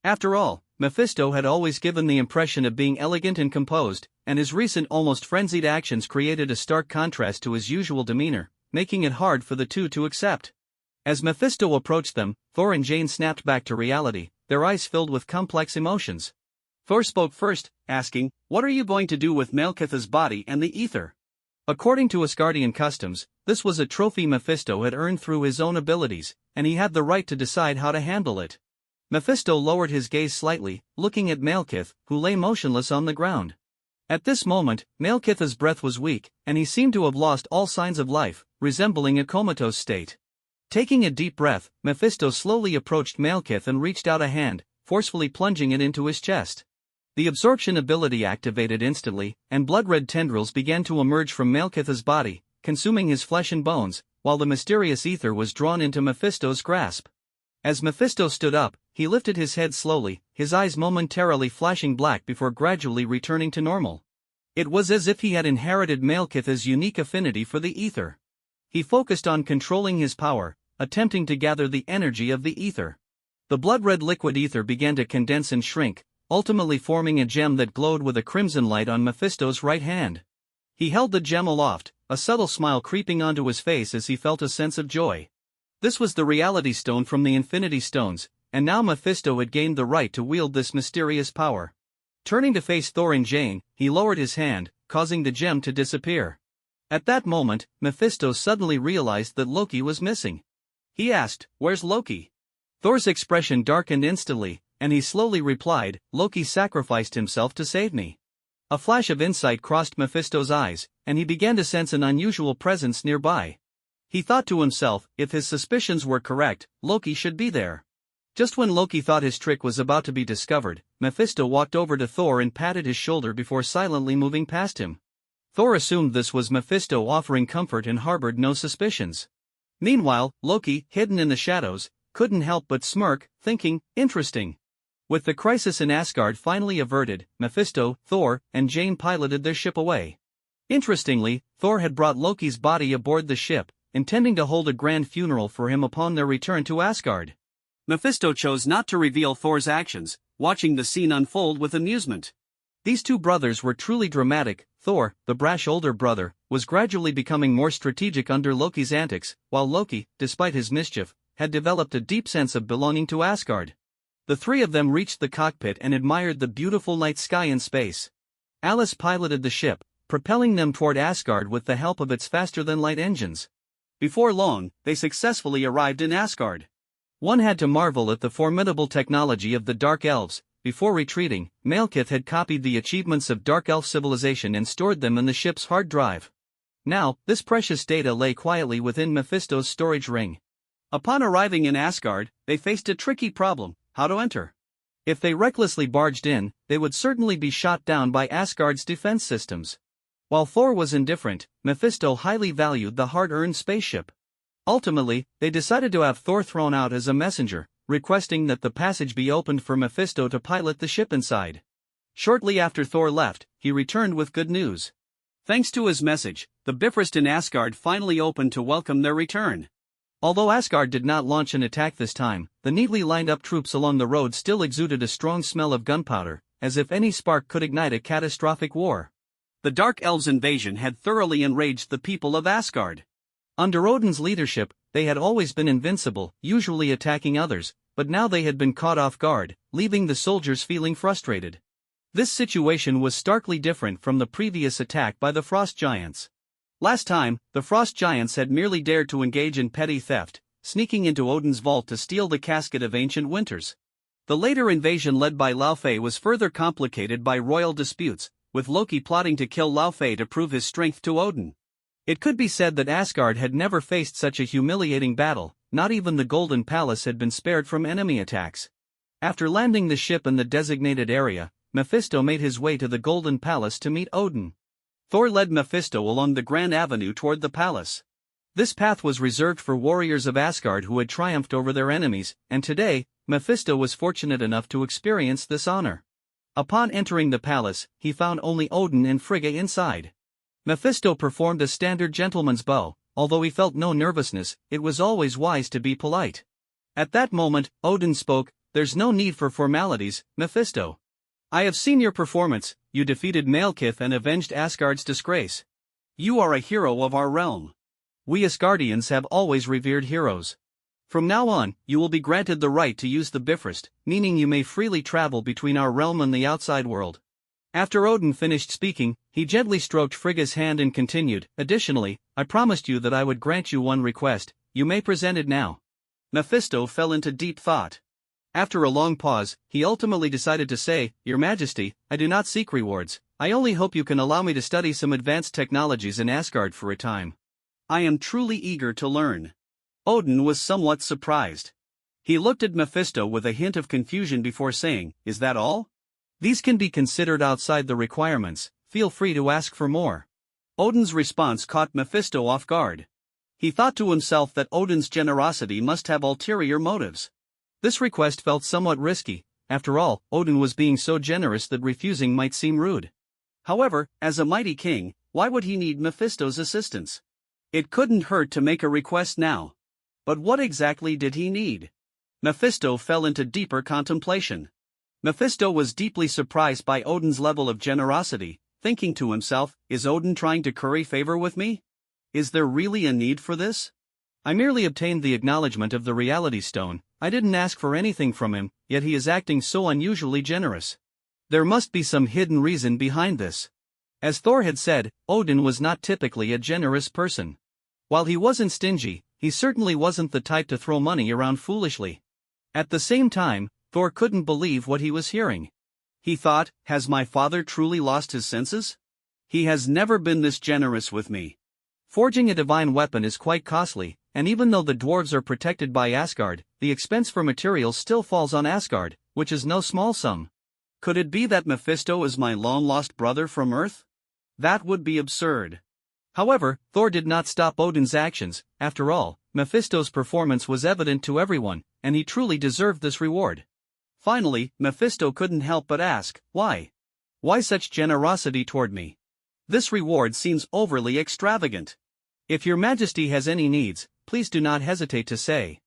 After all, Mephisto had always given the impression of being elegant and composed, and his recent almost frenzied actions created a stark contrast to his usual demeanor, making it hard for the two to accept. As Mephisto approached them, Thor and Jane snapped back to reality, their eyes filled with complex emotions. Thor spoke first, asking, "What are you going to do with Malekith's body and the ether?" According to Asgardian customs, this was a trophy Mephisto had earned through his own abilities, and he had the right to decide how to handle it. Mephisto lowered his gaze slightly, looking at Malekith, who lay motionless on the ground. At this moment, Malekith's breath was weak, and he seemed to have lost all signs of life, resembling a comatose state. Taking a deep breath, Mephisto slowly approached Malekith and reached out a hand, forcefully plunging it into his chest. The absorption ability activated instantly, and blood-red tendrils began to emerge from Malekith's body, consuming his flesh and bones, while the mysterious ether was drawn into Mephisto's grasp. As Mephisto stood up, he lifted his head slowly, his eyes momentarily flashing black before gradually returning to normal. It was as if he had inherited Malekith's unique affinity for the ether. He focused on controlling his power, attempting to gather the energy of the ether. The blood-red liquid ether began to condense and shrink, ultimately forming a gem that glowed with a crimson light on Mephisto's right hand. He held the gem aloft, a subtle smile creeping onto his face as he felt a sense of joy. This was the Reality Stone from the Infinity Stones, and now Mephisto had gained the right to wield this mysterious power. Turning to face Thor and Jane, he lowered his hand, causing the gem to disappear. At that moment, Mephisto suddenly realized that Loki was missing. He asked, "Where's Loki?" Thor's expression darkened instantly, and he slowly replied, "Loki sacrificed himself to save me." A flash of insight crossed Mephisto's eyes, and he began to sense an unusual presence nearby. He thought to himself, if his suspicions were correct, Loki should be there. Just when Loki thought his trick was about to be discovered, Mephisto walked over to Thor and patted his shoulder before silently moving past him. Thor assumed this was Mephisto offering comfort and harbored no suspicions. Meanwhile, Loki, hidden in the shadows, couldn't help but smirk, thinking, interesting. With the crisis in Asgard finally averted, Mephisto, Thor, and Jane piloted their ship away. Interestingly, Thor had brought Loki's body aboard the ship, intending to hold a grand funeral for him upon their return to Asgard. Mephisto chose not to reveal Thor's actions, watching the scene unfold with amusement. These two brothers were truly dramatic. Thor, the brash older brother, was gradually becoming more strategic under Loki's antics, while Loki, despite his mischief, had developed a deep sense of belonging to Asgard. The three of them reached the cockpit and admired the beautiful night sky and space. Alice piloted the ship, propelling them toward Asgard with the help of its faster-than-light engines. Before long, they successfully arrived in Asgard. One had to marvel at the formidable technology of the Dark Elves. Before retreating, Malekith had copied the achievements of Dark Elf civilization and stored them in the ship's hard drive. Now, this precious data lay quietly within Mephisto's storage ring. Upon arriving in Asgard, they faced a tricky problem: how to enter. If they recklessly barged in, they would certainly be shot down by Asgard's defense systems. While Thor was indifferent, Mephisto highly valued the hard-earned spaceship. Ultimately, they decided to have Thor thrown out as a messenger, requesting that the passage be opened for Mephisto to pilot the ship inside. Shortly after Thor left, he returned with good news. Thanks to his message, the Bifrost in Asgard finally opened to welcome their return. Although Asgard did not launch an attack this time, the neatly lined-up troops along the road still exuded a strong smell of gunpowder, as if any spark could ignite a catastrophic war. The Dark Elves' invasion had thoroughly enraged the people of Asgard. Under Odin's leadership, they had always been invincible, usually attacking others, but now they had been caught off guard, leaving the soldiers feeling frustrated. This situation was starkly different from the previous attack by the Frost Giants. Last time, the Frost Giants had merely dared to engage in petty theft, sneaking into Odin's vault to steal the casket of ancient winters. The later invasion led by Laufey was further complicated by royal disputes, with Loki plotting to kill Laufey to prove his strength to Odin. It could be said that Asgard had never faced such a humiliating battle. Not even the Golden Palace had been spared from enemy attacks. After landing the ship in the designated area, Mephisto made his way to the Golden Palace to meet Odin. Thor led Mephisto along the Grand Avenue toward the palace. This path was reserved for warriors of Asgard who had triumphed over their enemies, and today, Mephisto was fortunate enough to experience this honor. Upon entering the palace, he found only Odin and Frigga inside. Mephisto performed a standard gentleman's bow. Although he felt no nervousness, it was always wise to be polite. At that moment, Odin spoke. "There's no need for formalities, Mephisto. I have seen your performance. You defeated Malekith and avenged Asgard's disgrace. You are a hero of our realm. We Asgardians have always revered heroes. From now on, you will be granted the right to use the Bifrost, meaning you may freely travel between our realm and the outside world." After Odin finished speaking, he gently stroked Frigga's hand and continued, "Additionally, I promised you that I would grant you one request. You may present it now." Mephisto fell into deep thought. After a long pause, he ultimately decided to say, "Your Majesty, I do not seek rewards. I only hope you can allow me to study some advanced technologies in Asgard for a time. I am truly eager to learn." Odin was somewhat surprised. He looked at Mephisto with a hint of confusion before saying, "Is that all? These can be considered outside the requirements. Feel free to ask for more." Odin's response caught Mephisto off guard. He thought to himself that Odin's generosity must have ulterior motives. This request felt somewhat risky. After all, Odin was being so generous that refusing might seem rude. However, as a mighty king, why would he need Mephisto's assistance? It couldn't hurt to make a request now. But what exactly did he need? Mephisto fell into deeper contemplation. Mephisto was deeply surprised by Odin's level of generosity, thinking to himself, "Is Odin trying to curry favor with me? Is there really a need for this? I merely obtained the acknowledgement of the reality stone. I didn't ask for anything from him, yet he is acting so unusually generous. There must be some hidden reason behind this." As Thor had said, Odin was not typically a generous person. While he wasn't stingy, he certainly wasn't the type to throw money around foolishly. At the same time, Thor couldn't believe what he was hearing. He thought, "Has my father truly lost his senses? He has never been this generous with me." Forging a divine weapon is quite costly, and even though the dwarves are protected by Asgard, the expense for materials still falls on Asgard, which is no small sum. Could it be that Mephisto is my long-lost brother from Earth? That would be absurd. However, Thor did not stop Odin's actions. After all, Mephisto's performance was evident to everyone, and he truly deserved this reward. Finally, Mephisto couldn't help but ask, "Why? Why such generosity toward me? This reward seems overly extravagant. If your Majesty has any needs, please do not hesitate to say."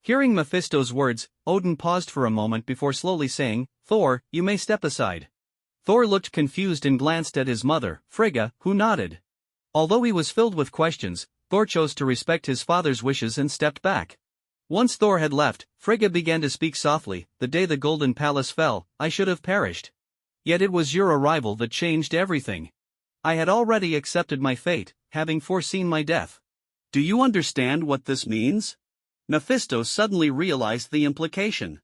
Hearing Mephisto's words, Odin paused for a moment before slowly saying, "Thor, you may step aside." Thor looked confused and glanced at his mother, Frigga, who nodded. Although he was filled with questions, Thor chose to respect his father's wishes and stepped back. Once Thor had left, Frigga began to speak softly. "The day the Golden Palace fell, I should have perished. Yet it was your arrival that changed everything. I had already accepted my fate, having foreseen my death." Do you understand what this means? Mephisto suddenly realized the implication.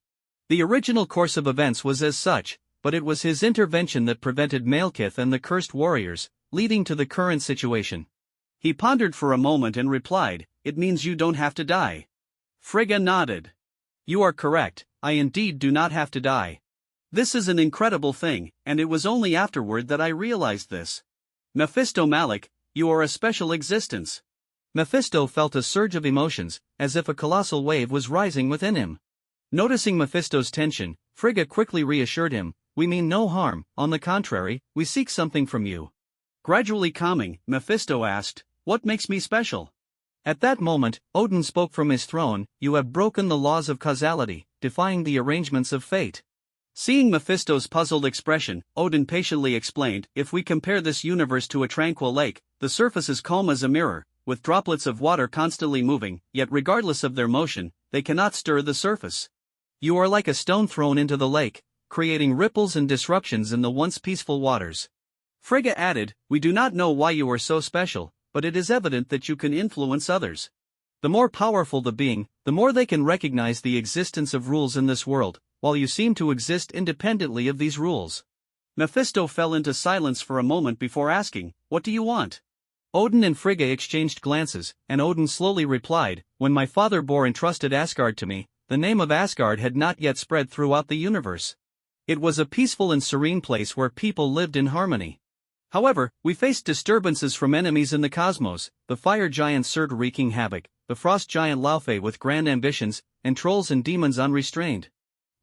The original course of events was as such, but it was his intervention that prevented Malekith and the cursed warriors, leading to the current situation. He pondered for a moment and replied, "It means you don't have to die." Frigga nodded. "You are correct, I indeed do not have to die." This is an incredible thing, and it was only afterward that I realized this. Mephisto Malik, you are a special existence. Mephisto felt a surge of emotions, as if a colossal wave was rising within him. Noticing Mephisto's tension, Frigga quickly reassured him, "We mean no harm, on the contrary, we seek something from you." Gradually calming, Mephisto asked, "What makes me special?" At that moment, Odin spoke from his throne, "You have broken the laws of causality, defying the arrangements of fate." Seeing Mephisto's puzzled expression, Odin patiently explained, "If we compare this universe to a tranquil lake, the surface is calm as a mirror, with droplets of water constantly moving, yet regardless of their motion, they cannot stir the surface. You are like a stone thrown into the lake, creating ripples and disruptions in the once peaceful waters." Frigga added, "We do not know why you are so special, but it is evident that you can influence others. The more powerful the being, the more they can recognize the existence of rules in this world, while you seem to exist independently of these rules." Mephisto fell into silence for a moment before asking, "What do you want?" Odin and Frigga exchanged glances, and Odin slowly replied, "When my father Bor entrusted Asgard to me, the name of Asgard had not yet spread throughout the universe. It was a peaceful and serene place where people lived in harmony. However, we faced disturbances from enemies in the cosmos, the fire giant Surd wreaking havoc, the frost giant Laufey with grand ambitions, and trolls and demons unrestrained.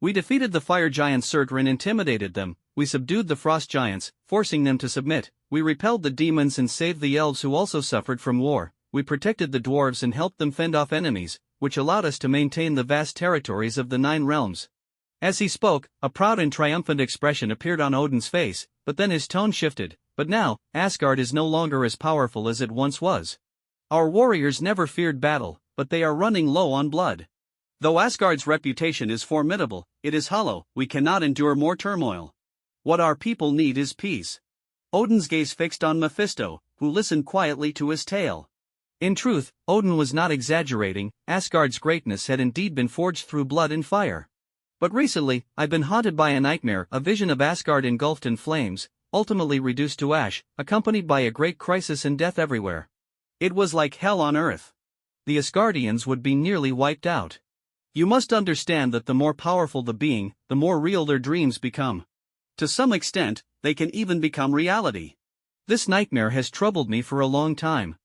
We defeated the fire giant Surtur and intimidated them, we subdued the frost giants, forcing them to submit, we repelled the demons and saved the elves who also suffered from war, we protected the dwarves and helped them fend off enemies, which allowed us to maintain the vast territories of the 9 realms." As he spoke, a proud and triumphant expression appeared on Odin's face, but then his tone shifted. "But now, Asgard is no longer as powerful as it once was. Our warriors never feared battle, but they are running low on blood. Though Asgard's reputation is formidable, it is hollow, we cannot endure more turmoil. What our people need is peace." Odin's gaze fixed on Mephisto, who listened quietly to his tale. In truth, Odin was not exaggerating, Asgard's greatness had indeed been forged through blood and fire. "But recently, I've been haunted by a nightmare, a vision of Asgard engulfed in flames, ultimately reduced to ash, accompanied by a great crisis and death everywhere. It was like hell on earth. The Asgardians would be nearly wiped out. You must understand that the more powerful the being, the more real their dreams become. To some extent, they can even become reality. This nightmare has troubled me for a long time."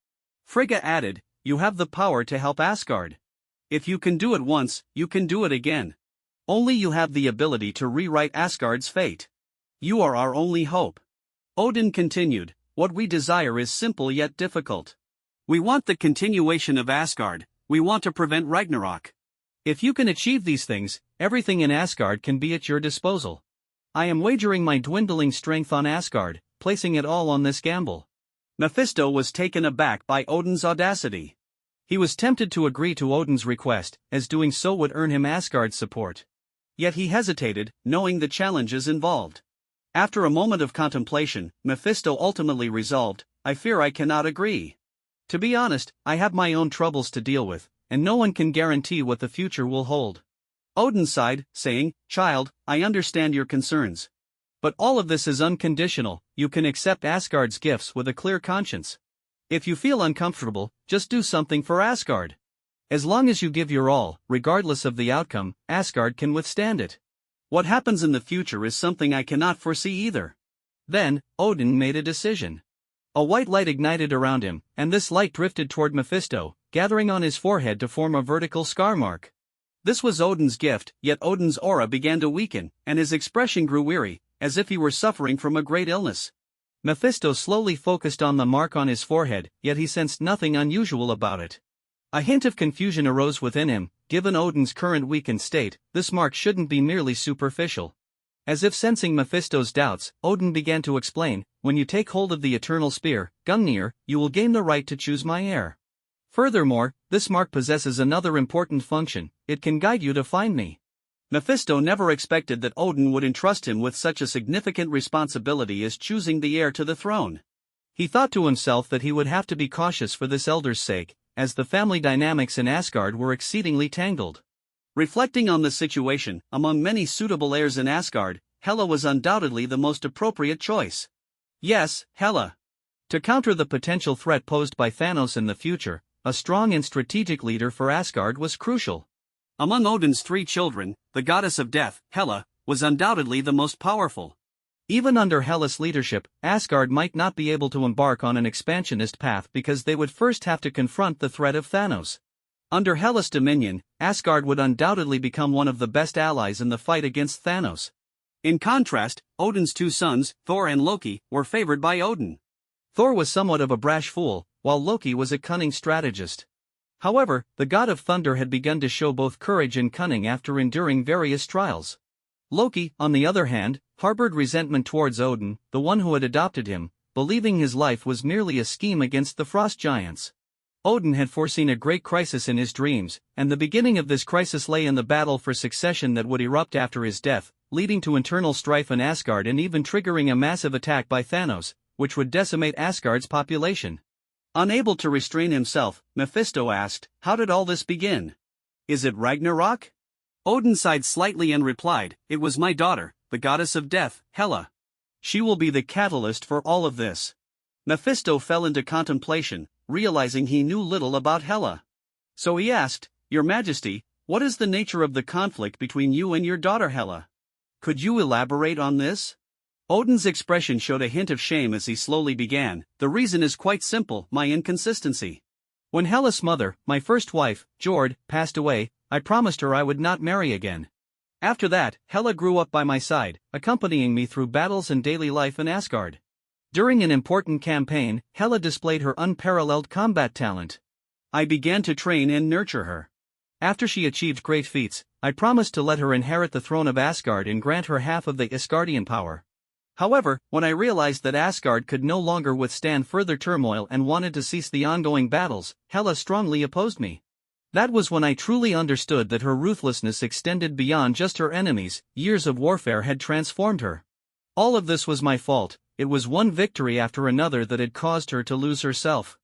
Frigga added, "You have the power to help Asgard. If you can do it once, you can do it again. Only you have the ability to rewrite Asgard's fate. You are our only hope." Odin continued, "What we desire is simple yet difficult. We want the continuation of Asgard, we want to prevent Ragnarok. If you can achieve these things, everything in Asgard can be at your disposal. I am wagering my dwindling strength on Asgard, placing it all on this gamble." Mephisto was taken aback by Odin's audacity. He was tempted to agree to Odin's request, as doing so would earn him Asgard's support. Yet he hesitated, knowing the challenges involved. After a moment of contemplation, Mephisto ultimately resolved, "I fear I cannot agree. To be honest, I have my own troubles to deal with, and no one can guarantee what the future will hold." Odin sighed, saying, "Child, I understand your concerns. But all of this is unconditional, you can accept Asgard's gifts with a clear conscience. If you feel uncomfortable, just do something for Asgard. As long as you give your all, regardless of the outcome, Asgard can withstand it. What happens in the future is something I cannot foresee either." Then, Odin made a decision. A white light ignited around him, and this light drifted toward Mephisto, gathering on his forehead to form a vertical scar mark. This was Odin's gift, yet Odin's aura began to weaken, and his expression grew weary, as if he were suffering from a great illness. Mephisto slowly focused on the mark on his forehead, yet he sensed nothing unusual about it. A hint of confusion arose within him. Given Odin's current weakened state, this mark shouldn't be merely superficial. As if sensing Mephisto's doubts, Odin began to explain, when you take hold of the eternal spear, Gungnir, you will gain the right to choose my heir. Furthermore, this mark possesses another important function, it can guide you to find me. Mephisto never expected that Odin would entrust him with such a significant responsibility as choosing the heir to the throne. He thought to himself that he would have to be cautious for this elder's sake, as the family dynamics in Asgard were exceedingly tangled. Reflecting on the situation, among many suitable heirs in Asgard, Hela was undoubtedly the most appropriate choice. Yes, Hela. To counter the potential threat posed by Thanos in the future, a strong and strategic leader for Asgard was crucial. Among Odin's 3 children, the goddess of death, Hela, was undoubtedly the most powerful. Even under Hela's leadership, Asgard might not be able to embark on an expansionist path because they would first have to confront the threat of Thanos. Under Hela's dominion, Asgard would undoubtedly become one of the best allies in the fight against Thanos. In contrast, Odin's 2 sons, Thor and Loki, were favored by Odin. Thor was somewhat of a brash fool, while Loki was a cunning strategist. However, the god of thunder had begun to show both courage and cunning after enduring various trials. Loki, on the other hand, harbored resentment towards Odin, the one who had adopted him, believing his life was merely a scheme against the frost giants. Odin had foreseen a great crisis in his dreams, and the beginning of this crisis lay in the battle for succession that would erupt after his death, leading to internal strife in Asgard and even triggering a massive attack by Thanos, which would decimate Asgard's population. Unable to restrain himself, Mephisto asked, "How did all this begin? Is it Ragnarok?" Odin sighed slightly and replied, "It was my daughter, the goddess of death, Hela. She will be the catalyst for all of this." Mephisto fell into contemplation, realizing he knew little about Hela. So he asked, "Your Majesty, what is the nature of the conflict between you and your daughter Hela? Could you elaborate on this?" Odin's expression showed a hint of shame as he slowly began, "The reason is quite simple, my inconsistency. When Hela's mother, my first wife, Jord, passed away, I promised her I would not marry again. After that, Hela grew up by my side, accompanying me through battles and daily life in Asgard. During an important campaign, Hela displayed her unparalleled combat talent. I began to train and nurture her. After she achieved great feats, I promised to let her inherit the throne of Asgard and grant her half of the Asgardian power. However, when I realized that Asgard could no longer withstand further turmoil and wanted to cease the ongoing battles, Hela strongly opposed me. That was when I truly understood that her ruthlessness extended beyond just her enemies. Years of warfare had transformed her. All of this was my fault. It was one victory after another that had caused her to lose herself.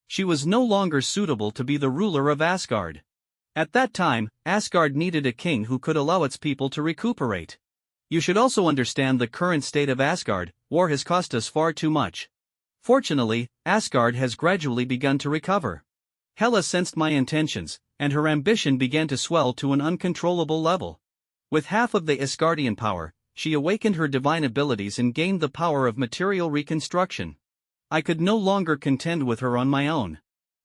She was no longer suitable to be the ruler of Asgard. At that time, Asgard needed a king who could allow its people to recuperate. You should also understand the current state of Asgard. War has cost us far too much. Fortunately, Asgard has gradually begun to recover. Hela sensed my intentions, and her ambition began to swell to an uncontrollable level. With half of the Asgardian power, she awakened her divine abilities and gained the power of material reconstruction. I could no longer contend with her on my own.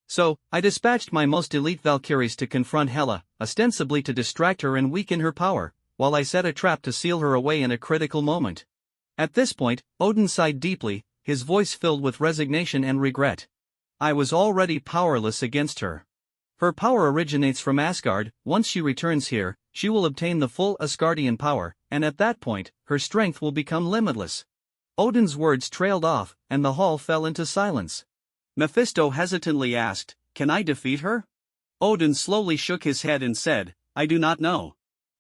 So, I dispatched my most elite Valkyries to confront Hela, ostensibly to distract her and weaken her power, while I set a trap to seal her away in a critical moment. At this point, Odin sighed deeply, his voice filled with resignation and regret. I was already powerless against her. Her power originates from Asgard. Once she returns here, she will obtain the full Asgardian power, and at that point, her strength will become limitless. Odin's words trailed off, and the hall fell into silence. Mephisto hesitantly asked, "Can I defeat her?" Odin slowly shook his head and said, "I do not know.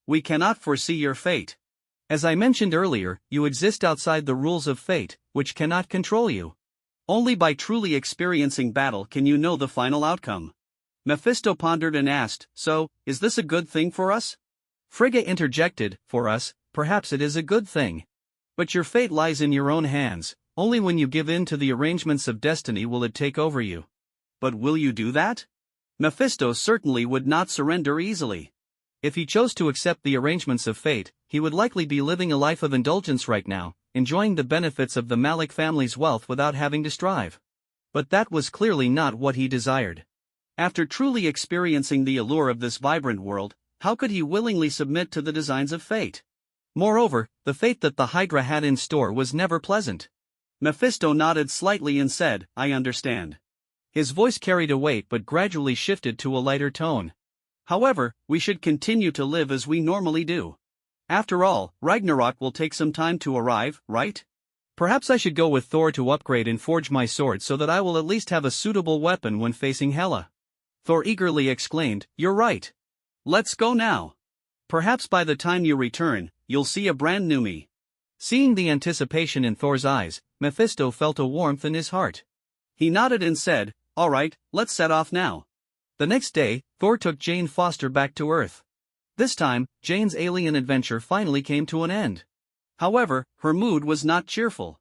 We cannot foresee your fate. As I mentioned earlier, you exist outside the rules of fate, which cannot control you. Only by truly experiencing battle can you know the final outcome." Mephisto pondered and asked, "So, is this a good thing for us?" Frigga interjected, "For us, perhaps it is a good thing. But your fate lies in your own hands. Only when you give in to the arrangements of destiny will it take over you." "But will you do that?" Mephisto certainly would not surrender easily. If he chose to accept the arrangements of fate, he would likely be living a life of indulgence right now, enjoying the benefits of the Malik family's wealth without having to strive. But that was clearly not what he desired. After truly experiencing the allure of this vibrant world, how could he willingly submit to the designs of fate? Moreover, the fate that the Hydra had in store was never pleasant. Mephisto nodded slightly and said, "I understand. His voice carried a weight but gradually shifted to a lighter tone. However, we should continue to live as we normally do. After all, Ragnarok will take some time to arrive, right? Perhaps I should go with Thor to upgrade and forge my sword so that I will at least have a suitable weapon when facing Hela. Thor eagerly exclaimed, "You're right. Let's go now. Perhaps by the time you return, you'll see a brand new me." Seeing the anticipation in Thor's eyes, Mephisto felt a warmth in his heart. He nodded and said, "All right, let's set off now." The next day, Thor took Jane Foster back to Earth. This time, Jane's alien adventure finally came to an end. However, her mood was not cheerful.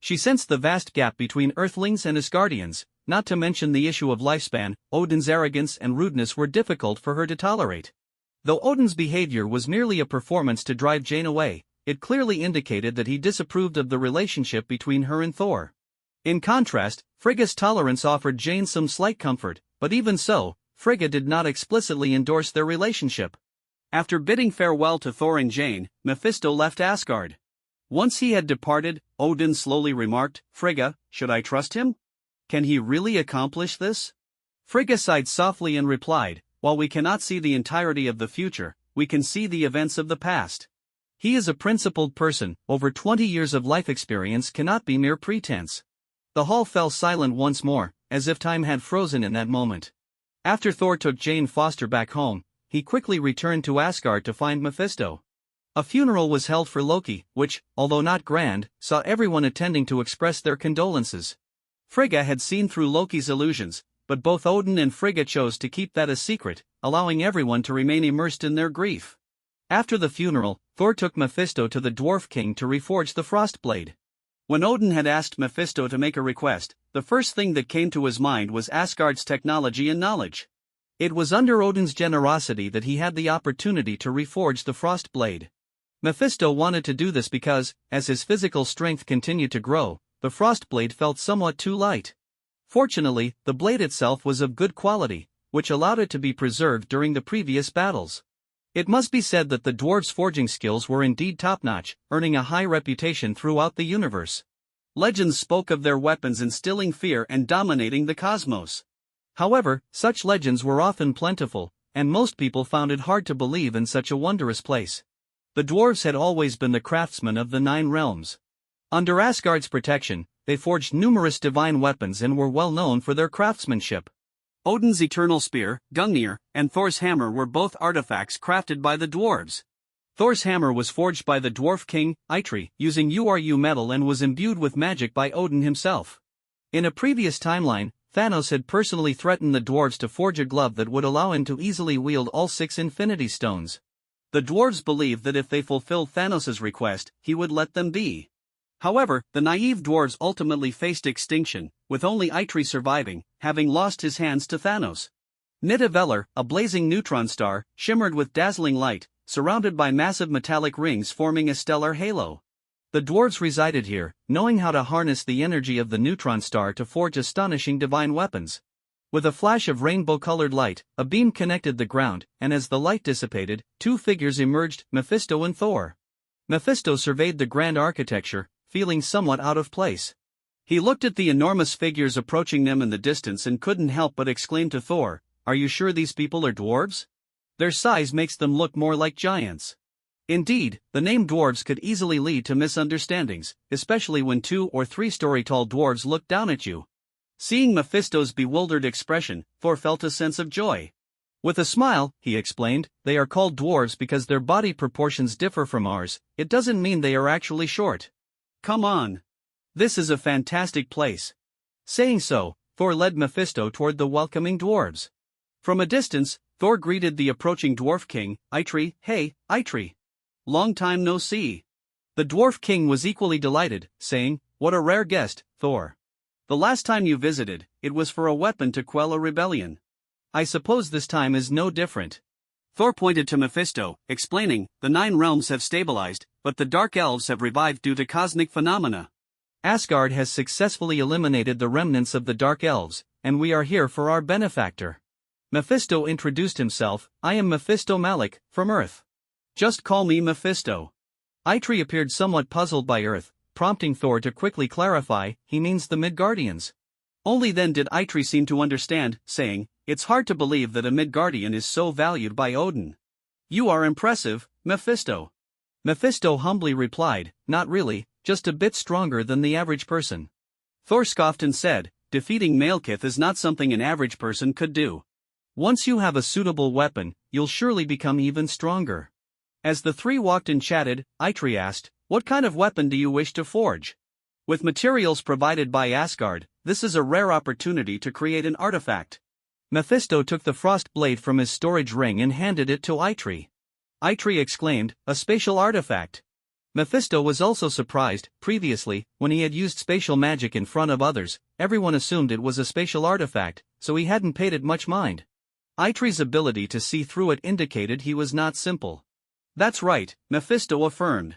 She sensed the vast gap between Earthlings and Asgardians, not to mention the issue of lifespan. Odin's arrogance and rudeness were difficult for her to tolerate. Though Odin's behavior was merely a performance to drive Jane away, it clearly indicated that he disapproved of the relationship between her and Thor. In contrast, Frigga's tolerance offered Jane some slight comfort, but even so, Frigga did not explicitly endorse their relationship. After bidding farewell to Thor and Jane, Mephisto left Asgard. Once he had departed, Odin slowly remarked, "Frigga, should I trust him? Can he really accomplish this?" Frigga sighed softly and replied, "While we cannot see the entirety of the future, we can see the events of the past. He is a principled person, over 20 years of life experience cannot be mere pretense." The hall fell silent once more, as if time had frozen in that moment. After Thor took Jane Foster back home, he quickly returned to Asgard to find Mephisto. A funeral was held for Loki, which, although not grand, saw everyone attending to express their condolences. Frigga had seen through Loki's illusions, but both Odin and Frigga chose to keep that a secret, allowing everyone to remain immersed in their grief. After the funeral, Thor took Mephisto to the Dwarf King to reforge the Frostblade. When Odin had asked Mephisto to make a request, the first thing that came to his mind was Asgard's technology and knowledge. It was under Odin's generosity that he had the opportunity to reforge the Frostblade. Mephisto wanted to do this because, as his physical strength continued to grow, the Frostblade felt somewhat too light. Fortunately, the blade itself was of good quality, which allowed it to be preserved during the previous battles. It must be said that the dwarves' forging skills were indeed top-notch, earning a high reputation throughout the universe. Legends spoke of their weapons instilling fear and dominating the cosmos. However, such legends were often plentiful, and most people found it hard to believe in such a wondrous place. The dwarves had always been the craftsmen of the 9 realms. Under Asgard's protection, they forged numerous divine weapons and were well known for their craftsmanship. Odin's eternal spear, Gungnir, and Thor's hammer were both artifacts crafted by the dwarves. Thor's hammer was forged by the Dwarf King, Hydra, using Uru metal and was imbued with magic by Odin himself. In a previous timeline, Thanos had personally threatened the dwarves to forge a glove that would allow him to easily wield all 6 Infinity Stones. The dwarves believed that if they fulfilled Thanos' request, he would let them be. However, the naive dwarves ultimately faced extinction, with only Hydra surviving, having lost his hands to Thanos. Nidavellir, a blazing neutron star, shimmered with dazzling light, surrounded by massive metallic rings forming a stellar halo. The dwarves resided here, knowing how to harness the energy of the neutron star to forge astonishing divine weapons. With a flash of rainbow-colored light, a beam connected the ground, and as the light dissipated, 2 figures emerged, Mephisto and Thor. Mephisto surveyed the grand architecture, feeling somewhat out of place. He looked at the enormous figures approaching them in the distance and couldn't help but exclaim to Thor, "Are you sure these people are dwarves? Their size makes them look more like giants." Indeed, the name dwarves could easily lead to misunderstandings, especially when 2 or 3-story tall dwarves looked down at you. Seeing Mephisto's bewildered expression, Thor felt a sense of joy. With a smile, he explained, "They are called dwarves because their body proportions differ from ours. It doesn't mean they are actually short. Come on. This is a fantastic place." Saying so, Thor led Mephisto toward the welcoming dwarves. From a distance, Thor greeted the approaching Dwarf King, Hydra. "Hey, Hydra. Long time no see." The Dwarf King was equally delighted, saying, "What a rare guest, Thor. The last time you visited, it was for a weapon to quell a rebellion. I suppose this time is no different." Thor pointed to Mephisto, explaining, "The 9 realms have stabilized, but the Dark Elves have revived due to cosmic phenomena. Asgard has successfully eliminated the remnants of the Dark Elves, and we are here for our benefactor." Mephisto introduced himself, "I am Mephisto Malik, from Earth. Just call me Mephisto." Hydra appeared somewhat puzzled by Earth, prompting Thor to quickly clarify, "He means the Midgardians." Only then did Eitri seem to understand, saying, "It's hard to believe that a Midgardian is so valued by Odin." "You are impressive, Mephisto." Mephisto humbly replied, "Not really, just a bit stronger than the average person." Thor scoffed and said, "Defeating Malekith is not something an average person could do. Once you have a suitable weapon, you'll surely become even stronger." As the three walked and chatted, Eitri asked, "What kind of weapon do you wish to forge?" "With materials provided by Asgard, this is a rare opportunity to create an artifact." Mephisto took the frost blade from his storage ring and handed it to Eitri. Eitri exclaimed, "A spatial artifact." Mephisto was also surprised. Previously, when he had used spatial magic in front of others, everyone assumed it was a spatial artifact, so he hadn't paid it much mind. Eitri's ability to see through it indicated he was not simple. "That's right," Mephisto affirmed.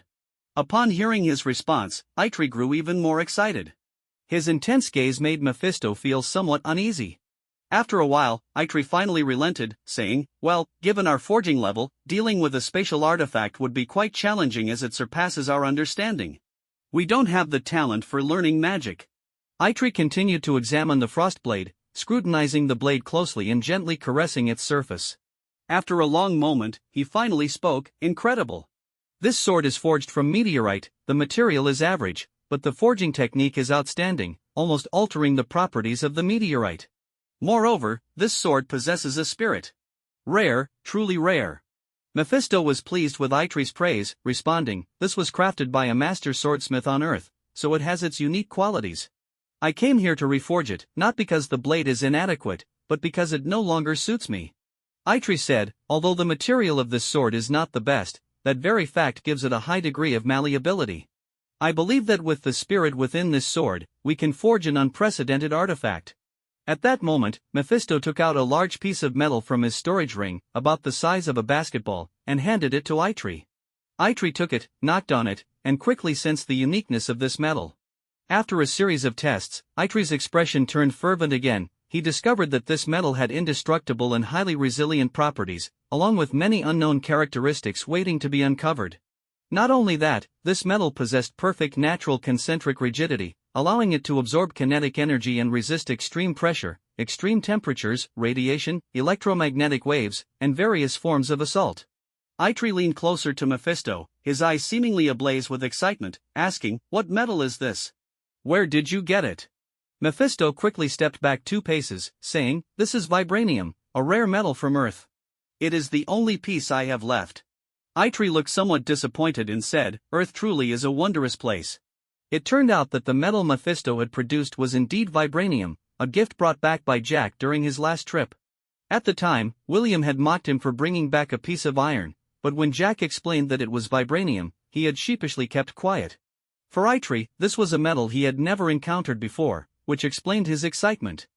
Upon hearing his response, Eitri grew even more excited. His intense gaze made Mephisto feel somewhat uneasy. After a while, Eitri finally relented, saying, "Well, given our forging level, dealing with a spatial artifact would be quite challenging as it surpasses our understanding. We don't have the talent for learning magic." Eitri continued to examine the frost blade, scrutinizing the blade closely and gently caressing its surface. After a long moment, he finally spoke, "Incredible. This sword is forged from meteorite, the material is average, but the forging technique is outstanding, almost altering the properties of the meteorite. Moreover, this sword possesses a spirit. Rare, truly rare." Mephisto was pleased with Eitri's praise, responding, "This was crafted by a master swordsmith on Earth, so it has its unique qualities. I came here to reforge it, not because the blade is inadequate, but because it no longer suits me." Eitri said, "Although the material of this sword is not the best, that very fact gives it a high degree of malleability. I believe that with the spirit within this sword, we can forge an unprecedented artifact." At that moment, Mephisto took out a large piece of metal from his storage ring, about the size of a basketball, and handed it to Eitri. Eitri took it, knocked on it, and quickly sensed the uniqueness of this metal. After a series of tests, Eitri's expression turned fervent again. He discovered that this metal had indestructible and highly resilient properties, along with many unknown characteristics waiting to be uncovered. Not only that, this metal possessed perfect natural concentric rigidity, allowing it to absorb kinetic energy and resist extreme pressure, extreme temperatures, radiation, electromagnetic waves, and various forms of assault. Eitri leaned closer to Mephisto, his eyes seemingly ablaze with excitement, asking, "What metal is this? Where did you get it?" Mephisto quickly stepped back 2 paces, saying, "This is vibranium, a rare metal from Earth. It is the only piece I have left." Eitri looked somewhat disappointed and said, "Earth truly is a wondrous place." It turned out that the metal Mephisto had produced was indeed vibranium, a gift brought back by Jack during his last trip. At the time, William had mocked him for bringing back a piece of iron, but when Jack explained that it was vibranium, he had sheepishly kept quiet. For Eitri, this was a metal he had never encountered before, which explained his excitement.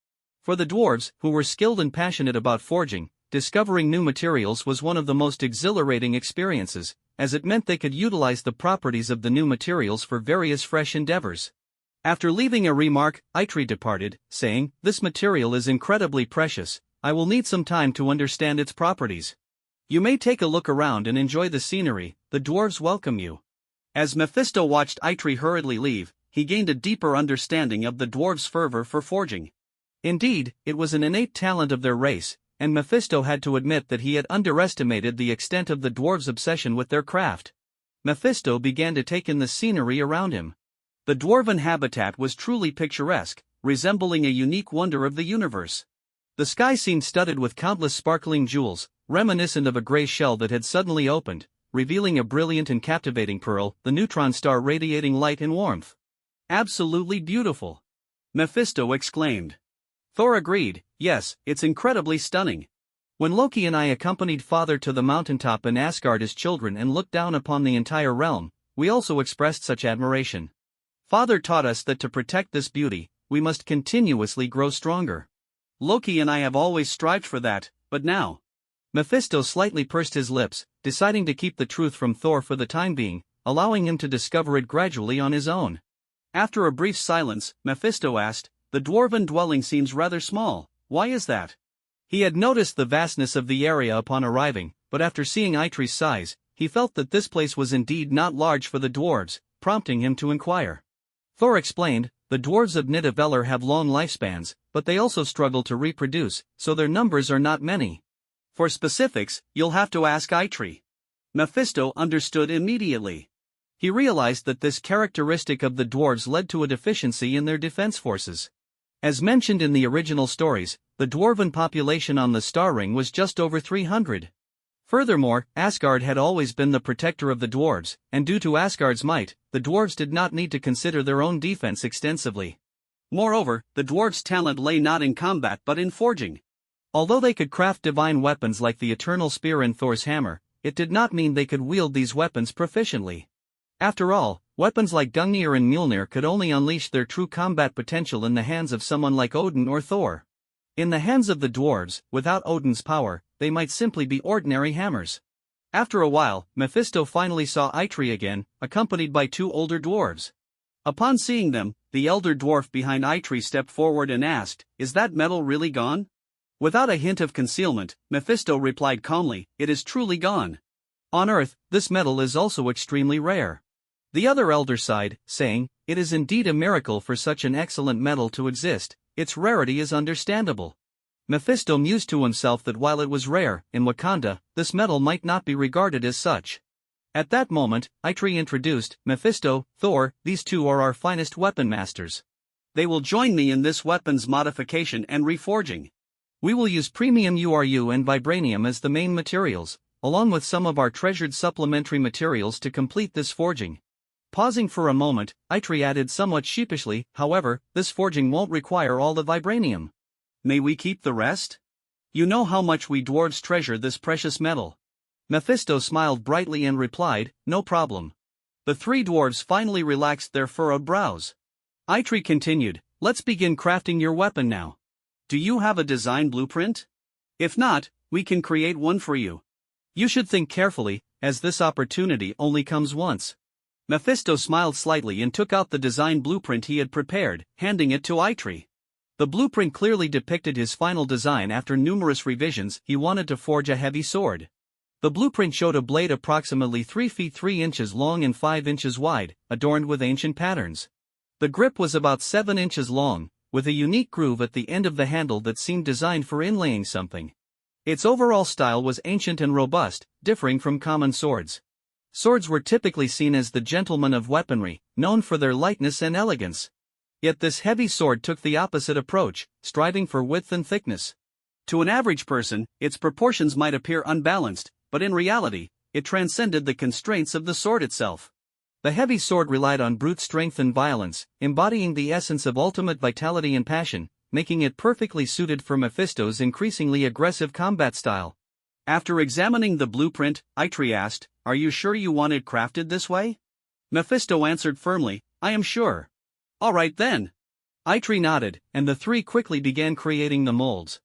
For the dwarves, who were skilled and passionate about forging, discovering new materials was one of the most exhilarating experiences, as it meant they could utilize the properties of the new materials for various fresh endeavors. After leaving a remark, Eitri departed, saying, "This material is incredibly precious, I will need some time to understand its properties. You may take a look around and enjoy the scenery, the dwarves welcome you." As Mephisto watched Eitri hurriedly leave, he gained a deeper understanding of the dwarves' fervor for forging. Indeed, it was an innate talent of their race, and Mephisto had to admit that he had underestimated the extent of the dwarves' obsession with their craft. Mephisto began to take in the scenery around him. The dwarven habitat was truly picturesque, resembling a unique wonder of the universe. The sky seemed studded with countless sparkling jewels, reminiscent of a gray shell that had suddenly opened, revealing a brilliant and captivating pearl, the neutron star radiating light and warmth. "Absolutely beautiful," Mephisto exclaimed. Thor agreed, "Yes, it's incredibly stunning." When Loki and I accompanied Father to the mountaintop in Asgard as children and looked down upon the entire realm, we also expressed such admiration. Father taught us that to protect this beauty, we must continuously grow stronger. Loki and I have always strived for that, but now. Mephisto slightly pursed his lips, deciding to keep the truth from Thor for the time being, allowing him to discover it gradually on his own. After a brief silence, Mephisto asked, "The dwarven dwelling seems rather small, why is that?" He had noticed the vastness of the area upon arriving, but after seeing Eitri's size, he felt that this place was indeed not large for the dwarves, prompting him to inquire. Thor explained, The dwarves of Nidavellir have long lifespans, but they also struggle to reproduce, so their numbers are not many. For specifics, you'll have to ask Eitri. Mephisto understood immediately. He realized that this characteristic of the dwarves led to a deficiency in their defense forces. As mentioned in the original stories, the dwarven population on the star ring was just over 300. Furthermore, Asgard had always been the protector of the dwarves, and due to Asgard's might, the dwarves did not need to consider their own defense extensively. Moreover, the dwarves' talent lay not in combat but in forging. Although they could craft divine weapons like the Eternal Spear and Thor's hammer, it did not mean they could wield these weapons proficiently. After all, weapons like Gungnir and Mjolnir could only unleash their true combat potential in the hands of someone like Odin or Thor. In the hands of the dwarves, without Odin's power, they might simply be ordinary hammers. After a while, Mephisto finally saw Eitri again, accompanied by two older dwarves. Upon seeing them, the elder dwarf behind Eitri stepped forward and asked, "Is that metal really gone?" Without a hint of concealment, Mephisto replied calmly, "It is truly gone. On Earth, this metal is also extremely rare." The other elder sighed, saying, "It is indeed a miracle for such an excellent metal to exist. Its rarity is understandable." Mephisto mused to himself that while it was rare, in Wakanda, this metal might not be regarded as such. At that moment, Eitri introduced, "Mephisto, Thor, these two are our finest weapon masters. They will join me in this weapon's modification and reforging. We will use premium URU and vibranium as the main materials, along with some of our treasured supplementary materials to complete this forging." Pausing for a moment, Eitri added somewhat sheepishly, "However, this forging won't require all the vibranium. May we keep the rest? You know how much we dwarves treasure this precious metal." Mephisto smiled brightly and replied, "No problem." The three dwarves finally relaxed their furrowed brows. Eitri continued, "Let's begin crafting your weapon now. Do you have a design blueprint? If not, we can create one for you. You should think carefully, as this opportunity only comes once." Mephisto smiled slightly and took out the design blueprint he had prepared, handing it to Eitri. The blueprint clearly depicted his final design after numerous revisions. He wanted to forge a heavy sword. The blueprint showed a blade approximately 3 feet 3 inches long and 5 inches wide, adorned with ancient patterns. The grip was about 7 inches long, with a unique groove at the end of the handle that seemed designed for inlaying something. Its overall style was ancient and robust, differing from common swords. Swords were typically seen as the gentlemen of weaponry, known for their lightness and elegance. Yet this heavy sword took the opposite approach, striving for width and thickness. To an average person, its proportions might appear unbalanced, but in reality, it transcended the constraints of the sword itself. The heavy sword relied on brute strength and violence, embodying the essence of ultimate vitality and passion, making it perfectly suited for Mephisto's increasingly aggressive combat style. After examining the blueprint, Eitri asked, "Are you sure you want it crafted this way?" Mephisto answered firmly, "I am sure." "All right then." Eitri nodded, and the three quickly began creating the molds.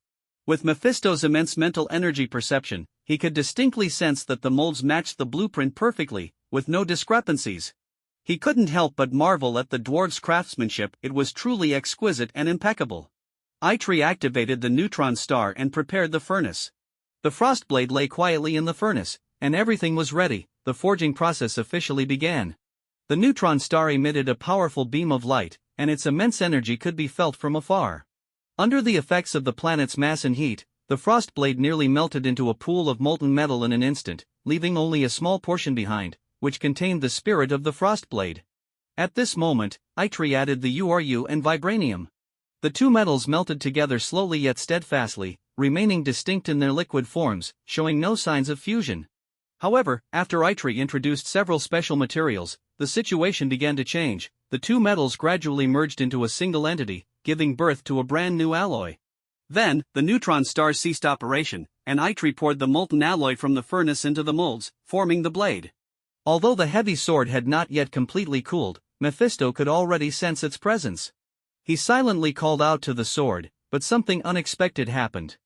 With Mephisto's immense mental energy perception, he could distinctly sense that the molds matched the blueprint perfectly, with no discrepancies. He couldn't help but marvel at the dwarf's craftsmanship. It was truly exquisite and impeccable. Eitri activated the neutron star and prepared the furnace. The frost blade lay quietly in the furnace, and everything was ready. The forging process officially began. The neutron star emitted a powerful beam of light, and its immense energy could be felt from afar. Under the effects of the planet's mass and heat, the frost blade nearly melted into a pool of molten metal in an instant, leaving only a small portion behind, which contained the spirit of the frost blade. At this moment, Eitri added the URU and vibranium. The two metals melted together slowly yet steadfastly, remaining distinct in their liquid forms, showing no signs of fusion. However, after Eitri introduced several special materials, the situation began to change. The two metals gradually merged into a single entity, giving birth to a brand new alloy. Then, the neutron star ceased operation, and Eitri poured the molten alloy from the furnace into the molds, forming the blade. Although the heavy sword had not yet completely cooled, Mephisto could already sense its presence. He silently called out to the sword, but something unexpected happened.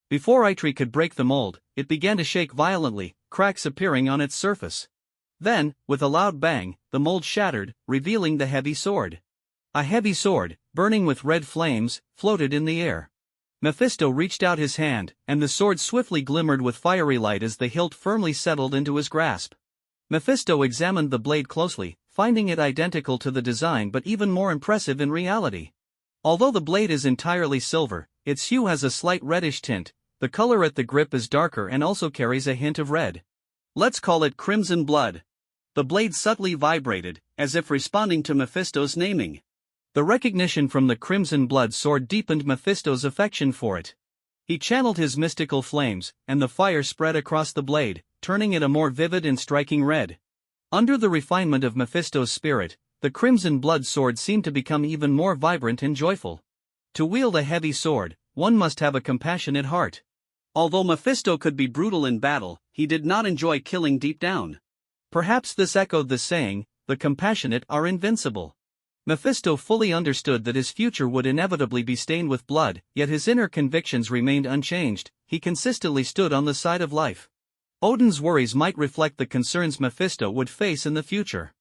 Before Eitri could break the mold, it began to shake violently, cracks appearing on its surface. Then, with a loud bang, the mold shattered, revealing the heavy sword. A heavy sword, burning with red flames, floated in the air. Mephisto reached out his hand, and the sword swiftly glimmered with fiery light as the hilt firmly settled into his grasp. Mephisto examined the blade closely, finding it identical to the design but even more impressive in reality. Although the blade is entirely silver, its hue has a slight reddish tint. The color at the grip is darker and also carries a hint of red. Let's call it crimson blood. The blade subtly vibrated, as if responding to Mephisto's naming. The recognition from the crimson blood sword deepened Mephisto's affection for it. He channeled his mystical flames, and the fire spread across the blade, turning it a more vivid and striking red. Under the refinement of Mephisto's spirit, the crimson blood sword seemed to become even more vibrant and joyful. To wield a heavy sword, one must have a compassionate heart. Although Mephisto could be brutal in battle, he did not enjoy killing deep down. Perhaps this echoed the saying, "The compassionate are invincible." Mephisto fully understood that his future would inevitably be stained with blood, yet his inner convictions remained unchanged. He consistently stood on the side of life. Odin's worries might reflect the concerns Mephisto would face in the future.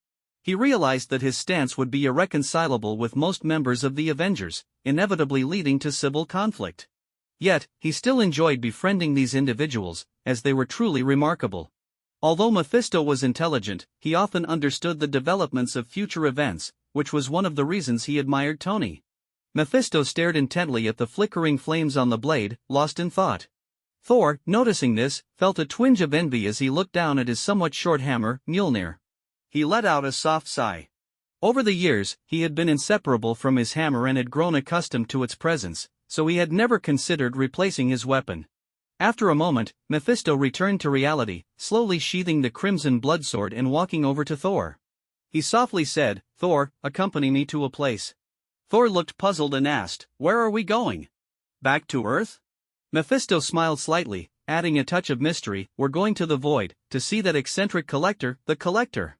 He realized that his stance would be irreconcilable with most members of the Avengers, inevitably leading to civil conflict. Yet, he still enjoyed befriending these individuals, as they were truly remarkable. Although Mephisto was intelligent, he often understood the developments of future events, which was one of the reasons he admired Tony. Mephisto stared intently at the flickering flames on the blade, lost in thought. Thor, noticing this, felt a twinge of envy as he looked down at his somewhat short hammer, Mjolnir. He let out a soft sigh. Over the years, he had been inseparable from his hammer and had grown accustomed to its presence, so he had never considered replacing his weapon. After a moment, Mephisto returned to reality, slowly sheathing the crimson blood sword and walking over to Thor. He softly said, "Thor, accompany me to a place." Thor looked puzzled and asked, "Where are we going? Back to Earth?" Mephisto smiled slightly, adding a touch of mystery, "We're going to the Void, to see that eccentric collector, the Collector."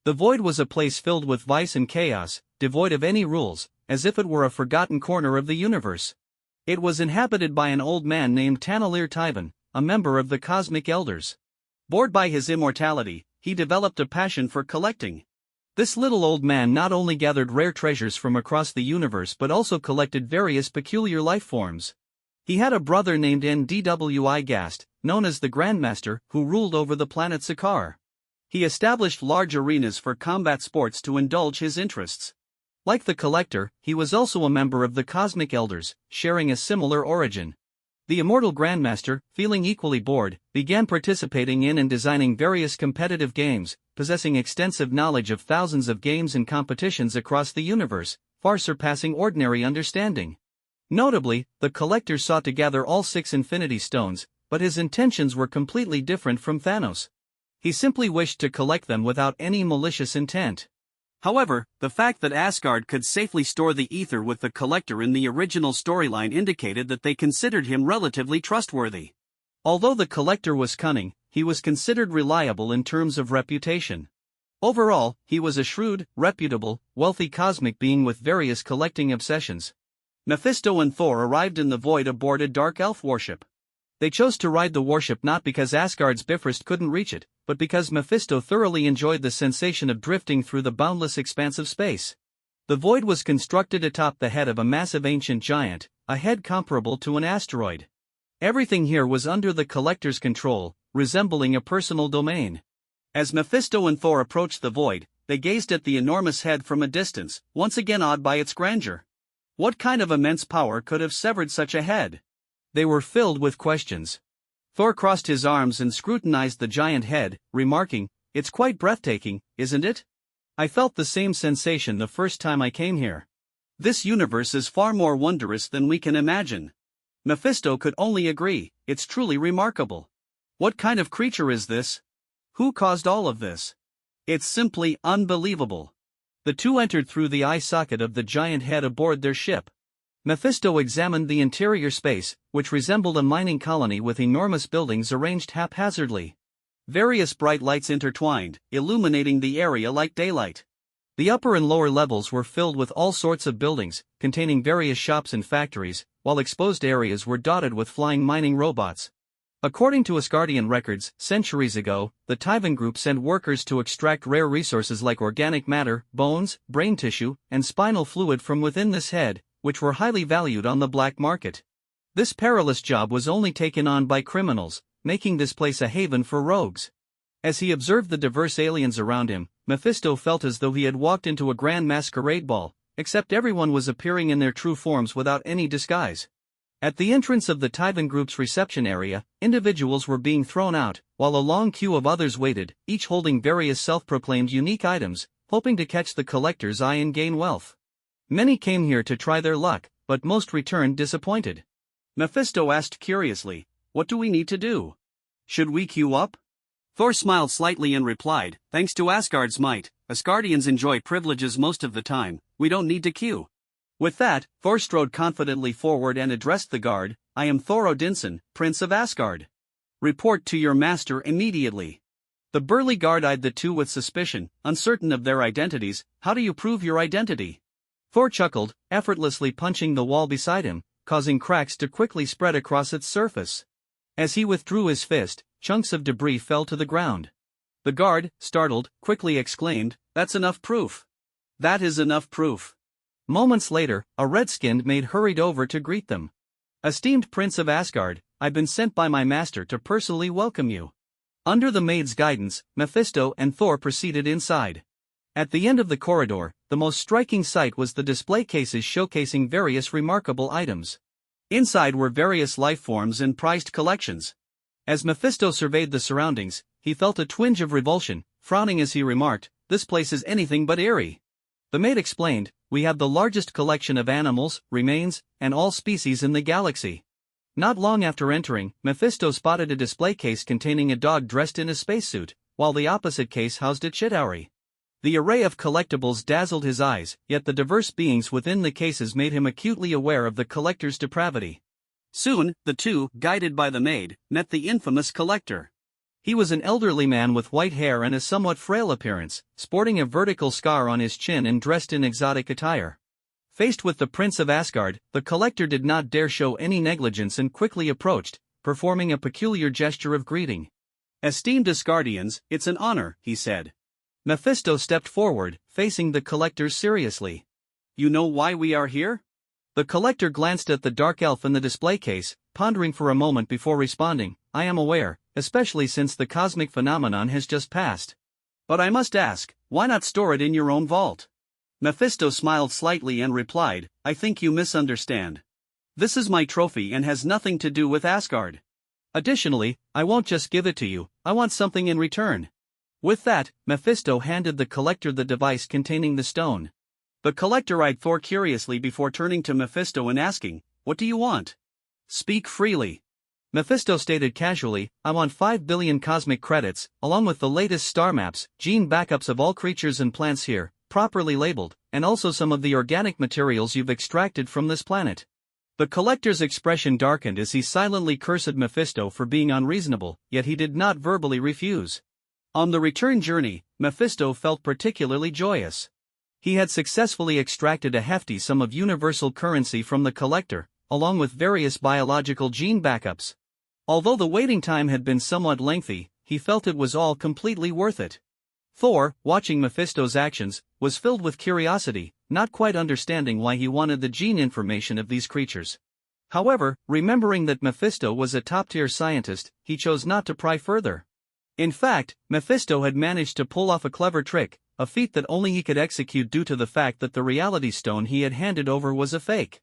The Void was a place filled with vice and chaos, devoid of any rules, as if it were a forgotten corner of the universe. It was inhabited by an old man named Tanalir Tyvan, a member of the Cosmic Elders. Bored by his immortality, he developed a passion for collecting. This little old man not only gathered rare treasures from across the universe but also collected various peculiar life forms. He had a brother named Ndwi Gast, known as the Grandmaster, who ruled over the planet Sakaar. He established large arenas for combat sports to indulge his interests. Like the Collector, he was also a member of the Cosmic Elders, sharing a similar origin. The immortal Grandmaster, feeling equally bored, began participating in and designing various competitive games, possessing extensive knowledge of thousands of games and competitions across the universe, far surpassing ordinary understanding. Notably, the Collector sought to gather all 6 Infinity Stones, but his intentions were completely different from Thanos. He simply wished to collect them without any malicious intent. However, the fact that Asgard could safely store the ether with the Collector in the original storyline indicated that they considered him relatively trustworthy. Although the Collector was cunning, he was considered reliable in terms of reputation. Overall, he was a shrewd, reputable, wealthy cosmic being with various collecting obsessions. Mephisto and Thor arrived in the Void aboard a dark elf warship. They chose to ride the warship not because Asgard's Bifrost couldn't reach it, but because Mephisto thoroughly enjoyed the sensation of drifting through the boundless expanse of space. The Void was constructed atop the head of a massive ancient giant, a head comparable to an asteroid. Everything here was under the Collector's control, resembling a personal domain. As Mephisto and Thor approached the Void, they gazed at the enormous head from a distance, once again awed by its grandeur. What kind of immense power could have severed such a head? They were filled with questions. Thor crossed his arms and scrutinized the giant head, remarking, "It's quite breathtaking, isn't it? I felt the same sensation the first time I came here. This universe is far more wondrous than we can imagine." Mephisto could only agree, "It's truly remarkable. What kind of creature is this? Who caused all of this? It's simply unbelievable." The two entered through the eye socket of the giant head aboard their ship. Mephisto examined the interior space, which resembled a mining colony with enormous buildings arranged haphazardly. Various bright lights intertwined, illuminating the area like daylight. The upper and lower levels were filled with all sorts of buildings, containing various shops and factories, while exposed areas were dotted with flying mining robots. According to Asgardian records, centuries ago, the Tyvan group sent workers to extract rare resources like organic matter, bones, brain tissue, and spinal fluid from within this head, which were highly valued on the black market. This perilous job was only taken on by criminals, making this place a haven for rogues. As he observed the diverse aliens around him, Mephisto felt as though he had walked into a grand masquerade ball, except everyone was appearing in their true forms without any disguise. At the entrance of the Tivan Group's reception area, individuals were being thrown out, while a long queue of others waited, each holding various self-proclaimed unique items, hoping to catch the collector's eye and gain wealth. Many came here to try their luck, but most returned disappointed. Mephisto asked curiously, "What do we need to do? Should we queue up?" Thor smiled slightly and replied, "Thanks to Asgard's might, Asgardians enjoy privileges most of the time, we don't need to queue." With that, Thor strode confidently forward and addressed the guard, "I am Thor Odinson, Prince of Asgard. Report to your master immediately." The burly guard eyed the two with suspicion, uncertain of their identities. "How do you prove your identity?" Thor chuckled, effortlessly punching the wall beside him, causing cracks to quickly spread across its surface. As he withdrew his fist, chunks of debris fell to the ground. The guard, startled, quickly exclaimed, "That's enough proof. That is enough proof." Moments later, a red-skinned maid hurried over to greet them. "Esteemed Prince of Asgard, I've been sent by my master to personally welcome you." Under the maid's guidance, Mephisto and Thor proceeded inside. At the end of the corridor, the most striking sight was the display cases showcasing various remarkable items. Inside were various life forms and prized collections. As Mephisto surveyed the surroundings, he felt a twinge of revulsion, frowning as he remarked, "This place is anything but eerie." The maid explained, "We have the largest collection of animals, remains, and all species in the galaxy." Not long after entering, Mephisto spotted a display case containing a dog dressed in a spacesuit, while the opposite case housed a chitauri. The array of collectibles dazzled his eyes, yet the diverse beings within the cases made him acutely aware of the collector's depravity. Soon, the two, guided by the maid, met the infamous collector. He was an elderly man with white hair and a somewhat frail appearance, sporting a vertical scar on his chin and dressed in exotic attire. Faced with the Prince of Asgard, the collector did not dare show any negligence and quickly approached, performing a peculiar gesture of greeting. "Esteemed Asgardians, it's an honor," he said. Mephisto stepped forward, facing the collector seriously. "You know why we are here?" The collector glanced at the dark elf in the display case, pondering for a moment before responding, "I am aware, especially since the cosmic phenomenon has just passed. But I must ask, why not store it in your own vault?" Mephisto smiled slightly and replied, "I think you misunderstand. This is my trophy and has nothing to do with Asgard. Additionally, I won't just give it to you, I want something in return." With that, Mephisto handed the collector the device containing the stone. The collector eyed Thor curiously before turning to Mephisto and asking, "What do you want? Speak freely." Mephisto stated casually, "I want 5 billion cosmic credits, along with the latest star maps, gene backups of all creatures and plants here, properly labeled, and also some of the organic materials you've extracted from this planet." The collector's expression darkened as he silently cursed Mephisto for being unreasonable, yet he did not verbally refuse. On the return journey, Mephisto felt particularly joyous. He had successfully extracted a hefty sum of universal currency from the collector, along with various biological gene backups. Although the waiting time had been somewhat lengthy, he felt it was all completely worth it. Thor, watching Mephisto's actions, was filled with curiosity, not quite understanding why he wanted the gene information of these creatures. However, remembering that Mephisto was a top-tier scientist, he chose not to pry further. In fact, Mephisto had managed to pull off a clever trick, a feat that only he could execute due to the fact that the reality stone he had handed over was a fake.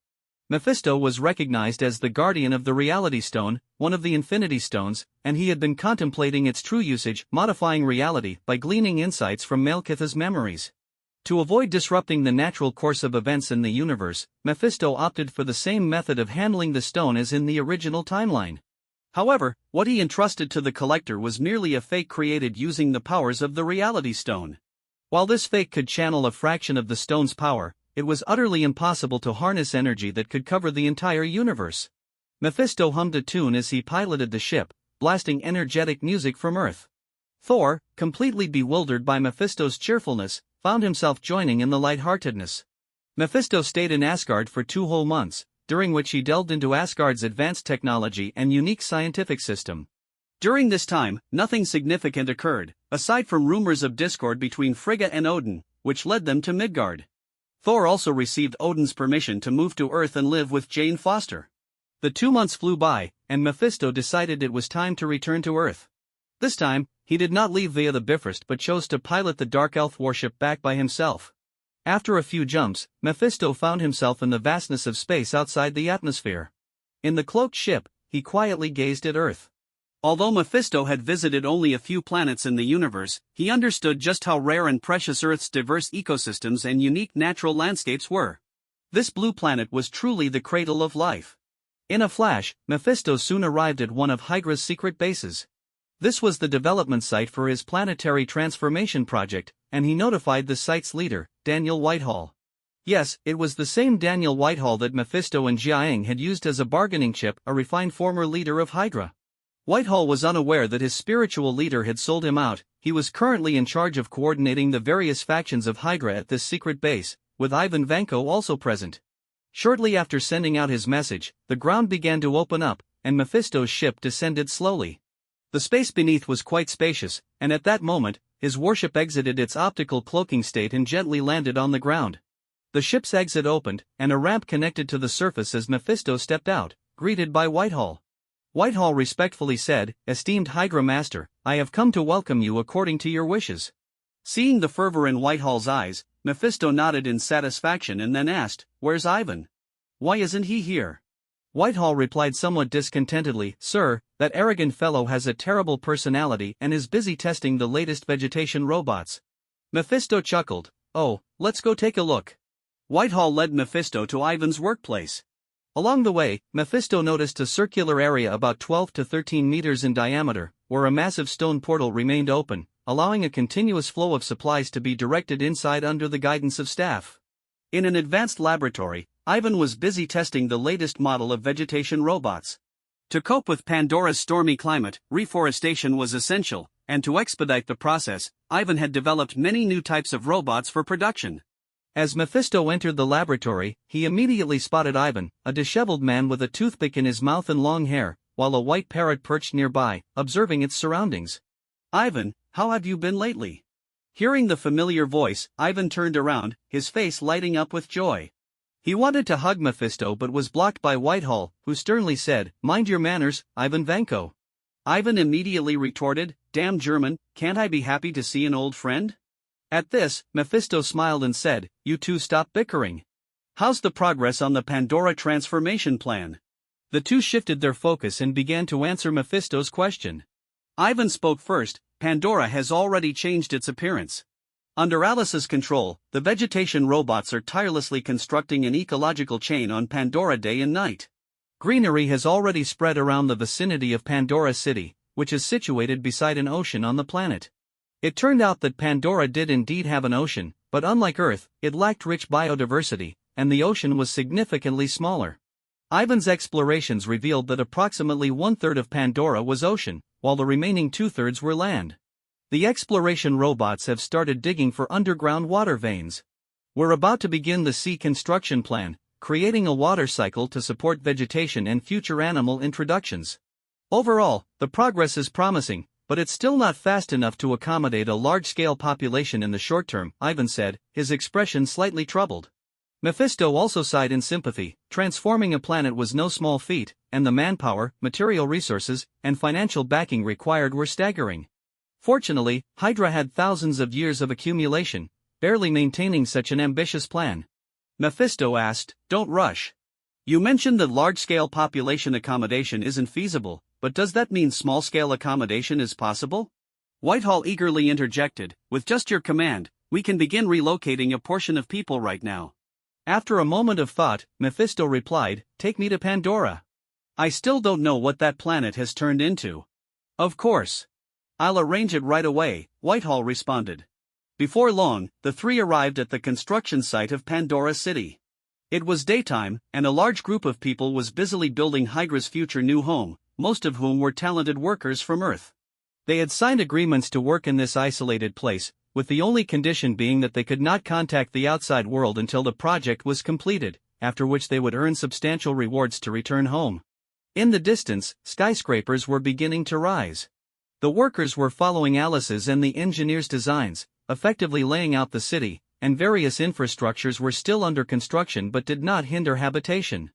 Mephisto was recognized as the guardian of the reality stone, one of the infinity stones, and he had been contemplating its true usage, modifying reality by gleaning insights from Malekitha's memories. To avoid disrupting the natural course of events in the universe, Mephisto opted for the same method of handling the stone as in the original timeline. However, what he entrusted to the collector was merely a fake created using the powers of the reality stone. While this fake could channel a fraction of the stone's power, it was utterly impossible to harness energy that could cover the entire universe. Mephisto hummed a tune as he piloted the ship, blasting energetic music from Earth. Thor, completely bewildered by Mephisto's cheerfulness, found himself joining in the lightheartedness. Mephisto stayed in Asgard for 2 whole months, during which he delved into Asgard's advanced technology and unique scientific system. During this time, nothing significant occurred, aside from rumors of discord between Frigga and Odin, which led them to Midgard. Thor also received Odin's permission to move to Earth and live with Jane Foster. The 2 months flew by, and Mephisto decided it was time to return to Earth. This time, he did not leave via the Bifrost but chose to pilot the Dark Elf warship back by himself. After a few jumps, Mephisto found himself in the vastness of space outside the atmosphere. In the cloaked ship, he quietly gazed at Earth. Although Mephisto had visited only a few planets in the universe, he understood just how rare and precious Earth's diverse ecosystems and unique natural landscapes were. This blue planet was truly the cradle of life. In a flash, Mephisto soon arrived at one of Hydra's secret bases. This was the development site for his planetary transformation project, and he notified the site's leader, Daniel Whitehall. Yes, it was the same Daniel Whitehall that Mephisto and Jiaeng had used as a bargaining chip, a refined former leader of Hydra. Whitehall was unaware that his spiritual leader had sold him out. He was currently in charge of coordinating the various factions of Hydra at this secret base, with Ivan Vanko also present. Shortly after sending out his message, the ground began to open up, and Mephisto's ship descended slowly. The space beneath was quite spacious, and at that moment, his warship exited its optical cloaking state and gently landed on the ground. The ship's exit opened, and a ramp connected to the surface as Mephisto stepped out, greeted by Whitehall. Whitehall respectfully said, "Esteemed Hydra Master, I have come to welcome you according to your wishes." Seeing the fervor in Whitehall's eyes, Mephisto nodded in satisfaction and then asked, "Where's Ivan? Why isn't he here?" Whitehall replied somewhat discontentedly, "Sir, that arrogant fellow has a terrible personality and is busy testing the latest vegetation robots." Mephisto chuckled, "Oh, let's go take a look." Whitehall led Mephisto to Ivan's workplace. Along the way, Mephisto noticed a circular area about 12 to 13 meters in diameter, where a massive stone portal remained open, allowing a continuous flow of supplies to be directed inside under the guidance of staff. In an advanced laboratory, Ivan was busy testing the latest model of vegetation robots. To cope with Pandora's stormy climate, reforestation was essential, and to expedite the process, Ivan had developed many new types of robots for production. As Mephisto entered the laboratory, he immediately spotted Ivan, a disheveled man with a toothpick in his mouth and long hair, while a white parrot perched nearby, observing its surroundings. "Ivan, how have you been lately?" Hearing the familiar voice, Ivan turned around, his face lighting up with joy. He wanted to hug Mephisto but was blocked by Whitehall, who sternly said, "Mind your manners, Ivan Vanko." Ivan immediately retorted, "Damn German, can't I be happy to see an old friend?" At this, Mephisto smiled and said, "You two stop bickering. How's the progress on the Pandora transformation plan?" The two shifted their focus and began to answer Mephisto's question. Ivan spoke first. "Pandora has already changed its appearance. Under Alice's control, the vegetation robots are tirelessly constructing an ecological chain on Pandora day and night. Greenery has already spread around the vicinity of Pandora City, which is situated beside an ocean on the planet. It turned out that Pandora did indeed have an ocean, but unlike Earth, it lacked rich biodiversity, and the ocean was significantly smaller. Ivan's explorations revealed that approximately one-third of Pandora was ocean, while the remaining two-thirds were land. The exploration robots have started digging for underground water veins. We're about to begin the sea construction plan, creating a water cycle to support vegetation and future animal introductions. Overall, the progress is promising, but it's still not fast enough to accommodate a large-scale population in the short term, Ivan said, his expression slightly troubled. Mephisto also sighed in sympathy. Transforming a planet was no small feat, and the manpower, material resources, and financial backing required were staggering. Fortunately, Hydra had thousands of years of accumulation, barely maintaining such an ambitious plan. Mephisto asked, "Don't rush. You mentioned that large-scale population accommodation isn't feasible, but does that mean small-scale accommodation is possible?" Whitehall eagerly interjected, "With just your command, we can begin relocating a portion of people right now." After a moment of thought, Mephisto replied, "Take me to Pandora. I still don't know what that planet has turned into." "Of course. I'll arrange it right away," Whitehall responded. Before long, the three arrived at the construction site of Pandora City. It was daytime, and a large group of people was busily building Hydra's future new home, most of whom were talented workers from Earth. They had signed agreements to work in this isolated place, with the only condition being that they could not contact the outside world until the project was completed, after which they would earn substantial rewards to return home. In the distance, skyscrapers were beginning to rise. The workers were following Alice's and the engineers' designs, effectively laying out the city, and various infrastructures were still under construction but did not hinder habitation.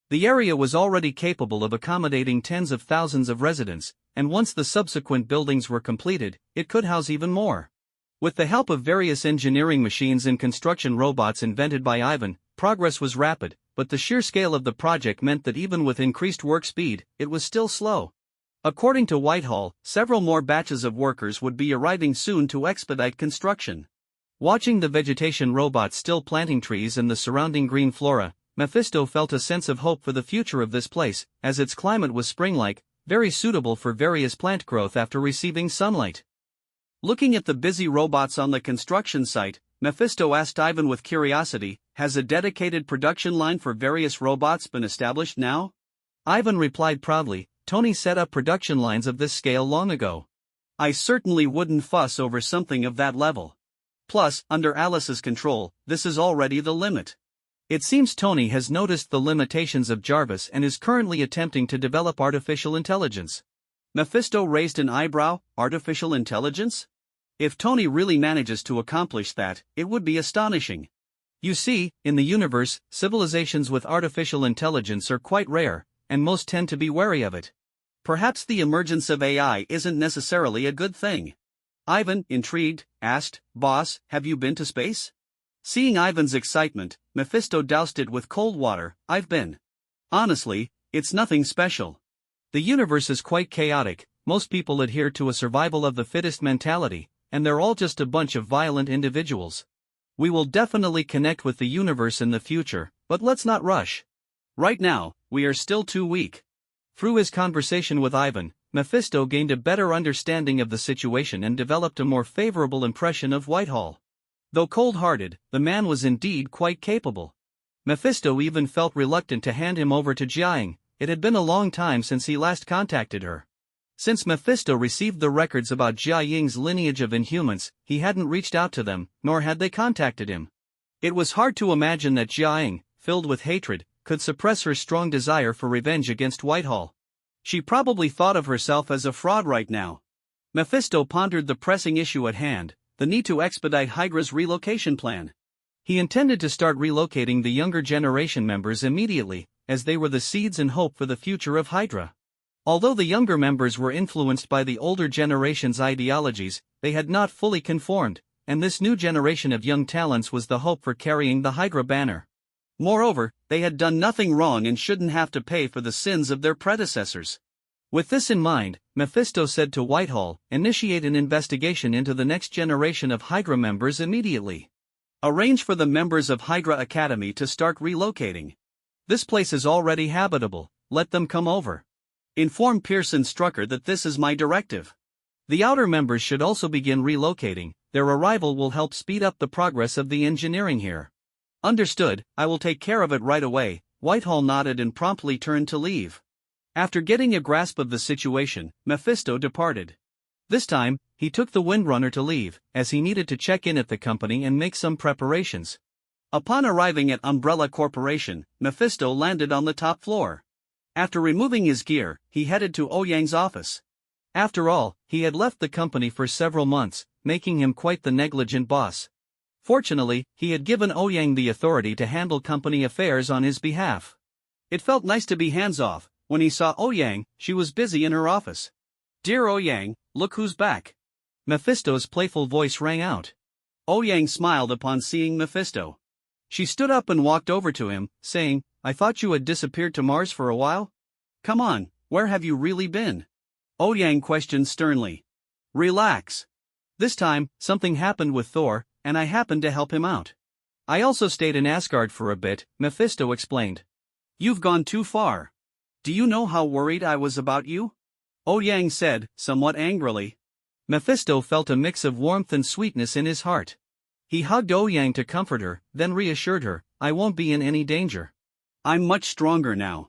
The area was already capable of accommodating tens of thousands of residents, and once the subsequent buildings were completed, it could house even more. With the help of various engineering machines and construction robots invented by Ivan, progress was rapid, but the sheer scale of the project meant that even with increased work speed, it was still slow. According to Whitehall, several more batches of workers would be arriving soon to expedite construction. Watching the vegetation robots still planting trees and the surrounding green flora, Mephisto felt a sense of hope for the future of this place, as its climate was spring-like, very suitable for various plant growth after receiving sunlight. Looking at the busy robots on the construction site, Mephisto asked Ivan with curiosity, "Has a dedicated production line for various robots been established now?" Ivan replied proudly, "Tony set up production lines of this scale long ago. I certainly wouldn't fuss over something of that level. Plus, under Alice's control, this is already the limit." It seems Tony has noticed the limitations of Jarvis and is currently attempting to develop artificial intelligence. Mephisto raised an eyebrow. Artificial intelligence? If Tony really manages to accomplish that, it would be astonishing. You see, in the universe, civilizations with artificial intelligence are quite rare, and most tend to be wary of it. Perhaps the emergence of AI isn't necessarily a good thing. Ivan, intrigued, asked, "Boss, have you been to space?" Seeing Ivan's excitement, Mephisto doused it with cold water. "I've been. Honestly, it's nothing special. The universe is quite chaotic, most people adhere to a survival of the fittest mentality, and they're all just a bunch of violent individuals. We will definitely connect with the universe in the future, but let's not rush. Right now, we are still too weak." Through his conversation with Ivan, Mephisto gained a better understanding of the situation and developed a more favorable impression of Whitehall. Though cold-hearted, the man was indeed quite capable. Mephisto even felt reluctant to hand him over to Jiaying. It had been a long time since he last contacted her. Since Mephisto received the records about Jiaying's lineage of Inhumans, he hadn't reached out to them, nor had they contacted him. It was hard to imagine that Jiaying, filled with hatred, could suppress her strong desire for revenge against Whitehall. She probably thought of herself as a fraud right now. Mephisto pondered the pressing issue at hand, the need to expedite Hydra's relocation plan. He intended to start relocating the younger generation members immediately, as they were the seeds and hope for the future of Hydra. Although the younger members were influenced by the older generation's ideologies, they had not fully conformed, and this new generation of young talents was the hope for carrying the Hydra banner. Moreover, they had done nothing wrong and shouldn't have to pay for the sins of their predecessors. With this in mind, Mephisto said to Whitehall, "Initiate an investigation into the next generation of Hydra members immediately. Arrange for the members of Hydra Academy to start relocating. This place is already habitable, let them come over. Inform Pearson Strucker that this is my directive. The outer members should also begin relocating, their arrival will help speed up the progress of the engineering here." "Understood, I will take care of it right away." Whitehall nodded and promptly turned to leave. After getting a grasp of the situation, Mephisto departed. This time, he took the Windrunner to leave, as he needed to check in at the company and make some preparations. Upon arriving at Umbrella Corporation, Mephisto landed on the top floor. After removing his gear, he headed to Ouyang's office. After all, he had left the company for several months, making him quite the negligent boss. Fortunately, he had given Ouyang the authority to handle company affairs on his behalf. It felt nice to be hands-off. When he saw Ouyang, she was busy in her office. "Dear Ouyang, look who's back." Mephisto's playful voice rang out. Ouyang smiled upon seeing Mephisto. She stood up and walked over to him, saying, "I thought you had disappeared to Mars for a while? Come on, where have you really been?" Ouyang questioned sternly. "Relax. This time, something happened with Thor, and I happened to help him out. I also stayed in Asgard for a bit," Mephisto explained. "You've gone too far. Do you know how worried I was about you?" Ouyang said, somewhat angrily. Mephisto felt a mix of warmth and sweetness in his heart. He hugged Ouyang to comfort her, then reassured her, "I won't be in any danger. I'm much stronger now."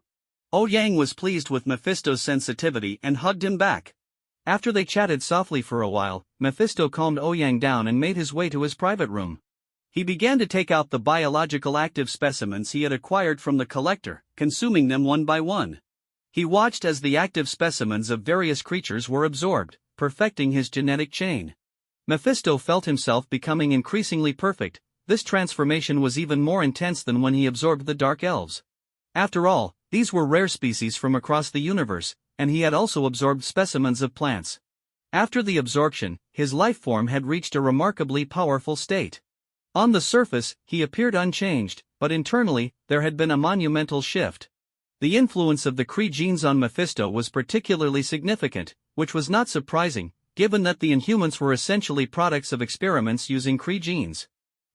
Ouyang was pleased with Mephisto's sensitivity and hugged him back. After they chatted softly for a while, Mephisto calmed Ouyang down and made his way to his private room. He began to take out the biological active specimens he had acquired from the collector, consuming them one by one. He watched as the active specimens of various creatures were absorbed, perfecting his genetic chain. Mephisto felt himself becoming increasingly perfect. This transformation was even more intense than when he absorbed the Dark Elves. After all, these were rare species from across the universe, and he had also absorbed specimens of plants. After the absorption, his life form had reached a remarkably powerful state. On the surface, he appeared unchanged, but internally, there had been a monumental shift. The influence of the Kree genes on Mephisto was particularly significant, which was not surprising, given that the Inhumans were essentially products of experiments using Kree genes.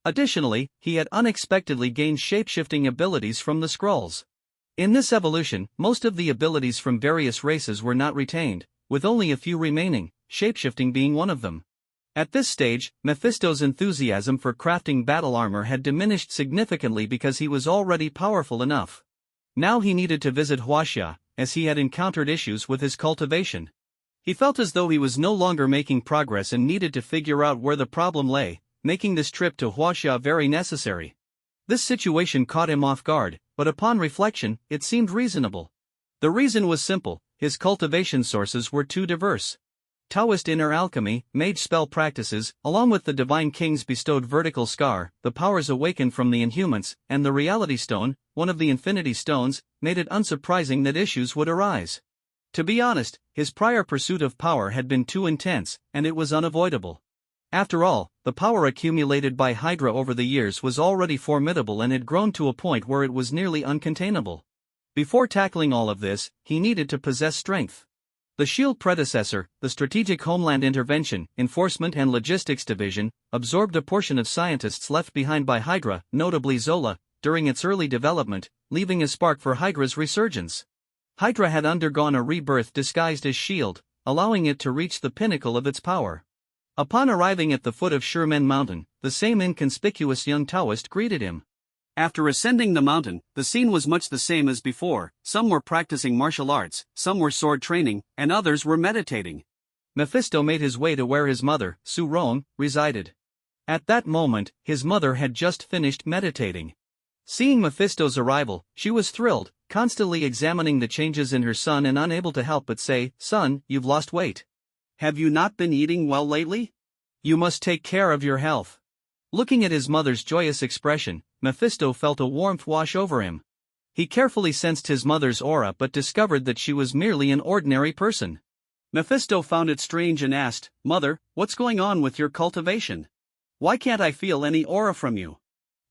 Additionally, he had unexpectedly gained shape-shifting abilities from the Skrulls. In this evolution, most of the abilities from various races were not retained, with only a few remaining, shapeshifting being one of them. At this stage, Mephisto's enthusiasm for crafting battle armor had diminished significantly because he was already powerful enough. Now he needed to visit Huaxia, as he had encountered issues with his cultivation. He felt as though he was no longer making progress and needed to figure out where the problem lay, making this trip to Huaxia very necessary. This situation caught him off guard, but upon reflection, it seemed reasonable. The reason was simple: his cultivation sources were too diverse. Taoist inner alchemy, mage spell practices, along with the Divine King's bestowed vertical scar, the powers awakened from the Inhumans, and the Reality Stone, one of the Infinity Stones, made it unsurprising that issues would arise. To be honest, his prior pursuit of power had been too intense, and it was unavoidable. After all, the power accumulated by Hydra over the years was already formidable and had grown to a point where it was nearly uncontainable. Before tackling all of this, he needed to possess strength. The SHIELD predecessor, the Strategic Homeland Intervention, Enforcement and Logistics Division, absorbed a portion of scientists left behind by Hydra, notably Zola, during its early development, leaving a spark for Hydra's resurgence. Hydra had undergone a rebirth disguised as SHIELD, allowing it to reach the pinnacle of its power. Upon arriving at the foot of Sherman Mountain, the same inconspicuous young Taoist greeted him. After ascending the mountain, the scene was much the same as before. Some were practicing martial arts, some were sword training, and others were meditating. Mephisto made his way to where his mother, Su Rong, resided. At that moment, his mother had just finished meditating. Seeing Mephisto's arrival, she was thrilled, constantly examining the changes in her son and unable to help but say, "Son, you've lost weight. Have you not been eating well lately? You must take care of your health." Looking at his mother's joyous expression, Mephisto felt a warmth wash over him. He carefully sensed his mother's aura but discovered that she was merely an ordinary person. Mephisto found it strange and asked, "Mother, what's going on with your cultivation? Why can't I feel any aura from you?"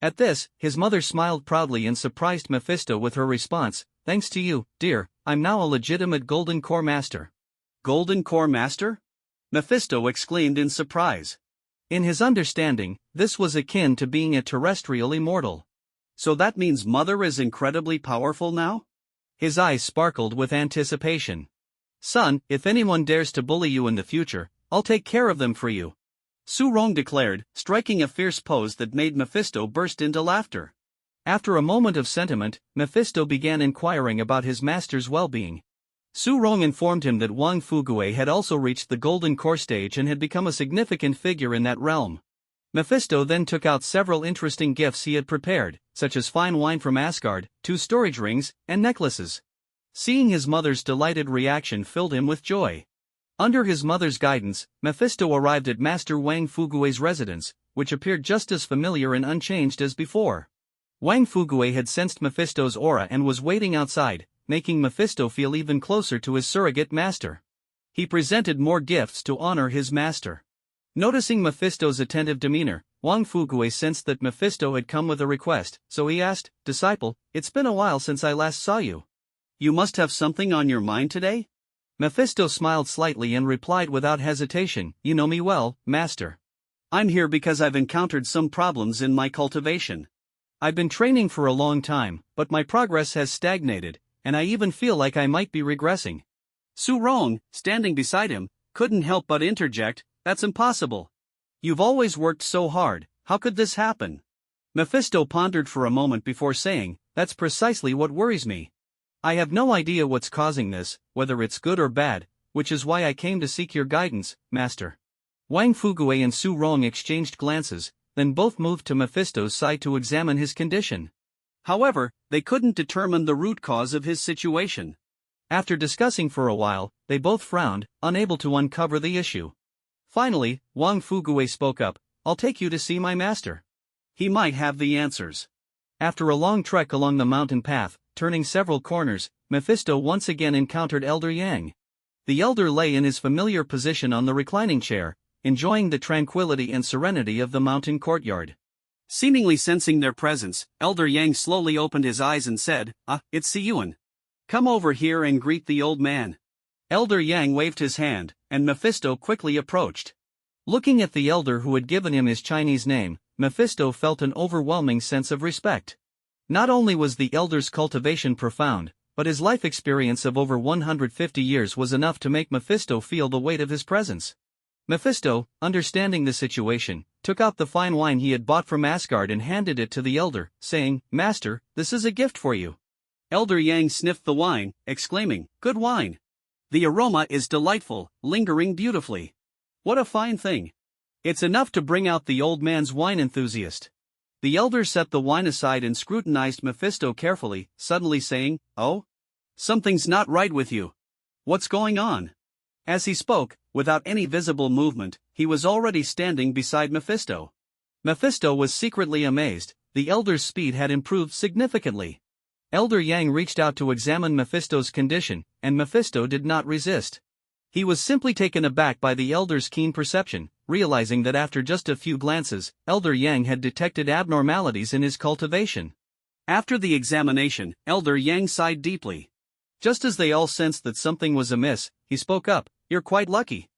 At this, his mother smiled proudly and surprised Mephisto with her response, "Thanks to you, dear, I'm now a legitimate Golden Core Master." Golden Core Master? Mephisto exclaimed in surprise. In his understanding, this was akin to being a terrestrial immortal. So that means Mother is incredibly powerful now? His eyes sparkled with anticipation. "Son, if anyone dares to bully you in the future, I'll take care of them for you," Su Rong declared, striking a fierce pose that made Mephisto burst into laughter. After a moment of sentiment, Mephisto began inquiring about his master's well-being. Su Rong informed him that Wang Fugue had also reached the Golden Core stage and had become a significant figure in that realm. Mephisto then took out several interesting gifts he had prepared, such as fine wine from Asgard, 2 storage rings, and necklaces. Seeing his mother's delighted reaction filled him with joy. Under his mother's guidance, Mephisto arrived at Master Wang Fugue's residence, which appeared just as familiar and unchanged as before. Wang Fugue had sensed Mephisto's aura and was waiting outside, making Mephisto feel even closer to his surrogate master. He presented more gifts to honor his master. Noticing Mephisto's attentive demeanor, Wang Fugue sensed that Mephisto had come with a request, so he asked, "Disciple, it's been a while since I last saw you. You must have something on your mind today?" Mephisto smiled slightly and replied without hesitation, "You know me well, master. I'm here because I've encountered some problems in my cultivation. I've been training for a long time, but my progress has stagnated, and I even feel like I might be regressing." Su Rong, standing beside him, couldn't help but interject, "That's impossible. You've always worked so hard, how could this happen?" Mephisto pondered for a moment before saying, "That's precisely what worries me. I have no idea what's causing this, whether it's good or bad, which is why I came to seek your guidance, master." Wang Fugue and Su Rong exchanged glances, then both moved to Mephisto's side to examine his condition. However, they couldn't determine the root cause of his situation. After discussing for a while, they both frowned, unable to uncover the issue. Finally, Wang Fugue spoke up, "I'll take you to see my master. He might have the answers." After a long trek along the mountain path, turning several corners, Mephisto once again encountered Elder Yang. The elder lay in his familiar position on the reclining chair, enjoying the tranquility and serenity of the mountain courtyard. Seemingly sensing their presence, Elder Yang slowly opened his eyes and said, "It's Siyuan. Come over here and greet the old man." Elder Yang waved his hand, and Mephisto quickly approached. Looking at the elder who had given him his Chinese name, Mephisto felt an overwhelming sense of respect. Not only was the elder's cultivation profound, but his life experience of over 150 years was enough to make Mephisto feel the weight of his presence. Mephisto, understanding the situation, took out the fine wine he had bought from Asgard and handed it to the elder, saying, "Master, this is a gift for you." Elder Yang sniffed the wine, exclaiming, "Good wine. The aroma is delightful, lingering beautifully. What a fine thing. It's enough to bring out the old man's wine enthusiast." The elder set the wine aside and scrutinized Mephisto carefully, suddenly saying, "Oh? Something's not right with you. What's going on?" As he spoke, without any visible movement, he was already standing beside Mephisto. Mephisto was secretly amazed. The elder's speed had improved significantly. Elder Yang reached out to examine Mephisto's condition, and Mephisto did not resist. He was simply taken aback by the elder's keen perception, realizing that after just a few glances, Elder Yang had detected abnormalities in his cultivation. After the examination, Elder Yang sighed deeply. Just as they all sensed that something was amiss, he spoke up, "You're quite lucky."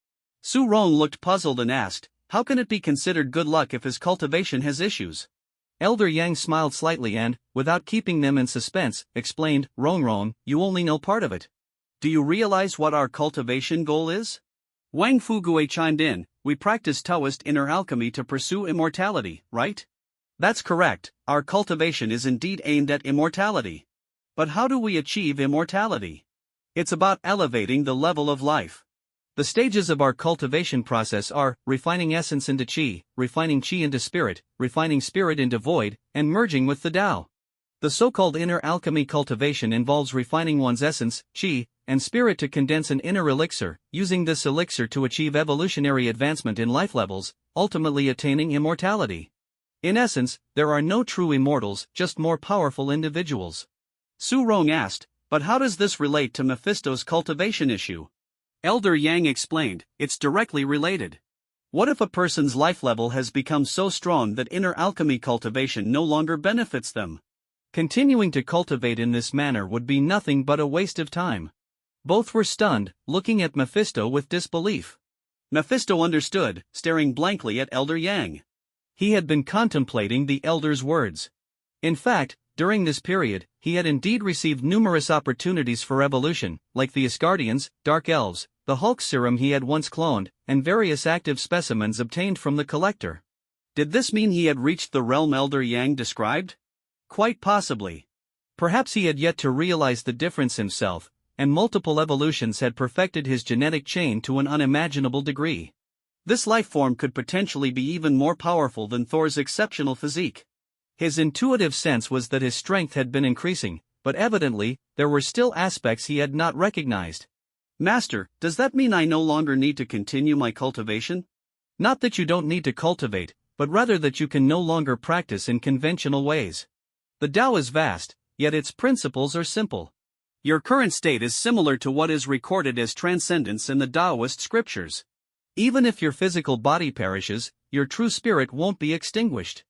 Su Rong looked puzzled and asked, "How can it be considered good luck if his cultivation has issues?" Elder Yang smiled slightly and, without keeping them in suspense, explained, "Rong, you only know part of it. Do you realize what our cultivation goal is?" Wang Fugue chimed in, "We practice Taoist inner alchemy to pursue immortality, right?" "That's correct, our cultivation is indeed aimed at immortality. But how do we achieve immortality? It's about elevating the level of life. The stages of our cultivation process are refining essence into qi, refining qi into spirit, refining spirit into void, and merging with the Tao. The so-called inner alchemy cultivation involves refining one's essence, qi, and spirit to condense an inner elixir, using this elixir to achieve evolutionary advancement in life levels, ultimately attaining immortality. In essence, there are no true immortals, just more powerful individuals." Su Rong asked, "But how does this relate to Mephisto's cultivation issue?" Elder Yang explained, "It's directly related. What if a person's life level has become so strong that inner alchemy cultivation no longer benefits them? Continuing to cultivate in this manner would be nothing but a waste of time." Both were stunned, looking at Mephisto with disbelief. Mephisto understood, staring blankly at Elder Yang. He had been contemplating the elder's words. In fact, during this period, he had indeed received numerous opportunities for evolution, like the Asgardians, Dark Elves, the Hulk serum he had once cloned, and various active specimens obtained from the collector. Did this mean he had reached the realm Elder Yang described? Quite possibly. Perhaps he had yet to realize the difference himself, and multiple evolutions had perfected his genetic chain to an unimaginable degree. This life form could potentially be even more powerful than Thor's exceptional physique. His intuitive sense was that his strength had been increasing, but evidently, there were still aspects he had not recognized. "Master, does that mean I no longer need to continue my cultivation?" "Not that you don't need to cultivate, but rather that you can no longer practice in conventional ways. The Tao is vast, yet its principles are simple. Your current state is similar to what is recorded as transcendence in the Taoist scriptures. Even if your physical body perishes, your true spirit won't be extinguished.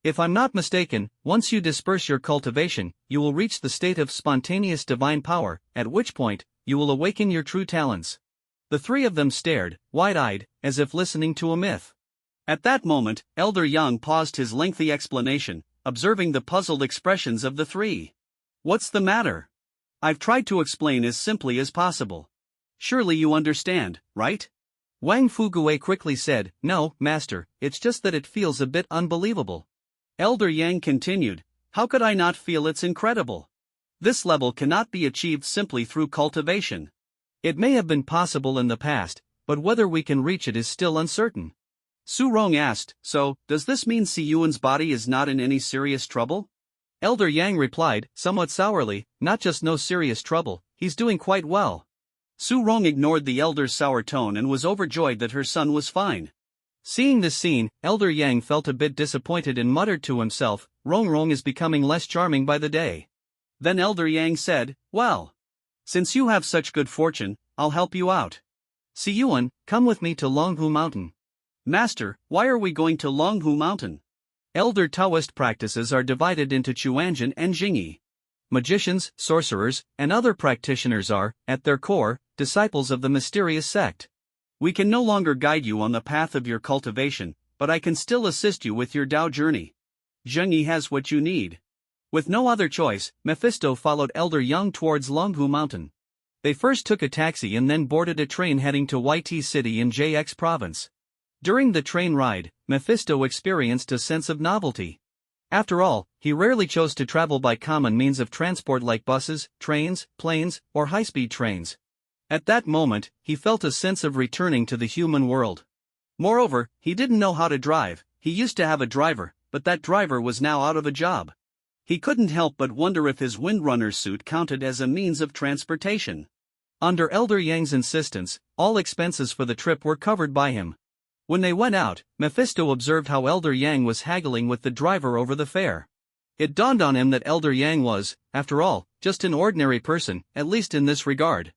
If I'm not mistaken, once you disperse your cultivation, you will reach the state of spontaneous divine power, at which point, you will awaken your true talents." The three of them stared, wide-eyed, as if listening to a myth. At that moment, Elder Yang paused his lengthy explanation, observing the puzzled expressions of the three. "What's the matter? I've tried to explain as simply as possible. Surely you understand, right?" Wang Fugue quickly said, "No, master, it's just that it feels a bit unbelievable." Elder Yang continued, "How could I not feel it's incredible? This level cannot be achieved simply through cultivation. It may have been possible in the past, but whether we can reach it is still uncertain." Su Rong asked, "So, does this mean Siyuan's body is not in any serious trouble?" Elder Yang replied, somewhat sourly, "Not just no serious trouble, he's doing quite well." Su Rong ignored the elder's sour tone and was overjoyed that her son was fine. Seeing this scene, Elder Yang felt a bit disappointed and muttered to himself, Rong is becoming less charming by the day. Then Elder Yang said, "Well, Since you have such good fortune, I'll help you out. Siyuan, come with me to Longhu Mountain. Master, why are we going to Longhu Mountain? Elder Taoist practices are divided into Chuanjin and Jingyi. Magicians, sorcerers, and other practitioners are, at their core, disciples of the mysterious sect. We can no longer guide you on the path of your cultivation, but I can still assist you with your Tao journey. Zhengyi has what you need. With no other choice, Mephisto followed Elder Yang towards Longhu Mountain. They first took a taxi and then boarded a train heading to YT City in JX Province. During the train ride, Mephisto experienced a sense of novelty. After all, he rarely chose to travel by common means of transport like buses, trains, planes, or high-speed trains. At that moment, he felt a sense of returning to the human world. Moreover, he didn't know how to drive. He used to have a driver, but that driver was now out of a job. He couldn't help but wonder if his windrunner suit counted as a means of transportation. Under Elder Yang's insistence, all expenses for the trip were covered by him. When they went out, Mephisto observed how Elder Yang was haggling with the driver over the fare. It dawned on him that Elder Yang was, after all, just an ordinary person, at least in this regard.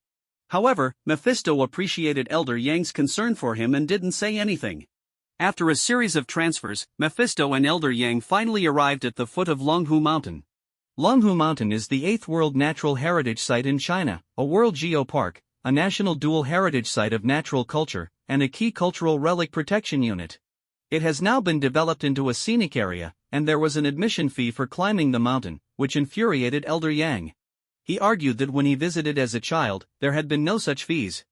However, Mephisto appreciated Elder Yang's concern for him and didn't say anything. After a series of transfers, Mephisto and Elder Yang finally arrived at the foot of Longhu Mountain. Longhu Mountain is the 8th World Natural Heritage Site in China, a World Geopark, a national dual heritage site of natural culture, and a key cultural relic protection unit. It has now been developed into a scenic area, and there was an admission fee for climbing the mountain, which infuriated Elder Yang. He argued that when he visited as a child, there had been no such fees.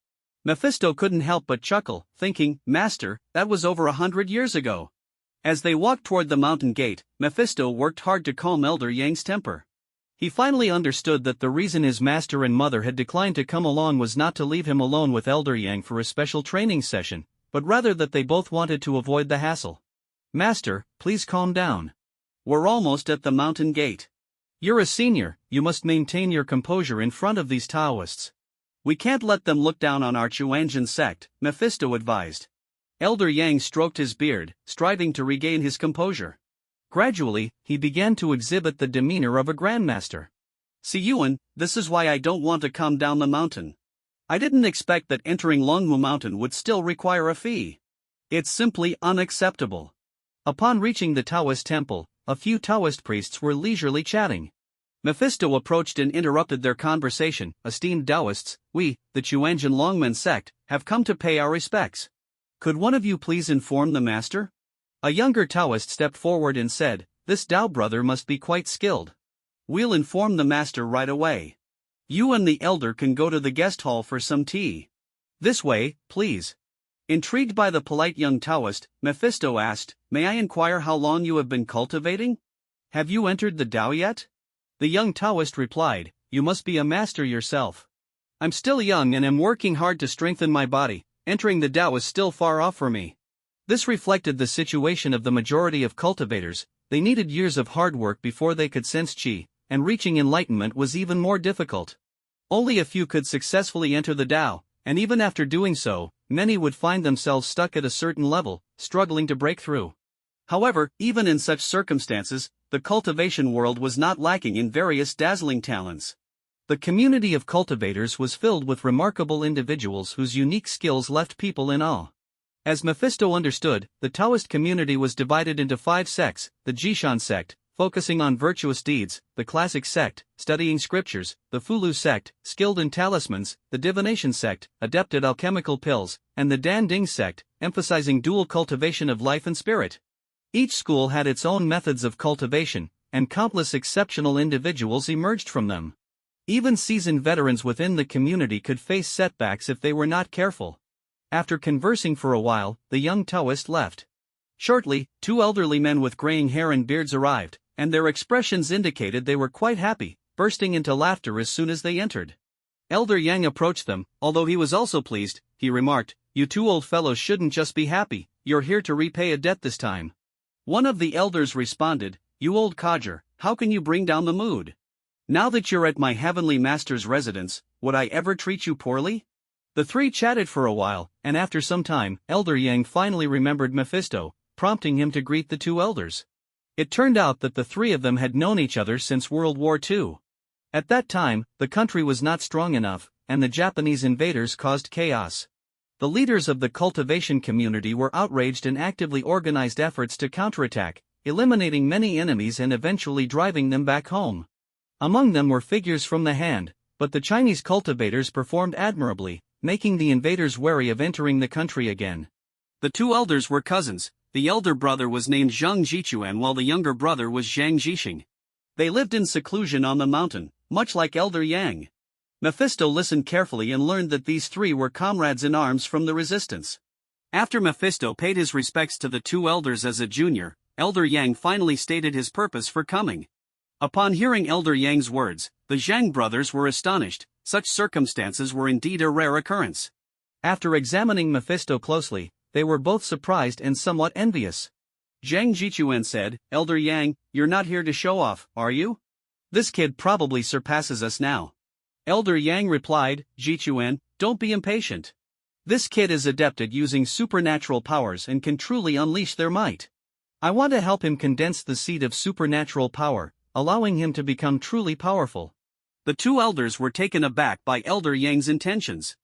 Mephisto couldn't help but chuckle, thinking, "Master, that was over 100 years ago." As they walked toward the mountain gate, Mephisto worked hard to calm Elder Yang's temper. He finally understood that the reason his master and mother had declined to come along was not to leave him alone with Elder Yang for a special training session, but rather that they both wanted to avoid the hassle. "Master, please calm down. We're almost at the mountain gate." "You're a senior, you must maintain your composure in front of these Taoists." "We can't let them look down on our Chuanjin sect," Mephisto advised. Elder Yang stroked his beard, striving to regain his composure. Gradually, he began to exhibit the demeanor of a grandmaster. "Siyuan, this is why I don't want to come down the mountain. I didn't expect that entering Longhu Mountain would still require a fee. It's simply unacceptable." Upon reaching the Taoist temple, a few Taoist priests were leisurely chatting. Mephisto approached and interrupted their conversation. "Esteemed Taoists, we, the Chuanjin Longmen sect, have come to pay our respects. Could one of you please inform the master?" A younger Taoist stepped forward and said, "This Tao brother must be quite skilled." "We'll inform the master right away. You and the elder can go to the guest hall for some tea." "This way, please." Intrigued by the polite young Taoist, Mephisto asked, "May I inquire how long you have been cultivating? Have you entered the Tao yet?" The young Taoist replied, "You must be a master yourself. I'm still young and am working hard to strengthen my body. Entering the Tao is still far off for me." This reflected the situation of the majority of cultivators. They needed years of hard work before they could sense qi, and reaching enlightenment was even more difficult. Only a few could successfully enter the Tao, and even after doing so, many would find themselves stuck at a certain level, struggling to break through. However, even in such circumstances, the cultivation world was not lacking in various dazzling talents. The community of cultivators was filled with remarkable individuals whose unique skills left people in awe. As Mephisto understood, the Taoist community was divided into 5 sects: the Jishan sect, focusing on virtuous deeds; the Classic sect, studying scriptures; the Fulu sect, skilled in talismans; the Divination sect, adept at alchemical pills; and the Dan Ding sect, emphasizing dual cultivation of life and spirit. Each school had its own methods of cultivation, and countless exceptional individuals emerged from them. Even seasoned veterans within the community could face setbacks if they were not careful. After conversing for a while, the young Taoist left. Shortly, 2 elderly men with graying hair and beards arrived, and their expressions indicated they were quite happy, bursting into laughter as soon as they entered. Elder Yang approached them. Although he was also pleased, he remarked, "You 2 old fellows shouldn't just be happy, you're here to repay a debt this time." One of the elders responded, "You old codger, how can you bring down the mood? Now that you're at my heavenly master's residence, would I ever treat you poorly?" The 3 chatted for a while, and after some time, Elder Yang finally remembered Mephisto, prompting him to greet the 2 elders. It turned out that the 3 of them had known each other since World War II. At that time, the country was not strong enough, and the Japanese invaders caused chaos. The leaders of the cultivation community were outraged and actively organized efforts to counterattack, eliminating many enemies and eventually driving them back home. Among them were figures from the hand, but the Chinese cultivators performed admirably, making the invaders wary of entering the country again. The two elders were cousins. The elder brother was named Zhang Jichuan while the younger brother was Zhang Jixing. They lived in seclusion on the mountain, much like Elder Yang. Mephisto listened carefully and learned that these three were comrades in arms from the resistance. After Mephisto paid his respects to the two elders as a junior, Elder Yang finally stated his purpose for coming. Upon hearing Elder Yang's words, the Zhang brothers were astonished. Such circumstances were indeed a rare occurrence. After examining Mephisto closely, they were both surprised and somewhat envious. Zhang Jichuan said, "Elder Yang, you're not here to show off, are you? This kid probably surpasses us now." Elder Yang replied, "Jichuan, don't be impatient. This kid is adept at using supernatural powers and can truly unleash their might. I want to help him condense the seed of supernatural power, allowing him to become truly powerful." The two elders were taken aback by Elder Yang's intentions.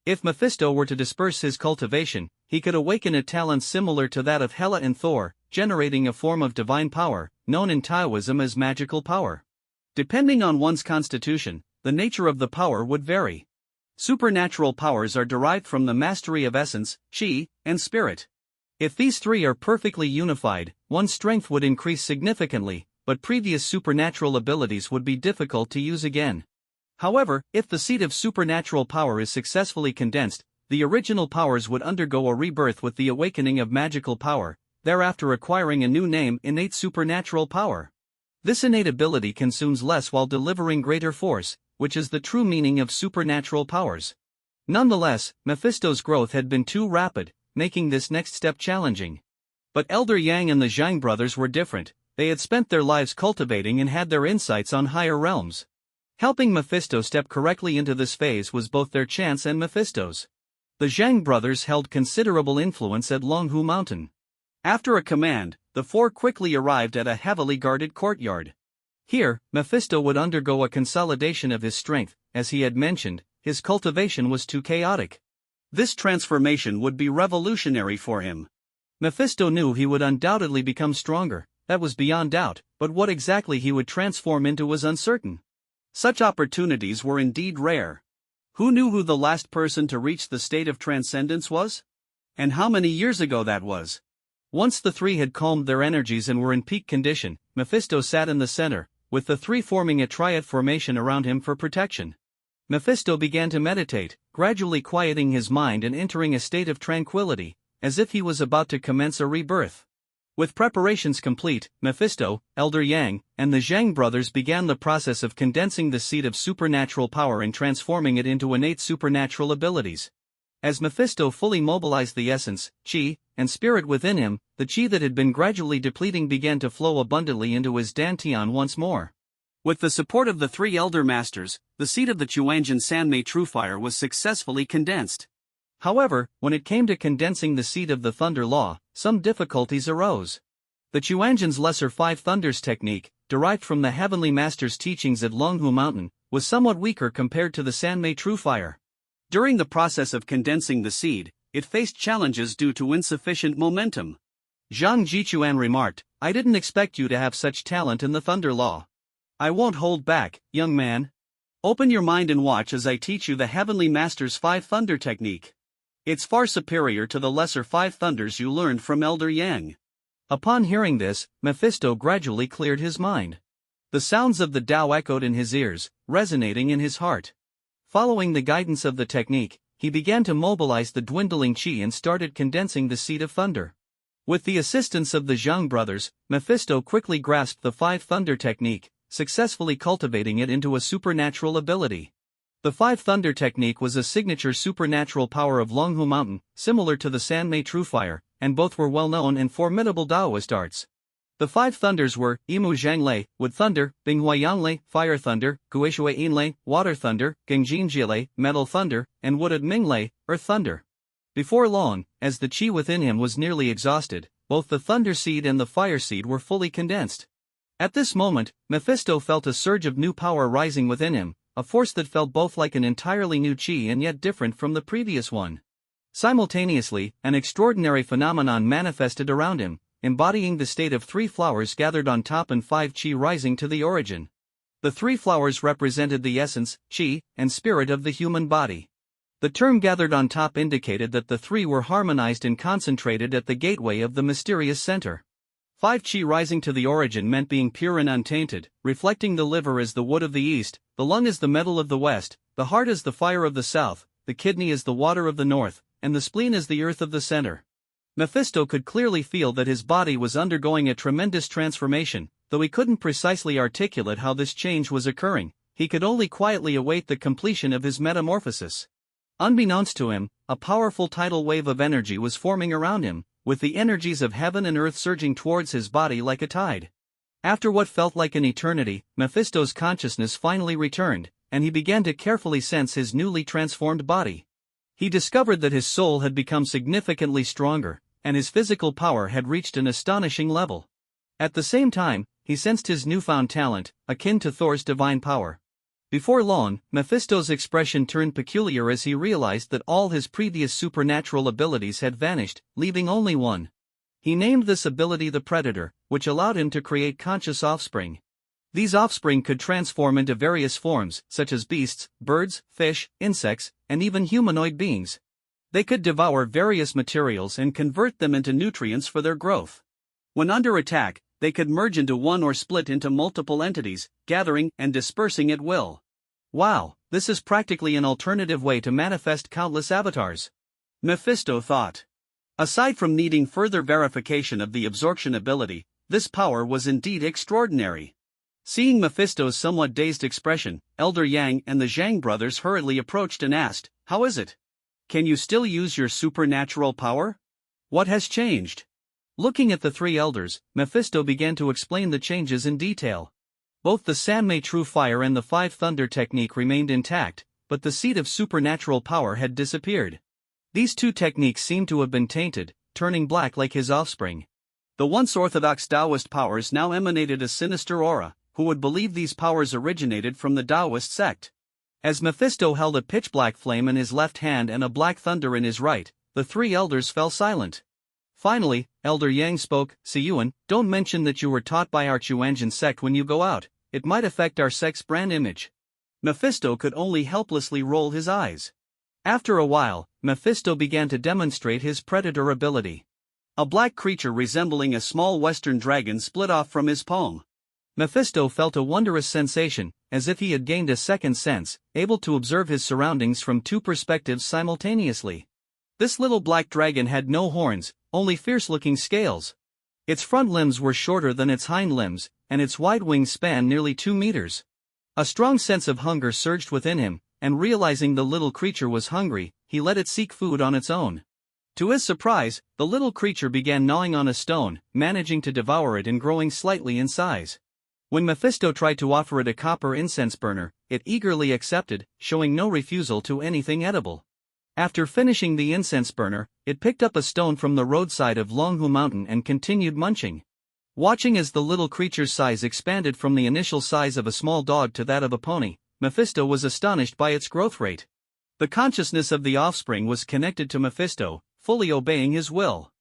If Mephisto were to disperse his cultivation, he could awaken a talent similar to that of Hela and Thor, generating a form of divine power, known in Taoism as magical power. Depending on one's constitution, the nature of the power would vary. Supernatural powers are derived from the mastery of essence, qi, and spirit. If these three are perfectly unified, one's strength would increase significantly, but previous supernatural abilities would be difficult to use again. However, if the seed of supernatural power is successfully condensed, the original powers would undergo a rebirth with the awakening of magical power, thereafter acquiring a new name, innate supernatural power. This innate ability consumes less while delivering greater force, which is the true meaning of supernatural powers. Nonetheless, Mephisto's growth had been too rapid, making this next step challenging. But Elder Yang and the Zhang brothers were different. They had spent their lives cultivating and had their insights on higher realms. Helping Mephisto step correctly into this phase was both their chance and Mephisto's. The Zhang brothers held considerable influence at Longhu Mountain. After a command, the four quickly arrived at a heavily guarded courtyard. Here, Mephisto would undergo a consolidation of his strength. As he had mentioned, his cultivation was too chaotic. This transformation would be revolutionary for him. Mephisto knew he would undoubtedly become stronger, that was beyond doubt, but what exactly he would transform into was uncertain. Such opportunities were indeed rare. Who knew who the last person to reach the state of transcendence was? And how many years ago that was? Once the three had calmed their energies and were in peak condition, Mephisto sat in the center, with the three forming a triad formation around him for protection. Mephisto began to meditate, gradually quieting his mind and entering a state of tranquility, as if he was about to commence a rebirth. With preparations complete, Mephisto, Elder Yang, and the Zhang brothers began the process of condensing the seed of supernatural power and transforming it into innate supernatural abilities. As Mephisto fully mobilized the essence, qi, and spirit within him, the qi that had been gradually depleting began to flow abundantly into his dantian once more. With the support of the three elder masters, the seed of the Chuanjian Sanmei Truefire was successfully condensed. However, when it came to condensing the seed of the Thunder Law, some difficulties arose. The Chuanjian's Lesser Five Thunders technique, derived from the Heavenly Master's teachings at Longhu Mountain, was somewhat weaker compared to the Sanmei Truefire. During the process of condensing the seed, it faced challenges due to insufficient momentum. Zhang Jichuan remarked, "I didn't expect you to have such talent in the Thunder Law. I won't hold back, young man. Open your mind and watch as I teach you the Heavenly Master's Five Thunder technique. It's far superior to the Lesser Five Thunders you learned from Elder Yang." Upon hearing this, Mephisto gradually cleared his mind. The sounds of the Tao echoed in his ears, resonating in his heart. Following the guidance of the technique, he began to mobilize the dwindling qi and started condensing the seed of thunder. With the assistance of the Zhang brothers, Mephisto quickly grasped the Five Thunder technique, successfully cultivating it into a supernatural ability. The Five Thunder technique was a signature supernatural power of Longhu Mountain, similar to the Sanmei Truefire, and both were well-known and formidable Taoist arts. The Five Thunders were Imu Zhanglei, Wood Thunder, Binghua Yanglei, Fire Thunder, Guishui Yinlei, Water Thunder, Gengjin Jilei, Metal Thunder, and Wooded Minglei, Earth Thunder. Before long, as the qi within him was nearly exhausted, both the Thunder Seed and the Fire Seed were fully condensed. At this moment, Mephisto felt a surge of new power rising within him, a force that felt both like an entirely new chi and yet different from the previous one. Simultaneously, an extraordinary phenomenon manifested around him, embodying the state of 3 flowers gathered on top and 5 chi rising to the origin. The 3 flowers represented the essence, chi, and spirit of the human body. The term gathered on top indicated that the 3 were harmonized and concentrated at the gateway of the mysterious center. 5 chi rising to the origin meant being pure and untainted, reflecting the liver as the wood of the east, the lung as the metal of the west, the heart as the fire of the south, the kidney as the water of the north, and the spleen as the earth of the center. Mephisto could clearly feel that his body was undergoing a tremendous transformation, though he couldn't precisely articulate how this change was occurring. He could only quietly await the completion of his metamorphosis. Unbeknownst to him, a powerful tidal wave of energy was forming around him, with the energies of heaven and earth surging towards his body like a tide. After what felt like an eternity, Mephisto's consciousness finally returned, and he began to carefully sense his newly transformed body. He discovered that his soul had become significantly stronger, and his physical power had reached an astonishing level. At the same time, he sensed his newfound talent, akin to Thor's divine power. Before long, Mephisto's expression turned peculiar as he realized that all his previous supernatural abilities had vanished, leaving only one. He named this ability the Predator, which allowed him to create conscious offspring. These offspring could transform into various forms, such as beasts, birds, fish, insects, and even humanoid beings. They could devour various materials and convert them into nutrients for their growth. When under attack, they could merge into one or split into multiple entities, gathering and dispersing at will. Wow, this is practically an alternative way to manifest countless avatars, Mephisto thought. Aside from needing further verification of the absorption ability, this power was indeed extraordinary. Seeing Mephisto's somewhat dazed expression, Elder Yang and the Zhang brothers hurriedly approached and asked, "How is it? Can you still use your supernatural power? What has changed?" Looking at the 3 elders, Mephisto began to explain the changes in detail. Both the Sanmei True Fire and the 5 Thunder technique remained intact, but the seed of supernatural power had disappeared. These 2 techniques seemed to have been tainted, turning black like his offspring. The once orthodox Taoist powers now emanated a sinister aura. Who would believe these powers originated from the Taoist sect? As Mephisto held a pitch-black flame in his left hand and a black thunder in his right, the 3 elders fell silent. Finally, Elder Yang spoke, "Siyuan, don't mention that you were taught by our Chuanjin sect when you go out. It might affect our sect's brand image." Mephisto could only helplessly roll his eyes. After a while, Mephisto began to demonstrate his predator ability. A black creature resembling a small western dragon split off from his palm. Mephisto felt a wondrous sensation, as if he had gained a second sense, able to observe his surroundings from 2 perspectives simultaneously. This little black dragon had no horns, only fierce-looking scales. Its front limbs were shorter than its hind limbs, and its wide wings spanned nearly 2 meters. A strong sense of hunger surged within him, and realizing the little creature was hungry, he let it seek food on its own. To his surprise, the little creature began gnawing on a stone, managing to devour it and growing slightly in size. When Mephisto tried to offer it a copper incense burner, it eagerly accepted, showing no refusal to anything edible. After finishing the incense burner, it picked up a stone from the roadside of Longhu Mountain and continued munching. Watching as the little creature's size expanded from the initial size of a small dog to that of a pony, Mephisto was astonished by its growth rate. The consciousness of the offspring was connected to Mephisto, fully obeying his will.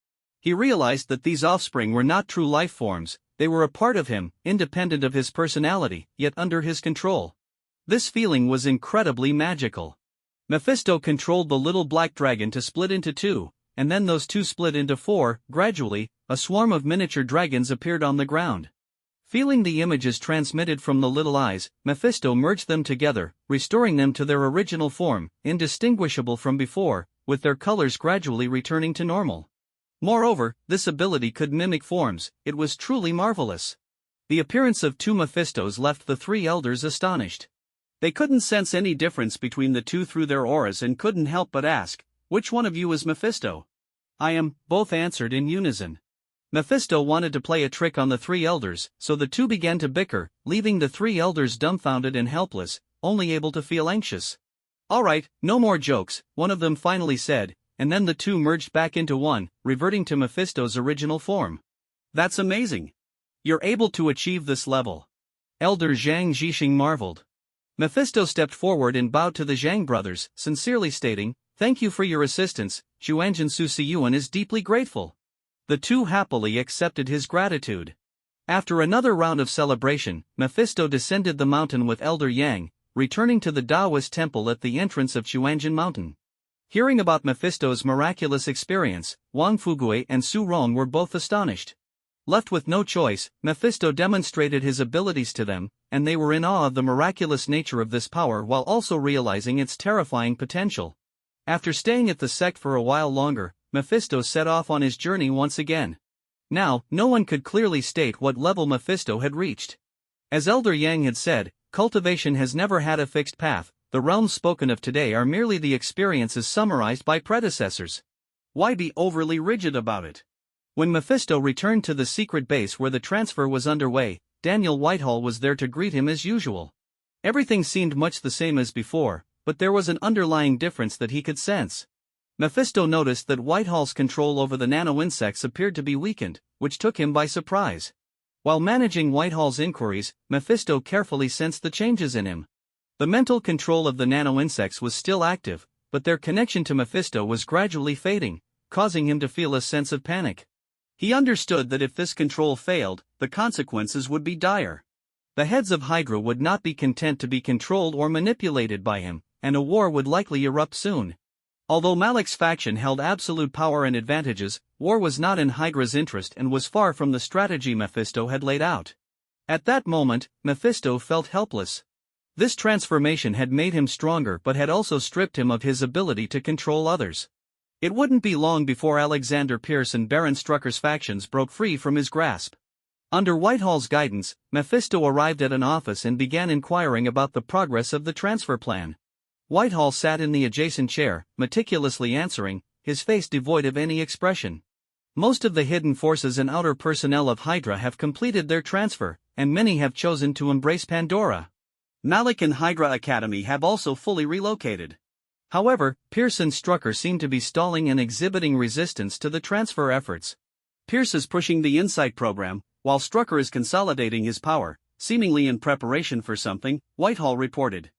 He realized that these offspring were not true life forms. They were a part of him, independent of his personality, yet under his control. This feeling was incredibly magical. Mephisto controlled the little black dragon to split into 2, and then those 2 split into 4. Gradually, a swarm of miniature dragons appeared on the ground. Feeling the images transmitted from the little eyes, Mephisto merged them together, restoring them to their original form, indistinguishable from before, with their colors gradually returning to normal. Moreover, this ability could mimic forms. It was truly marvelous. The appearance of 2 Mephistos left the 3 elders astonished. They couldn't sense any difference between the 2 through their auras and couldn't help but ask, "Which one of you is Mephisto?" "I am," both answered in unison. Mephisto wanted to play a trick on the 3 elders, so the 2 began to bicker, leaving the 3 elders dumbfounded and helpless, only able to feel anxious. "All right, no more jokes," one of them finally said, and then the 2 merged back into one, reverting to Mephisto's original form. "That's amazing. You're able to achieve this level. Elder Zhang Zhixing marveled. Mephisto stepped forward and bowed to the Zhang brothers, sincerely stating, "Thank you for your assistance, Xuanjin Susiyuan is deeply grateful." The two happily accepted his gratitude. After another round of celebration, Mephisto descended the mountain with Elder Yang, returning to the Taoist temple at the entrance of Xuanjin Mountain. Hearing about Mephisto's miraculous experience, Wang Fugui and Su Rong were both astonished. Left with no choice, Mephisto demonstrated his abilities to them, and they were in awe of the miraculous nature of this power while also realizing its terrifying potential. After staying at the sect for a while longer, Mephisto set off on his journey once again. Now, no one could clearly state what level Mephisto had reached. As Elder Yang had said, cultivation has never had a fixed path, the realms spoken of today are merely the experiences summarized by predecessors. Why be overly rigid about it? When Mephisto returned to the secret base where the transfer was underway, Daniel Whitehall was there to greet him as usual. Everything seemed much the same as before, but there was an underlying difference that he could sense. Mephisto noticed that Whitehall's control over the nano-insects appeared to be weakened, which took him by surprise. While managing Whitehall's inquiries, Mephisto carefully sensed the changes in him. The mental control of the nano-insects was still active, but their connection to Mephisto was gradually fading, causing him to feel a sense of panic. He understood that if this control failed, the consequences would be dire. The heads of Hydra would not be content to be controlled or manipulated by him, and a war would likely erupt soon. Although Malik's faction held absolute power and advantages, war was not in Hydra's interest and was far from the strategy Mephisto had laid out. At that moment, Mephisto felt helpless. This transformation had made him stronger but had also stripped him of his ability to control others. It wouldn't be long before Alexander Pierce and Baron Strucker's factions broke free from his grasp. Under Whitehall's guidance, Mephisto arrived at an office and began inquiring about the progress of the transfer plan. Whitehall sat in the adjacent chair, meticulously answering, his face devoid of any expression. Most of the hidden forces and outer personnel of Hydra have completed their transfer, and many have chosen to embrace Pandora. Malik and Hydra Academy have also fully relocated. However, Pierce and Strucker seem to be stalling and exhibiting resistance to the transfer efforts. Pierce is pushing the Insight program, while Strucker is consolidating his power, seemingly in preparation for something, Whitehall reported.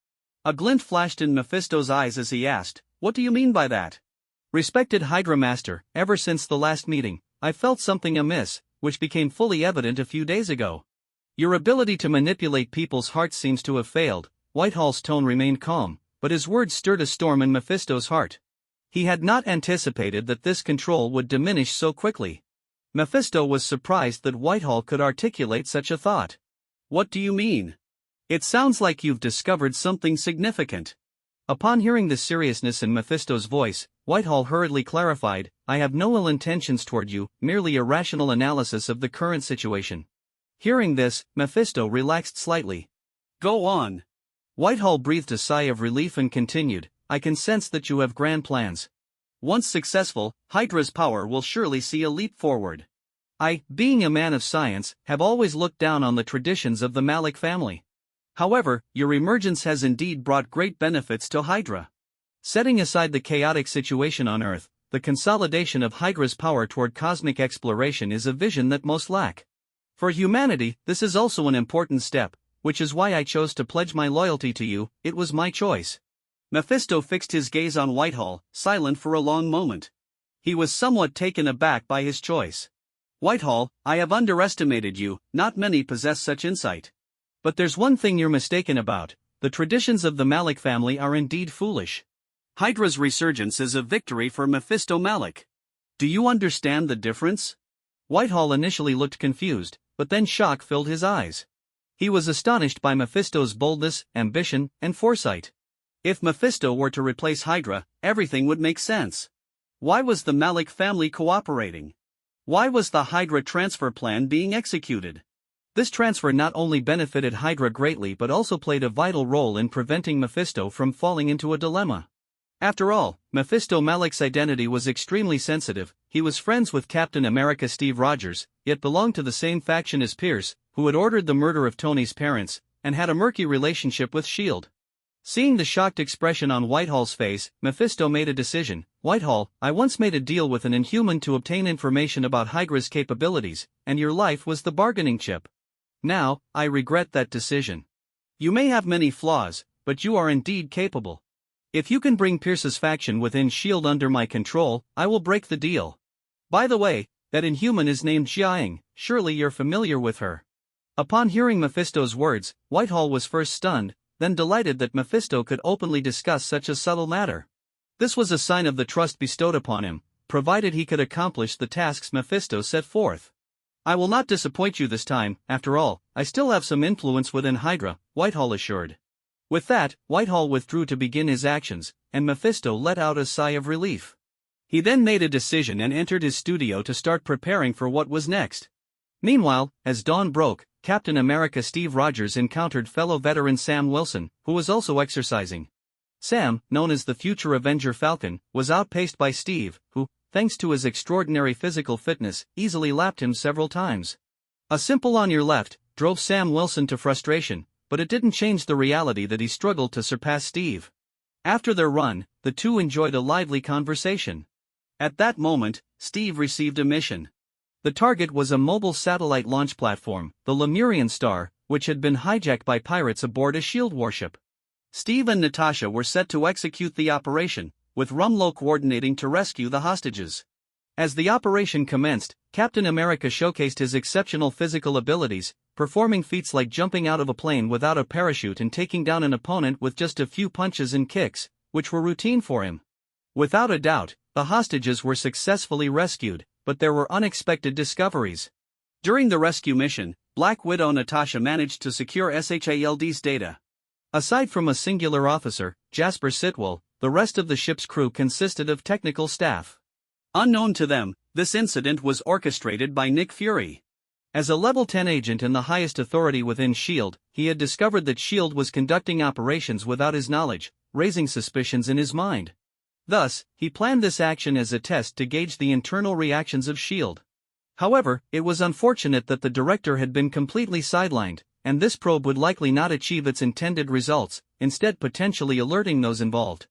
A glint flashed in Mephisto's eyes as he asked, "What do you mean by that?" "Respected Hydra Master, ever since the last meeting, I felt something amiss, which became fully evident a few days ago. Your ability to manipulate people's hearts seems to have failed." Whitehall's tone remained calm, but his words stirred a storm in Mephisto's heart. He had not anticipated that this control would diminish so quickly. Mephisto was surprised that Whitehall could articulate such a thought. "What do you mean? It sounds like you've discovered something significant." Upon hearing the seriousness in Mephisto's voice, Whitehall hurriedly clarified, "I have no ill intentions toward you, merely a rational analysis of the current situation." Hearing this, Mephisto relaxed slightly. "Go on." Whitehall breathed a sigh of relief and continued, "I can sense that you have grand plans. Once successful, Hydra's power will surely see a leap forward. I, being a man of science, have always looked down on the traditions of the Malik family. However, your emergence has indeed brought great benefits to Hydra. Setting aside the chaotic situation on Earth, the consolidation of Hydra's power toward cosmic exploration is a vision that most lack. For humanity, this is also an important step, which is why I chose to pledge my loyalty to you. It was my choice." Mephisto fixed his gaze on Whitehall, silent for a long moment. He was somewhat taken aback by his choice. "Whitehall, I have underestimated you, not many possess such insight. But there's one thing you're mistaken about, the traditions of the Malik family are indeed foolish. Hydra's resurgence is a victory for Mephisto Malik. Do you understand the difference?" Whitehall initially looked confused, but then shock filled his eyes. He was astonished by Mephisto's boldness, ambition, and foresight. If Mephisto were to replace Hydra, everything would make sense. Why was the Malik family cooperating? Why was the Hydra transfer plan being executed? This transfer not only benefited Hydra greatly but also played a vital role in preventing Mephisto from falling into a dilemma. After all, Mephisto Malik's identity was extremely sensitive. He was friends with Captain America Steve Rogers, yet belonged to the same faction as Pierce, who had ordered the murder of Tony's parents, and had a murky relationship with S.H.I.E.L.D. Seeing the shocked expression on Whitehall's face, Mephisto made a decision. Whitehall, I once made a deal with an inhuman to obtain information about Hydra's capabilities, and your life was the bargaining chip. Now, I regret that decision. You may have many flaws, but you are indeed capable. If you can bring Pierce's faction within S.H.I.E.L.D. under my control, I will break the deal. By the way, that inhuman is named Jiaing, surely you're familiar with her. Upon hearing Mephisto's words, Whitehall was first stunned, then delighted that Mephisto could openly discuss such a subtle matter. This was a sign of the trust bestowed upon him, provided he could accomplish the tasks Mephisto set forth. I will not disappoint you this time, after all, I still have some influence within Hydra, Whitehall assured. With that, Whitehall withdrew to begin his actions, and Mephisto let out a sigh of relief. He then made a decision and entered his studio to start preparing for what was next. Meanwhile, as dawn broke, Captain America Steve Rogers encountered fellow veteran Sam Wilson, who was also exercising. Sam, known as the future Avenger Falcon, was outpaced by Steve, who, thanks to his extraordinary physical fitness, easily lapped him several times. A simple "on your left" drove Sam Wilson to frustration, but it didn't change the reality that he struggled to surpass Steve. After their run, the two enjoyed a lively conversation. At that moment, Steve received a mission. The target was a mobile satellite launch platform, the Lemurian Star, which had been hijacked by pirates aboard a S.H.I.E.L.D. warship. Steve and Natasha were set to execute the operation, with Rumlow coordinating to rescue the hostages. As the operation commenced, Captain America showcased his exceptional physical abilities, performing feats like jumping out of a plane without a parachute and taking down an opponent with just a few punches and kicks, which were routine for him. Without a doubt, the hostages were successfully rescued, but there were unexpected discoveries. During the rescue mission, Black Widow Natasha managed to secure SHIELD's data. Aside from a singular officer, Jasper Sitwell, the rest of the ship's crew consisted of technical staff. Unknown to them, this incident was orchestrated by Nick Fury. As a Level 10 agent and the highest authority within S.H.I.E.L.D., he had discovered that S.H.I.E.L.D. was conducting operations without his knowledge, raising suspicions in his mind. Thus, he planned this action as a test to gauge the internal reactions of S.H.I.E.L.D. However, it was unfortunate that the director had been completely sidelined, and this probe would likely not achieve its intended results, instead potentially alerting those involved.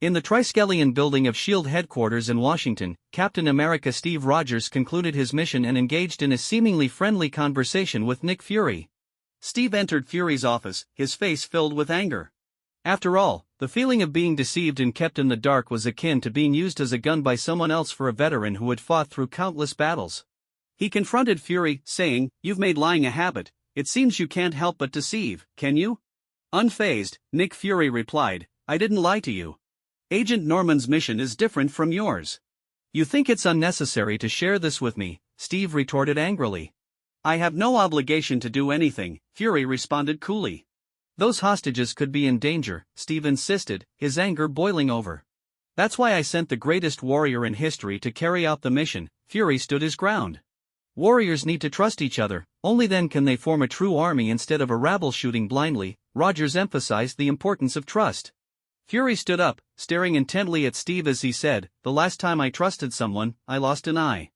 In the Triskelion building of S.H.I.E.L.D. headquarters in Washington, Captain America Steve Rogers concluded his mission and engaged in a seemingly friendly conversation with Nick Fury. Steve entered Fury's office, his face filled with anger. After all, the feeling of being deceived and kept in the dark was akin to being used as a gun by someone else for a veteran who had fought through countless battles. He confronted Fury, saying, "You've made lying a habit, it seems you can't help but deceive, can you?" Unfazed, Nick Fury replied, "I didn't lie to you. Agent Norman's mission is different from yours." "You think it's unnecessary to share this with me," Steve retorted angrily. "I have no obligation to do anything," Fury responded coolly. "Those hostages could be in danger," Steve insisted, his anger boiling over. "That's why I sent the greatest warrior in history to carry out the mission," Fury stood his ground. "Warriors need to trust each other, only then can they form a true army instead of a rabble shooting blindly." Rogers emphasized the importance of trust. Fury stood up, staring intently at Steve as he said, "The last time I trusted someone, I lost an eye.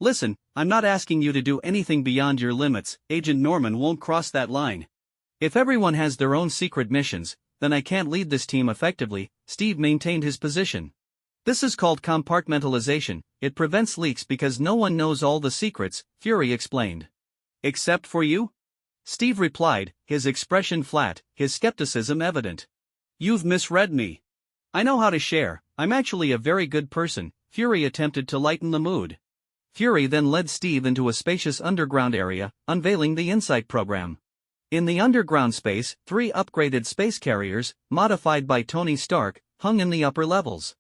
Listen, I'm not asking you to do anything beyond your limits, Agent Norman won't cross that line. If everyone has their own secret missions, then I can't lead this team effectively." Steve maintained his position. "This is called compartmentalization, it prevents leaks because no one knows all the secrets," Fury explained. "Except for you?" Steve replied, his expression flat, his skepticism evident. "You've misread me. I know how to share, I'm actually a very good person," Fury attempted to lighten the mood. Fury then led Steve into a spacious underground area, unveiling the Insight program. In the underground space, 3 upgraded space carriers, modified by Tony Stark, hung in the upper levels.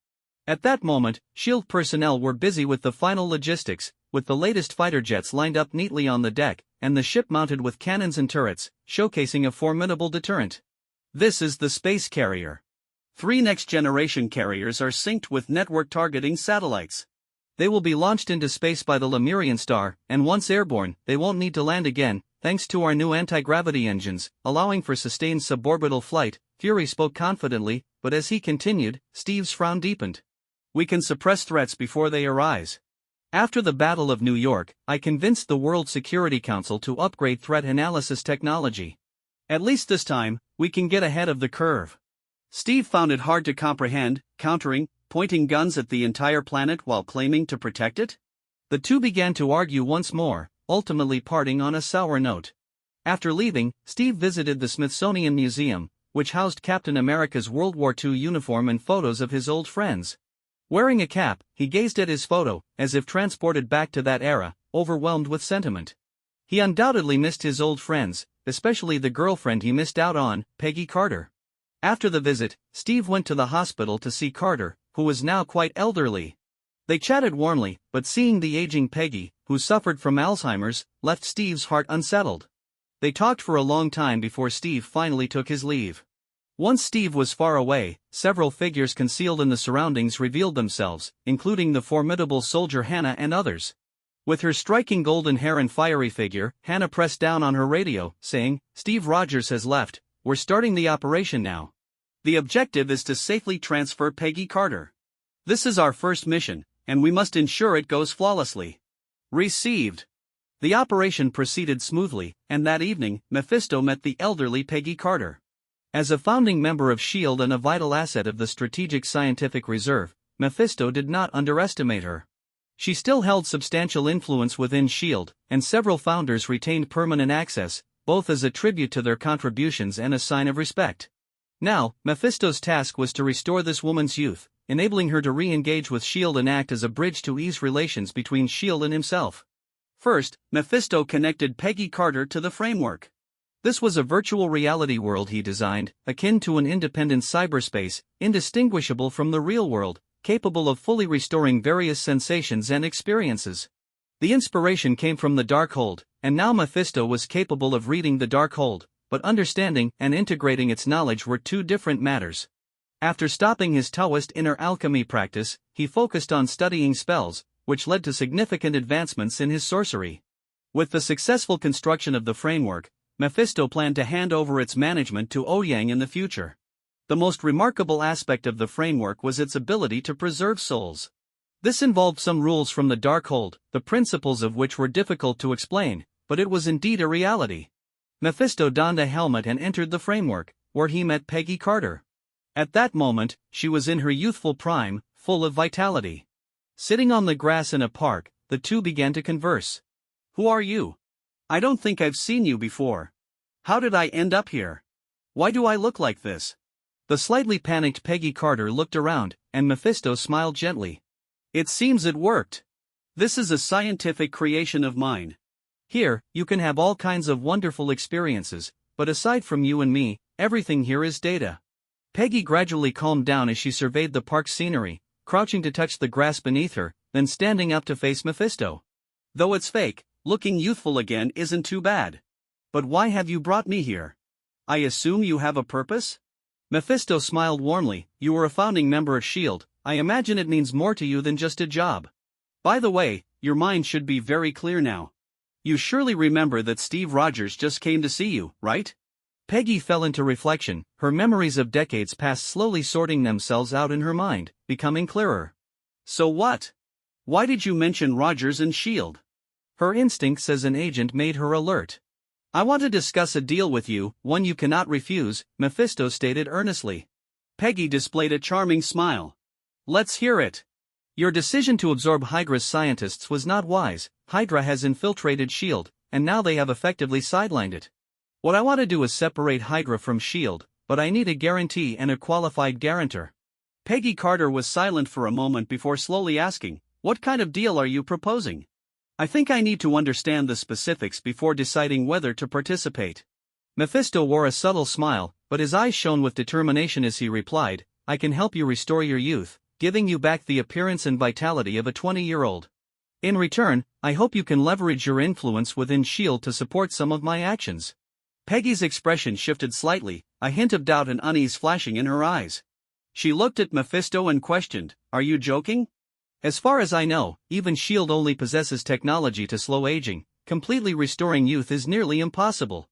At that moment, S.H.I.E.L.D. personnel were busy with the final logistics, with the latest fighter jets lined up neatly on the deck, and the ship mounted with cannons and turrets, showcasing a formidable deterrent. This is the space carrier. 3 next-generation carriers are synced with network-targeting satellites. They will be launched into space by the Lemurian Star, and once airborne, they won't need to land again, thanks to our new anti-gravity engines, allowing for sustained suborbital flight. Fury spoke confidently, but as he continued, Steve's frown deepened. "We can suppress threats before they arise. After the Battle of New York, I convinced the World Security Council to upgrade threat analysis technology. At least this time, we can get ahead of the curve. Steve found it hard to comprehend, countering, pointing guns at the entire planet while claiming to protect it? The two began to argue once more, ultimately parting on a sour note. After leaving, Steve visited the Smithsonian Museum, which housed Captain America's World War II uniform and photos of his old friends. Wearing a cap, he gazed at his photo, as if transported back to that era, overwhelmed with sentiment. He undoubtedly missed his old friends, especially the girlfriend he missed out on, Peggy Carter. After the visit, Steve went to the hospital to see Carter, who was now quite elderly. They chatted warmly, but seeing the aging Peggy, who suffered from Alzheimer's, left Steve's heart unsettled. They talked for a long time before Steve finally took his leave. Once Steve was far away, several figures concealed in the surroundings revealed themselves, including the formidable soldier Hannah and others. With her striking golden hair and fiery figure, Hannah pressed down on her radio, saying, "Steve Rogers has left, we're starting the operation now. The objective is to safely transfer Peggy Carter. This is our first mission, and we must ensure it goes flawlessly." Received. The operation proceeded smoothly, and that evening, Mephisto met the elderly Peggy Carter. As a founding member of S.H.I.E.L.D. and a vital asset of the Strategic Scientific Reserve, Mephisto did not underestimate her. She still held substantial influence within S.H.I.E.L.D., and several founders retained permanent access, both as a tribute to their contributions and a sign of respect. Now, Mephisto's task was to restore this woman's youth, enabling her to re-engage with S.H.I.E.L.D. and act as a bridge to ease relations between S.H.I.E.L.D. and himself. First, Mephisto connected Peggy Carter to the framework. This was a virtual reality world he designed, akin to an independent cyberspace, indistinguishable from the real world, capable of fully restoring various sensations and experiences. The inspiration came from the Darkhold, and now Mephisto was capable of reading the Darkhold, but understanding and integrating its knowledge were two different matters. After stopping his Taoist inner alchemy practice, he focused on studying spells, which led to significant advancements in his sorcery. With the successful construction of the framework, Mephisto planned to hand over its management to Ouyang in the future. The most remarkable aspect of the framework was its ability to preserve souls. This involved some rules from the Darkhold, the principles of which were difficult to explain, but it was indeed a reality. Mephisto donned a helmet and entered the framework, where he met Peggy Carter. At that moment, she was in her youthful prime, full of vitality. Sitting on the grass in a park, the two began to converse. "Who are you? I don't think I've seen you before. How did I end up here? Why do I look like this?" The slightly panicked Peggy Carter looked around, and Mephisto smiled gently. "It seems it worked. This is a scientific creation of mine. Here, you can have all kinds of wonderful experiences, but aside from you and me, everything here is data." Peggy gradually calmed down as she surveyed the park's scenery, crouching to touch the grass beneath her, then standing up to face Mephisto. "Though it's fake, looking youthful again isn't too bad. But why have you brought me here? I assume you have a purpose?" Mephisto smiled warmly. "You are a founding member of S.H.I.E.L.D., I imagine it means more to you than just a job. By the way, your mind should be very clear now. You surely remember that Steve Rogers just came to see you, right?" Peggy fell into reflection, her memories of decades past slowly sorting themselves out in her mind, becoming clearer. "So what? Why did you mention Rogers and S.H.I.E.L.D.? Her instincts as an agent made her alert. "I want to discuss a deal with you, one you cannot refuse," Mephisto stated earnestly. Peggy displayed a charming smile. "Let's hear it. Your decision to absorb Hydra's scientists was not wise. Hydra has infiltrated S.H.I.E.L.D., and now they have effectively sidelined it. What I want to do is separate Hydra from S.H.I.E.L.D., but I need a guarantee and a qualified guarantor." Peggy Carter was silent for a moment before slowly asking, "What kind of deal are you proposing? I think I need to understand the specifics before deciding whether to participate." Mephisto wore a subtle smile, but his eyes shone with determination as he replied, "I can help you restore your youth, giving you back the appearance and vitality of a 20-year-old. In return, I hope you can leverage your influence within S.H.I.E.L.D. to support some of my actions." Peggy's expression shifted slightly, a hint of doubt and unease flashing in her eyes. She looked at Mephisto and questioned, "Are you joking? As far as I know, even S.H.I.E.L.D. only possesses technology to slow aging. Completely restoring youth is nearly impossible."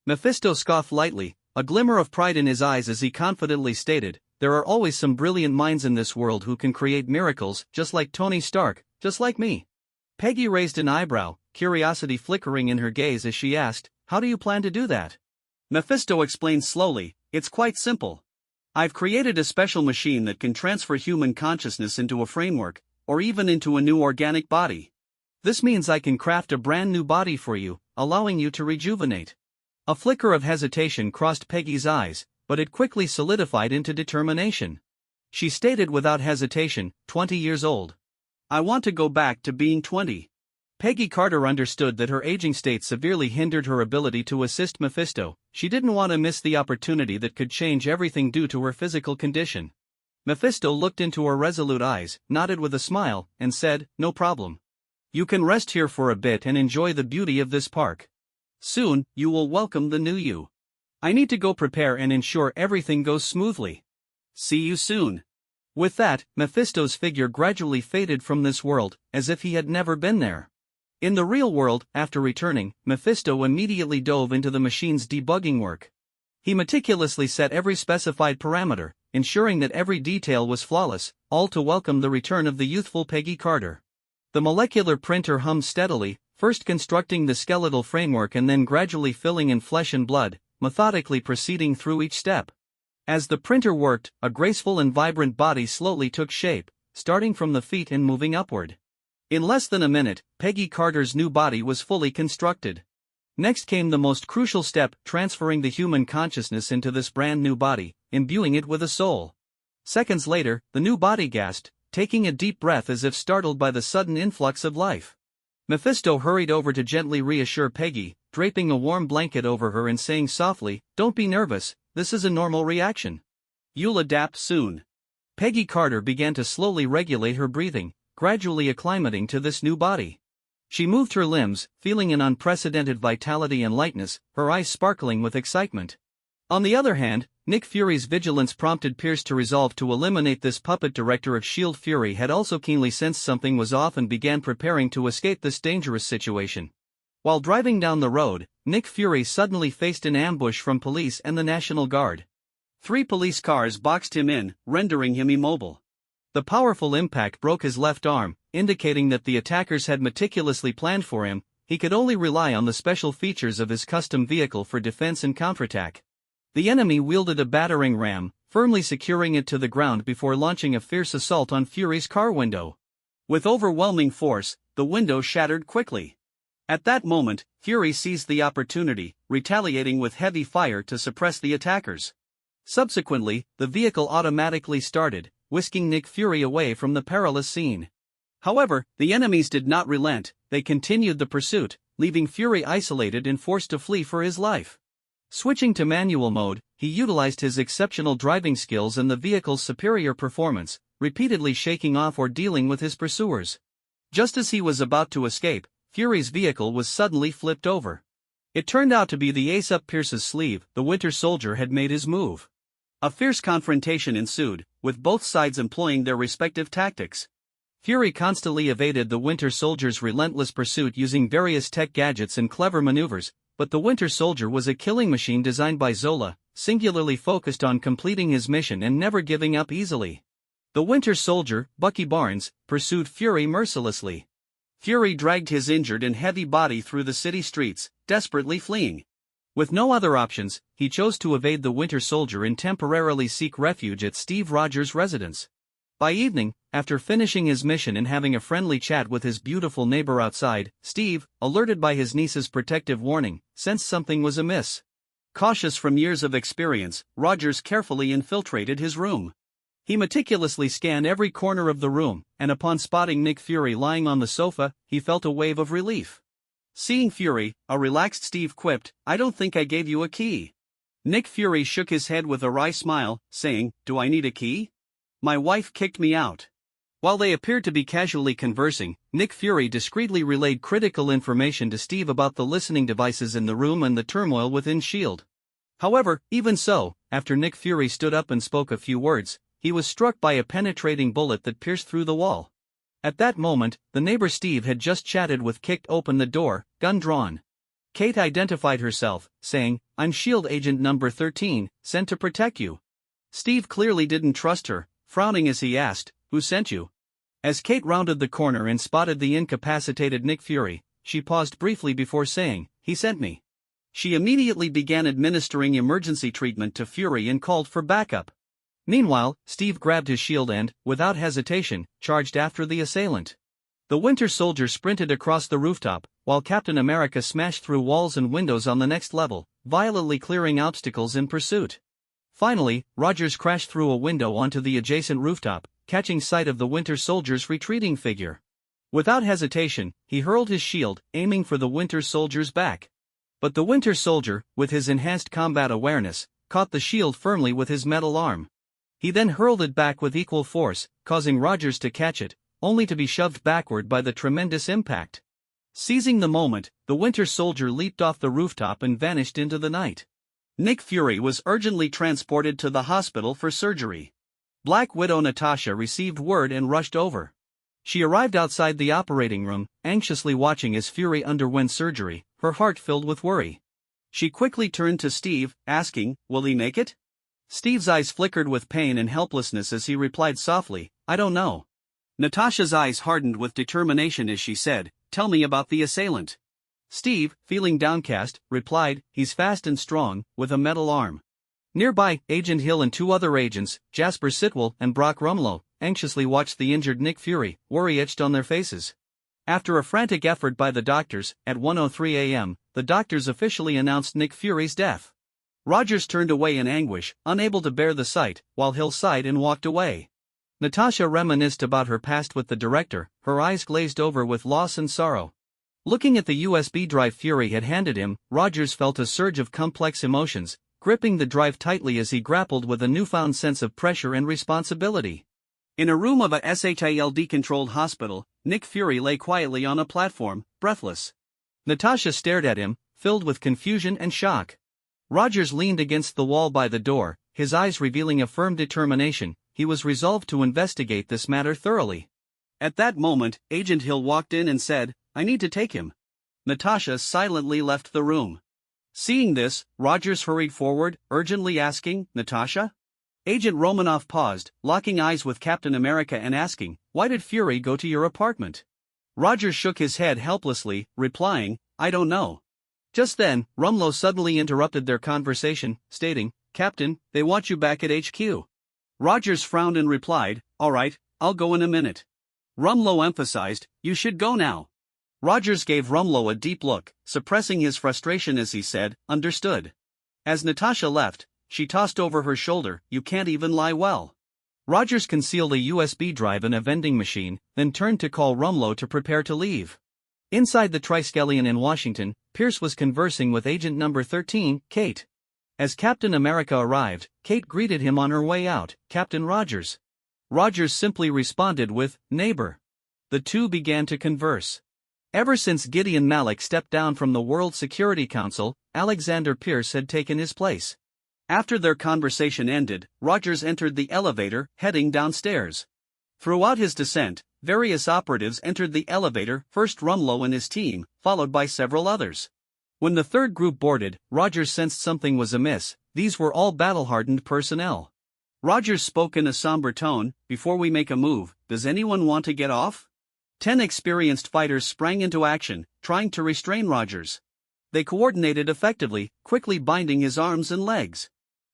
Mephisto scoffed lightly, a glimmer of pride in his eyes as he confidently stated, "There are always some brilliant minds in this world who can create miracles, just like Tony Stark, just like me." Peggy raised an eyebrow, curiosity flickering in her gaze as she asked, "How do you plan to do that?" Mephisto explained slowly, "It's quite simple. I've created a special machine that can transfer human consciousness into a framework, or even into a new organic body. This means I can craft a brand new body for you, allowing you to rejuvenate. A flicker of hesitation crossed Peggy's eyes, but it quickly solidified into determination. She stated without hesitation, 20 years old. I want to go back to being 20. Peggy Carter understood that her aging state severely hindered her ability to assist Mephisto. She didn't want to miss the opportunity that could change everything due to her physical condition. Mephisto looked into her resolute eyes, nodded with a smile, and said, "No problem. You can rest here for a bit and enjoy the beauty of this park. Soon, you will welcome the new you. I need to go prepare and ensure everything goes smoothly. See you soon." With that, Mephisto's figure gradually faded from this world, as if he had never been there. In the real world, after returning, Mephisto immediately dove into the machine's debugging work. He meticulously set every specified parameter, ensuring that every detail was flawless, all to welcome the return of the youthful Peggy Carter. The molecular printer hummed steadily, first constructing the skeletal framework and then gradually filling in flesh and blood, methodically proceeding through each step. As the printer worked, a graceful and vibrant body slowly took shape, starting from the feet and moving upward. In less than a minute, Peggy Carter's new body was fully constructed. Next came the most crucial step, transferring the human consciousness into this brand new body, imbuing it with a soul. Seconds later, the new body gasped, taking a deep breath as if startled by the sudden influx of life. Mephisto hurried over to gently reassure Peggy, draping a warm blanket over her and saying softly, "Don't be nervous, this is a normal reaction. You'll adapt soon." Peggy Carter began to slowly regulate her breathing, gradually acclimating to this new body. She moved her limbs, feeling an unprecedented vitality and lightness, her eyes sparkling with excitement. On the other hand, Nick Fury's vigilance prompted Pierce to resolve to eliminate this puppet. Director of S.H.I.E.L.D. Fury had also keenly sensed something was off and began preparing to escape this dangerous situation. While driving down the road, Nick Fury suddenly faced an ambush from police and the National Guard. 3 police cars boxed him in, rendering him immobile. The powerful impact broke his left arm, indicating that the attackers had meticulously planned for him. He could only rely on the special features of his custom vehicle for defense and counterattack. The enemy wielded a battering ram, firmly securing it to the ground before launching a fierce assault on Fury's car window. With overwhelming force, the window shattered quickly. At that moment, Fury seized the opportunity, retaliating with heavy fire to suppress the attackers. Subsequently, the vehicle automatically started, whisking Nick Fury away from the perilous scene. However, the enemies did not relent. They continued the pursuit, leaving Fury isolated and forced to flee for his life. Switching to manual mode, he utilized his exceptional driving skills and the vehicle's superior performance, repeatedly shaking off or dealing with his pursuers. Just as he was about to escape, Fury's vehicle was suddenly flipped over. It turned out to be the ace up Pierce's sleeve. The Winter Soldier had made his move. A fierce confrontation ensued, with both sides employing their respective tactics. Fury constantly evaded the Winter Soldier's relentless pursuit using various tech gadgets and clever maneuvers, but the Winter Soldier was a killing machine designed by Zola, singularly focused on completing his mission and never giving up easily. The Winter Soldier, Bucky Barnes, pursued Fury mercilessly. Fury dragged his injured and heavy body through the city streets, desperately fleeing. With no other options, he chose to evade the Winter Soldier and temporarily seek refuge at Steve Rogers' residence. By evening, after finishing his mission and having a friendly chat with his beautiful neighbor outside, Steve, alerted by his niece's protective warning, sensed something was amiss. Cautious from years of experience, Rogers carefully infiltrated his room. He meticulously scanned every corner of the room, and upon spotting Nick Fury lying on the sofa, he felt a wave of relief. Seeing Fury, a relaxed Steve quipped, "I don't think I gave you a key." Nick Fury shook his head with a wry smile, saying, "Do I need a key? My wife kicked me out." While they appeared to be casually conversing, Nick Fury discreetly relayed critical information to Steve about the listening devices in the room and the turmoil within S.H.I.E.L.D. However, even so, after Nick Fury stood up and spoke a few words, he was struck by a penetrating bullet that pierced through the wall. At that moment, the neighbor Steve had just chatted with kicked open the door, gun drawn. Kate identified herself, saying, "I'm S.H.I.E.L.D. agent number 13, sent to protect you." Steve clearly didn't trust her, frowning as he asked, "Who sent you?" As Kate rounded the corner and spotted the incapacitated Nick Fury, she paused briefly before saying, "He sent me." She immediately began administering emergency treatment to Fury and called for backup. Meanwhile, Steve grabbed his shield and, without hesitation, charged after the assailant. The Winter Soldier sprinted across the rooftop, while Captain America smashed through walls and windows on the next level, violently clearing obstacles in pursuit. Finally, Rogers crashed through a window onto the adjacent rooftop, catching sight of the Winter Soldier's retreating figure. Without hesitation, he hurled his shield, aiming for the Winter Soldier's back. But the Winter Soldier, with his enhanced combat awareness, caught the shield firmly with his metal arm. He then hurled it back with equal force, causing Rogers to catch it, only to be shoved backward by the tremendous impact. Seizing the moment, the Winter Soldier leaped off the rooftop and vanished into the night. Nick Fury was urgently transported to the hospital for surgery. Black Widow Natasha received word and rushed over. She arrived outside the operating room, anxiously watching as Fury underwent surgery, her heart filled with worry. She quickly turned to Steve, asking, "Will he make it?" Steve's eyes flickered with pain and helplessness as he replied softly, "I don't know." Natasha's eyes hardened with determination as she said, "Tell me about the assailant." Steve, feeling downcast, replied, "He's fast and strong, with a metal arm." Nearby, Agent Hill and two other agents, Jasper Sitwell and Brock Rumlow, anxiously watched the injured Nick Fury, worry etched on their faces. After a frantic effort by the doctors, at 1:03 a.m., the doctors officially announced Nick Fury's death. Rogers turned away in anguish, unable to bear the sight, while Hill sighed and walked away. Natasha reminisced about her past with the director, her eyes glazed over with loss and sorrow. Looking at the USB drive Fury had handed him, Rogers felt a surge of complex emotions, gripping the drive tightly as he grappled with a newfound sense of pressure and responsibility. In a room of a SHIELD-controlled hospital, Nick Fury lay quietly on a platform, breathless. Natasha stared at him, filled with confusion and shock. Rogers leaned against the wall by the door, his eyes revealing a firm determination. He was resolved to investigate this matter thoroughly. At that moment, Agent Hill walked in and said, "I need to take him." Natasha silently left the room. Seeing this, Rogers hurried forward, urgently asking, "Natasha?" Agent Romanoff paused, locking eyes with Captain America and asking, "Why did Fury go to your apartment?" Rogers shook his head helplessly, replying, "I don't know." Just then, Rumlow suddenly interrupted their conversation, stating, "Captain, they want you back at HQ." Rogers frowned and replied, "All right, I'll go in a minute." Rumlow emphasized, "You should go now." Rogers gave Rumlow a deep look, suppressing his frustration as he said, "Understood." As Natasha left, she tossed over her shoulder, "You can't even lie well." Rogers concealed a USB drive in a vending machine, then turned to call Rumlow to prepare to leave. Inside the Triskelion in Washington, Pierce was conversing with Agent Number 13, Kate. As Captain America arrived, Kate greeted him on her way out, "Captain Rogers." Rogers simply responded with, "Neighbor." The two began to converse. Ever since Gideon Malik stepped down from the World Security Council, Alexander Pierce had taken his place. After their conversation ended, Rogers entered the elevator, heading downstairs. Throughout his descent, various operatives entered the elevator, first Rumlow and his team, followed by several others. When the third group boarded, Rogers sensed something was amiss. These were all battle-hardened personnel. Rogers spoke in a somber tone, "Before we make a move, does anyone want to get off?" 10 experienced fighters sprang into action, trying to restrain Rogers. They coordinated effectively, quickly binding his arms and legs.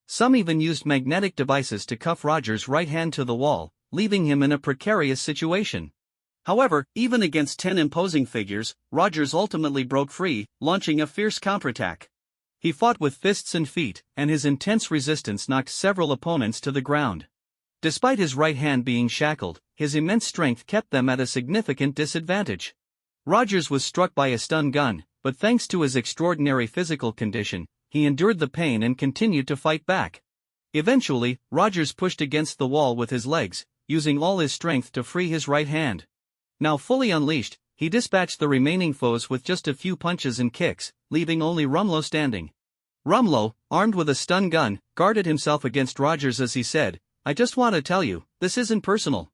Some even used magnetic devices to cuff Rogers' right hand to the wall, leaving him in a precarious situation. However, even against 10 imposing figures, Rogers ultimately broke free, launching a fierce counterattack. He fought with fists and feet, and his intense resistance knocked several opponents to the ground. Despite his right hand being shackled, his immense strength kept them at a significant disadvantage. Rogers was struck by a stun gun, but thanks to his extraordinary physical condition, he endured the pain and continued to fight back. Eventually, Rogers pushed against the wall with his legs, using all his strength to free his right hand. Now fully unleashed, he dispatched the remaining foes with just a few punches and kicks, leaving only Rumlow standing. Rumlow, armed with a stun gun, guarded himself against Rogers as he said, "I just want to tell you, this isn't personal."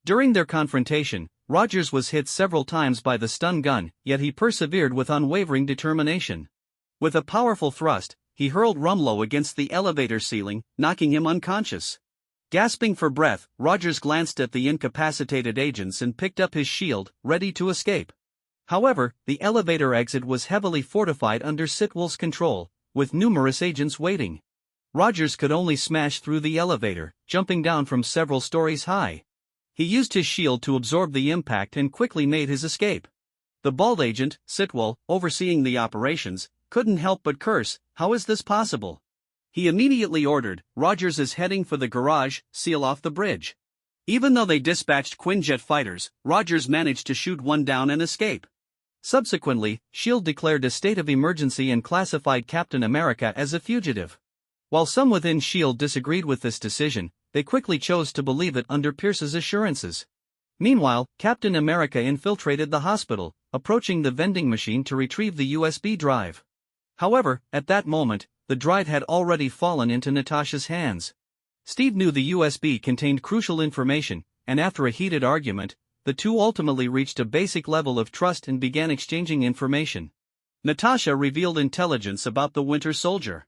During their confrontation, Rogers was hit several times by the stun gun, yet he persevered with unwavering determination. With a powerful thrust, he hurled Rumlow against the elevator ceiling, knocking him unconscious. Gasping for breath, Rogers glanced at the incapacitated agents and picked up his shield, ready to escape. However, the elevator exit was heavily fortified under Sitwell's control, with numerous agents waiting. Rogers could only smash through the elevator, jumping down from several stories high. He used his shield to absorb the impact and quickly made his escape. The bald agent, Sitwell, overseeing the operations, couldn't help but curse, "How is this possible?" He immediately ordered, "Rogers is heading for the garage, seal off the bridge." Even though they dispatched Quinjet fighters, Rogers managed to shoot one down and escape. Subsequently, S.H.I.E.L.D. declared a state of emergency and classified Captain America as a fugitive. While some within S.H.I.E.L.D. disagreed with this decision, they quickly chose to believe it under Pierce's assurances. Meanwhile, Captain America infiltrated the hospital, approaching the vending machine to retrieve the USB drive. However, at that moment, the drive had already fallen into Natasha's hands. Steve knew the USB contained crucial information, and after a heated argument, the two ultimately reached a basic level of trust and began exchanging information. Natasha revealed intelligence about the Winter Soldier.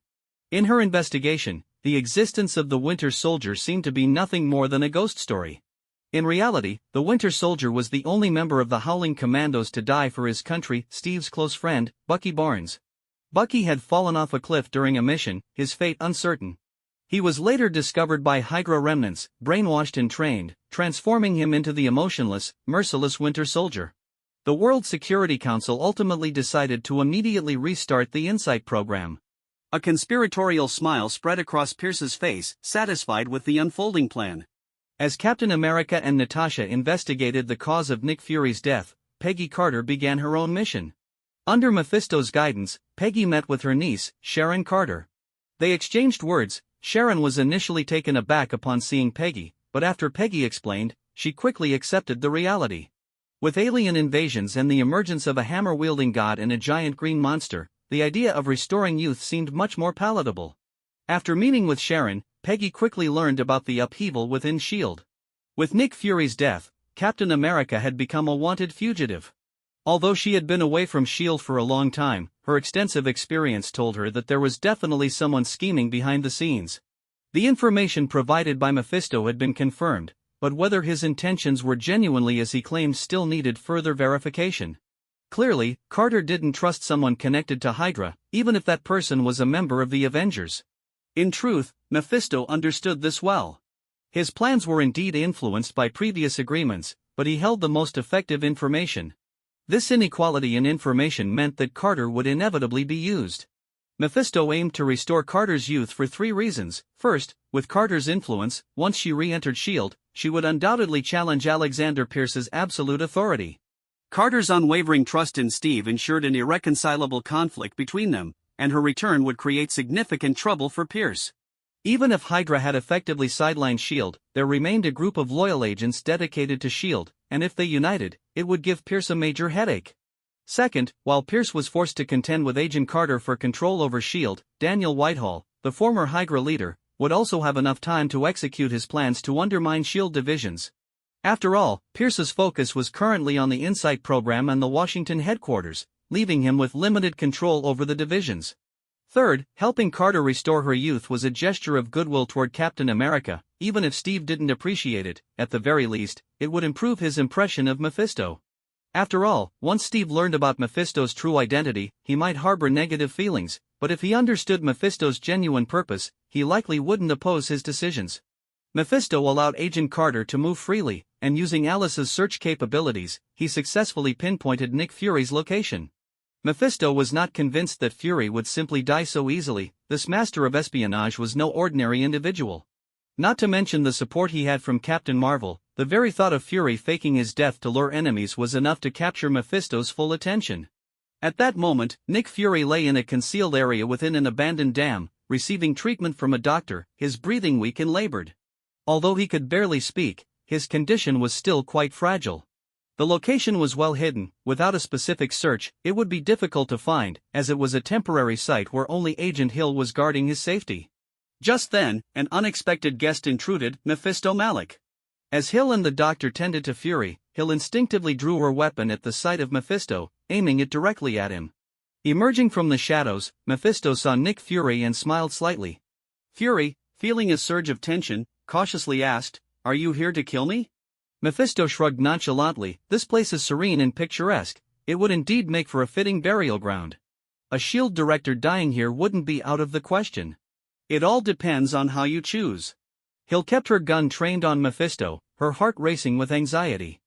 In her investigation, the existence of the Winter Soldier seemed to be nothing more than a ghost story. In reality, the Winter Soldier was the only member of the Howling Commandos to die for his country, Steve's close friend, Bucky Barnes. Bucky had fallen off a cliff during a mission, his fate uncertain. He was later discovered by Hydra remnants, brainwashed and trained, transforming him into the emotionless, merciless Winter Soldier. The World Security Council ultimately decided to immediately restart the Insight program. A conspiratorial smile spread across Pierce's face, satisfied with the unfolding plan. As Captain America and Natasha investigated the cause of Nick Fury's death, Peggy Carter began her own mission. Under Mephisto's guidance, Peggy met with her niece, Sharon Carter. They exchanged words. Sharon was initially taken aback upon seeing Peggy, but after Peggy explained, she quickly accepted the reality. With alien invasions and the emergence of a hammer-wielding god and a giant green monster, the idea of restoring youth seemed much more palatable. After meeting with Sharon, Peggy quickly learned about the upheaval within S.H.I.E.L.D. With Nick Fury's death, Captain America had become a wanted fugitive. Although she had been away from S.H.I.E.L.D. for a long time, her extensive experience told her that there was definitely someone scheming behind the scenes. The information provided by Mephisto had been confirmed, but whether his intentions were genuinely as he claimed still needed further verification. Clearly, Carter didn't trust someone connected to Hydra, even if that person was a member of the Avengers. In truth, Mephisto understood this well. His plans were indeed influenced by previous agreements, but he held the most effective information. This inequality in information meant that Carter would inevitably be used. Mephisto aimed to restore Carter's youth for three reasons. First, with Carter's influence, once she re-entered S.H.I.E.L.D., she would undoubtedly challenge Alexander Pierce's absolute authority. Carter's unwavering trust in Steve ensured an irreconcilable conflict between them, and her return would create significant trouble for Pierce. Even if Hydra had effectively sidelined S.H.I.E.L.D., there remained a group of loyal agents dedicated to S.H.I.E.L.D., and if they united, it would give Pierce a major headache. Second, while Pierce was forced to contend with Agent Carter for control over S.H.I.E.L.D., Daniel Whitehall, the former Hydra leader, would also have enough time to execute his plans to undermine S.H.I.E.L.D. divisions. After all, Pierce's focus was currently on the Insight program and the Washington headquarters, leaving him with limited control over the divisions. Third, helping Carter restore her youth was a gesture of goodwill toward Captain America. Even if Steve didn't appreciate it, at the very least, it would improve his impression of Mephisto. After all, once Steve learned about Mephisto's true identity, he might harbor negative feelings, but if he understood Mephisto's genuine purpose, he likely wouldn't oppose his decisions. Mephisto allowed Agent Carter to move freely, and using Alice's search capabilities, he successfully pinpointed Nick Fury's location. Mephisto was not convinced that Fury would simply die so easily. This master of espionage was no ordinary individual. Not to mention the support he had from Captain Marvel, the very thought of Fury faking his death to lure enemies was enough to capture Mephisto's full attention. At that moment, Nick Fury lay in a concealed area within an abandoned dam, receiving treatment from a doctor, his breathing weak and labored. Although he could barely speak, his condition was still quite fragile. The location was well hidden. Without a specific search, it would be difficult to find, as it was a temporary site where only Agent Hill was guarding his safety. Just then, an unexpected guest intruded, Mephisto Malik. As Hill and the doctor tended to Fury, Hill instinctively drew her weapon at the sight of Mephisto, aiming it directly at him. Emerging from the shadows, Mephisto saw Nick Fury and smiled slightly. Fury, feeling a surge of tension, cautiously asked, "Are you here to kill me?" Mephisto shrugged nonchalantly. "This place is serene and picturesque. It would indeed make for a fitting burial ground. A S.H.I.E.L.D. director dying here wouldn't be out of the question." It all depends on how you choose. Hill kept her gun trained on Mephisto, her heart racing with anxiety.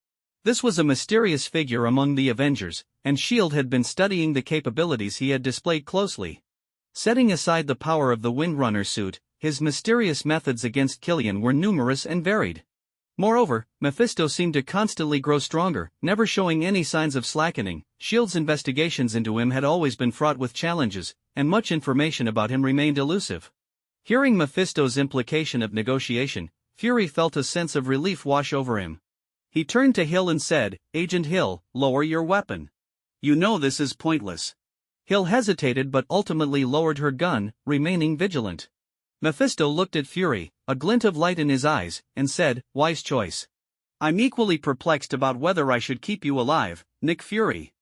This was a mysterious figure among the Avengers, and S.H.I.E.L.D. had been studying the capabilities he had displayed closely. Setting aside the power of the Windrunner suit, his mysterious methods against Killian were numerous and varied. Moreover, Mephisto seemed to constantly grow stronger, never showing any signs of slackening. S.H.I.E.L.D.'s investigations into him had always been fraught with challenges, and much information about him remained elusive. Hearing Mephisto's implication of negotiation, Fury felt a sense of relief wash over him. He turned to Hill and said, "Agent Hill, lower your weapon. You know this is pointless." Hill hesitated but ultimately lowered her gun, remaining vigilant. Mephisto looked at Fury, a glint of light in his eyes, and said, "Wise choice. I'm equally perplexed about whether I should keep you alive, Nick Fury.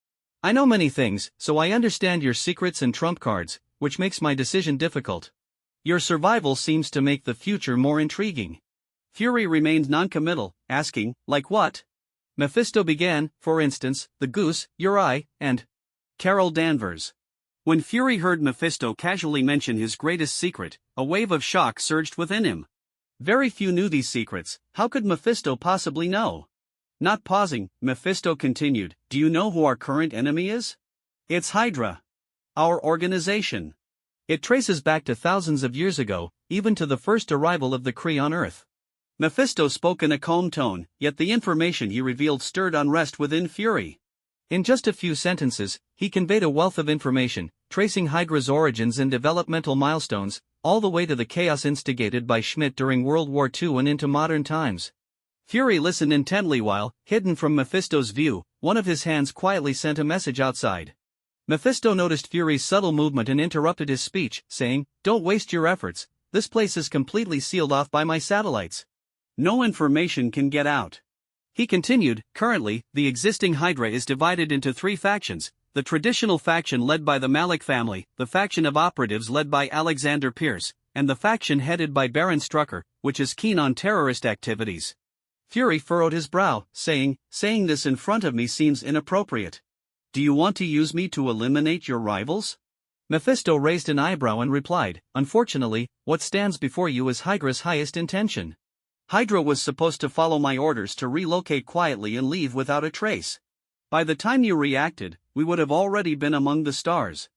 I know many things, so I understand your secrets and trump cards, which makes my decision difficult. Your survival seems to make the future more intriguing." Fury remained noncommittal, asking, "Like what?" Mephisto began, "For instance, the goose, Uri, and Carol Danvers." When Fury heard Mephisto casually mention his greatest secret, a wave of shock surged within him. Very few knew these secrets. How could Mephisto possibly know? Not pausing, Mephisto continued, "Do you know who our current enemy is? It's Hydra. Our organization. It traces back to thousands of years ago, even to the first arrival of the Kree on Earth." Mephisto spoke in a calm tone, yet the information he revealed stirred unrest within Fury. In just a few sentences, he conveyed a wealth of information, tracing Hydra's origins and developmental milestones, all the way to the chaos instigated by Schmidt during World War II and into modern times. Fury listened intently while, hidden from Mephisto's view, one of his hands quietly sent a message outside. Mephisto noticed Fury's subtle movement and interrupted his speech, saying, "Don't waste your efforts, this place is completely sealed off by my satellites. No information can get out." He continued, "Currently, the existing Hydra is divided into three factions: the traditional faction led by the Malik family, the faction of operatives led by Alexander Pierce, and the faction headed by Baron Strucker, which is keen on terrorist activities." Fury furrowed his brow, saying this in front of me seems inappropriate. Do you want to use me to eliminate your rivals? Mephisto raised an eyebrow and replied, "Unfortunately, what stands before you is Hydra's highest intention. Hydra was supposed to follow my orders to relocate quietly and leave without a trace. By the time you reacted, we would have already been among the stars.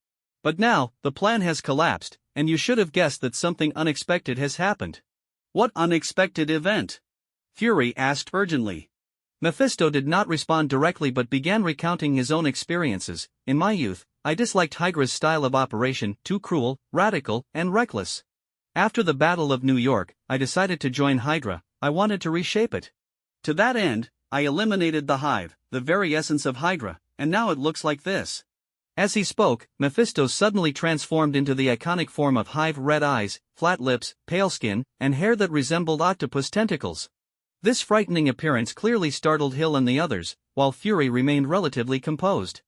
But now, the plan has collapsed, and you should have guessed that something unexpected has happened." "What unexpected event?" Fury asked urgently. Mephisto did not respond directly but began recounting his own experiences. "In my youth, I disliked Hydra's style of operation, too cruel, radical, and reckless. After the Battle of New York, I decided to join Hydra. I wanted to reshape it. To that end, I eliminated the Hive, the very essence of Hydra, and now it looks like this." As he spoke, Mephisto suddenly transformed into the iconic form of Hive: red eyes, flat lips, pale skin, and hair that resembled octopus tentacles. This frightening appearance clearly startled Hill and the others, while Fury remained relatively composed.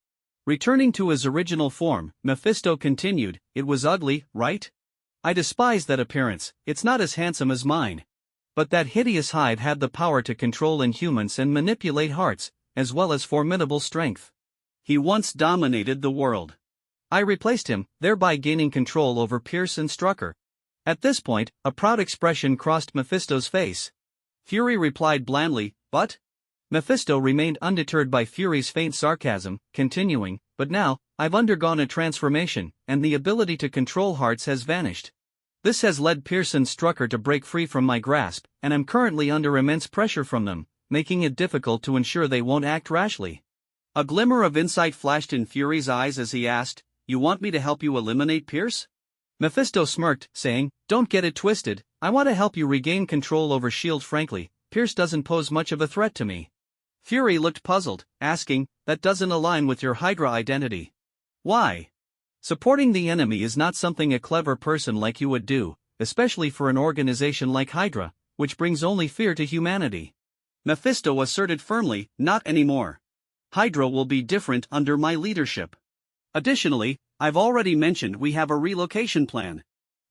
Returning to his original form, Mephisto continued, "It was ugly, right? I despise that appearance, it's not as handsome as mine. But that hideous Hive had the power to control inhumans and manipulate hearts, as well as formidable strength. He once dominated the world. I replaced him, thereby gaining control over Pierce and Strucker." At this point, a proud expression crossed Mephisto's face. Fury replied blandly, "But?" Mephisto remained undeterred by Fury's faint sarcasm, continuing, "But now, I've undergone a transformation, and the ability to control hearts has vanished. This has led Pierce and Strucker to break free from my grasp, and I'm currently under immense pressure from them, making it difficult to ensure they won't act rashly." A glimmer of insight flashed in Fury's eyes as he asked, "You want me to help you eliminate Pierce?" Mephisto smirked, saying, "Don't get it twisted, I want to help you regain control over S.H.I.E.L.D. Frankly, Pierce doesn't pose much of a threat to me." Fury looked puzzled, asking, "That doesn't align with your Hydra identity. Why?" "Supporting the enemy is not something a clever person like you would do, especially for an organization like Hydra, which brings only fear to humanity." Mephisto asserted firmly, "Not anymore. Hydra will be different under my leadership. Additionally, I've already mentioned we have a relocation plan.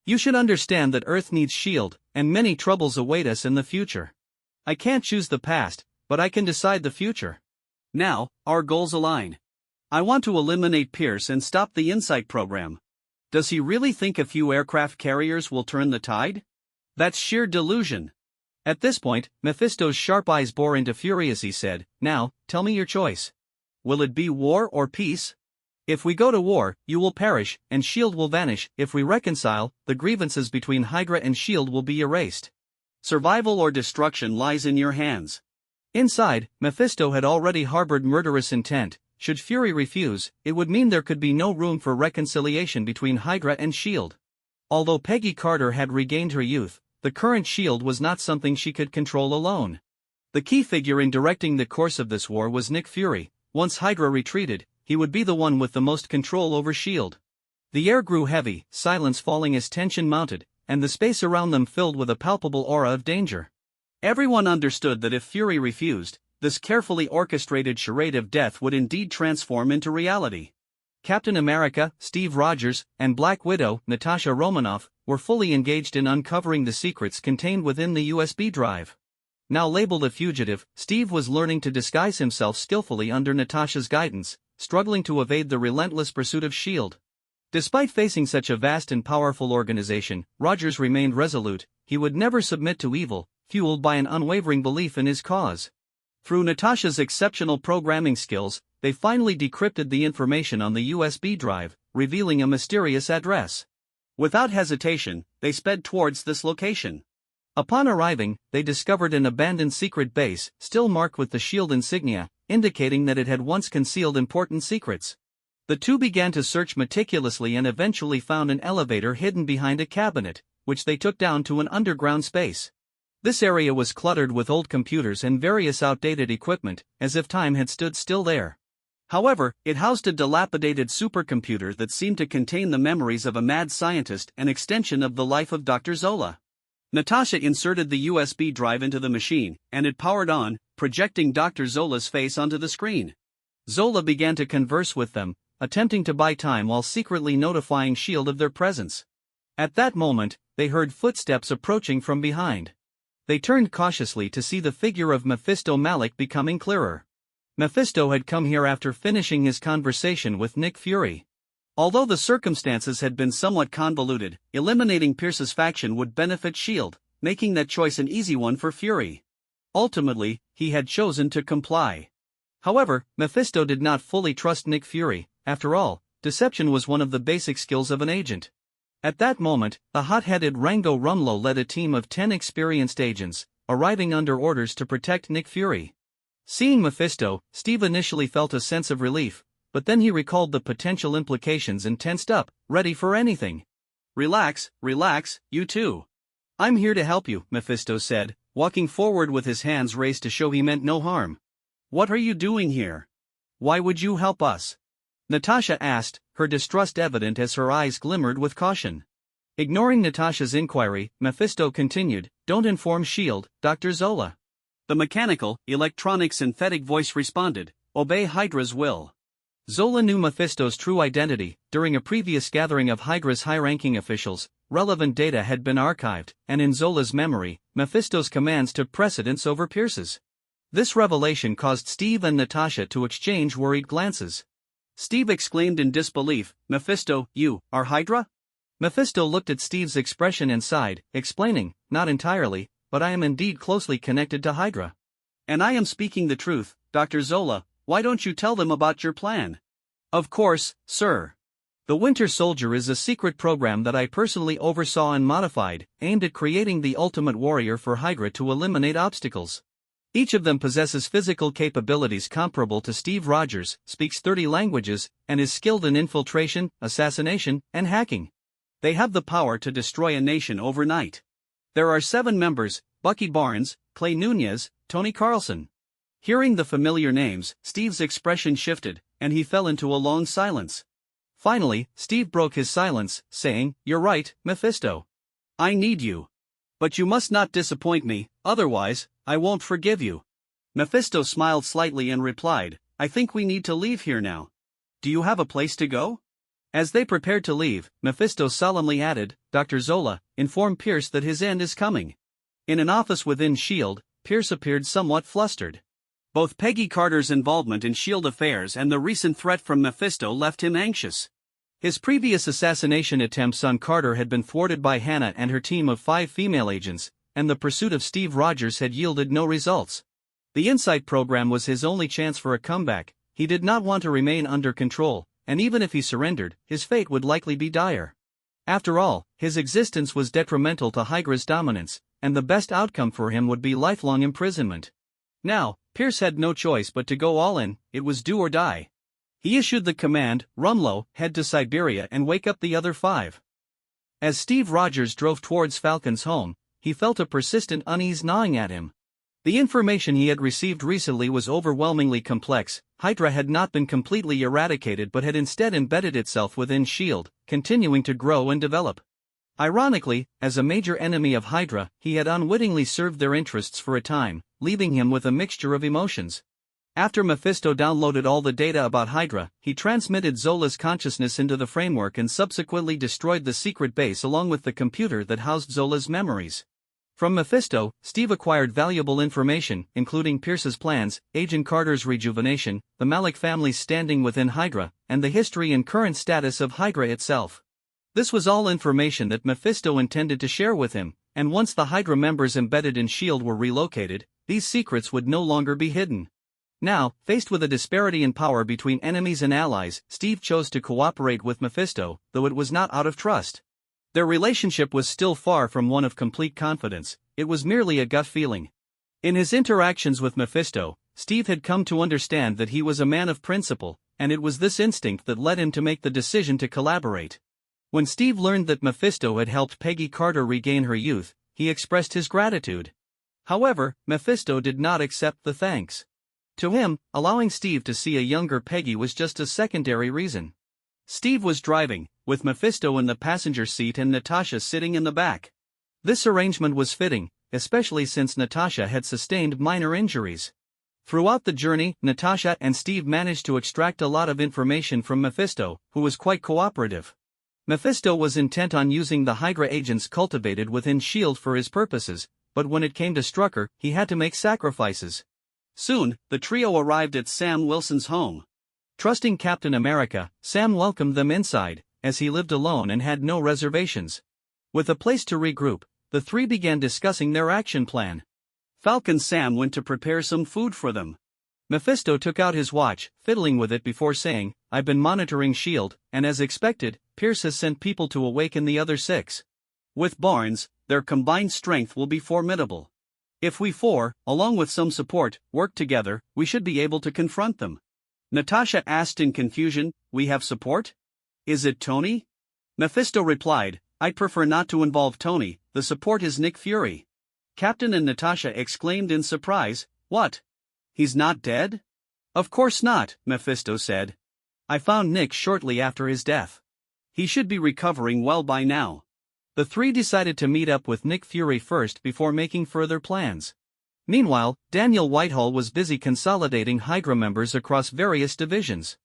You should understand that Earth needs S.H.I.E.L.D., and many troubles await us in the future. I can't choose the past, but I can decide the future. Now, our goals align. I want to eliminate Pierce and stop the Insight program. Does he really think a few aircraft carriers will turn the tide? That's sheer delusion. At this point, Mephisto's sharp eyes bore into Fury as he said, "Now, tell me your choice. Will it be war or peace? If we go to war, you will perish, and S.H.I.E.L.D. will vanish. If we reconcile, the grievances between Hydra and S.H.I.E.L.D. will be erased. Survival or destruction lies in your hands." Inside, Mephisto had already harbored murderous intent. Should Fury refuse, it would mean there could be no room for reconciliation between Hydra and S.H.I.E.L.D. Although Peggy Carter had regained her youth, the current S.H.I.E.L.D. was not something she could control alone. The key figure in directing the course of this war was Nick Fury. Once Hydra retreated, he would be the one with the most control over S.H.I.E.L.D. The air grew heavy, silence falling as tension mounted, and the space around them filled with a palpable aura of danger. Everyone understood that if Fury refused, this carefully orchestrated charade of death would indeed transform into reality. Captain America, Steve Rogers, and Black Widow, Natasha Romanoff, were fully engaged in uncovering the secrets contained within the USB drive. Now labeled a fugitive, Steve was learning to disguise himself skillfully under Natasha's guidance, struggling to evade the relentless pursuit of S.H.I.E.L.D. Despite facing such a vast and powerful organization, Rogers remained resolute. He would never submit to evil, fueled by an unwavering belief in his cause. Through Natasha's exceptional programming skills, they finally decrypted the information on the USB drive, revealing a mysterious address. Without hesitation, they sped towards this location. Upon arriving, they discovered an abandoned secret base, still marked with the S.H.I.E.L.D. insignia, indicating that it had once concealed important secrets. The two began to search meticulously and eventually found an elevator hidden behind a cabinet, which they took down to an underground space. This area was cluttered with old computers and various outdated equipment, as if time had stood still there. However, it housed a dilapidated supercomputer that seemed to contain the memories of a mad scientist, an extension of the life of Dr. Zola. Natasha inserted the USB drive into the machine, and it powered on, projecting Dr. Zola's face onto the screen. Zola began to converse with them, attempting to buy time while secretly notifying S.H.I.E.L.D. of their presence. At that moment, they heard footsteps approaching from behind. They turned cautiously to see the figure of Mephisto Malik becoming clearer. Mephisto had come here after finishing his conversation with Nick Fury. Although the circumstances had been somewhat convoluted, eliminating Pierce's faction would benefit S.H.I.E.L.D., making that choice an easy one for Fury. Ultimately, he had chosen to comply. However, Mephisto did not fully trust Nick Fury. After all, deception was one of the basic skills of an agent. At that moment, the hot-headed Rango Rumlow led a team of 10 experienced agents, arriving under orders to protect Nick Fury. Seeing Mephisto, Steve initially felt a sense of relief, but then he recalled the potential implications and tensed up, ready for anything. Relax, you two. I'm here to help you," Mephisto said, walking forward with his hands raised to show he meant no harm. What are you doing here? Why would you help us? Natasha asked, her distrust evident as her eyes glimmered with caution. Ignoring Natasha's inquiry, Mephisto continued, "Don't inform S.H.I.E.L.D., Dr. Zola." The mechanical, electronic synthetic voice responded, "Obey Hydra's will." Zola knew Mephisto's true identity. During a previous gathering of Hydra's high-ranking officials, relevant data had been archived, and in Zola's memory, Mephisto's commands took precedence over Pierce's. This revelation caused Steve and Natasha to exchange worried glances. Steve exclaimed in disbelief, "Mephisto, you are Hydra?" Mephisto looked at Steve's expression and sighed, explaining, "Not entirely, but I am indeed closely connected to Hydra." "And I am speaking the truth, Dr. Zola. Why don't you tell them about your plan?" "Of course, sir. The Winter Soldier is a secret program that I personally oversaw and modified, aimed at creating the ultimate warrior for Hydra to eliminate obstacles. Each of them possesses physical capabilities comparable to Steve Rogers, speaks 30 languages, and is skilled in infiltration, assassination, and hacking. They have the power to destroy a nation overnight. There are 7 members: Bucky Barnes, Clay Nunez, Tony Carlson." Hearing the familiar names, Steve's expression shifted, and he fell into a long silence. Finally, Steve broke his silence, saying, "You're right, Mephisto. I need you. But you must not disappoint me, otherwise, I won't forgive you." Mephisto smiled slightly and replied, "I think we need to leave here now. Do you have a place to go?" As they prepared to leave, Mephisto solemnly added, "Dr. Zola, inform Pierce that his end is coming." In an office within S.H.I.E.L.D., Pierce appeared somewhat flustered. Both Peggy Carter's involvement in S.H.I.E.L.D. affairs and the recent threat from Mephisto left him anxious. His previous assassination attempts on Carter had been thwarted by Hannah and her team of 5 female agents, and the pursuit of Steve Rogers had yielded no results. The Insight program was his only chance for a comeback. He did not want to remain under control, and even if he surrendered, his fate would likely be dire. After all, his existence was detrimental to Hydra's dominance, and the best outcome for him would be lifelong imprisonment. Now, Pierce had no choice but to go all in. It was do or die. He issued the command, Rumlow, head to Siberia and wake up the other 5. As Steve Rogers drove towards Falcon's home, he felt a persistent unease gnawing at him. The information he had received recently was overwhelmingly complex. Hydra had not been completely eradicated but had instead embedded itself within S.H.I.E.L.D., continuing to grow and develop. Ironically, as a major enemy of Hydra, he had unwittingly served their interests for a time, leaving him with a mixture of emotions. After Mephisto downloaded all the data about Hydra, he transmitted Zola's consciousness into the framework and subsequently destroyed the secret base along with the computer that housed Zola's memories. From Mephisto, Steve acquired valuable information, including Pierce's plans, Agent Carter's rejuvenation, the Malik family's standing within Hydra, and the history and current status of Hydra itself. This was all information that Mephisto intended to share with him, and once the Hydra members embedded in S.H.I.E.L.D. were relocated, these secrets would no longer be hidden. Now, faced with a disparity in power between enemies and allies, Steve chose to cooperate with Mephisto, though it was not out of trust. Their relationship was still far from one of complete confidence, it was merely a gut feeling. In his interactions with Mephisto, Steve had come to understand that he was a man of principle, and it was this instinct that led him to make the decision to collaborate. When Steve learned that Mephisto had helped Peggy Carter regain her youth, he expressed his gratitude. However, Mephisto did not accept the thanks. To him, allowing Steve to see a younger Peggy was just a secondary reason. Steve was driving, with Mephisto in the passenger seat and Natasha sitting in the back. This arrangement was fitting, especially since Natasha had sustained minor injuries. Throughout the journey, Natasha and Steve managed to extract a lot of information from Mephisto, who was quite cooperative. Mephisto was intent on using the Hydra agents cultivated within S.H.I.E.L.D. for his purposes, but when it came to Strucker, he had to make sacrifices. Soon, the trio arrived at Sam Wilson's home. Trusting Captain America, Sam welcomed them inside, as he lived alone and had no reservations. With a place to regroup, the 3 began discussing their action plan. Falcon Sam went to prepare some food for them. Mephisto took out his watch, fiddling with it before saying, "I've been monitoring S.H.I.E.L.D., and as expected, Pierce has sent people to awaken the other 6. With Barnes, their combined strength will be formidable. If we 4, along with some support, work together, we should be able to confront them." Natasha asked in confusion, "We have support? Is it Tony?" Mephisto replied, "I'd prefer not to involve Tony, the support is Nick Fury." Captain and Natasha exclaimed in surprise, "What? He's not dead?" "Of course not," Mephisto said. "I found Nick shortly after his death. He should be recovering well by now." The 3 decided to meet up with Nick Fury first before making further plans. Meanwhile, Daniel Whitehall was busy consolidating Hydra members across various divisions.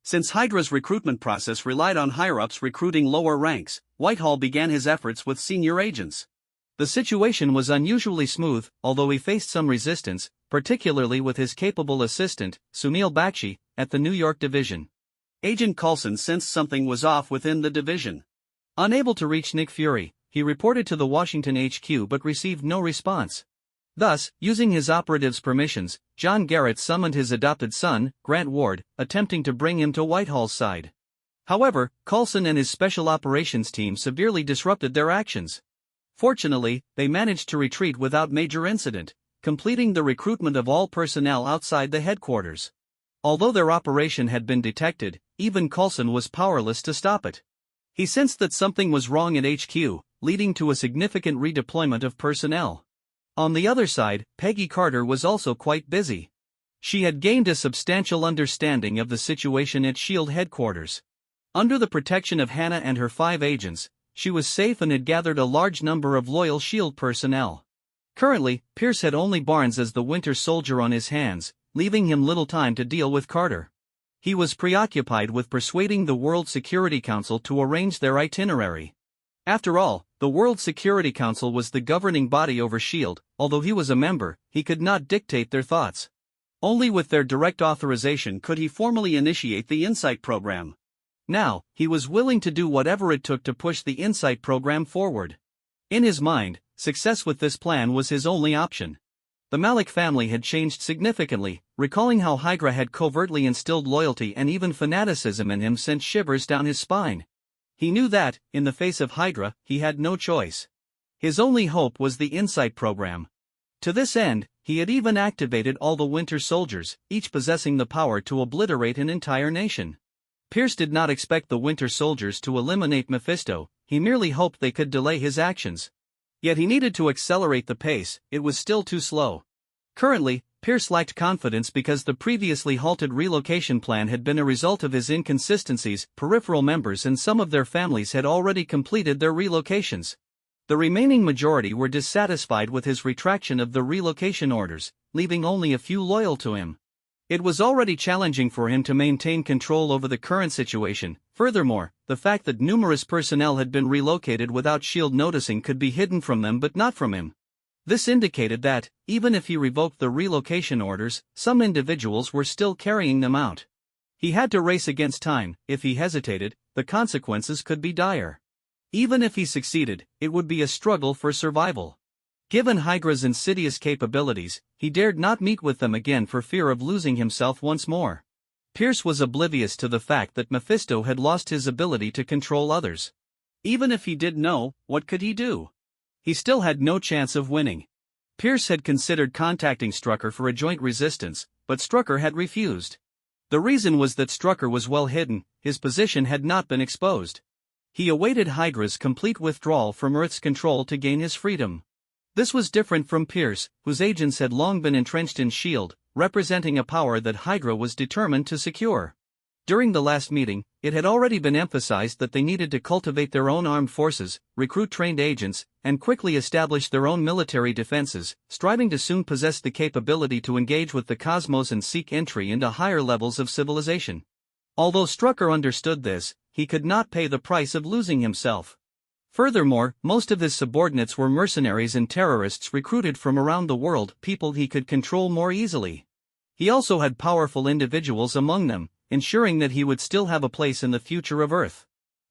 Since Hydra's recruitment process relied on higher-ups recruiting lower ranks, Whitehall began his efforts with senior agents. The situation was unusually smooth, although he faced some resistance, particularly with his capable assistant, Sunil Bakshi, at the New York division. Agent Coulson sensed something was off within the division. Unable to reach Nick Fury, he reported to the Washington HQ but received no response. Thus, using his operative's permissions, John Garrett summoned his adopted son, Grant Ward, attempting to bring him to Whitehall's side. However, Coulson and his special operations team severely disrupted their actions. Fortunately, they managed to retreat without major incident, completing the recruitment of all personnel outside the headquarters. Although their operation had been detected, even Coulson was powerless to stop it. He sensed that something was wrong at HQ, leading to a significant redeployment of personnel. On the other side, Peggy Carter was also quite busy. She had gained a substantial understanding of the situation at S.H.I.E.L.D. headquarters. Under the protection of Hannah and her 5 agents, she was safe and had gathered a large number of loyal S.H.I.E.L.D. personnel. Currently, Pierce had only Barnes as the Winter Soldier on his hands, leaving him little time to deal with Carter. He was preoccupied with persuading the World Security Council to arrange their itinerary. After all, the World Security Council was the governing body over S.H.I.E.L.D., although he was a member, he could not dictate their thoughts. Only with their direct authorization could he formally initiate the Insight program. Now, he was willing to do whatever it took to push the Insight program forward. In his mind, success with this plan was his only option. The Malik family had changed significantly, recalling how Hydra had covertly instilled loyalty and even fanaticism in him sent shivers down his spine. He knew that, in the face of Hydra, he had no choice. His only hope was the Insight program. To this end, he had even activated all the Winter Soldiers, each possessing the power to obliterate an entire nation. Pierce did not expect the Winter Soldiers to eliminate Mephisto, he merely hoped they could delay his actions. Yet he needed to accelerate the pace, it was still too slow. Currently, Pierce lacked confidence because the previously halted relocation plan had been a result of his inconsistencies. Peripheral members and some of their families had already completed their relocations. The remaining majority were dissatisfied with his retraction of the relocation orders, leaving only a few loyal to him. It was already challenging for him to maintain control over the current situation. Furthermore, the fact that numerous personnel had been relocated without S.H.I.E.L.D. noticing could be hidden from them but not from him. This indicated that, even if he revoked the relocation orders, some individuals were still carrying them out. He had to race against time. If he hesitated, the consequences could be dire. Even if he succeeded, it would be a struggle for survival. Given Hydra's insidious capabilities, he dared not meet with them again for fear of losing himself once more. Pierce was oblivious to the fact that Mephisto had lost his ability to control others. Even if he did know, what could he do? He still had no chance of winning. Pierce had considered contacting Strucker for a joint resistance, but Strucker had refused. The reason was that Strucker was well hidden, his position had not been exposed. He awaited Hydra's complete withdrawal from Earth's control to gain his freedom. This was different from Pierce, whose agents had long been entrenched in S.H.I.E.L.D., representing a power that Hydra was determined to secure. During the last meeting, it had already been emphasized that they needed to cultivate their own armed forces, recruit trained agents, and quickly establish their own military defenses, striving to soon possess the capability to engage with the cosmos and seek entry into higher levels of civilization. Although Strucker understood this, he could not pay the price of losing himself. Furthermore, most of his subordinates were mercenaries and terrorists recruited from around the world, people he could control more easily. He also had powerful individuals among them, ensuring that he would still have a place in the future of Earth.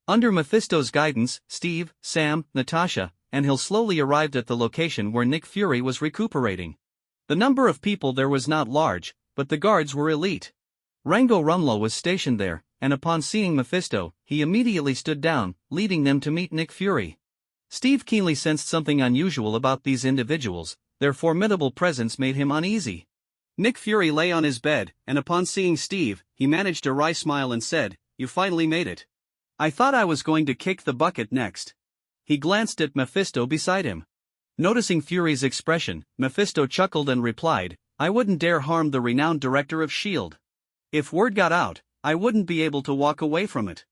Under Mephisto's guidance, Steve, Sam, Natasha, and Hill slowly arrived at the location where Nick Fury was recuperating. The number of people there was not large, but the guards were elite. Rango Rumlow was stationed there, and upon seeing Mephisto, he immediately stood down, leading them to meet Nick Fury. Steve keenly sensed something unusual about these individuals, their formidable presence made him uneasy. Nick Fury lay on his bed, and upon seeing Steve, he managed a wry smile and said, "You finally made it. I thought I was going to kick the bucket next." He glanced at Mephisto beside him. Noticing Fury's expression, Mephisto chuckled and replied, "I wouldn't dare harm the renowned director of S.H.I.E.L.D. If word got out, I wouldn't be able to walk away from it.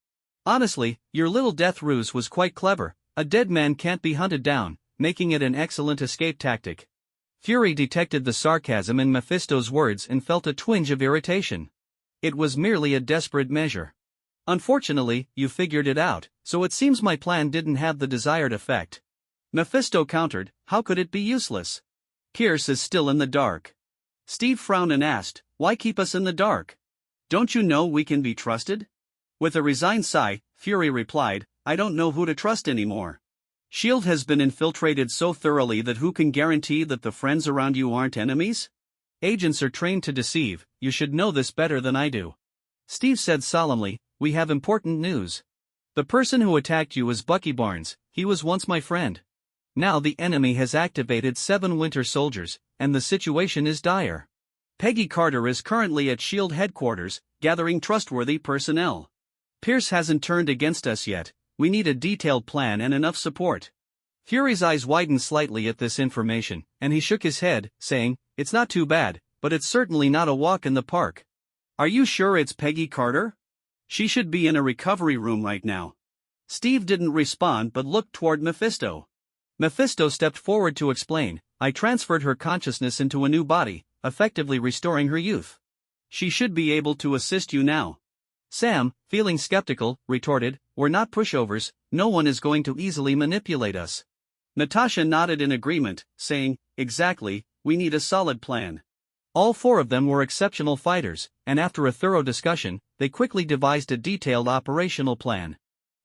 Honestly, your little death ruse was quite clever. A dead man can't be hunted down, making it an excellent escape tactic." Fury detected the sarcasm in Mephisto's words and felt a twinge of irritation. It was merely a desperate measure. "Unfortunately, you figured it out, so it seems my plan didn't have the desired effect." Mephisto countered, "How could it be useless? Pierce is still in the dark." Steve frowned and asked, "Why keep us in the dark? Don't you know we can be trusted?" With a resigned sigh, Fury replied, "I don't know who to trust anymore. S.H.I.E.L.D. has been infiltrated so thoroughly that who can guarantee that the friends around you aren't enemies? Agents are trained to deceive, you should know this better than I do." Steve said solemnly, "We have important news. The person who attacked you is Bucky Barnes, he was once my friend. Now the enemy has activated 7 Winter Soldiers, and the situation is dire. Peggy Carter is currently at S.H.I.E.L.D. headquarters, gathering trustworthy personnel. Pierce hasn't turned against us yet, we need a detailed plan and enough support." Fury's eyes widened slightly at this information, and he shook his head, saying, "It's not too bad, but it's certainly not a walk in the park." "Are you sure it's Peggy Carter? She should be in a recovery room right now." Steve didn't respond but looked toward Mephisto. Mephisto stepped forward to explain, "I transferred her consciousness into a new body, effectively restoring her youth. She should be able to assist you now." Sam, feeling skeptical, retorted, "We're not pushovers, no one is going to easily manipulate us." Natasha nodded in agreement, saying, "Exactly, we need a solid plan." All four of them were exceptional fighters, and after a thorough discussion, they quickly devised a detailed operational plan.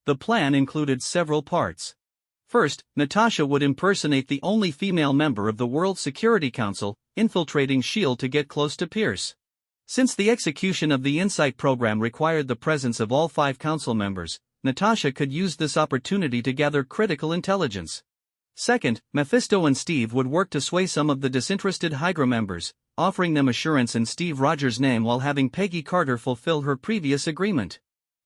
The plan included several parts. First, Natasha would impersonate the only female member of the World Security Council, infiltrating S.H.I.E.L.D. to get close to Pierce. Since the execution of the Insight program required the presence of all 5 council members, Natasha could use this opportunity to gather critical intelligence. Second, Mephisto and Steve would work to sway some of the disinterested Hydra members, offering them assurance in Steve Rogers' name while having Peggy Carter fulfill her previous agreement.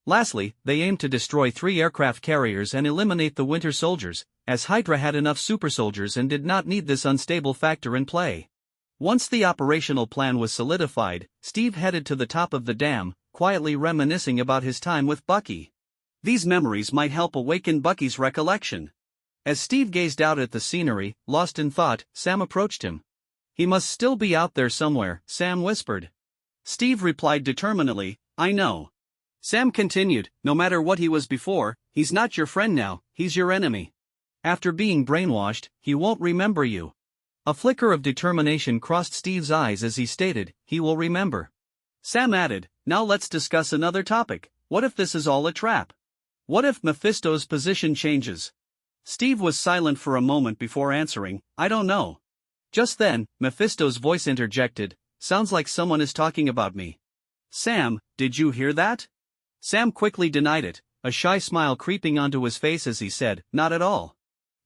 Lastly, they aimed to destroy 3 aircraft carriers and eliminate the Winter Soldiers, as Hydra had enough super soldiers and did not need this unstable factor in play. Once the operational plan was solidified, Steve headed to the top of the dam, quietly reminiscing about his time with Bucky. These memories might help awaken Bucky's recollection. As Steve gazed out at the scenery, lost in thought, Sam approached him. "He must still be out there somewhere," Sam whispered. Steve replied determinedly, "I know." Sam continued, "No matter what he was before, he's not your friend now, he's your enemy. After being brainwashed, he won't remember you." A flicker of determination crossed Steve's eyes as he stated, "He will remember." Sam added, "Now let's discuss another topic. What if this is all a trap? What if Mephisto's position changes?" Steve was silent for a moment before answering, "I don't know." Just then, Mephisto's voice interjected, "Sounds like someone is talking about me." "Sam, did you hear that?" Sam quickly denied it, a shy smile creeping onto his face as he said, "Not at all."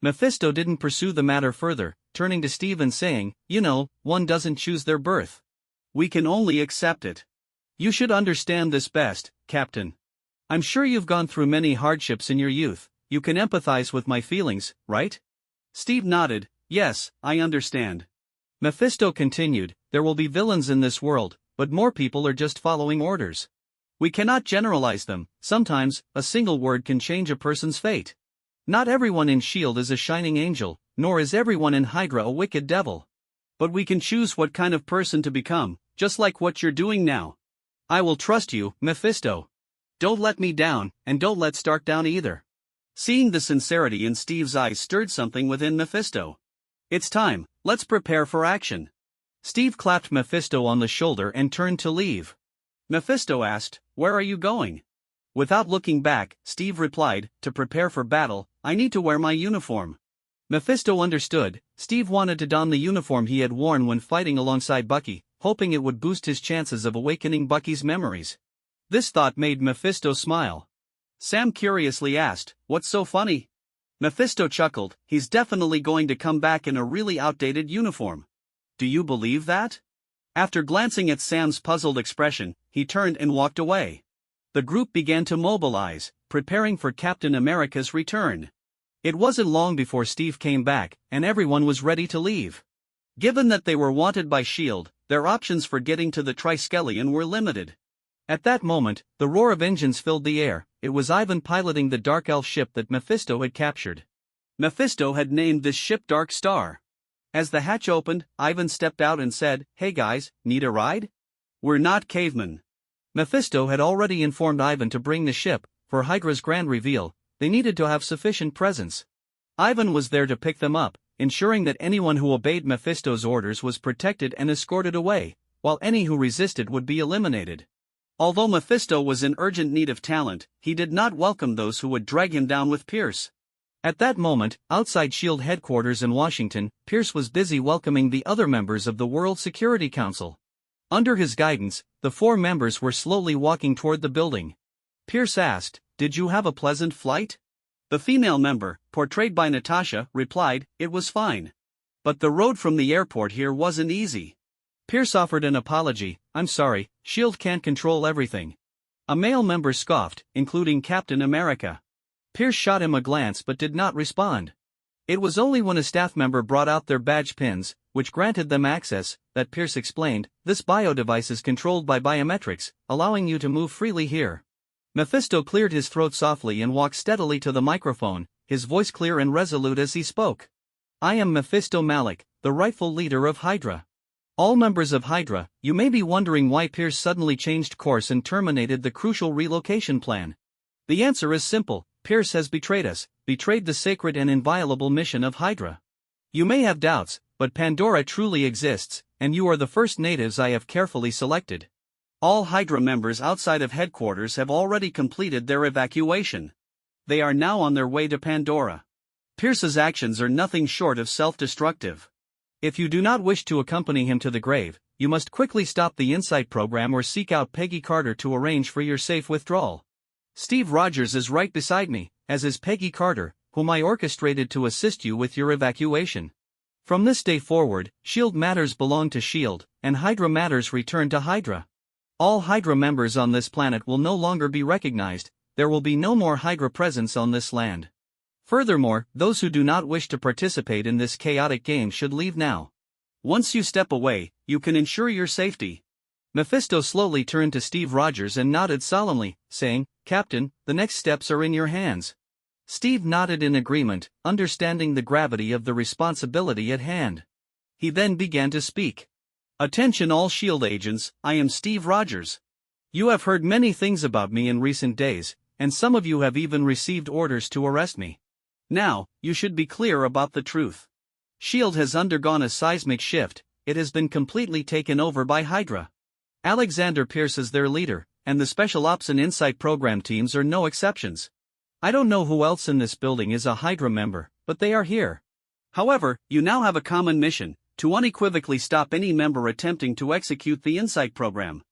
Mephisto didn't pursue the matter further, turning to Steve and saying, "You know, one doesn't choose their birth. We can only accept it. You should understand this best, Captain. I'm sure you've gone through many hardships in your youth, you can empathize with my feelings, right?" Steve nodded, "Yes, I understand." Mephisto continued, "There will be villains in this world, but more people are just following orders. We cannot generalize them, sometimes, a single word can change a person's fate. Not everyone in S.H.I.E.L.D. is a shining angel, nor is everyone in Hydra a wicked devil. But we can choose what kind of person to become, just like what you're doing now. I will trust you, Mephisto. Don't let me down, and don't let Stark down either." Seeing the sincerity in Steve's eyes stirred something within Mephisto. "It's time, let's prepare for action." Steve clapped Mephisto on the shoulder and turned to leave. Mephisto asked, "Where are you going?" Without looking back, Steve replied, "To prepare for battle, I need to wear my uniform." Mephisto understood. Steve wanted to don the uniform he had worn when fighting alongside Bucky, hoping it would boost his chances of awakening Bucky's memories. This thought made Mephisto smile. Sam curiously asked, "What's so funny?" Mephisto chuckled, "He's definitely going to come back in a really outdated uniform." "Do you believe that?" After glancing at Sam's puzzled expression, he turned and walked away. The group began to mobilize, preparing for Captain America's return. It wasn't long before Steve came back, and everyone was ready to leave. Given that they were wanted by S.H.I.E.L.D., their options for getting to the Triskelion were limited. At that moment, the roar of engines filled the air. It was Ivan piloting the Dark Elf ship that Mephisto had captured. Mephisto had named this ship Dark Star. As the hatch opened, Ivan stepped out and said, "Hey guys, need a ride? We're not cavemen." Mephisto had already informed Ivan to bring the ship. For Hydra's grand reveal, they needed to have sufficient presence. Ivan was there to pick them up, ensuring that anyone who obeyed Mephisto's orders was protected and escorted away, while any who resisted would be eliminated. Although Mephisto was in urgent need of talent, he did not welcome those who would drag him down with Pierce. At that moment, outside S.H.I.E.L.D. headquarters in Washington, Pierce was busy welcoming the other members of the World Security Council. Under his guidance, the 4 members were slowly walking toward the building. Pierce asked, "Did you have a pleasant flight?" The female member, portrayed by Natasha, replied, "It was fine. But the road from the airport here wasn't easy." Pierce offered an apology, "I'm sorry, S.H.I.E.L.D. can't control everything." A male member scoffed, including Captain America. Pierce shot him a glance but did not respond. It was only when a staff member brought out their badge pins, which granted them access, that Pierce explained, "This bio device is controlled by biometrics, allowing you to move freely here." Mephisto cleared his throat softly and walked steadily to the microphone, his voice clear and resolute as he spoke. "I am Mephisto Malik, the rightful leader of Hydra. All members of Hydra, you may be wondering why Pierce suddenly changed course and terminated the crucial relocation plan. The answer is simple: Pierce has betrayed us, betrayed the sacred and inviolable mission of Hydra. You may have doubts, but Pandora truly exists, and you are the first natives I have carefully selected. All Hydra members outside of headquarters have already completed their evacuation. They are now on their way to Pandora. Pierce's actions are nothing short of self-destructive. If you do not wish to accompany him to the grave, you must quickly stop the Insight program or seek out Peggy Carter to arrange for your safe withdrawal. Steve Rogers is right beside me, as is Peggy Carter, whom I orchestrated to assist you with your evacuation. From this day forward, S.H.I.E.L.D. matters belong to S.H.I.E.L.D., and Hydra matters return to Hydra. All Hydra members on this planet will no longer be recognized, there will be no more Hydra presence on this land. Furthermore, those who do not wish to participate in this chaotic game should leave now. Once you step away, you can ensure your safety. Mephisto slowly turned to Steve Rogers and nodded solemnly, saying, "Captain, the next steps are in your hands." Steve nodded in agreement, understanding the gravity of the responsibility at hand. He then began to speak. "Attention all S.H.I.E.L.D. agents, I am Steve Rogers. You have heard many things about me in recent days, and some of you have even received orders to arrest me. Now, you should be clear about the truth. S.H.I.E.L.D. has undergone a seismic shift, it has been completely taken over by Hydra. Alexander Pierce is their leader, and the Special Ops and Insight program teams are no exceptions. I don't know who else in this building is a Hydra member, but they are here. However, you now have a common mission, to unequivocally stop any member attempting to execute the Insight program.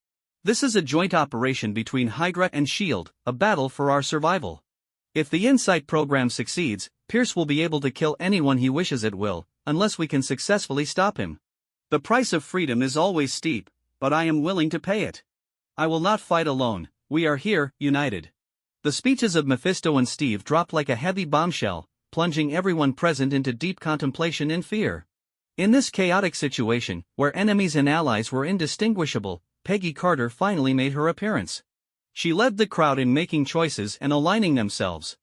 This is a joint operation between Hydra and S.H.I.E.L.D., a battle for our survival. If the Insight program succeeds, Pierce will be able to kill anyone he wishes at will, unless we can successfully stop him. The price of freedom is always steep, but I am willing to pay it. I will not fight alone, we are here, united." The speeches of Mephisto and Steve dropped like a heavy bombshell, plunging everyone present into deep contemplation and fear. In this chaotic situation, where enemies and allies were indistinguishable, Peggy Carter finally made her appearance. She led the crowd in making choices and aligning themselves.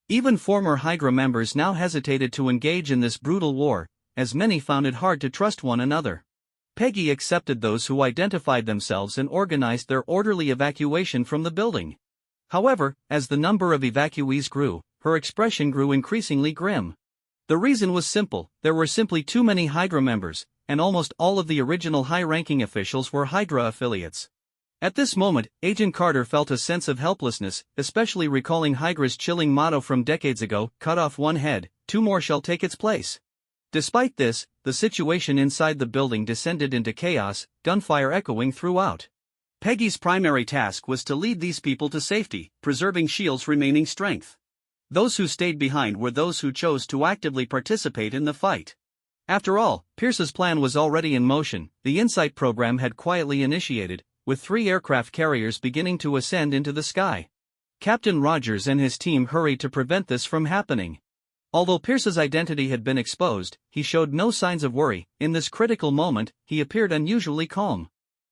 Even former Hydra members now hesitated to engage in this brutal war, as many found it hard to trust one another. Peggy accepted those who identified themselves and organized their orderly evacuation from the building. However, as the number of evacuees grew, her expression grew increasingly grim. The reason was simple, there were simply too many Hydra members, and almost all of the original high-ranking officials were Hydra affiliates. At this moment, Agent Carter felt a sense of helplessness, especially recalling Hydra's chilling motto from decades ago, "Cut off one head, two more shall take its place." Despite this, the situation inside the building descended into chaos, gunfire echoing throughout. Peggy's primary task was to lead these people to safety, preserving S.H.I.E.L.D.'s remaining strength. Those who stayed behind were those who chose to actively participate in the fight. After all, Pierce's plan was already in motion, the Insight program had quietly initiated, with 3 aircraft carriers beginning to ascend into the sky. Captain Rogers and his team hurried to prevent this from happening. Although Pierce's identity had been exposed, he showed no signs of worry. In this critical moment, he appeared unusually calm.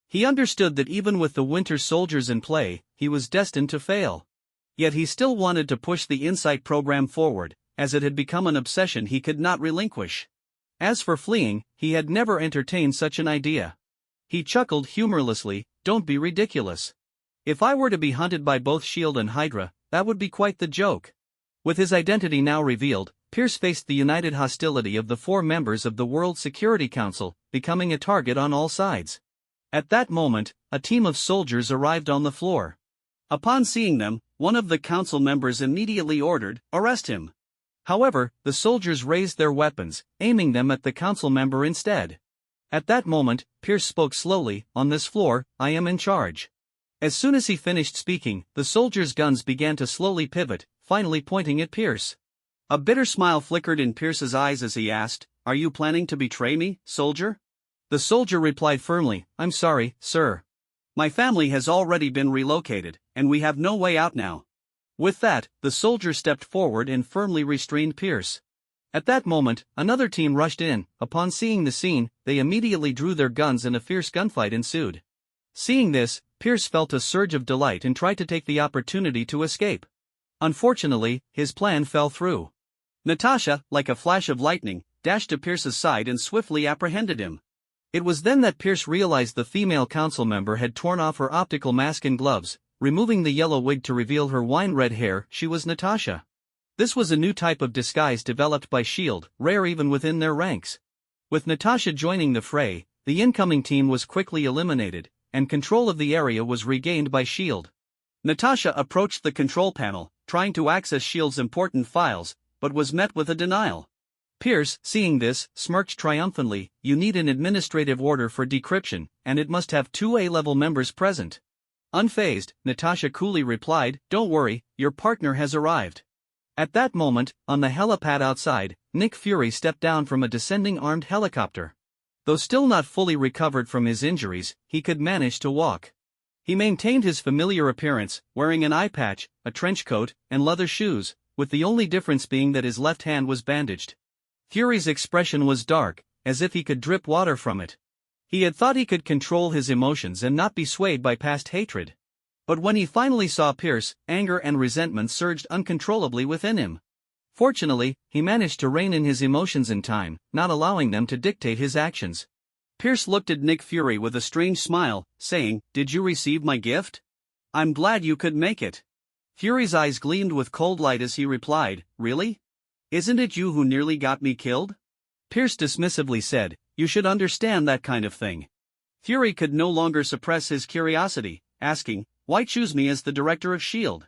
He understood that even with the Winter Soldiers in play, he was destined to fail. Yet he still wanted to push the Insight program forward, as it had become an obsession he could not relinquish. As for fleeing, he had never entertained such an idea. He chuckled humorlessly, "Don't be ridiculous. If I were to be hunted by both S.H.I.E.L.D. and Hydra, that would be quite the joke." With his identity now revealed, Pierce faced the united hostility of the 4 members of the World Security Council, becoming a target on all sides. At that moment, a team of soldiers arrived on the floor. Upon seeing them, one of the council members immediately ordered, "Arrest him." However, the soldiers raised their weapons, aiming them at the council member instead. At that moment, Pierce spoke slowly, "On this floor, I am in charge." As soon as he finished speaking, the soldiers' guns began to slowly pivot, finally pointing at Pierce. A bitter smile flickered in Pierce's eyes as he asked, "Are you planning to betray me, soldier?" The soldier replied firmly, "I'm sorry, sir. My family has already been relocated, and we have no way out now." With that, the soldier stepped forward and firmly restrained Pierce. At that moment, another team rushed in. Upon seeing the scene, they immediately drew their guns and a fierce gunfight ensued. Seeing this, Pierce felt a surge of delight and tried to take the opportunity to escape. Unfortunately, his plan fell through. Natasha, like a flash of lightning, dashed to Pierce's side and swiftly apprehended him. It was then that Pierce realized the female council member had torn off her optical mask and gloves, removing the yellow wig to reveal her wine-red hair. She was Natasha. This was a new type of disguise developed by S.H.I.E.L.D., rare even within their ranks. With Natasha joining the fray, The incoming team was quickly eliminated, and control of the area was regained by S.H.I.E.L.D. Natasha approached the control panel, trying to access S.H.I.E.L.D's important files, but was met with a denial. Pierce, seeing this, smirked triumphantly. You need an administrative order for decryption, and it must have 2 A-level members present. Unfazed, Natasha coolly replied, Don't worry, your partner has arrived. At that moment, on the helipad outside, Nick Fury stepped down from a descending armed helicopter. Though still not fully recovered from his injuries, he could manage to walk. He maintained his familiar appearance, wearing an eye patch, a trench coat, and leather shoes, with the only difference being that his left hand was bandaged. Fury's expression was dark, as if he could drip water from it. He had thought he could control his emotions and not be swayed by past hatred. But when he finally saw Pierce, anger and resentment surged uncontrollably within him. Fortunately, he managed to rein in his emotions in time, not allowing them to dictate his actions. Pierce looked at Nick Fury with a strange smile, saying, Did you receive my gift? I'm glad you could make it. Fury's eyes gleamed with cold light as he replied, Really? Isn't it you who nearly got me killed? Pierce dismissively said, You should understand that kind of thing. Fury could no longer suppress his curiosity, asking, Why choose me as the director of S.H.I.E.L.D.?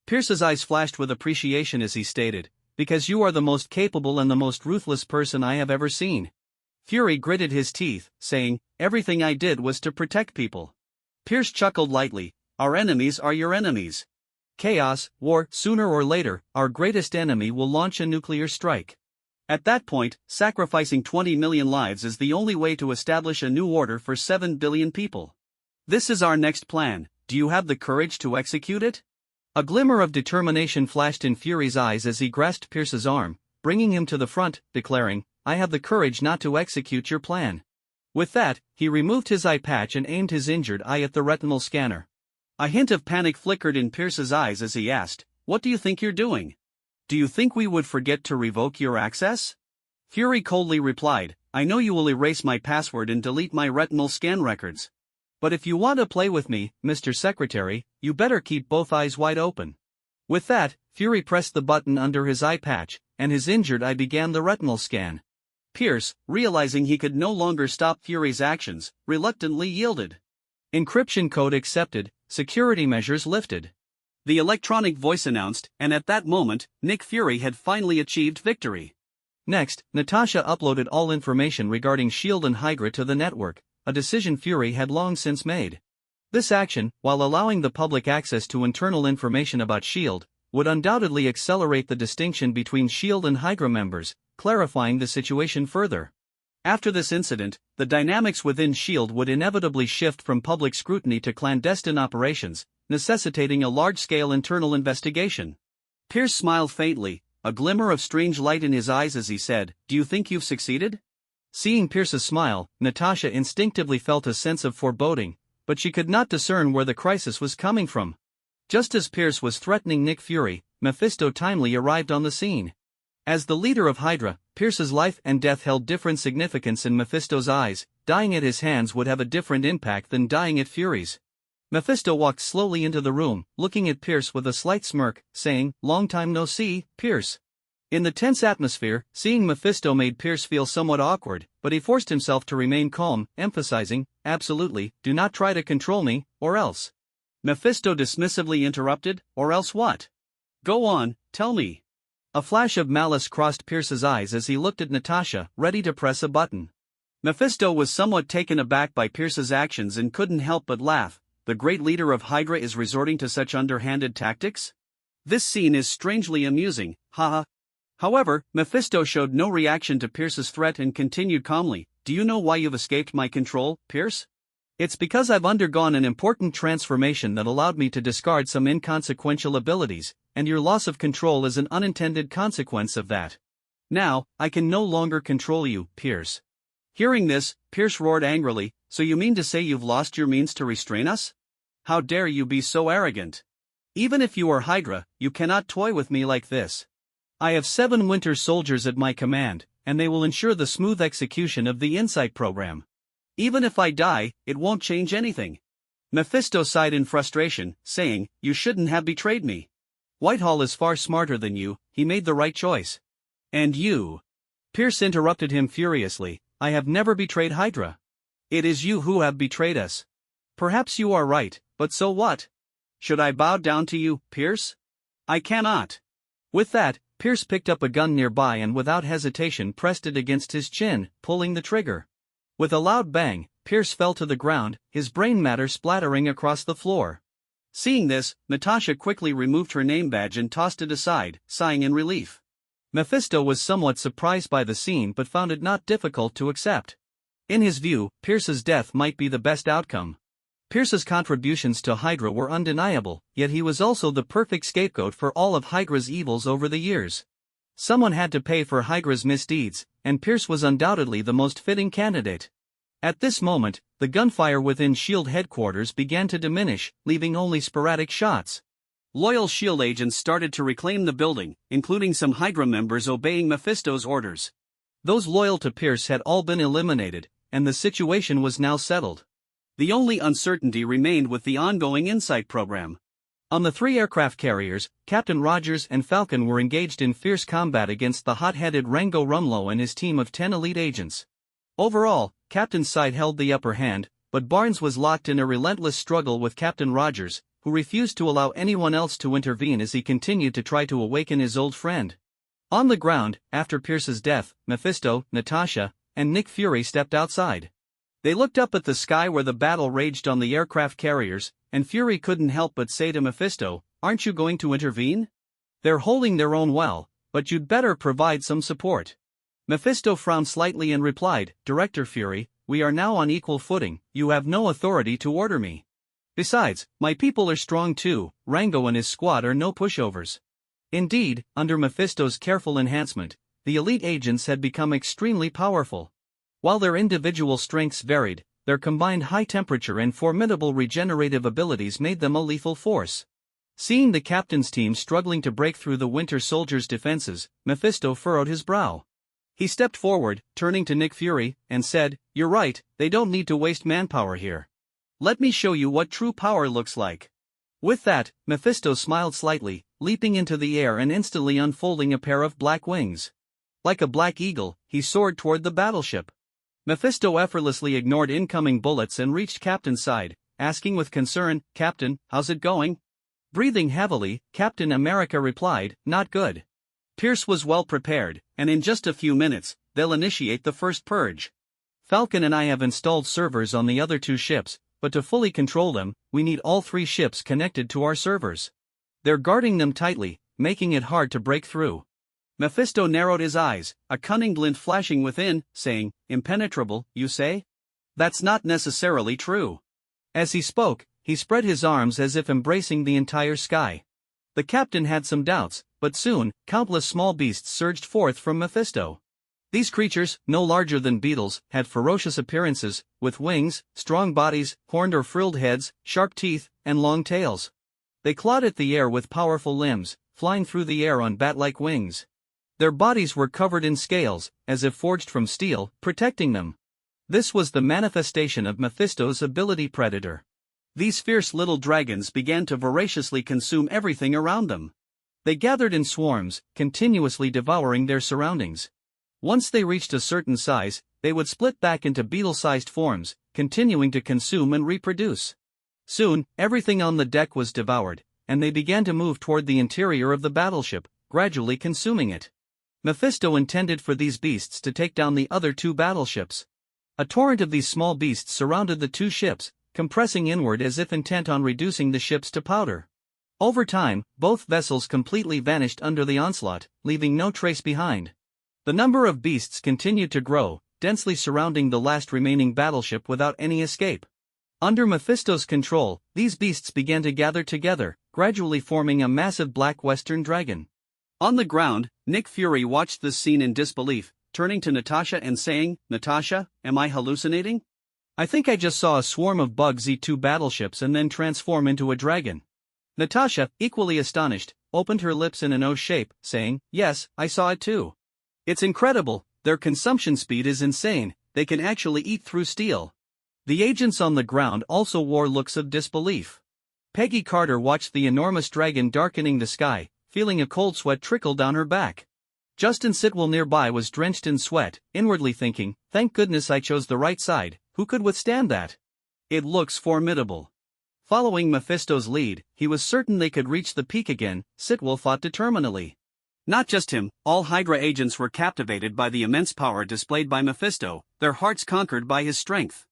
Pierce's eyes flashed with appreciation as he stated, Because you are the most capable and the most ruthless person I have ever seen. Fury gritted his teeth, saying, Everything I did was to protect people. Pierce chuckled lightly, Our enemies are your enemies. Chaos, war, sooner or later, our greatest enemy will launch a nuclear strike. At that point, sacrificing 20 million lives is the only way to establish a new order for 7 billion people. This is our next plan. Do you have the courage to execute it? A glimmer of determination flashed in Fury's eyes as he grasped Pierce's arm, bringing him to the front, declaring, I have the courage not to execute your plan. With that, he removed his eye patch and aimed his injured eye at the retinal scanner. A hint of panic flickered in Pierce's eyes as he asked, What do you think you're doing? Do you think we would forget to revoke your access? Fury coldly replied, I know you will erase my password and delete my retinal scan records. But if you want to play with me, Mr. Secretary, you better keep both eyes wide open. With that, Fury pressed the button under his eye patch, and his injured eye began the retinal scan. Pierce, realizing he could no longer stop Fury's actions, reluctantly yielded. Encryption code accepted, security measures lifted. The electronic voice announced, and at that moment, Nick Fury had finally achieved victory. Next, Natasha uploaded all information regarding S.H.I.E.L.D. and Hydra to the network, a decision Fury had long since made. This action, while allowing the public access to internal information about S.H.I.E.L.D., would undoubtedly accelerate the distinction between S.H.I.E.L.D. and Hydra members, clarifying the situation further. After this incident, the dynamics within S.H.I.E.L.D. would inevitably shift from public scrutiny to clandestine operations, necessitating a large-scale internal investigation. Pierce smiled faintly, a glimmer of strange light in his eyes as he said, Do you think you've succeeded? Seeing Pierce's smile, Natasha instinctively felt a sense of foreboding, but she could not discern where the crisis was coming from. Just as Pierce was threatening Nick Fury, Mephisto timely arrived on the scene. As the leader of Hydra, Pierce's life and death held different significance in Mephisto's eyes. Dying at his hands would have a different impact than dying at Fury's. Mephisto walked slowly into the room, looking at Pierce with a slight smirk, saying, Long time no see, Pierce. In the tense atmosphere, seeing Mephisto made Pierce feel somewhat awkward, but he forced himself to remain calm, emphasizing, Absolutely, do not try to control me, or else. Mephisto dismissively interrupted, Or else what? Go on, tell me. A flash of malice crossed Pierce's eyes as he looked at Natasha, ready to press a button. Mephisto was somewhat taken aback by Pierce's actions and couldn't help but laugh. The great leader of Hydra is resorting to such underhanded tactics? This scene is strangely amusing, haha. However, Mephisto showed no reaction to Pierce's threat and continued calmly, Do you know why you've escaped my control, Pierce? It's because I've undergone an important transformation that allowed me to discard some inconsequential abilities, and your loss of control is an unintended consequence of that. Now, I can no longer control you, Pierce. Hearing this, Pierce roared angrily, So you mean to say you've lost your means to restrain us? How dare you be so arrogant? Even if you are Hydra, you cannot toy with me like this. I have 7 Winter Soldiers at my command, and they will ensure the smooth execution of the Insight program. Even if I die, it won't change anything. Mephisto sighed in frustration, saying, You shouldn't have betrayed me. Whitehall is far smarter than you, he made the right choice. And you? Pierce interrupted him furiously, I have never betrayed Hydra. It is you who have betrayed us. Perhaps you are right, but so what? Should I bow down to you, Pierce? I cannot. With that, Pierce picked up a gun nearby and without hesitation pressed it against his chin, pulling the trigger. With a loud bang, Pierce fell to the ground, his brain matter splattering across the floor. Seeing this, Natasha quickly removed her name badge and tossed it aside, sighing in relief. Mephisto was somewhat surprised by the scene but found it not difficult to accept. In his view, Pierce's death might be the best outcome. Pierce's contributions to Hydra were undeniable, yet he was also the perfect scapegoat for all of Hydra's evils over the years. Someone had to pay for Hydra's misdeeds, and Pierce was undoubtedly the most fitting candidate. At this moment, the gunfire within S.H.I.E.L.D. headquarters began to diminish, leaving only sporadic shots. Loyal S.H.I.E.L.D. agents started to reclaim the building, including some Hydra members obeying Mephisto's orders. Those loyal to Pierce had all been eliminated, and the situation was now settled. The only uncertainty remained with the ongoing Insight program. On the 3 aircraft carriers, Captain Rogers and Falcon were engaged in fierce combat against the hot-headed Rango Rumlow and his team of 10 elite agents. Overall, Captain's side held the upper hand, but Barnes was locked in a relentless struggle with Captain Rogers, who refused to allow anyone else to intervene as he continued to try to awaken his old friend. On the ground, after Pierce's death, Mephisto, Natasha, and Nick Fury stepped outside. They looked up at the sky where the battle raged on the aircraft carriers, and Fury couldn't help but say to Mephisto, "Aren't you going to intervene? They're holding their own well, but you'd better provide some support." Mephisto frowned slightly and replied, "Director Fury, we are now on equal footing, you have no authority to order me. Besides, my people are strong too, Rango and his squad are no pushovers." Indeed, under Mephisto's careful enhancement, the elite agents had become extremely powerful. While their individual strengths varied, their combined high temperature and formidable regenerative abilities made them a lethal force. Seeing the captain's team struggling to break through the Winter Soldier's defenses, Mephisto furrowed his brow. He stepped forward, turning to Nick Fury, and said, "You're right, they don't need to waste manpower here. Let me show you what true power looks like." With that, Mephisto smiled slightly, leaping into the air and instantly unfolding a pair of black wings. Like a black eagle, he soared toward the battleship. Mephisto effortlessly ignored incoming bullets and reached Captain's side, asking with concern, "Captain, how's it going?" Breathing heavily, Captain America replied, "Not good. Pierce was well prepared, and in just a few minutes, they'll initiate the first purge. Falcon and I have installed servers on the other 2 ships, but to fully control them, we need all 3 ships connected to our servers. They're guarding them tightly, making it hard to break through." Mephisto narrowed his eyes, a cunning glint flashing within, saying, "Impenetrable, you say? That's not necessarily true." As he spoke, he spread his arms as if embracing the entire sky. The captain had some doubts, but soon, countless small beasts surged forth from Mephisto. These creatures, no larger than beetles, had ferocious appearances, with wings, strong bodies, horned or frilled heads, sharp teeth, and long tails. They clawed at the air with powerful limbs, flying through the air on bat-like wings. Their bodies were covered in scales, as if forged from steel, protecting them. This was the manifestation of Mephisto's ability predator. These fierce little dragons began to voraciously consume everything around them. They gathered in swarms, continuously devouring their surroundings. Once they reached a certain size, they would split back into beetle-sized forms, continuing to consume and reproduce. Soon, everything on the deck was devoured, and they began to move toward the interior of the battleship, gradually consuming it. Mephisto intended for these beasts to take down the other 2 battleships. A torrent of these small beasts surrounded the 2 ships, compressing inward as if intent on reducing the ships to powder. Over time, both vessels completely vanished under the onslaught, leaving no trace behind. The number of beasts continued to grow, densely surrounding the last remaining battleship without any escape. Under Mephisto's control, these beasts began to gather together, gradually forming a massive black western dragon. On the ground, Nick Fury watched this scene in disbelief, turning to Natasha and saying, "Natasha, am I hallucinating? I think I just saw a swarm of bugs eat 2 battleships and then transform into a dragon." Natasha, equally astonished, opened her lips in an O shape, saying, "Yes, I saw it too. It's incredible, their consumption speed is insane, they can actually eat through steel." The agents on the ground also wore looks of disbelief. Peggy Carter watched the enormous dragon darkening the sky, feeling a cold sweat trickle down her back. Justin Sitwell nearby was drenched in sweat, inwardly thinking, Thank goodness I chose the right side, who could withstand that? It looks formidable. Following Mephisto's lead, he was certain they could reach the peak again, Sitwell thought determinedly. Not just him, all Hydra agents were captivated by the immense power displayed by Mephisto, their hearts conquered by his strength.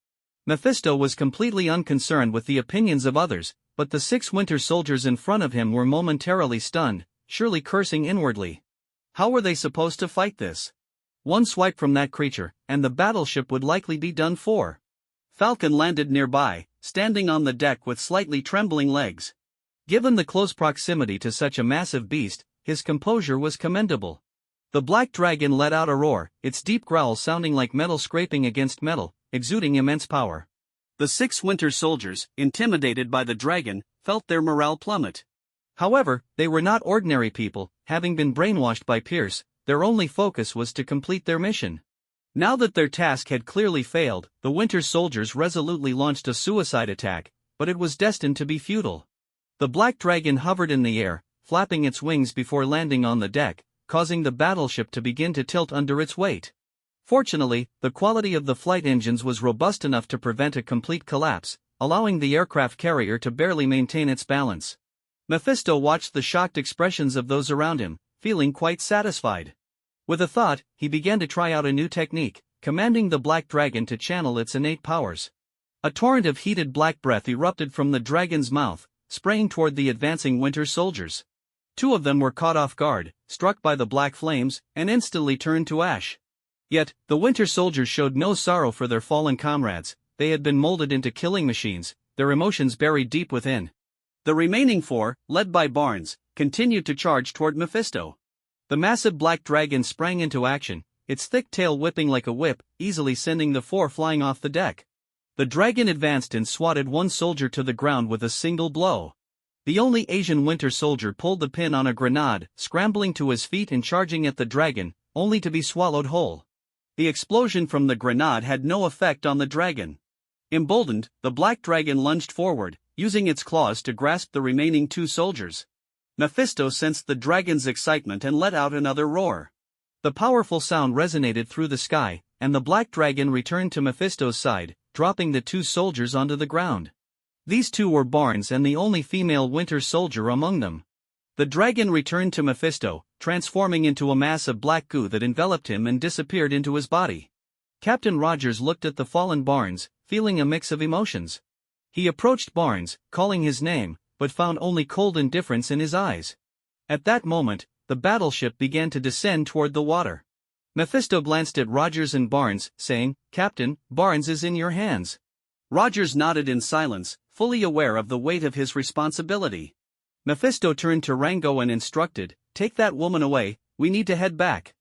Mephisto was completely unconcerned with the opinions of others, but the 6 Winter Soldiers in front of him were momentarily stunned, surely cursing inwardly. How were they supposed to fight this? One swipe from that creature, and the battleship would likely be done for. Falcon landed nearby, standing on the deck with slightly trembling legs. Given the close proximity to such a massive beast, his composure was commendable. The black dragon let out a roar, its deep growl sounding like metal scraping against metal, exuding immense power. The 6 Winter Soldiers, intimidated by the dragon, felt their morale plummet. However, they were not ordinary people, having been brainwashed by Pierce. Their only focus was to complete their mission. Now that their task had clearly failed, the Winter Soldiers resolutely launched a suicide attack, but it was destined to be futile. The black dragon hovered in the air, flapping its wings before landing on the deck, causing the battleship to begin to tilt under its weight. Fortunately, the quality of the flight engines was robust enough to prevent a complete collapse, allowing the aircraft carrier to barely maintain its balance. Mephisto watched the shocked expressions of those around him, feeling quite satisfied. With a thought, he began to try out a new technique, commanding the black dragon to channel its innate powers. A torrent of heated black breath erupted from the dragon's mouth, spraying toward the advancing Winter Soldiers. 2 of them were caught off guard, struck by the black flames, and instantly turned to ash. Yet, the Winter Soldiers showed no sorrow for their fallen comrades. They had been molded into killing machines, their emotions buried deep within. The remaining 4, led by Barnes, continued to charge toward Mephisto. The massive black dragon sprang into action, its thick tail whipping like a whip, easily sending the 4 flying off the deck. The dragon advanced and swatted one soldier to the ground with a single blow. The only Asian Winter Soldier pulled the pin on a grenade, scrambling to his feet and charging at the dragon, only to be swallowed whole. The explosion from the grenade had no effect on the dragon. Emboldened, the black dragon lunged forward, using its claws to grasp the remaining 2 soldiers. Mephisto sensed the dragon's excitement and let out another roar. The powerful sound resonated through the sky, and the black dragon returned to Mephisto's side, dropping the 2 soldiers onto the ground. These 2 were Barnes and the only female Winter Soldier among them. The dragon returned to Mephisto, transforming into a mass of black goo that enveloped him and disappeared into his body. Captain Rogers looked at the fallen Barnes, feeling a mix of emotions. He approached Barnes, calling his name, but found only cold indifference in his eyes. At that moment, the battleship began to descend toward the water. Mephisto glanced at Rogers and Barnes, saying, "Captain, Barnes is in your hands." Rogers nodded in silence, fully aware of the weight of his responsibility. Mephisto turned to Rango and instructed, "Take that woman away, we need to head back."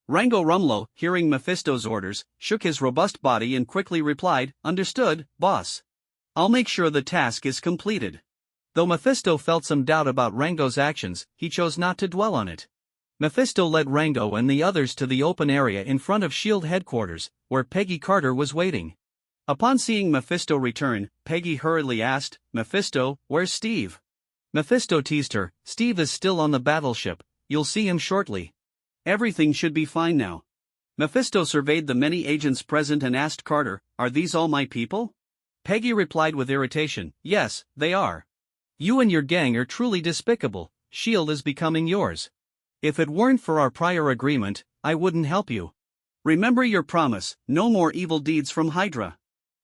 Rango Rumlow, hearing Mephisto's orders, shook his robust body and quickly replied, "Understood, boss. I'll make sure the task is completed." Though Mephisto felt some doubt about Rango's actions, he chose not to dwell on it. Mephisto led Rango and the others to the open area in front of S.H.I.E.L.D. headquarters, where Peggy Carter was waiting. Upon seeing Mephisto return, Peggy hurriedly asked, "Mephisto, where's Steve?" Mephisto teased her, "Steve is still on the battleship, you'll see him shortly. Everything should be fine now." Mephisto surveyed the many agents present and asked Carter, "Are these all my people?" Peggy replied with irritation, "Yes, they are. You and your gang are truly despicable. S.H.I.E.L.D. is becoming yours. If it weren't for our prior agreement, I wouldn't help you. Remember your promise, no more evil deeds from Hydra."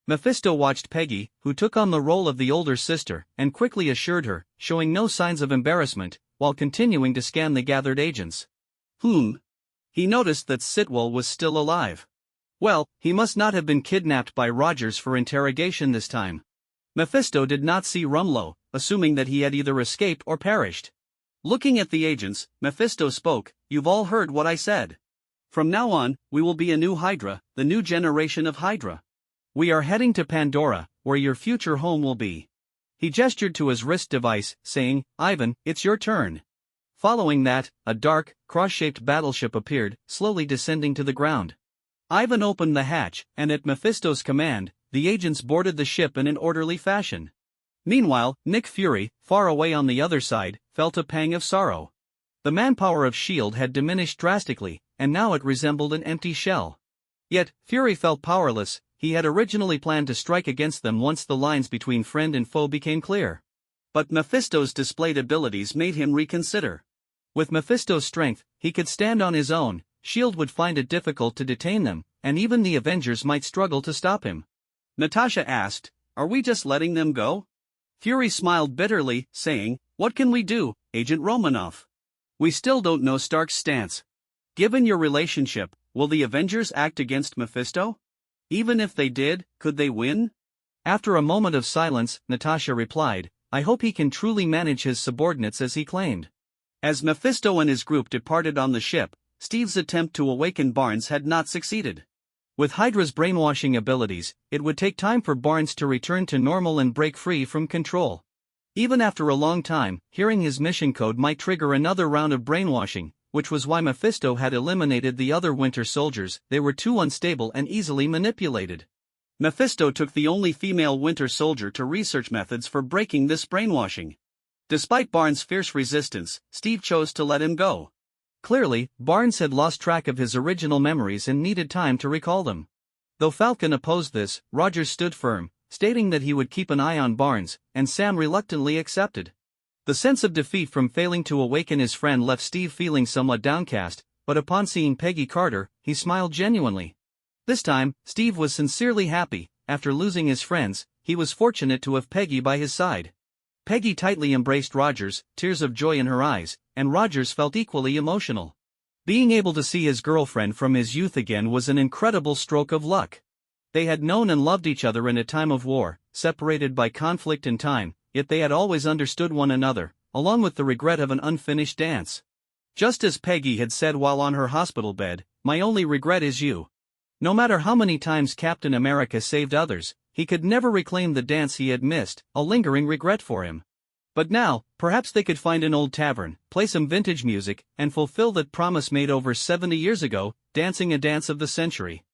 Mephisto watched Peggy, who took on the role of the older sister, and quickly assured her, showing no signs of embarrassment, while continuing to scan the gathered agents. He noticed that Sitwell was still alive. Well, he must not have been kidnapped by Rogers for interrogation this time. Mephisto did not see Rumlow, assuming that he had either escaped or perished. Looking at the agents, Mephisto spoke, "You've all heard what I said. From now on, we will be a new Hydra, the new generation of Hydra. We are heading to Pandora, where your future home will be." He gestured to his wrist device, saying, "Ivan, it's your turn." Following that, a dark, cross-shaped battleship appeared, slowly descending to the ground. Ivan opened the hatch, and at Mephisto's command, the agents boarded the ship in an orderly fashion. Meanwhile, Nick Fury, far away on the other side, felt a pang of sorrow. The manpower of S.H.I.E.L.D. had diminished drastically, and now it resembled an empty shell. Yet, Fury felt powerless. He had originally planned to strike against them once the lines between friend and foe became clear. But Mephisto's displayed abilities made him reconsider. With Mephisto's strength, he could stand on his own. S.H.I.E.L.D. would find it difficult to detain them, and even the Avengers might struggle to stop him. Natasha asked, "Are we just letting them go?" Fury smiled bitterly, saying, "What can we do, Agent Romanoff? We still don't know Stark's stance. Given your relationship, will the Avengers act against Mephisto? Even if they did, could they win?" After a moment of silence, Natasha replied, "I hope he can truly manage his subordinates as he claimed." As Mephisto and his group departed on the ship, Steve's attempt to awaken Barnes had not succeeded. With Hydra's brainwashing abilities, it would take time for Barnes to return to normal and break free from control. Even after a long time, hearing his mission code might trigger another round of brainwashing, which was why Mephisto had eliminated the other Winter Soldiers. They were too unstable and easily manipulated. Mephisto took the only female Winter Soldier to research methods for breaking this brainwashing. Despite Barnes' fierce resistance, Steve chose to let him go. Clearly, Barnes had lost track of his original memories and needed time to recall them. Though Falcon opposed this, Rogers stood firm, stating that he would keep an eye on Barnes, and Sam reluctantly accepted. The sense of defeat from failing to awaken his friend left Steve feeling somewhat downcast, but upon seeing Peggy Carter, he smiled genuinely. This time, Steve was sincerely happy. After losing his friends, he was fortunate to have Peggy by his side. Peggy tightly embraced Rogers, tears of joy in her eyes, and Rogers felt equally emotional. Being able to see his girlfriend from his youth again was an incredible stroke of luck. They had known and loved each other in a time of war, separated by conflict and time, yet they had always understood one another, along with the regret of an unfinished dance. Just as Peggy had said while on her hospital bed, "My only regret is you." No matter how many times Captain America saved others, he could never reclaim the dance he had missed, a lingering regret for him. But now, perhaps they could find an old tavern, play some vintage music, and fulfill that promise made over 70 years ago, dancing a dance of the century.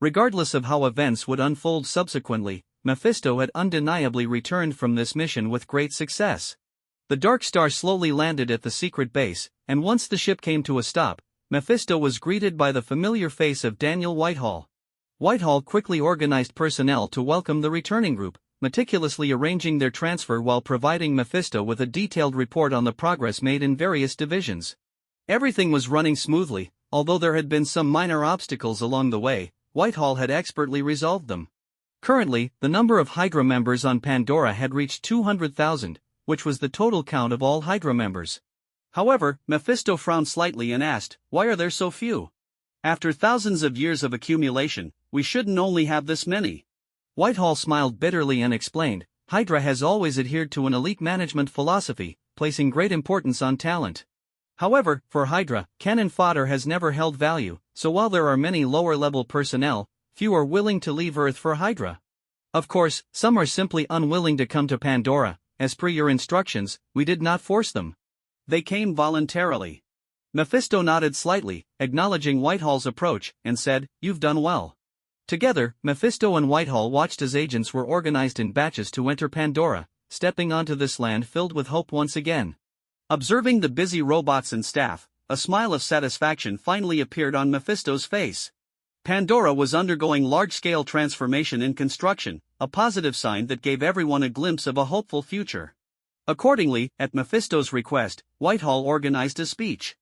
Regardless of how events would unfold subsequently, Mephisto had undeniably returned from this mission with great success. The Dark Star slowly landed at the secret base, and once the ship came to a stop, Mephisto was greeted by the familiar face of Daniel Whitehall. Whitehall quickly organized personnel to welcome the returning group, meticulously arranging their transfer while providing Mephisto with a detailed report on the progress made in various divisions. Everything was running smoothly, although there had been some minor obstacles along the way. Whitehall had expertly resolved them. Currently, the number of Hydra members on Pandora had reached 200,000, which was the total count of all Hydra members. However, Mephisto frowned slightly and asked, "Why are there so few? After thousands of years of accumulation, we shouldn't only have this many." Whitehall smiled bitterly and explained, "Hydra has always adhered to an elite management philosophy, placing great importance on talent. However, for Hydra, cannon fodder has never held value, so while there are many lower-level personnel, few are willing to leave Earth for Hydra. Of course, some are simply unwilling to come to Pandora. As per your instructions, we did not force them. They came voluntarily." Mephisto nodded slightly, acknowledging Whitehall's approach, and said, "You've done well." Together, Mephisto and Whitehall watched as agents were organized in batches to enter Pandora, stepping onto this land filled with hope once again. Observing the busy robots and staff, a smile of satisfaction finally appeared on Mephisto's face. Pandora was undergoing large-scale transformation in construction, a positive sign that gave everyone a glimpse of a hopeful future. Accordingly, at Mephisto's request, Whitehall organized a speech.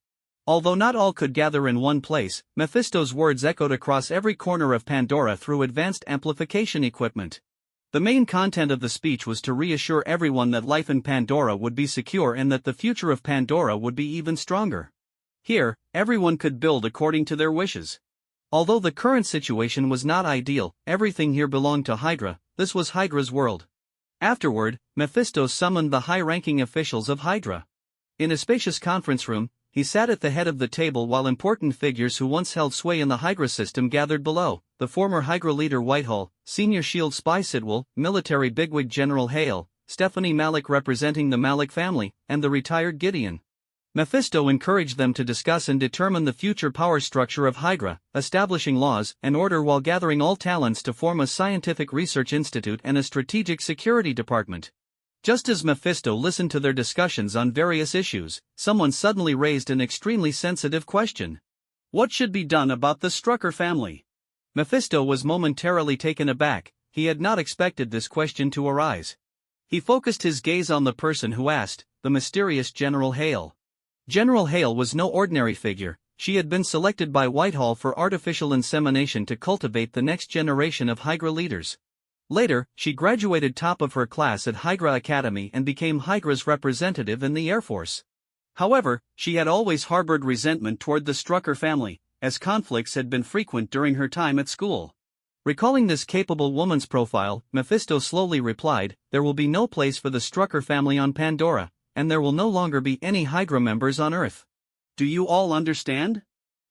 Although not all could gather in one place, Mephisto's words echoed across every corner of Pandora through advanced amplification equipment. The main content of the speech was to reassure everyone that life in Pandora would be secure and that the future of Pandora would be even stronger. Here, everyone could build according to their wishes. Although the current situation was not ideal, everything here belonged to Hydra. This was Hydra's world. Afterward, Mephisto summoned the high-ranking officials of Hydra. In a spacious conference room, he sat at the head of the table while important figures who once held sway in the Hydra system gathered below: the former Hydra leader Whitehall, senior S.H.I.E.L.D. spy Sidwell, military bigwig General Hale, Stephanie Malik representing the Malik family, and the retired Gideon. Mephisto encouraged them to discuss and determine the future power structure of Hydra, establishing laws and order while gathering all talents to form a scientific research institute and a strategic security department. Just as Mephisto listened to their discussions on various issues, someone suddenly raised an extremely sensitive question. What should be done about the Strucker family? Mephisto was momentarily taken aback. He had not expected this question to arise. He focused his gaze on the person who asked, the mysterious General Hale. General Hale was no ordinary figure. She had been selected by Whitehall for artificial insemination to cultivate the next generation of Hydra leaders. Later, she graduated top of her class at Hydra Academy and became Hydra's representative in the Air Force. However, she had always harbored resentment toward the Strucker family, as conflicts had been frequent during her time at school. Recalling this capable woman's profile, Mephisto slowly replied, "There will be no place for the Strucker family on Pandora, and there will no longer be any Hydra members on Earth. Do you all understand?"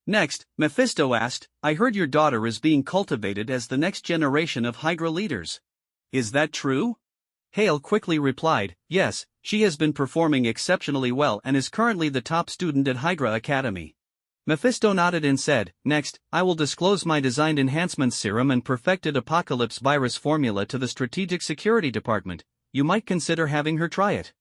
Next, Mephisto asked, "I heard your daughter is being cultivated as the next generation of Hydra leaders. Is that true?" Hale quickly replied, "Yes, she has been performing exceptionally well and is currently the top student at Hydra Academy." Mephisto nodded and said, "Next, I will disclose my designed enhancement serum and perfected apocalypse virus formula to the Strategic Security Department. You might consider having her try it."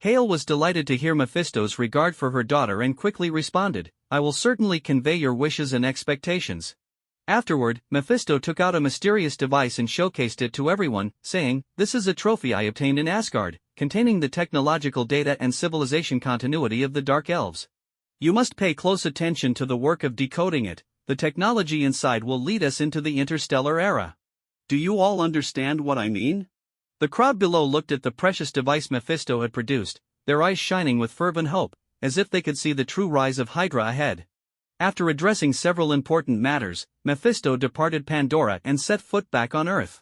Hale was delighted to hear Mephisto's regard for her daughter and quickly responded, "I will certainly convey your wishes and expectations." Afterward, Mephisto took out a mysterious device and showcased it to everyone, saying, "This is a trophy I obtained in Asgard, containing the technological data and civilization continuity of the Dark Elves. You must pay close attention to the work of decoding it. The technology inside will lead us into the interstellar era." Do you all understand what I mean? The crowd below looked at the precious device Mephisto had produced, their eyes shining with fervent hope, as if they could see the true rise of Hydra ahead. After addressing several important matters, Mephisto departed Pandora and set foot back on Earth.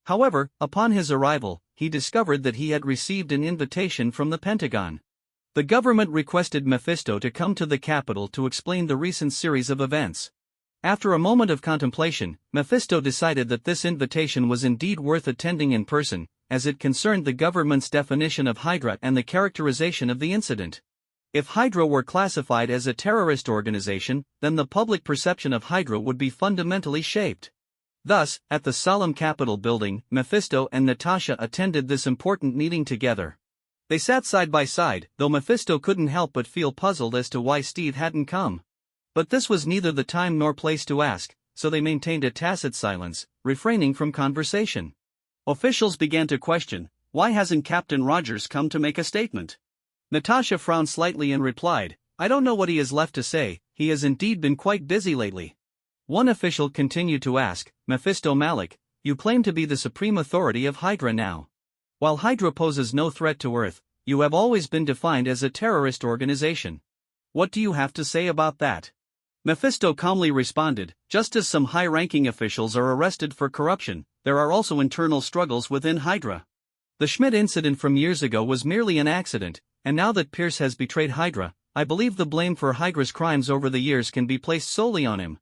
However, upon his arrival, he discovered that he had received an invitation from the Pentagon. The government requested Mephisto to come to the capital to explain the recent series of events. After a moment of contemplation, Mephisto decided that this invitation was indeed worth attending in person, as it concerned the government's definition of Hydra and the characterization of the incident. If Hydra were classified as a terrorist organization, then the public perception of Hydra would be fundamentally shaped. Thus, at the solemn Capitol building, Mephisto and Natasha attended this important meeting together. They sat side by side, though Mephisto couldn't help but feel puzzled as to why Steve hadn't come. But this was neither the time nor place to ask, so they maintained a tacit silence, refraining from conversation. Officials began to question, "Why hasn't Captain Rogers come to make a statement?" Natasha frowned slightly and replied, "I don't know what he has left to say, he has indeed been quite busy lately." One official continued to ask, "Mephisto Malik, you claim to be the supreme authority of Hydra now. While Hydra poses no threat to Earth, you have always been defined as a terrorist organization. What do you have to say about that?" Mephisto calmly responded, "Just as some high-ranking officials are arrested for corruption, there are also internal struggles within Hydra. The Schmidt incident from years ago was merely an accident, and now that Pierce has betrayed Hydra, I believe the blame for Hydra's crimes over the years can be placed solely on him.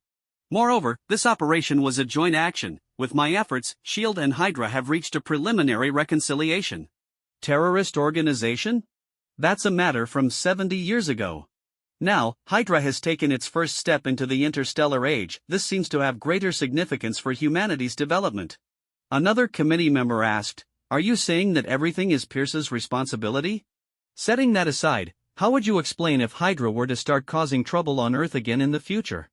Moreover, this operation was a joint action. With my efforts, S.H.I.E.L.D. and Hydra have reached a preliminary reconciliation." Terrorist organization? That's a matter from 70 years ago. Now, Hydra has taken its first step into the interstellar age. This seems to have greater significance for humanity's development. Another committee member asked, "Are you saying that everything is Pierce's responsibility? Setting that aside, how would you explain if Hydra were to start causing trouble on Earth again in the future?"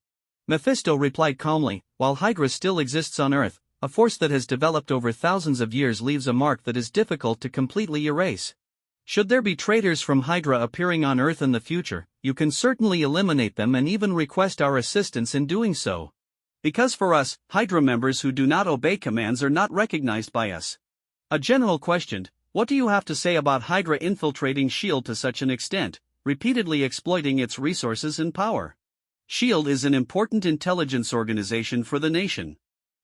Mephisto replied calmly, "While Hydra still exists on Earth, a force that has developed over thousands of years leaves a mark that is difficult to completely erase. Should there be traitors from Hydra appearing on Earth in the future, you can certainly eliminate them and even request our assistance in doing so. Because for us, Hydra members who do not obey commands are not recognized by us." A general questioned, "What do you have to say about Hydra infiltrating S.H.I.E.L.D. to such an extent, repeatedly exploiting its resources and power? S.H.I.E.L.D. is an important intelligence organization for the nation."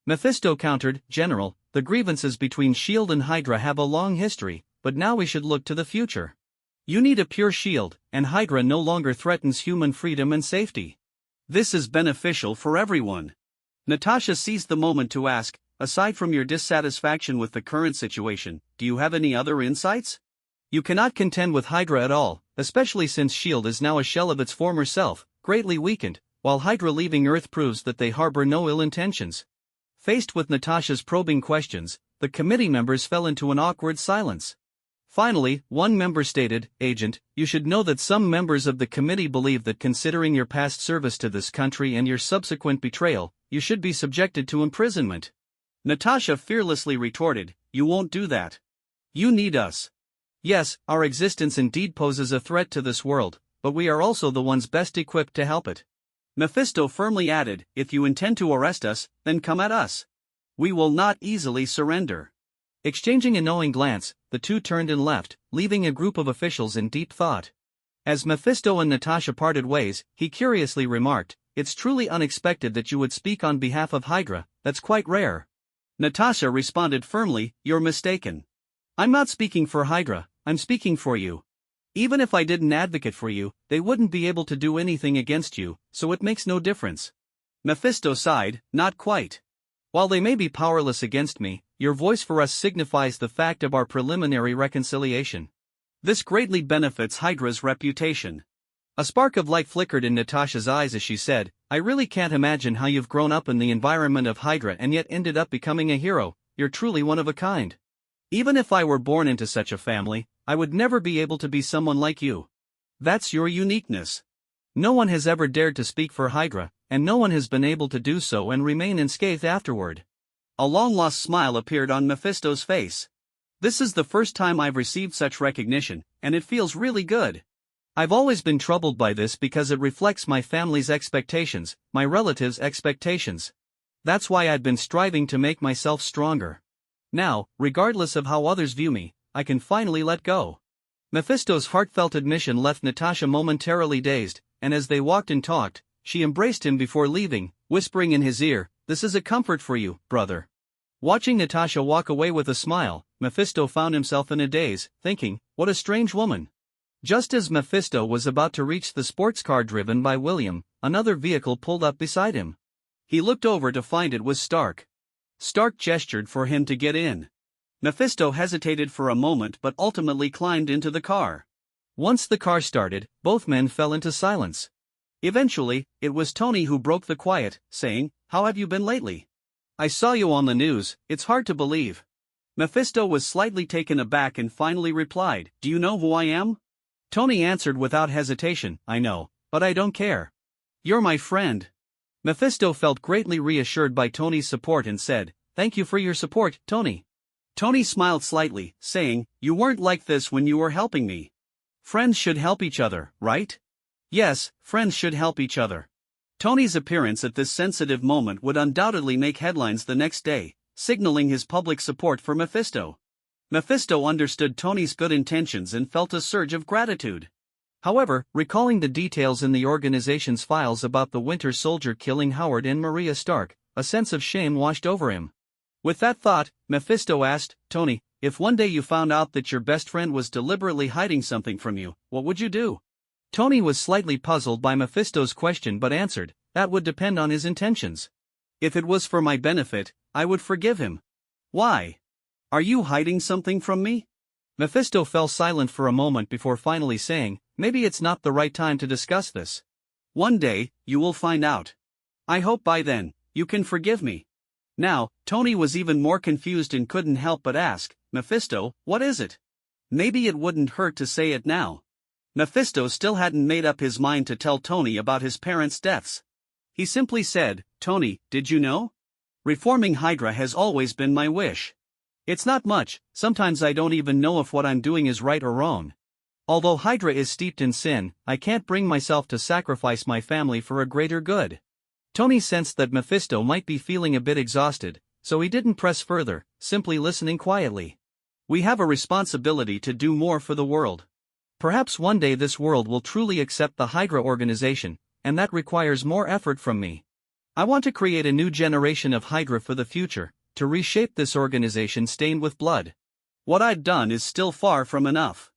Mephisto countered, "General, the grievances between S.H.I.E.L.D. and Hydra have a long history, but now we should look to the future. You need a pure S.H.I.E.L.D., and Hydra no longer threatens human freedom and safety. This is beneficial for everyone." Natasha seized the moment to ask, "Aside from your dissatisfaction with the current situation, do you have any other insights? You cannot contend with Hydra at all, especially since S.H.I.E.L.D. is now a shell of its former self, greatly weakened, while Hydra leaving Earth proves that they harbor no ill intentions." Faced with Natasha's probing questions, the committee members fell into an awkward silence. Finally, one member stated, "Agent, you should know that some members of the committee believe that considering your past service to this country and your subsequent betrayal, you should be subjected to imprisonment." Natasha fearlessly retorted, "You won't do that. You need us." "Yes, our existence indeed poses a threat to this world, but we are also the ones best equipped to help it." Mephisto firmly added, "If you intend to arrest us, then come at us. We will not easily surrender." Exchanging a knowing glance, the two turned and left, leaving a group of officials in deep thought. As Mephisto and Natasha parted ways, he curiously remarked, "It's truly unexpected that you would speak on behalf of Hydra, that's quite rare." Natasha responded firmly, "You're mistaken. I'm not speaking for Hydra, I'm speaking for you. Even if I didn't advocate for you, they wouldn't be able to do anything against you, so it makes no difference." Mephisto sighed, "Not quite. While they may be powerless against me, your voice for us signifies the fact of our preliminary reconciliation. This greatly benefits Hydra's reputation." A spark of light flickered in Natasha's eyes as she said, "I really can't imagine how you've grown up in the environment of Hydra and yet ended up becoming a hero. You're truly one of a kind. Even if I were born into such a family, I would never be able to be someone like you. That's your uniqueness. No one has ever dared to speak for Hydra, and no one has been able to do so and remain unscathed afterward." A long-lost smile appeared on Mephisto's face. "This is the first time I've received such recognition, and it feels really good. I've always been troubled by this because it reflects my family's expectations, my relatives' expectations. That's why I've been striving to make myself stronger. Now, regardless of how others view me, I can finally let go." Mephisto's heartfelt admission left Natasha momentarily dazed, and as they walked and talked, she embraced him before leaving, whispering in his ear, "This is a comfort for you, brother." Watching Natasha walk away with a smile, Mephisto found himself in a daze, thinking, what a strange woman. Just as Mephisto was about to reach the sports car driven by William, another vehicle pulled up beside him. He looked over to find it was Stark. Stark gestured for him to get in. Mephisto hesitated for a moment but ultimately climbed into the car. Once the car started, both men fell into silence. Eventually, it was Tony who broke the quiet, saying, "How have you been lately? I saw you on the news, it's hard to believe." Mephisto was slightly taken aback and finally replied, "Do you know who I am?" Tony answered without hesitation, "I know, but I don't care. You're my friend." Mephisto felt greatly reassured by Tony's support and said, "Thank you for your support, Tony." Tony smiled slightly, saying, "You weren't like this when you were helping me. Friends should help each other, right?" "Yes, friends should help each other." Tony's appearance at this sensitive moment would undoubtedly make headlines the next day, signaling his public support for Mephisto. Mephisto understood Tony's good intentions and felt a surge of gratitude. However, recalling the details in the organization's files about the Winter Soldier killing Howard and Maria Stark, a sense of shame washed over him. With that thought, Mephisto asked, "Tony, if one day you found out that your best friend was deliberately hiding something from you, what would you do?" Tony was slightly puzzled by Mephisto's question but answered, "That would depend on his intentions. If it was for my benefit, I would forgive him." "Why? Are you hiding something from me?" Mephisto fell silent for a moment before finally saying, "Maybe it's not the right time to discuss this." "One day, you will find out. I hope by then, you can forgive me." Now, Tony was even more confused and couldn't help but ask, "Mephisto, what is it?" Maybe it wouldn't hurt to say it now. Mephisto still hadn't made up his mind to tell Tony about his parents' deaths. He simply said, "Tony, did you know? Reforming Hydra has always been my wish. It's not much, sometimes I don't even know if what I'm doing is right or wrong. Although Hydra is steeped in sin, I can't bring myself to sacrifice my family for a greater good." Tony sensed that Mephisto might be feeling a bit exhausted, so he didn't press further, simply listening quietly. "We have a responsibility to do more for the world. Perhaps one day this world will truly accept the Hydra organization, and that requires more effort from me. I want to create a new generation of Hydra for the future, to reshape this organization stained with blood. What I've done is still far from enough."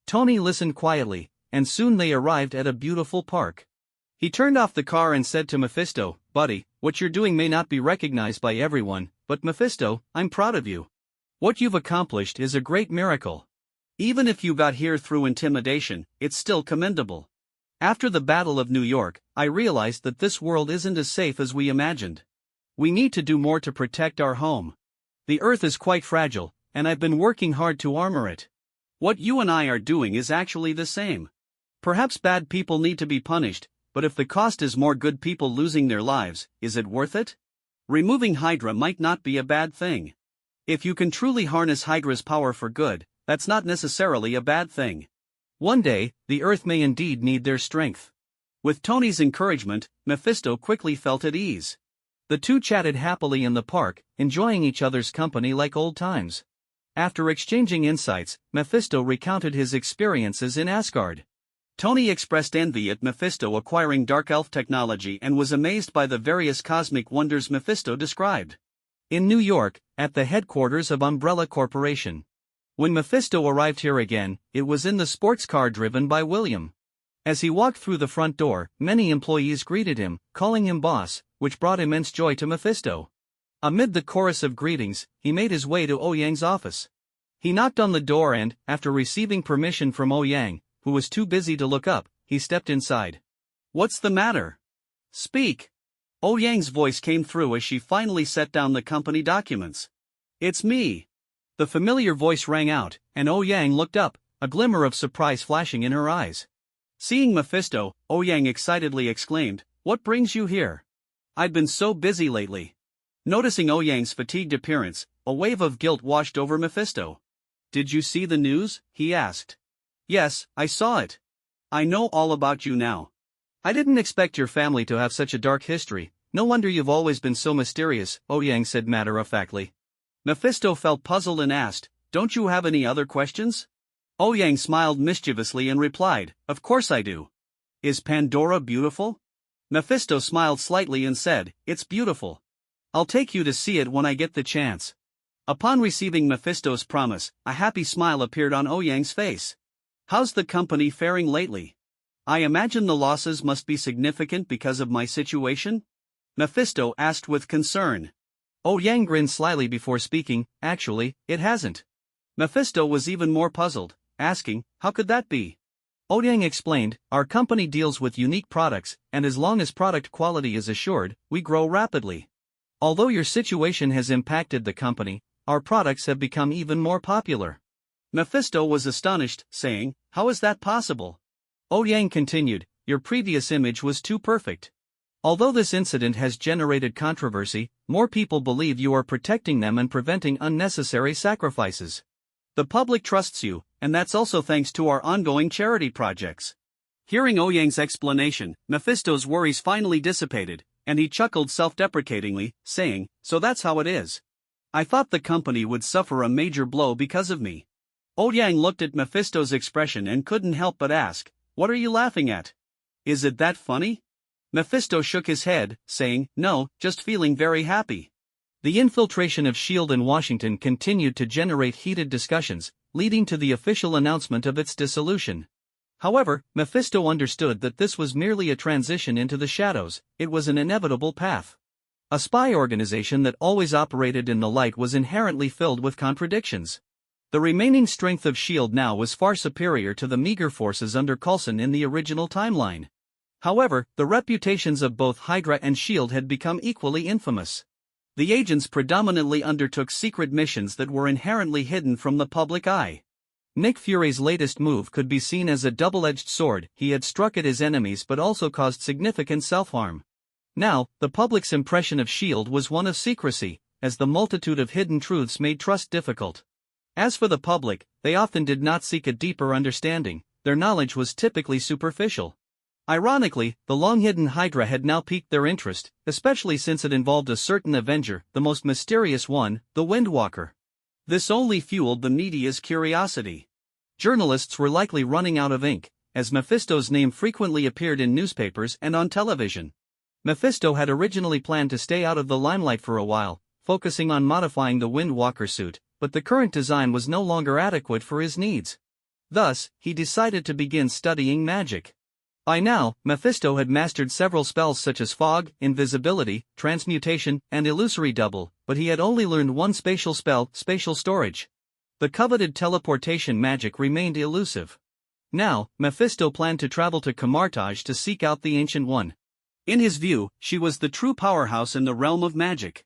Tony listened quietly, and soon they arrived at a beautiful park. He turned off the car and said to Mephisto, "Buddy, what you're doing may not be recognized by everyone, but Mephisto, I'm proud of you. What you've accomplished is a great miracle. Even if you got here through intimidation, it's still commendable. After the Battle of New York, I realized that this world isn't as safe as we imagined. We need to do more to protect our home. The Earth is quite fragile, and I've been working hard to armor it. What you and I are doing is actually the same. Perhaps bad people need to be punished, but if the cost is more good people losing their lives, is it worth it? Removing Hydra might not be a bad thing. If you can truly harness Hydra's power for good, that's not necessarily a bad thing. One day, the Earth may indeed need their strength. With Tony's encouragement, Mephisto quickly felt at ease. The two chatted happily in the park, enjoying each other's company like old times. After exchanging insights, Mephisto recounted his experiences in Asgard. Tony expressed envy at Mephisto acquiring dark elf technology and was amazed by the various cosmic wonders Mephisto described. In New York, at the headquarters of Umbrella Corporation. When Mephisto arrived here again, it was in the sports car driven by William. As he walked through the front door, many employees greeted him, calling him boss, which brought immense joy to Mephisto. Amid the chorus of greetings, he made his way to Ouyang's office. He knocked on the door and, after receiving permission from Ouyang, who was too busy to look up, he stepped inside. "What's the matter? Speak." Ouyang's voice came through as she finally set down the company documents. "It's me." The familiar voice rang out, and Ouyang looked up, a glimmer of surprise flashing in her eyes. Seeing Mephisto, Ouyang excitedly exclaimed, "What brings you here? I've been so busy lately." Noticing Ouyang's fatigued appearance, a wave of guilt washed over Mephisto. "Did you see the news?" he asked. "Yes, I saw it. I know all about you now." "I didn't expect your family to have such a dark history. No wonder you've always been so mysterious," Ouyang said matter-of-factly. Mephisto felt puzzled and asked, "Don't you have any other questions?" Ouyang smiled mischievously and replied, "Of course I do. Is Pandora beautiful?" Mephisto smiled slightly and said, "It's beautiful. I'll take you to see it when I get the chance." Upon receiving Mephisto's promise, a happy smile appeared on Ouyang's face. "How's the company faring lately? I imagine the losses must be significant because of my situation?" Mephisto asked with concern. Ouyang grinned slyly before speaking, "Actually, it hasn't." Mephisto was even more puzzled, asking, "How could that be?" Ouyang explained, "Our company deals with unique products, and as long as product quality is assured, we grow rapidly. Although your situation has impacted the company, our products have become even more popular." Mephisto was astonished, saying, "How is that possible?" Ouyang continued, "Your previous image was too perfect. Although this incident has generated controversy, more people believe you are protecting them and preventing unnecessary sacrifices. The public trusts you, and that's also thanks to our ongoing charity projects." Hearing Ouyang's explanation, Mephisto's worries finally dissipated, and he chuckled self-deprecatingly, saying, "So that's how it is. I thought the company would suffer a major blow because of me." Ouyang looked at Mephisto's expression and couldn't help but ask, "What are you laughing at? Is it that funny?" Mephisto shook his head, saying, "No, just feeling very happy." The infiltration of S.H.I.E.L.D. in Washington continued to generate heated discussions, leading to the official announcement of its dissolution. However, Mephisto understood that this was merely a transition into the shadows, it was an inevitable path. A spy organization that always operated in the light was inherently filled with contradictions. The remaining strength of S.H.I.E.L.D. now was far superior to the meager forces under Coulson in the original timeline. However, the reputations of both Hydra and S.H.I.E.L.D. had become equally infamous. The agents predominantly undertook secret missions that were inherently hidden from the public eye. Nick Fury's latest move could be seen as a double-edged sword. He had struck at his enemies but also caused significant self-harm. Now, the public's impression of S.H.I.E.L.D. was one of secrecy, as the multitude of hidden truths made trust difficult. As for the public, they often did not seek a deeper understanding, their knowledge was typically superficial. Ironically, the long-hidden Hydra had now piqued their interest, especially since it involved a certain Avenger, the most mysterious one, the Windwalker. This only fueled the media's curiosity. Journalists were likely running out of ink, as Mephisto's name frequently appeared in newspapers and on television. Mephisto had originally planned to stay out of the limelight for a while, focusing on modifying the Windwalker suit, but the current design was no longer adequate for his needs. Thus, he decided to begin studying magic. By now, Mephisto had mastered several spells such as fog, invisibility, transmutation, and illusory double, but he had only learned one spatial spell, spatial storage. The coveted teleportation magic remained elusive. Now, Mephisto planned to travel to Camartage to seek out the Ancient One. In his view, she was the true powerhouse in the realm of magic.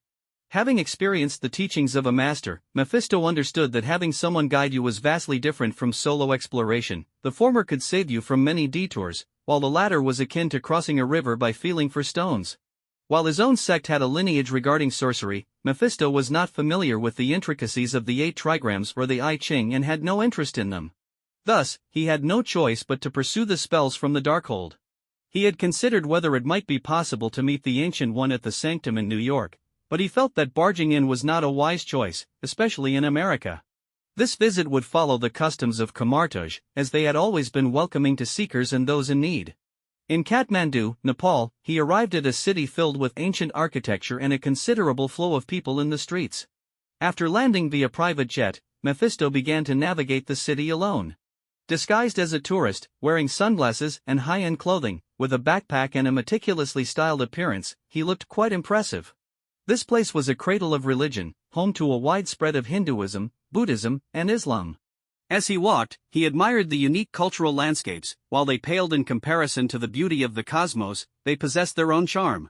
Having experienced the teachings of a master, Mephisto understood that having someone guide you was vastly different from solo exploration. The former could save you from many detours, while the latter was akin to crossing a river by feeling for stones. While his own sect had a lineage regarding sorcery, Mephisto was not familiar with the intricacies of the 8 trigrams or the I Ching and had no interest in them. Thus, he had no choice but to pursue the spells from the Darkhold. He had considered whether it might be possible to meet the Ancient One at the Sanctum in New York, but he felt that barging in was not a wise choice, especially in America. This visit would follow the customs of Kamartaj, as they had always been welcoming to seekers and those in need. In Kathmandu, Nepal, he arrived at a city filled with ancient architecture and a considerable flow of people in the streets. After landing via private jet, Mephisto began to navigate the city alone. Disguised as a tourist, wearing sunglasses and high-end clothing, with a backpack and a meticulously styled appearance, he looked quite impressive. This place was a cradle of religion, home to a wide spread of Hinduism, Buddhism, and Islam. As he walked, he admired the unique cultural landscapes. While they paled in comparison to the beauty of the cosmos, they possessed their own charm.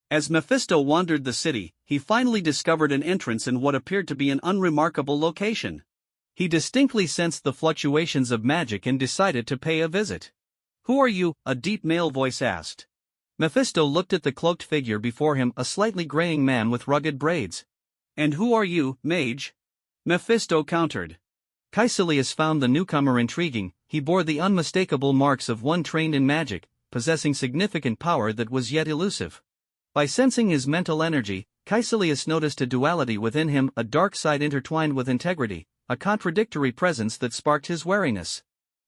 As Mephisto wandered the city, he finally discovered an entrance in what appeared to be an unremarkable location. He distinctly sensed the fluctuations of magic and decided to pay a visit. "Who are you?" a deep male voice asked. Mephisto looked at the cloaked figure before him, a slightly graying man with rugged braids. "And who are you, mage?" Mephisto countered. Caecilius found the newcomer intriguing. He bore the unmistakable marks of one trained in magic, possessing significant power that was yet elusive. By sensing his mental energy, Caecilius noticed a duality within him, a dark side intertwined with integrity, a contradictory presence that sparked his wariness.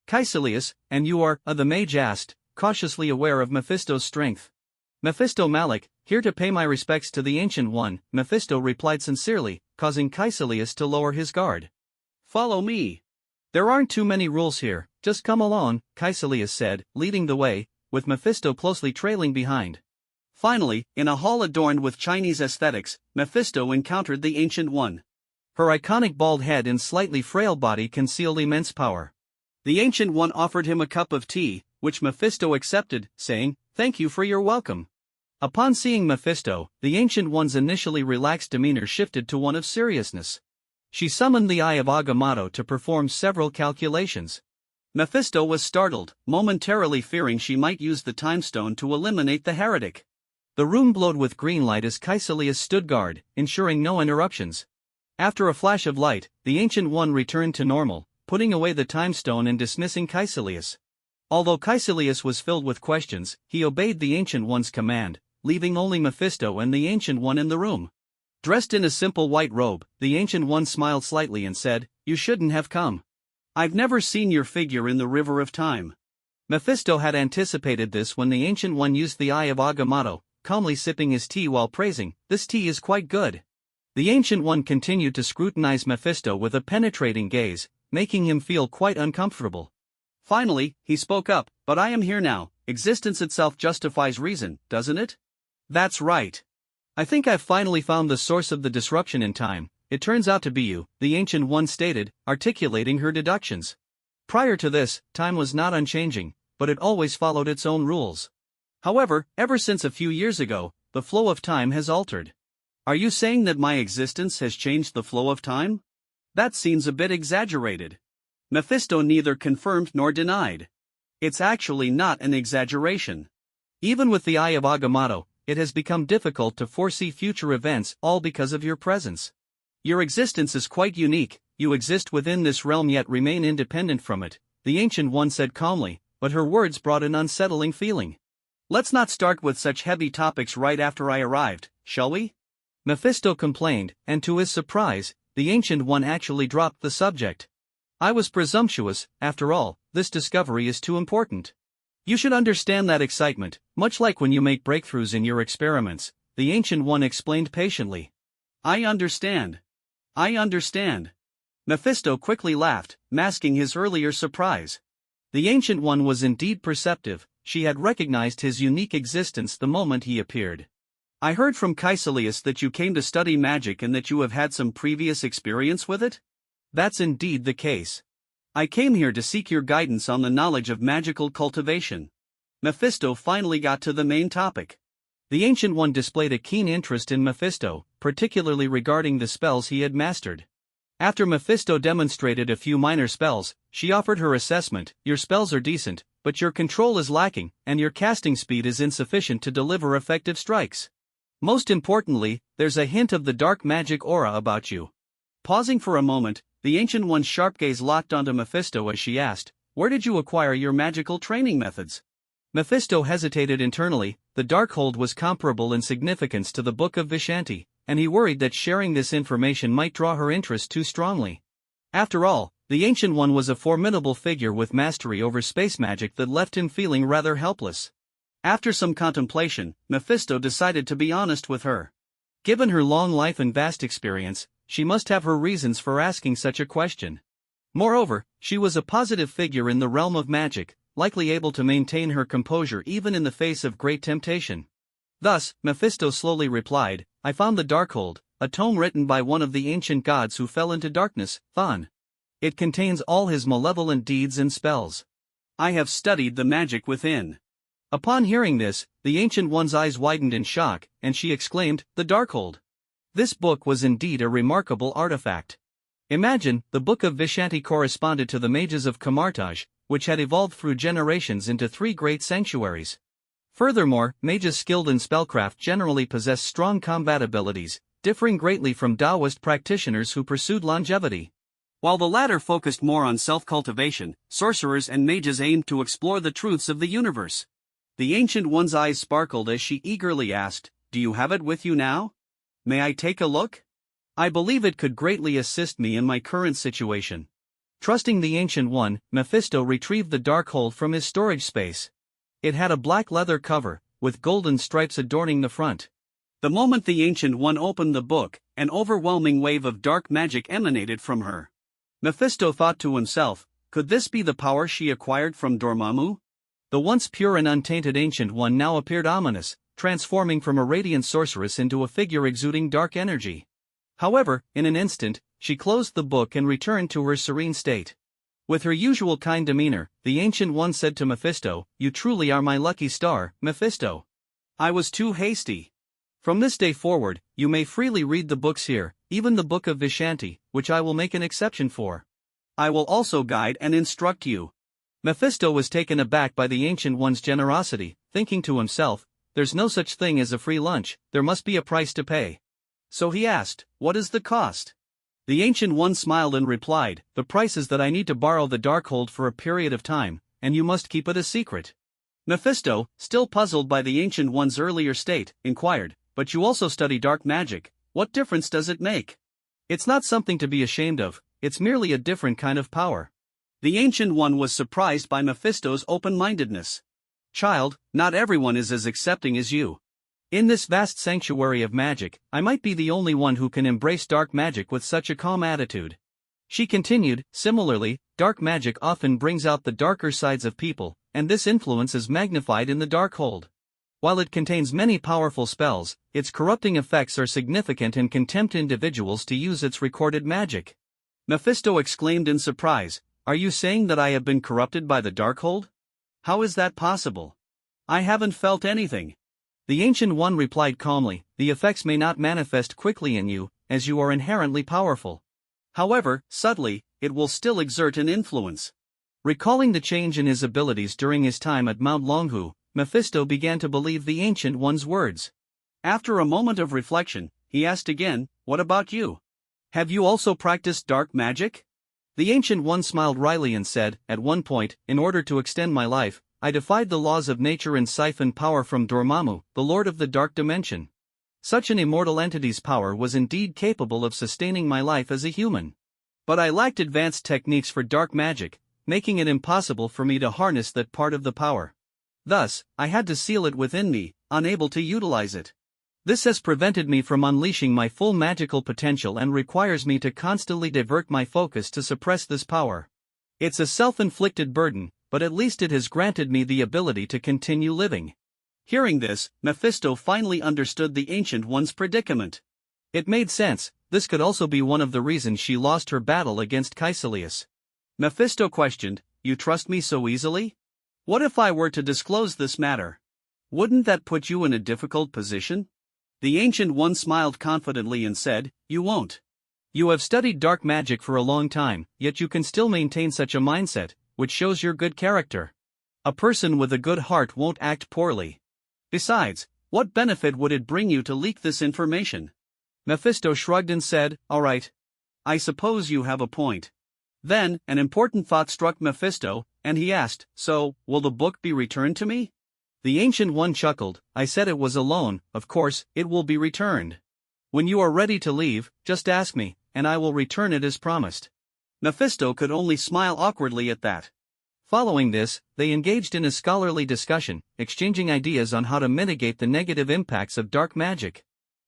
"Caecilius, and you are?" the mage asked, cautiously aware of Mephisto's strength. "Mephisto Malik, here to pay my respects to the Ancient One," Mephisto replied sincerely, causing Caecilius to lower his guard. "Follow me. There aren't too many rules here, just come along," Caecilius said, leading the way, with Mephisto closely trailing behind. Finally, in a hall adorned with Chinese aesthetics, Mephisto encountered the Ancient One. Her iconic bald head and slightly frail body concealed immense power. The Ancient One offered him a cup of tea, which Mephisto accepted, saying, "Thank you for your welcome." Upon seeing Mephisto, the Ancient One's initially relaxed demeanor shifted to one of seriousness. She summoned the Eye of Agamotto to perform several calculations. Mephisto was startled, momentarily fearing she might use the time stone to eliminate the heretic. The room glowed with green light as Caecilius stood guard, ensuring no interruptions. After a flash of light, the Ancient One returned to normal, putting away the time stone and dismissing Caecilius. Although Caecilius was filled with questions, he obeyed the Ancient One's command, leaving only Mephisto and the Ancient One in the room. Dressed in a simple white robe, the Ancient One smiled slightly and said, "You shouldn't have come. I've never seen your figure in the river of time." Mephisto had anticipated this when the Ancient One used the Eye of Agamotto, calmly sipping his tea while praising, "This tea is quite good." The Ancient One continued to scrutinize Mephisto with a penetrating gaze, making him feel quite uncomfortable. Finally, he spoke up, "But I am here now. Existence itself justifies reason, doesn't it?" "That's right. I think I've finally found the source of the disruption in time. It turns out to be you," the Ancient One stated, articulating her deductions. Prior to this, time was not unchanging, but it always followed its own rules. However, ever since a few years ago, the flow of time has altered. "Are you saying that my existence has changed the flow of time? That seems a bit exaggerated." Mephisto neither confirmed nor denied. "It's actually not an exaggeration. Even with the Eye of Agamotto, it has become difficult to foresee future events, all because of your presence. Your existence is quite unique. You exist within this realm yet remain independent from it," the Ancient One said calmly, but her words brought an unsettling feeling. "Let's not start with such heavy topics right after I arrived, shall we?" Mephisto complained, and to his surprise, the Ancient One actually dropped the subject. "I was presumptuous. After all, this discovery is too important. You should understand that excitement, much like when you make breakthroughs in your experiments," the Ancient One explained patiently. I understand. Mephisto quickly laughed, masking his earlier surprise. The Ancient One was indeed perceptive. She had recognized his unique existence the moment he appeared. "I heard from Caecilius that you came to study magic and that you have had some previous experience with it?" "That's indeed the case. I came here to seek your guidance on the knowledge of magical cultivation." Mephisto finally got to the main topic. The Ancient One displayed a keen interest in Mephisto, particularly regarding the spells he had mastered. After Mephisto demonstrated a few minor spells, she offered her assessment. Your spells are decent, but your control is lacking, and your casting speed is insufficient to deliver effective strikes. Most importantly, there's a hint of the dark magic aura about you. Pausing for a moment, the Ancient One's sharp gaze locked onto Mephisto as she asked, "Where did you acquire your magical training methods?" Mephisto hesitated internally. The Darkhold was comparable in significance to the Book of Vishanti, and he worried that sharing this information might draw her interest too strongly. After all, the Ancient One was a formidable figure with mastery over space magic that left him feeling rather helpless. After some contemplation, Mephisto decided to be honest with her. Given her long life and vast experience, she must have her reasons for asking such a question. Moreover, she was a positive figure in the realm of magic, likely able to maintain her composure even in the face of great temptation. Thus, Mephisto slowly replied, "I found the Darkhold, a tome written by one of the ancient gods who fell into darkness, Thon. It contains all his malevolent deeds and spells. I have studied the magic within." Upon hearing this, the Ancient One's eyes widened in shock, and she exclaimed, "The Darkhold! This book was indeed a remarkable artifact. Imagine, the Book of Vishanti corresponded to the mages of Kamartaj, which had evolved through generations into 3 great sanctuaries. Furthermore, mages skilled in spellcraft generally possess strong combat abilities, differing greatly from Taoist practitioners who pursued longevity. While the latter focused more on self-cultivation, sorcerers and mages aimed to explore the truths of the universe. The Ancient One's eyes sparkled as she eagerly asked, "Do you have it with you now? May I take a look? I believe it could greatly assist me in my current situation." Trusting the Ancient One, Mephisto retrieved the Darkhold from his storage space. It had a black leather cover, with golden stripes adorning the front. The moment the Ancient One opened the book, an overwhelming wave of dark magic emanated from her. Mephisto thought to himself, could this be the power she acquired from Dormammu? The once pure and untainted Ancient One now appeared ominous, transforming from a radiant sorceress into a figure exuding dark energy. However, in an instant, she closed the book and returned to her serene state. With her usual kind demeanor, the Ancient One said to Mephisto, "You truly are my lucky star, Mephisto. I was too hasty. From this day forward, you may freely read the books here, even the Book of Vishanti, which I will make an exception for. I will also guide and instruct you." Mephisto was taken aback by the Ancient One's generosity, thinking to himself, "There's no such thing as a free lunch, there must be a price to pay." So he asked, "What is the cost?" The Ancient One smiled and replied, "The price is that I need to borrow the Darkhold for a period of time, and you must keep it a secret." Mephisto, still puzzled by the Ancient One's earlier state, inquired, "But you also study dark magic, what difference does it make?" "It's not something to be ashamed of, it's merely a different kind of power." The Ancient One was surprised by Mephisto's open-mindedness. "Child, not everyone is as accepting as you. In this vast sanctuary of magic, I might be the only one who can embrace dark magic with such a calm attitude." She continued, "Similarly, dark magic often brings out the darker sides of people, and this influence is magnified in the Darkhold. While it contains many powerful spells, its corrupting effects are significant and can tempt individuals to use its recorded magic." Mephisto exclaimed in surprise, "Are you saying that I have been corrupted by the Darkhold? How is that possible? I haven't felt anything." The Ancient One replied calmly, "The effects may not manifest quickly in you, as you are inherently powerful. However, subtly, it will still exert an influence." Recalling the change in his abilities during his time at Mount Longhu, Mephisto began to believe the Ancient One's words. After a moment of reflection, he asked again, "What about you? Have you also practiced dark magic?" The Ancient One smiled wryly and said, "At one point, in order to extend my life, I defied the laws of nature and siphoned power from Dormammu, the Lord of the Dark Dimension. Such an immortal entity's power was indeed capable of sustaining my life as a human. But I lacked advanced techniques for dark magic, making it impossible for me to harness that part of the power. Thus, I had to seal it within me, unable to utilize it. This has prevented me from unleashing my full magical potential and requires me to constantly divert my focus to suppress this power. It's a self-inflicted burden, but at least it has granted me the ability to continue living." Hearing this, Mephisto finally understood the Ancient One's predicament. It made sense, this could also be one of the reasons she lost her battle against Caecilius. Mephisto questioned, "You trust me so easily? What if I were to disclose this matter? Wouldn't that put you in a difficult position? The Ancient One smiled confidently and said, "You won't. You have studied dark magic for a long time, yet you can still maintain such a mindset, which shows your good character. A person with a good heart won't act poorly. Besides, what benefit would it bring you to leak this information?" Mephisto shrugged and said, "All right. I suppose you have a point." Then, an important thought struck Mephisto, and he asked, "So, will the book be returned to me?" The Ancient One chuckled, "I said it was a loan, of course, it will be returned. When you are ready to leave, just ask me, and I will return it as promised." Mephisto could only smile awkwardly at that. Following this, they engaged in a scholarly discussion, exchanging ideas on how to mitigate the negative impacts of dark magic.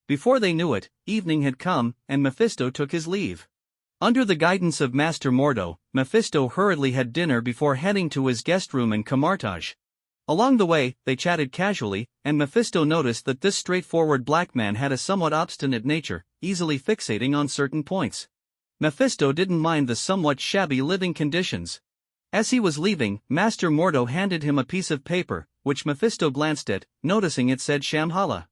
Before they knew it, evening had come, and Mephisto took his leave. Under the guidance of Master Mordo, Mephisto hurriedly had dinner before heading to his guest room in Camartage. Along the way, they chatted casually, and Mephisto noticed that this straightforward black man had a somewhat obstinate nature, easily fixating on certain points. Mephisto didn't mind the somewhat shabby living conditions. As he was leaving, Master Mordo handed him a piece of paper, which Mephisto glanced at, noticing it said Shamhala.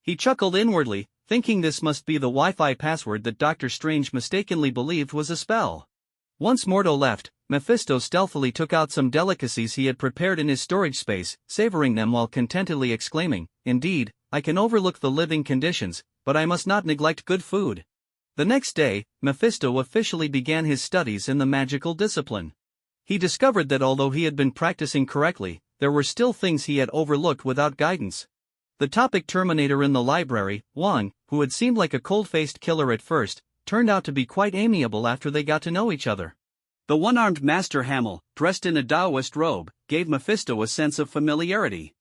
He chuckled inwardly, thinking this must be the Wi-Fi password that Dr. Strange mistakenly believed was a spell. Once Mordo left, Mephisto stealthily took out some delicacies he had prepared in his storage space, savoring them while contentedly exclaiming, "Indeed, I can overlook the living conditions, but I must not neglect good food." The next day, Mephisto officially began his studies in the magical discipline. He discovered that although he had been practicing correctly, there were still things he had overlooked without guidance. The topic terminator in the library, Wang, who had seemed like a cold-faced killer at first, turned out to be quite amiable after they got to know each other. The one-armed Master Hamel, dressed in a Taoist robe, gave Mephisto a sense of familiarity.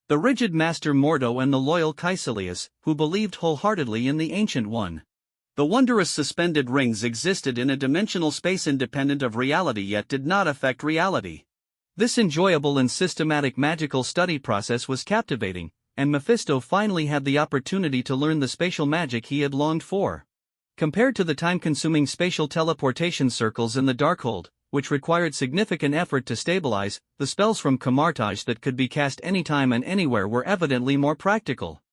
The rigid Master Mordo and the loyal Caecilius, who believed wholeheartedly in the Ancient One. The wondrous suspended rings existed in a dimensional space independent of reality yet did not affect reality. This enjoyable and systematic magical study process was captivating, and Mephisto finally had the opportunity to learn the spatial magic he had longed for. Compared to the time-consuming spatial teleportation circles in the Darkhold, which required significant effort to stabilize, the spells from Camartage that could be cast anytime and anywhere were evidently more practical.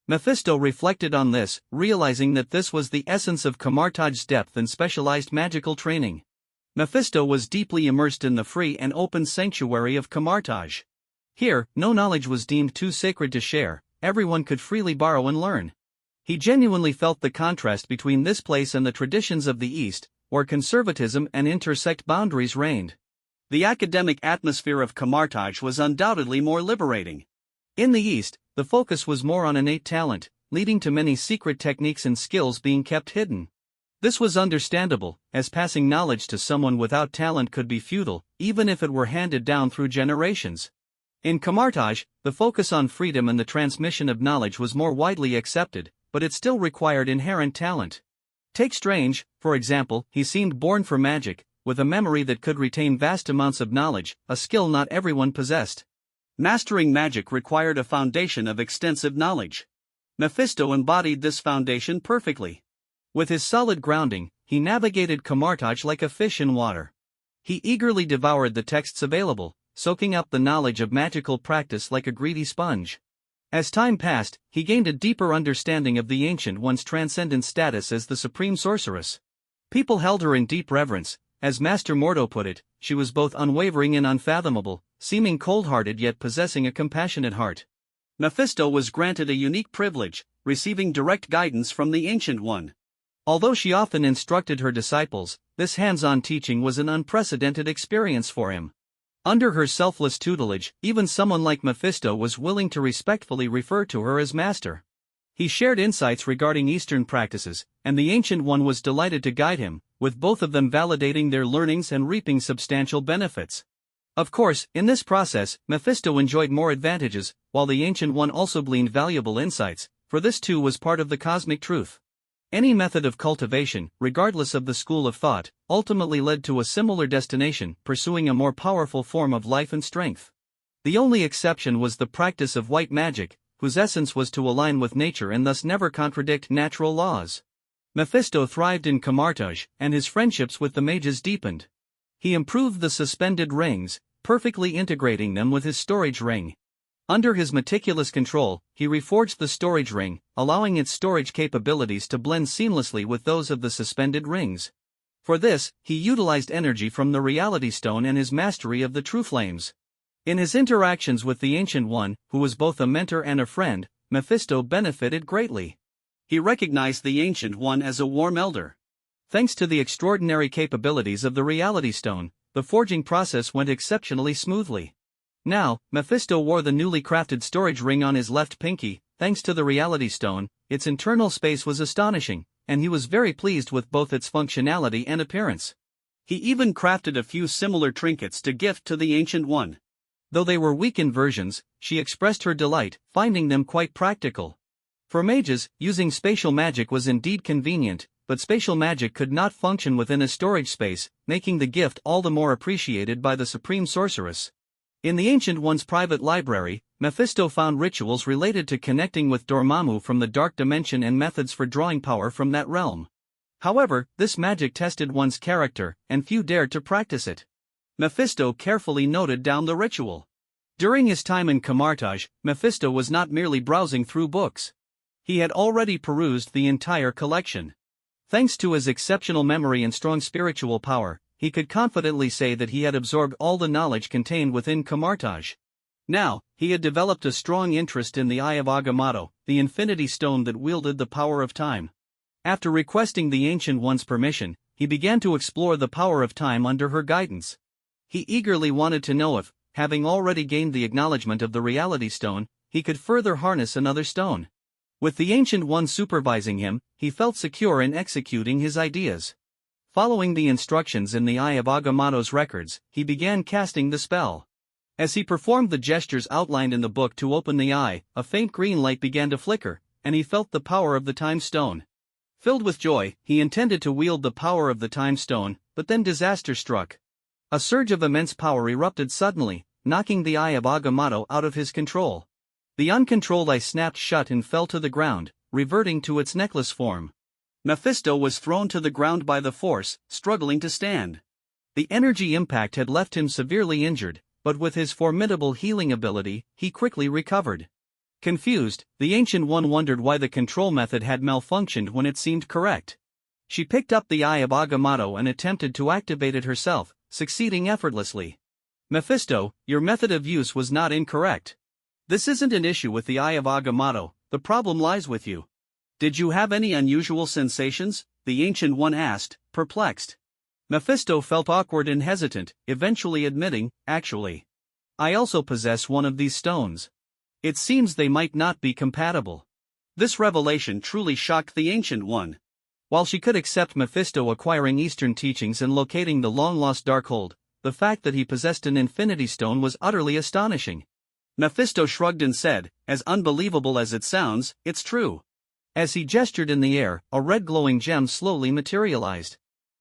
Mephisto reflected on this, realizing that this was the essence of Camartage's depth and specialized magical training. Mephisto was deeply immersed in the free and open sanctuary of Camartage. Here, no knowledge was deemed too sacred to share, everyone could freely borrow and learn. He genuinely felt the contrast between this place and the traditions of the East, where conservatism and intersect boundaries reigned. The academic atmosphere of Camartage was undoubtedly more liberating. In the East, the focus was more on innate talent, leading to many secret techniques and skills being kept hidden. This was understandable, as passing knowledge to someone without talent could be futile, even if it were handed down through generations. In Camartage, the focus on freedom and the transmission of knowledge was more widely accepted, but it still required inherent talent. Take Strange, for example, he seemed born for magic, with a memory that could retain vast amounts of knowledge, a skill not everyone possessed. Mastering magic required a foundation of extensive knowledge. Mephisto embodied this foundation perfectly. With his solid grounding, he navigated Camartage like a fish in water. He eagerly devoured the texts available, soaking up the knowledge of magical practice like a greedy sponge. As time passed, he gained a deeper understanding of the Ancient One's transcendent status as the supreme sorceress. People held her in deep reverence. As Master Mordo put it, she was both unwavering and unfathomable, seeming cold-hearted yet possessing a compassionate heart. Mephisto was granted a unique privilege, receiving direct guidance from the Ancient One. Although she often instructed her disciples, this hands-on teaching was an unprecedented experience for him. Under her selfless tutelage, even someone like Mephisto was willing to respectfully refer to her as master. He shared insights regarding Eastern practices, and the Ancient One was delighted to guide him, with both of them validating their learnings and reaping substantial benefits. Of course, in this process, Mephisto enjoyed more advantages, while the Ancient One also gleaned valuable insights, for this too was part of the cosmic truth. Any method of cultivation, regardless of the school of thought, ultimately led to a similar destination, pursuing a more powerful form of life and strength. The only exception was the practice of white magic, whose essence was to align with nature and thus never contradict natural laws. Mephisto thrived in Camartage, and his friendships with the mages deepened. He improved the suspended rings, perfectly integrating them with his storage ring. Under his meticulous control, he reforged the storage ring, allowing its storage capabilities to blend seamlessly with those of the suspended rings. For this, he utilized energy from the Reality Stone and his mastery of the True Flames. In his interactions with the Ancient One, who was both a mentor and a friend, Mephisto benefited greatly. He recognized the Ancient One as a warm elder. Thanks to the extraordinary capabilities of the Reality Stone, the forging process went exceptionally smoothly. Now, Mephisto wore the newly crafted storage ring on his left pinky. Thanks to the Reality Stone, its internal space was astonishing, and he was very pleased with both its functionality and appearance. He even crafted a few similar trinkets to gift to the Ancient One. Though they were weakened versions, she expressed her delight, finding them quite practical. For mages, using spatial magic was indeed convenient, but spatial magic could not function within a storage space, making the gift all the more appreciated by the Supreme Sorceress. In the Ancient One's private library, Mephisto found rituals related to connecting with Dormammu from the Dark Dimension and methods for drawing power from that realm. However, this magic tested one's character, and few dared to practice it. Mephisto carefully noted down the ritual. During his time in Camartage, Mephisto was not merely browsing through books. He had already perused the entire collection. Thanks to his exceptional memory and strong spiritual power, he could confidently say that he had absorbed all the knowledge contained within Camartage. Now, he had developed a strong interest in the Eye of Agamotto, the Infinity Stone that wielded the power of time. After requesting the Ancient One's permission, he began to explore the power of time under her guidance. He eagerly wanted to know if, having already gained the acknowledgement of the Reality Stone, he could further harness another stone. With the Ancient One supervising him, he felt secure in executing his ideas. Following the instructions in the Eye of Agamotto's records, he began casting the spell. As he performed the gestures outlined in the book to open the eye, a faint green light began to flicker, and he felt the power of the Time Stone. Filled with joy, he intended to wield the power of the Time Stone, but then disaster struck. A surge of immense power erupted suddenly, knocking the Eye of Agamotto out of his control. The uncontrolled eye snapped shut and fell to the ground, reverting to its necklace form. Mephisto was thrown to the ground by the force, struggling to stand. The energy impact had left him severely injured, but with his formidable healing ability, he quickly recovered. Confused, the Ancient One wondered why the control method had malfunctioned when it seemed correct. She picked up the Eye of Agamotto and attempted to activate it herself, succeeding effortlessly. Mephisto, your method of use was not incorrect. This isn't an issue with the Eye of Agamotto, the problem lies with you. Did you have any unusual sensations? The Ancient One asked, perplexed. Mephisto felt awkward and hesitant, eventually admitting, actually, I also possess one of these stones. It seems they might not be compatible. This revelation truly shocked the Ancient One. While she could accept Mephisto acquiring Eastern teachings and locating the long-lost Darkhold, the fact that he possessed an Infinity Stone was utterly astonishing. Mephisto shrugged and said, as unbelievable as it sounds, it's true. As he gestured in the air, a red glowing gem slowly materialized.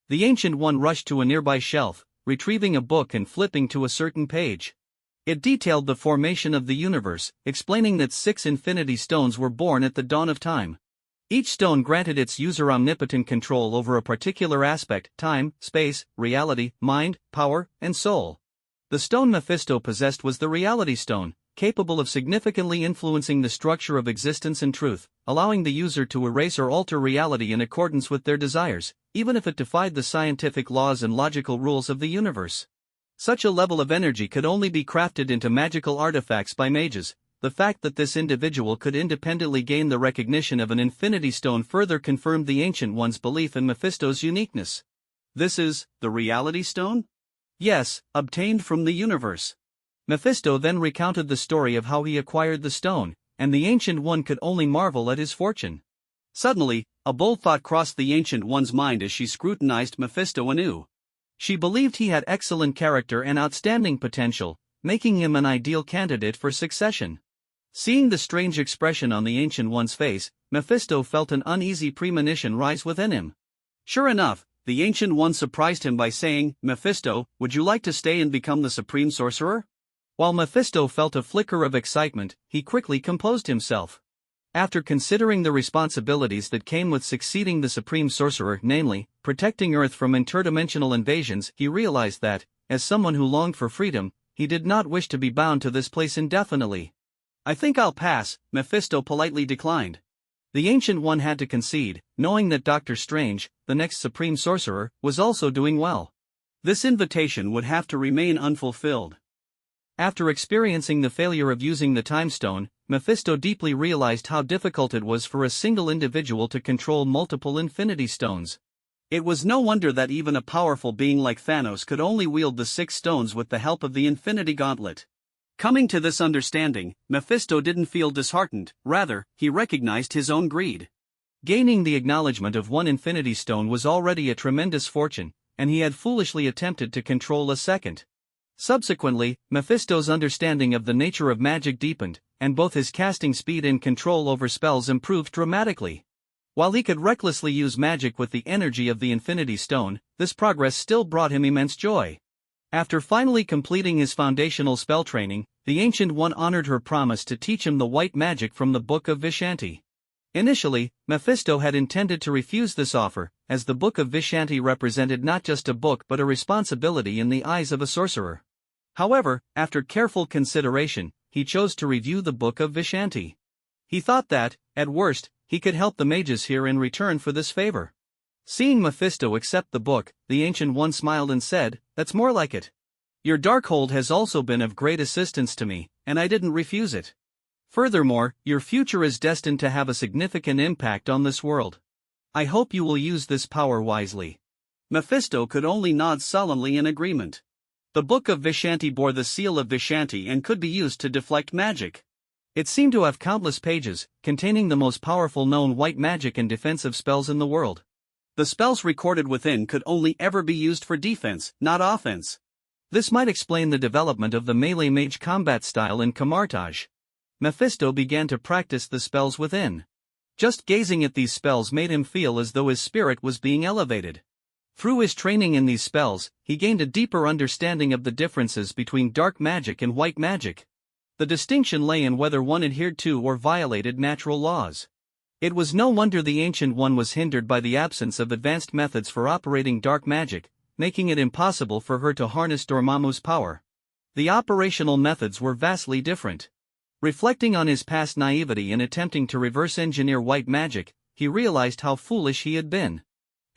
The Ancient One rushed to a nearby shelf, retrieving a book and flipping to a certain page. It detailed the formation of the universe, explaining that 6 Infinity Stones were born at the dawn of time. Each stone granted its user omnipotent control over a particular aspect: time, space, reality, mind, power, and soul. The stone Mephisto possessed was the Reality Stone, capable of significantly influencing the structure of existence and truth, allowing the user to erase or alter reality in accordance with their desires, even if it defied the scientific laws and logical rules of the universe. Such a level of energy could only be crafted into magical artifacts by mages. The fact that this individual could independently gain the recognition of an Infinity Stone further confirmed the Ancient One's belief in Mephisto's uniqueness. This is the Reality Stone? Yes, obtained from the universe. Mephisto then recounted the story of how he acquired the stone, and the Ancient One could only marvel at his fortune. Suddenly, a bold thought crossed the Ancient One's mind as she scrutinized Mephisto anew. She believed he had excellent character and outstanding potential, making him an ideal candidate for succession. Seeing the strange expression on the Ancient One's face, Mephisto felt an uneasy premonition rise within him. Sure enough, the Ancient One surprised him by saying, Mephisto, would you like to stay and become the Supreme Sorcerer? While Mephisto felt a flicker of excitement, he quickly composed himself. After considering the responsibilities that came with succeeding the Supreme Sorcerer, namely, protecting Earth from interdimensional invasions, he realized that, as someone who longed for freedom, he did not wish to be bound to this place indefinitely. I think I'll pass, Mephisto politely declined. The Ancient One had to concede, knowing that Doctor Strange, the next Supreme Sorcerer, was also doing well. This invitation would have to remain unfulfilled. After experiencing the failure of using the Time Stone, Mephisto deeply realized how difficult it was for a single individual to control multiple Infinity Stones. It was no wonder that even a powerful being like Thanos could only wield the 6 stones with the help of the Infinity Gauntlet. Coming to this understanding, Mephisto didn't feel disheartened, rather, he recognized his own greed. Gaining the acknowledgement of one Infinity Stone was already a tremendous fortune, and he had foolishly attempted to control a second. Subsequently, Mephisto's understanding of the nature of magic deepened, and both his casting speed and control over spells improved dramatically. While he could recklessly use magic with the energy of the Infinity Stone, this progress still brought him immense joy. After finally completing his foundational spell training, the Ancient One honored her promise to teach him the white magic from the Book of Vishanti. Initially, Mephisto had intended to refuse this offer, as the Book of Vishanti represented not just a book but a responsibility in the eyes of a sorcerer. However, after careful consideration, he chose to review the Book of Vishanti. He thought that, at worst, he could help the mages here in return for this favor. Seeing Mephisto accept the book, the Ancient One smiled and said, "That's more like it. Your Darkhold has also been of great assistance to me, and I didn't refuse it. Furthermore, your future is destined to have a significant impact on this world. I hope you will use this power wisely." Mephisto could only nod sullenly in agreement. The Book of Vishanti bore the seal of Vishanti and could be used to deflect magic. It seemed to have countless pages, containing the most powerful known white magic and defensive spells in the world. The spells recorded within could only ever be used for defense, not offense. This might explain the development of the melee mage combat style in Kamartaj. Mephisto began to practice the spells within. Just gazing at these spells made him feel as though his spirit was being elevated. Through his training in these spells, he gained a deeper understanding of the differences between dark magic and white magic. The distinction lay in whether one adhered to or violated natural laws. It was no wonder the Ancient One was hindered by the absence of advanced methods for operating dark magic, making it impossible for her to harness Dormammu's power. The operational methods were vastly different. Reflecting on his past naivety in attempting to reverse engineer white magic, he realized how foolish he had been.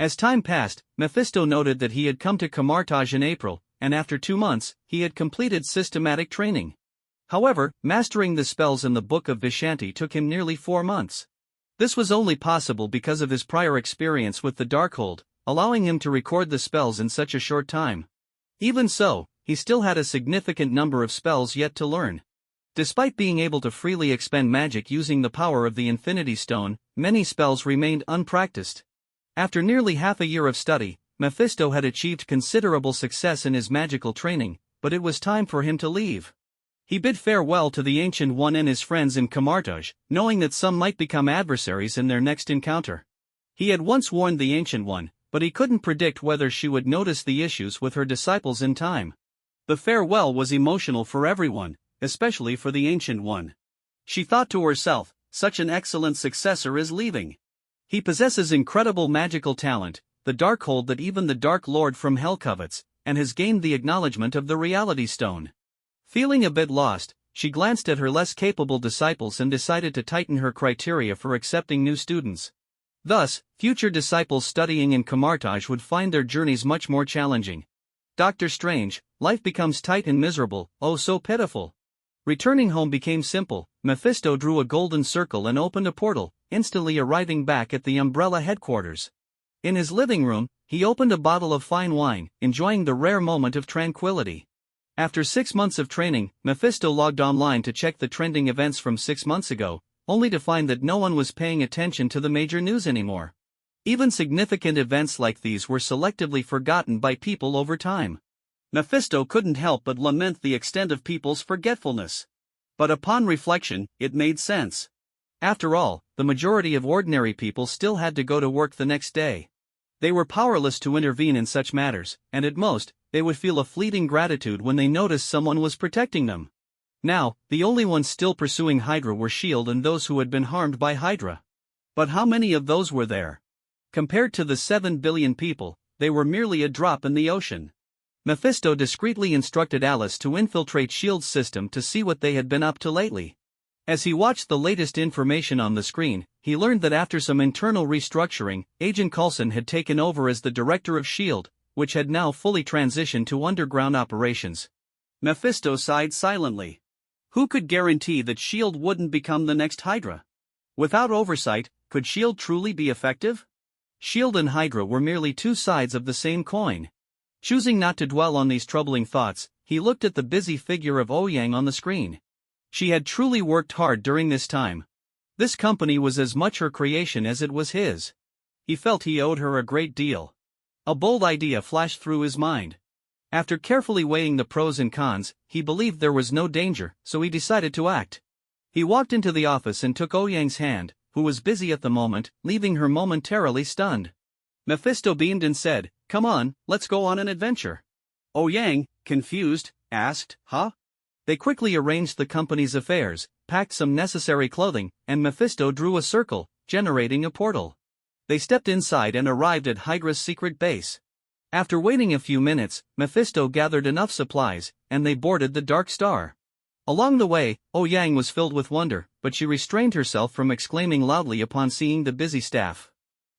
As time passed, Mephisto noted that he had come to Kamartaj in April, and after 2 months, he had completed systematic training. However, mastering the spells in the Book of Vishanti took him nearly 4 months. This was only possible because of his prior experience with the Darkhold, allowing him to record the spells in such a short time. Even so, he still had a significant number of spells yet to learn. Despite being able to freely expend magic using the power of the Infinity Stone, many spells remained unpracticed. After nearly half a year of study, Mephisto had achieved considerable success in his magical training, but it was time for him to leave. He bid farewell to the Ancient One and his friends in Kamartaj, knowing that some might become adversaries in their next encounter. He had once warned the Ancient One, but he couldn't predict whether she would notice the issues with her disciples in time. The farewell was emotional for everyone, especially for the Ancient One. She thought to herself, such an excellent successor is leaving. He possesses incredible magical talent, the Darkhold that even the Dark Lord from Hell covets, and has gained the acknowledgement of the Reality Stone. Feeling a bit lost, she glanced at her less capable disciples and decided to tighten her criteria for accepting new students. Thus, future disciples studying in Kamartaj would find their journeys much more challenging. Doctor Strange, life becomes tight and miserable, oh so pitiful. Returning home became simple. Mephisto drew a golden circle and opened a portal, instantly arriving back at the Umbrella headquarters. In his living room, he opened a bottle of fine wine, enjoying the rare moment of tranquility. After 6 months of training, Mephisto logged online to check the trending events from 6 months ago, only to find that no one was paying attention to the major news anymore. Even significant events like these were selectively forgotten by people over time. Mephisto couldn't help but lament the extent of people's forgetfulness. But upon reflection, it made sense. After all, the majority of ordinary people still had to go to work the next day. They were powerless to intervene in such matters, and at most, they would feel a fleeting gratitude when they noticed someone was protecting them. Now, the only ones still pursuing Hydra were S.H.I.E.L.D. and those who had been harmed by Hydra. But how many of those were there? Compared to the 7 billion people, they were merely a drop in the ocean. Mephisto discreetly instructed Alice to infiltrate S.H.I.E.L.D's system to see what they had been up to lately. As he watched the latest information on the screen, he learned that after some internal restructuring, Agent Coulson had taken over as the director of S.H.I.E.L.D., which had now fully transitioned to underground operations. Mephisto sighed silently. Who could guarantee that S.H.I.E.L.D. wouldn't become the next Hydra? Without oversight, could S.H.I.E.L.D. truly be effective? S.H.I.E.L.D. and Hydra were merely two sides of the same coin. Choosing not to dwell on these troubling thoughts, he looked at the busy figure of Ouyang on the screen. She had truly worked hard during this time. This company was as much her creation as it was his. He felt he owed her a great deal. A bold idea flashed through his mind. After carefully weighing the pros and cons, he believed there was no danger, so he decided to act. He walked into the office and took Ouyang's hand, who was busy at the moment, leaving her momentarily stunned. Mephisto beamed and said, "Come on, let's go on an adventure." Ouyang, confused, asked, "Huh?" They quickly arranged the company's affairs, packed some necessary clothing, and Mephisto drew a circle, generating a portal. They stepped inside and arrived at Hydra's secret base. After waiting a few minutes, Mephisto gathered enough supplies, and they boarded the Dark Star. Along the way, Ouyang was filled with wonder, but she restrained herself from exclaiming loudly upon seeing the busy staff.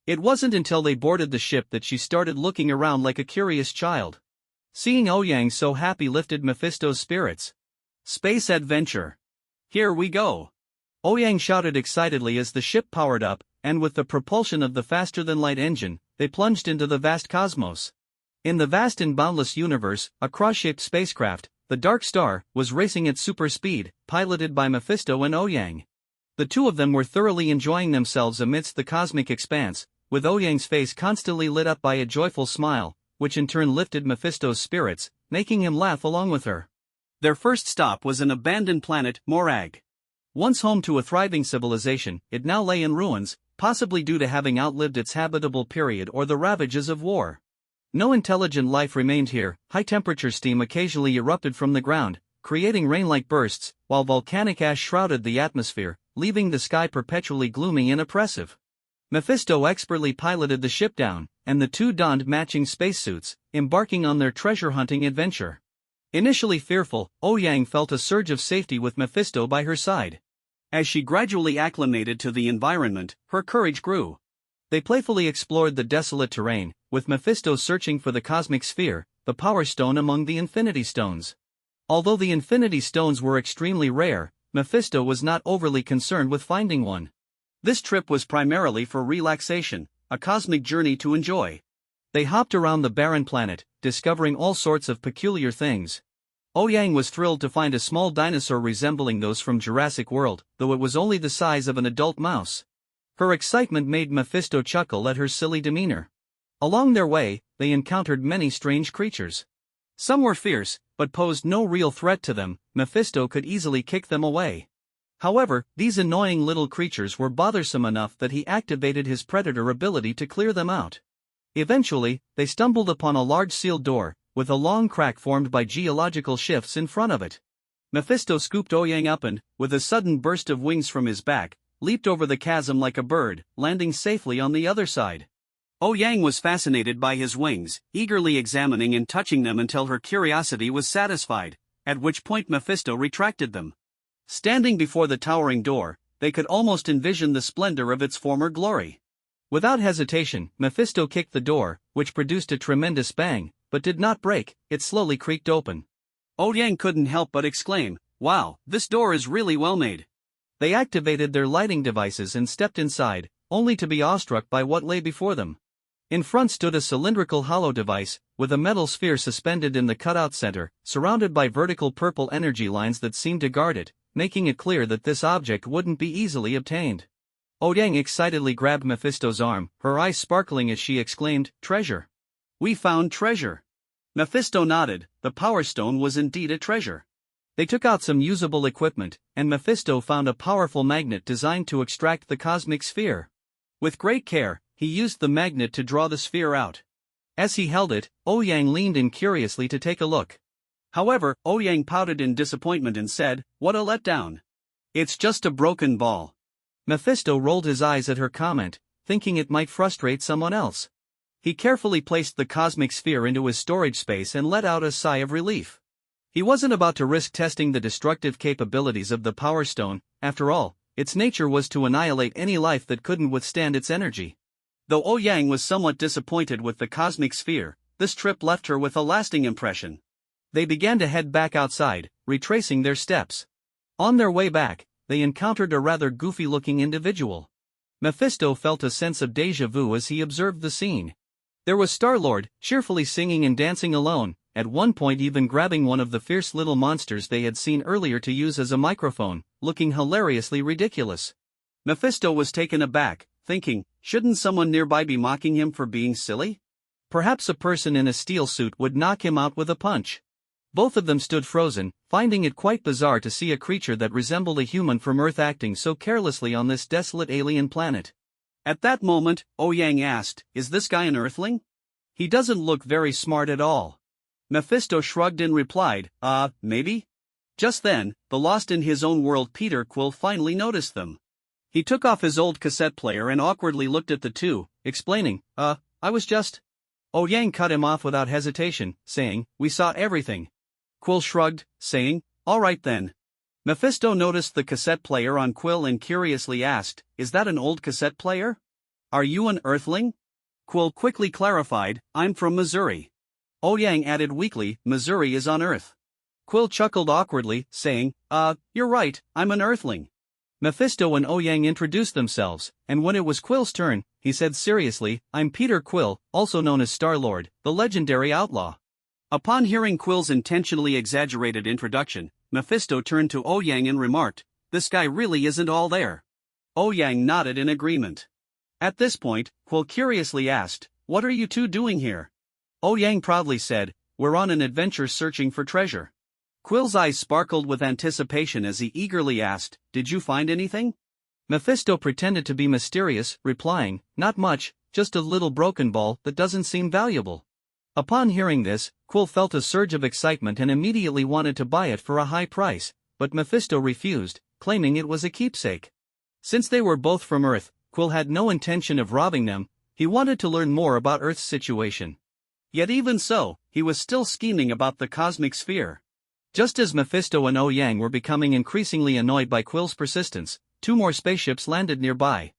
It wasn't until they boarded the ship that she started looking around like a curious child. Seeing Ouyang so happy lifted Mephisto's spirits. Space adventure. Here we go. Ouyang shouted excitedly as the ship powered up, and with the propulsion of the faster-than-light engine, they plunged into the vast cosmos. In the vast and boundless universe, a cross-shaped spacecraft, the Dark Star, was racing at super speed, piloted by Mephisto and Ouyang. The two of them were thoroughly enjoying themselves amidst the cosmic expanse, with Ouyang's face constantly lit up by a joyful smile, which in turn lifted Mephisto's spirits, making him laugh along with her. Their first stop was an abandoned planet, Morag. Once home to a thriving civilization, it now lay in ruins, possibly due to having outlived its habitable period or the ravages of war. No intelligent life remained here. High-temperature steam occasionally erupted from the ground, creating rain-like bursts, while volcanic ash shrouded the atmosphere, leaving the sky perpetually gloomy and oppressive. Mephisto expertly piloted the ship down, and the two donned matching spacesuits, embarking on their treasure-hunting adventure. Initially fearful, Ouyang felt a surge of safety with Mephisto by her side. As she gradually acclimated to the environment, her courage grew. They playfully explored the desolate terrain, with Mephisto searching for the cosmic sphere, the power stone among the infinity stones. Although the infinity stones were extremely rare, Mephisto was not overly concerned with finding one. This trip was primarily for relaxation, a cosmic journey to enjoy. They hopped around the barren planet, discovering all sorts of peculiar things. Ouyang was thrilled to find a small dinosaur resembling those from Jurassic World, though it was only the size of an adult mouse. Her excitement made Mephisto chuckle at her silly demeanor. Along their way, they encountered many strange creatures. Some were fierce, but posed no real threat to them. Mephisto could easily kick them away. However, these annoying little creatures were bothersome enough that he activated his predator ability to clear them out. Eventually, they stumbled upon a large sealed door, with a long crack formed by geological shifts in front of it. Mephisto scooped Ouyang up and, with a sudden burst of wings from his back, leaped over the chasm like a bird, landing safely on the other side. Ouyang was fascinated by his wings, eagerly examining and touching them until her curiosity was satisfied, at which point Mephisto retracted them. Standing before the towering door, they could almost envision the splendor of its former glory. Without hesitation, Mephisto kicked the door, which produced a tremendous bang, but did not break. It slowly creaked open. Ouyang couldn't help but exclaim, "Wow, this door is really well made." They activated their lighting devices and stepped inside, only to be awestruck by what lay before them. In front stood a cylindrical hollow device, with a metal sphere suspended in the cutout center, surrounded by vertical purple energy lines that seemed to guard it, making it clear that this object wouldn't be easily obtained. Ouyang excitedly grabbed Mephisto's arm, her eyes sparkling as she exclaimed, "Treasure! We found treasure!" Mephisto nodded. The Power Stone was indeed a treasure. They took out some usable equipment, and Mephisto found a powerful magnet designed to extract the cosmic sphere. With great care, he used the magnet to draw the sphere out. As he held it, Ouyang leaned in curiously to take a look. However, Ouyang pouted in disappointment and said, "What a letdown. It's just a broken ball." Mephisto rolled his eyes at her comment, thinking it might frustrate someone else. He carefully placed the cosmic sphere into his storage space and let out a sigh of relief. He wasn't about to risk testing the destructive capabilities of the Power Stone, after all, its nature was to annihilate any life that couldn't withstand its energy. Though Ouyang was somewhat disappointed with the cosmic sphere, this trip left her with a lasting impression. They began to head back outside, retracing their steps. On their way back, they encountered a rather goofy-looking individual. Mephisto felt a sense of déjà vu as he observed the scene. There was Star-Lord, cheerfully singing and dancing alone, at one point even grabbing one of the fierce little monsters they had seen earlier to use as a microphone, looking hilariously ridiculous. Mephisto was taken aback, thinking, shouldn't someone nearby be mocking him for being silly? Perhaps a person in a steel suit would knock him out with a punch. Both of them stood frozen, finding it quite bizarre to see a creature that resembled a human from Earth acting so carelessly on this desolate alien planet. At that moment, Ouyang asked, is this guy an Earthling? He doesn't look very smart at all. Mephisto shrugged and replied, maybe? Just then, the lost in his own world Peter Quill finally noticed them. He took off his old cassette player and awkwardly looked at the two, explaining, I was just... Ouyang cut him off without hesitation, saying, we saw everything. Quill shrugged, saying, all right then. Mephisto noticed the cassette player on Quill and curiously asked, is that an old cassette player? Are you an Earthling? Quill quickly clarified, I'm from Missouri. Ouyang added weakly, Missouri is on Earth. Quill chuckled awkwardly, saying, you're right, I'm an Earthling. Mephisto and Ouyang introduced themselves, and when it was Quill's turn, he said seriously, I'm Peter Quill, also known as Star-Lord, the legendary outlaw. Upon hearing Quill's intentionally exaggerated introduction, Mephisto turned to Ouyang and remarked, this guy really isn't all there. Ouyang nodded in agreement. At this point, Quill curiously asked, what are you two doing here? Ouyang proudly said, we're on an adventure searching for treasure. Quill's eyes sparkled with anticipation as he eagerly asked, did you find anything? Mephisto pretended to be mysterious, replying, not much, just a little broken ball that doesn't seem valuable. Upon hearing this, Quill felt a surge of excitement and immediately wanted to buy it for a high price, but Mephisto refused, claiming it was a keepsake. Since they were both from Earth, Quill had no intention of robbing them, he wanted to learn more about Earth's situation. Yet even so, he was still scheming about the cosmic sphere. Just as Mephisto and Ouyang were becoming increasingly annoyed by Quill's persistence, 2 more spaceships landed nearby.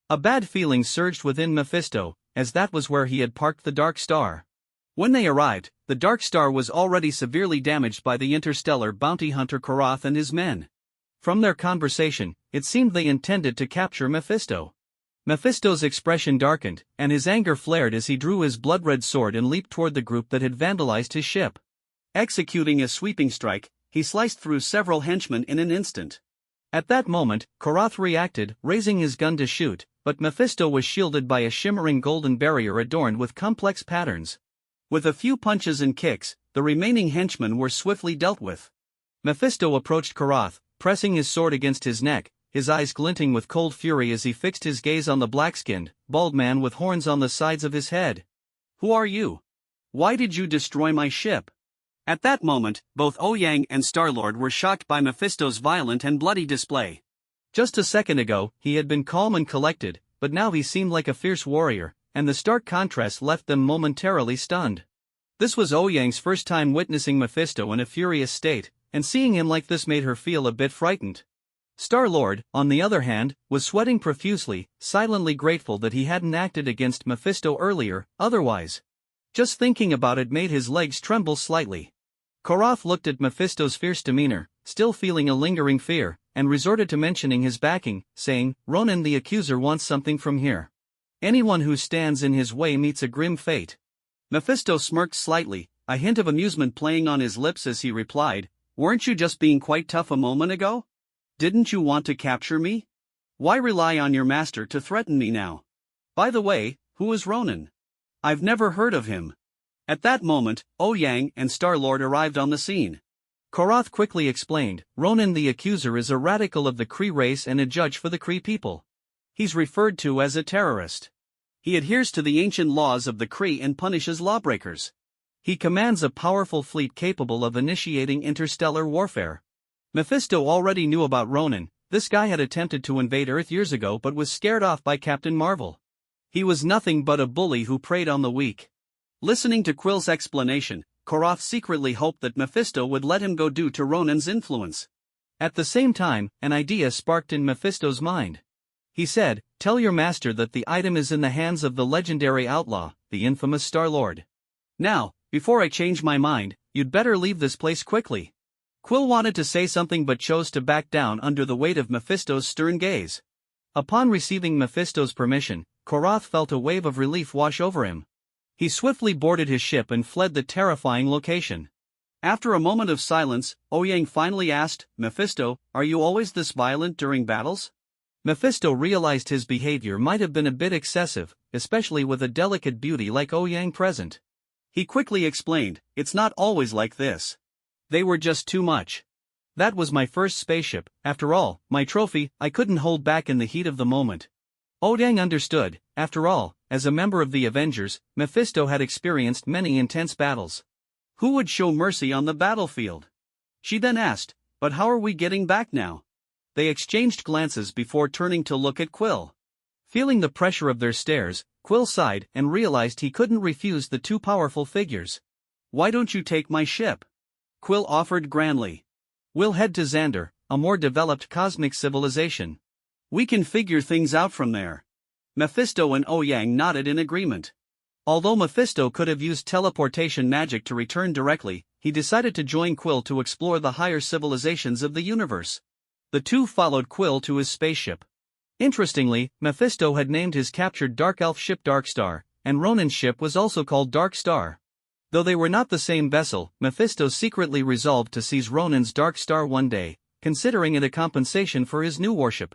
A bad feeling surged within Mephisto, as that was where he had parked the Dark Star. When they arrived, the Dark Star was already severely damaged by the interstellar bounty hunter Korath and his men. From their conversation, it seemed they intended to capture Mephisto. Mephisto's expression darkened, and his anger flared as he drew his blood-red sword and leaped toward the group that had vandalized his ship. Executing a sweeping strike, he sliced through several henchmen in an instant. At that moment, Korath reacted, raising his gun to shoot, but Mephisto was shielded by a shimmering golden barrier adorned with complex patterns. With a few punches and kicks, the remaining henchmen were swiftly dealt with. Mephisto approached Korath, pressing his sword against his neck, his eyes glinting with cold fury as he fixed his gaze on the black-skinned, bald man with horns on the sides of his head. Who are you? Why did you destroy my ship? At that moment, both Ouyang and Star-Lord were shocked by Mephisto's violent and bloody display. Just a second ago, he had been calm and collected, but now he seemed like a fierce warrior, and the stark contrast left them momentarily stunned. This was Ouyang's first time witnessing Mephisto in a furious state, and seeing him like this made her feel a bit frightened. Star-Lord, on the other hand, was sweating profusely, silently grateful that he hadn't acted against Mephisto earlier, otherwise. Just thinking about it made his legs tremble slightly. Korath looked at Mephisto's fierce demeanor, still feeling a lingering fear, and resorted to mentioning his backing, saying, Ronan the accuser wants something from here. Anyone who stands in his way meets a grim fate. Mephisto smirked slightly, a hint of amusement playing on his lips as he replied, weren't you just being quite tough a moment ago? Didn't you want to capture me? Why rely on your master to threaten me now? By the way, who is Ronan? I've never heard of him. At that moment, Ouyang and Star-Lord arrived on the scene. Korath quickly explained, Ronan the Accuser is a radical of the Kree race and a judge for the Kree people. He's referred to as a terrorist. He adheres to the ancient laws of the Kree and punishes lawbreakers. He commands a powerful fleet capable of initiating interstellar warfare. Mephisto already knew about Ronan. This guy had attempted to invade Earth years ago but was scared off by Captain Marvel. He was nothing but a bully who preyed on the weak. Listening to Quill's explanation, Korath secretly hoped that Mephisto would let him go due to Ronan's influence. At the same time, an idea sparked in Mephisto's mind. He said, "Tell your master that the item is in the hands of the legendary outlaw, the infamous Star-Lord. Now, before I change my mind, you'd better leave this place quickly." Quill wanted to say something but chose to back down under the weight of Mephisto's stern gaze. Upon receiving Mephisto's permission, Korath felt a wave of relief wash over him. He swiftly boarded his ship and fled the terrifying location. After a moment of silence, Ouyang finally asked, "Mephisto, are you always this violent during battles?" Mephisto realized his behavior might have been a bit excessive, especially with a delicate beauty like Ouyang present. He quickly explained, "It's not always like this. They were just too much. That was my first spaceship, after all, my trophy, I couldn't hold back in the heat of the moment." Ouyang understood. After all, as a member of the Avengers, Mephisto had experienced many intense battles. Who would show mercy on the battlefield? She then asked, "But how are we getting back now?" They exchanged glances before turning to look at Quill. Feeling the pressure of their stares, Quill sighed and realized he couldn't refuse the two powerful figures. "Why don't you take my ship?" Quill offered grandly. "We'll head to Xander, a more developed cosmic civilization. We can figure things out from there." Mephisto and Ouyang nodded in agreement. Although Mephisto could have used teleportation magic to return directly, he decided to join Quill to explore the higher civilizations of the universe. The two followed Quill to his spaceship. Interestingly, Mephisto had named his captured Dark Elf ship Dark Star, and Ronan's ship was also called Dark Star. Though they were not the same vessel, Mephisto secretly resolved to seize Ronan's Dark Star one day, considering it a compensation for his new warship.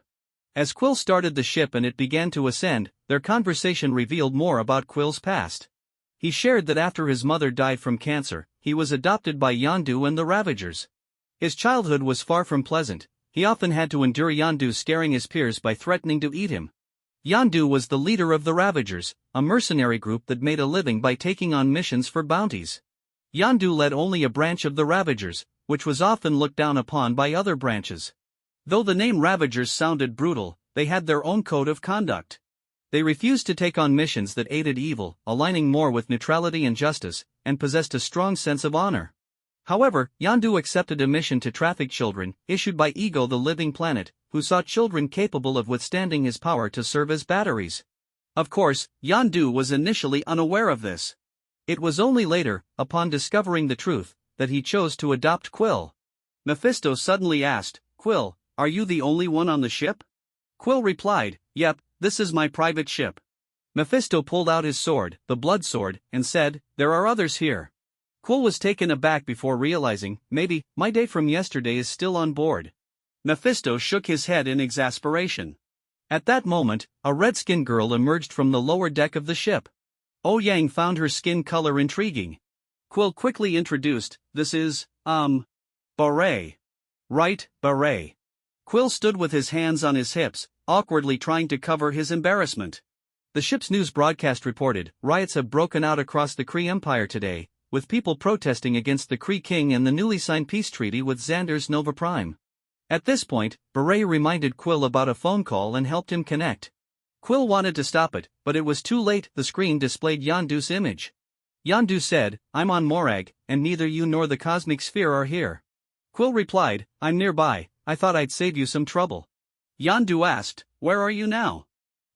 As Quill started the ship and it began to ascend, their conversation revealed more about Quill's past. He shared that after his mother died from cancer, he was adopted by Yondu and the Ravagers. His childhood was far from pleasant. He often had to endure Yondu scaring his peers by threatening to eat him. Yondu was the leader of the Ravagers, a mercenary group that made a living by taking on missions for bounties. Yondu led only a branch of the Ravagers, which was often looked down upon by other branches. Though the name Ravagers sounded brutal, they had their own code of conduct. They refused to take on missions that aided evil, aligning more with neutrality and justice, and possessed a strong sense of honor. However, Yondu accepted a mission to traffic children, issued by Ego the Living Planet, who sought children capable of withstanding his power to serve as batteries. Of course, Yondu was initially unaware of this. It was only later, upon discovering the truth, that he chose to adopt Quill. Mephisto suddenly asked, "Quill, are you the only one on the ship?" Quill replied, "Yep, this is my private ship." Mephisto pulled out his sword, the blood sword, and said, "There are others here." Quill was taken aback before realizing, maybe, my date from yesterday is still on board. Mephisto shook his head in exasperation. At that moment, a red-skinned girl emerged from the lower deck of the ship. Ouyang found her skin color intriguing. Quill quickly introduced, "This is, Beret." "Right, Beret." Quill stood with his hands on his hips, awkwardly trying to cover his embarrassment. The ship's news broadcast reported, "Riots have broken out across the Kree Empire today, with people protesting against the Kree King and the newly signed peace treaty with Xander's Nova Prime." At this point, Beret reminded Quill about a phone call and helped him connect. Quill wanted to stop it, but it was too late. The screen displayed Yondu's image. Yondu said, "I'm on Morag, and neither you nor the cosmic sphere are here." Quill replied, "I'm nearby, I thought I'd save you some trouble." Yondu asked, "Where are you now?"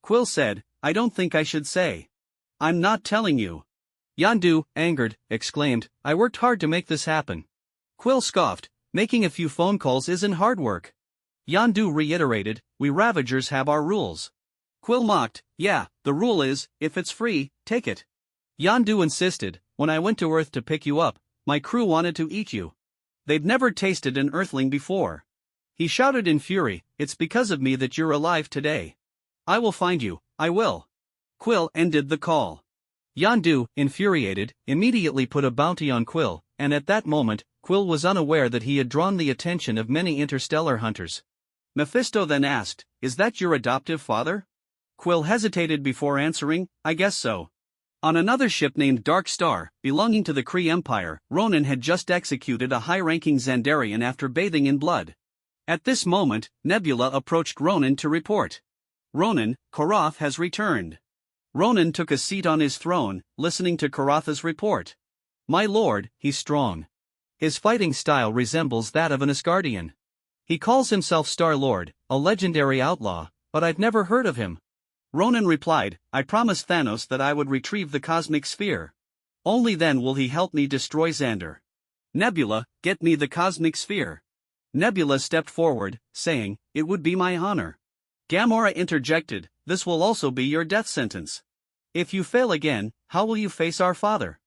Quill said, "I don't think I should say. I'm not telling you." Yondu, angered, exclaimed, "I worked hard to make this happen." Quill scoffed, "Making a few phone calls isn't hard work." Yondu reiterated, "We Ravagers have our rules." Quill mocked, "Yeah, the rule is, if it's free, take it." Yondu insisted, "When I went to Earth to pick you up, my crew wanted to eat you. They'd never tasted an Earthling before." He shouted in fury, "It's because of me that you're alive today. I will find you, I will." Quill ended the call. Yondu, infuriated, immediately put a bounty on Quill, and at that moment, Quill was unaware that he had drawn the attention of many interstellar hunters. Mephisto then asked, "Is that your adoptive father?" Quill hesitated before answering, "I guess so." On another ship named Dark Star, belonging to the Kree Empire, Ronan had just executed a high-ranking Xandarian after bathing in blood. At this moment, Nebula approached Ronan to report. "Ronan, Korath has returned." Ronan took a seat on his throne, listening to Korath's report. "My lord, he's strong. His fighting style resembles that of an Asgardian. He calls himself Star-Lord, a legendary outlaw, but I've never heard of him. Ronan replied, I promised Thanos that I would retrieve the cosmic sphere. Only then will he help me destroy Xander. Nebula, get me the cosmic sphere. Nebula stepped forward, saying, it would be my honor. Gamora interjected, this will also be your death sentence. If you fail again, how will you face our father?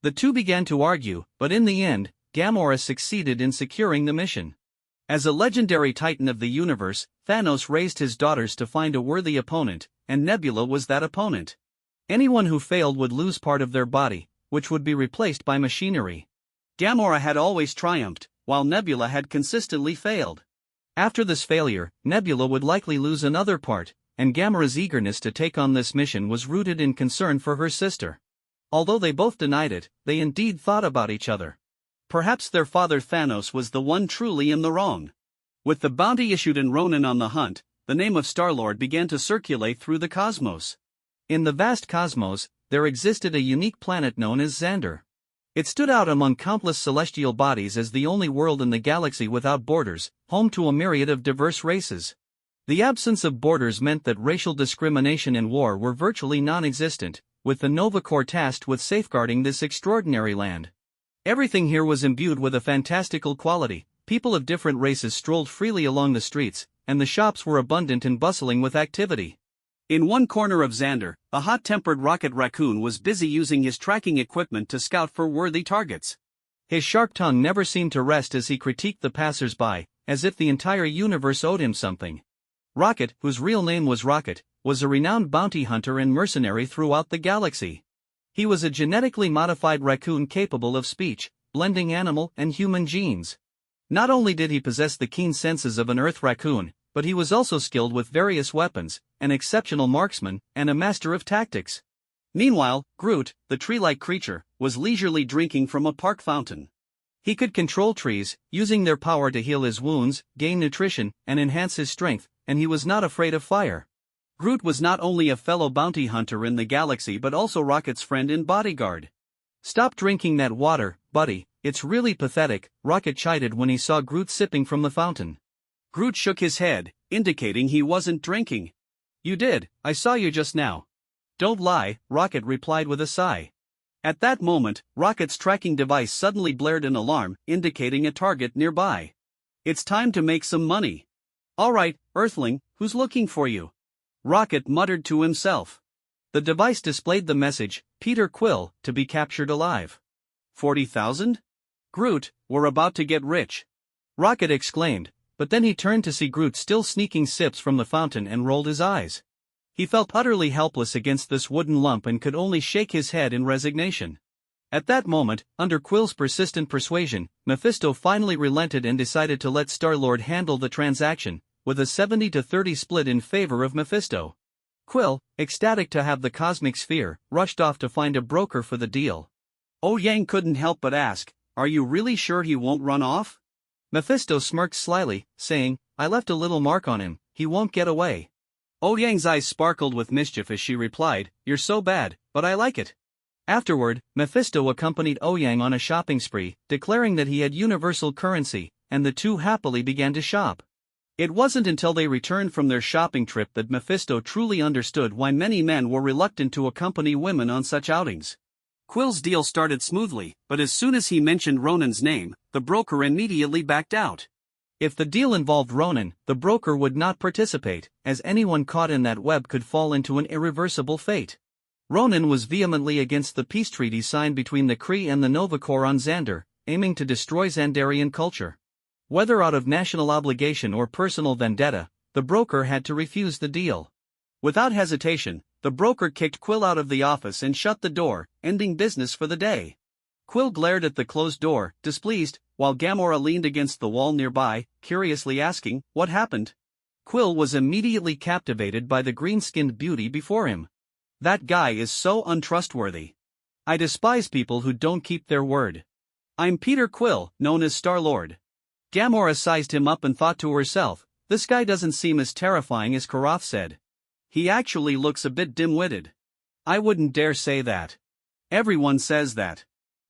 The two began to argue, but in the end, Gamora succeeded in securing the mission. As a legendary titan of the universe, Thanos raised his daughters to find a worthy opponent, and Nebula was that opponent. Anyone who failed would lose part of their body, which would be replaced by machinery. Gamora had always triumphed, while Nebula had consistently failed. After this failure, Nebula would likely lose another part, and Gamora's eagerness to take on this mission was rooted in concern for her sister. Although they both denied it, they indeed thought about each other. Perhaps their father Thanos was the one truly in the wrong. With the bounty issued and Ronan on the hunt, the name of Star-Lord began to circulate through the cosmos. In the vast cosmos, there existed a unique planet known as Xander. It stood out among countless celestial bodies as the only world in the galaxy without borders, home to a myriad of diverse races. The absence of borders meant that racial discrimination and war were virtually non-existent, with the Nova Corps tasked with safeguarding this extraordinary land. Everything here was imbued with a fantastical quality. People of different races strolled freely along the streets, and the shops were abundant and bustling with activity. In one corner of Xander, a hot-tempered Rocket Raccoon was busy using his tracking equipment to scout for worthy targets. His sharp tongue never seemed to rest as he critiqued the passers-by, as if the entire universe owed him something. Rocket, whose real name was Rocket, was a renowned bounty hunter and mercenary throughout the galaxy. He was a genetically modified raccoon capable of speech, blending animal and human genes. Not only did he possess the keen senses of an Earth raccoon, but he was also skilled with various weapons, an exceptional marksman, and a master of tactics. Meanwhile, Groot, the tree-like creature, was leisurely drinking from a park fountain. He could control trees, using their power to heal his wounds, gain nutrition, and enhance his strength, and he was not afraid of fire. Groot was not only a fellow bounty hunter in the galaxy but also Rocket's friend and bodyguard. Stop drinking that water, buddy, it's really pathetic, Rocket chided when he saw Groot sipping from the fountain. Groot shook his head, indicating he wasn't drinking. You did, I saw you just now. Don't lie, Rocket replied with a sigh. At that moment, Rocket's tracking device suddenly blared an alarm, indicating a target nearby. It's time to make some money. Alright, Earthling, who's looking for you? Rocket muttered to himself. The device displayed the message, Peter Quill, to be captured alive. 40,000? Groot, we're about to get rich. Rocket exclaimed, but then he turned to see Groot still sneaking sips from the fountain and rolled his eyes. He felt utterly helpless against this wooden lump and could only shake his head in resignation. At that moment, under Quill's persistent persuasion, Mephisto finally relented and decided to let Star-Lord handle the transaction, with a 70-30 split in favor of Mephisto. Quill, ecstatic to have the cosmic sphere, rushed off to find a broker for the deal. Yang couldn't help but ask, are you really sure he won't run off? Mephisto smirked slyly, saying, I left a little mark on him, he won't get away. Yang's eyes sparkled with mischief as she replied, you're so bad, but I like it. Afterward, Mephisto accompanied Yang on a shopping spree, declaring that he had universal currency, and the two happily began to shop. It wasn't until they returned from their shopping trip that Mephisto truly understood why many men were reluctant to accompany women on such outings. Quill's deal started smoothly, but as soon as he mentioned Ronan's name, the broker immediately backed out. If the deal involved Ronan, the broker would not participate, as anyone caught in that web could fall into an irreversible fate. Ronan was vehemently against the peace treaty signed between the Kree and the Nova Corps on Xander, aiming to destroy Xandarian culture. Whether out of national obligation or personal vendetta, the broker had to refuse the deal. Without hesitation, the broker kicked Quill out of the office and shut the door, ending business for the day. Quill glared at the closed door, displeased, while Gamora leaned against the wall nearby, curiously asking, what happened? Quill was immediately captivated by the green-skinned beauty before him. That guy is so untrustworthy. I despise people who don't keep their word. I'm Peter Quill, known as Star-Lord. Gamora sized him up and thought to herself, this guy doesn't seem as terrifying as Karath said. He actually looks a bit dim-witted. I wouldn't dare say that. Everyone says that.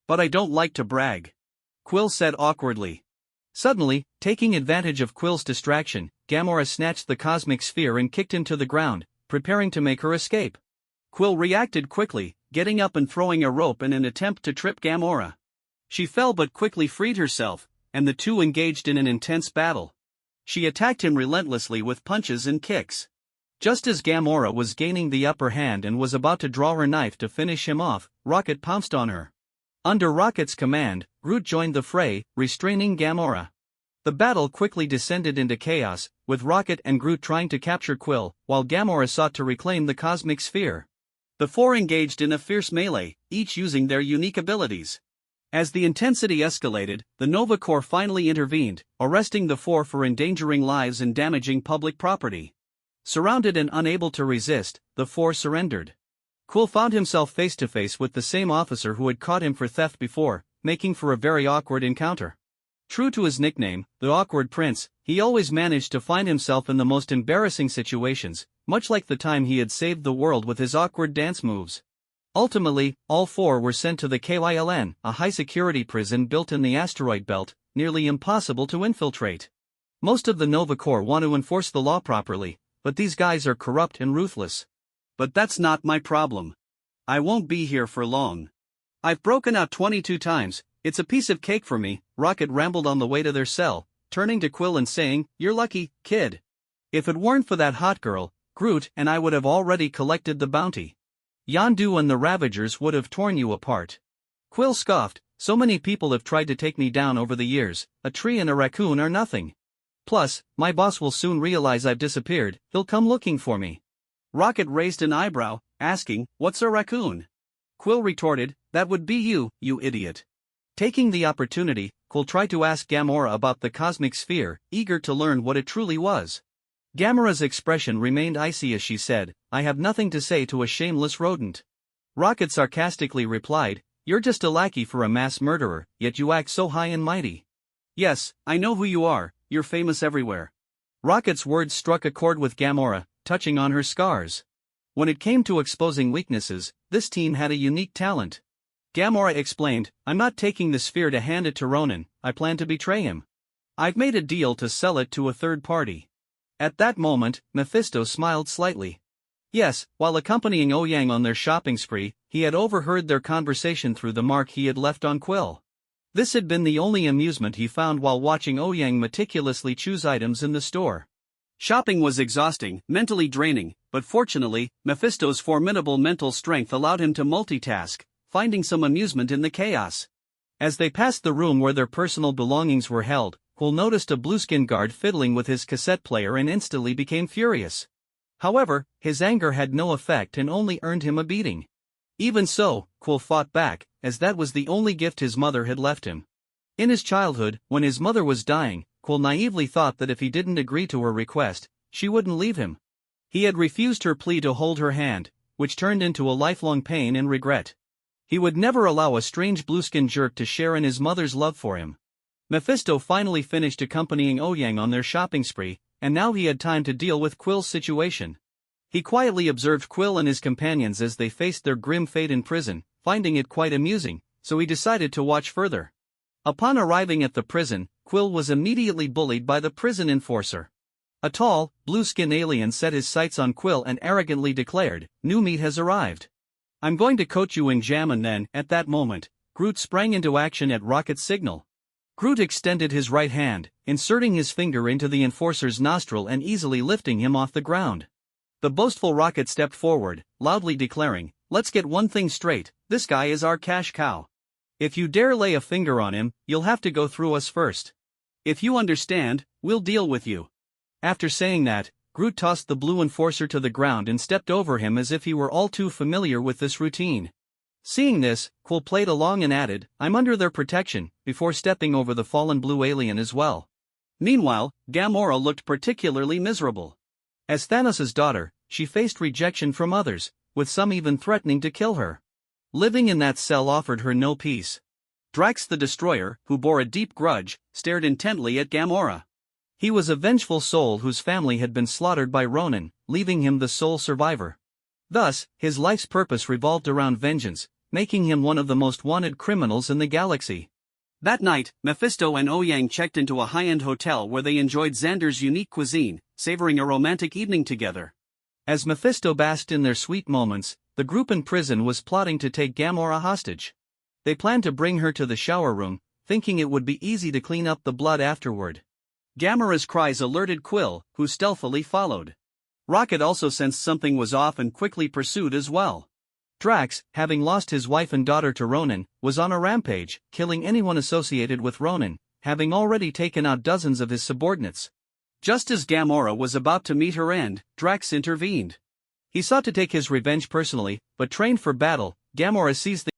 But I don't like to brag. Quill said awkwardly. Suddenly, taking advantage of Quill's distraction, Gamora snatched the cosmic sphere and kicked him to the ground, preparing to make her escape. Quill reacted quickly, getting up and throwing a rope in an attempt to trip Gamora. She fell but quickly freed herself, and the two engaged in an intense battle. She attacked him relentlessly with punches and kicks. Just as Gamora was gaining the upper hand and was about to draw her knife to finish him off, Rocket pounced on her. Under Rocket's command, Groot joined the fray, restraining Gamora. The battle quickly descended into chaos, with Rocket and Groot trying to capture Quill, while Gamora sought to reclaim the cosmic sphere. The four engaged in a fierce melee, each using their unique abilities. As the intensity escalated, the Nova Corps finally intervened, arresting the four for endangering lives and damaging public property. Surrounded and unable to resist, the four surrendered. Quill found himself face to face with the same officer who had caught him for theft before, making for a very awkward encounter. True to his nickname, the Awkward Prince, he always managed to find himself in the most embarrassing situations, much like the time he had saved the world with his awkward dance moves. Ultimately, all four were sent to the KYLN, a high-security prison built in the asteroid belt, nearly impossible to infiltrate. Most of the Nova Corps want to enforce the law properly, but these guys are corrupt and ruthless. But that's not my problem. I won't be here for long. I've broken out 22 times, it's a piece of cake for me, Rocket rambled on the way to their cell, turning to Quill and saying, "You're lucky, kid. If it weren't for that hot girl, Groot and I would have already collected the bounty. Yondu and the Ravagers would have torn you apart." Quill scoffed, "So many people have tried to take me down over the years, a tree and a raccoon are nothing. Plus, my boss will soon realize I've disappeared, he'll come looking for me." Rocket raised an eyebrow, asking, "What's a raccoon?" Quill retorted, "That would be you idiot." Taking the opportunity, Quill tried to ask Gamora about the cosmic sphere, eager to learn what it truly was. Gamora's expression remained icy as she said, "I have nothing to say to a shameless rodent." Rocket sarcastically replied, "You're just a lackey for a mass murderer, yet you act so high and mighty." "Yes, I know who you are, you're famous everywhere." Rocket's words struck a chord with Gamora, touching on her scars. When it came to exposing weaknesses, this team had a unique talent. Gamora explained, "I'm not taking the sphere to hand it to Ronan, I plan to betray him. I've made a deal to sell it to a third party." At that moment, Mephisto smiled slightly. Yes, while accompanying Ouyang on their shopping spree, he had overheard their conversation through the mark he had left on Quill. This had been the only amusement he found while watching Ouyang meticulously choose items in the store. Shopping was exhausting, mentally draining, but fortunately, Mephisto's formidable mental strength allowed him to multitask, finding some amusement in the chaos. As they passed the room where their personal belongings were held, Quill noticed a blueskin guard fiddling with his cassette player and instantly became furious. However, his anger had no effect and only earned him a beating. Even so, Quill fought back, as that was the only gift his mother had left him. In his childhood, when his mother was dying, Quill naively thought that if he didn't agree to her request, she wouldn't leave him. He had refused her plea to hold her hand, which turned into a lifelong pain and regret. He would never allow a strange blueskin jerk to share in his mother's love for him. Mephisto finally finished accompanying Ouyang on their shopping spree, and now he had time to deal with Quill's situation. He quietly observed Quill and his companions as they faced their grim fate in prison, finding it quite amusing, so he decided to watch further. Upon arriving at the prison, Quill was immediately bullied by the prison enforcer. A tall, blue-skinned alien set his sights on Quill and arrogantly declared, "New meat has arrived. I'm going to coat you in jam." And then, at that moment, Groot sprang into action at Rocket's signal. Groot extended his right hand, inserting his finger into the enforcer's nostril and easily lifting him off the ground. The boastful Rocket stepped forward, loudly declaring, "Let's get one thing straight, this guy is our cash cow. If you dare lay a finger on him, you'll have to go through us first. If you understand, we'll deal with you." After saying that, Groot tossed the blue enforcer to the ground and stepped over him as if he were all too familiar with this routine. Seeing this, Quill played along and added, "I'm under their protection," before stepping over the fallen blue alien as well. Meanwhile, Gamora looked particularly miserable. As Thanos' daughter, she faced rejection from others, with some even threatening to kill her. Living in that cell offered her no peace. Drax the Destroyer, who bore a deep grudge, stared intently at Gamora. He was a vengeful soul whose family had been slaughtered by Ronan, leaving him the sole survivor. Thus, his life's purpose revolved around vengeance, making him one of the most wanted criminals in the galaxy. That night, Mephisto and Ouyang checked into a high-end hotel where they enjoyed Xander's unique cuisine, savoring a romantic evening together. As Mephisto basked in their sweet moments, the group in prison was plotting to take Gamora hostage. They planned to bring her to the shower room, thinking it would be easy to clean up the blood afterward. Gamora's cries alerted Quill, who stealthily followed. Rocket also sensed something was off and quickly pursued as well. Drax, having lost his wife and daughter to Ronan, was on a rampage, killing anyone associated with Ronan, having already taken out dozens of his subordinates. Just as Gamora was about to meet her end, Drax intervened. He sought to take his revenge personally, but trained for battle, Gamora seized the